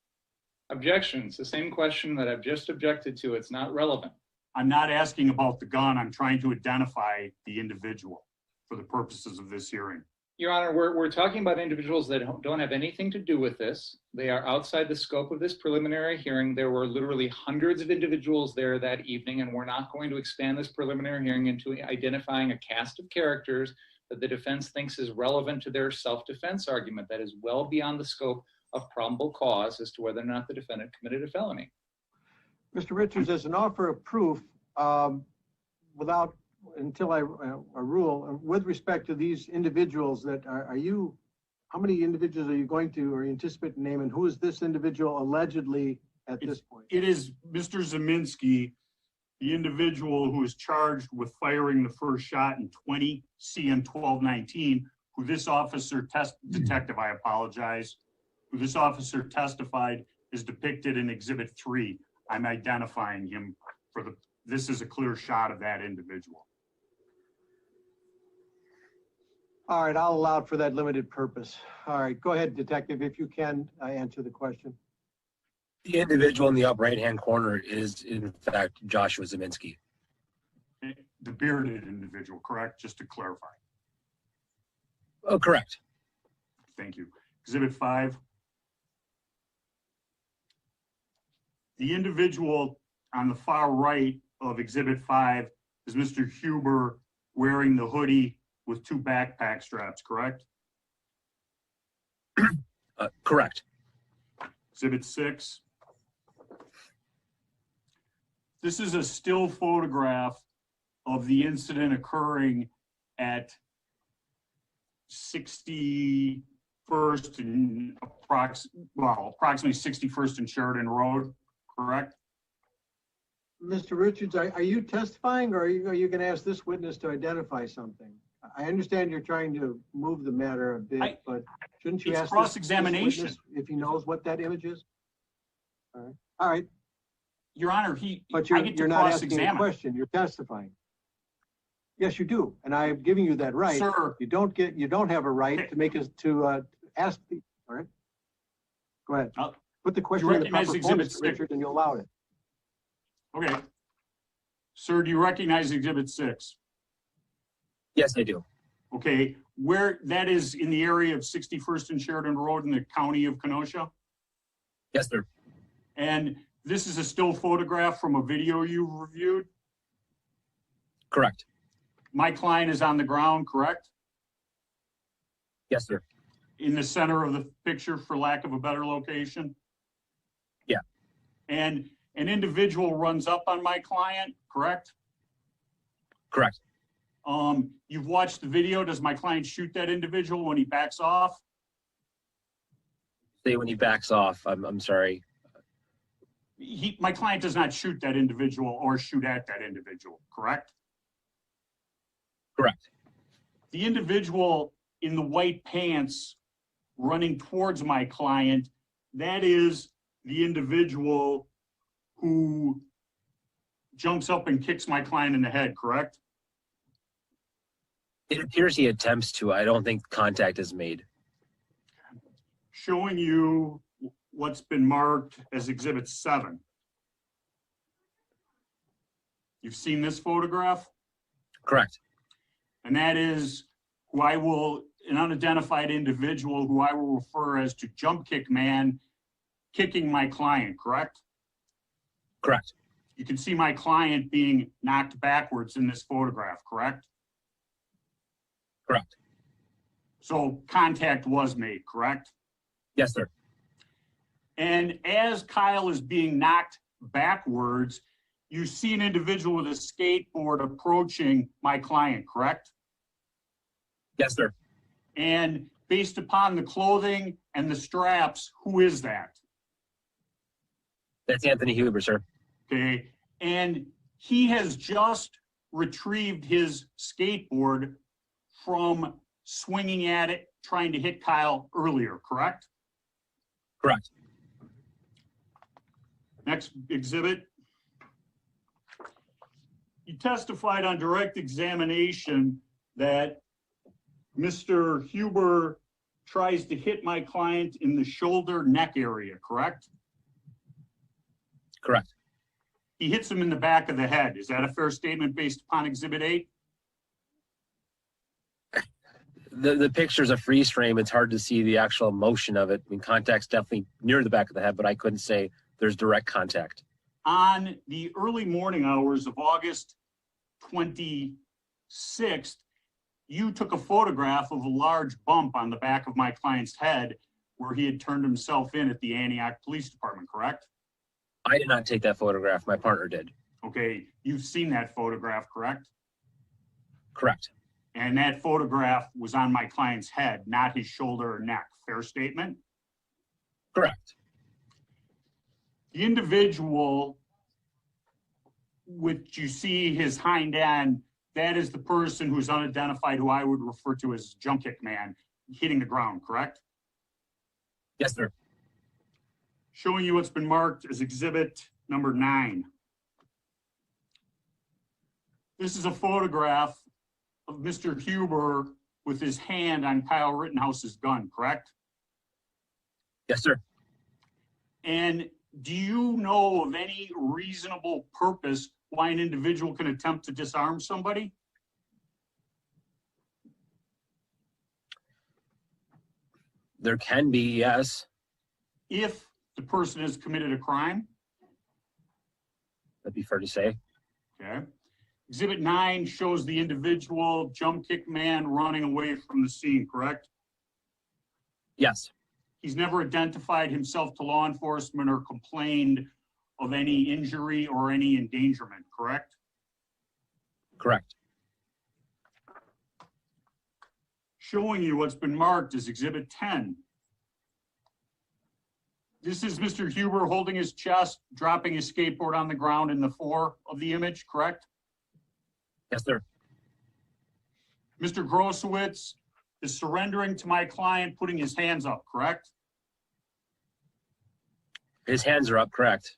Objection. It's the same question that I've just objected to. It's not relevant. I'm not asking about the gun. I'm trying to identify the individual for the purposes of this hearing. Your Honor, we're talking about individuals that don't have anything to do with this. They are outside the scope of this preliminary hearing. There were literally hundreds of individuals there that evening, and we're not going to expand this preliminary hearing into identifying a cast of characters that the defense thinks is relevant to their self-defense argument. That is well beyond the scope of probable cause as to whether or not the defendant committed a felony. Mr. Richards, as an offer of proof, until I rule, with respect to these individuals that how many individuals are you going to, or you anticipate naming? Who is this individual allegedly at this point? It is Mr. Zeminski, the individual who is charged with firing the first shot in 20 CM 1219, who this officer detective, I apologize, who this officer testified is depicted in Exhibit 3. I'm identifying him this is a clear shot of that individual. All right, I'll allow it for that limited purpose. All right, go ahead, detective, if you can answer the question. The individual in the upper right-hand corner is, in fact, Joshua Zeminski. The bearded individual, correct? Just to clarify. Oh, correct. Thank you. Exhibit 5. The individual on the far right of Exhibit 5 is Mr. Huber wearing the hoodie with 2 backpack straps, correct? Correct. Exhibit 6. This is a still photograph of the incident occurring at 61st and approximately 61st and Sheridan Road, correct? Mr. Richards, are you testifying, or are you going to ask this witness to identify something? I understand you're trying to move the matter a bit, but shouldn't you ask cross-examination this witness if he knows what that image is? All right. Your Honor, But you're not asking a question. You're testifying. Yes, you do, and I'm giving you that right. Sir, you don't have a right to make us to ask. All right. Go ahead. Put the question in the proper form, Mr. Richards, and you allow it. Okay. Sir, do you recognize Exhibit 6? Yes, I do. Okay. Where that is in the area of 61st and Sheridan Road in the county of Kenosha? Yes, sir. And this is a still photograph from a video you reviewed? Correct. My client is on the ground, correct? Yes, sir. In the center of the picture, for lack of a better location? Yeah. And an individual runs up on my client, correct? Correct. You've watched the video. Does my client shoot that individual when he backs off? say when he backs off. I'm sorry. My client does not shoot that individual or shoot at that individual, correct? Correct. The individual in the white pants running towards my client, that is the individual who jumps up and kicks my client in the head, correct? It appears he attempts to. I don't think contact is made. Showing you what's been marked as Exhibit 7. You've seen this photograph? Correct. And that is an unidentified individual who I will refer as to Jump Kick Man kicking my client, correct? Correct. You can see my client being knocked backwards in this photograph, correct? Correct. So contact was made, correct? Yes, sir. And as Kyle is being knocked backwards, you see an individual with a skateboard approaching my client, correct? Yes, sir. And based upon the clothing and the straps, who is that? That's Anthony Huber, sir. Okay. And he has just retrieved his skateboard from swinging at it, trying to hit Kyle earlier, correct? Correct. Next exhibit. He testified on direct examination that Mr. Huber tries to hit my client in the shoulder neck area, correct? Correct. He hits him in the back of the head. Is that a fair statement based upon Exhibit 8? The picture's a freeze frame. It's hard to see the actual motion of it. I mean, contact's definitely near the back of the head, but I couldn't say there's direct contact. On the early morning hours of August 26th, you took a photograph of a large bump on the back of my client's head where he had turned himself in at the Antioch Police Department, correct? I did not take that photograph. My partner did. Okay, you've seen that photograph, correct? Correct. And that photograph was on my client's head, not his shoulder or neck. Fair statement? Correct. The individual, which you see his hind end, that is the person who's unidentified, who I would refer to as Jump Kick Man, hitting the ground, correct? Yes, sir. Showing you what's been marked as Exhibit number 9. This is a photograph of Mr. Huber with his hand on Kyle Rittenhouse's gun, correct? Yes, sir. And do you know of any reasonable purpose why an individual can attempt to disarm somebody? There can be, yes. If the person has committed a crime? That'd be fair to say. Okay. Exhibit 9 shows the individual Jump Kick Man running away from the scene, correct? Yes. He's never identified himself to law enforcement or complained of any injury or any endangerment, correct? Correct. Showing you what's been marked as Exhibit 10. This is Mr. Huber holding his chest, dropping his skateboard on the ground in the fore of the image, correct? Yes, sir. Mr. Grosowitz is surrendering to my client, putting his hands up, correct? His hands are up, correct.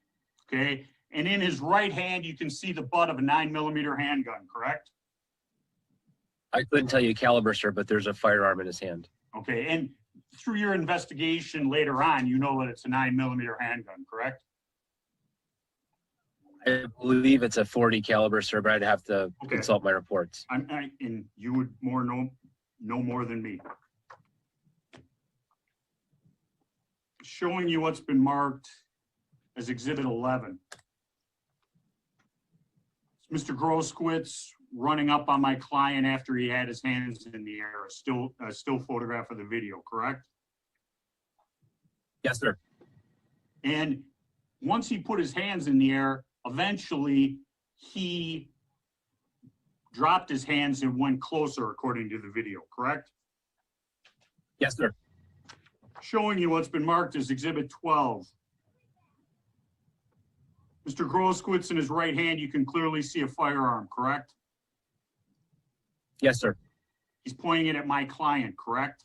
Okay, and in his right hand, you can see the butt of a 9mm handgun, correct? I couldn't tell you caliber, sir, but there's a firearm in his hand. Okay, and through your investigation later on, you know that it's a 9mm handgun, correct? I believe it's a .40 caliber, sir, but I'd have to consult my reports. And you would know more than me. Showing you what's been marked as Exhibit 11. It's Mr. Grosowitz running up on my client after he had his hands in the air. A still photograph of the video, correct? Yes, sir. And once he put his hands in the air, eventually he dropped his hands and went closer, according to the video, correct? Yes, sir. showing you what's been marked as Exhibit 12. Mr. Groskowitz in his right hand, you can clearly see a firearm, correct? Yes, sir. He's pointing it at my client, correct?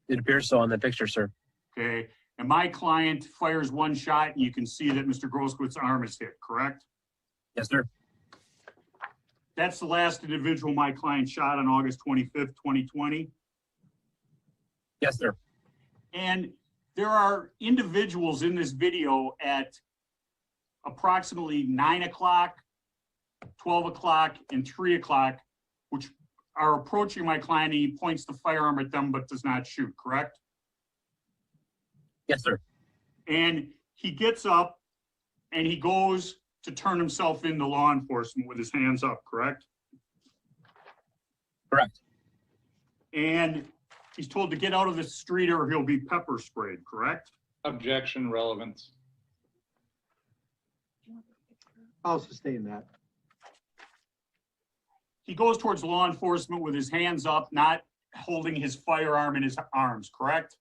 It appears so on the picture, sir. Okay, and my client fires one shot and you can see that Mr. Groskowitz's arm is hit, correct? Yes, sir. That's the last individual my client shot on August 25th, 2020. Yes, sir. And there are individuals in this video at approximately 9 o'clock, 12 o'clock, and 3 o'clock, which are approaching my client, and he points the firearm at them but does not shoot, correct? Yes, sir. And he gets up and he goes to turn himself into law enforcement with his hands up, correct? Correct. And he's told to get out of the street or he'll be pepper sprayed, correct? Objection, relevance. I'll sustain that. He goes towards law enforcement with his hands up, not holding his firearm in his arms, correct?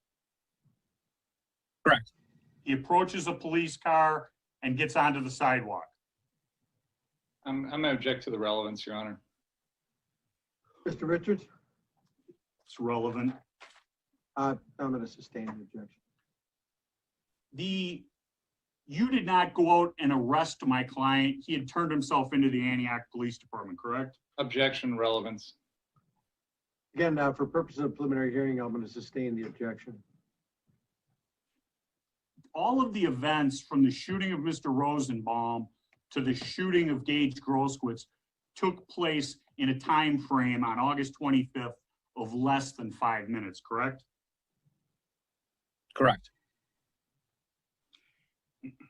Correct. He approaches a police car and gets onto the sidewalk. I'm going to object to the relevance, Your Honor. Mr. Richards? It's relevant. I'm going to sustain the objection. You did not go out and arrest my client. He had turned himself into the Antioch Police Department, correct? Objection, relevance. Again, for purposes of preliminary hearing, I'm going to sustain the objection. All of the events from the shooting of Mr. Rosenbaum to the shooting of Gage Groskowitz took place in a time frame on August 25th of less than 5 minutes, correct? Correct.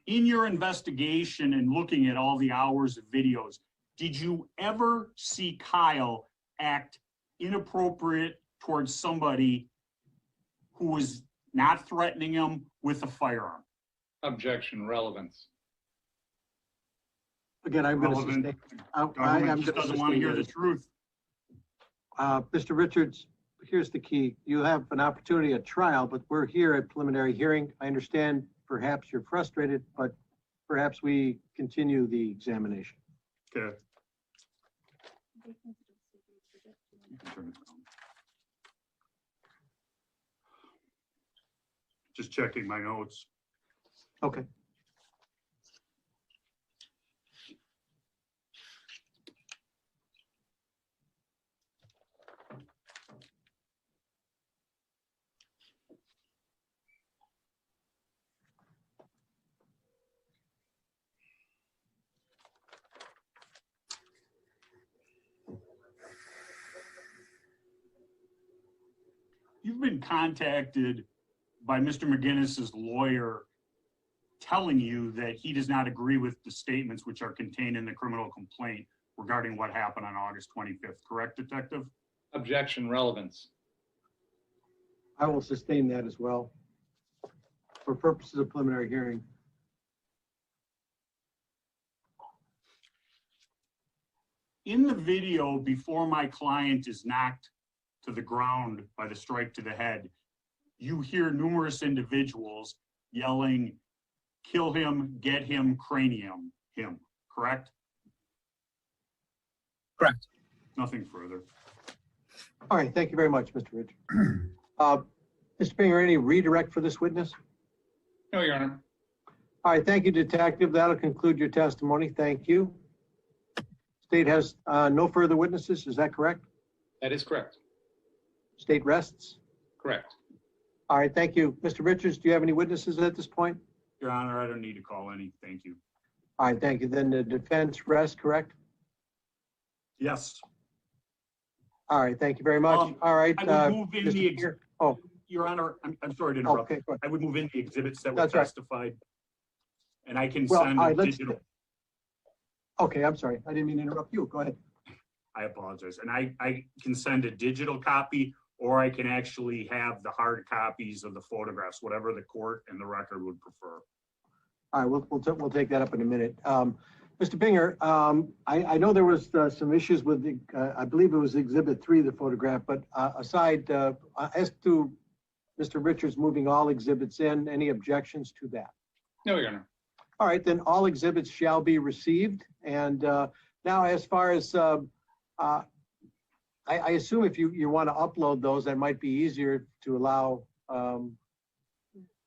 In your investigation and looking at all the hours of videos, did you ever see Kyle act inappropriate towards somebody who was not threatening him with a firearm? Objection, relevance. Again, I'm going to Relevant. sustain. Government just doesn't want to hear the truth. Mr. Richards, here's the key. You have an opportunity at trial, but we're here at preliminary hearing. I understand perhaps you're frustrated, but perhaps we continue the examination. Okay. Just checking my notes. Okay. You've been contacted by Mr. McGinnis's lawyer telling you that he does not agree with the statements which are contained in the criminal complaint regarding what happened on August 25th, correct, Detective? Objection, relevance. I will sustain that as well for purposes of preliminary hearing. In the video, before my client is knocked to the ground by the strike to the head, you hear numerous individuals yelling, "Kill him, get him, cranium him," correct? Correct. Nothing further. All right, thank you very much, Mr. Richards. Mr. Pinger, any redirect for this witness? No, Your Honor. All right, thank you, Detective. That'll conclude your testimony. Thank you. State has no further witnesses, is that correct? That is correct. State rests? Correct. All right, thank you. Mr. Richards, do you have any witnesses at this point? Your Honor, I don't need to call any. Thank you. All right, thank you. Then the defense rests, correct? Yes. All right, thank you very much. All right. I would move in Mr. Pinger. Oh, Your Honor, I'm sorry to interrupt. okay, go ahead. I would move in the exhibits that were That's right. testified. And I can Well, send all a right, let's- digital. Okay, I'm sorry. I didn't mean to interrupt you. Go ahead. I apologize. And I can send a digital copy, or I can actually have the hard copies of the photographs, whatever the court and the record would prefer. All right, we'll take that up in a minute. Mr. Pinger, I know there was some issues with the, I believe it was Exhibit 3, the photograph, but aside, as to Mr. Richards moving all exhibits in. Any objections to that? No, Your Honor. All right, then all exhibits shall be received. And now as far as, I assume if you want to upload those, that might be easier to allow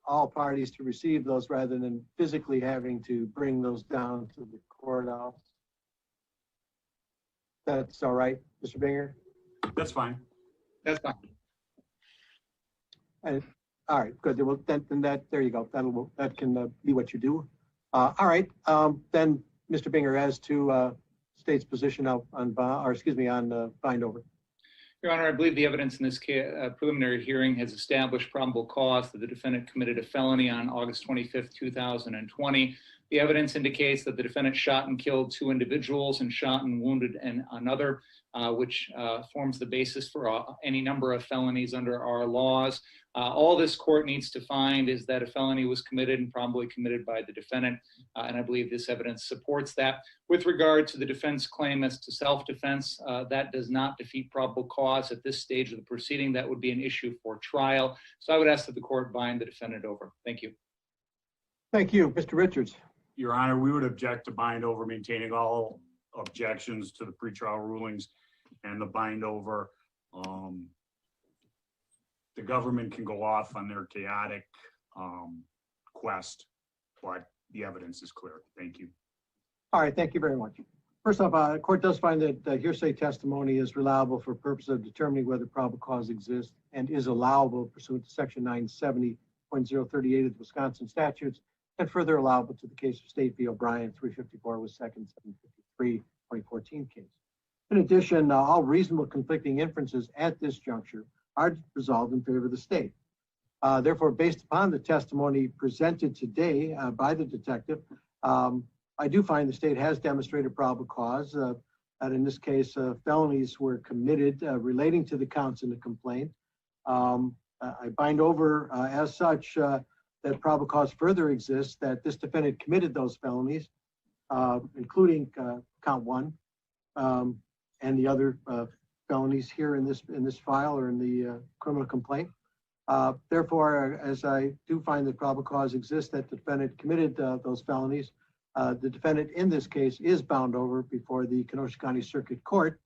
all parties to receive those rather than physically having to bring those down to the courthouse. That's all right, Mr. Binger? That's fine. That's fine. And, all right, good. Well, then that, there you go. That can be what you do. All right, then, Mr. Binger, as to state's position on bind over. Your Honor, I believe the evidence in this preliminary hearing has established probable cause that the defendant committed a felony on August 25th, 2020. The evidence indicates that the defendant shot and killed 2 individuals and shot and wounded another, which forms the basis for any number of felonies under our laws. All this court needs to find is that a felony was committed and probably committed by the defendant, and I believe this evidence supports that. With regard to the defense claim as to self-defense, that does not defeat probable cause at this stage of the proceeding. That would be an issue for trial. So I would ask that the court bind the defendant over. Thank you. Thank you, Mr. Richards. Your Honor, we would object to bind over, maintaining all objections to the pretrial rulings and the bind over. The government can go off on their chaotic quest, but the evidence is clear. Thank you. All right, thank you very much. First off, the court does find that hearsay testimony is reliable for purpose of determining whether probable cause exists and is allowable pursuant to section 970.038 of the Wisconsin statutes, and further allowable to the case of State v. O'Brien 354 with second 753 2014 case. In addition, all reasonable conflicting inferences at this juncture are resolved in favor of the state. Therefore, based upon the testimony presented today by the detective, I do find the state has demonstrated probable cause that in this case, felonies were committed relating to the counts in the complaint. I bind over as such that probable cause further exists that this defendant committed those felonies, including count 1 and the other felonies here in this file or in the criminal complaint. Therefore, as I do find that probable cause exists that the defendant committed those felonies, the defendant in this case is bound over before the Kenosha County Circuit Court,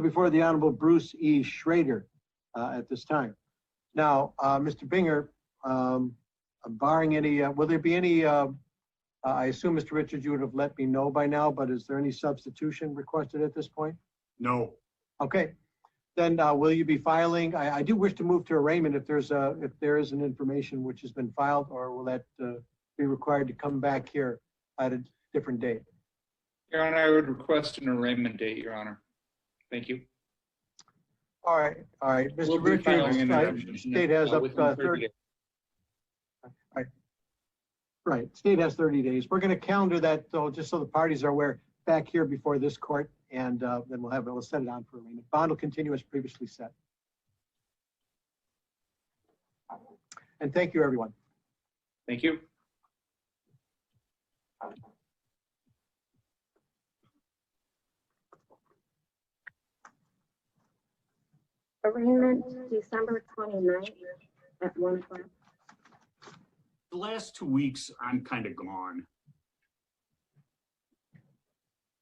before the Honorable Bruce E. Schrader at this time. Now, Mr. Binger, barring any, will there be any, I assume, Mr. Richards, you would have let me know by now, but is there any substitution requested at this point? No. Okay. Then will you be filing? I do wish to move to arraignment if there is an information which has been filed, or will that be required to come back here at a different date? Your Honor, I would request an arraignment date, Your Honor. Thank you. All right. Mr. We'll be filing Richards, state has up within 30 days. Right, state has 30 days. We're going to calendar that though, just so the parties are aware, back here before this court, and then we'll set it on for arraignment. Bond will continue as previously set. And thank you, everyone. Thank you. Arraignment December 29th at 1 o'clock. The last 2 weeks, I'm kind of gone.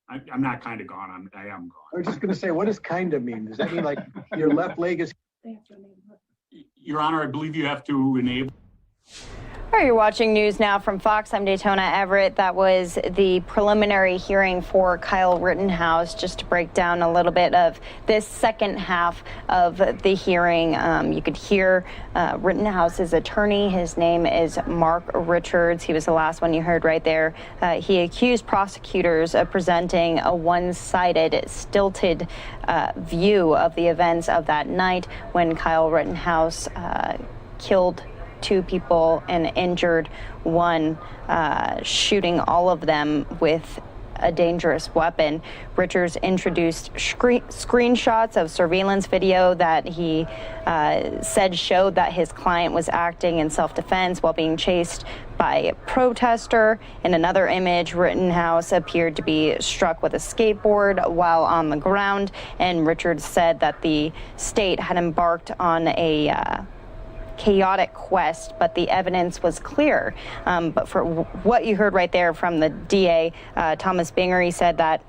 I'm not kind of gone. I am gone. I was just going to say, what does kind of mean? Does that mean like your left leg is? Your Honor, I believe you have to enable. All right, you're watching News Now from Fox. I'm Daytona Everett. That was the preliminary hearing for Kyle Rittenhouse. Just to break down a little bit of this second half of the hearing, you could hear Rittenhouse's attorney. His name is Mark Richards. He was the last one you heard right there. He accused prosecutors of presenting a one-sided, stilted view of the events of that night when Kyle Rittenhouse killed 2 people and injured 1, shooting all of them with a dangerous weapon. Richards introduced screenshots of surveillance video that he said showed that his client was acting in self-defense while being chased by a protester. In another image, Rittenhouse appeared to be struck with a skateboard while on the ground, and Richards said that the state had embarked on a chaotic quest, but the evidence was clear. But for what you heard right there from the DA, Thomas Binger, he said that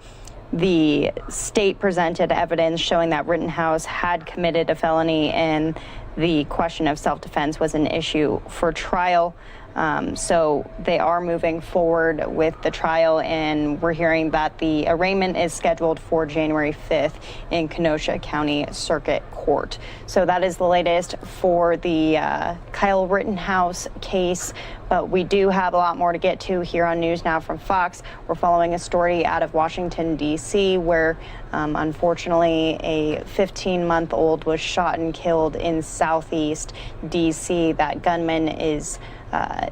the state presented evidence showing that Rittenhouse had committed a felony and the question of self-defense was an issue for trial. So they are moving forward with the trial, and we're hearing that the arraignment is scheduled for January 5th in Kenosha County Circuit Court. So that is the latest for the Kyle Rittenhouse case. But we do have a lot more to get to here on News Now from Fox. We're following a story out of Washington, D.C., where unfortunately a 15-month-old was shot and killed in Southeast D.C. That gunman is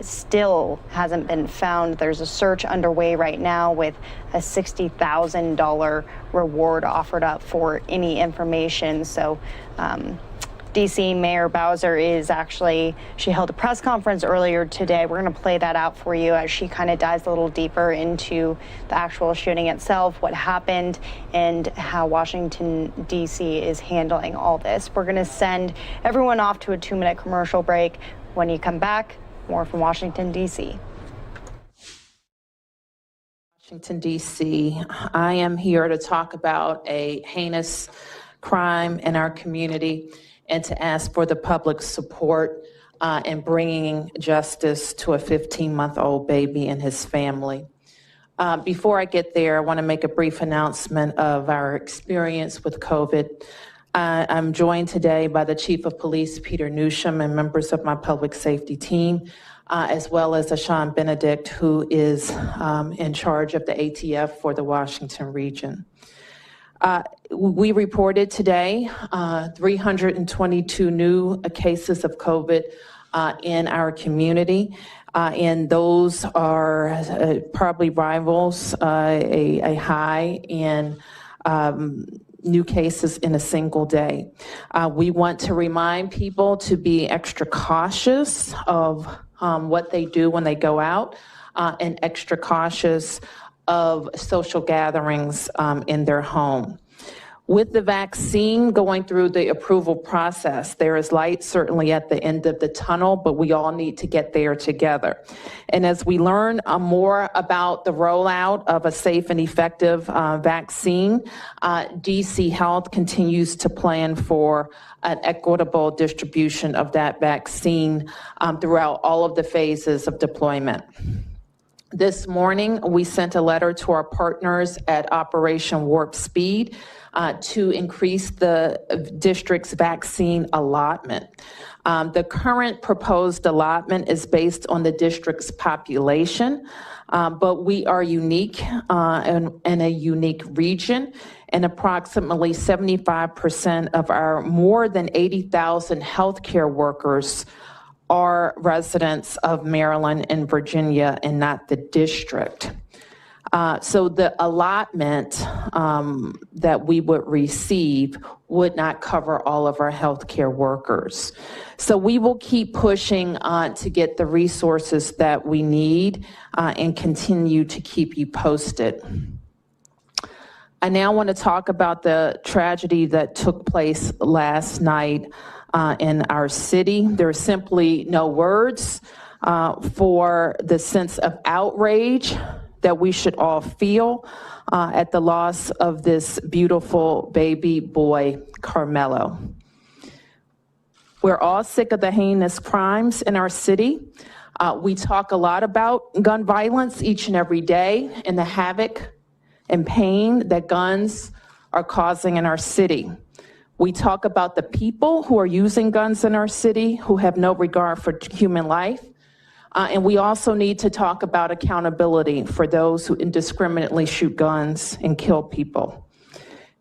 still hasn't been found. There's a search underway right now with a $60,000 reward offered up for any information. So DC Mayor Bowser she held a press conference earlier today. We're going to play that out for you as she kind of dives a little deeper into the actual shooting itself, what happened, and how Washington, D.C. is handling all this. We're going to send everyone off to a 2-minute commercial break. When you come back, more from Washington, D.C. Washington, D.C. I am here to talk about a heinous crime in our community and to ask for the public support in bringing justice to a 15-month-old baby and his family. Before I get there, I want to make a brief announcement of our experience with COVID. I'm joined today by the Chief of Police, Peter Newsham, and members of my public safety team, as well as Ashawn Benedict, who is in charge of the ATF for the Washington region. We reported today 322 new cases of COVID in our community, and those are probably rivals a high in new cases in a single day. We want to remind people to be extra cautious of what they do when they go out and extra cautious of social gatherings in their home. With the vaccine going through the approval process, there is light certainly at the end of the tunnel, but we all need to get there together. And as we learn more about the rollout of a safe and effective vaccine, DC Health continues to plan for an equitable distribution of that vaccine throughout all of the phases of deployment. This morning, we sent a letter to our partners at Operation Warp Speed to increase the district's vaccine allotment. The current proposed allotment is based on the district's population, but we are unique in a unique region, and approximately 75% of our more than 80,000 healthcare workers are residents of Maryland and Virginia and not the district. So the allotment that we would receive would not cover all of our healthcare workers. So we will keep pushing to get the resources that we need and continue to keep you posted. I now want to talk about the tragedy that took place last night in our city. There are simply no words for the sense of outrage that we should all feel at the loss of this beautiful baby boy, Carmelo. We're all sick of the heinous crimes in our city. We talk a lot about gun violence each and every day and the havoc and pain that guns are causing in our city. We talk about the people who are using guns in our city who have no regard for human life. And we also need to talk about accountability for those who indiscriminately shoot guns and kill people.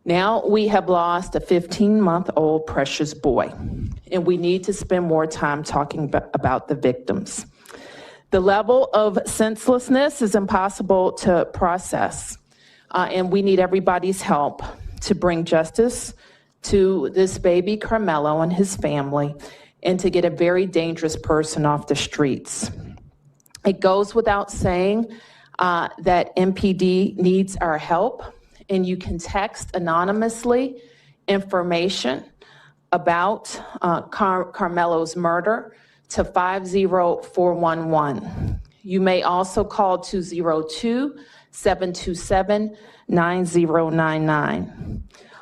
Now we have lost a 15-month-old precious boy, and we need to spend more time talking about the victims. The level of senselessness is impossible to process, and we need everybody's help to bring justice to this baby Carmelo and his family, and to get a very dangerous person off the streets. It goes without saying that MPD needs our help, and you can text anonymously information about Carmelo's murder to 50411. You may also call 202-727-9099.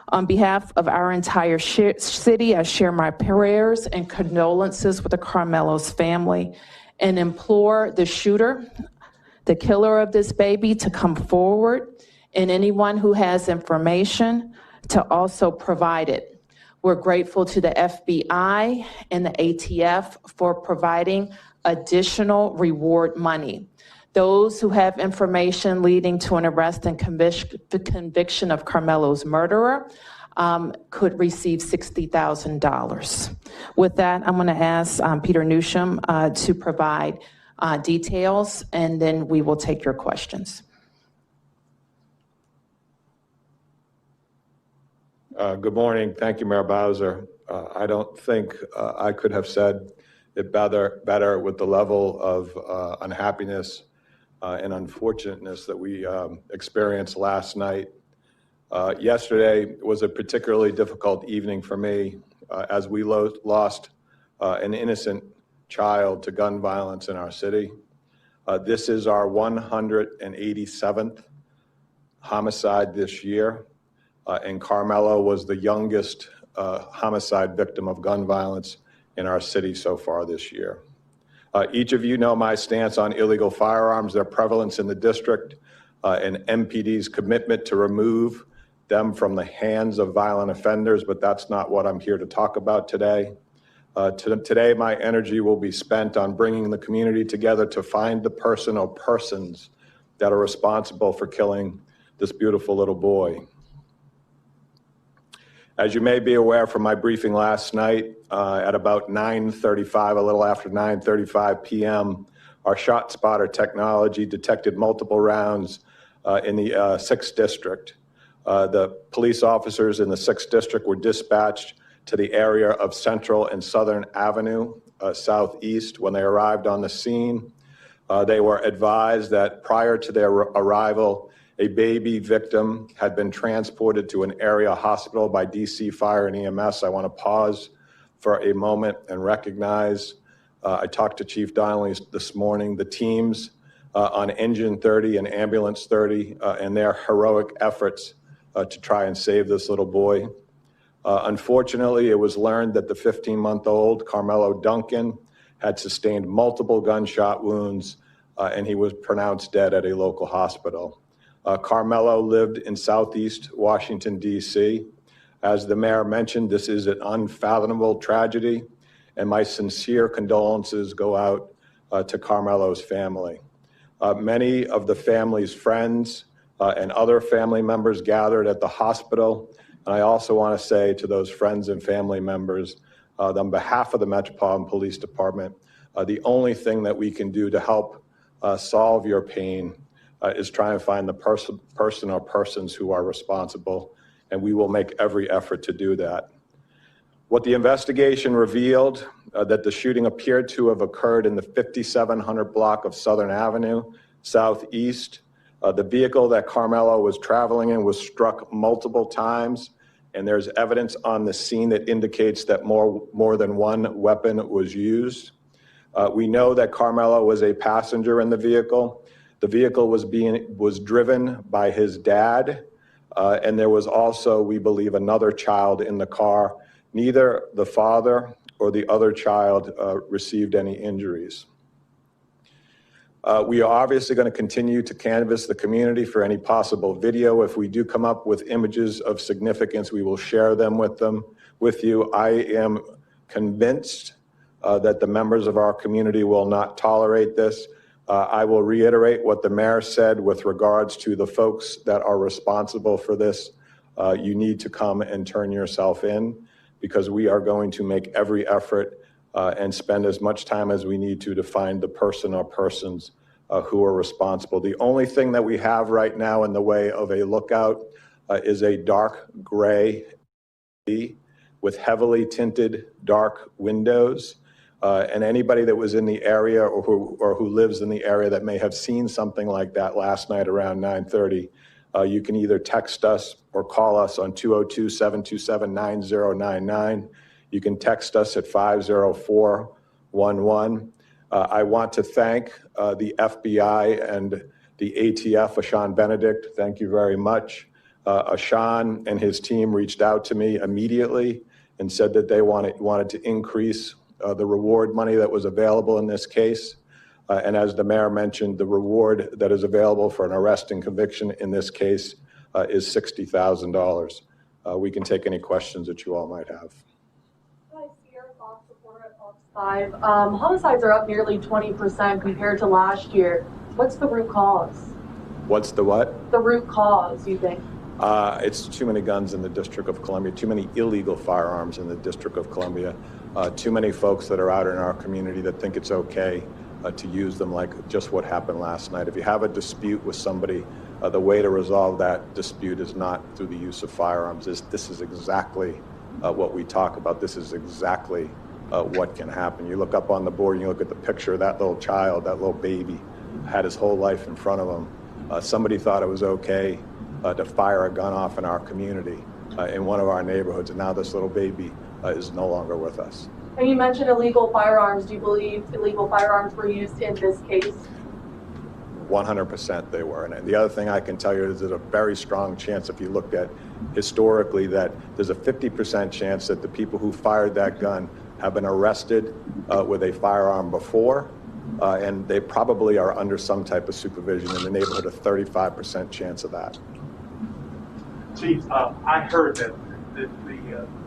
On behalf of our entire city, I share my prayers and condolences with the Carmelo's family and implore the shooter, the killer of this baby, to come forward, and anyone who has information to also provide it. We're grateful to the FBI and the ATF for providing additional reward money. Those who have information leading to an arrest and conviction of Carmelo's murderer could receive $60,000. With that, I'm going to ask Peter Newsham to provide details, and then we will take your questions. Good morning. Thank you, Mayor Bowser. I don't think I could have said it better with the level of unhappiness and unfortunateness that we experienced last night. Yesterday was a particularly difficult evening for me as we lost an innocent child to gun violence in our city. This is our 187th homicide this year, and Carmelo was the youngest homicide victim of gun violence in our city so far this year. Each of you know my stance on illegal firearms, their prevalence in the district, and MPD's commitment to remove them from the hands of violent offenders, but that's not what I'm here to talk about today. Today, my energy will be spent on bringing the community together to find the person or persons that are responsible for killing this beautiful little boy. As you may be aware from my briefing last night, at about 9:35, a little after 9:35 p.m., our shot spotter technology detected multiple rounds in the 6th District. The police officers in the 6th District were dispatched to the area of Central and Southern Avenue, Southeast. When they arrived on the scene, they were advised that prior to their arrival, a baby victim had been transported to an area hospital by DC Fire and EMS. I want to pause for a moment and recognize, I talked to Chief Donnelly this morning, the teams on Engine 30 and Ambulance 30 and their heroic efforts to try and save this little boy. Unfortunately, it was learned that the 15-month-old Carmelo Duncan had sustained multiple gunshot wounds and he was pronounced dead at a local hospital. Carmelo lived in Southeast Washington, D.C. As the mayor mentioned, this is an unfathomable tragedy, and my sincere condolences go out to Carmelo's family. Many of the family's friends and other family members gathered at the hospital, and I also want to say to those friends and family members, on behalf of the Metropolitan Police Department, the only thing that we can do to help solve your pain is try and find the person or persons who are responsible, and we will make every effort to do that. What the investigation revealed, that the shooting appeared to have occurred in the 5700 block of Southern Avenue, Southeast. The vehicle that Carmelo was traveling in was struck multiple times, and there's evidence on the scene that indicates that more than one weapon was used. We know that Carmelo was a passenger in the vehicle. The vehicle was driven by his dad, and there was also, we believe, another child in the car. Neither the father or the other child received any injuries. We are obviously going to continue to canvass the community for any possible video. If we do come up with images of significance, we will share them with you. I am convinced that the members of our community will not tolerate this. I will reiterate what the mayor said with regards to the folks that are responsible for this. You need to come and turn yourself in, because we are going to make every effort and spend as much time as we need to find the person or persons who are responsible. The only thing that we have right now in the way of a lookout is a dark gray with heavily tinted dark windows. And anybody that was in the area or who lives in the area that may have seen something like that last night around 9:30, you can either text us or call us on 202-727-9099. You can text us at 50411. I want to thank the FBI and the ATF, Ashan Benedict. Thank you very much. Ashan and his team reached out to me immediately and said that they wanted to increase the reward money that was available in this case. And as the mayor mentioned, the reward that is available for an arrest and conviction in this case is $60,000. We can take any questions that you all might have. Homicides are up nearly 20% compared to last year. What's the root cause? What's the what? The root cause, you think? It's too many guns in the District of Columbia, too many illegal firearms in the District of Columbia, too many folks that are out in our community that think it's okay to use them, like just what happened last night. If you have a dispute with somebody, the way to resolve that dispute is not through the use of firearms. This is exactly what we talk about. This is exactly what can happen. You look up on the board and you look at the picture of that little child, that little baby, had his whole life in front of him. Somebody thought it was okay to fire a gun off in our community, in one of our neighborhoods, and now this little baby is no longer with us. And you mentioned illegal firearms. Do you believe illegal firearms were used in this case? 100% they were. And the other thing I can tell you is there's a very strong chance, if you looked at historically, that there's a 50% chance that the people who fired that gun have been arrested with a firearm before, and they probably are under some type of supervision, in the neighborhood of 35% chance of that. Chief, I heard that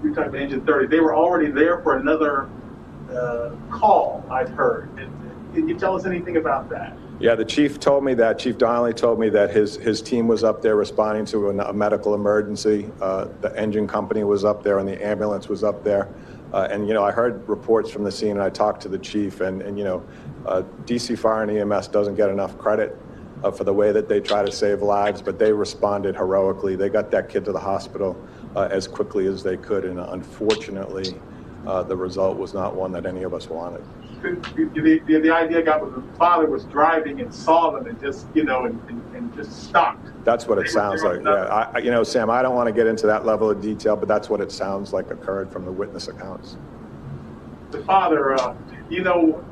you talked about Engine 30. They were already there for another call, I've heard. Can you tell us anything about that? Yeah, the chief told me that. Chief Donnelly told me that his team was up there responding to a medical emergency. The engine company was up there and the ambulance was up there. And, you know, I heard reports from the scene and I talked to the chief and you know, DC Fire and EMS doesn't get enough credit for the way that they try to save lives, but they responded heroically. They got that kid to the hospital as quickly as they could. And unfortunately, the result was not one that any of us wanted. The idea got was the father was driving and saw them and just, you know, and just stopped. That's what it sounds like. Yeah, you know, Sam, I don't want to get into that level of detail, but that's what it sounds like occurred from the witness accounts. The father, you know,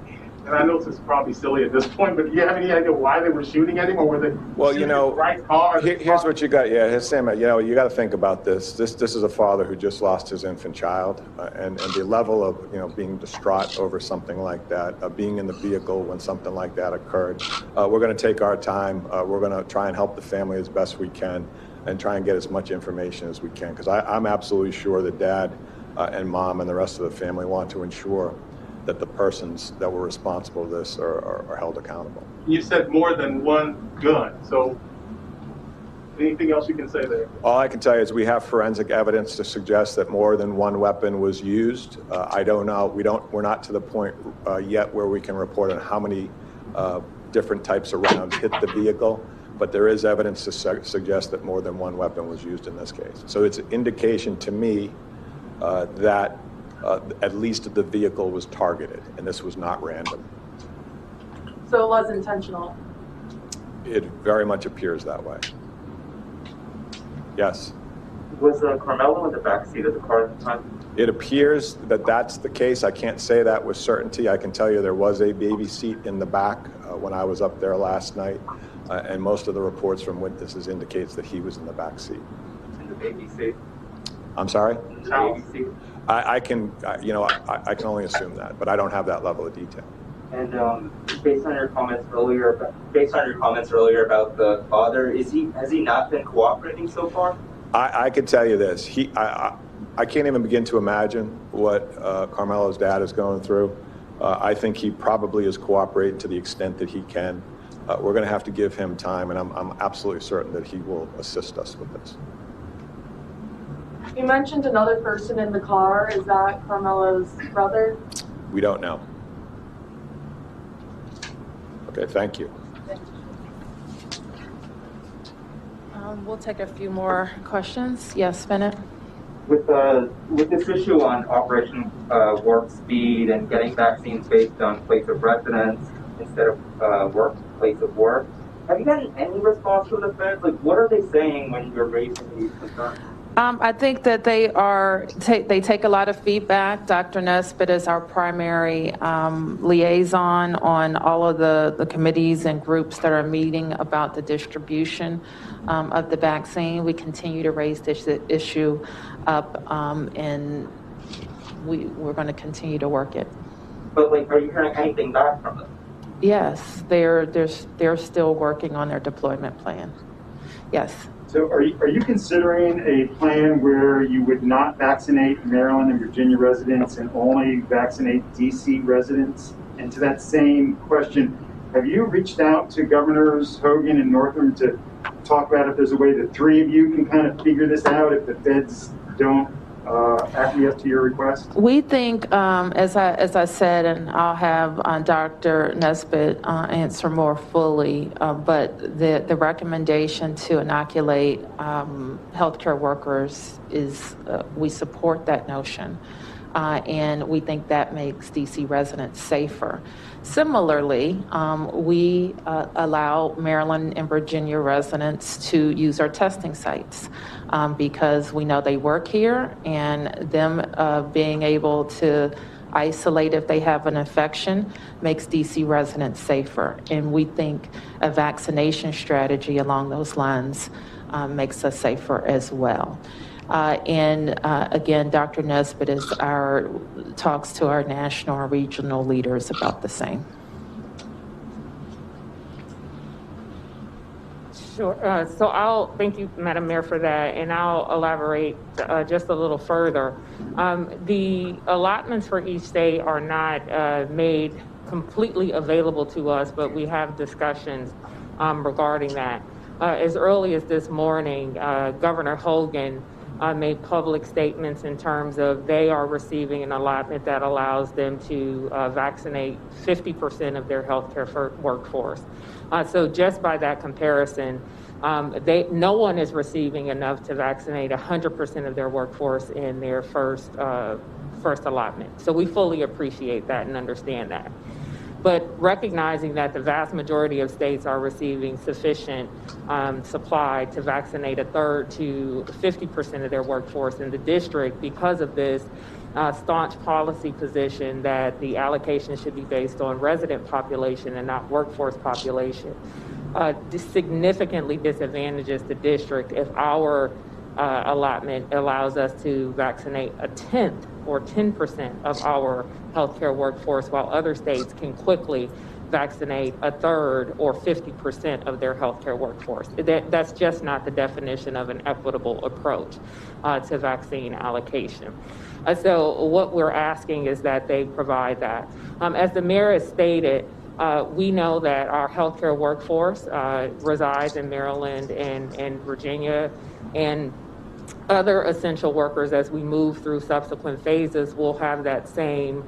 and I know this is probably silly at this point, but do you have any idea why they were shooting at him, or were they? Well, you know, right car? Here's what you got. Yeah, Sam, you know, you got to think about this. This is a father who just lost his infant child, and the level of, you know, being distraught over something like that, being in the vehicle when something like that occurred. We're going to take our time. We're going to try and help the family as best we can, and try and get as much information as we can, because I'm absolutely sure that Dad and Mom and the rest of the family want to ensure that the persons that were responsible for this are held accountable. You said more than one gun, so anything else you can say there? All I can tell you is we have forensic evidence to suggest that more than one weapon was used. I don't know. We're not to the point yet where we can report on how many different types of rounds hit the vehicle, but there is evidence to suggest that more than one weapon was used in this case. So it's an indication to me that at least the vehicle was targeted, and this was not random. So it was intentional? It very much appears that way. Yes? Was Carmelo in the backseat of the car at the time? It appears that that's the case. I can't say that with certainty. I can tell you there was a baby seat in the back when I was up there last night, and most of the reports from witnesses indicates that he was in the back seat. In the baby seat? I'm sorry? The baby seat? I can, you know, I can only assume that, but I don't have that level of detail. And based on your comments earlier about the father, has he not been cooperating so far? I can tell you this. I can't even begin to imagine what Carmelo's dad is going through. I think he probably is cooperating to the extent that he can. We're going to have to give him time, and I'm absolutely certain that he will assist us with this. You mentioned another person in the car. Is that Carmelo's brother? We don't know. Okay, thank you. We'll take a few more questions. Yes, Bennett? With this issue on Operation Warp Speed and getting vaccines based on place of residence instead of place of work, have you gotten any response from the feds? Like, what are they saying when you're raising these concerns? I think that they take a lot of feedback. Dr. Nesbitt is our primary liaison on all of the committees and groups that are meeting about the distribution of the vaccine. We continue to raise this issue up, and we're going to continue to work it. But like, are you hearing anything back from them? Yes, they're still working on their deployment plan. Yes. So are you considering a plan where you would not vaccinate Maryland and Virginia residents and only vaccinate DC residents? And to that same question, have you reached out to Governors Hogan and Northam to talk about if there's a way the three of you can kind of figure this out if the feds don't acquiesce to your request? We think, as I said, and I'll have Dr. Nesbitt answer more fully, but the recommendation to inoculate healthcare workers is, we support that notion. And we think that makes DC residents safer. Similarly, we allow Maryland and Virginia residents to use our testing sites because we know they work here, and them being able to isolate if they have an infection makes DC residents safer. And we think a vaccination strategy along those lines makes us safer as well. Again, Dr. Nesbitt talks to our national and regional leaders about the same. Sure. So thank you, Madam Mayor, for that, and I'll elaborate just a little further. The allotments for each state are not made completely available to us, but we have discussions regarding that. As early as this morning, Governor Hogan made public statements in terms of they are receiving an allotment that allows them to vaccinate 50% of their healthcare workforce. So just by that comparison, no one is receiving enough to vaccinate 100% of their workforce in their first allotment. So we fully appreciate that and understand that. But recognizing that the vast majority of states are receiving sufficient supply to vaccinate 1/3 to 50% of their workforce in the district, because of this staunch policy position that the allocation should be based on resident population and not workforce population, significantly disadvantages the district if our allotment allows us to vaccinate 1/10 or 10% of our healthcare workforce, while other states can quickly vaccinate 1/3 or 50% of their healthcare workforce. That's just not the definition of an equitable approach to vaccine allocation. So what we're asking is that they provide that. As the mayor has stated, we know that our healthcare workforce resides in Maryland and Virginia, and other essential workers, as we move through subsequent phases, will have that same,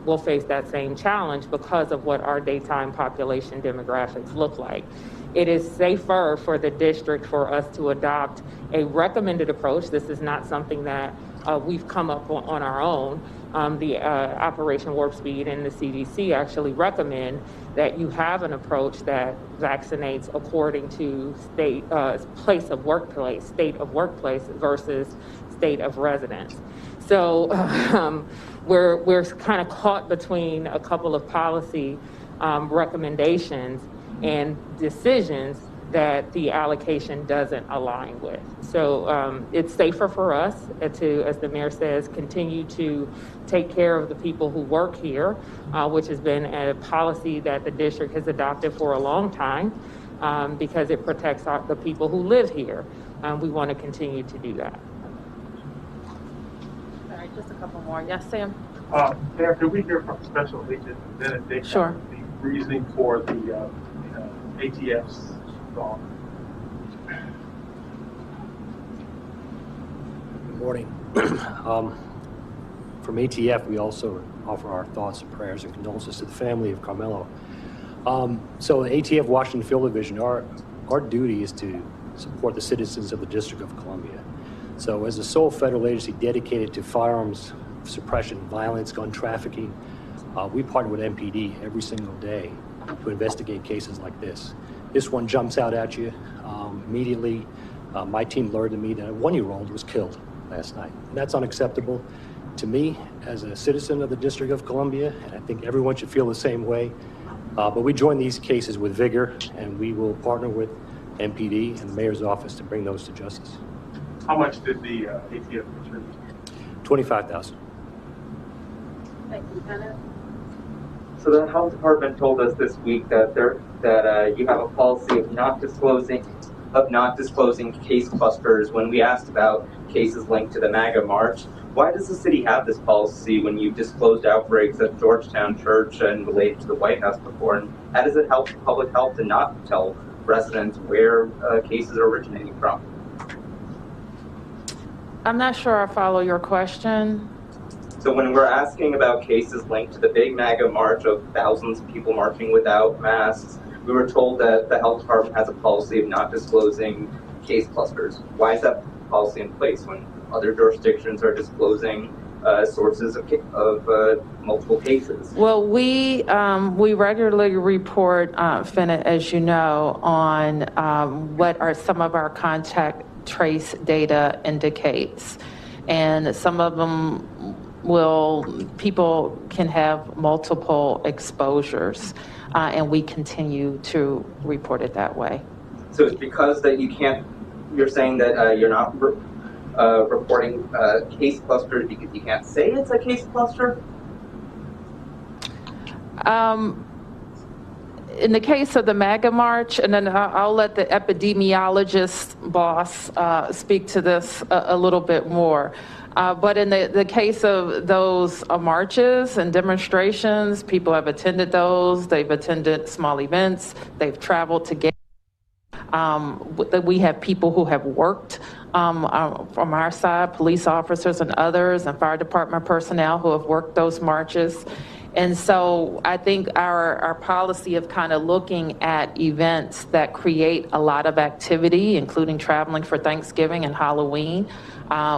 will face that same challenge because of what our daytime population demographics look like. It is safer for the district for us to adopt a recommended approach. This is not something that we've come up on our own. The Operation Warp Speed and the CDC actually recommend that you have an approach that vaccinates according to state of workplace versus state of residence. So we're kind of caught between a couple of policy recommendations and decisions that the allocation doesn't align with. So it's safer for us to, as the mayor says, continue to take care of the people who work here, which has been a policy that the district has adopted for a long time because it protects the people who live here. We want to continue to do that. All right, just a couple more. Yes, Sam? Mayor, could we hear from Special Agent Benedict? Sure. The reasoning for the ATF's call. Good morning. From ATF, we also offer our thoughts and prayers and condolences to the family of Carmelo. So ATF Washington Field Division, our duty is to support the citizens of the District of Columbia. So as the sole federal agency dedicated to firearms suppression, violence, gun trafficking, we partner with MPD every single day to investigate cases like this. This one jumps out at you immediately. My team alerted me that a 1-year-old was killed last night. And that's unacceptable to me as a citizen of the District of Columbia, and I think everyone should feel the same way. But we join these cases with vigor, and we will partner with MPD and the mayor's office to bring those to justice. How much did the ATF contribute? $25,000. Thank you, Kenneth. So the health department told us this week that you have a policy of not disclosing case clusters when we asked about cases linked to the MAGA march. Why does the city have this policy when you've disclosed outbreaks at Georgetown Church and related to the White House before? And how does it help public health to not tell residents where cases are originating from? I'm not sure I follow your question. So when we're asking about cases linked to the big MAGA march of thousands of people marching without masks, we were told that the health department has a policy of not disclosing case clusters. Why is that policy in place when other jurisdictions are disclosing sources of multiple cases? Well, we regularly report, Finnet, as you know, on what are some of our contact trace data indicates. And some of them people can have multiple exposures, and we continue to report it that way. So it's because that you're saying that you're not reporting case clusters because you can't say it's a case cluster? In the case of the MAGA march, and then I'll let the epidemiologist boss speak to this a little bit more. But in the case of those marches and demonstrations, people have attended those. They've attended small events. They've traveled together. We have people who have worked from our side, police officers and others, and fire department personnel who have worked those marches. And so I think our policy of kind of looking at events that create a lot of activity, including traveling for Thanksgiving and Halloween,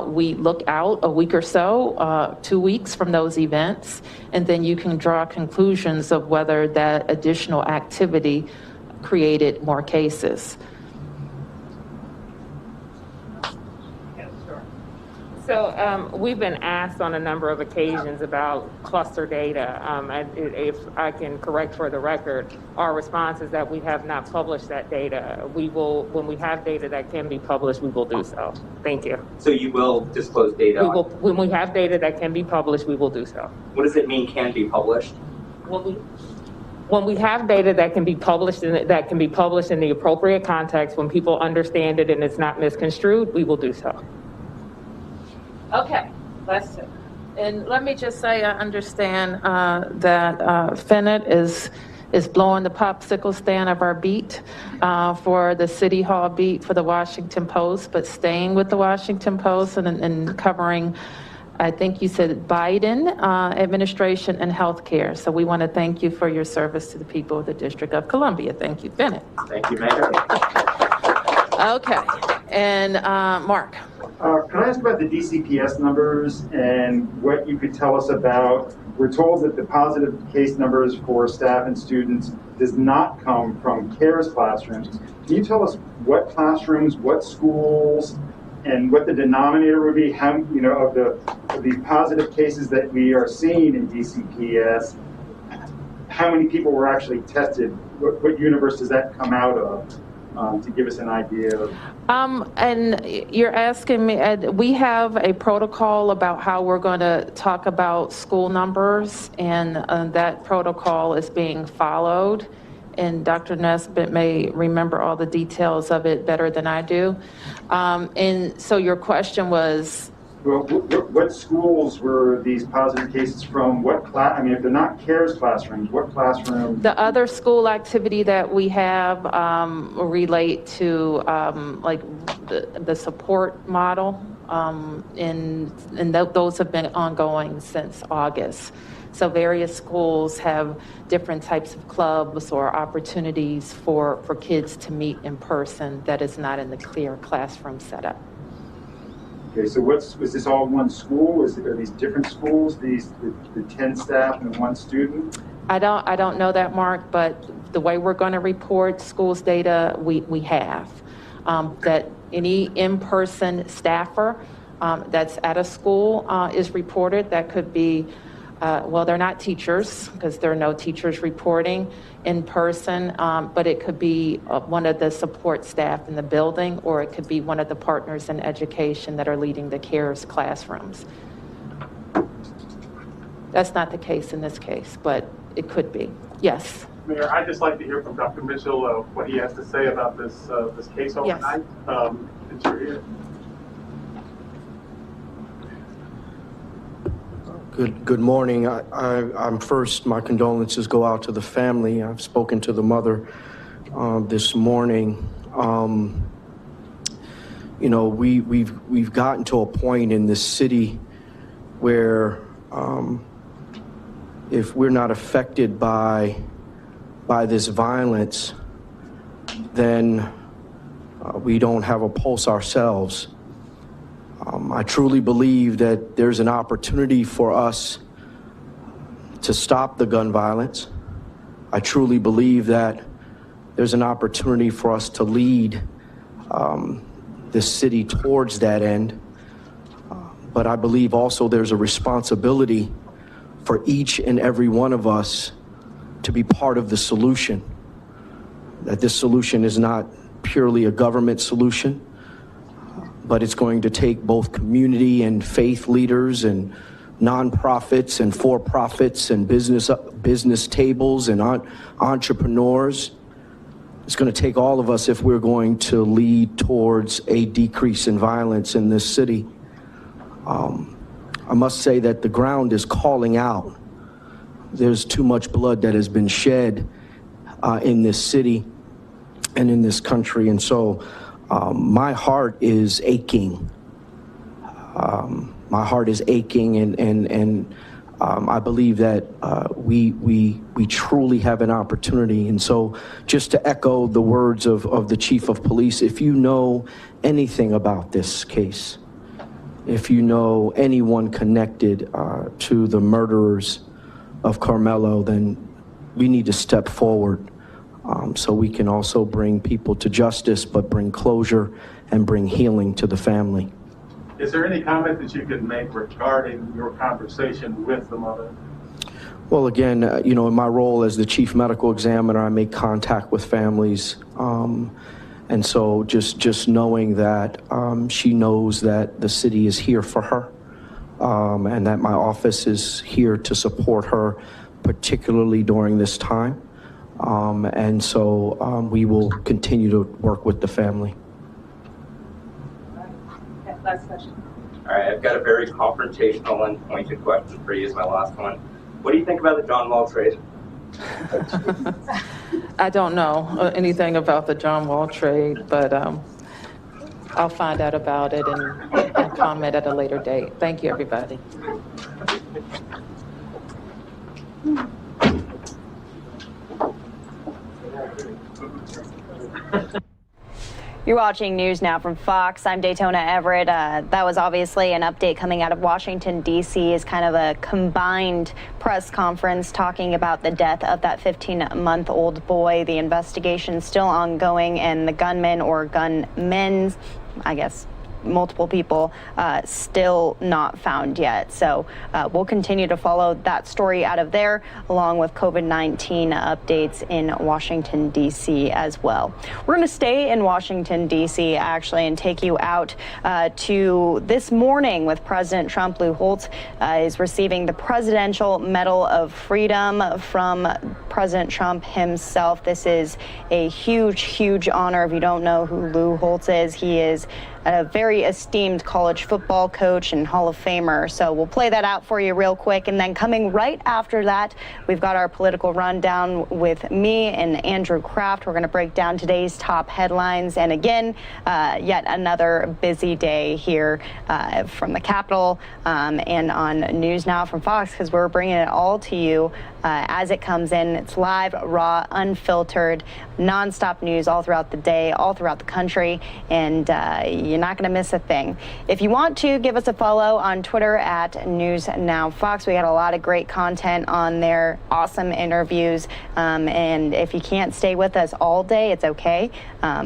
we look out a week or so, 2 weeks from those events, and then you can draw conclusions of whether that additional activity created more cases. So we've been asked on a number of occasions about cluster data. If I can correct for the record, our response is that we have not published that data. We will, when we have data that can be published, we will do so. Thank you. So you will disclose data? When we have data that can be published, we will do so. What does it mean can be published? When we have data that can be published in the appropriate context, when people understand it and it's not misconstrued, we will do so. Okay, that's it. And let me just say, I understand that Finnet is blowing the popsicle stand of our beat for the City Hall beat for the Washington Post, but staying with the Washington Post and covering, I think you said Biden administration and healthcare. So we want to thank you for your service to the people of the District of Columbia. Thank you, Finnet. Thank you, Mayor. Okay, and Mark. Can I ask about the DCPS numbers and what you could tell us about? We're told that the positive case numbers for staff and students does not come from CARES classrooms. Can you tell us what classrooms, what schools, and what the denominator would be? How, you know, of the positive cases that we are seeing in DCPS, how many people were actually tested? What universe does that come out of? To give us an idea of. And you're asking me, we have a protocol about how we're going to talk about school numbers, and that protocol is being followed. And Dr. Nesbitt may remember all the details of it better than I do. And so your question was? Well, what schools were these positive cases from? What class? I mean, if they're not CARES classrooms, what classrooms? The other school activity that we have relate to like the support model, and those have been ongoing since August. So various schools have different types of clubs or opportunities for kids to meet in person that is not in the clear classroom setup. Okay, so was this all one school? Are these different schools? The 10 staff and 1 student? I don't know that, Mark, but the way we're going to report schools data, we have that Any in-person staffer that's at a school is reported. That could be, well, they're not teachers because there are no teachers reporting in person, but it could be one of the support staff in the building, or it could be one of the partners in education that are leading the CARES classrooms. That's not the case in this case, but it could be. Yes. Mayor, I'd just like to hear from Dr. Mitchell what he has to say about this this case overnight. It's your ear. Good morning. I'm first, my condolences go out to the family. I've spoken to the mother this morning. You know, we've gotten to a point in this city where if we're not affected by this violence, then we don't have a pulse ourselves. I truly believe that there's an opportunity for us to stop the gun violence. I truly believe that there's an opportunity for us to lead this city towards that end. But I believe also there's a responsibility for each and every one of us to be part of the solution. That this solution is not purely a government solution, but it's going to take both community and faith leaders and nonprofits and for-profits and business tables and entrepreneurs. It's going to take all of us if we're going to lead towards a decrease in violence in this city. I must say that the ground is calling out. There's too much blood that has been shed in this city and in this country. And so my heart is aching. My heart is aching, and I believe that we truly have an opportunity. And so just to echo the words of the chief of police, if you know anything about this case, if you know anyone connected to the murderers of Carmelo, then we need to step forward so we can also bring people to justice, but bring closure and bring healing to the family. Is there any comment that you could make regarding your conversation with the mother? Well, again, you know, in my role as the chief medical examiner, I make contact with families. And so just knowing that she knows that the city is here for her, and that my office is here to support her, particularly during this time. And so we will continue to work with the family. Okay, last question. All right, I've got a very confrontational and pointed question for you as my last one. What do you think about the John Wall trade? I don't know anything about the John Wall trade, but I'll find out about it and comment at a later date. Thank you, everybody. You're watching News Now from Fox. I'm Daytona Everett. That was obviously an update coming out of Washington, D.C. as kind of a combined press conference talking about the death of that 15-month-old boy. The investigation still ongoing, and the gunman or gunmen, I guess, multiple people still not found yet. So we'll continue to follow that story out of there, along with COVID-19 updates in Washington, D.C. as well. We're going to stay in Washington, D.C. actually, and take you out to this morning with President Trump. Lou Holtz is receiving the Presidential Medal of Freedom from President Trump himself. This is a huge, huge honor. If you don't know who Lou Holtz is, he is a very esteemed college football coach and Hall of Famer. So we'll play that out for you real quick. And then coming right after that, we've got our political rundown with me and Andrew Kraft. We're going to break down today's top headlines. And again, yet another busy day here from the Capitol and on News Now from Fox, because we're bringing it all to you as it comes in It's live, raw, unfiltered, nonstop news all throughout the day, all throughout the country, and you're not going to miss a thing. If you want to, give us a follow on Twitter at NewsNOW Fox. We got a lot of great content on there, awesome interviews, and if you can't stay with us all day, it's okay,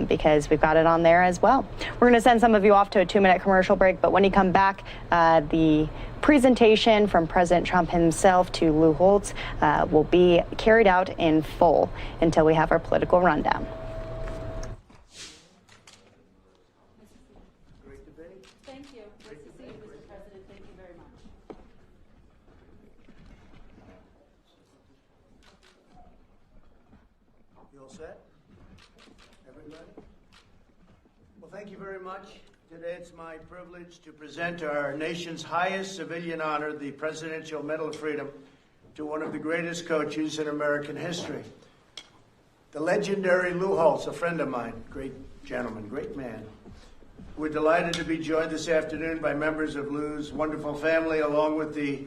because we've got it on there as well. We're going to send some of you off to a 2-minute commercial break, but when you come back, the presentation from President Trump himself to Lou Holtz will be carried out in full until we have our political rundown. Great debate. Thank you. Nice to see you, Mr. President. Thank you very much. You all set? Everybody? Well, thank you very much. Today it's my privilege to present our nation's highest civilian honor, the Presidential Medal of Freedom, to one of the greatest coaches in American history. The legendary Lou Holtz, a friend of mine, great gentleman, great man. We're delighted to be joined this afternoon by members of Lou's wonderful family, along with the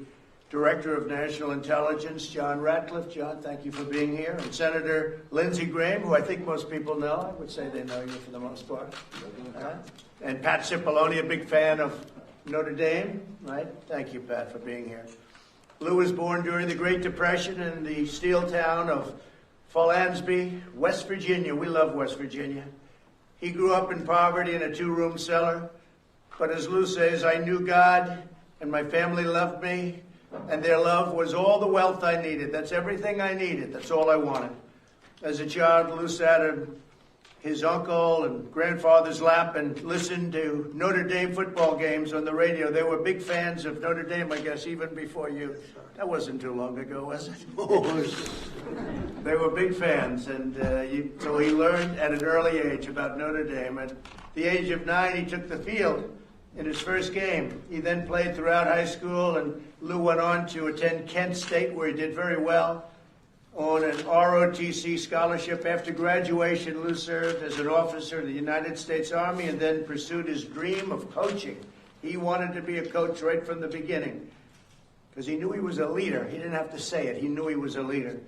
Director of National Intelligence, John Ratcliffe. John, thank you for being here. And Senator Lindsey Graham, who I think most people know. I would say they know you for the most part. And Pat Cipollone, a big fan of Notre Dame, right? Thank you, Pat, for being here. Lou was born during the Great Depression in the steel town of Falansby, West Virginia. We love West Virginia. He grew up in poverty in a 2-room cellar. But as Lou says, I knew God and my family loved me, and their love was all the wealth I needed. That's everything I needed. That's all I wanted. As a child, Lou sat in his uncle and grandfather's lap and listened to Notre Dame football games on the radio. They were big fans of Notre Dame, I guess, even before you. That wasn't too long ago, was it? They were big fans, and so he learned at an early age about Notre Dame. At the age of 9, he took the field in his first game. He then played throughout high school, and Lou went on to attend Kent State, where he did very well on an ROTC scholarship. After graduation, Lou served as an officer in the United States Army and then pursued his dream of coaching. He wanted to be a coach right from the beginning because he knew he was a leader. He didn't have to say it. He knew he was a leader.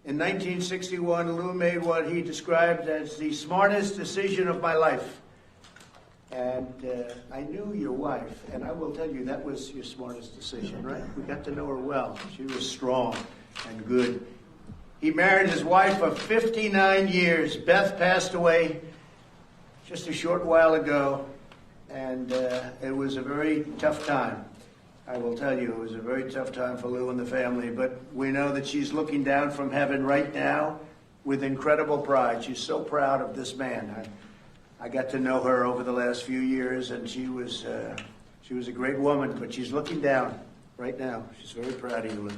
In 1961, Lou made what he described as the smartest decision of my life. And I knew your wife, and I will tell you that was your smartest decision, right? We got to know her well. She was strong and good. He married his wife of 59 years. Beth passed away just a short while ago, and it was a very tough time. I will tell you, it was a very tough time for Lou and the family, but we know that she's looking down from heaven right now with incredible pride. She's so proud of this man. I got to know her over the last few years, and she was a great woman, but she's looking down right now. She's very proud of you, Lou.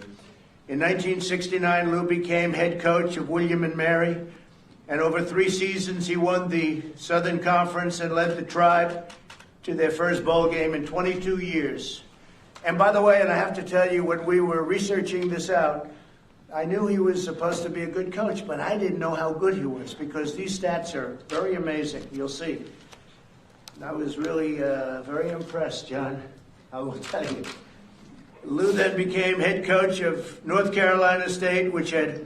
In 1969, Lou became head coach of William & Mary, and over 3 seasons, he won the Southern Conference and led the Tribe to their first bowl game in 22 years. And by the way, and I have to tell you, when we were researching this out, I knew he was supposed to be a good coach, but I didn't know how good he was because these stats are very amazing. You'll see. I was really very impressed, John. I will tell you. Lou then became head coach of North Carolina State, which had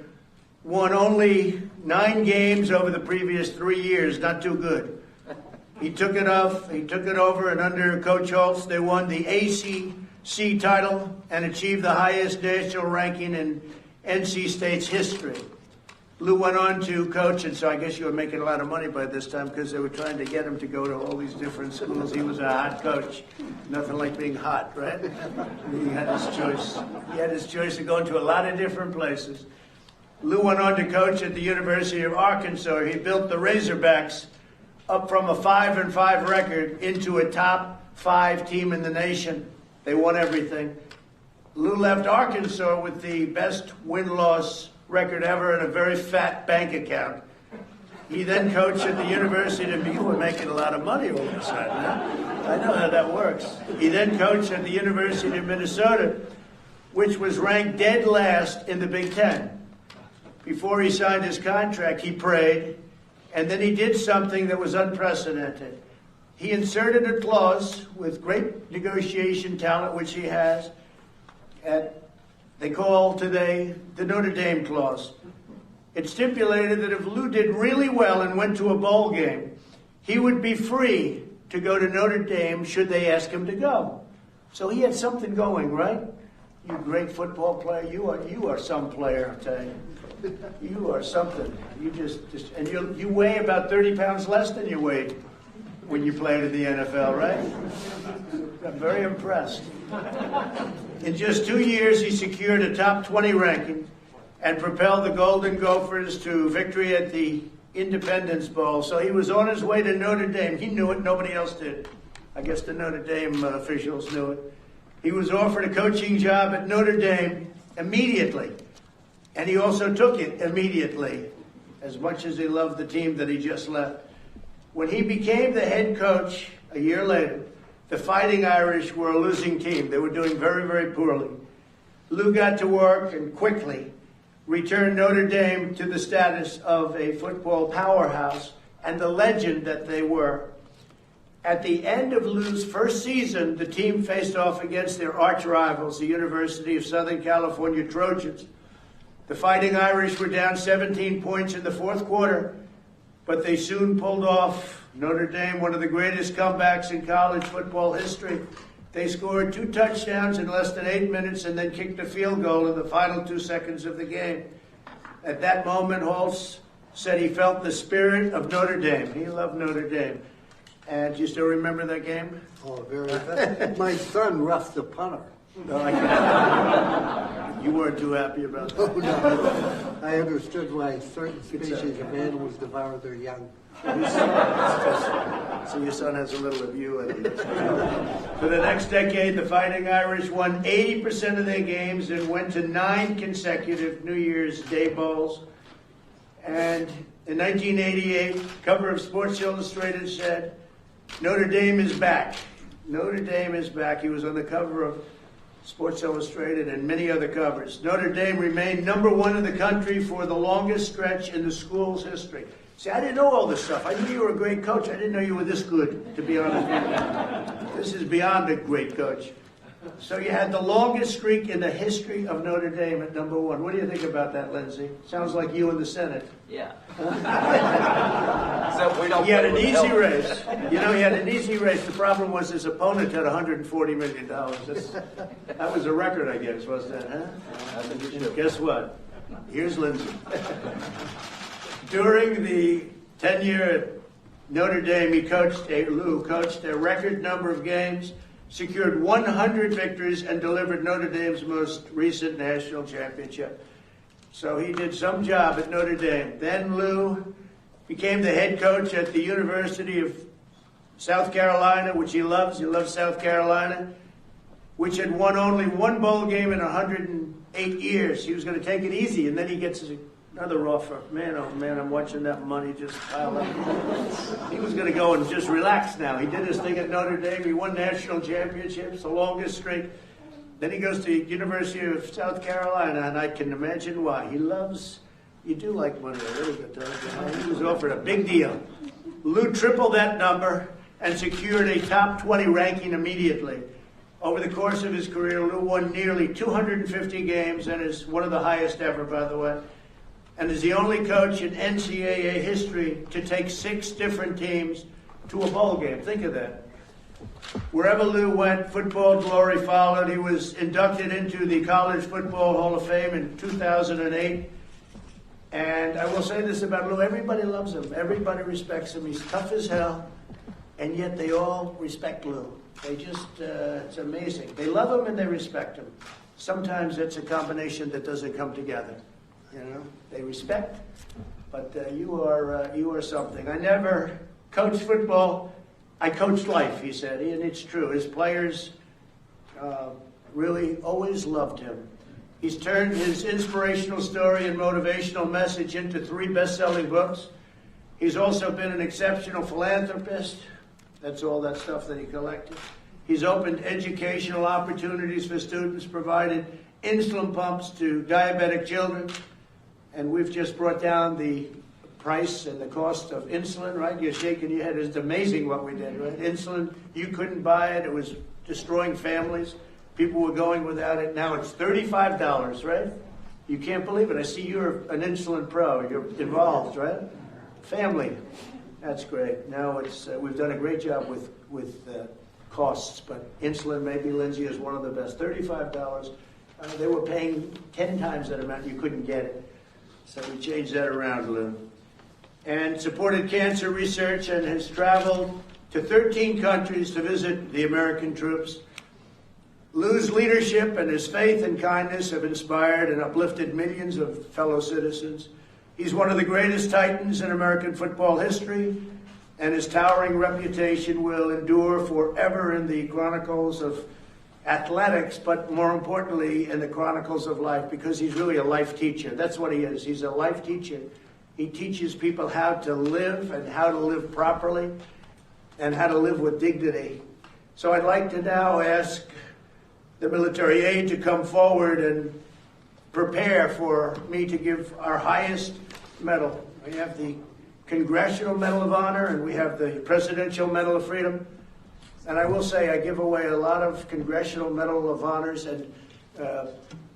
won only 9 games over the previous 3 years. Not too good. He took it over, and under Coach Holtz, they won the ACC title and achieved the highest national ranking in NC State's history. Lou went on to coach, and so I guess you were making a lot of money by this time because they were trying to get him to go to all these different schools. He was a hot coach. Nothing like being hot, right? He had his choice. He had his choice of going to a lot of different places. Lou went on to coach at the University of Arkansas. He built the Razorbacks up from a 5-5 record into a top 5 team in the nation. They won everything. Lou left Arkansas with the best win-loss record ever and a very fat bank account. He then coached at the University of You were making a lot of money all of a sudden, huh? I know how that works. He then coached at the University of Minnesota, which was ranked dead last in the Big Ten. Before he signed his contract, he prayed, and then he did something that was unprecedented. He inserted a clause with great negotiation talent, which he has, they call today the Notre Dame clause. It stipulated that if Lou did really well and went to a bowl game, he would be free to go to Notre Dame should they ask him to go. So he had something going, right? You great football player, you are some player, I tell you. You are something. You and you weigh about 30 pounds less than you weighed when you played in the NFL, right? I'm very impressed. In just 2 years, he secured a top 20 ranking and propelled the Golden Gophers to victory at the Independence Bowl. So he was on his way to Notre Dame. He knew it. Nobody else did. I guess the Notre Dame officials knew it. He was offered a coaching job at Notre Dame immediately. And he also took it immediately, as much as he loved the team that he just left. When he became the head coach a year later, the Fighting Irish were a losing team. They were doing very, very poorly. Lou got to work and quickly returned Notre Dame to the status of a football powerhouse and the legend that they were. At the end of Lou's first season, the team faced off against their arch rivals, the University of Southern California Trojans. The Fighting Irish were down 17 points in the fourth quarter, but they soon pulled off Notre Dame, one of the greatest comebacks in college football history. They scored 2 touchdowns in less than 8 minutes and then kicked a field goal in the final 2 seconds of the game. At that moment, Holtz said he felt the spirit of Notre Dame. He loved Notre Dame. And do you still remember that game? Oh, very. My son roughed the punter. No, I can't. You weren't too happy about that. Oh, no. I understood why certain species of animals devour their young. So your son has a little of you in him. For the next decade, the Fighting Irish won 80% of their games and went to 9 consecutive New Year's Day bowls. And in 1988, cover of Sports Illustrated said, Notre Dame is back. Notre Dame is back. He was on the cover of Sports Illustrated and many other covers. Notre Dame remained #1 in the country for the longest stretch in the school's history. See, I didn't know all this stuff. I knew you were a great coach. I didn't know you were this good, to be honest with you. This is beyond a great coach. So you had the longest streak in the history of Notre Dame at #1. What do you think about that, Lindsay? Sounds like you in the Senate. Yeah. He had an easy race. You know, he had an easy race. The problem was his opponent had $140 million. That was a record, I guess, was that, huh? Guess what? Here's Lindsay. During the tenure at Notre Dame, Lou coached a record number of games, secured 100 victories, and delivered Notre Dame's most recent national championship. So he did some job at Notre Dame. Then Lou became the head coach at the University of South Carolina, which he loves. He loves South Carolina, which had won only 1 bowl game in 108 years. He was going to take it easy, and then he gets another offer. Man, oh man, I'm watching that money just pile up. He was going to go and just relax now. He did his thing at Notre Dame. He won national championships, the longest streak. Then he goes to the University of South Carolina, and I can imagine why. You do like money a little bit, don't you? He was offered a big deal. Lou tripled that number and secured a top 20 ranking immediately. Over the course of his career, Lou won nearly 250 games and is one of the highest ever, by the way, and is the only coach in NCAA history to take 6 different teams to a bowl game. Think of that. Wherever Lou went, football glory followed. He was inducted into the College Football Hall of Fame in 2008. And I will say this about Lou, everybody loves him. Everybody respects him. He's tough as hell, and yet they all respect Lou. They just, it's amazing. They love him and they respect him. Sometimes it's a combination that doesn't come together. You know, they respect, but you are something. I never coached football. I coached life, he said, and it's true. His players really always loved him. He's turned his inspirational story and motivational message into 3 best-selling books. He's also been an exceptional philanthropist. That's all that stuff that he collected. He's opened educational opportunities for students, provided insulin pumps to diabetic children, and we've just brought down the price and the cost of insulin, right? You're shaking your head. It's amazing what we did, right? Insulin, you couldn't buy it. It was destroying families. People were going without it. Now it's $35, right? You can't believe it. I see you're an insulin pro. You're involved, right? Family. That's great. Now it's we've done a great job with costs, but insulin, maybe Lindsay is one of the best. $35. They were paying 10 times that amount. You couldn't get it. So we changed that around, Lou. And supported cancer research and has traveled to 13 countries to visit the American troops. Lou's leadership and his faith and kindness have inspired and uplifted millions of fellow citizens. He's one of the greatest titans in American football history, and his towering reputation will endure forever in the chronicles of athletics, but more importantly, in the chronicles of life, because he's really a life teacher. That's what he is. He's a life teacher. He teaches people how to live and how to live properly and how to live with dignity. So I'd like to now ask the military aide to come forward and prepare for me to give our highest medal. We have the Congressional Medal of Honor and we have the Presidential Medal of Freedom. And I will say I give away a lot of Congressional Medal of Honors, and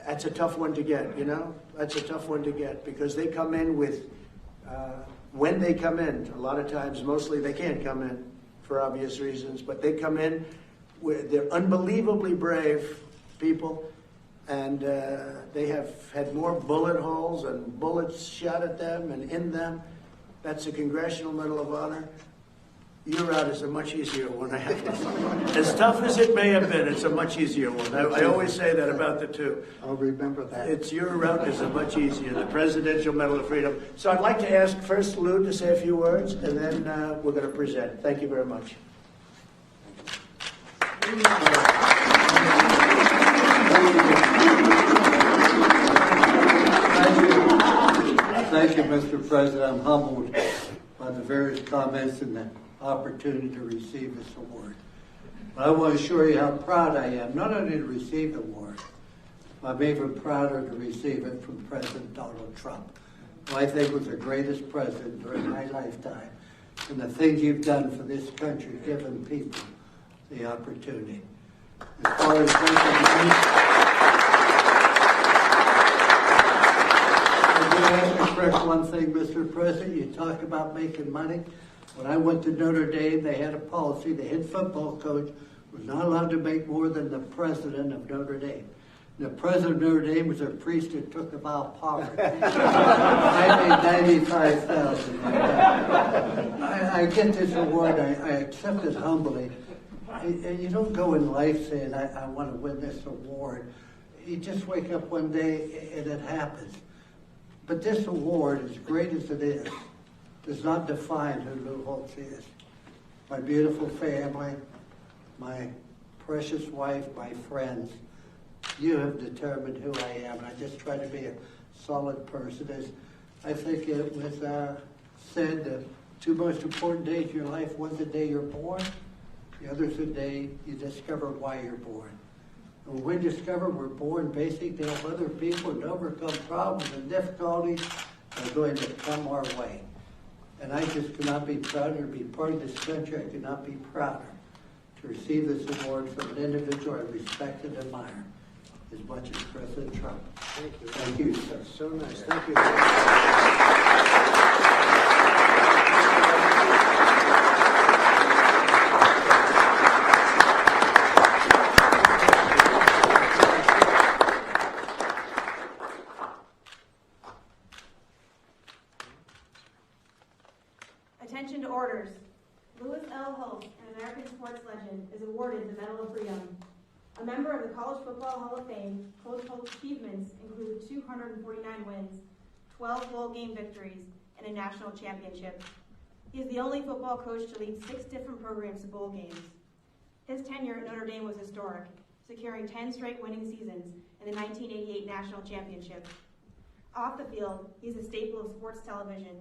that's a tough one to get, you know? That's a tough one to get because they come in with, when they come in, a lot of times, mostly they can't come in for obvious reasons, but they come in, they're unbelievably brave people, and they have had more bullet holes and bullets shot at them and in them. That's a Congressional Medal of Honor. Your route is a much easier one, I have to say. As tough as it may have been, it's a much easier one. I always say that about the two. I'll remember that. It's your route is a much easier, the Presidential Medal of Freedom. So I'd like to ask first Lou to say a few words, and then we're going to present. Thank you very much. Thank you, Mr. President. I'm humbled by the various comments and the opportunity to receive this award. But I want to assure you how proud I am, not only to receive the award, I'm even prouder to receive it from President Donald Trump, who I think was the greatest president during my lifetime, and the things you've done for this country, giving people the opportunity. As far as I do have to correct one thing, Mr. President. You talk about making money. When I went to Notre Dame, they had a policy. The head football coach was not allowed to make more than the president of Notre Dame. The president of Notre Dame was a priest who took a vow of poverty. I made $95,000. I get this award. I accept it humbly. And you don't go in life saying, I want to win this award. You just wake up one day and it happens. But this award, as great as it is, does not define who Lou Holtz is. My beautiful family, my precious wife, my friends, you have determined who I am. And I just try to be a solid person. As I think it was said, the two most important days of your life, one's the day you're born, the other's the day you discover why you're born. And when we discover we're born basically to help other people and overcome problems and difficulties that are going to come our way. And I just could not be prouder to be part of this country. I could not be prouder to receive this award from an individual I respect and admire as much as President Trump. Thank you. Thank you, sir. That's so nice. Thank you. Attention to orders. Louis L. Holtz, an American sports legend, is awarded the Medal of Freedom. A member of the College Football Hall of Fame, Coach Holtz's achievements include 249 wins, 12 bowl game victories, and a national championship. He is the only football coach to lead 6 different programs to bowl games. His tenure at Notre Dame was historic, securing 10 straight winning seasons and the 1988 national championship. Off the field, he's a staple of sports television,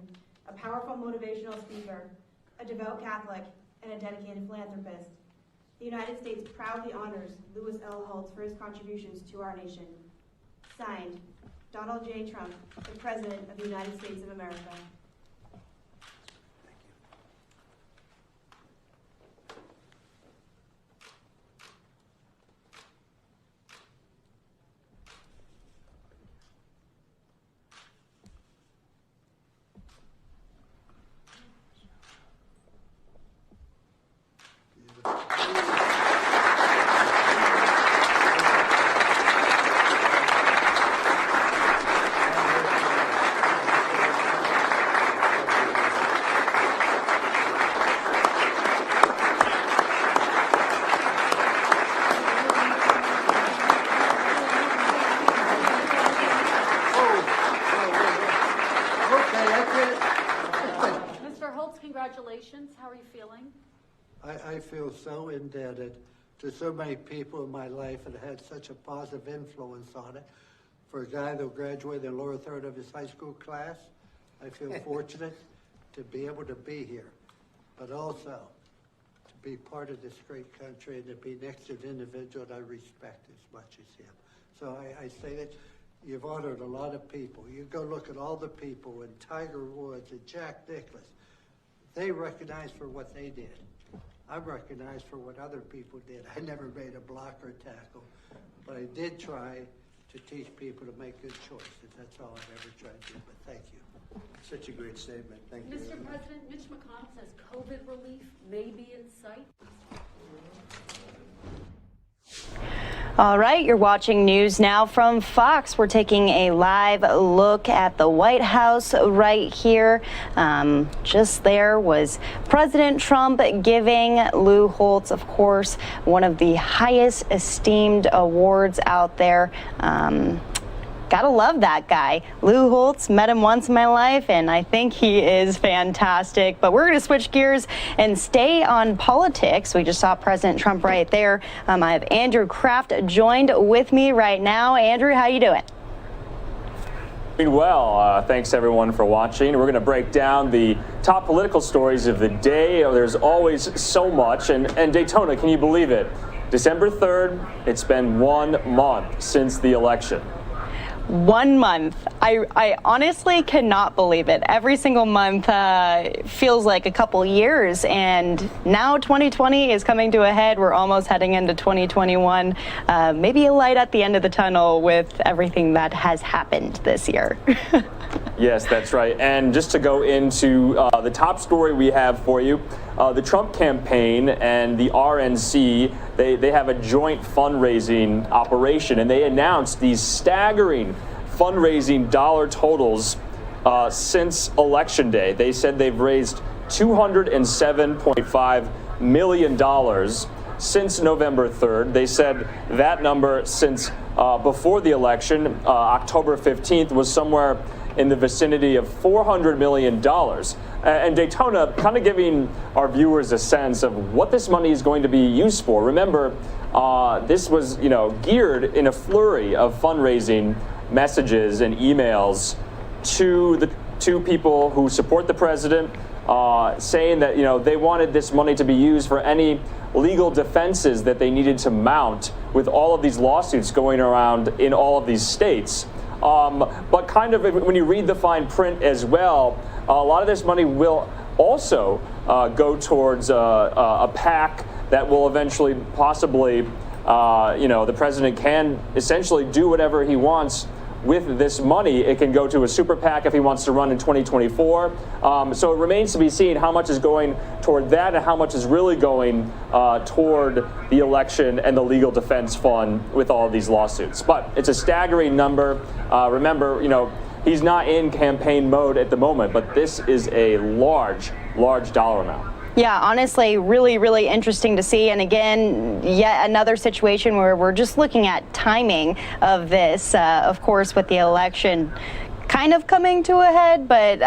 a powerful motivational speaker, a devout Catholic, and a dedicated philanthropist. The United States proudly honors Louis L. Holtz for his contributions to our nation. Signed, Donald J. Trump, the President of the United States of America. How are you feeling? I feel so indebted to so many people in my life and had such a positive influence on it. For a guy that graduated in the lower third of his high school class, I feel fortunate to be able to be here, but also to be part of this great country and to be next to an individual that I respect as much as him. So I say that you've honored a lot of people. You go look at all the people and Tiger Woods and Jack Nicklaus. They recognized for what they did. I'm recognized for what other people did. I never made a block or tackle, but I did try to teach people to make good choices. That's all I've ever tried to do, but thank you. Such a great statement. Thank you. Mr. President, Mitch McConnell says COVID relief may be in sight. All right, you're watching News Now from Fox. We're taking a live look at the White House right here. Just there was President Trump giving Lou Holtz, of course, one of the highest esteemed awards out there. Gotta love that guy. Lou Holtz, met him once in my life, and I think he is fantastic. But we're going to switch gears and stay on politics. We just saw President Trump right there. I have Andrew Kraft joined with me right now. Andrew, how you doing? Doing well. Thanks everyone for watching. We're going to break down the top political stories of the day. There's always so much. And Daytona, can you believe it? December 3rd, it's been 1 month since the election. 1 month. I honestly cannot believe it. Every single month feels like a couple years, and now 2020 is coming to a head. We're almost heading into 2021. Maybe a light at the end of the tunnel with everything that has happened this year. Yes, that's right. And just to go into the top story we have for you, the Trump campaign and the RNC, they have a joint fundraising operation, and they announced these staggering fundraising dollar totals since Election Day. They said they've raised $207.5 million since November 3rd. They said that number since before the election, October 15th, was somewhere in the vicinity of $400 million. And Daytona, kind of giving our viewers a sense of what this money is going to be used for. Remember, this was, geared in a flurry of fundraising messages and emails to people who support the president, saying that, they wanted this money to be used for any legal defenses that they needed to mount with all of these lawsuits going around in all of these states. But kind of when you read the fine print as well, a lot of this money will also go towards a PAC that will eventually possibly, the president can essentially do whatever he wants with this money. It can go to a super PAC if he wants to run in 2024. So it remains to be seen how much is going toward that and how much is really going toward the election and the legal defense fund with all of these lawsuits. But it's a staggering number. Remember, he's not in campaign mode at the moment, but this is a large dollar amount. Yeah, honestly, really, really interesting to see. And again, yet another situation where we're just looking at timing of this, of course, with the election kind of coming to a head, but,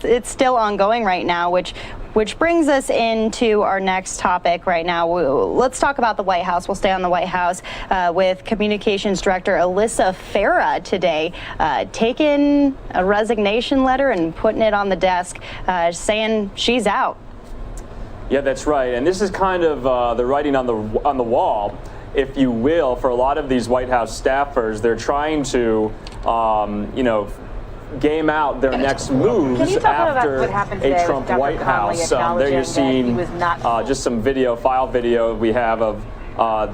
it's still ongoing right now, which brings us into our next topic right now. Let's talk about the White House. We'll stay on the White House with Communications Director Alyssa Farah today, taking a resignation letter and putting it on the desk, saying she's out. Yeah, that's right. And this is kind of the writing on the wall, if you will, for a lot of these White House staffers. They're trying to, game out their next moves after a Trump White House. There you're seeing just some file video we have of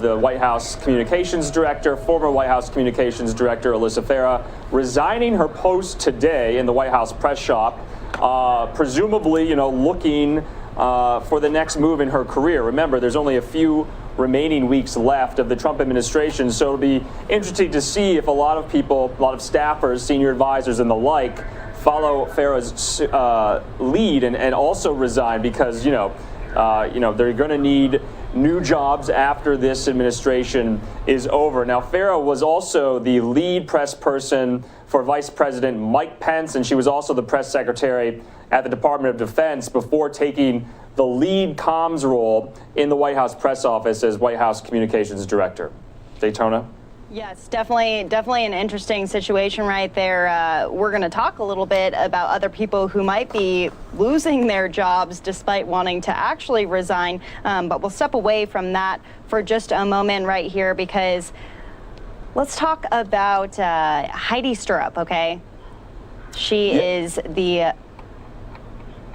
the White House Communications Director, former White House Communications Director Alyssa Farah, resigning her post today in the White House press shop, presumably, looking for the next move in her career. Remember, there's only a few remaining weeks left of the Trump administration, so it'll be interesting to see if a lot of people, a lot of staffers, senior advisors, and the like follow Farah's lead and also resign, because they're going to need new jobs after this administration is over. Now, Farah was also the lead press person for Vice President Mike Pence, and she was also the press secretary at the Department of Defense before taking the lead comms role in the White House press office as White House communications director. Daytona? Yes, definitely an interesting situation right there. We're going to talk a little bit about other people who might be losing their jobs despite wanting to actually resign. But we'll step away from that for just a moment right here, because let's talk about Heidi Stirrup, okay? She is the...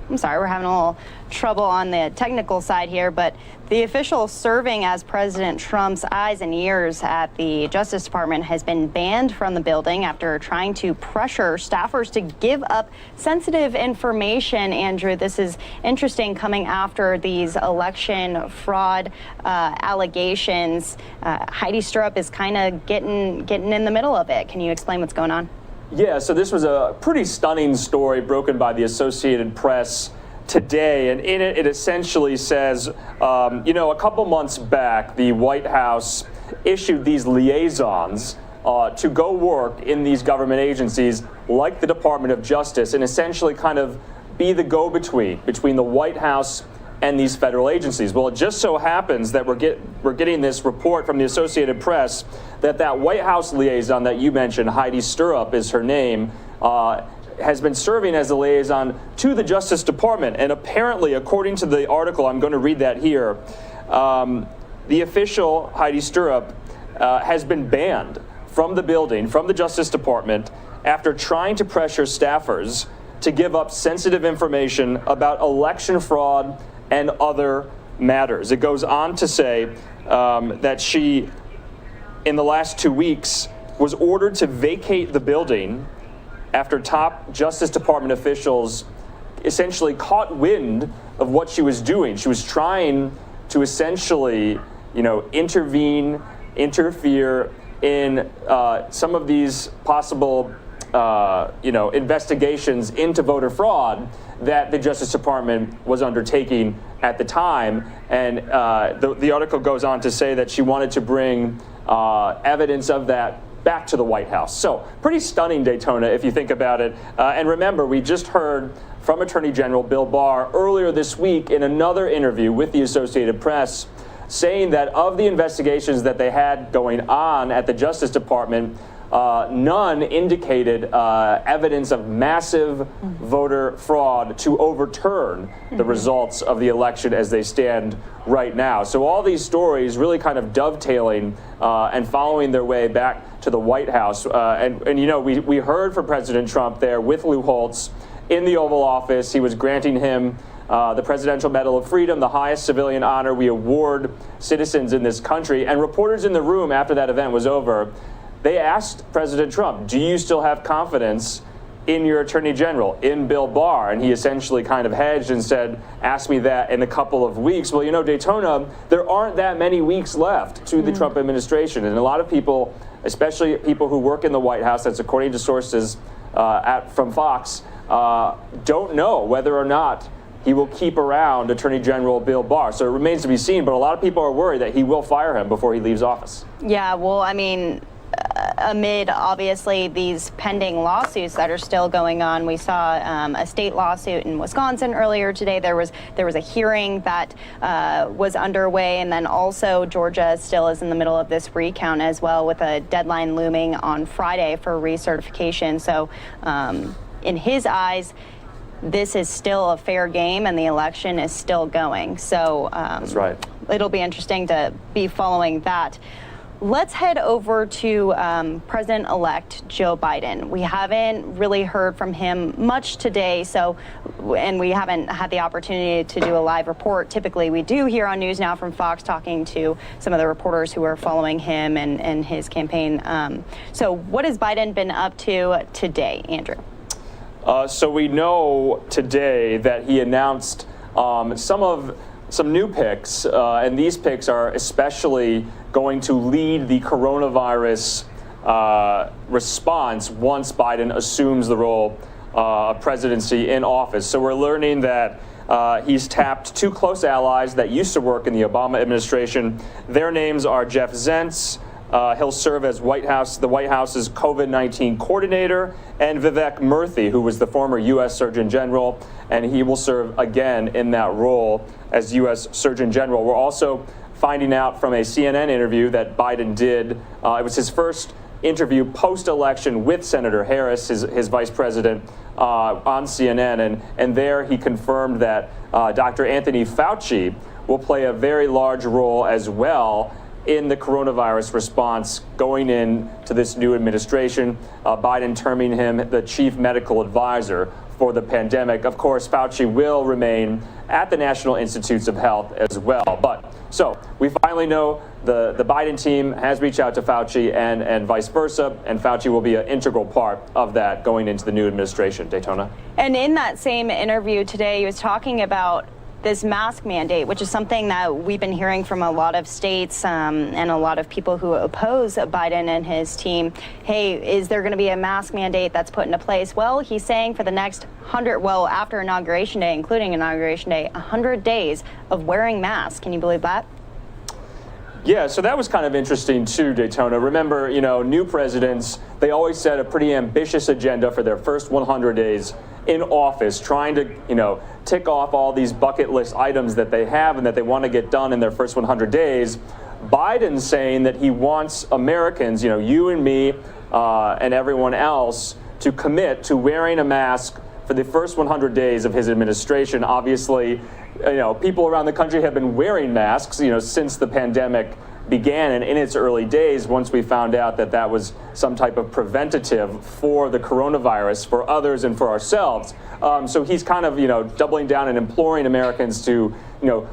I'm sorry, we're having a little trouble on the technical side here, but the official serving as President Trump's eyes and ears at the Justice Department has been banned from the building after trying to pressure staffers to give up sensitive information. Andrew, this is interesting coming after these election fraud allegations. Heidi Stirrup is kind of getting in the middle of it. Can you explain what's going on? Yeah, so this was a pretty stunning story broken by the Associated Press today, and in it, it essentially says, a couple months back, the White House issued these liaisons to go work in these government agencies like the Department of Justice and essentially kind of be the go-between between the White House and these federal agencies. Well, it just so happens that we're getting this report from the Associated Press that White House liaison that you mentioned, Heidi Stirrup is her name, has been serving as a liaison to the Justice Department. And apparently, according to the article, I'm going to read that here, the official, Heidi Stirrup, has been banned from the building, from the Justice Department, after trying to pressure staffers to give up sensitive information about election fraud and other matters. It goes on to say that she, in the last 2 weeks, was ordered to vacate the building after top Justice Department officials essentially caught wind of what she was doing. She was trying to essentially, interfere in some of these possible, investigations into voter fraud that the Justice Department was undertaking at the time. And the article goes on to say that she wanted to bring evidence of that back to the White House. So pretty stunning, Daytona, if you think about it. And remember, we just heard from Attorney General Bill Barr earlier this week in another interview with the Associated Press saying that of the investigations that they had going on at the Justice Department, none indicated evidence of massive voter fraud to overturn the results of the election as they stand right now. So all these stories really kind of dovetailing and following their way back to the White House. We heard from President Trump there with Lou Holtz in the Oval Office. He was granting him the Presidential Medal of Freedom, the highest civilian honor we award citizens in this country. And reporters in the room after that event was over, they asked President Trump, do you still have confidence in your Attorney General, in Bill Barr? And he essentially kind of hedged and said, ask me that in a couple of weeks. Well, Daytona, there aren't that many weeks left to the Trump administration. And a lot of people, especially people who work in the White House, that's according to sources from Fox, don't know whether or not he will keep around Attorney General Bill Barr. So it remains to be seen, but a lot of people are worried that he will fire him before he leaves office. Yeah, well, amid obviously these pending lawsuits that are still going on, we saw a state lawsuit in Wisconsin earlier today. There was a hearing that was underway, and then also Georgia still is in the middle of this recount as well, with a deadline looming on Friday for recertification. So in his eyes, this is still a fair game and the election is still going. So that's right. It'll be interesting to be following that. Let's head over to President-elect Joe Biden. We haven't really heard from him much today, and we haven't had the opportunity to do a live report. Typically, we do here on NewsNOW from Fox, talking to some of the reporters who are following him and his campaign. So what has Biden been up to today, Andrew? So we know today that he announced some new picks, and these picks are especially going to lead the coronavirus response once Biden assumes the role of presidency in office. So we're learning that he's tapped two close allies that used to work in the Obama administration. Their names are Jeff Zients. He'll serve as the White House's COVID-19 coordinator, and Vivek Murthy, who was the former U.S. Surgeon General, and he will serve again in that role as U.S. Surgeon General. We're also finding out from a CNN interview that Biden did. It was his first interview post-election with Senator Harris, his vice president, on CNN, and there he confirmed that Dr. Anthony Fauci will play a very large role as well in the coronavirus response going into this new administration. Biden terming him the chief medical advisor for the pandemic. Of course, Fauci will remain at the National Institutes of Health as well. So we finally know the Biden team has reached out to Fauci and vice versa, and Fauci will be an integral part of that going into the new administration. Daytona. And in that same interview today, he was talking about this mask mandate, which is something that we've been hearing from a lot of states and a lot of people who oppose Biden and his team. Hey, is there going to be a mask mandate that's put into place? Well, he's saying for the next after Inauguration Day, including Inauguration Day, 100 days of wearing masks. Can you believe that? Yeah, so that was kind of interesting too, Daytona. Remember, new presidents, they always set a pretty ambitious agenda for their first 100 days in office, trying to, tick off all these bucket list items that they have and that they want to get done in their first 100 days. Biden's saying that he wants Americans, you and me and everyone else, to commit to wearing a mask for the first 100 days of his administration. Obviously, people around the country have been wearing masks, since the pandemic began, and in its early days, once we found out that that was some type of preventative for the coronavirus, for others and for ourselves. So he's kind of, doubling down and imploring Americans to,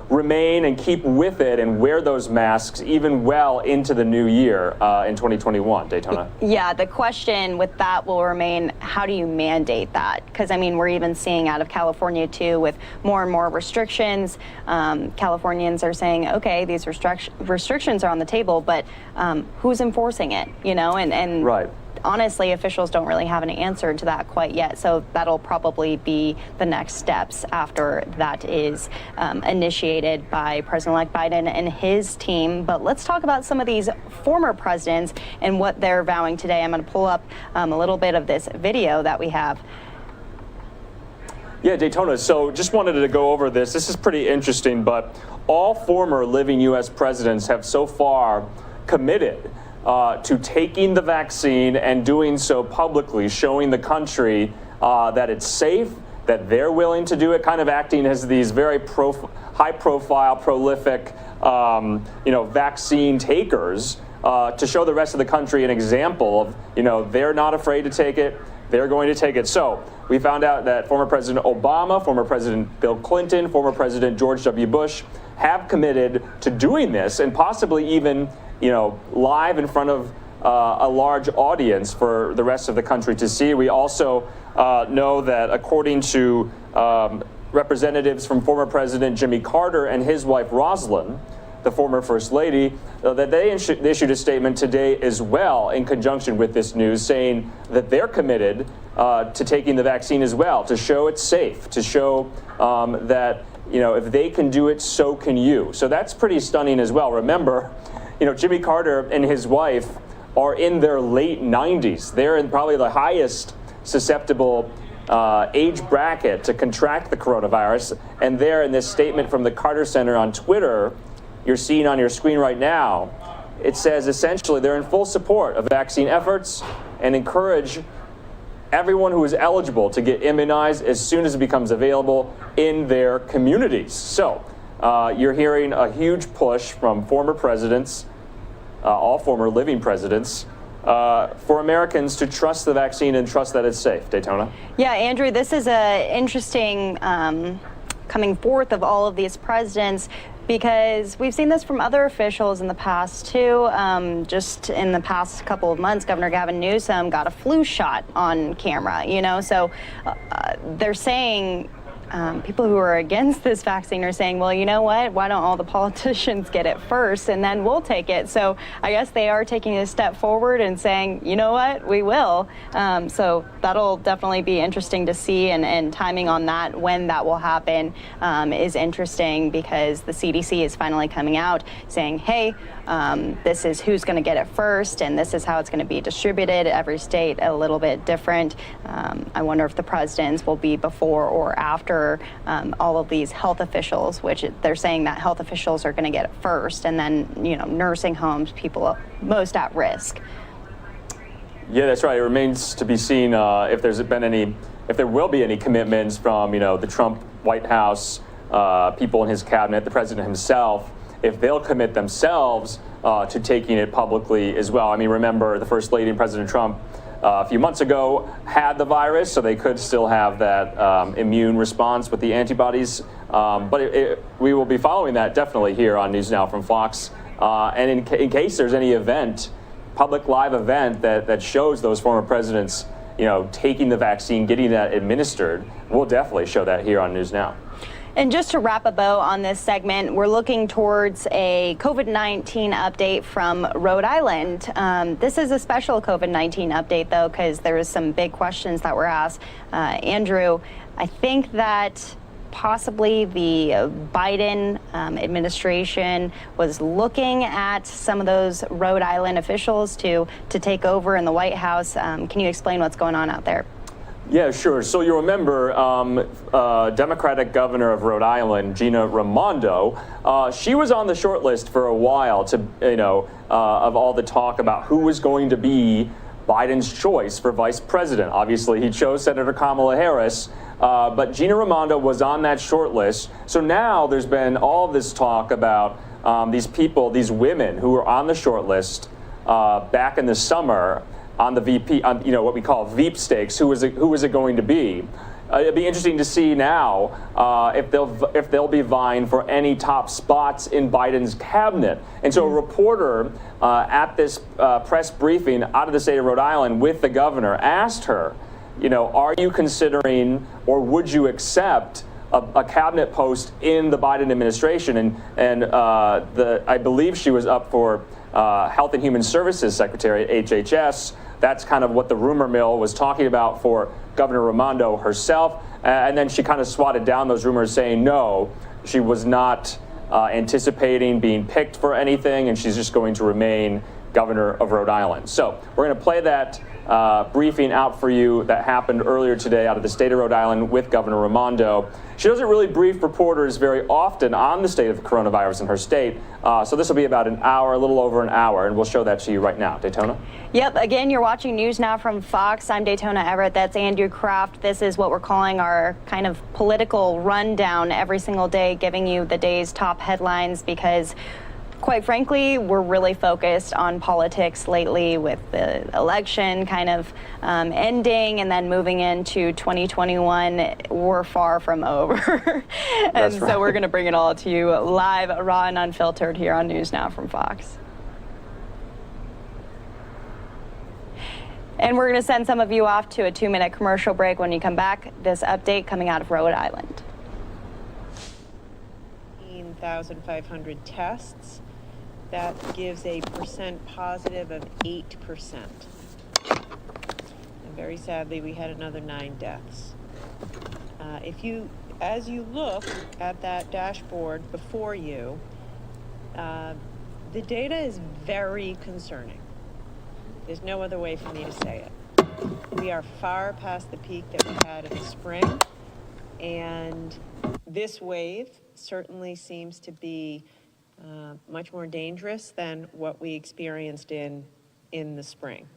remain and keep with it and wear those masks even well into the new year in 2021, Daytona. Yeah, the question with that will remain, how do you mandate that? Because, we're even seeing out of California, too, with more and more restrictions. Californians are saying, okay, these restrictions are on the table, but who's enforcing it, And right. Honestly, officials don't really have an answer to that quite yet. So that'll probably be the next steps after that is initiated by President-elect Biden and his team. But let's talk about some of these former presidents and what they're vowing today. I'm going to pull up a little bit of this video that we have. Yeah, Daytona. So just wanted to go over this. This is pretty interesting, but all former living U.S. presidents have so far committed to taking the vaccine and doing so publicly, showing the country that it's safe, that they're willing to do it, kind of acting as these very high-profile, prolific, vaccine takers to show the rest of the country an example of, they're not afraid to take it, they're going to take it. So we found out that former President Obama, former President Bill Clinton, former President George W. Bush have committed to doing this, and possibly even live in front of a large audience for the rest of the country to see. We also know that according to representatives from former President Jimmy Carter and his wife Rosalind, the former First Lady, that they issued a statement today as well in conjunction with this news, saying that they're committed to taking the vaccine as well, to show it's safe, to show that if they can do it, so can you. So that's pretty stunning as well. Remember, Jimmy Carter and his wife are in their late 90s. They're in probably the highest susceptible age bracket to contract the coronavirus. And there in this statement from the Carter Center on Twitter, you're seeing on your screen right now, it says essentially they're in full support of vaccine efforts and encourage everyone who is eligible to get immunized as soon as it becomes available in their communities. So you're hearing a huge push from former presidents, all former living presidents, for Americans to trust the vaccine and trust that it's safe. Daytona? Yeah, Andrew, this is an interesting coming forth of all of these presidents, because we've seen this from other officials in the past too. Just in the past couple of months, Governor Gavin Newsom got a flu shot on camera, so they're saying people who are against this vaccine are saying, well, you know what, why don't all the politicians get it first and then we'll take it? So I guess they are taking a step forward and saying, you know what, we will. So that'll definitely be interesting to see, and timing on that, when that will happen, is interesting, because the CDC is finally coming out saying, hey, this is who's going to get it first, and this is how it's going to be distributed. Every state a little bit different. I wonder if the presidents will be before or after all of these health officials, which they're saying that health officials are going to get it first, and then, you know, nursing homes, people most at risk. Yeah, that's right. It remains to be seen if there will be any commitments from, you know, the Trump White House, people in his cabinet, the president himself, if they'll commit themselves to taking it publicly as well. I mean, remember, the First Lady and President Trump a few months ago had the virus, so they could still have that immune response with the antibodies. But we will be following that definitely here on News Now from Fox. And in case there's any event, public live event that shows those former presidents, you know, taking the vaccine, getting that administered, we'll definitely show that here on News Now. And just to wrap a bow on this segment, we're looking towards a COVID-19 update from Rhode Island. This is a special COVID-19 update, though, because there was some big questions that were asked. Andrew, I think that possibly the Biden administration was looking at some of those Rhode Island officials to take over in the White House. Can you explain what's going on out there? Yeah, sure. So you remember Democratic governor of Rhode Island, Gina Raimondo, she was on the short list for a while to, you know, of all the talk about who was going to be Biden's choice for vice president. Obviously, he chose Senator Kamala Harris, but Gina Raimondo was on that short list. So now there's been all of this talk about these people, these women who were on the short list back in the summer on the VP, on, you know, what we call Veep stakes. Who is it going to be? It'd be interesting to see now if they'll be vying for any top spots in Biden's cabinet. And so a reporter at this press briefing out of the state of Rhode Island with the governor asked her, you know, are you considering or would you accept a cabinet post in the Biden administration? And I believe she was up for Health and Human Services Secretary at HHS. That's kind of what the rumor mill was talking about for Governor Raimondo herself. And then she kind of swatted down those rumors, saying no, she was not anticipating being picked for anything, and she's just going to remain governor of Rhode Island. So we're going to play that briefing out for you that happened earlier today out of the state of Rhode Island with Governor Raimondo. She doesn't really brief reporters very often on the state of the coronavirus in her state. So this will be about an hour, a little over an hour, and we'll show that to you right now. Daytona? Yep. Again, you're watching News Now from Fox. I'm Daytona Everett. That's Andrew Kraft. This is what we're calling our kind of political rundown every single day, giving you the day's top headlines, because quite frankly, we're really focused on politics lately, with the election kind of ending and then moving into 2021. We're far from over. And so we're going to bring it all to you live, raw and unfiltered here on News Now from Fox. And we're going to send some of you off to a 2-minute commercial break. When you come back, this update coming out of Rhode Island. 15,500 tests. That gives a percent positive of 8%. And very sadly, we had another 9 deaths. As you look at that dashboard before you, the data is very concerning. There's no other way for me to say it. We are far past the peak that we had in the spring, and this wave certainly seems to be much more dangerous than what we experienced in the spring,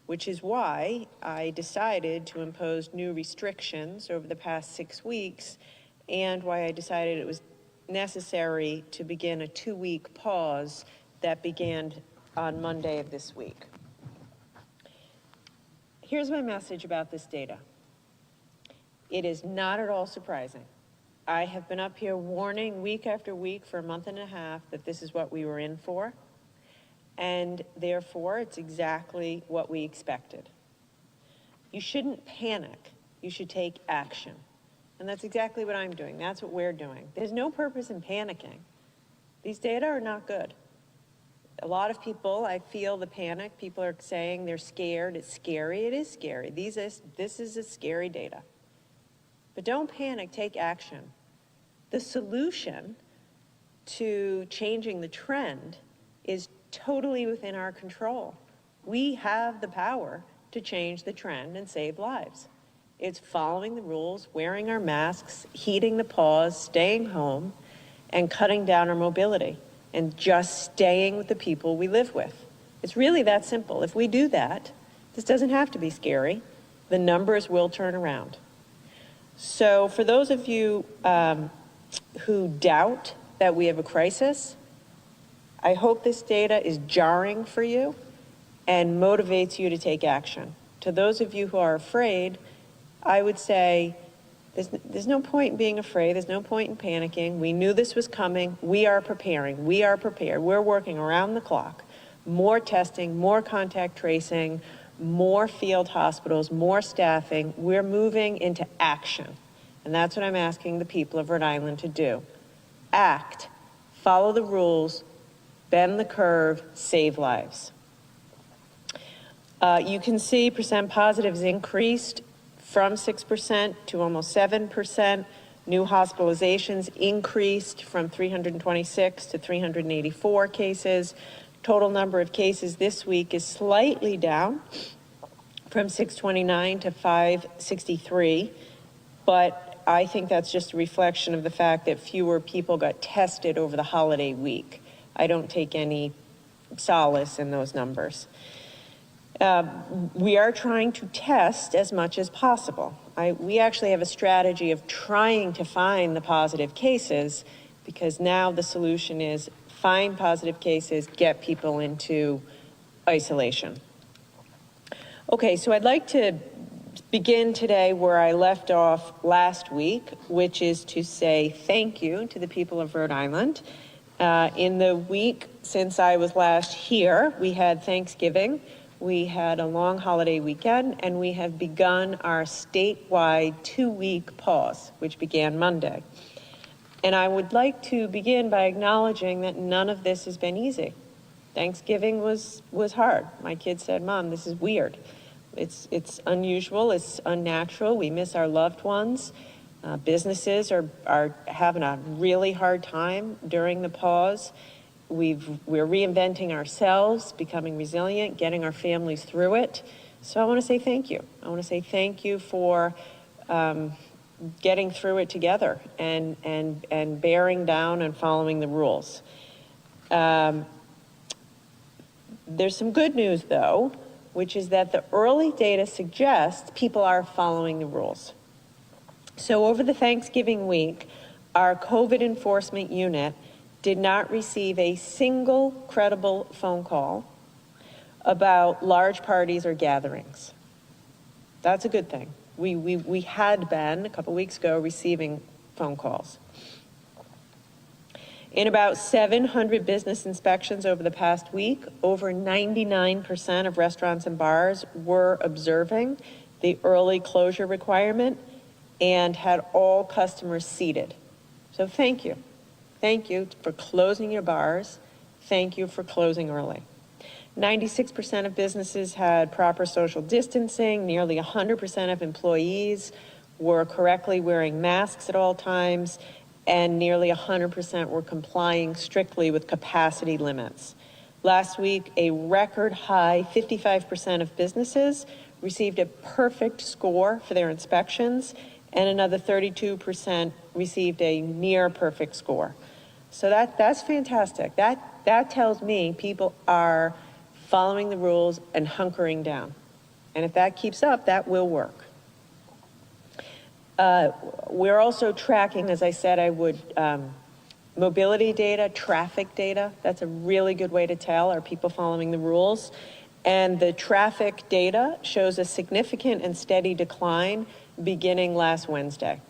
which is why I decided to impose new restrictions over the past 6 weeks, and why I decided it was necessary to begin a 2-week pause that began on Monday of this week. Here's my message about this data. It is not at all surprising. I have been up here warning week after week for a month and a half that this is what we were in for, and therefore it's exactly what we expected. You shouldn't panic. You should take action. And that's exactly what I'm doing. That's what we're doing. There's no purpose in panicking. These data are not good. A lot of people, I feel the panic. People are saying they're scared. It's scary. It is scary. This is a scary data. But don't panic, take action. The solution to changing the trend is totally within our control. We have the power to change the trend and save lives. It's following the rules, wearing our masks, heeding the pause, staying home, and cutting down our mobility, and just staying with the people we live with. It's really that simple. If we do that, this doesn't have to be scary. The numbers will turn around. So for those of you who doubt that we have a crisis, I hope this data is jarring for you and motivates you to take action. To those of you who are afraid, I would say there's no point in being afraid. There's no point in panicking. We knew this was coming. We are preparing. We are prepared. We're working around the clock. More testing, more contact tracing, more field hospitals, more staffing. We're moving into action. And that's what I'm asking the people of Rhode Island to do. Act, follow the rules, bend the curve, save lives. You can see percent positives increased from 6% to almost 7%. New hospitalizations increased from 326 to 384 cases. Total number of cases this week is slightly down from 629 to 563, but I think that's just a reflection of the fact that fewer people got tested over the holiday week. I don't take any solace in those numbers. We are trying to test as much as possible. We actually have a strategy of trying to find the positive cases, because now the solution is find positive cases, get people into isolation. Okay, so I'd like to begin today where I left off last week, which is to say thank you to the people of Rhode Island. In the week since I was last here, we had Thanksgiving. We had a long holiday weekend, and we have begun our statewide 2-week pause, which began Monday. And I would like to begin by acknowledging that none of this has been easy. Thanksgiving was hard. My kids said, "Mom, this is weird. It's unusual, it's unnatural. We miss our loved ones. Businesses are having a really hard time during the pause. We're reinventing ourselves, becoming resilient, getting our families through it. So I want to say thank you. I want to say thank you for getting through it together and bearing down and following the rules. There's some good news, though, which is that the early data suggests people are following the rules. So over the Thanksgiving week, our COVID enforcement unit did not receive a single credible phone call about large parties or gatherings. That's a good thing. We had been, a couple weeks ago, receiving phone calls. In about 700 business inspections over the past week, over 99% of restaurants and bars were observing the early closure requirement and had all customers seated. So thank you. Thank you for closing your bars. Thank you for closing early. 96% of businesses had proper social distancing. Nearly 100% of employees were correctly wearing masks at all times, and nearly 100% were complying strictly with capacity limits. Last week, a record high 55% of businesses received a perfect score for their inspections, and another 32% received a near perfect score. So that's fantastic. That tells me people are following the rules and hunkering down. And if that keeps up, that will work. We're also tracking, as I said I would, mobility data, traffic data. That's a really good way to tell, are people following the rules? And the traffic data shows a significant and steady decline beginning last Wednesday.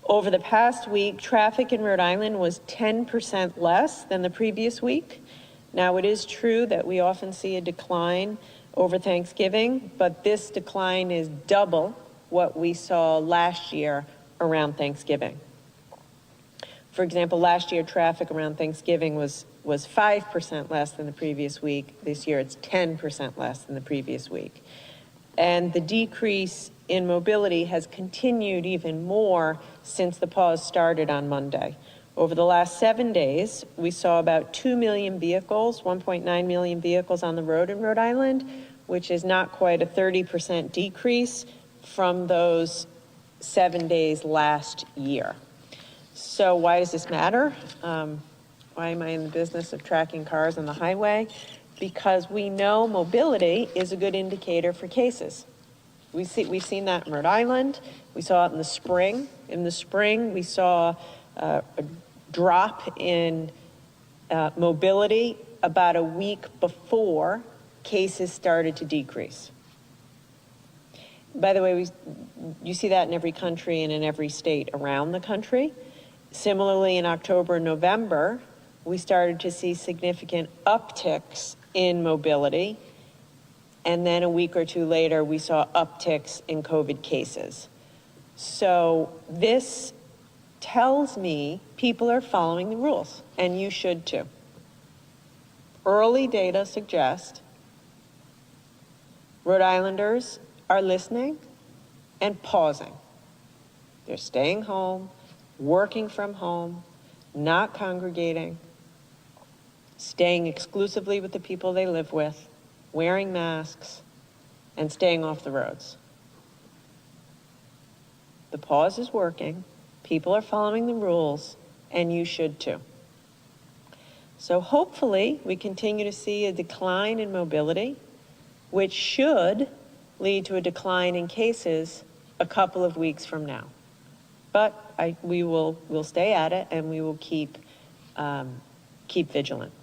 Over the past week, traffic in Rhode Island was 10% less than the previous week. Now, it is true that we often see a decline over Thanksgiving, but this decline is double what we saw last year around Thanksgiving. For example, last year traffic around Thanksgiving was 5% less than the previous week. This year it's 10% less than the previous week. And the decrease in mobility has continued even more since the pause started on Monday. Over the last 7 days, we saw about 2 million vehicles, 1.9 million vehicles on the road in Rhode Island, which is not quite a 30% decrease from those 7 days last year. So why does this matter? Why am I in the business of tracking cars on the highway? Because we know mobility is a good indicator for cases. We've seen that in Rhode Island. We saw it in the spring. In the spring, we saw a drop in mobility about a week before cases started to decrease. By the way, you see that in every country and in every state around the country. Similarly, in October and November, we started to see significant upticks in mobility. And then a week or two later, we saw upticks in COVID cases. So this tells me people are following the rules, and you should too. Early data suggest Rhode Islanders are listening and pausing. They're staying home, working from home, not congregating, staying exclusively with the people they live with, wearing masks, and staying off the roads. The pause is working, people are following the rules, and you should too. So hopefully we continue to see a decline in mobility, which should lead to a decline in cases a couple of weeks from now. But we'll stay at it, and we will keep vigilant.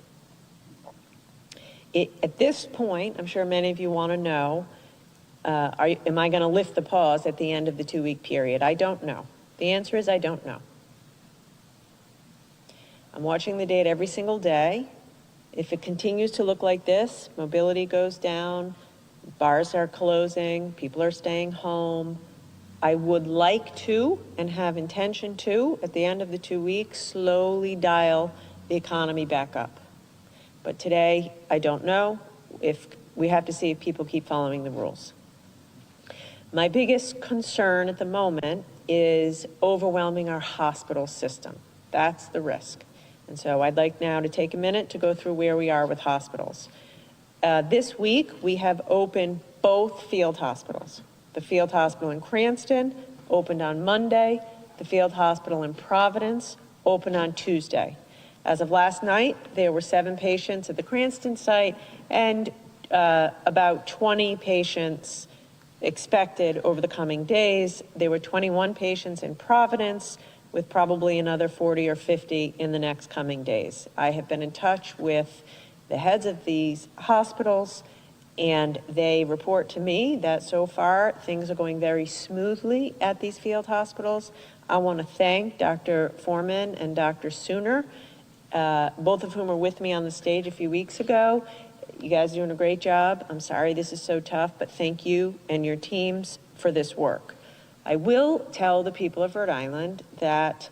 At this point, I'm sure many of you want to know, am I going to lift the pause at the end of the 2-week period? I don't know. The answer is I don't know. I'm watching the data every single day. If it continues to look like this, mobility goes down, bars are closing, people are staying home, I would like to, and have intention to, at the end of the 2 weeks, slowly dial the economy back up. But today, I don't know. If we have to see if people keep following the rules. My biggest concern at the moment is overwhelming our hospital system. That's the risk. And so I'd like now to take a minute to go through where we are with hospitals. This week, we have opened both field hospitals. The field hospital in Cranston opened on Monday. The field hospital in Providence opened on Tuesday. As of last night, there were 7 patients at the Cranston site and about 20 patients expected over the coming days. There were 21 patients in Providence, with probably another 40 or 50 in the next coming days. I have been in touch with the heads of these hospitals, and they report to me that so far things are going very smoothly at these field hospitals. I want to thank Dr. Foreman and Dr. Sooner, both of whom were with me on the stage a few weeks ago. You guys are doing a great job. I'm sorry this is so tough, but thank you and your teams for this work. I will tell the people of Rhode Island that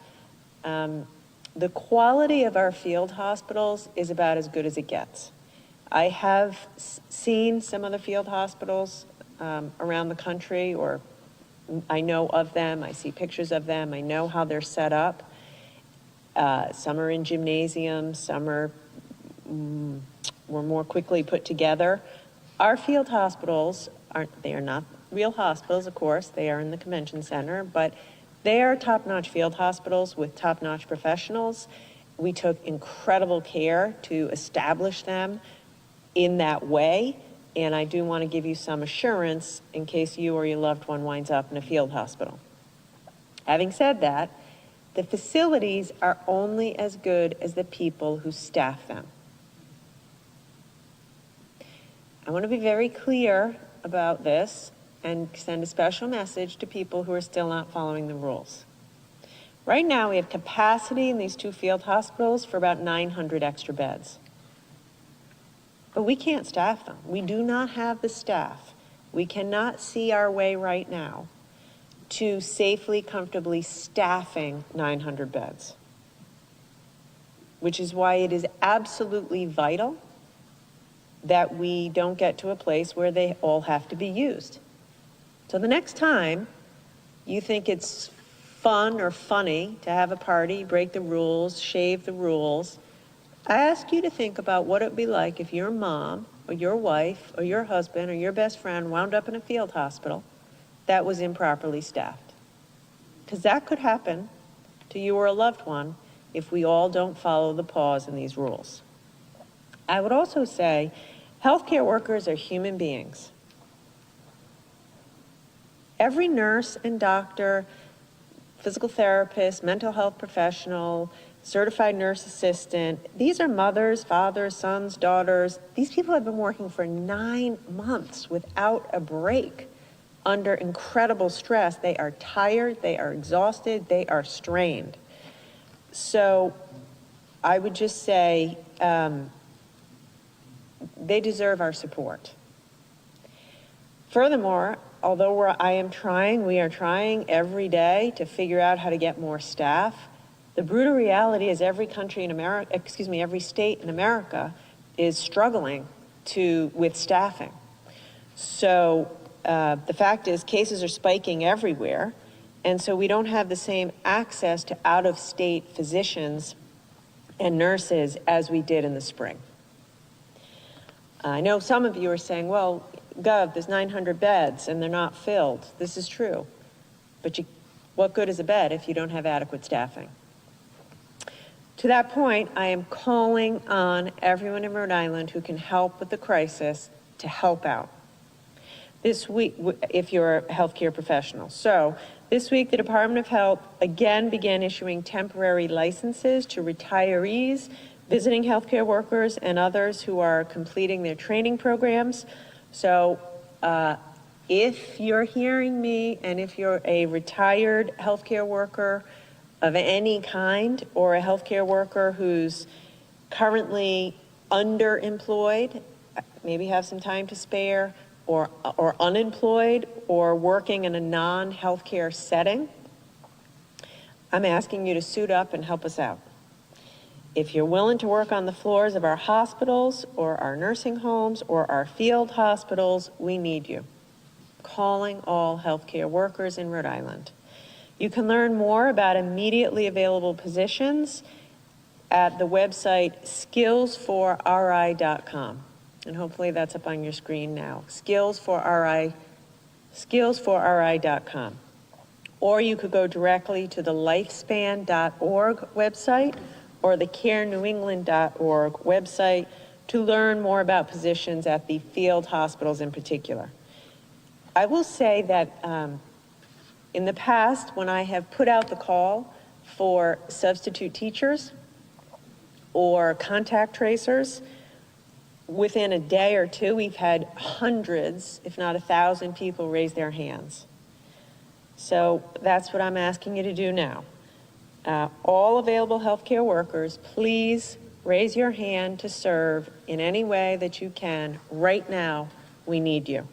the quality of our field hospitals is about as good as it gets. I have seen some of the field hospitals around the country, or I know of them, I see pictures of them, I know how they're set up. Some are in gymnasiums, some were more quickly put together. Our field hospitals they are not real hospitals, of course, they are in the convention center, but they are top-notch field hospitals with top-notch professionals. We took incredible care to establish them in that way, and I do want to give you some assurance in case you or your loved one winds up in a field hospital. Having said that, the facilities are only as good as the people who staff them. I want to be very clear about this and send a special message to people who are still not following the rules. Right now, we have capacity in these 2 field hospitals for about 900 extra beds. But we can't staff them. We do not have the staff. We cannot see our way right now to safely, comfortably staffing 900 beds, which is why it is absolutely vital that we don't get to a place where they all have to be used. So the next time you think it's fun or funny to have a party, break the rules, shave the rules, I ask you to think about what it would be like if your mom or your wife or your husband or your best friend wound up in a field hospital that was improperly staffed. Because that could happen to you or a loved one if we all don't follow the pause in these rules. I would also say healthcare workers are human beings. Every nurse and doctor, physical therapist, mental health professional, certified nurse assistant, these are mothers, fathers, sons, daughters. These people have been working for 9 months without a break under incredible stress. They are tired, they are exhausted, they are strained. So I would just say they deserve our support. Furthermore, although we are trying every day to figure out how to get more staff, the brutal reality is every state in America is struggling with staffing. So the fact is cases are spiking everywhere, and so we don't have the same access to out-of-state physicians and nurses as we did in the spring. I know some of you are saying, well, Gov, there's 900 beds and they're not filled. This is true. But what good is a bed if you don't have adequate staffing? To that point, I am calling on everyone in Rhode Island who can help with the crisis to help out. This week, if you're a healthcare professional. So this week, the Department of Health again began issuing temporary licenses to retirees, visiting healthcare workers, and others who are completing their training programs. So if you're hearing me and if you're a retired healthcare worker of any kind or a healthcare worker who's currently underemployed, maybe have some time to spare, or unemployed or working in a non-healthcare setting, I'm asking you to suit up and help us out. If you're willing to work on the floors of our hospitals or our nursing homes or our field hospitals, we need you. Calling all healthcare workers in Rhode Island. You can learn more about immediately available positions at the website skillsforri.com. And hopefully that's up on your screen now. Skillsforri.com. Or you could go directly to the lifespan.org website or the carenewengland.org website to learn more about positions at the field hospitals in particular. I will say that in the past, when I have put out the call for substitute teachers or contact tracers, within a day or two, we've had hundreds, if not 1,000 people raise their hands. So that's what I'm asking you to do now. All available healthcare workers, please raise your hand to serve in any way that you can. Right now, we need you.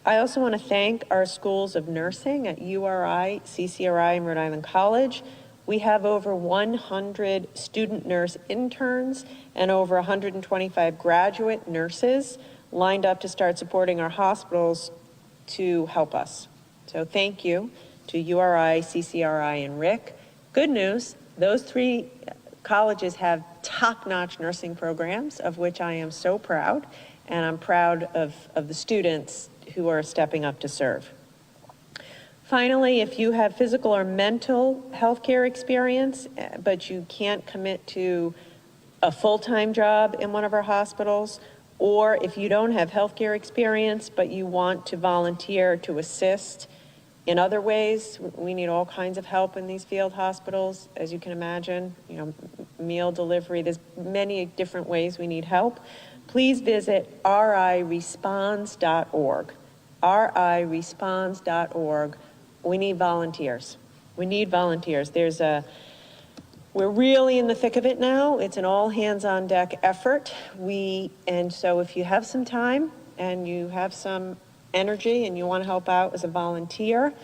I also want to thank our schools of nursing at URI, CCRI, and Rhode Island College. We have over 100 student nurse interns and over 125 graduate nurses lined up to start supporting our hospitals to help us. So thank you to URI, CCRI, and RIC. Good news, those 3 colleges have top-notch nursing programs, of which I am so proud, and I'm proud of the students who are stepping up to serve. Finally, if you have physical or mental health care experience, but you can't commit to a full-time job in one of our hospitals, or if you don't have healthcare experience, but you want to volunteer to assist in other ways, we need all kinds of help in these field hospitals, as you can imagine, meal delivery, there's many different ways we need help. Please visit riresponds.org, riresponds.org. We need volunteers. We need volunteers. We're really in the thick of it now. It's an all hands on deck effort. And so if you have some time and you have some energy and you want to help out as a volunteer,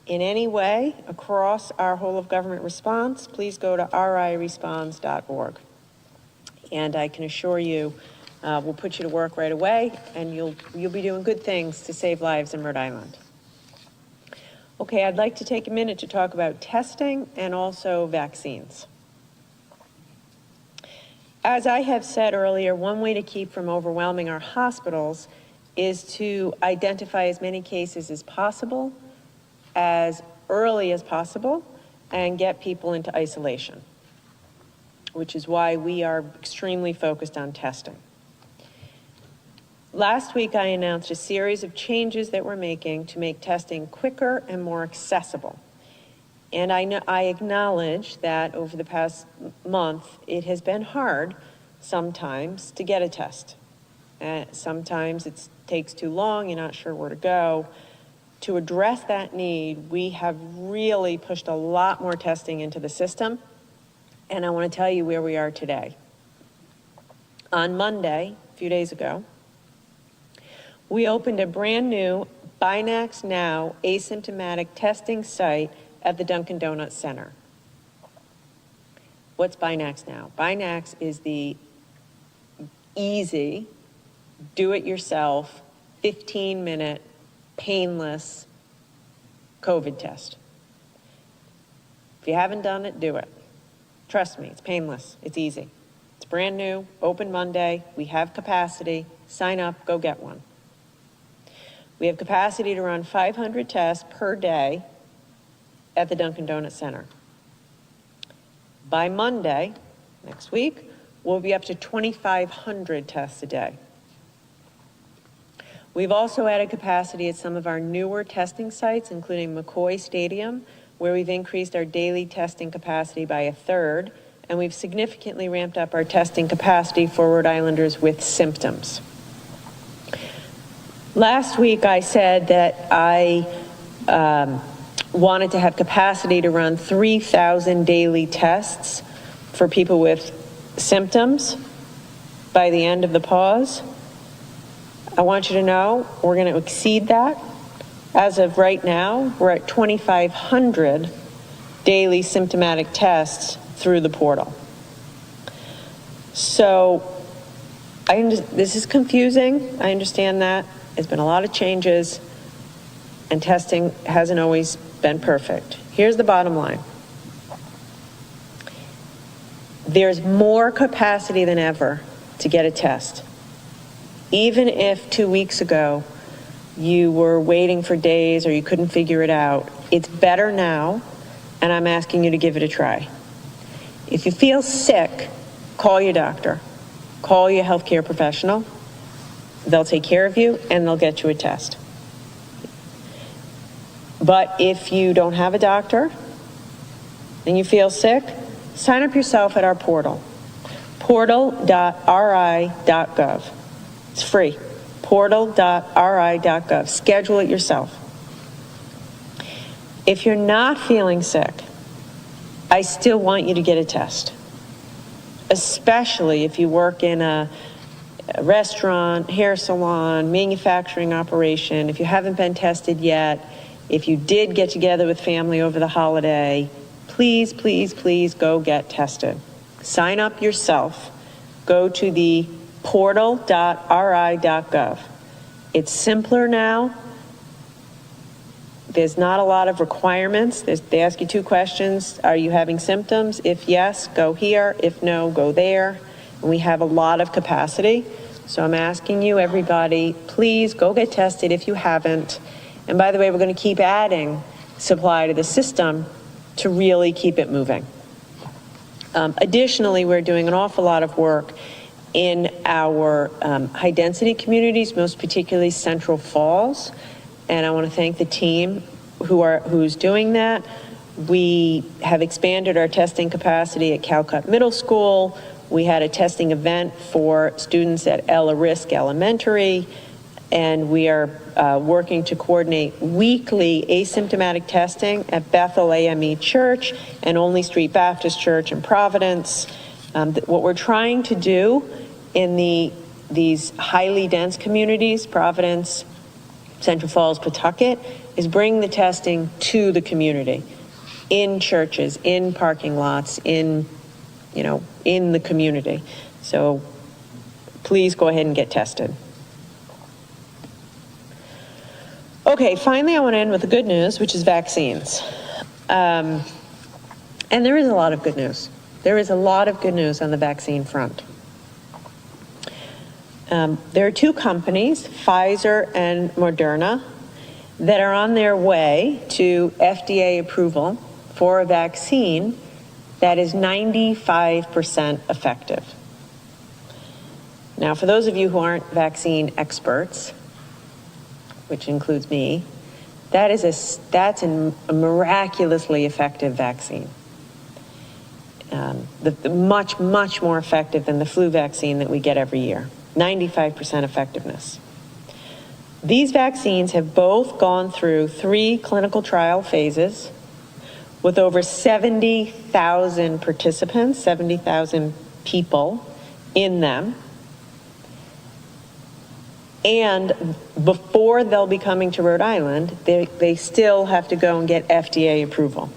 in any way across our whole of government response, please go to riresponds.org. And I can assure you, we'll put you to work right away, and you'll be doing good things to save lives in Rhode Island. Okay, I'd like to take a minute to talk about testing and also vaccines. As I have said earlier, one way to keep from overwhelming our hospitals is to identify as many cases as possible, as early as possible, and get people into isolation, which is why we are extremely focused on testing. Last week, I announced a series of changes that we're making to make testing quicker and more accessible. And I acknowledge that over the past month, it has been hard sometimes to get a test. Sometimes it takes too long, you're not sure where to go. To address that need, we have really pushed a lot more testing into the system. And I want to tell you where we are today. On Monday, a few days ago, we opened a brand new NewsNOW asymptomatic testing site at the Dunkin' Donuts Center. What's NewsNOW? NewsNOW is the easy, do-it-yourself, 15-minute, painless COVID test. If you haven't done it, do it. Trust me, it's painless, it's easy. It's brand new, open Monday, we have capacity, sign up, go get one. We have capacity to run 500 tests per day at the Dunkin' Donuts Center. By Monday, next week, we'll be up to 2,500 tests a day. We've also added capacity at some of our newer testing sites, including McCoy Stadium, where we've increased our daily testing capacity by 1/3, and we've significantly ramped up our testing capacity for Rhode Islanders with symptoms. Last week, I said that I wanted to have capacity to run 3,000 daily tests for people with symptoms by the end of the pause. I want you to know we're going to exceed that. As of right now, we're at 2,500 daily symptomatic tests through the portal. So this is confusing. I understand that. There's been a lot of changes, and testing hasn't always been perfect. Here's the bottom line. There's more capacity than ever to get a test. Even if 2 weeks ago you were waiting for days or you couldn't figure it out, it's better now, and I'm asking you to give it a try. If you feel sick, call your doctor. Call your healthcare professional. They'll take care of you, and they'll get you a test. But if you don't have a doctor and you feel sick, sign up yourself at our portal, portal.ri.gov. It's free, portal.ri.gov. Schedule it yourself. If you're not feeling sick, I still want you to get a test, especially if you work in a restaurant, hair salon, manufacturing operation. If you haven't been tested yet, if you did get together with family over the holiday, please, please, please go get tested. Sign up yourself. Go to the portal.ri.gov. It's simpler now. There's not a lot of requirements. They ask you 2 questions. Are you having symptoms? If yes, go here. If no, go there. And we have a lot of capacity. So I'm asking you, everybody, please go get tested if you haven't. And by the way, we're going to keep adding supply to the system to really keep it moving. Additionally, we're doing an awful lot of work in our high density communities, most particularly Central Falls. And I want to thank the team who's doing that. We have expanded our testing capacity at Calcutt Middle School. We had a testing event for students at Ella Risk Elementary, and we are working to coordinate weekly asymptomatic testing at Bethel AME Church and Only Street Baptist Church in Providence. What we're trying to do in these highly dense communities, Providence, Central Falls, Pawtucket, is bring the testing to the community, in churches, in parking lots, in the community. So please go ahead and get tested. Okay, finally, I want to end with the good news, which is vaccines. And there is a lot of good news. There is a lot of good news on the vaccine front. There are two companies, Pfizer and Moderna, that are on their way to FDA approval for a vaccine that is 95% effective. Now, for those of you who aren't vaccine experts, which includes me, that's a miraculously effective vaccine. Much, much more effective than the flu vaccine that we get every year. 95% effectiveness. These vaccines have both gone through 3 clinical trial phases with over 70,000 participants, 70,000 people in them. And before they'll be coming to Rhode Island, they still have to go and get FDA approval.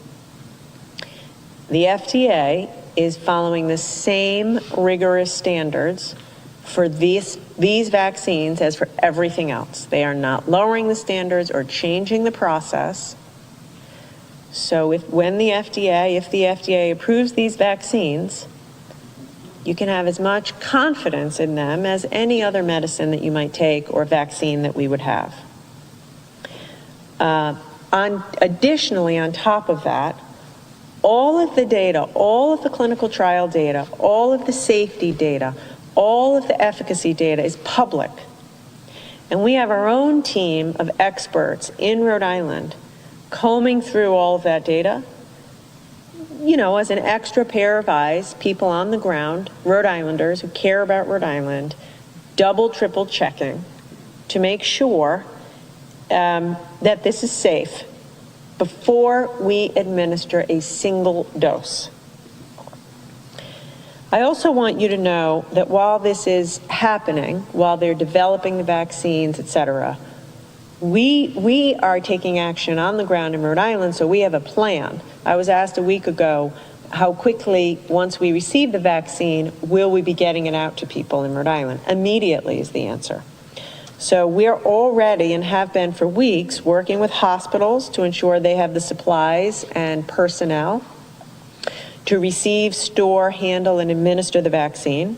The FDA is following the same rigorous standards for these vaccines as for everything else. They are not lowering the standards or changing the process. So if the FDA approves these vaccines, you can have as much confidence in them as any other medicine that you might take or vaccine that we would have. Additionally, on top of that, all of the data, all of the clinical trial data, all of the safety data, all of the efficacy data is public. And we have our own team of experts in Rhode Island combing through all of that data, as an extra pair of eyes, people on the ground, Rhode Islanders who care about Rhode Island, double, triple checking to make sure that this is safe before we administer a single dose. I also want you to know that while this is happening, while they're developing the vaccines, et cetera, we are taking action on the ground in Rhode Island, so we have a plan. I was asked a week ago, how quickly, once we receive the vaccine, will we be getting it out to people in Rhode Island? Immediately is the answer. So we're already, and have been for weeks, working with hospitals to ensure they have the supplies and personnel to receive, store, handle, and administer the vaccine.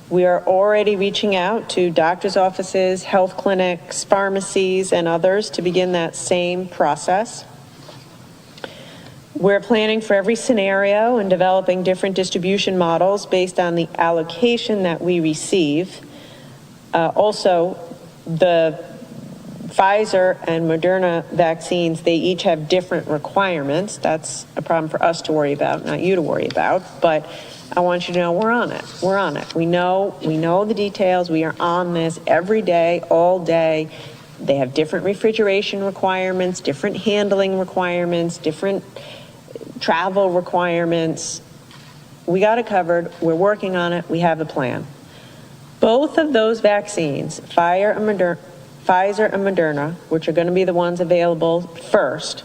We are already reaching out to doctors' offices, health clinics, pharmacies, and others to begin that same process. We're planning for every scenario and developing different distribution models based on the allocation that we receive. Also, the Pfizer and Moderna vaccines, they each have different requirements. That's a problem for us to worry about, not you to worry about, but I want you to know we're on it. We're on it. We know the details. We are on this every day, all day. They have different refrigeration requirements, different handling requirements, different travel requirements. We got it covered. We're working on it. We have a plan. Both of those vaccines, Pfizer and Moderna, which are going to be the ones available first,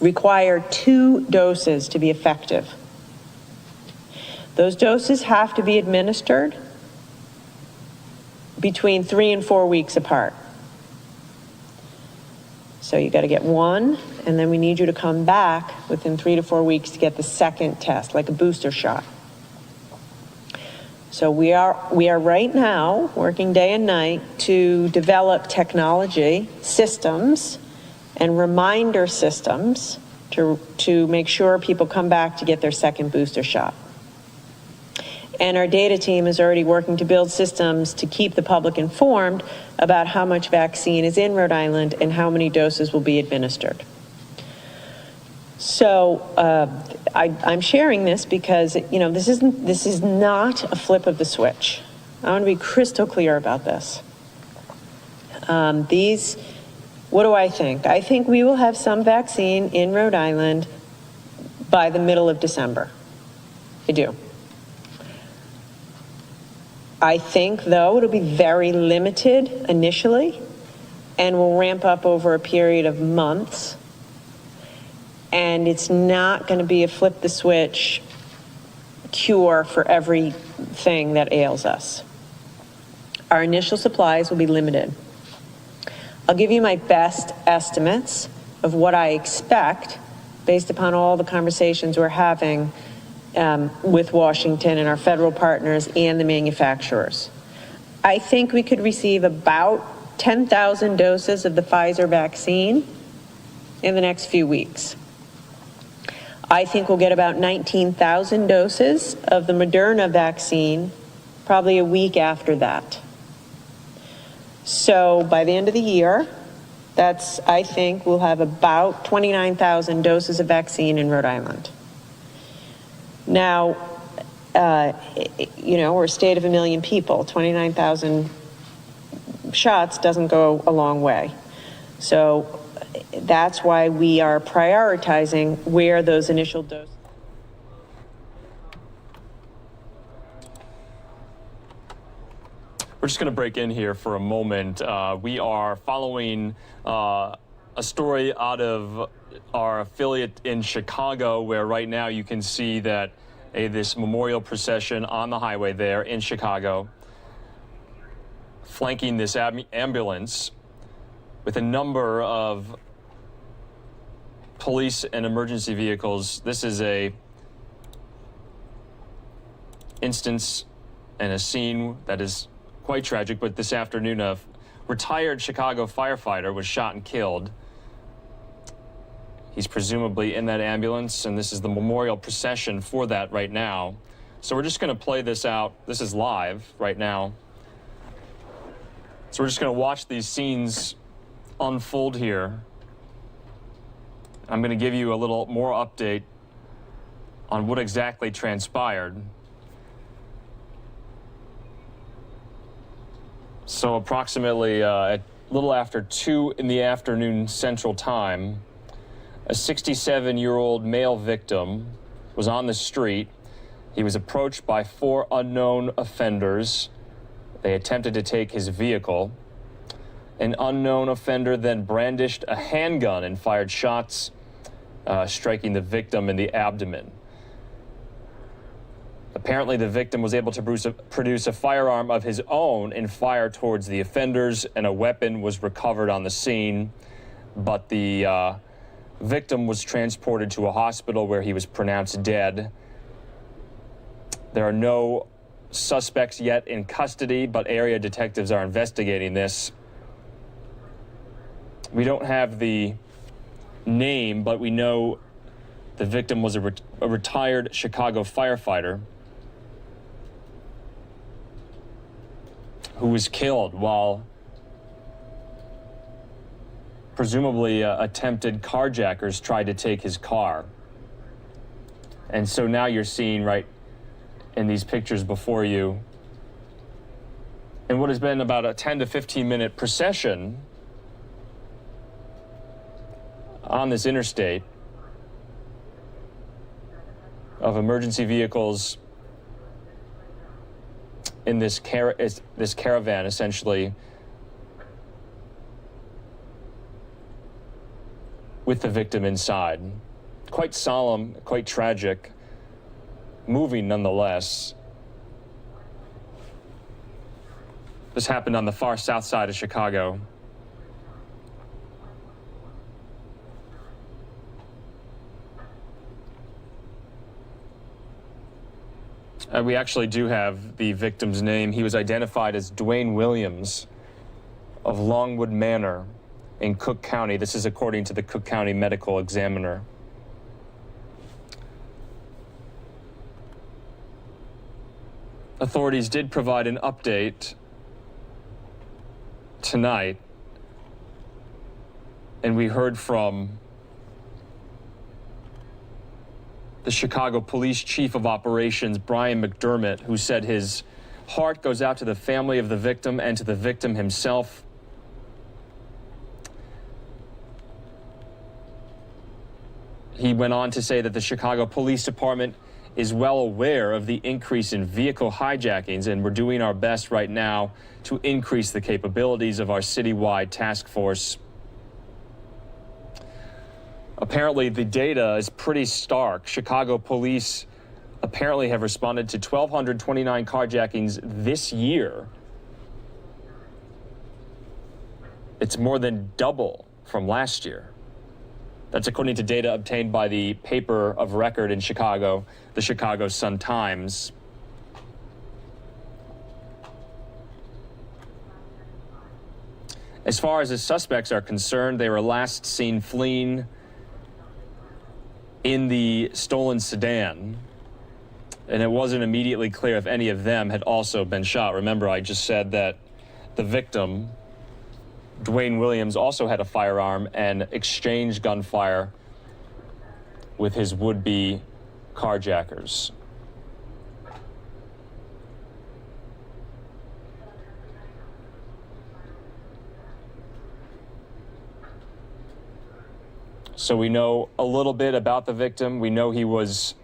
require 2 doses to be effective. Those doses have to be administered between 3 and 4 weeks apart. So you got to get one, and then we need you to come back within 3 to 4 weeks to get the second test, like a booster shot. So we are right now working day and night to develop technology systems and reminder systems to make sure people come back to get their second booster shot. And our data team is already working to build systems to keep the public informed about how much vaccine is in Rhode Island and how many doses will be administered. So I'm sharing this because, this is not a flip of the switch. I want to be crystal clear about this. What do I think? I think we will have some vaccine in Rhode Island by the middle of December. I do. I think, though, it'll be very limited initially and will ramp up over a period of months. And it's not going to be a flip the switch cure for everything that ails us. Our initial supplies will be limited. I'll give you my best estimates of what I expect based upon all the conversations we're having with Washington and our federal partners and the manufacturers. I think we could receive about 10,000 doses of the Pfizer vaccine in the next few weeks. I think we'll get about 19,000 doses of the Moderna vaccine probably a week after that. So by the end of the year, I think we'll have about 29,000 doses of vaccine in Rhode Island. Now, we're a state of 1 million people. 29,000 shots doesn't go a long way. So that's why we are prioritizing where those initial doses. We're just going to break in here for a moment. We are following a story out of our affiliate in Chicago, where right now you can see that this memorial procession on the highway there in Chicago, flanking this ambulance with a number of police and emergency vehicles. This is a instance and a scene that is quite tragic, but this afternoon a retired Chicago firefighter was shot and killed. He's presumably in that ambulance, and this is the memorial procession for that right now. So we're just going to play this out. This is live right now. So we're just going to watch these scenes unfold here. I'm going to give you a little more update on what exactly transpired. So approximately a little after 2 in the afternoon Central Time, a 67-year-old male victim was on the street. He was approached by 4 unknown offenders. They attempted to take his vehicle. An unknown offender then brandished a handgun and fired shots, striking the victim in the abdomen. Apparently, the victim was able to produce a firearm of his own and fire towards the offenders, and a weapon was recovered on the scene. But the victim was transported to a hospital where he was pronounced dead. There are no suspects yet in custody, but area detectives are investigating this. We don't have the name, but we know the victim was a retired Chicago firefighter who was killed while presumably attempted carjackers tried to take his car. And so now you're seeing right in these pictures before you, in what has been about a 10 to 15 minute procession on this interstate of emergency vehicles in this caravan, essentially, with the victim inside. Quite solemn, quite tragic, moving nonetheless. This happened on the far south side of Chicago. We actually do have the victim's name. He was identified as Dwayne Williams of Longwood Manor in Cook County. This is according to the Cook County Medical Examiner. Authorities did provide an update tonight, and we heard from the Chicago Police Chief of Operations, Brian McDermott, who said his heart goes out to the family of the victim and to the victim himself. He went on to say that the Chicago Police Department is well aware of the increase in vehicle hijackings, and we're doing our best right now to increase the capabilities of our citywide task force. Apparently, the data is pretty stark. Chicago police apparently have responded to 1,229 carjackings this year. It's more than double from last year. That's according to data obtained by the paper of record in Chicago, the Chicago Sun-Times. As far as the suspects are concerned, they were last seen fleeing in the stolen sedan, and it wasn't immediately clear if any of them had also been shot. Remember, I just said that the victim, Dwayne Williams, also had a firearm and exchanged gunfire with his would-be carjackers. So we know a little bit about the victim. We know he was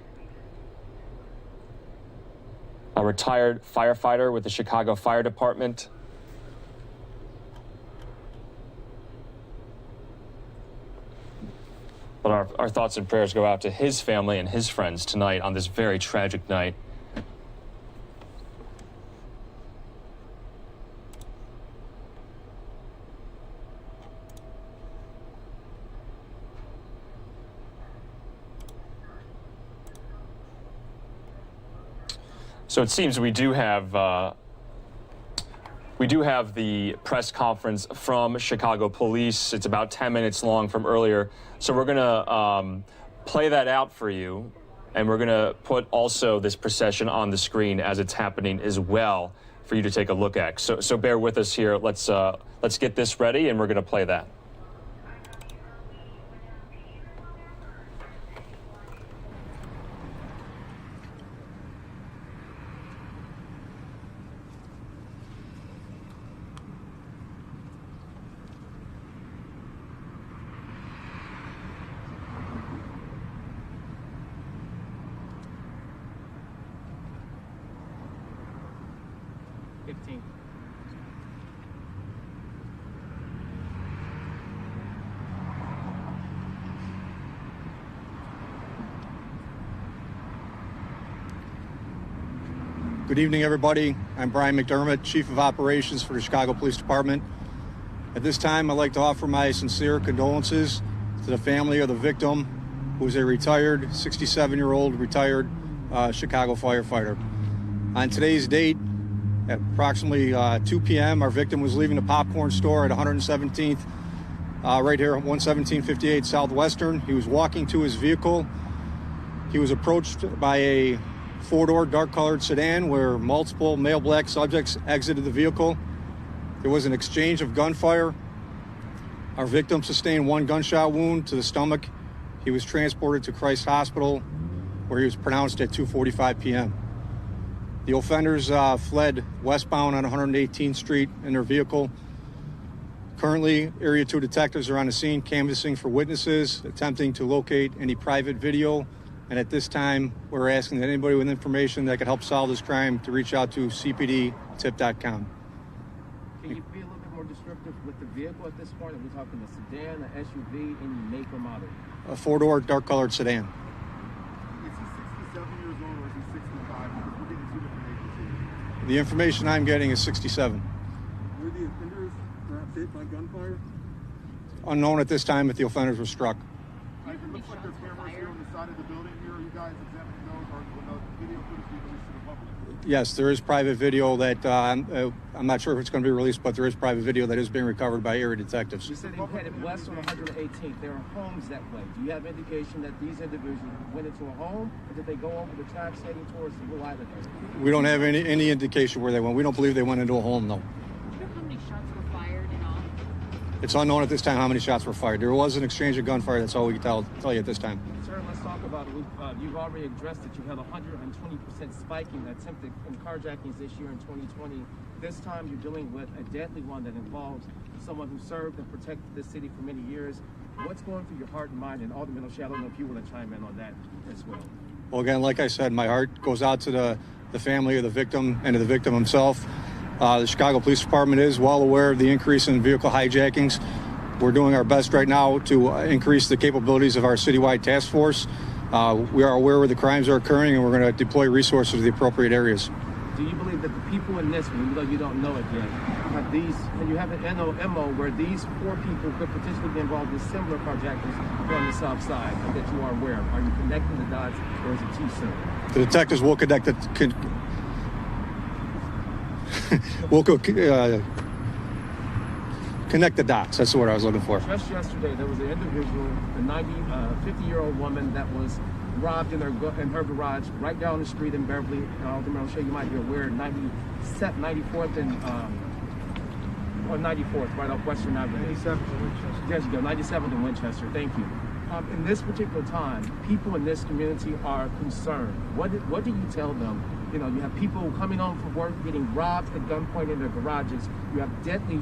a retired firefighter with the Chicago Fire Department. But our thoughts and prayers go out to his family and his friends tonight on this very tragic night. So it seems we do have the press conference from Chicago Police. It's about 10 minutes long from earlier. So we're gonna play that out for you, and we're gonna put also this procession on the screen as it's happening as well for you to take a look at. So bear with us here. Let's get this ready, and we're gonna play that. Good evening, everybody. I'm Brian McDermott, Chief of Operations for the Chicago Police Department. At this time, I'd like to offer my sincere condolences to the family of the victim, who is a retired 67-year-old retired Chicago firefighter. On today's date, at approximately 2 p.m., our victim was leaving the popcorn store at 117th, right here at 11758 Southwestern. He was walking to his vehicle. He was approached by a four-door dark-colored sedan where multiple male black subjects exited the vehicle. There was an exchange of gunfire. Our victim sustained one gunshot wound to the stomach. He was transported to Christ Hospital, where he was pronounced at 2:45 p.m. The offenders fled westbound on 118th Street in their vehicle. Currently, Area 2 detectives are on the scene canvassing for witnesses, attempting to locate any private video. And at this time, we're asking that anybody with information that could help solve this crime to reach out to cpdtip.com. Can you be a little bit more descriptive with the vehicle at this point? Are we talking a sedan, an SUV, any make or model? A four-door dark-colored sedan. Is he 67 years old or is he 65? Because we're getting two different ages here. The information I'm getting is 67. Were the offenders hit by gunfire? Unknown at this time if the offenders were struck. It looks like there's cameras here on the side of the building here. Are you guys examining those, or will the video footage be released to the public? Yes, there is private video that I'm not sure if it's going to be released, but there is private video that is being recovered by area detectives. You said he headed west on 118th. There are homes that way. Do you have indication that these individuals went into a home, or did they go over the tracks heading towards the Blue Island area? We don't have any indication where they went. We don't believe they went into a home, though. Do you know how many shots were fired in all? It's unknown at this time how many shots were fired. There was an exchange of gunfire. That's all we can tell you at this time. Sir, let's talk about it. You've already addressed that you had 120% spike in attempted carjackings this year in 2020. This time you're dealing with a deadly one that involves someone who served and protected this city for many years. What's going through your heart and mind? And Alderman O'Shea, I don't know if you want to chime in on that as well. Well, again, like I said, my heart goes out to the family of the victim and to the victim himself. The Chicago Police Department is well aware of the increase in vehicle hijackings. We're doing our best right now to increase the capabilities of our citywide task force. We are aware where the crimes are occurring, and we're going to deploy resources to the appropriate areas. Do you believe that the people in this one, even though you don't know it yet, and you have an MO where these 4 people could potentially be involved in similar carjackings on the south side that you are aware of? Are you connecting the dots, or is it too soon? The detectives will connect connect the dots. That's the word I was looking for. Just yesterday, there was an individual, a 50-year-old woman that was robbed in her garage right down the street in Beverly. I'll show you might be aware, 94th and or 94th, right off Western Avenue. 97th and Winchester. There you go, 97th and Winchester. Thank you. In this particular time, people in this community are concerned. What do you tell them? You know, you have people coming home from work getting robbed at gunpoint in their garages. You have deadly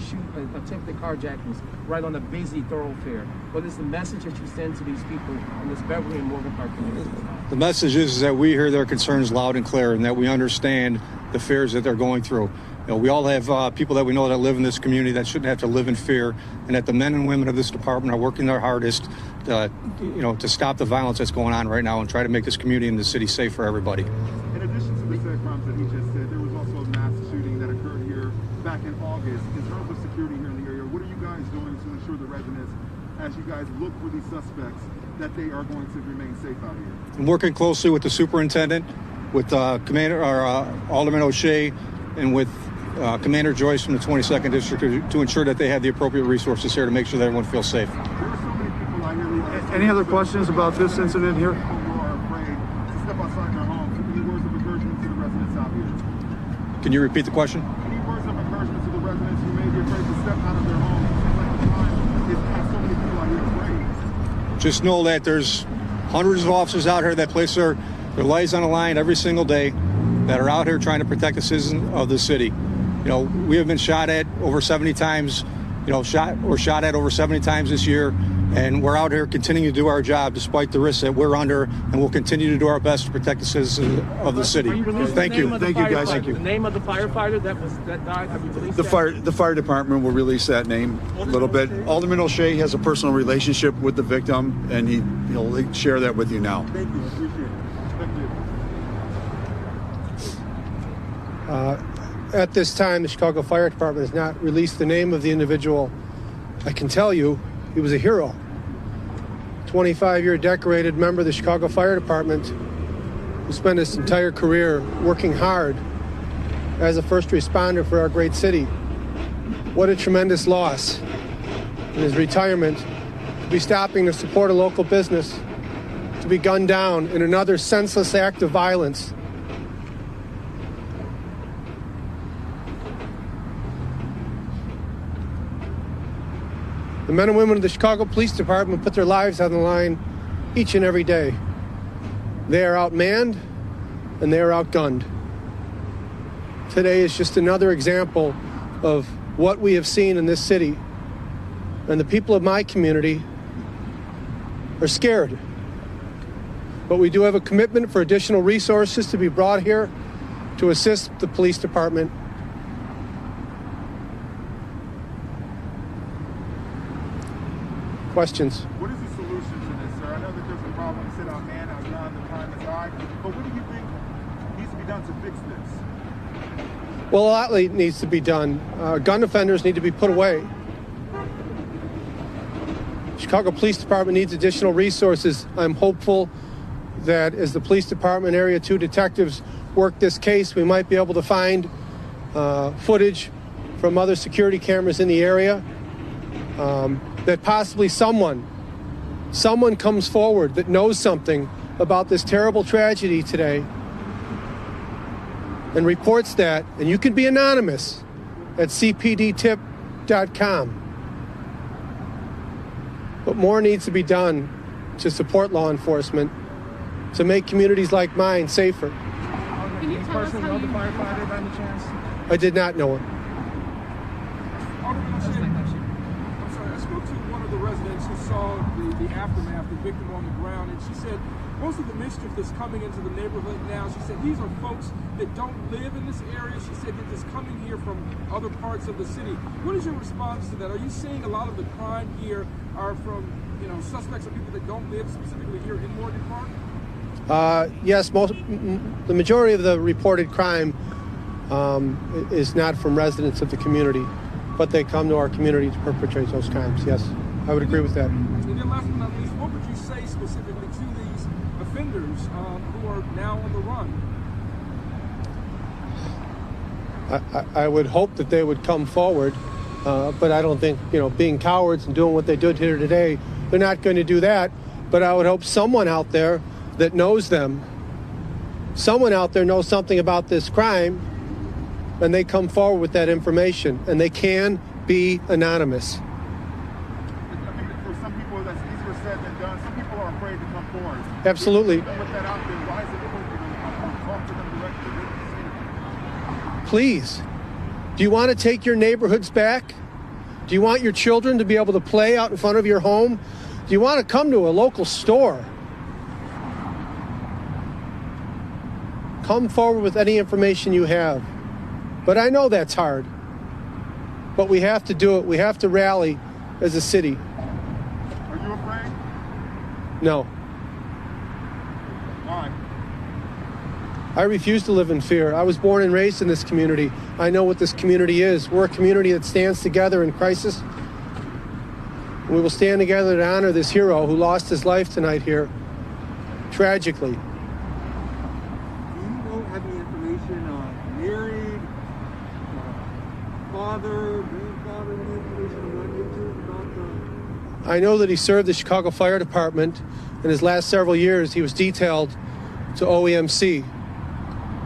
attempted carjackings right on a busy thoroughfare. What is the message that you send to these people in this Beverly and Morgan Park community? The message is that we hear their concerns loud and clear, and that we understand the fears that they're going through. You know, we all have people that we know that live in this community that shouldn't have to live in fear, and that the men and women of this department are working their hardest to stop the violence that's going on right now and try to make this community and the city safe for everybody. In addition to the said crimes that he just said, there was also a mass shooting that occurred here back in August. In terms of security here in the area, what are you guys doing to ensure the residents, as you guys look for these suspects, that they are going to remain safe out here? I'm working closely with the superintendent, with Alderman O'Shea, and with Commander Joyce from the 22nd District to ensure that they have the appropriate resources here to make sure that everyone feels safe. There are so many people out here. Any other questions about this incident here? People who are afraid to step outside their homes. Any words of encouragement to the residents out here? Can you repeat the question? Any words of encouragement to the residents who may be afraid to step out of their homes? It seems like the time is have so many people out here afraid. Just know that there's hundreds of officers out here that place their lives on the line every single day, that are out here trying to protect the citizens of the city. You know, we have been shot at over 70 times, shot at over 70 times this year, and we're out here continuing to do our job despite the risks that we're under, and we'll continue to do our best to protect the citizens of the city. Thank you. Thank you, guys. Thank you. The name of the firefighter that died, have you released The fire department will release that name a little bit. Alderman O'Shea has a personal relationship with the victim, and he'll share that with you now. Thank you. Appreciate it. Thank you. At this time, the Chicago Fire Department has not released the name of the individual. I can tell you he was a hero. 25-year decorated member of the Chicago Fire Department who spent his entire career working hard as a first responder for our great city. What a tremendous loss in his retirement, to be stopping to support a local business, to be gunned down in another senseless act of violence. The men and women of the Chicago Police Department put their lives on the line each and every day. They are outmanned and they are outgunned. Today is just another example of what we have seen in this city. And the people of my community are scared. But we do have a commitment for additional resources to be brought here to assist the police department. Questions? What is the solution to this, sir? I know that there's a problem. You said outman, outgun, the time is high. But what do you think needs to be done to fix this? Well, a lot needs to be done. Gun offenders need to be put away. Chicago Police Department needs additional resources. I'm hopeful that as the Police Department Area 2 detectives work this case, we might be able to find footage from other security cameras in the area. That possibly someone comes forward that knows something about this terrible tragedy today and reports that, and you can be anonymous at cpdtip.com. But more needs to be done to support law enforcement, to make communities like mine safer. Can you tell us how know the firefighter by any chance? I did not know him. I'm sorry, I spoke to one of the residents who saw the aftermath, the victim on the ground, and she said most of the mischief that's coming into the neighborhood now, she said these are folks that don't live in this area. She said they're just coming here from other parts of the city. What is your response to that? Are you seeing a lot of the crime here are from, you know, suspects or people that don't live specifically here in Morgan Park? Yes, the majority of the reported crime is not from residents of the community, but they come to our community to perpetrate those crimes. Yes, I would agree with that. And then last but not least, what would you say specifically to these offenders who are now on the run? I would hope that they would come forward, but I don't think, you know, being cowards and doing what they did here today, they're not going to do that. But I would hope someone out there that knows them, someone out there knows something about this crime, and they come forward with that information, and they can be anonymous. I think that for some people that's easier said than done. Some people are afraid to come forward. Absolutely. Even with that out there, why is it important for them to come forward? Talk to them directly. Please, do you want to take your neighborhoods back? Do you want your children to be able to play out in front of your home? Do you want to come to a local store? Come forward with any information you have. But I know that's hard. But we have to do it. We have to rally as a city. Are you afraid? No. Why? I refuse to live in fear. I was born and raised in this community. I know what this community is. We're a community that stands together in crisis. We will stand together to honor this hero who lost his life tonight here, tragically. Do you have any information on married, father, grandfather, any information on that nature about I know that he served the Chicago Fire Department. In his last several years, he was detailed to OEMC,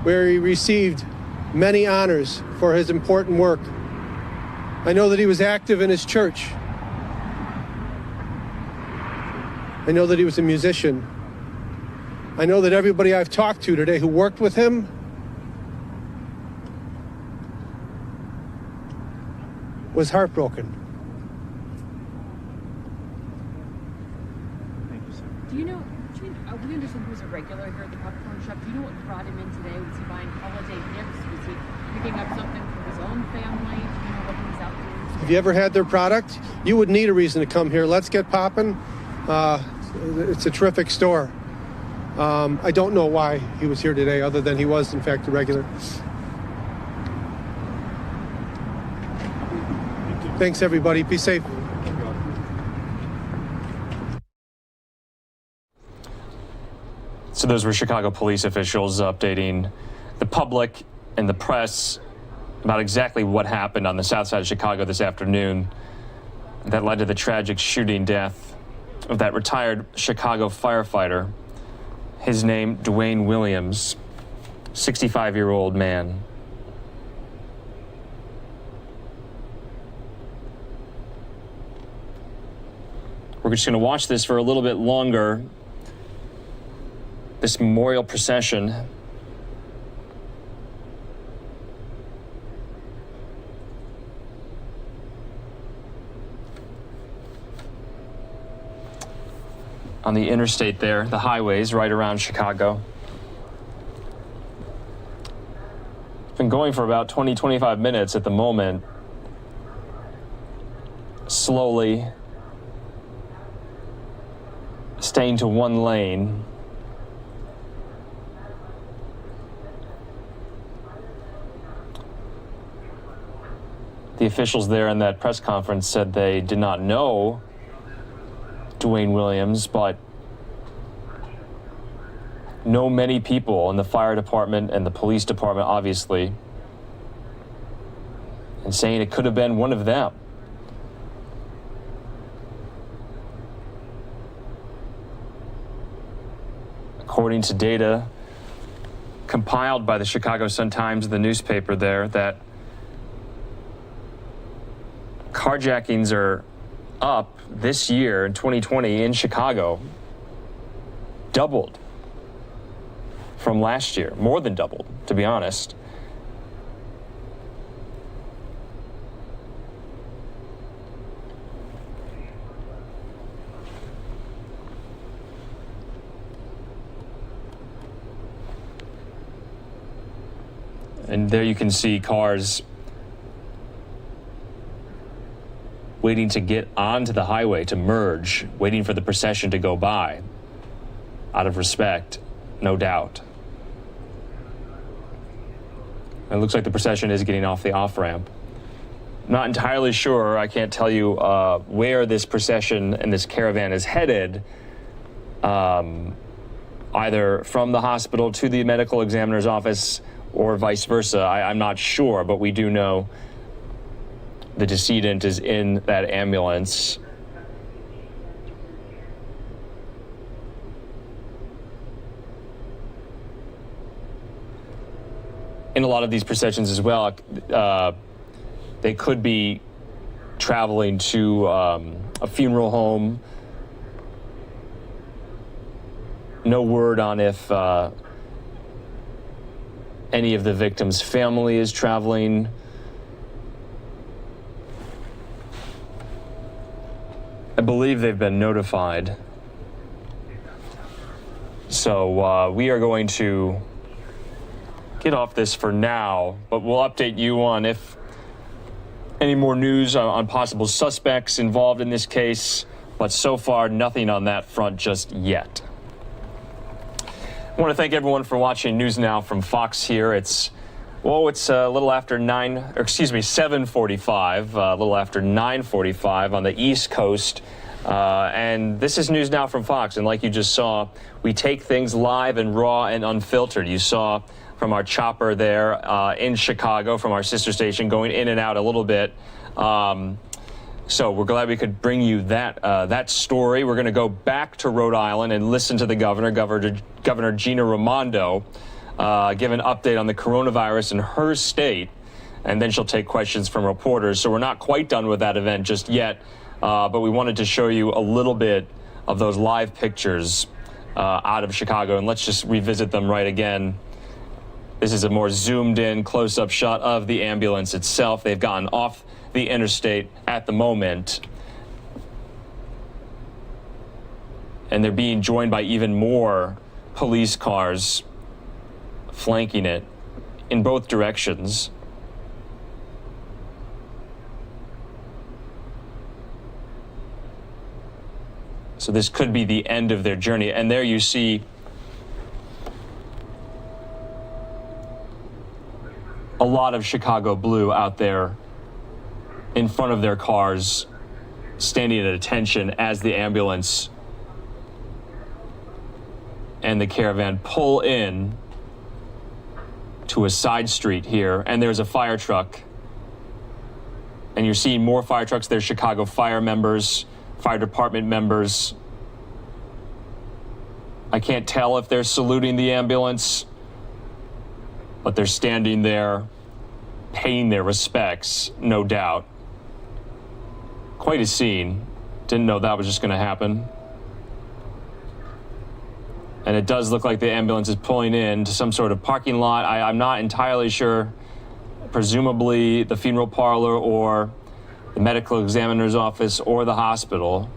where he received many honors for his important work. I know that he was active in his church. I know that he was a musician. I know that everybody I've talked to today who worked with him was heartbroken. Thank you, sir. Do you know, we understand he was a regular here at the popcorn shop. Do you know what brought him in today? Was he buying holiday gifts? Was he picking up something for his own family? Do you know what he was out doing? Have you ever had their product? You would need a reason to come here. Let's Get Poppin'. It's a terrific store. I don't know why he was here today, other than he was, in fact, a regular. Thanks, everybody. Be safe. So those were Chicago police officials updating the public and the press about exactly what happened on the south side of Chicago this afternoon that led to the tragic shooting death of that retired Chicago firefighter. His name, Dwayne Williams, 65-year-old man. We're just going to watch this for a little bit longer. This memorial procession. On the interstate there, the highways right around Chicago. It's been going for about 20, 25 minutes at the moment. Slowly staying to one lane. The officials there in that press conference said they did not know Dwayne Williams, but know many people in the fire department and the police department, obviously, and saying it could have been one of them. According to data compiled by the Chicago Sun-Times, the newspaper there, that carjackings are up this year in 2020 in Chicago, doubled from last year, more than doubled, to be honest. And there you can see cars waiting to get onto the highway, to merge, waiting for the procession to go by, out of respect, no doubt. It looks like the procession is getting off the off-ramp. Not entirely sure, I can't tell you where this procession and this caravan is headed, either from the hospital to the medical examiner's office or vice versa. I'm not sure, but we do know the decedent is in that ambulance. In a lot of these processions as well, they could be traveling to a funeral home. No word on if any of the victims' family is traveling. I believe they've been notified. So we are going to get off this for now, but we'll update you on if any more news on possible suspects involved in this case, but so far nothing on that front just yet. I want to thank everyone for watching News Now from Fox here. It's a little after 7:45, a little after 9:45 on the East Coast. And this is News Now from Fox. And like you just saw, we take things live and raw and unfiltered. You saw from our chopper there in Chicago, from our sister station, going in and out a little bit. So we're glad we could bring you that story. We're going to go back to Rhode Island and listen to the Governor Gina Raimondo, give an update on the coronavirus in her state, and then she'll take questions from reporters. So we're not quite done with that event just yet, but we wanted to show you a little bit of those live pictures out of Chicago, and let's just revisit them right again. This is a more zoomed in close-up shot of the ambulance itself. They've gotten off the interstate at the moment, and they're being joined by even more police cars flanking it in both directions. So this could be the end of their journey. And there you see a lot of Chicago blue out there in front of their cars, standing at attention as the ambulance and the caravan pull in to a side street here, and there's a fire truck. And you're seeing more fire trucks. There's Chicago fire members, fire department members. I can't tell if they're saluting the ambulance, but they're standing there paying their respects, no doubt. Quite a scene. Didn't know that was just going to happen. And it does look like the ambulance is pulling in to some sort of parking lot. I'm not entirely sure. Presumably the funeral parlor or the medical examiner's office or the hospital.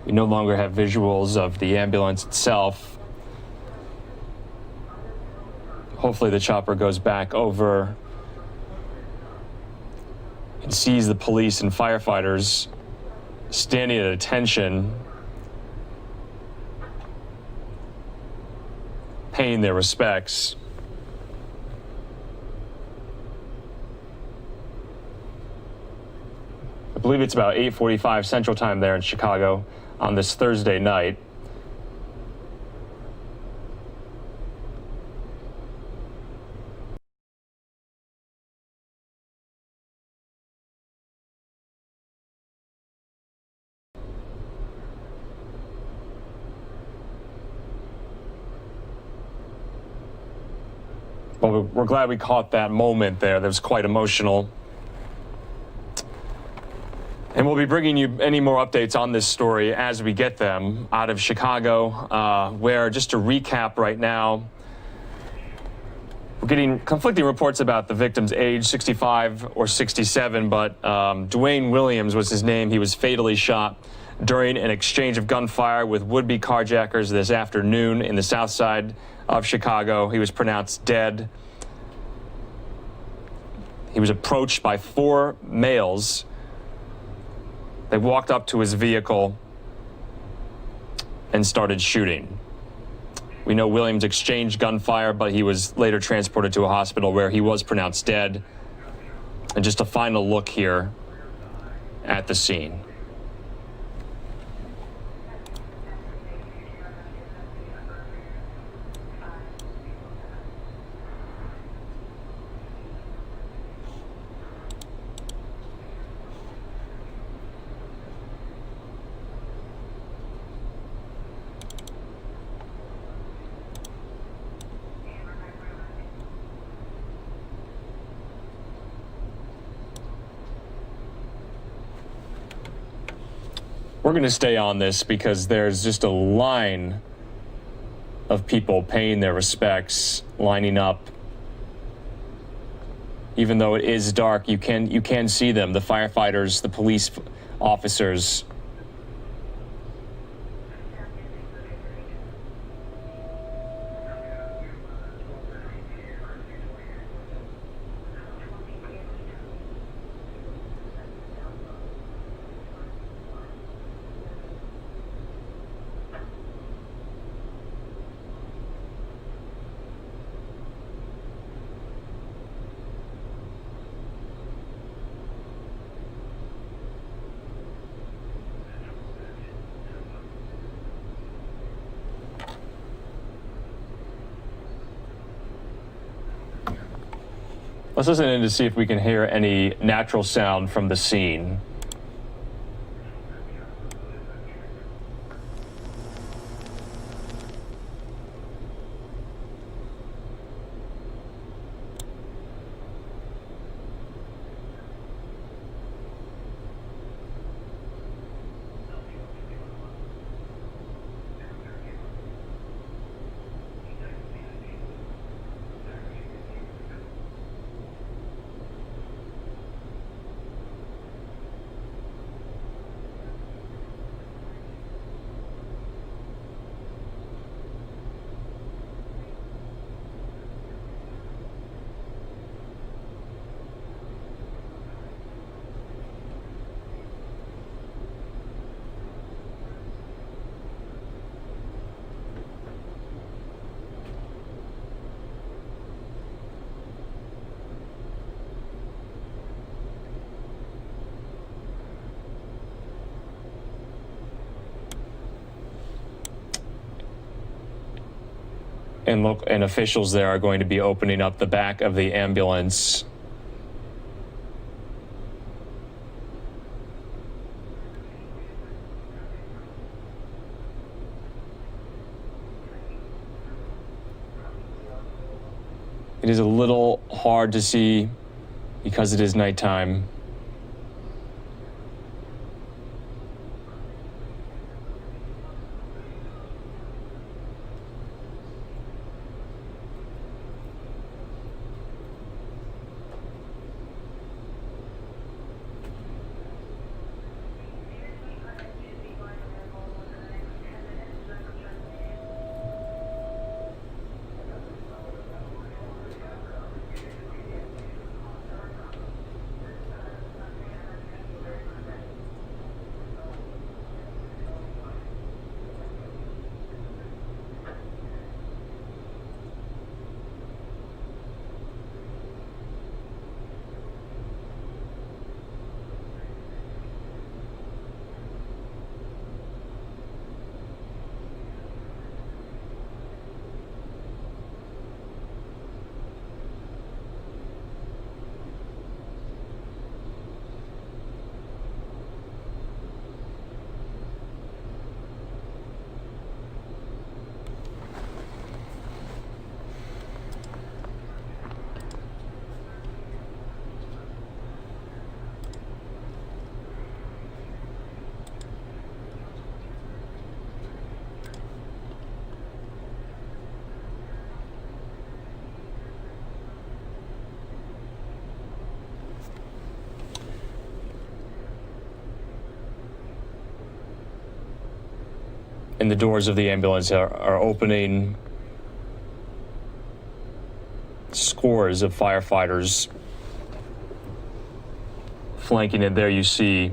We no longer have visuals of the ambulance itself. Hopefully the chopper goes back over and sees the police and firefighters standing at attention, paying their respects. I believe it's about 8:45 Central Time there in Chicago on this Thursday night. Well, we're glad we caught that moment there. That was quite emotional. And we'll be bringing you any more updates on this story as we get them out of Chicago, where, just to recap right now, We're getting conflicting reports about the victim's age, 65 or 67, but Dwayne Williams was his name. He was fatally shot during an exchange of gunfire with would-be carjackers this afternoon in the south side of Chicago. He was pronounced dead. He was approached by 4 males. They walked up to his vehicle and started shooting. We know Williams exchanged gunfire, but he was later transported to a hospital where he was pronounced dead. And just a final look here at the scene. We're going to stay on this because there's just a line of people paying their respects, lining up. Even though it is dark, you can see them, the firefighters, the police officers. Let's listen in to see if we can hear any natural sound from the scene. And officials there are going to be opening up the back of the ambulance. It is a little hard to see because it is nighttime. and the doors of the ambulance are opening. Scores of firefighters flanking it. There you see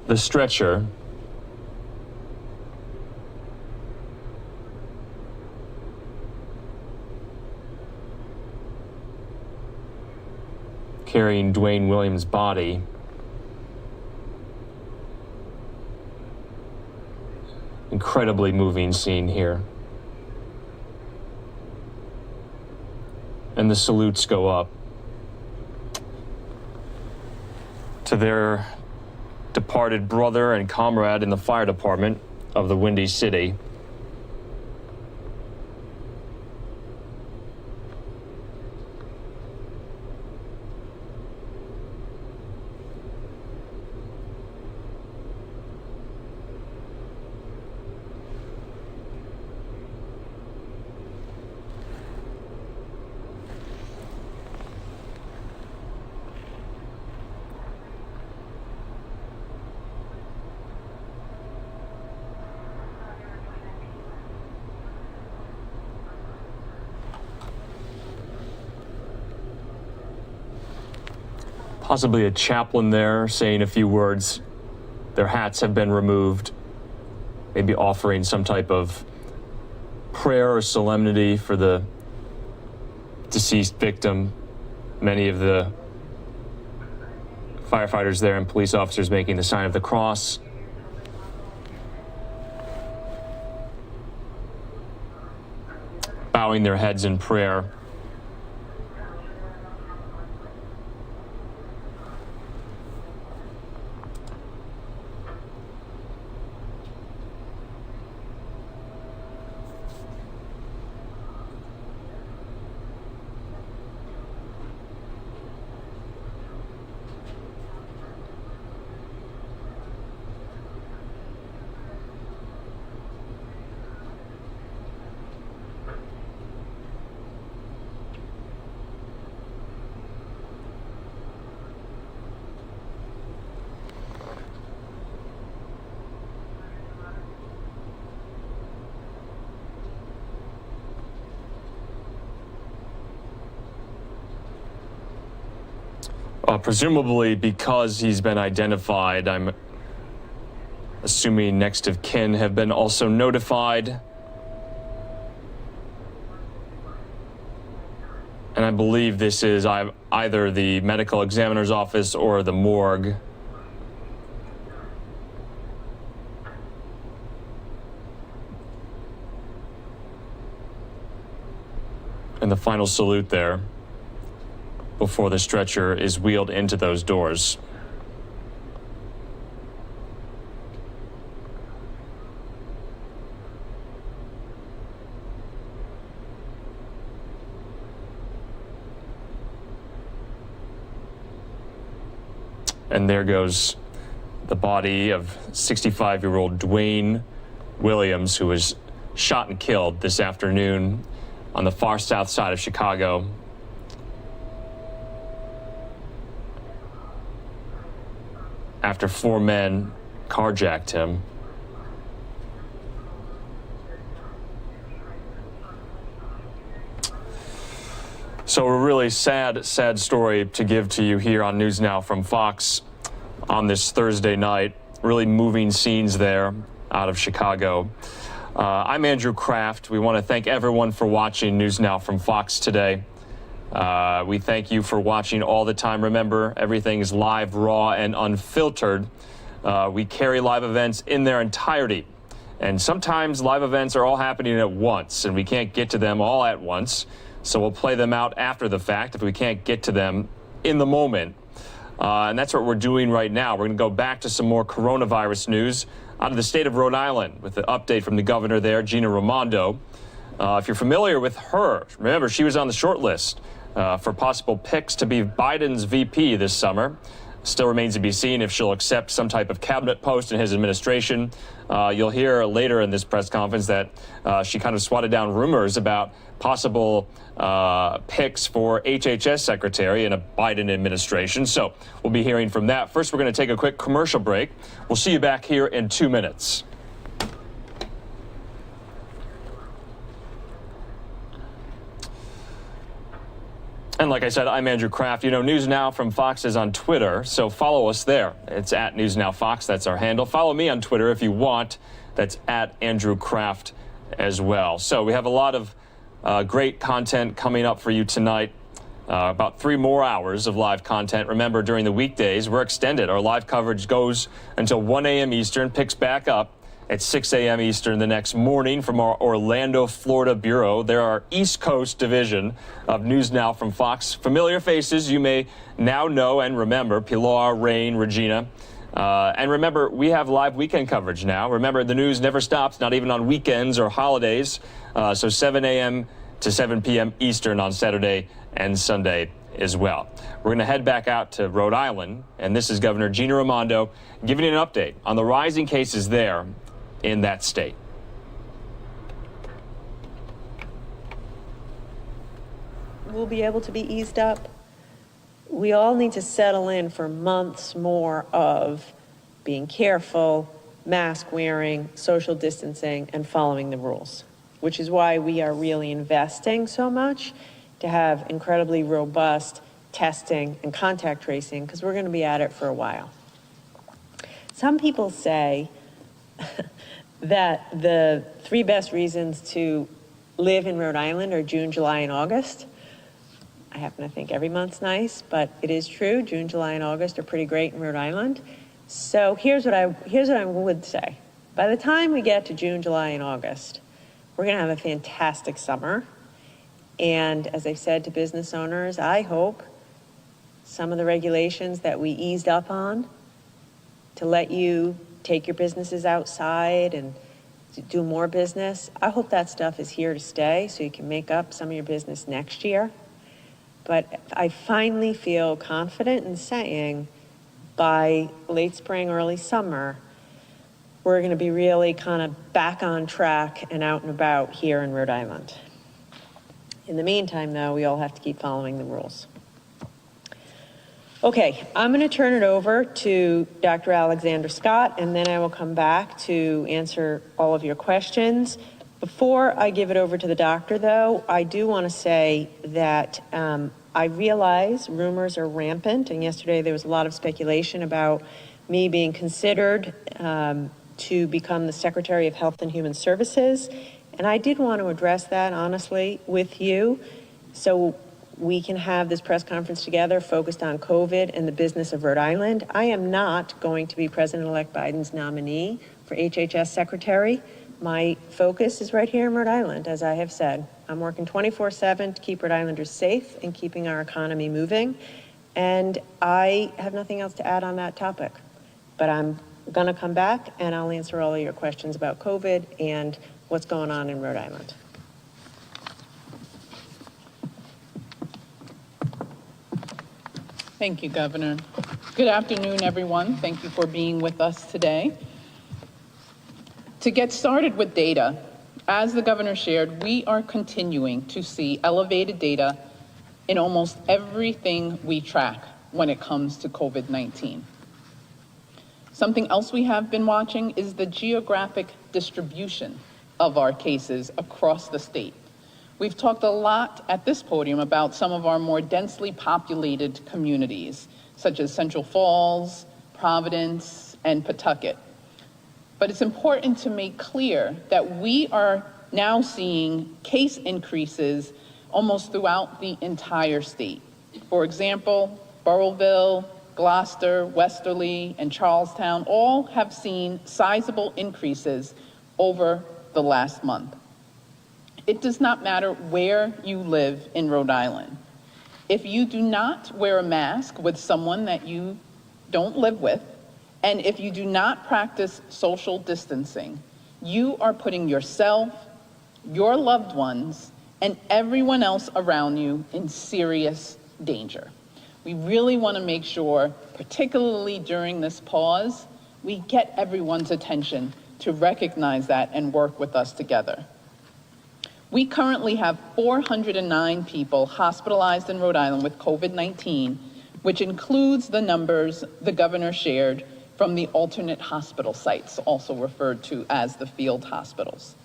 the stretcher. Carrying Dwayne Williams' body. Incredibly moving scene here. And the salutes go up to their departed brother and comrade in the fire department of the Windy City. Possibly a chaplain there saying a few words. Their hats have been removed, maybe offering some type of prayer or solemnity for the deceased victim. Many of the firefighters there and police officers making the sign of the cross. Bowing their heads in prayer. Presumably because he's been identified, I'm assuming next of kin have been also notified. And I believe this is either the medical examiner's office or the morgue. And the final salute there before the stretcher is wheeled into those doors. And there goes the body of 65-year-old Dwayne Williams, who was shot and killed this afternoon on the far south side of Chicago. After 4 men carjacked him. So a really sad story to give to you here on News Now from Fox on this Thursday night. Really moving scenes there out of Chicago. I'm Andrew Kraft. We want to thank everyone for watching News Now from Fox today. We thank you for watching all the time. Remember, everything is live, raw, and unfiltered. We carry live events in their entirety. And sometimes live events are all happening at once, and we can't get to them all at once. So we'll play them out after the fact if we can't get to them in the moment. And that's what we're doing right now. We're going to go back to some more coronavirus news out of the state of Rhode Island with the update from the governor there, Gina Raimondo. If you're familiar with her, remember she was on the short list for possible picks to be Biden's VP this summer. Still remains to be seen if she'll accept some type of cabinet post in his administration. You'll hear later in this press conference that she kind of swatted down rumors about possible picks for HHS secretary in a Biden administration. So we'll be hearing from that. First, we're going to take a quick commercial break. We'll see you back here in 2 minutes. And like I said, I'm Andrew Kraft. You know, News Now from Fox is on Twitter, so follow us there. It's at News Now Fox. That's our handle. Follow me on Twitter if you want. That's at Andrew Kraft as well. So we have a lot of great content coming up for you tonight. About 3 more hours of live content. Remember, during the weekdays, we're extended. Our live coverage goes until 1 a.m. Eastern, picks back up at 6 a.m. Eastern the next morning from our Orlando, Florida bureau. They're our East Coast division of News Now from Fox. Familiar faces you may now know and remember: Pilar, Rain, Regina. And remember, we have live weekend coverage now. Remember, the news never stops, not even on weekends or holidays. So 7 a.m. to 7 p.m. Eastern on Saturday and Sunday as well. We're going to head back out to Rhode Island, and this is Governor Gina Raimondo giving you an update on the rising cases there in that state. We'll be able to be eased up. We all need to settle in for months more of being careful, mask wearing, social distancing, and following the rules, which is why we are really investing so much to have incredibly robust testing and contact tracing, because we're going to be at it for a while. Some people say that the 3 best reasons to live in Rhode Island are June, July, and August. I happen to think every month's nice, but it is true. June, July, and August are pretty great in Rhode Island. So here's what I would say. By the time we get to June, July, and August, we're going to have a fantastic summer. And as I've said to business owners, I hope some of the regulations that we eased up on to let you take your businesses outside and do more business, I hope that stuff is here to stay so you can make up some of your business next year. But I finally feel confident in saying by late spring, early summer, we're going to be really kind of back on track and out and about here in Rhode Island. In the meantime, though, we all have to keep following the rules. Okay, I'm going to turn it over to Dr. Alexander Scott, and then I will come back to answer all of your questions. Before I give it over to the doctor, though, I do want to say that I realize rumors are rampant, and yesterday there was a lot of speculation about me being considered to become the Secretary of Health and Human Services, and I did want to address that honestly with you, so we can have this press conference together focused on COVID and the business of Rhode Island. I am not going to be President-elect Biden's nominee for HHS Secretary. My focus is right here in Rhode Island, as I have said. I'm working 24/7 to keep Rhode Islanders safe and keeping our economy moving. And I have nothing else to add on that topic. But I'm going to come back and I'll answer all of your questions about COVID and what's going on in Rhode Island. Thank you, Governor. Good afternoon, everyone. Thank you for being with us today. To get started with data, as the governor shared, we are continuing to see elevated data in almost everything we track when it comes to COVID-19. Something else we have been watching is the geographic distribution of our cases across the state. We've talked a lot at this podium about some of our more densely populated communities, such as Central Falls, Providence, and Pawtucket. But it's important to make clear that we are now seeing case increases almost throughout the entire state. For example, Burrillville, Gloucester, Westerly, and Charlestown all have seen sizable increases over the last month. It does not matter where you live in Rhode Island. If you do not wear a mask with someone that you don't live with, and if you do not practice social distancing, you are putting yourself, your loved ones, and everyone else around you in serious danger. We really want to make sure, particularly during this pause, we get everyone's attention to recognize that and work with us together. We currently have 409 people hospitalized in Rhode Island with COVID-19, which includes the numbers the governor shared from the alternate hospital sites, also referred to as the field hospitals.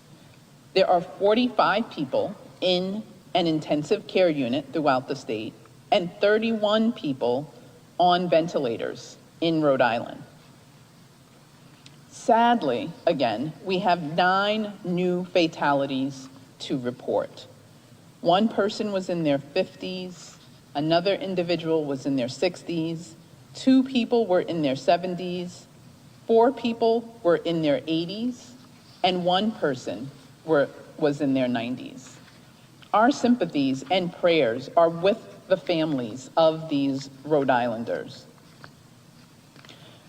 There are 45 people in an intensive care unit throughout the state and 31 people on ventilators in Rhode Island. Sadly, again, we have 9 new fatalities to report. One person was in their 50s, another individual was in their 60s, 2 people were in their 70s, 4 people were in their 80s, and 1 person was in their 90s. Our sympathies and prayers are with the families of these Rhode Islanders.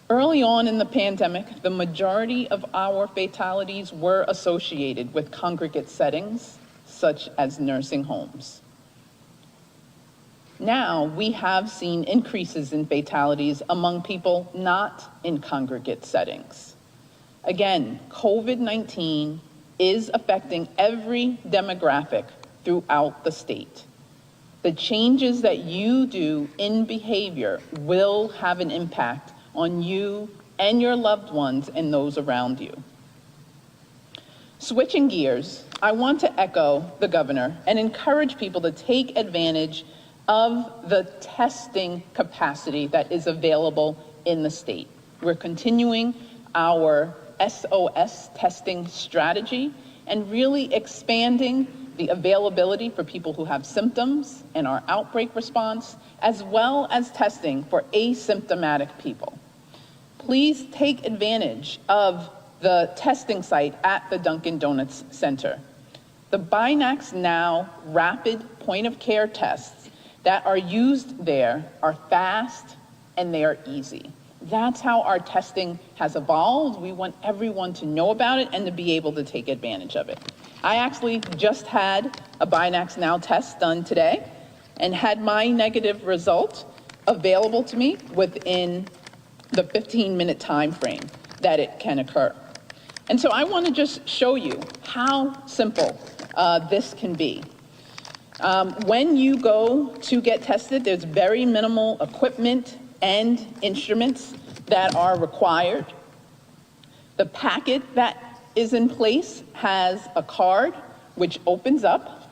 Early on in the pandemic, the majority of our fatalities were associated with congregate settings, such as nursing homes. Now, we have seen increases in fatalities among people not in congregate settings. Again, COVID-19 is affecting every demographic throughout the state. The changes that you do in behavior will have an impact on you and your loved ones and those around you. Switching gears, I want to echo the governor and encourage people to take advantage of the testing capacity that is available in the state. We're continuing our SOS testing strategy and really expanding the availability for people who have symptoms and our outbreak response, as well as testing for asymptomatic people. Please take advantage of the testing site at the Dunkin' Donuts Center. The NewsNOW rapid point-of-care tests that are used there are fast and they are easy. That's how our testing has evolved. We want everyone to know about it and to be able to take advantage of it. I actually just had a NewsNOW test done today and had my negative result available to me within the 15-minute time frame that it can occur. And so I want to just show you how simple this can be. When you go to get tested, there's very minimal equipment and instruments that are required. The packet that is in place has a card which opens up,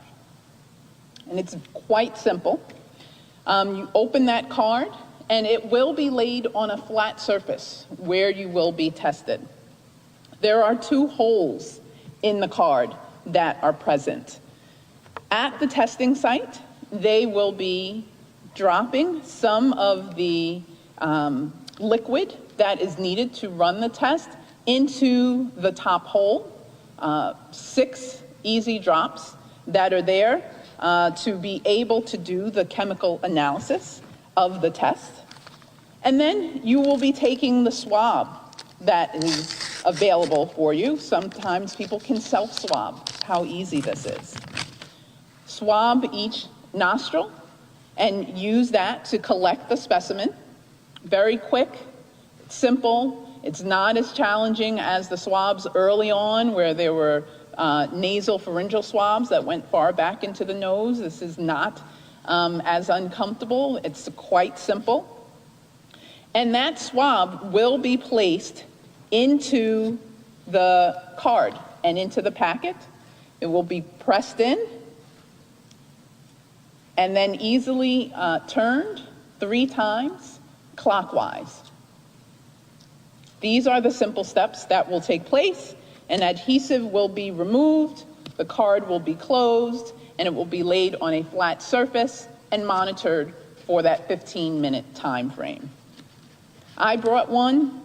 and it's quite simple. You open that card, and it will be laid on a flat surface where you will be tested. There are 2 holes in the card that are present. At the testing site, they will be dropping some of the liquid that is needed to run the test into the top hole, 6 easy drops that are there to be able to do the chemical analysis of the test. And then you will be taking the swab that is available for you. Sometimes people can self-swab. How easy this is. Swab each nostril and use that to collect the specimen. Very quick, simple. It's not as challenging as the swabs early on where there were nasal pharyngeal swabs that went far back into the nose. This is not as uncomfortable. It's quite simple. And that swab will be placed into the card and into the packet. It will be pressed in and then easily turned 3 times clockwise. These are the simple steps that will take place. An adhesive will be removed, the card will be closed, and it will be laid on a flat surface and monitored for that 15-minute time frame. I brought one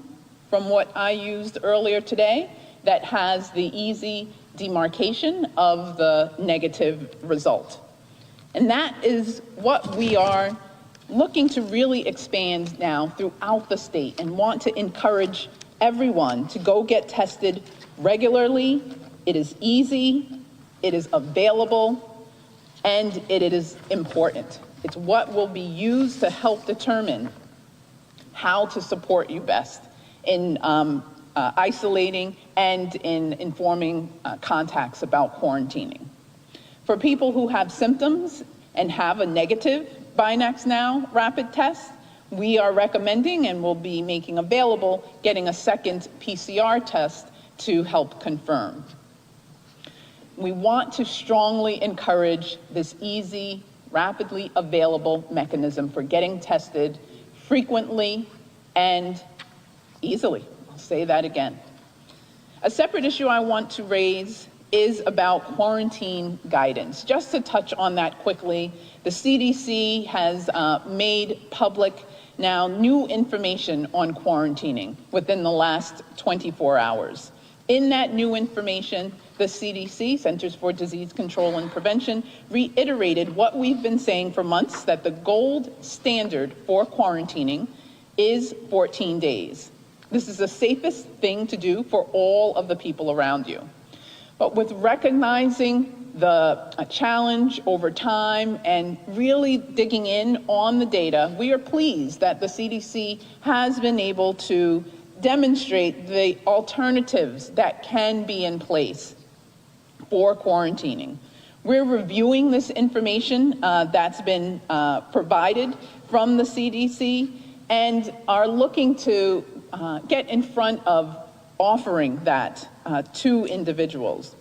from what I used earlier today that has the easy demarcation of the negative result. And that is what we are looking to really expand now throughout the state and want to encourage everyone to go get tested regularly. It is easy, it is available, and it is important. It's what will be used to help determine how to support you best in isolating and in informing contacts about quarantining. For people who have symptoms and have a negative BinaxNOW rapid test, we are recommending and will be making available getting a second PCR test to help confirm. We want to strongly encourage this easy, rapidly available mechanism for getting tested frequently and easily. I'll say that again. A separate issue I want to raise is about quarantine guidance. Just to touch on that quickly, the CDC has made public now new information on quarantining within the last 24 hours. In that new information, the CDC, Centers for Disease Control and Prevention, reiterated what we've been saying for months, that the gold standard for quarantining is 14 days. This is the safest thing to do for all of the people around you. But with recognizing the challenge over time and really digging in on the data, we are pleased that the CDC has been able to demonstrate the alternatives that can be in place for quarantining. We're reviewing this information that's been provided from the CDC and are looking to get in front of offering that to individuals.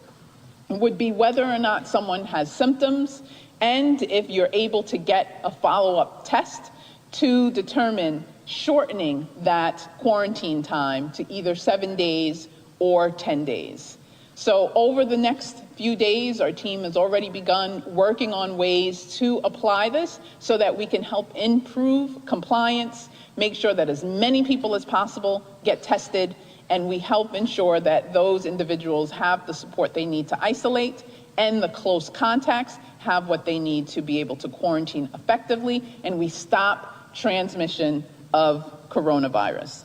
It would be whether or not someone has symptoms, and if you're able to get a follow-up test to determine shortening that quarantine time to either 7 days or 10 days. So over the next few days, our team has already begun working on ways to apply this so that we can help improve compliance, make sure that as many people as possible get tested, and we help ensure that those individuals have the support they need to isolate, and the close contacts have what they need to be able to quarantine effectively, and we stop transmission of coronavirus.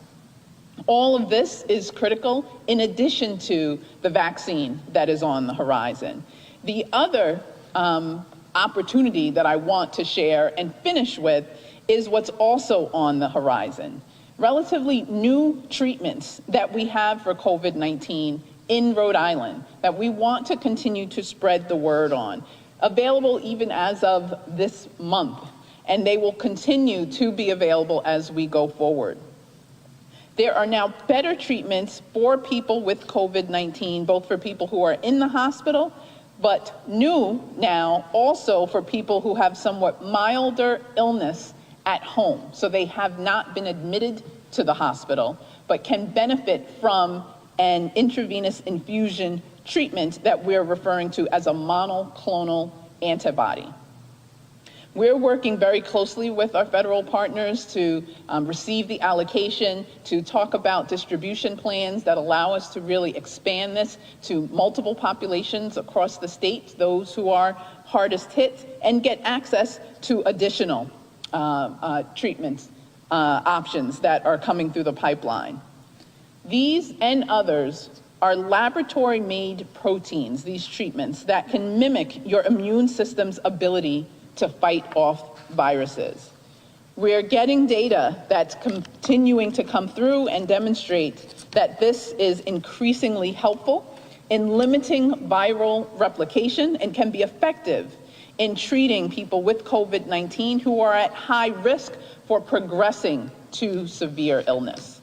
All of this is critical in addition to the vaccine that is on the horizon. The other opportunity that I want to share and finish with is what's also on the horizon. Relatively new treatments that we have for COVID-19 in Rhode Island that we want to continue to spread the word on, available even as of this month, and they will continue to be available as we go forward. There are now better treatments for people with COVID-19, both for people who are in the hospital, but new now also for people who have somewhat milder illness at home. So they have not been admitted to the hospital, but can benefit from an intravenous infusion treatment that we're referring to as a monoclonal antibody. We're working very closely with our federal partners to receive the allocation, to talk about distribution plans that allow us to really expand this to multiple populations across the state, those who are hardest hit, and get access to additional treatment options that are coming through the pipeline. These and others are laboratory-made proteins, these treatments, that can mimic your immune system's ability to fight off viruses. We're getting data that's continuing to come through and demonstrate that this is increasingly helpful in limiting viral replication and can be effective in treating people with COVID-19 who are at high risk for progressing to severe illness.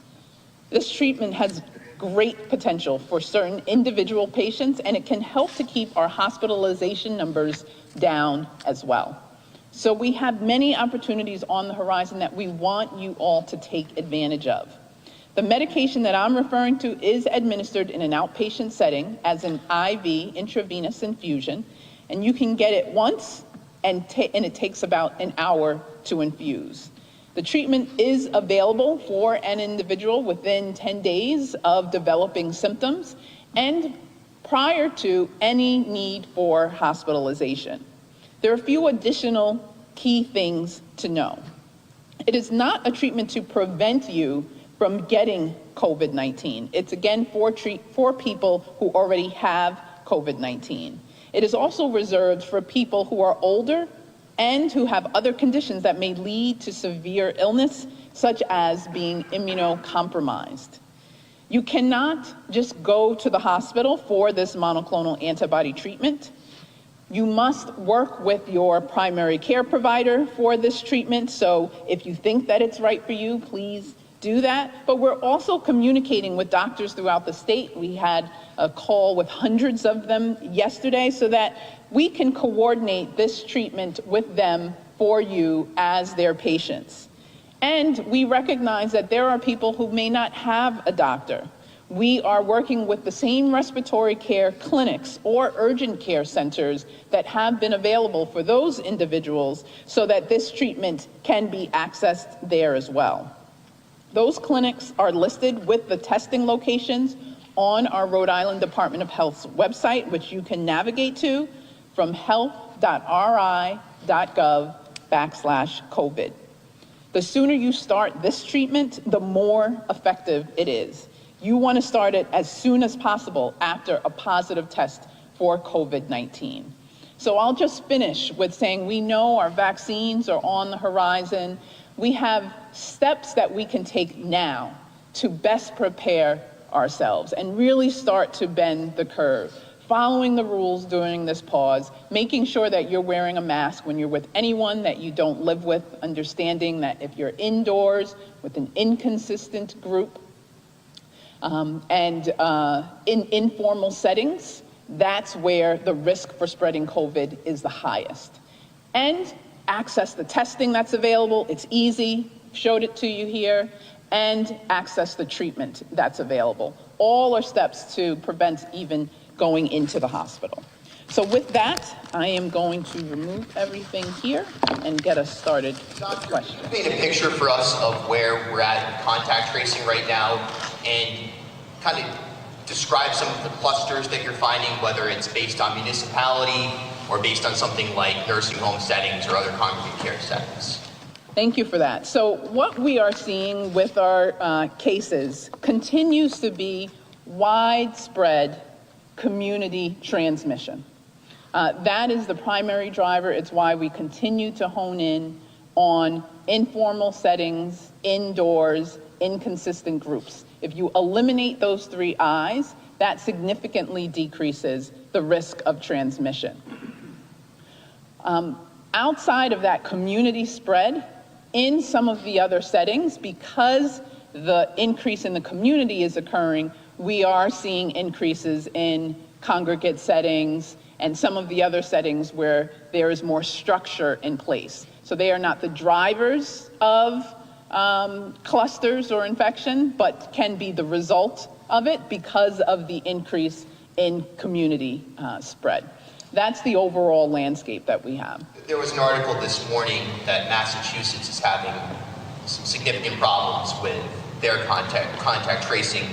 This treatment has great potential for certain individual patients, and it can help to keep our hospitalization numbers down as well. So we have many opportunities on the horizon that we want you all to take advantage of. The medication that I'm referring to is administered in an outpatient setting as an IV intravenous infusion, and you can get it once, and it takes about an hour to infuse. The treatment is available for an individual within 10 days of developing symptoms and prior to any need for hospitalization. There are a few additional key things to know. It is not a treatment to prevent you from getting COVID-19. It's again for people who already have COVID-19. It is also reserved for people who are older and who have other conditions that may lead to severe illness, such as being immunocompromised. You cannot just go to the hospital for this monoclonal antibody treatment. You must work with your primary care provider for this treatment. So if you think that it's right for you, please do that. But we're also communicating with doctors throughout the state. We had a call with hundreds of them yesterday so that we can coordinate this treatment with them for you as their patients. And we recognize that there are people who may not have a doctor. We are working with the same respiratory care clinics or urgent care centers that have been available for those individuals so that this treatment can be accessed there as well. Those clinics are listed with the testing locations on our Rhode Island Department of Health's website, which you can navigate to from health.ri.gov/COVID. The sooner you start this treatment, the more effective it is. You want to start it as soon as possible after a positive test for COVID-19. So I'll just finish with saying we know our vaccines are on the horizon. We have steps that we can take now to best prepare ourselves and really start to bend the curve. Following the rules during this pause, making sure that you're wearing a mask when you're with anyone that you don't live with, understanding that if you're indoors with an inconsistent group, in informal settings, that's where the risk for spreading COVID is the highest. And access the testing that's available. It's easy, showed it to you here, and access the treatment that's available. All are steps to prevent even going into the hospital. So with that, I am going to remove everything here and get us started with questions. Can you paint a picture for us of where we're at in contact tracing right now and kind of describe some of the clusters that you're finding, whether it's based on municipality or based on something like nursing home settings or other congregate care settings? Thank you for that. So what we are seeing with our cases continues to be widespread community transmission. That is the primary driver. It's why we continue to hone in on informal settings, indoors, inconsistent groups. If you eliminate those three I's, that significantly decreases the risk of transmission. Outside of that community spread, in some of the other settings, because the increase in the community is occurring, we are seeing increases in congregate settings and some of the other settings where there is more structure in place. So they are not the drivers of clusters or infection, but can be the result of it because of the increase in community spread. That's the overall landscape that we have. There was an article this morning that Massachusetts is having some significant problems with their contact tracing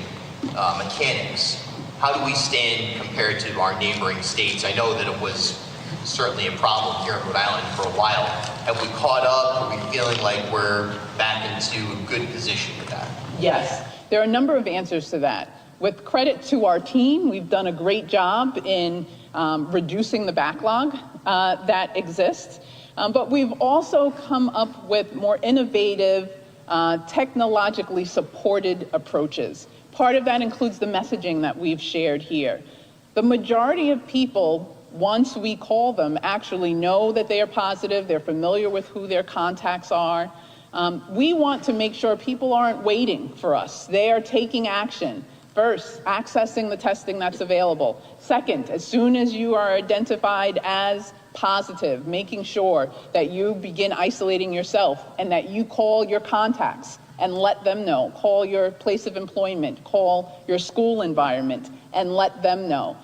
mechanics. How do we stand compared to our neighboring states? I know that it was certainly a problem here in Rhode Island for a while. Have we caught up? Are we feeling like we're back into a good position with that? Yes, there are a number of answers to that. With credit to our team, we've done a great job in reducing the backlog that exists. But we've also come up with more innovative, technologically supported approaches. Part of that includes the messaging that we've shared here. The majority of people, once we call them, actually know that they are positive, they're familiar with who their contacts are. We want to make sure people aren't waiting for us. They are taking action. First, accessing the testing that's available. Second, as soon as you are identified as positive, making sure that you begin isolating yourself and that you call your contacts and let them know. Call your place of employment, call your school environment, and let them know.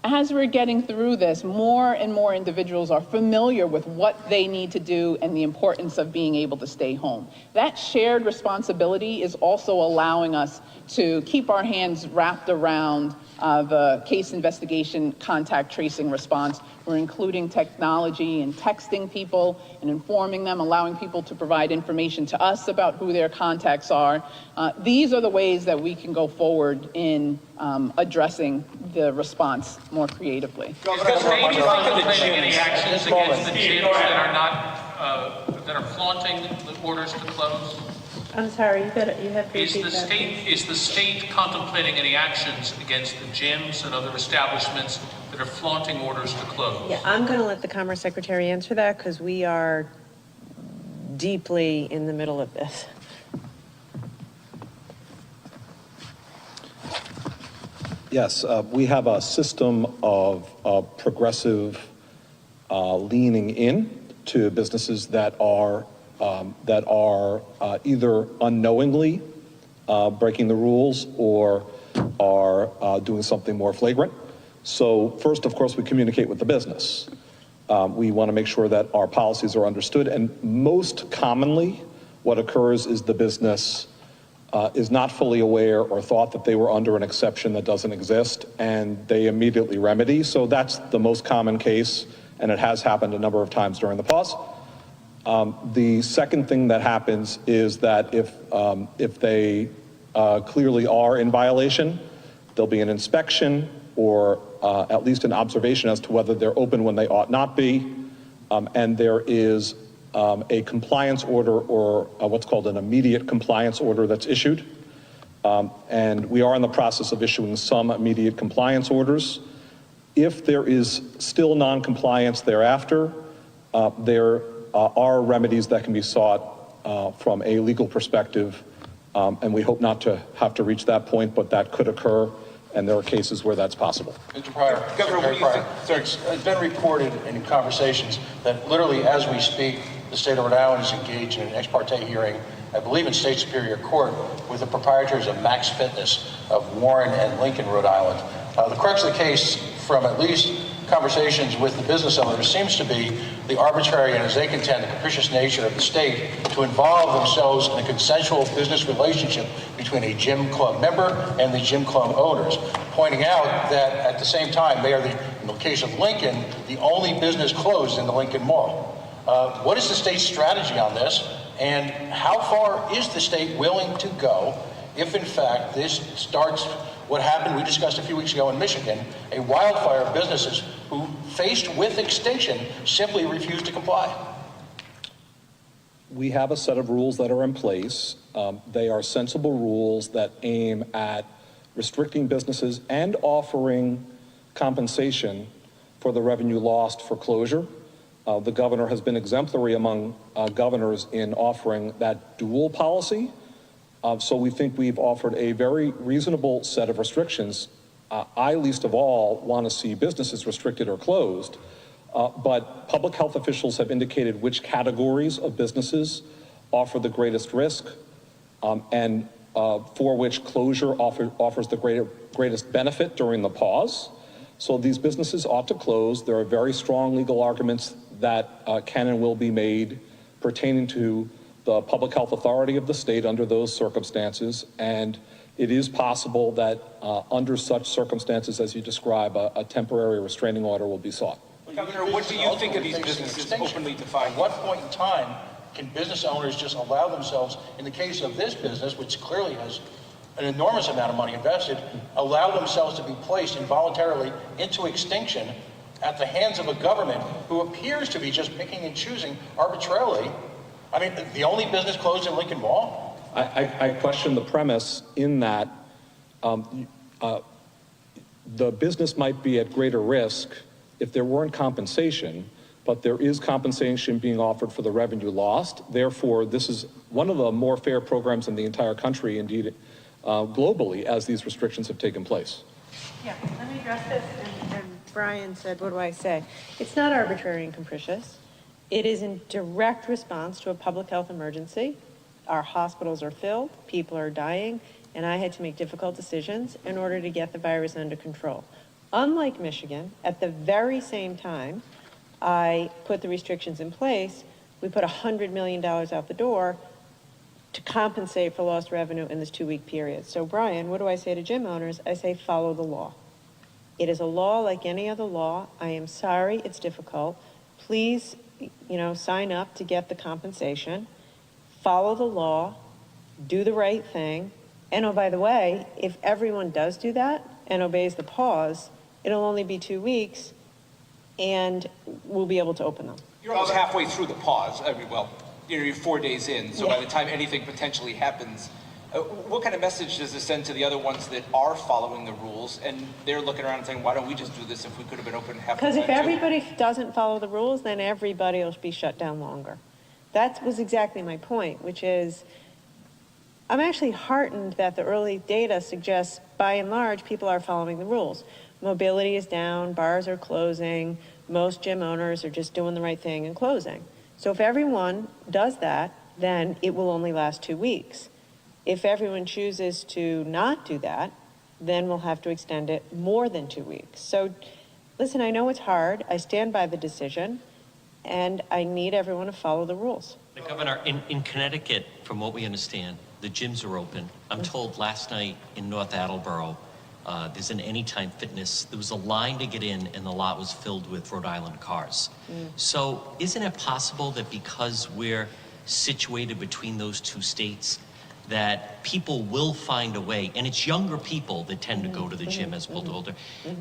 As we're getting through this, more and more individuals are familiar with what they need to do and the importance of being able to stay home. That shared responsibility is also allowing us to keep our hands wrapped around the case investigation contact tracing response. We're including technology and texting people and informing them, allowing people to provide information to us about who their contacts are. These are the ways that we can go forward in addressing the response more creatively. Is the state contemplating any actions against the gyms that are not, that are flaunting the orders to close? I'm sorry, you have to repeat that. Is the state contemplating any actions against the gyms and other establishments that are flaunting orders to close? Yeah, I'm going to let the Commerce Secretary answer that because we are deeply in the middle of this. Yes, we have a system of progressive leaning in to businesses that are either unknowingly breaking the rules or are doing something more flagrant. So first, of course, we communicate with the business. We want to make sure that our policies are understood, and most commonly what occurs is the business is not fully aware or thought that they were under an exception that doesn't exist, and they immediately remedy. So that's the most common case, and it has happened a number of times during the pause. The second thing that happens is that if they clearly are in violation, there'll be an inspection or at least an observation as to whether they're open when they ought not be, and there is a compliance order or what's called an immediate compliance order that's issued. And we are in the process of issuing some immediate compliance orders. If there is still non-compliance thereafter, there are remedies that can be sought from a legal perspective, and we hope not to have to reach that point, but that could occur, and there are cases where that's possible. Mr. Pryor, Governor, what do you think? It's been reported in conversations that literally as we speak, the state of Rhode Island is engaged in an ex parte hearing, I believe in State Superior Court, with the proprietors of Max Fitness of Warren and Lincoln, Rhode Island. The crux of the case, from at least conversations with the business owners, seems to be the arbitrary and, as they contend, the capricious nature of the state to involve themselves in a consensual business relationship between a gym club member and the gym club owners, pointing out that at the same time they are, in the case of Lincoln, the only business closed in the Lincoln Mall. What is the state's strategy on this, and how far is the state willing to go if, in fact, this starts what happened, we discussed a few weeks ago in Michigan, a wildfire of businesses who, faced with extinction, simply refused to comply? We have a set of rules that are in place. They are sensible rules that aim at restricting businesses and offering compensation for the revenue lost for closure. The governor has been exemplary among governors in offering that dual policy. So we think we've offered a very reasonable set of restrictions. I, least of all, want to see businesses restricted or closed, but public health officials have indicated which categories of businesses offer the greatest risk and for which closure offers the greatest benefit during the pause. So these businesses ought to close. There are very strong legal arguments that can and will be made pertaining to the public health authority of the state under those circumstances, and it is possible that under such circumstances as you describe, a temporary restraining order will be sought. Governor, what do you think of these businesses openly defined? At what point in time can business owners just allow themselves, in the case of this business, which clearly has an enormous amount of money invested, allow themselves to be placed involuntarily into extinction at the hands of a government who appears to be just picking and choosing arbitrarily? I mean, the only business closed in Lincoln Mall? I question the premise in that the business might be at greater risk if there weren't compensation, but there is compensation being offered for the revenue lost. Therefore, this is one of the more fair programs in the entire country, indeed globally, as these restrictions have taken place. Yeah, let me address this. And Brian said, what do I say? It's not arbitrary and capricious. It is in direct response to a public health emergency. Our hospitals are filled, people are dying, and I had to make difficult decisions in order to get the virus under control. Unlike Michigan, at the very same time I put the restrictions in place, we put $100 million out the door to compensate for lost revenue in this 2-week period. So Brian, what do I say to gym owners? I say follow the law. It is a law like any other law. I am sorry it's difficult. Please, sign up to get the compensation, follow the law, do the right thing. And oh, by the way, if everyone does do that, and obeys the pause, it'll only be 2 weeks, and we'll be able to open them. You're almost halfway through the pause. I mean, well, you're 4 days in, so by the time anything potentially happens, what kind of message does this send to the other ones that are following the rules and they're looking around and saying, why don't we just do this if we could have been open half the time? Because if too? everybody doesn't follow the rules, then everybody will be shut down longer. That was exactly my point, which is, I'm actually heartened that the early data suggests, by and large, people are following the rules. Mobility is down, bars are closing, most gym owners are just doing the right thing and closing. So if everyone does that, then it will only last 2 weeks. If everyone chooses to not do that, then we'll have to extend it more than 2 weeks. So listen, I know it's hard. I stand by the decision, and I need everyone to follow the rules. The governor, in Connecticut, from what we understand, the gyms are open. I'm told last night in North Attleboro, there's an Anytime Fitness. There was a line to get in, and the lot was filled with Rhode Island cars. So isn't it possible that because we're situated between those two states, that people will find a way, and it's younger people that tend to go to the gym as older,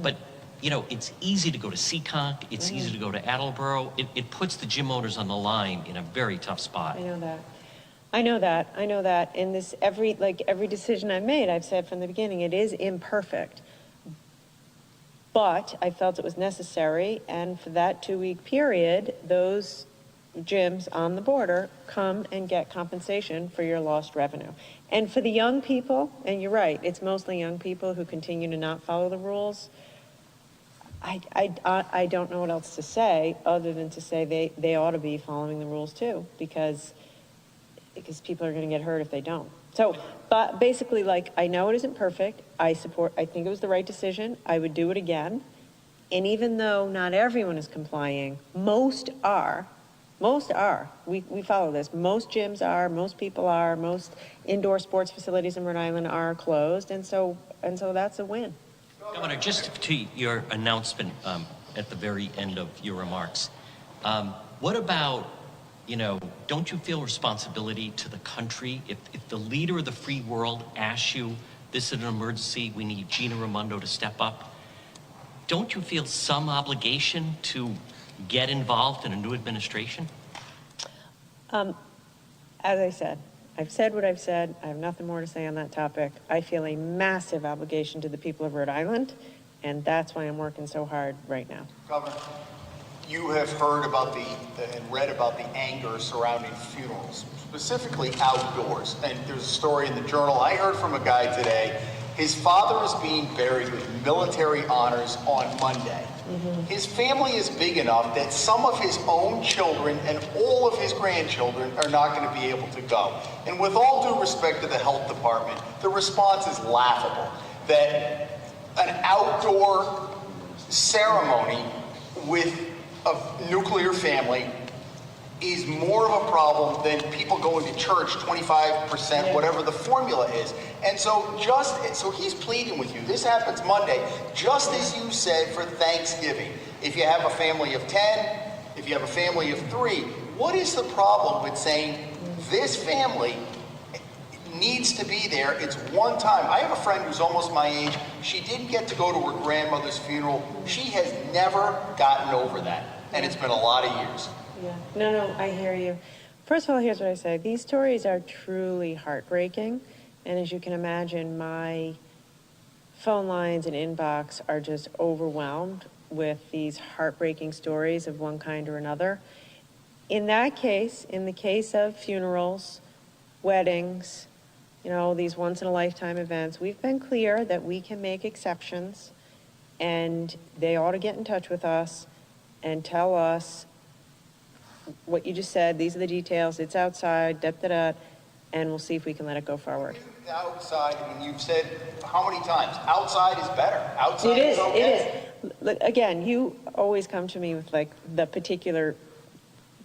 but you know, it's easy to go to Seekonk, it's easy to go to Attleboro. It puts the gym owners on the line in a very tough spot. I know that. And this, every decision I've made, I've said from the beginning, it is imperfect. But I felt it was necessary, and for that 2-week period, those gyms on the border come and get compensation for your lost revenue. And for the young people, and you're right, it's mostly young people who continue to not follow the rules, I don't know what else to say other than to say they ought to be following the rules too, because people are going to get hurt if they don't. So, but basically, like, I know it isn't perfect. I think it was the right decision. I would do it again. And even though not everyone is complying, most are. We follow this. Most gyms are, most people are, most indoor sports facilities in Rhode Island are closed. And so that's a win. Governor, just to your announcement at the very end of your remarks, what about, you know, don't you feel responsibility to the country? If the leader of the free world asks you, this is an emergency, we need Gina Raimondo to step up, don't you feel some obligation to get involved in a new administration? As I said, I've said what I've said. I have nothing more to say on that topic. I feel a massive obligation to the people of Rhode Island, and that's why I'm working so hard right now. Governor, you have heard about and read about the anger surrounding funerals, specifically outdoors. And there's a story in the Journal. I heard from a guy today. His father is being buried with military honors on Monday. His family is big enough that some of his own children and all of his grandchildren are not going to be able to go. And with all due respect to the health department, the response is laughable. That an outdoor ceremony with a nuclear family is more of a problem than people going to church 25%, whatever the formula is. And so he's pleading with you. This happens Monday, just as you said for Thanksgiving. If you have a family of 10, if you have a family of 3, what is the problem with saying this family needs to be there? It's one time. I have a friend who's almost my age. She didn't get to go to her grandmother's funeral. She has never gotten over that. And it's been a lot of years. Yeah. No, I hear you. First of all, here's what I say. These stories are truly heartbreaking. And as you can imagine, my phone lines and inbox are just overwhelmed with these heartbreaking stories of one kind or another. In that case, in the case of funerals, weddings, you know, these once-in-a-lifetime events, we've been clear that we can make exceptions, and they ought to get in touch with us and tell us what you just said, these are the details, it's outside, and we'll see if we can let it go forward. Outside, I mean, you've said how many times? Outside is better. Outside is okay. It is. Look, again, you always come to me with like the particular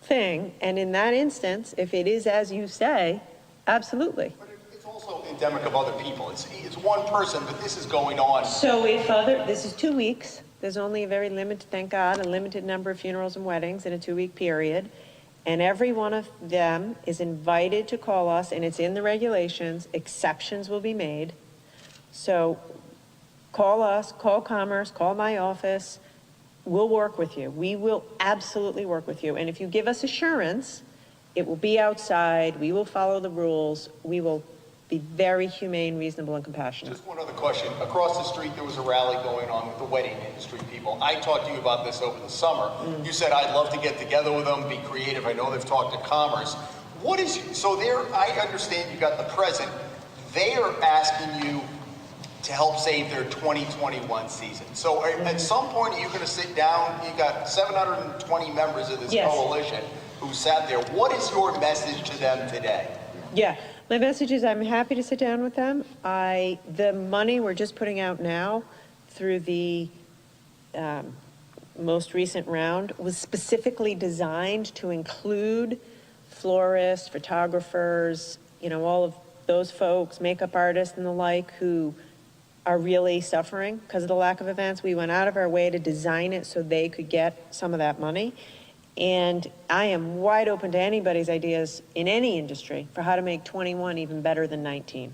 thing, and in that instance, if it is as you say, absolutely. But it's also endemic of other people. It's one person, but this is going on. So this is 2 weeks. There's only a very limited, thank God, a limited number of funerals and weddings in a 2-week period. And every one of them is invited to call us, and it's in the regulations. Exceptions will be made. So call us, call Commerce, call my office. We'll work with you. We will absolutely work with you. And if you give us assurance, it will be outside, we will follow the rules, we will be very humane, reasonable, and compassionate. Just one other question. Across the street, there was a rally going on with the wedding industry people. I talked to you about this over the summer. You said, I'd love to get together with them, be creative. I know they've talked to Commerce. What is, so there, I understand you got the present. They are asking you to help save their 2021 season. So at some point, are you going to sit down? You got 720 members of this coalition who sat there. What is your message to them today? Yeah, my message is I'm happy to sit down with them. The money we're just putting out now through the most recent round was specifically designed to include florists, photographers, you know, all of those folks, makeup artists and the like, who are really suffering because of the lack of events. We went out of our way to design it so they could get some of that money. And I am wide open to anybody's ideas in any industry for how to make 21 even better than 19.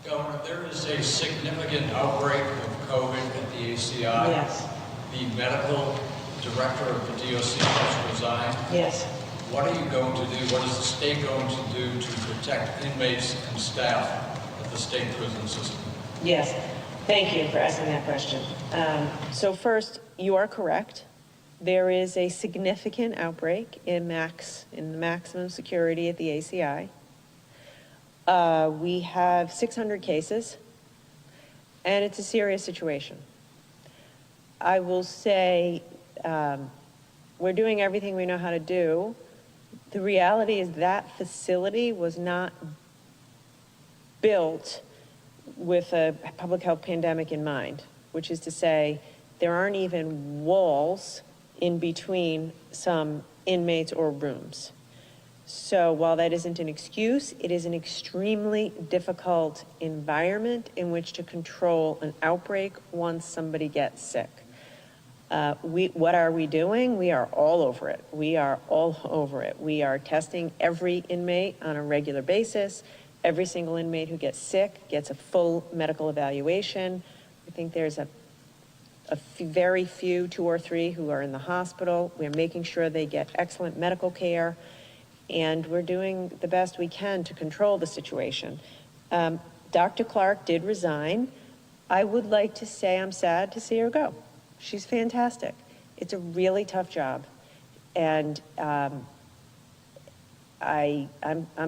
Governor, there is a significant outbreak of COVID at the ACI. Yes. The medical director of the DOC has resigned. Yes. What are you going to do? What is the state going to do to protect inmates and staff of the state prison system? Yes. Thank you for asking that question. So first, you are correct. There is a significant outbreak in the maximum security at the ACI. We have 600 cases, and it's a serious situation. I will say we're doing everything we know how to do. The reality is that facility was not built with a public health pandemic in mind, which is to say there aren't even walls in between some inmates or rooms. So while that isn't an excuse, it is an extremely difficult environment in which to control an outbreak once somebody gets sick. What are we doing? We are all over it. We are all over it. We are testing every inmate on a regular basis. Every single inmate who gets sick gets a full medical evaluation. I think there's very few, 2 or 3, who are in the hospital. We're making sure they get excellent medical care, and we're doing the best we can to control the situation. Dr. Clark did resign. I would like to say I'm sad to see her go. She's fantastic. It's a really tough job, and I'm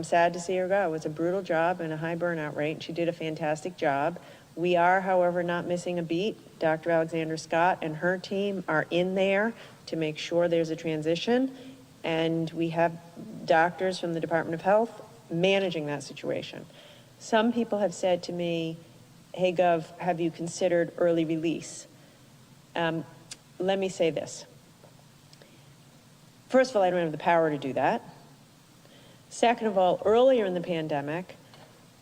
sad to see her go. It's a brutal job and a high burnout rate, and she did a fantastic job. We are, however, not missing a beat. Dr. Alexander Scott and her team are in there to make sure there's a transition, and we have doctors from the Department of Health managing that situation. Some people have said to me, hey, Gov, have you considered early release? Let me say this. First of all, I don't have the power to do that. Second of all, earlier in the pandemic,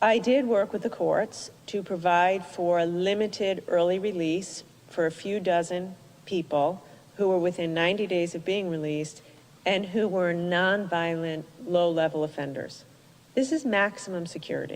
I did work with the courts to provide for a limited early release for a few dozen people who were within 90 days of being released and who were nonviolent, low-level offenders. This is maximum security.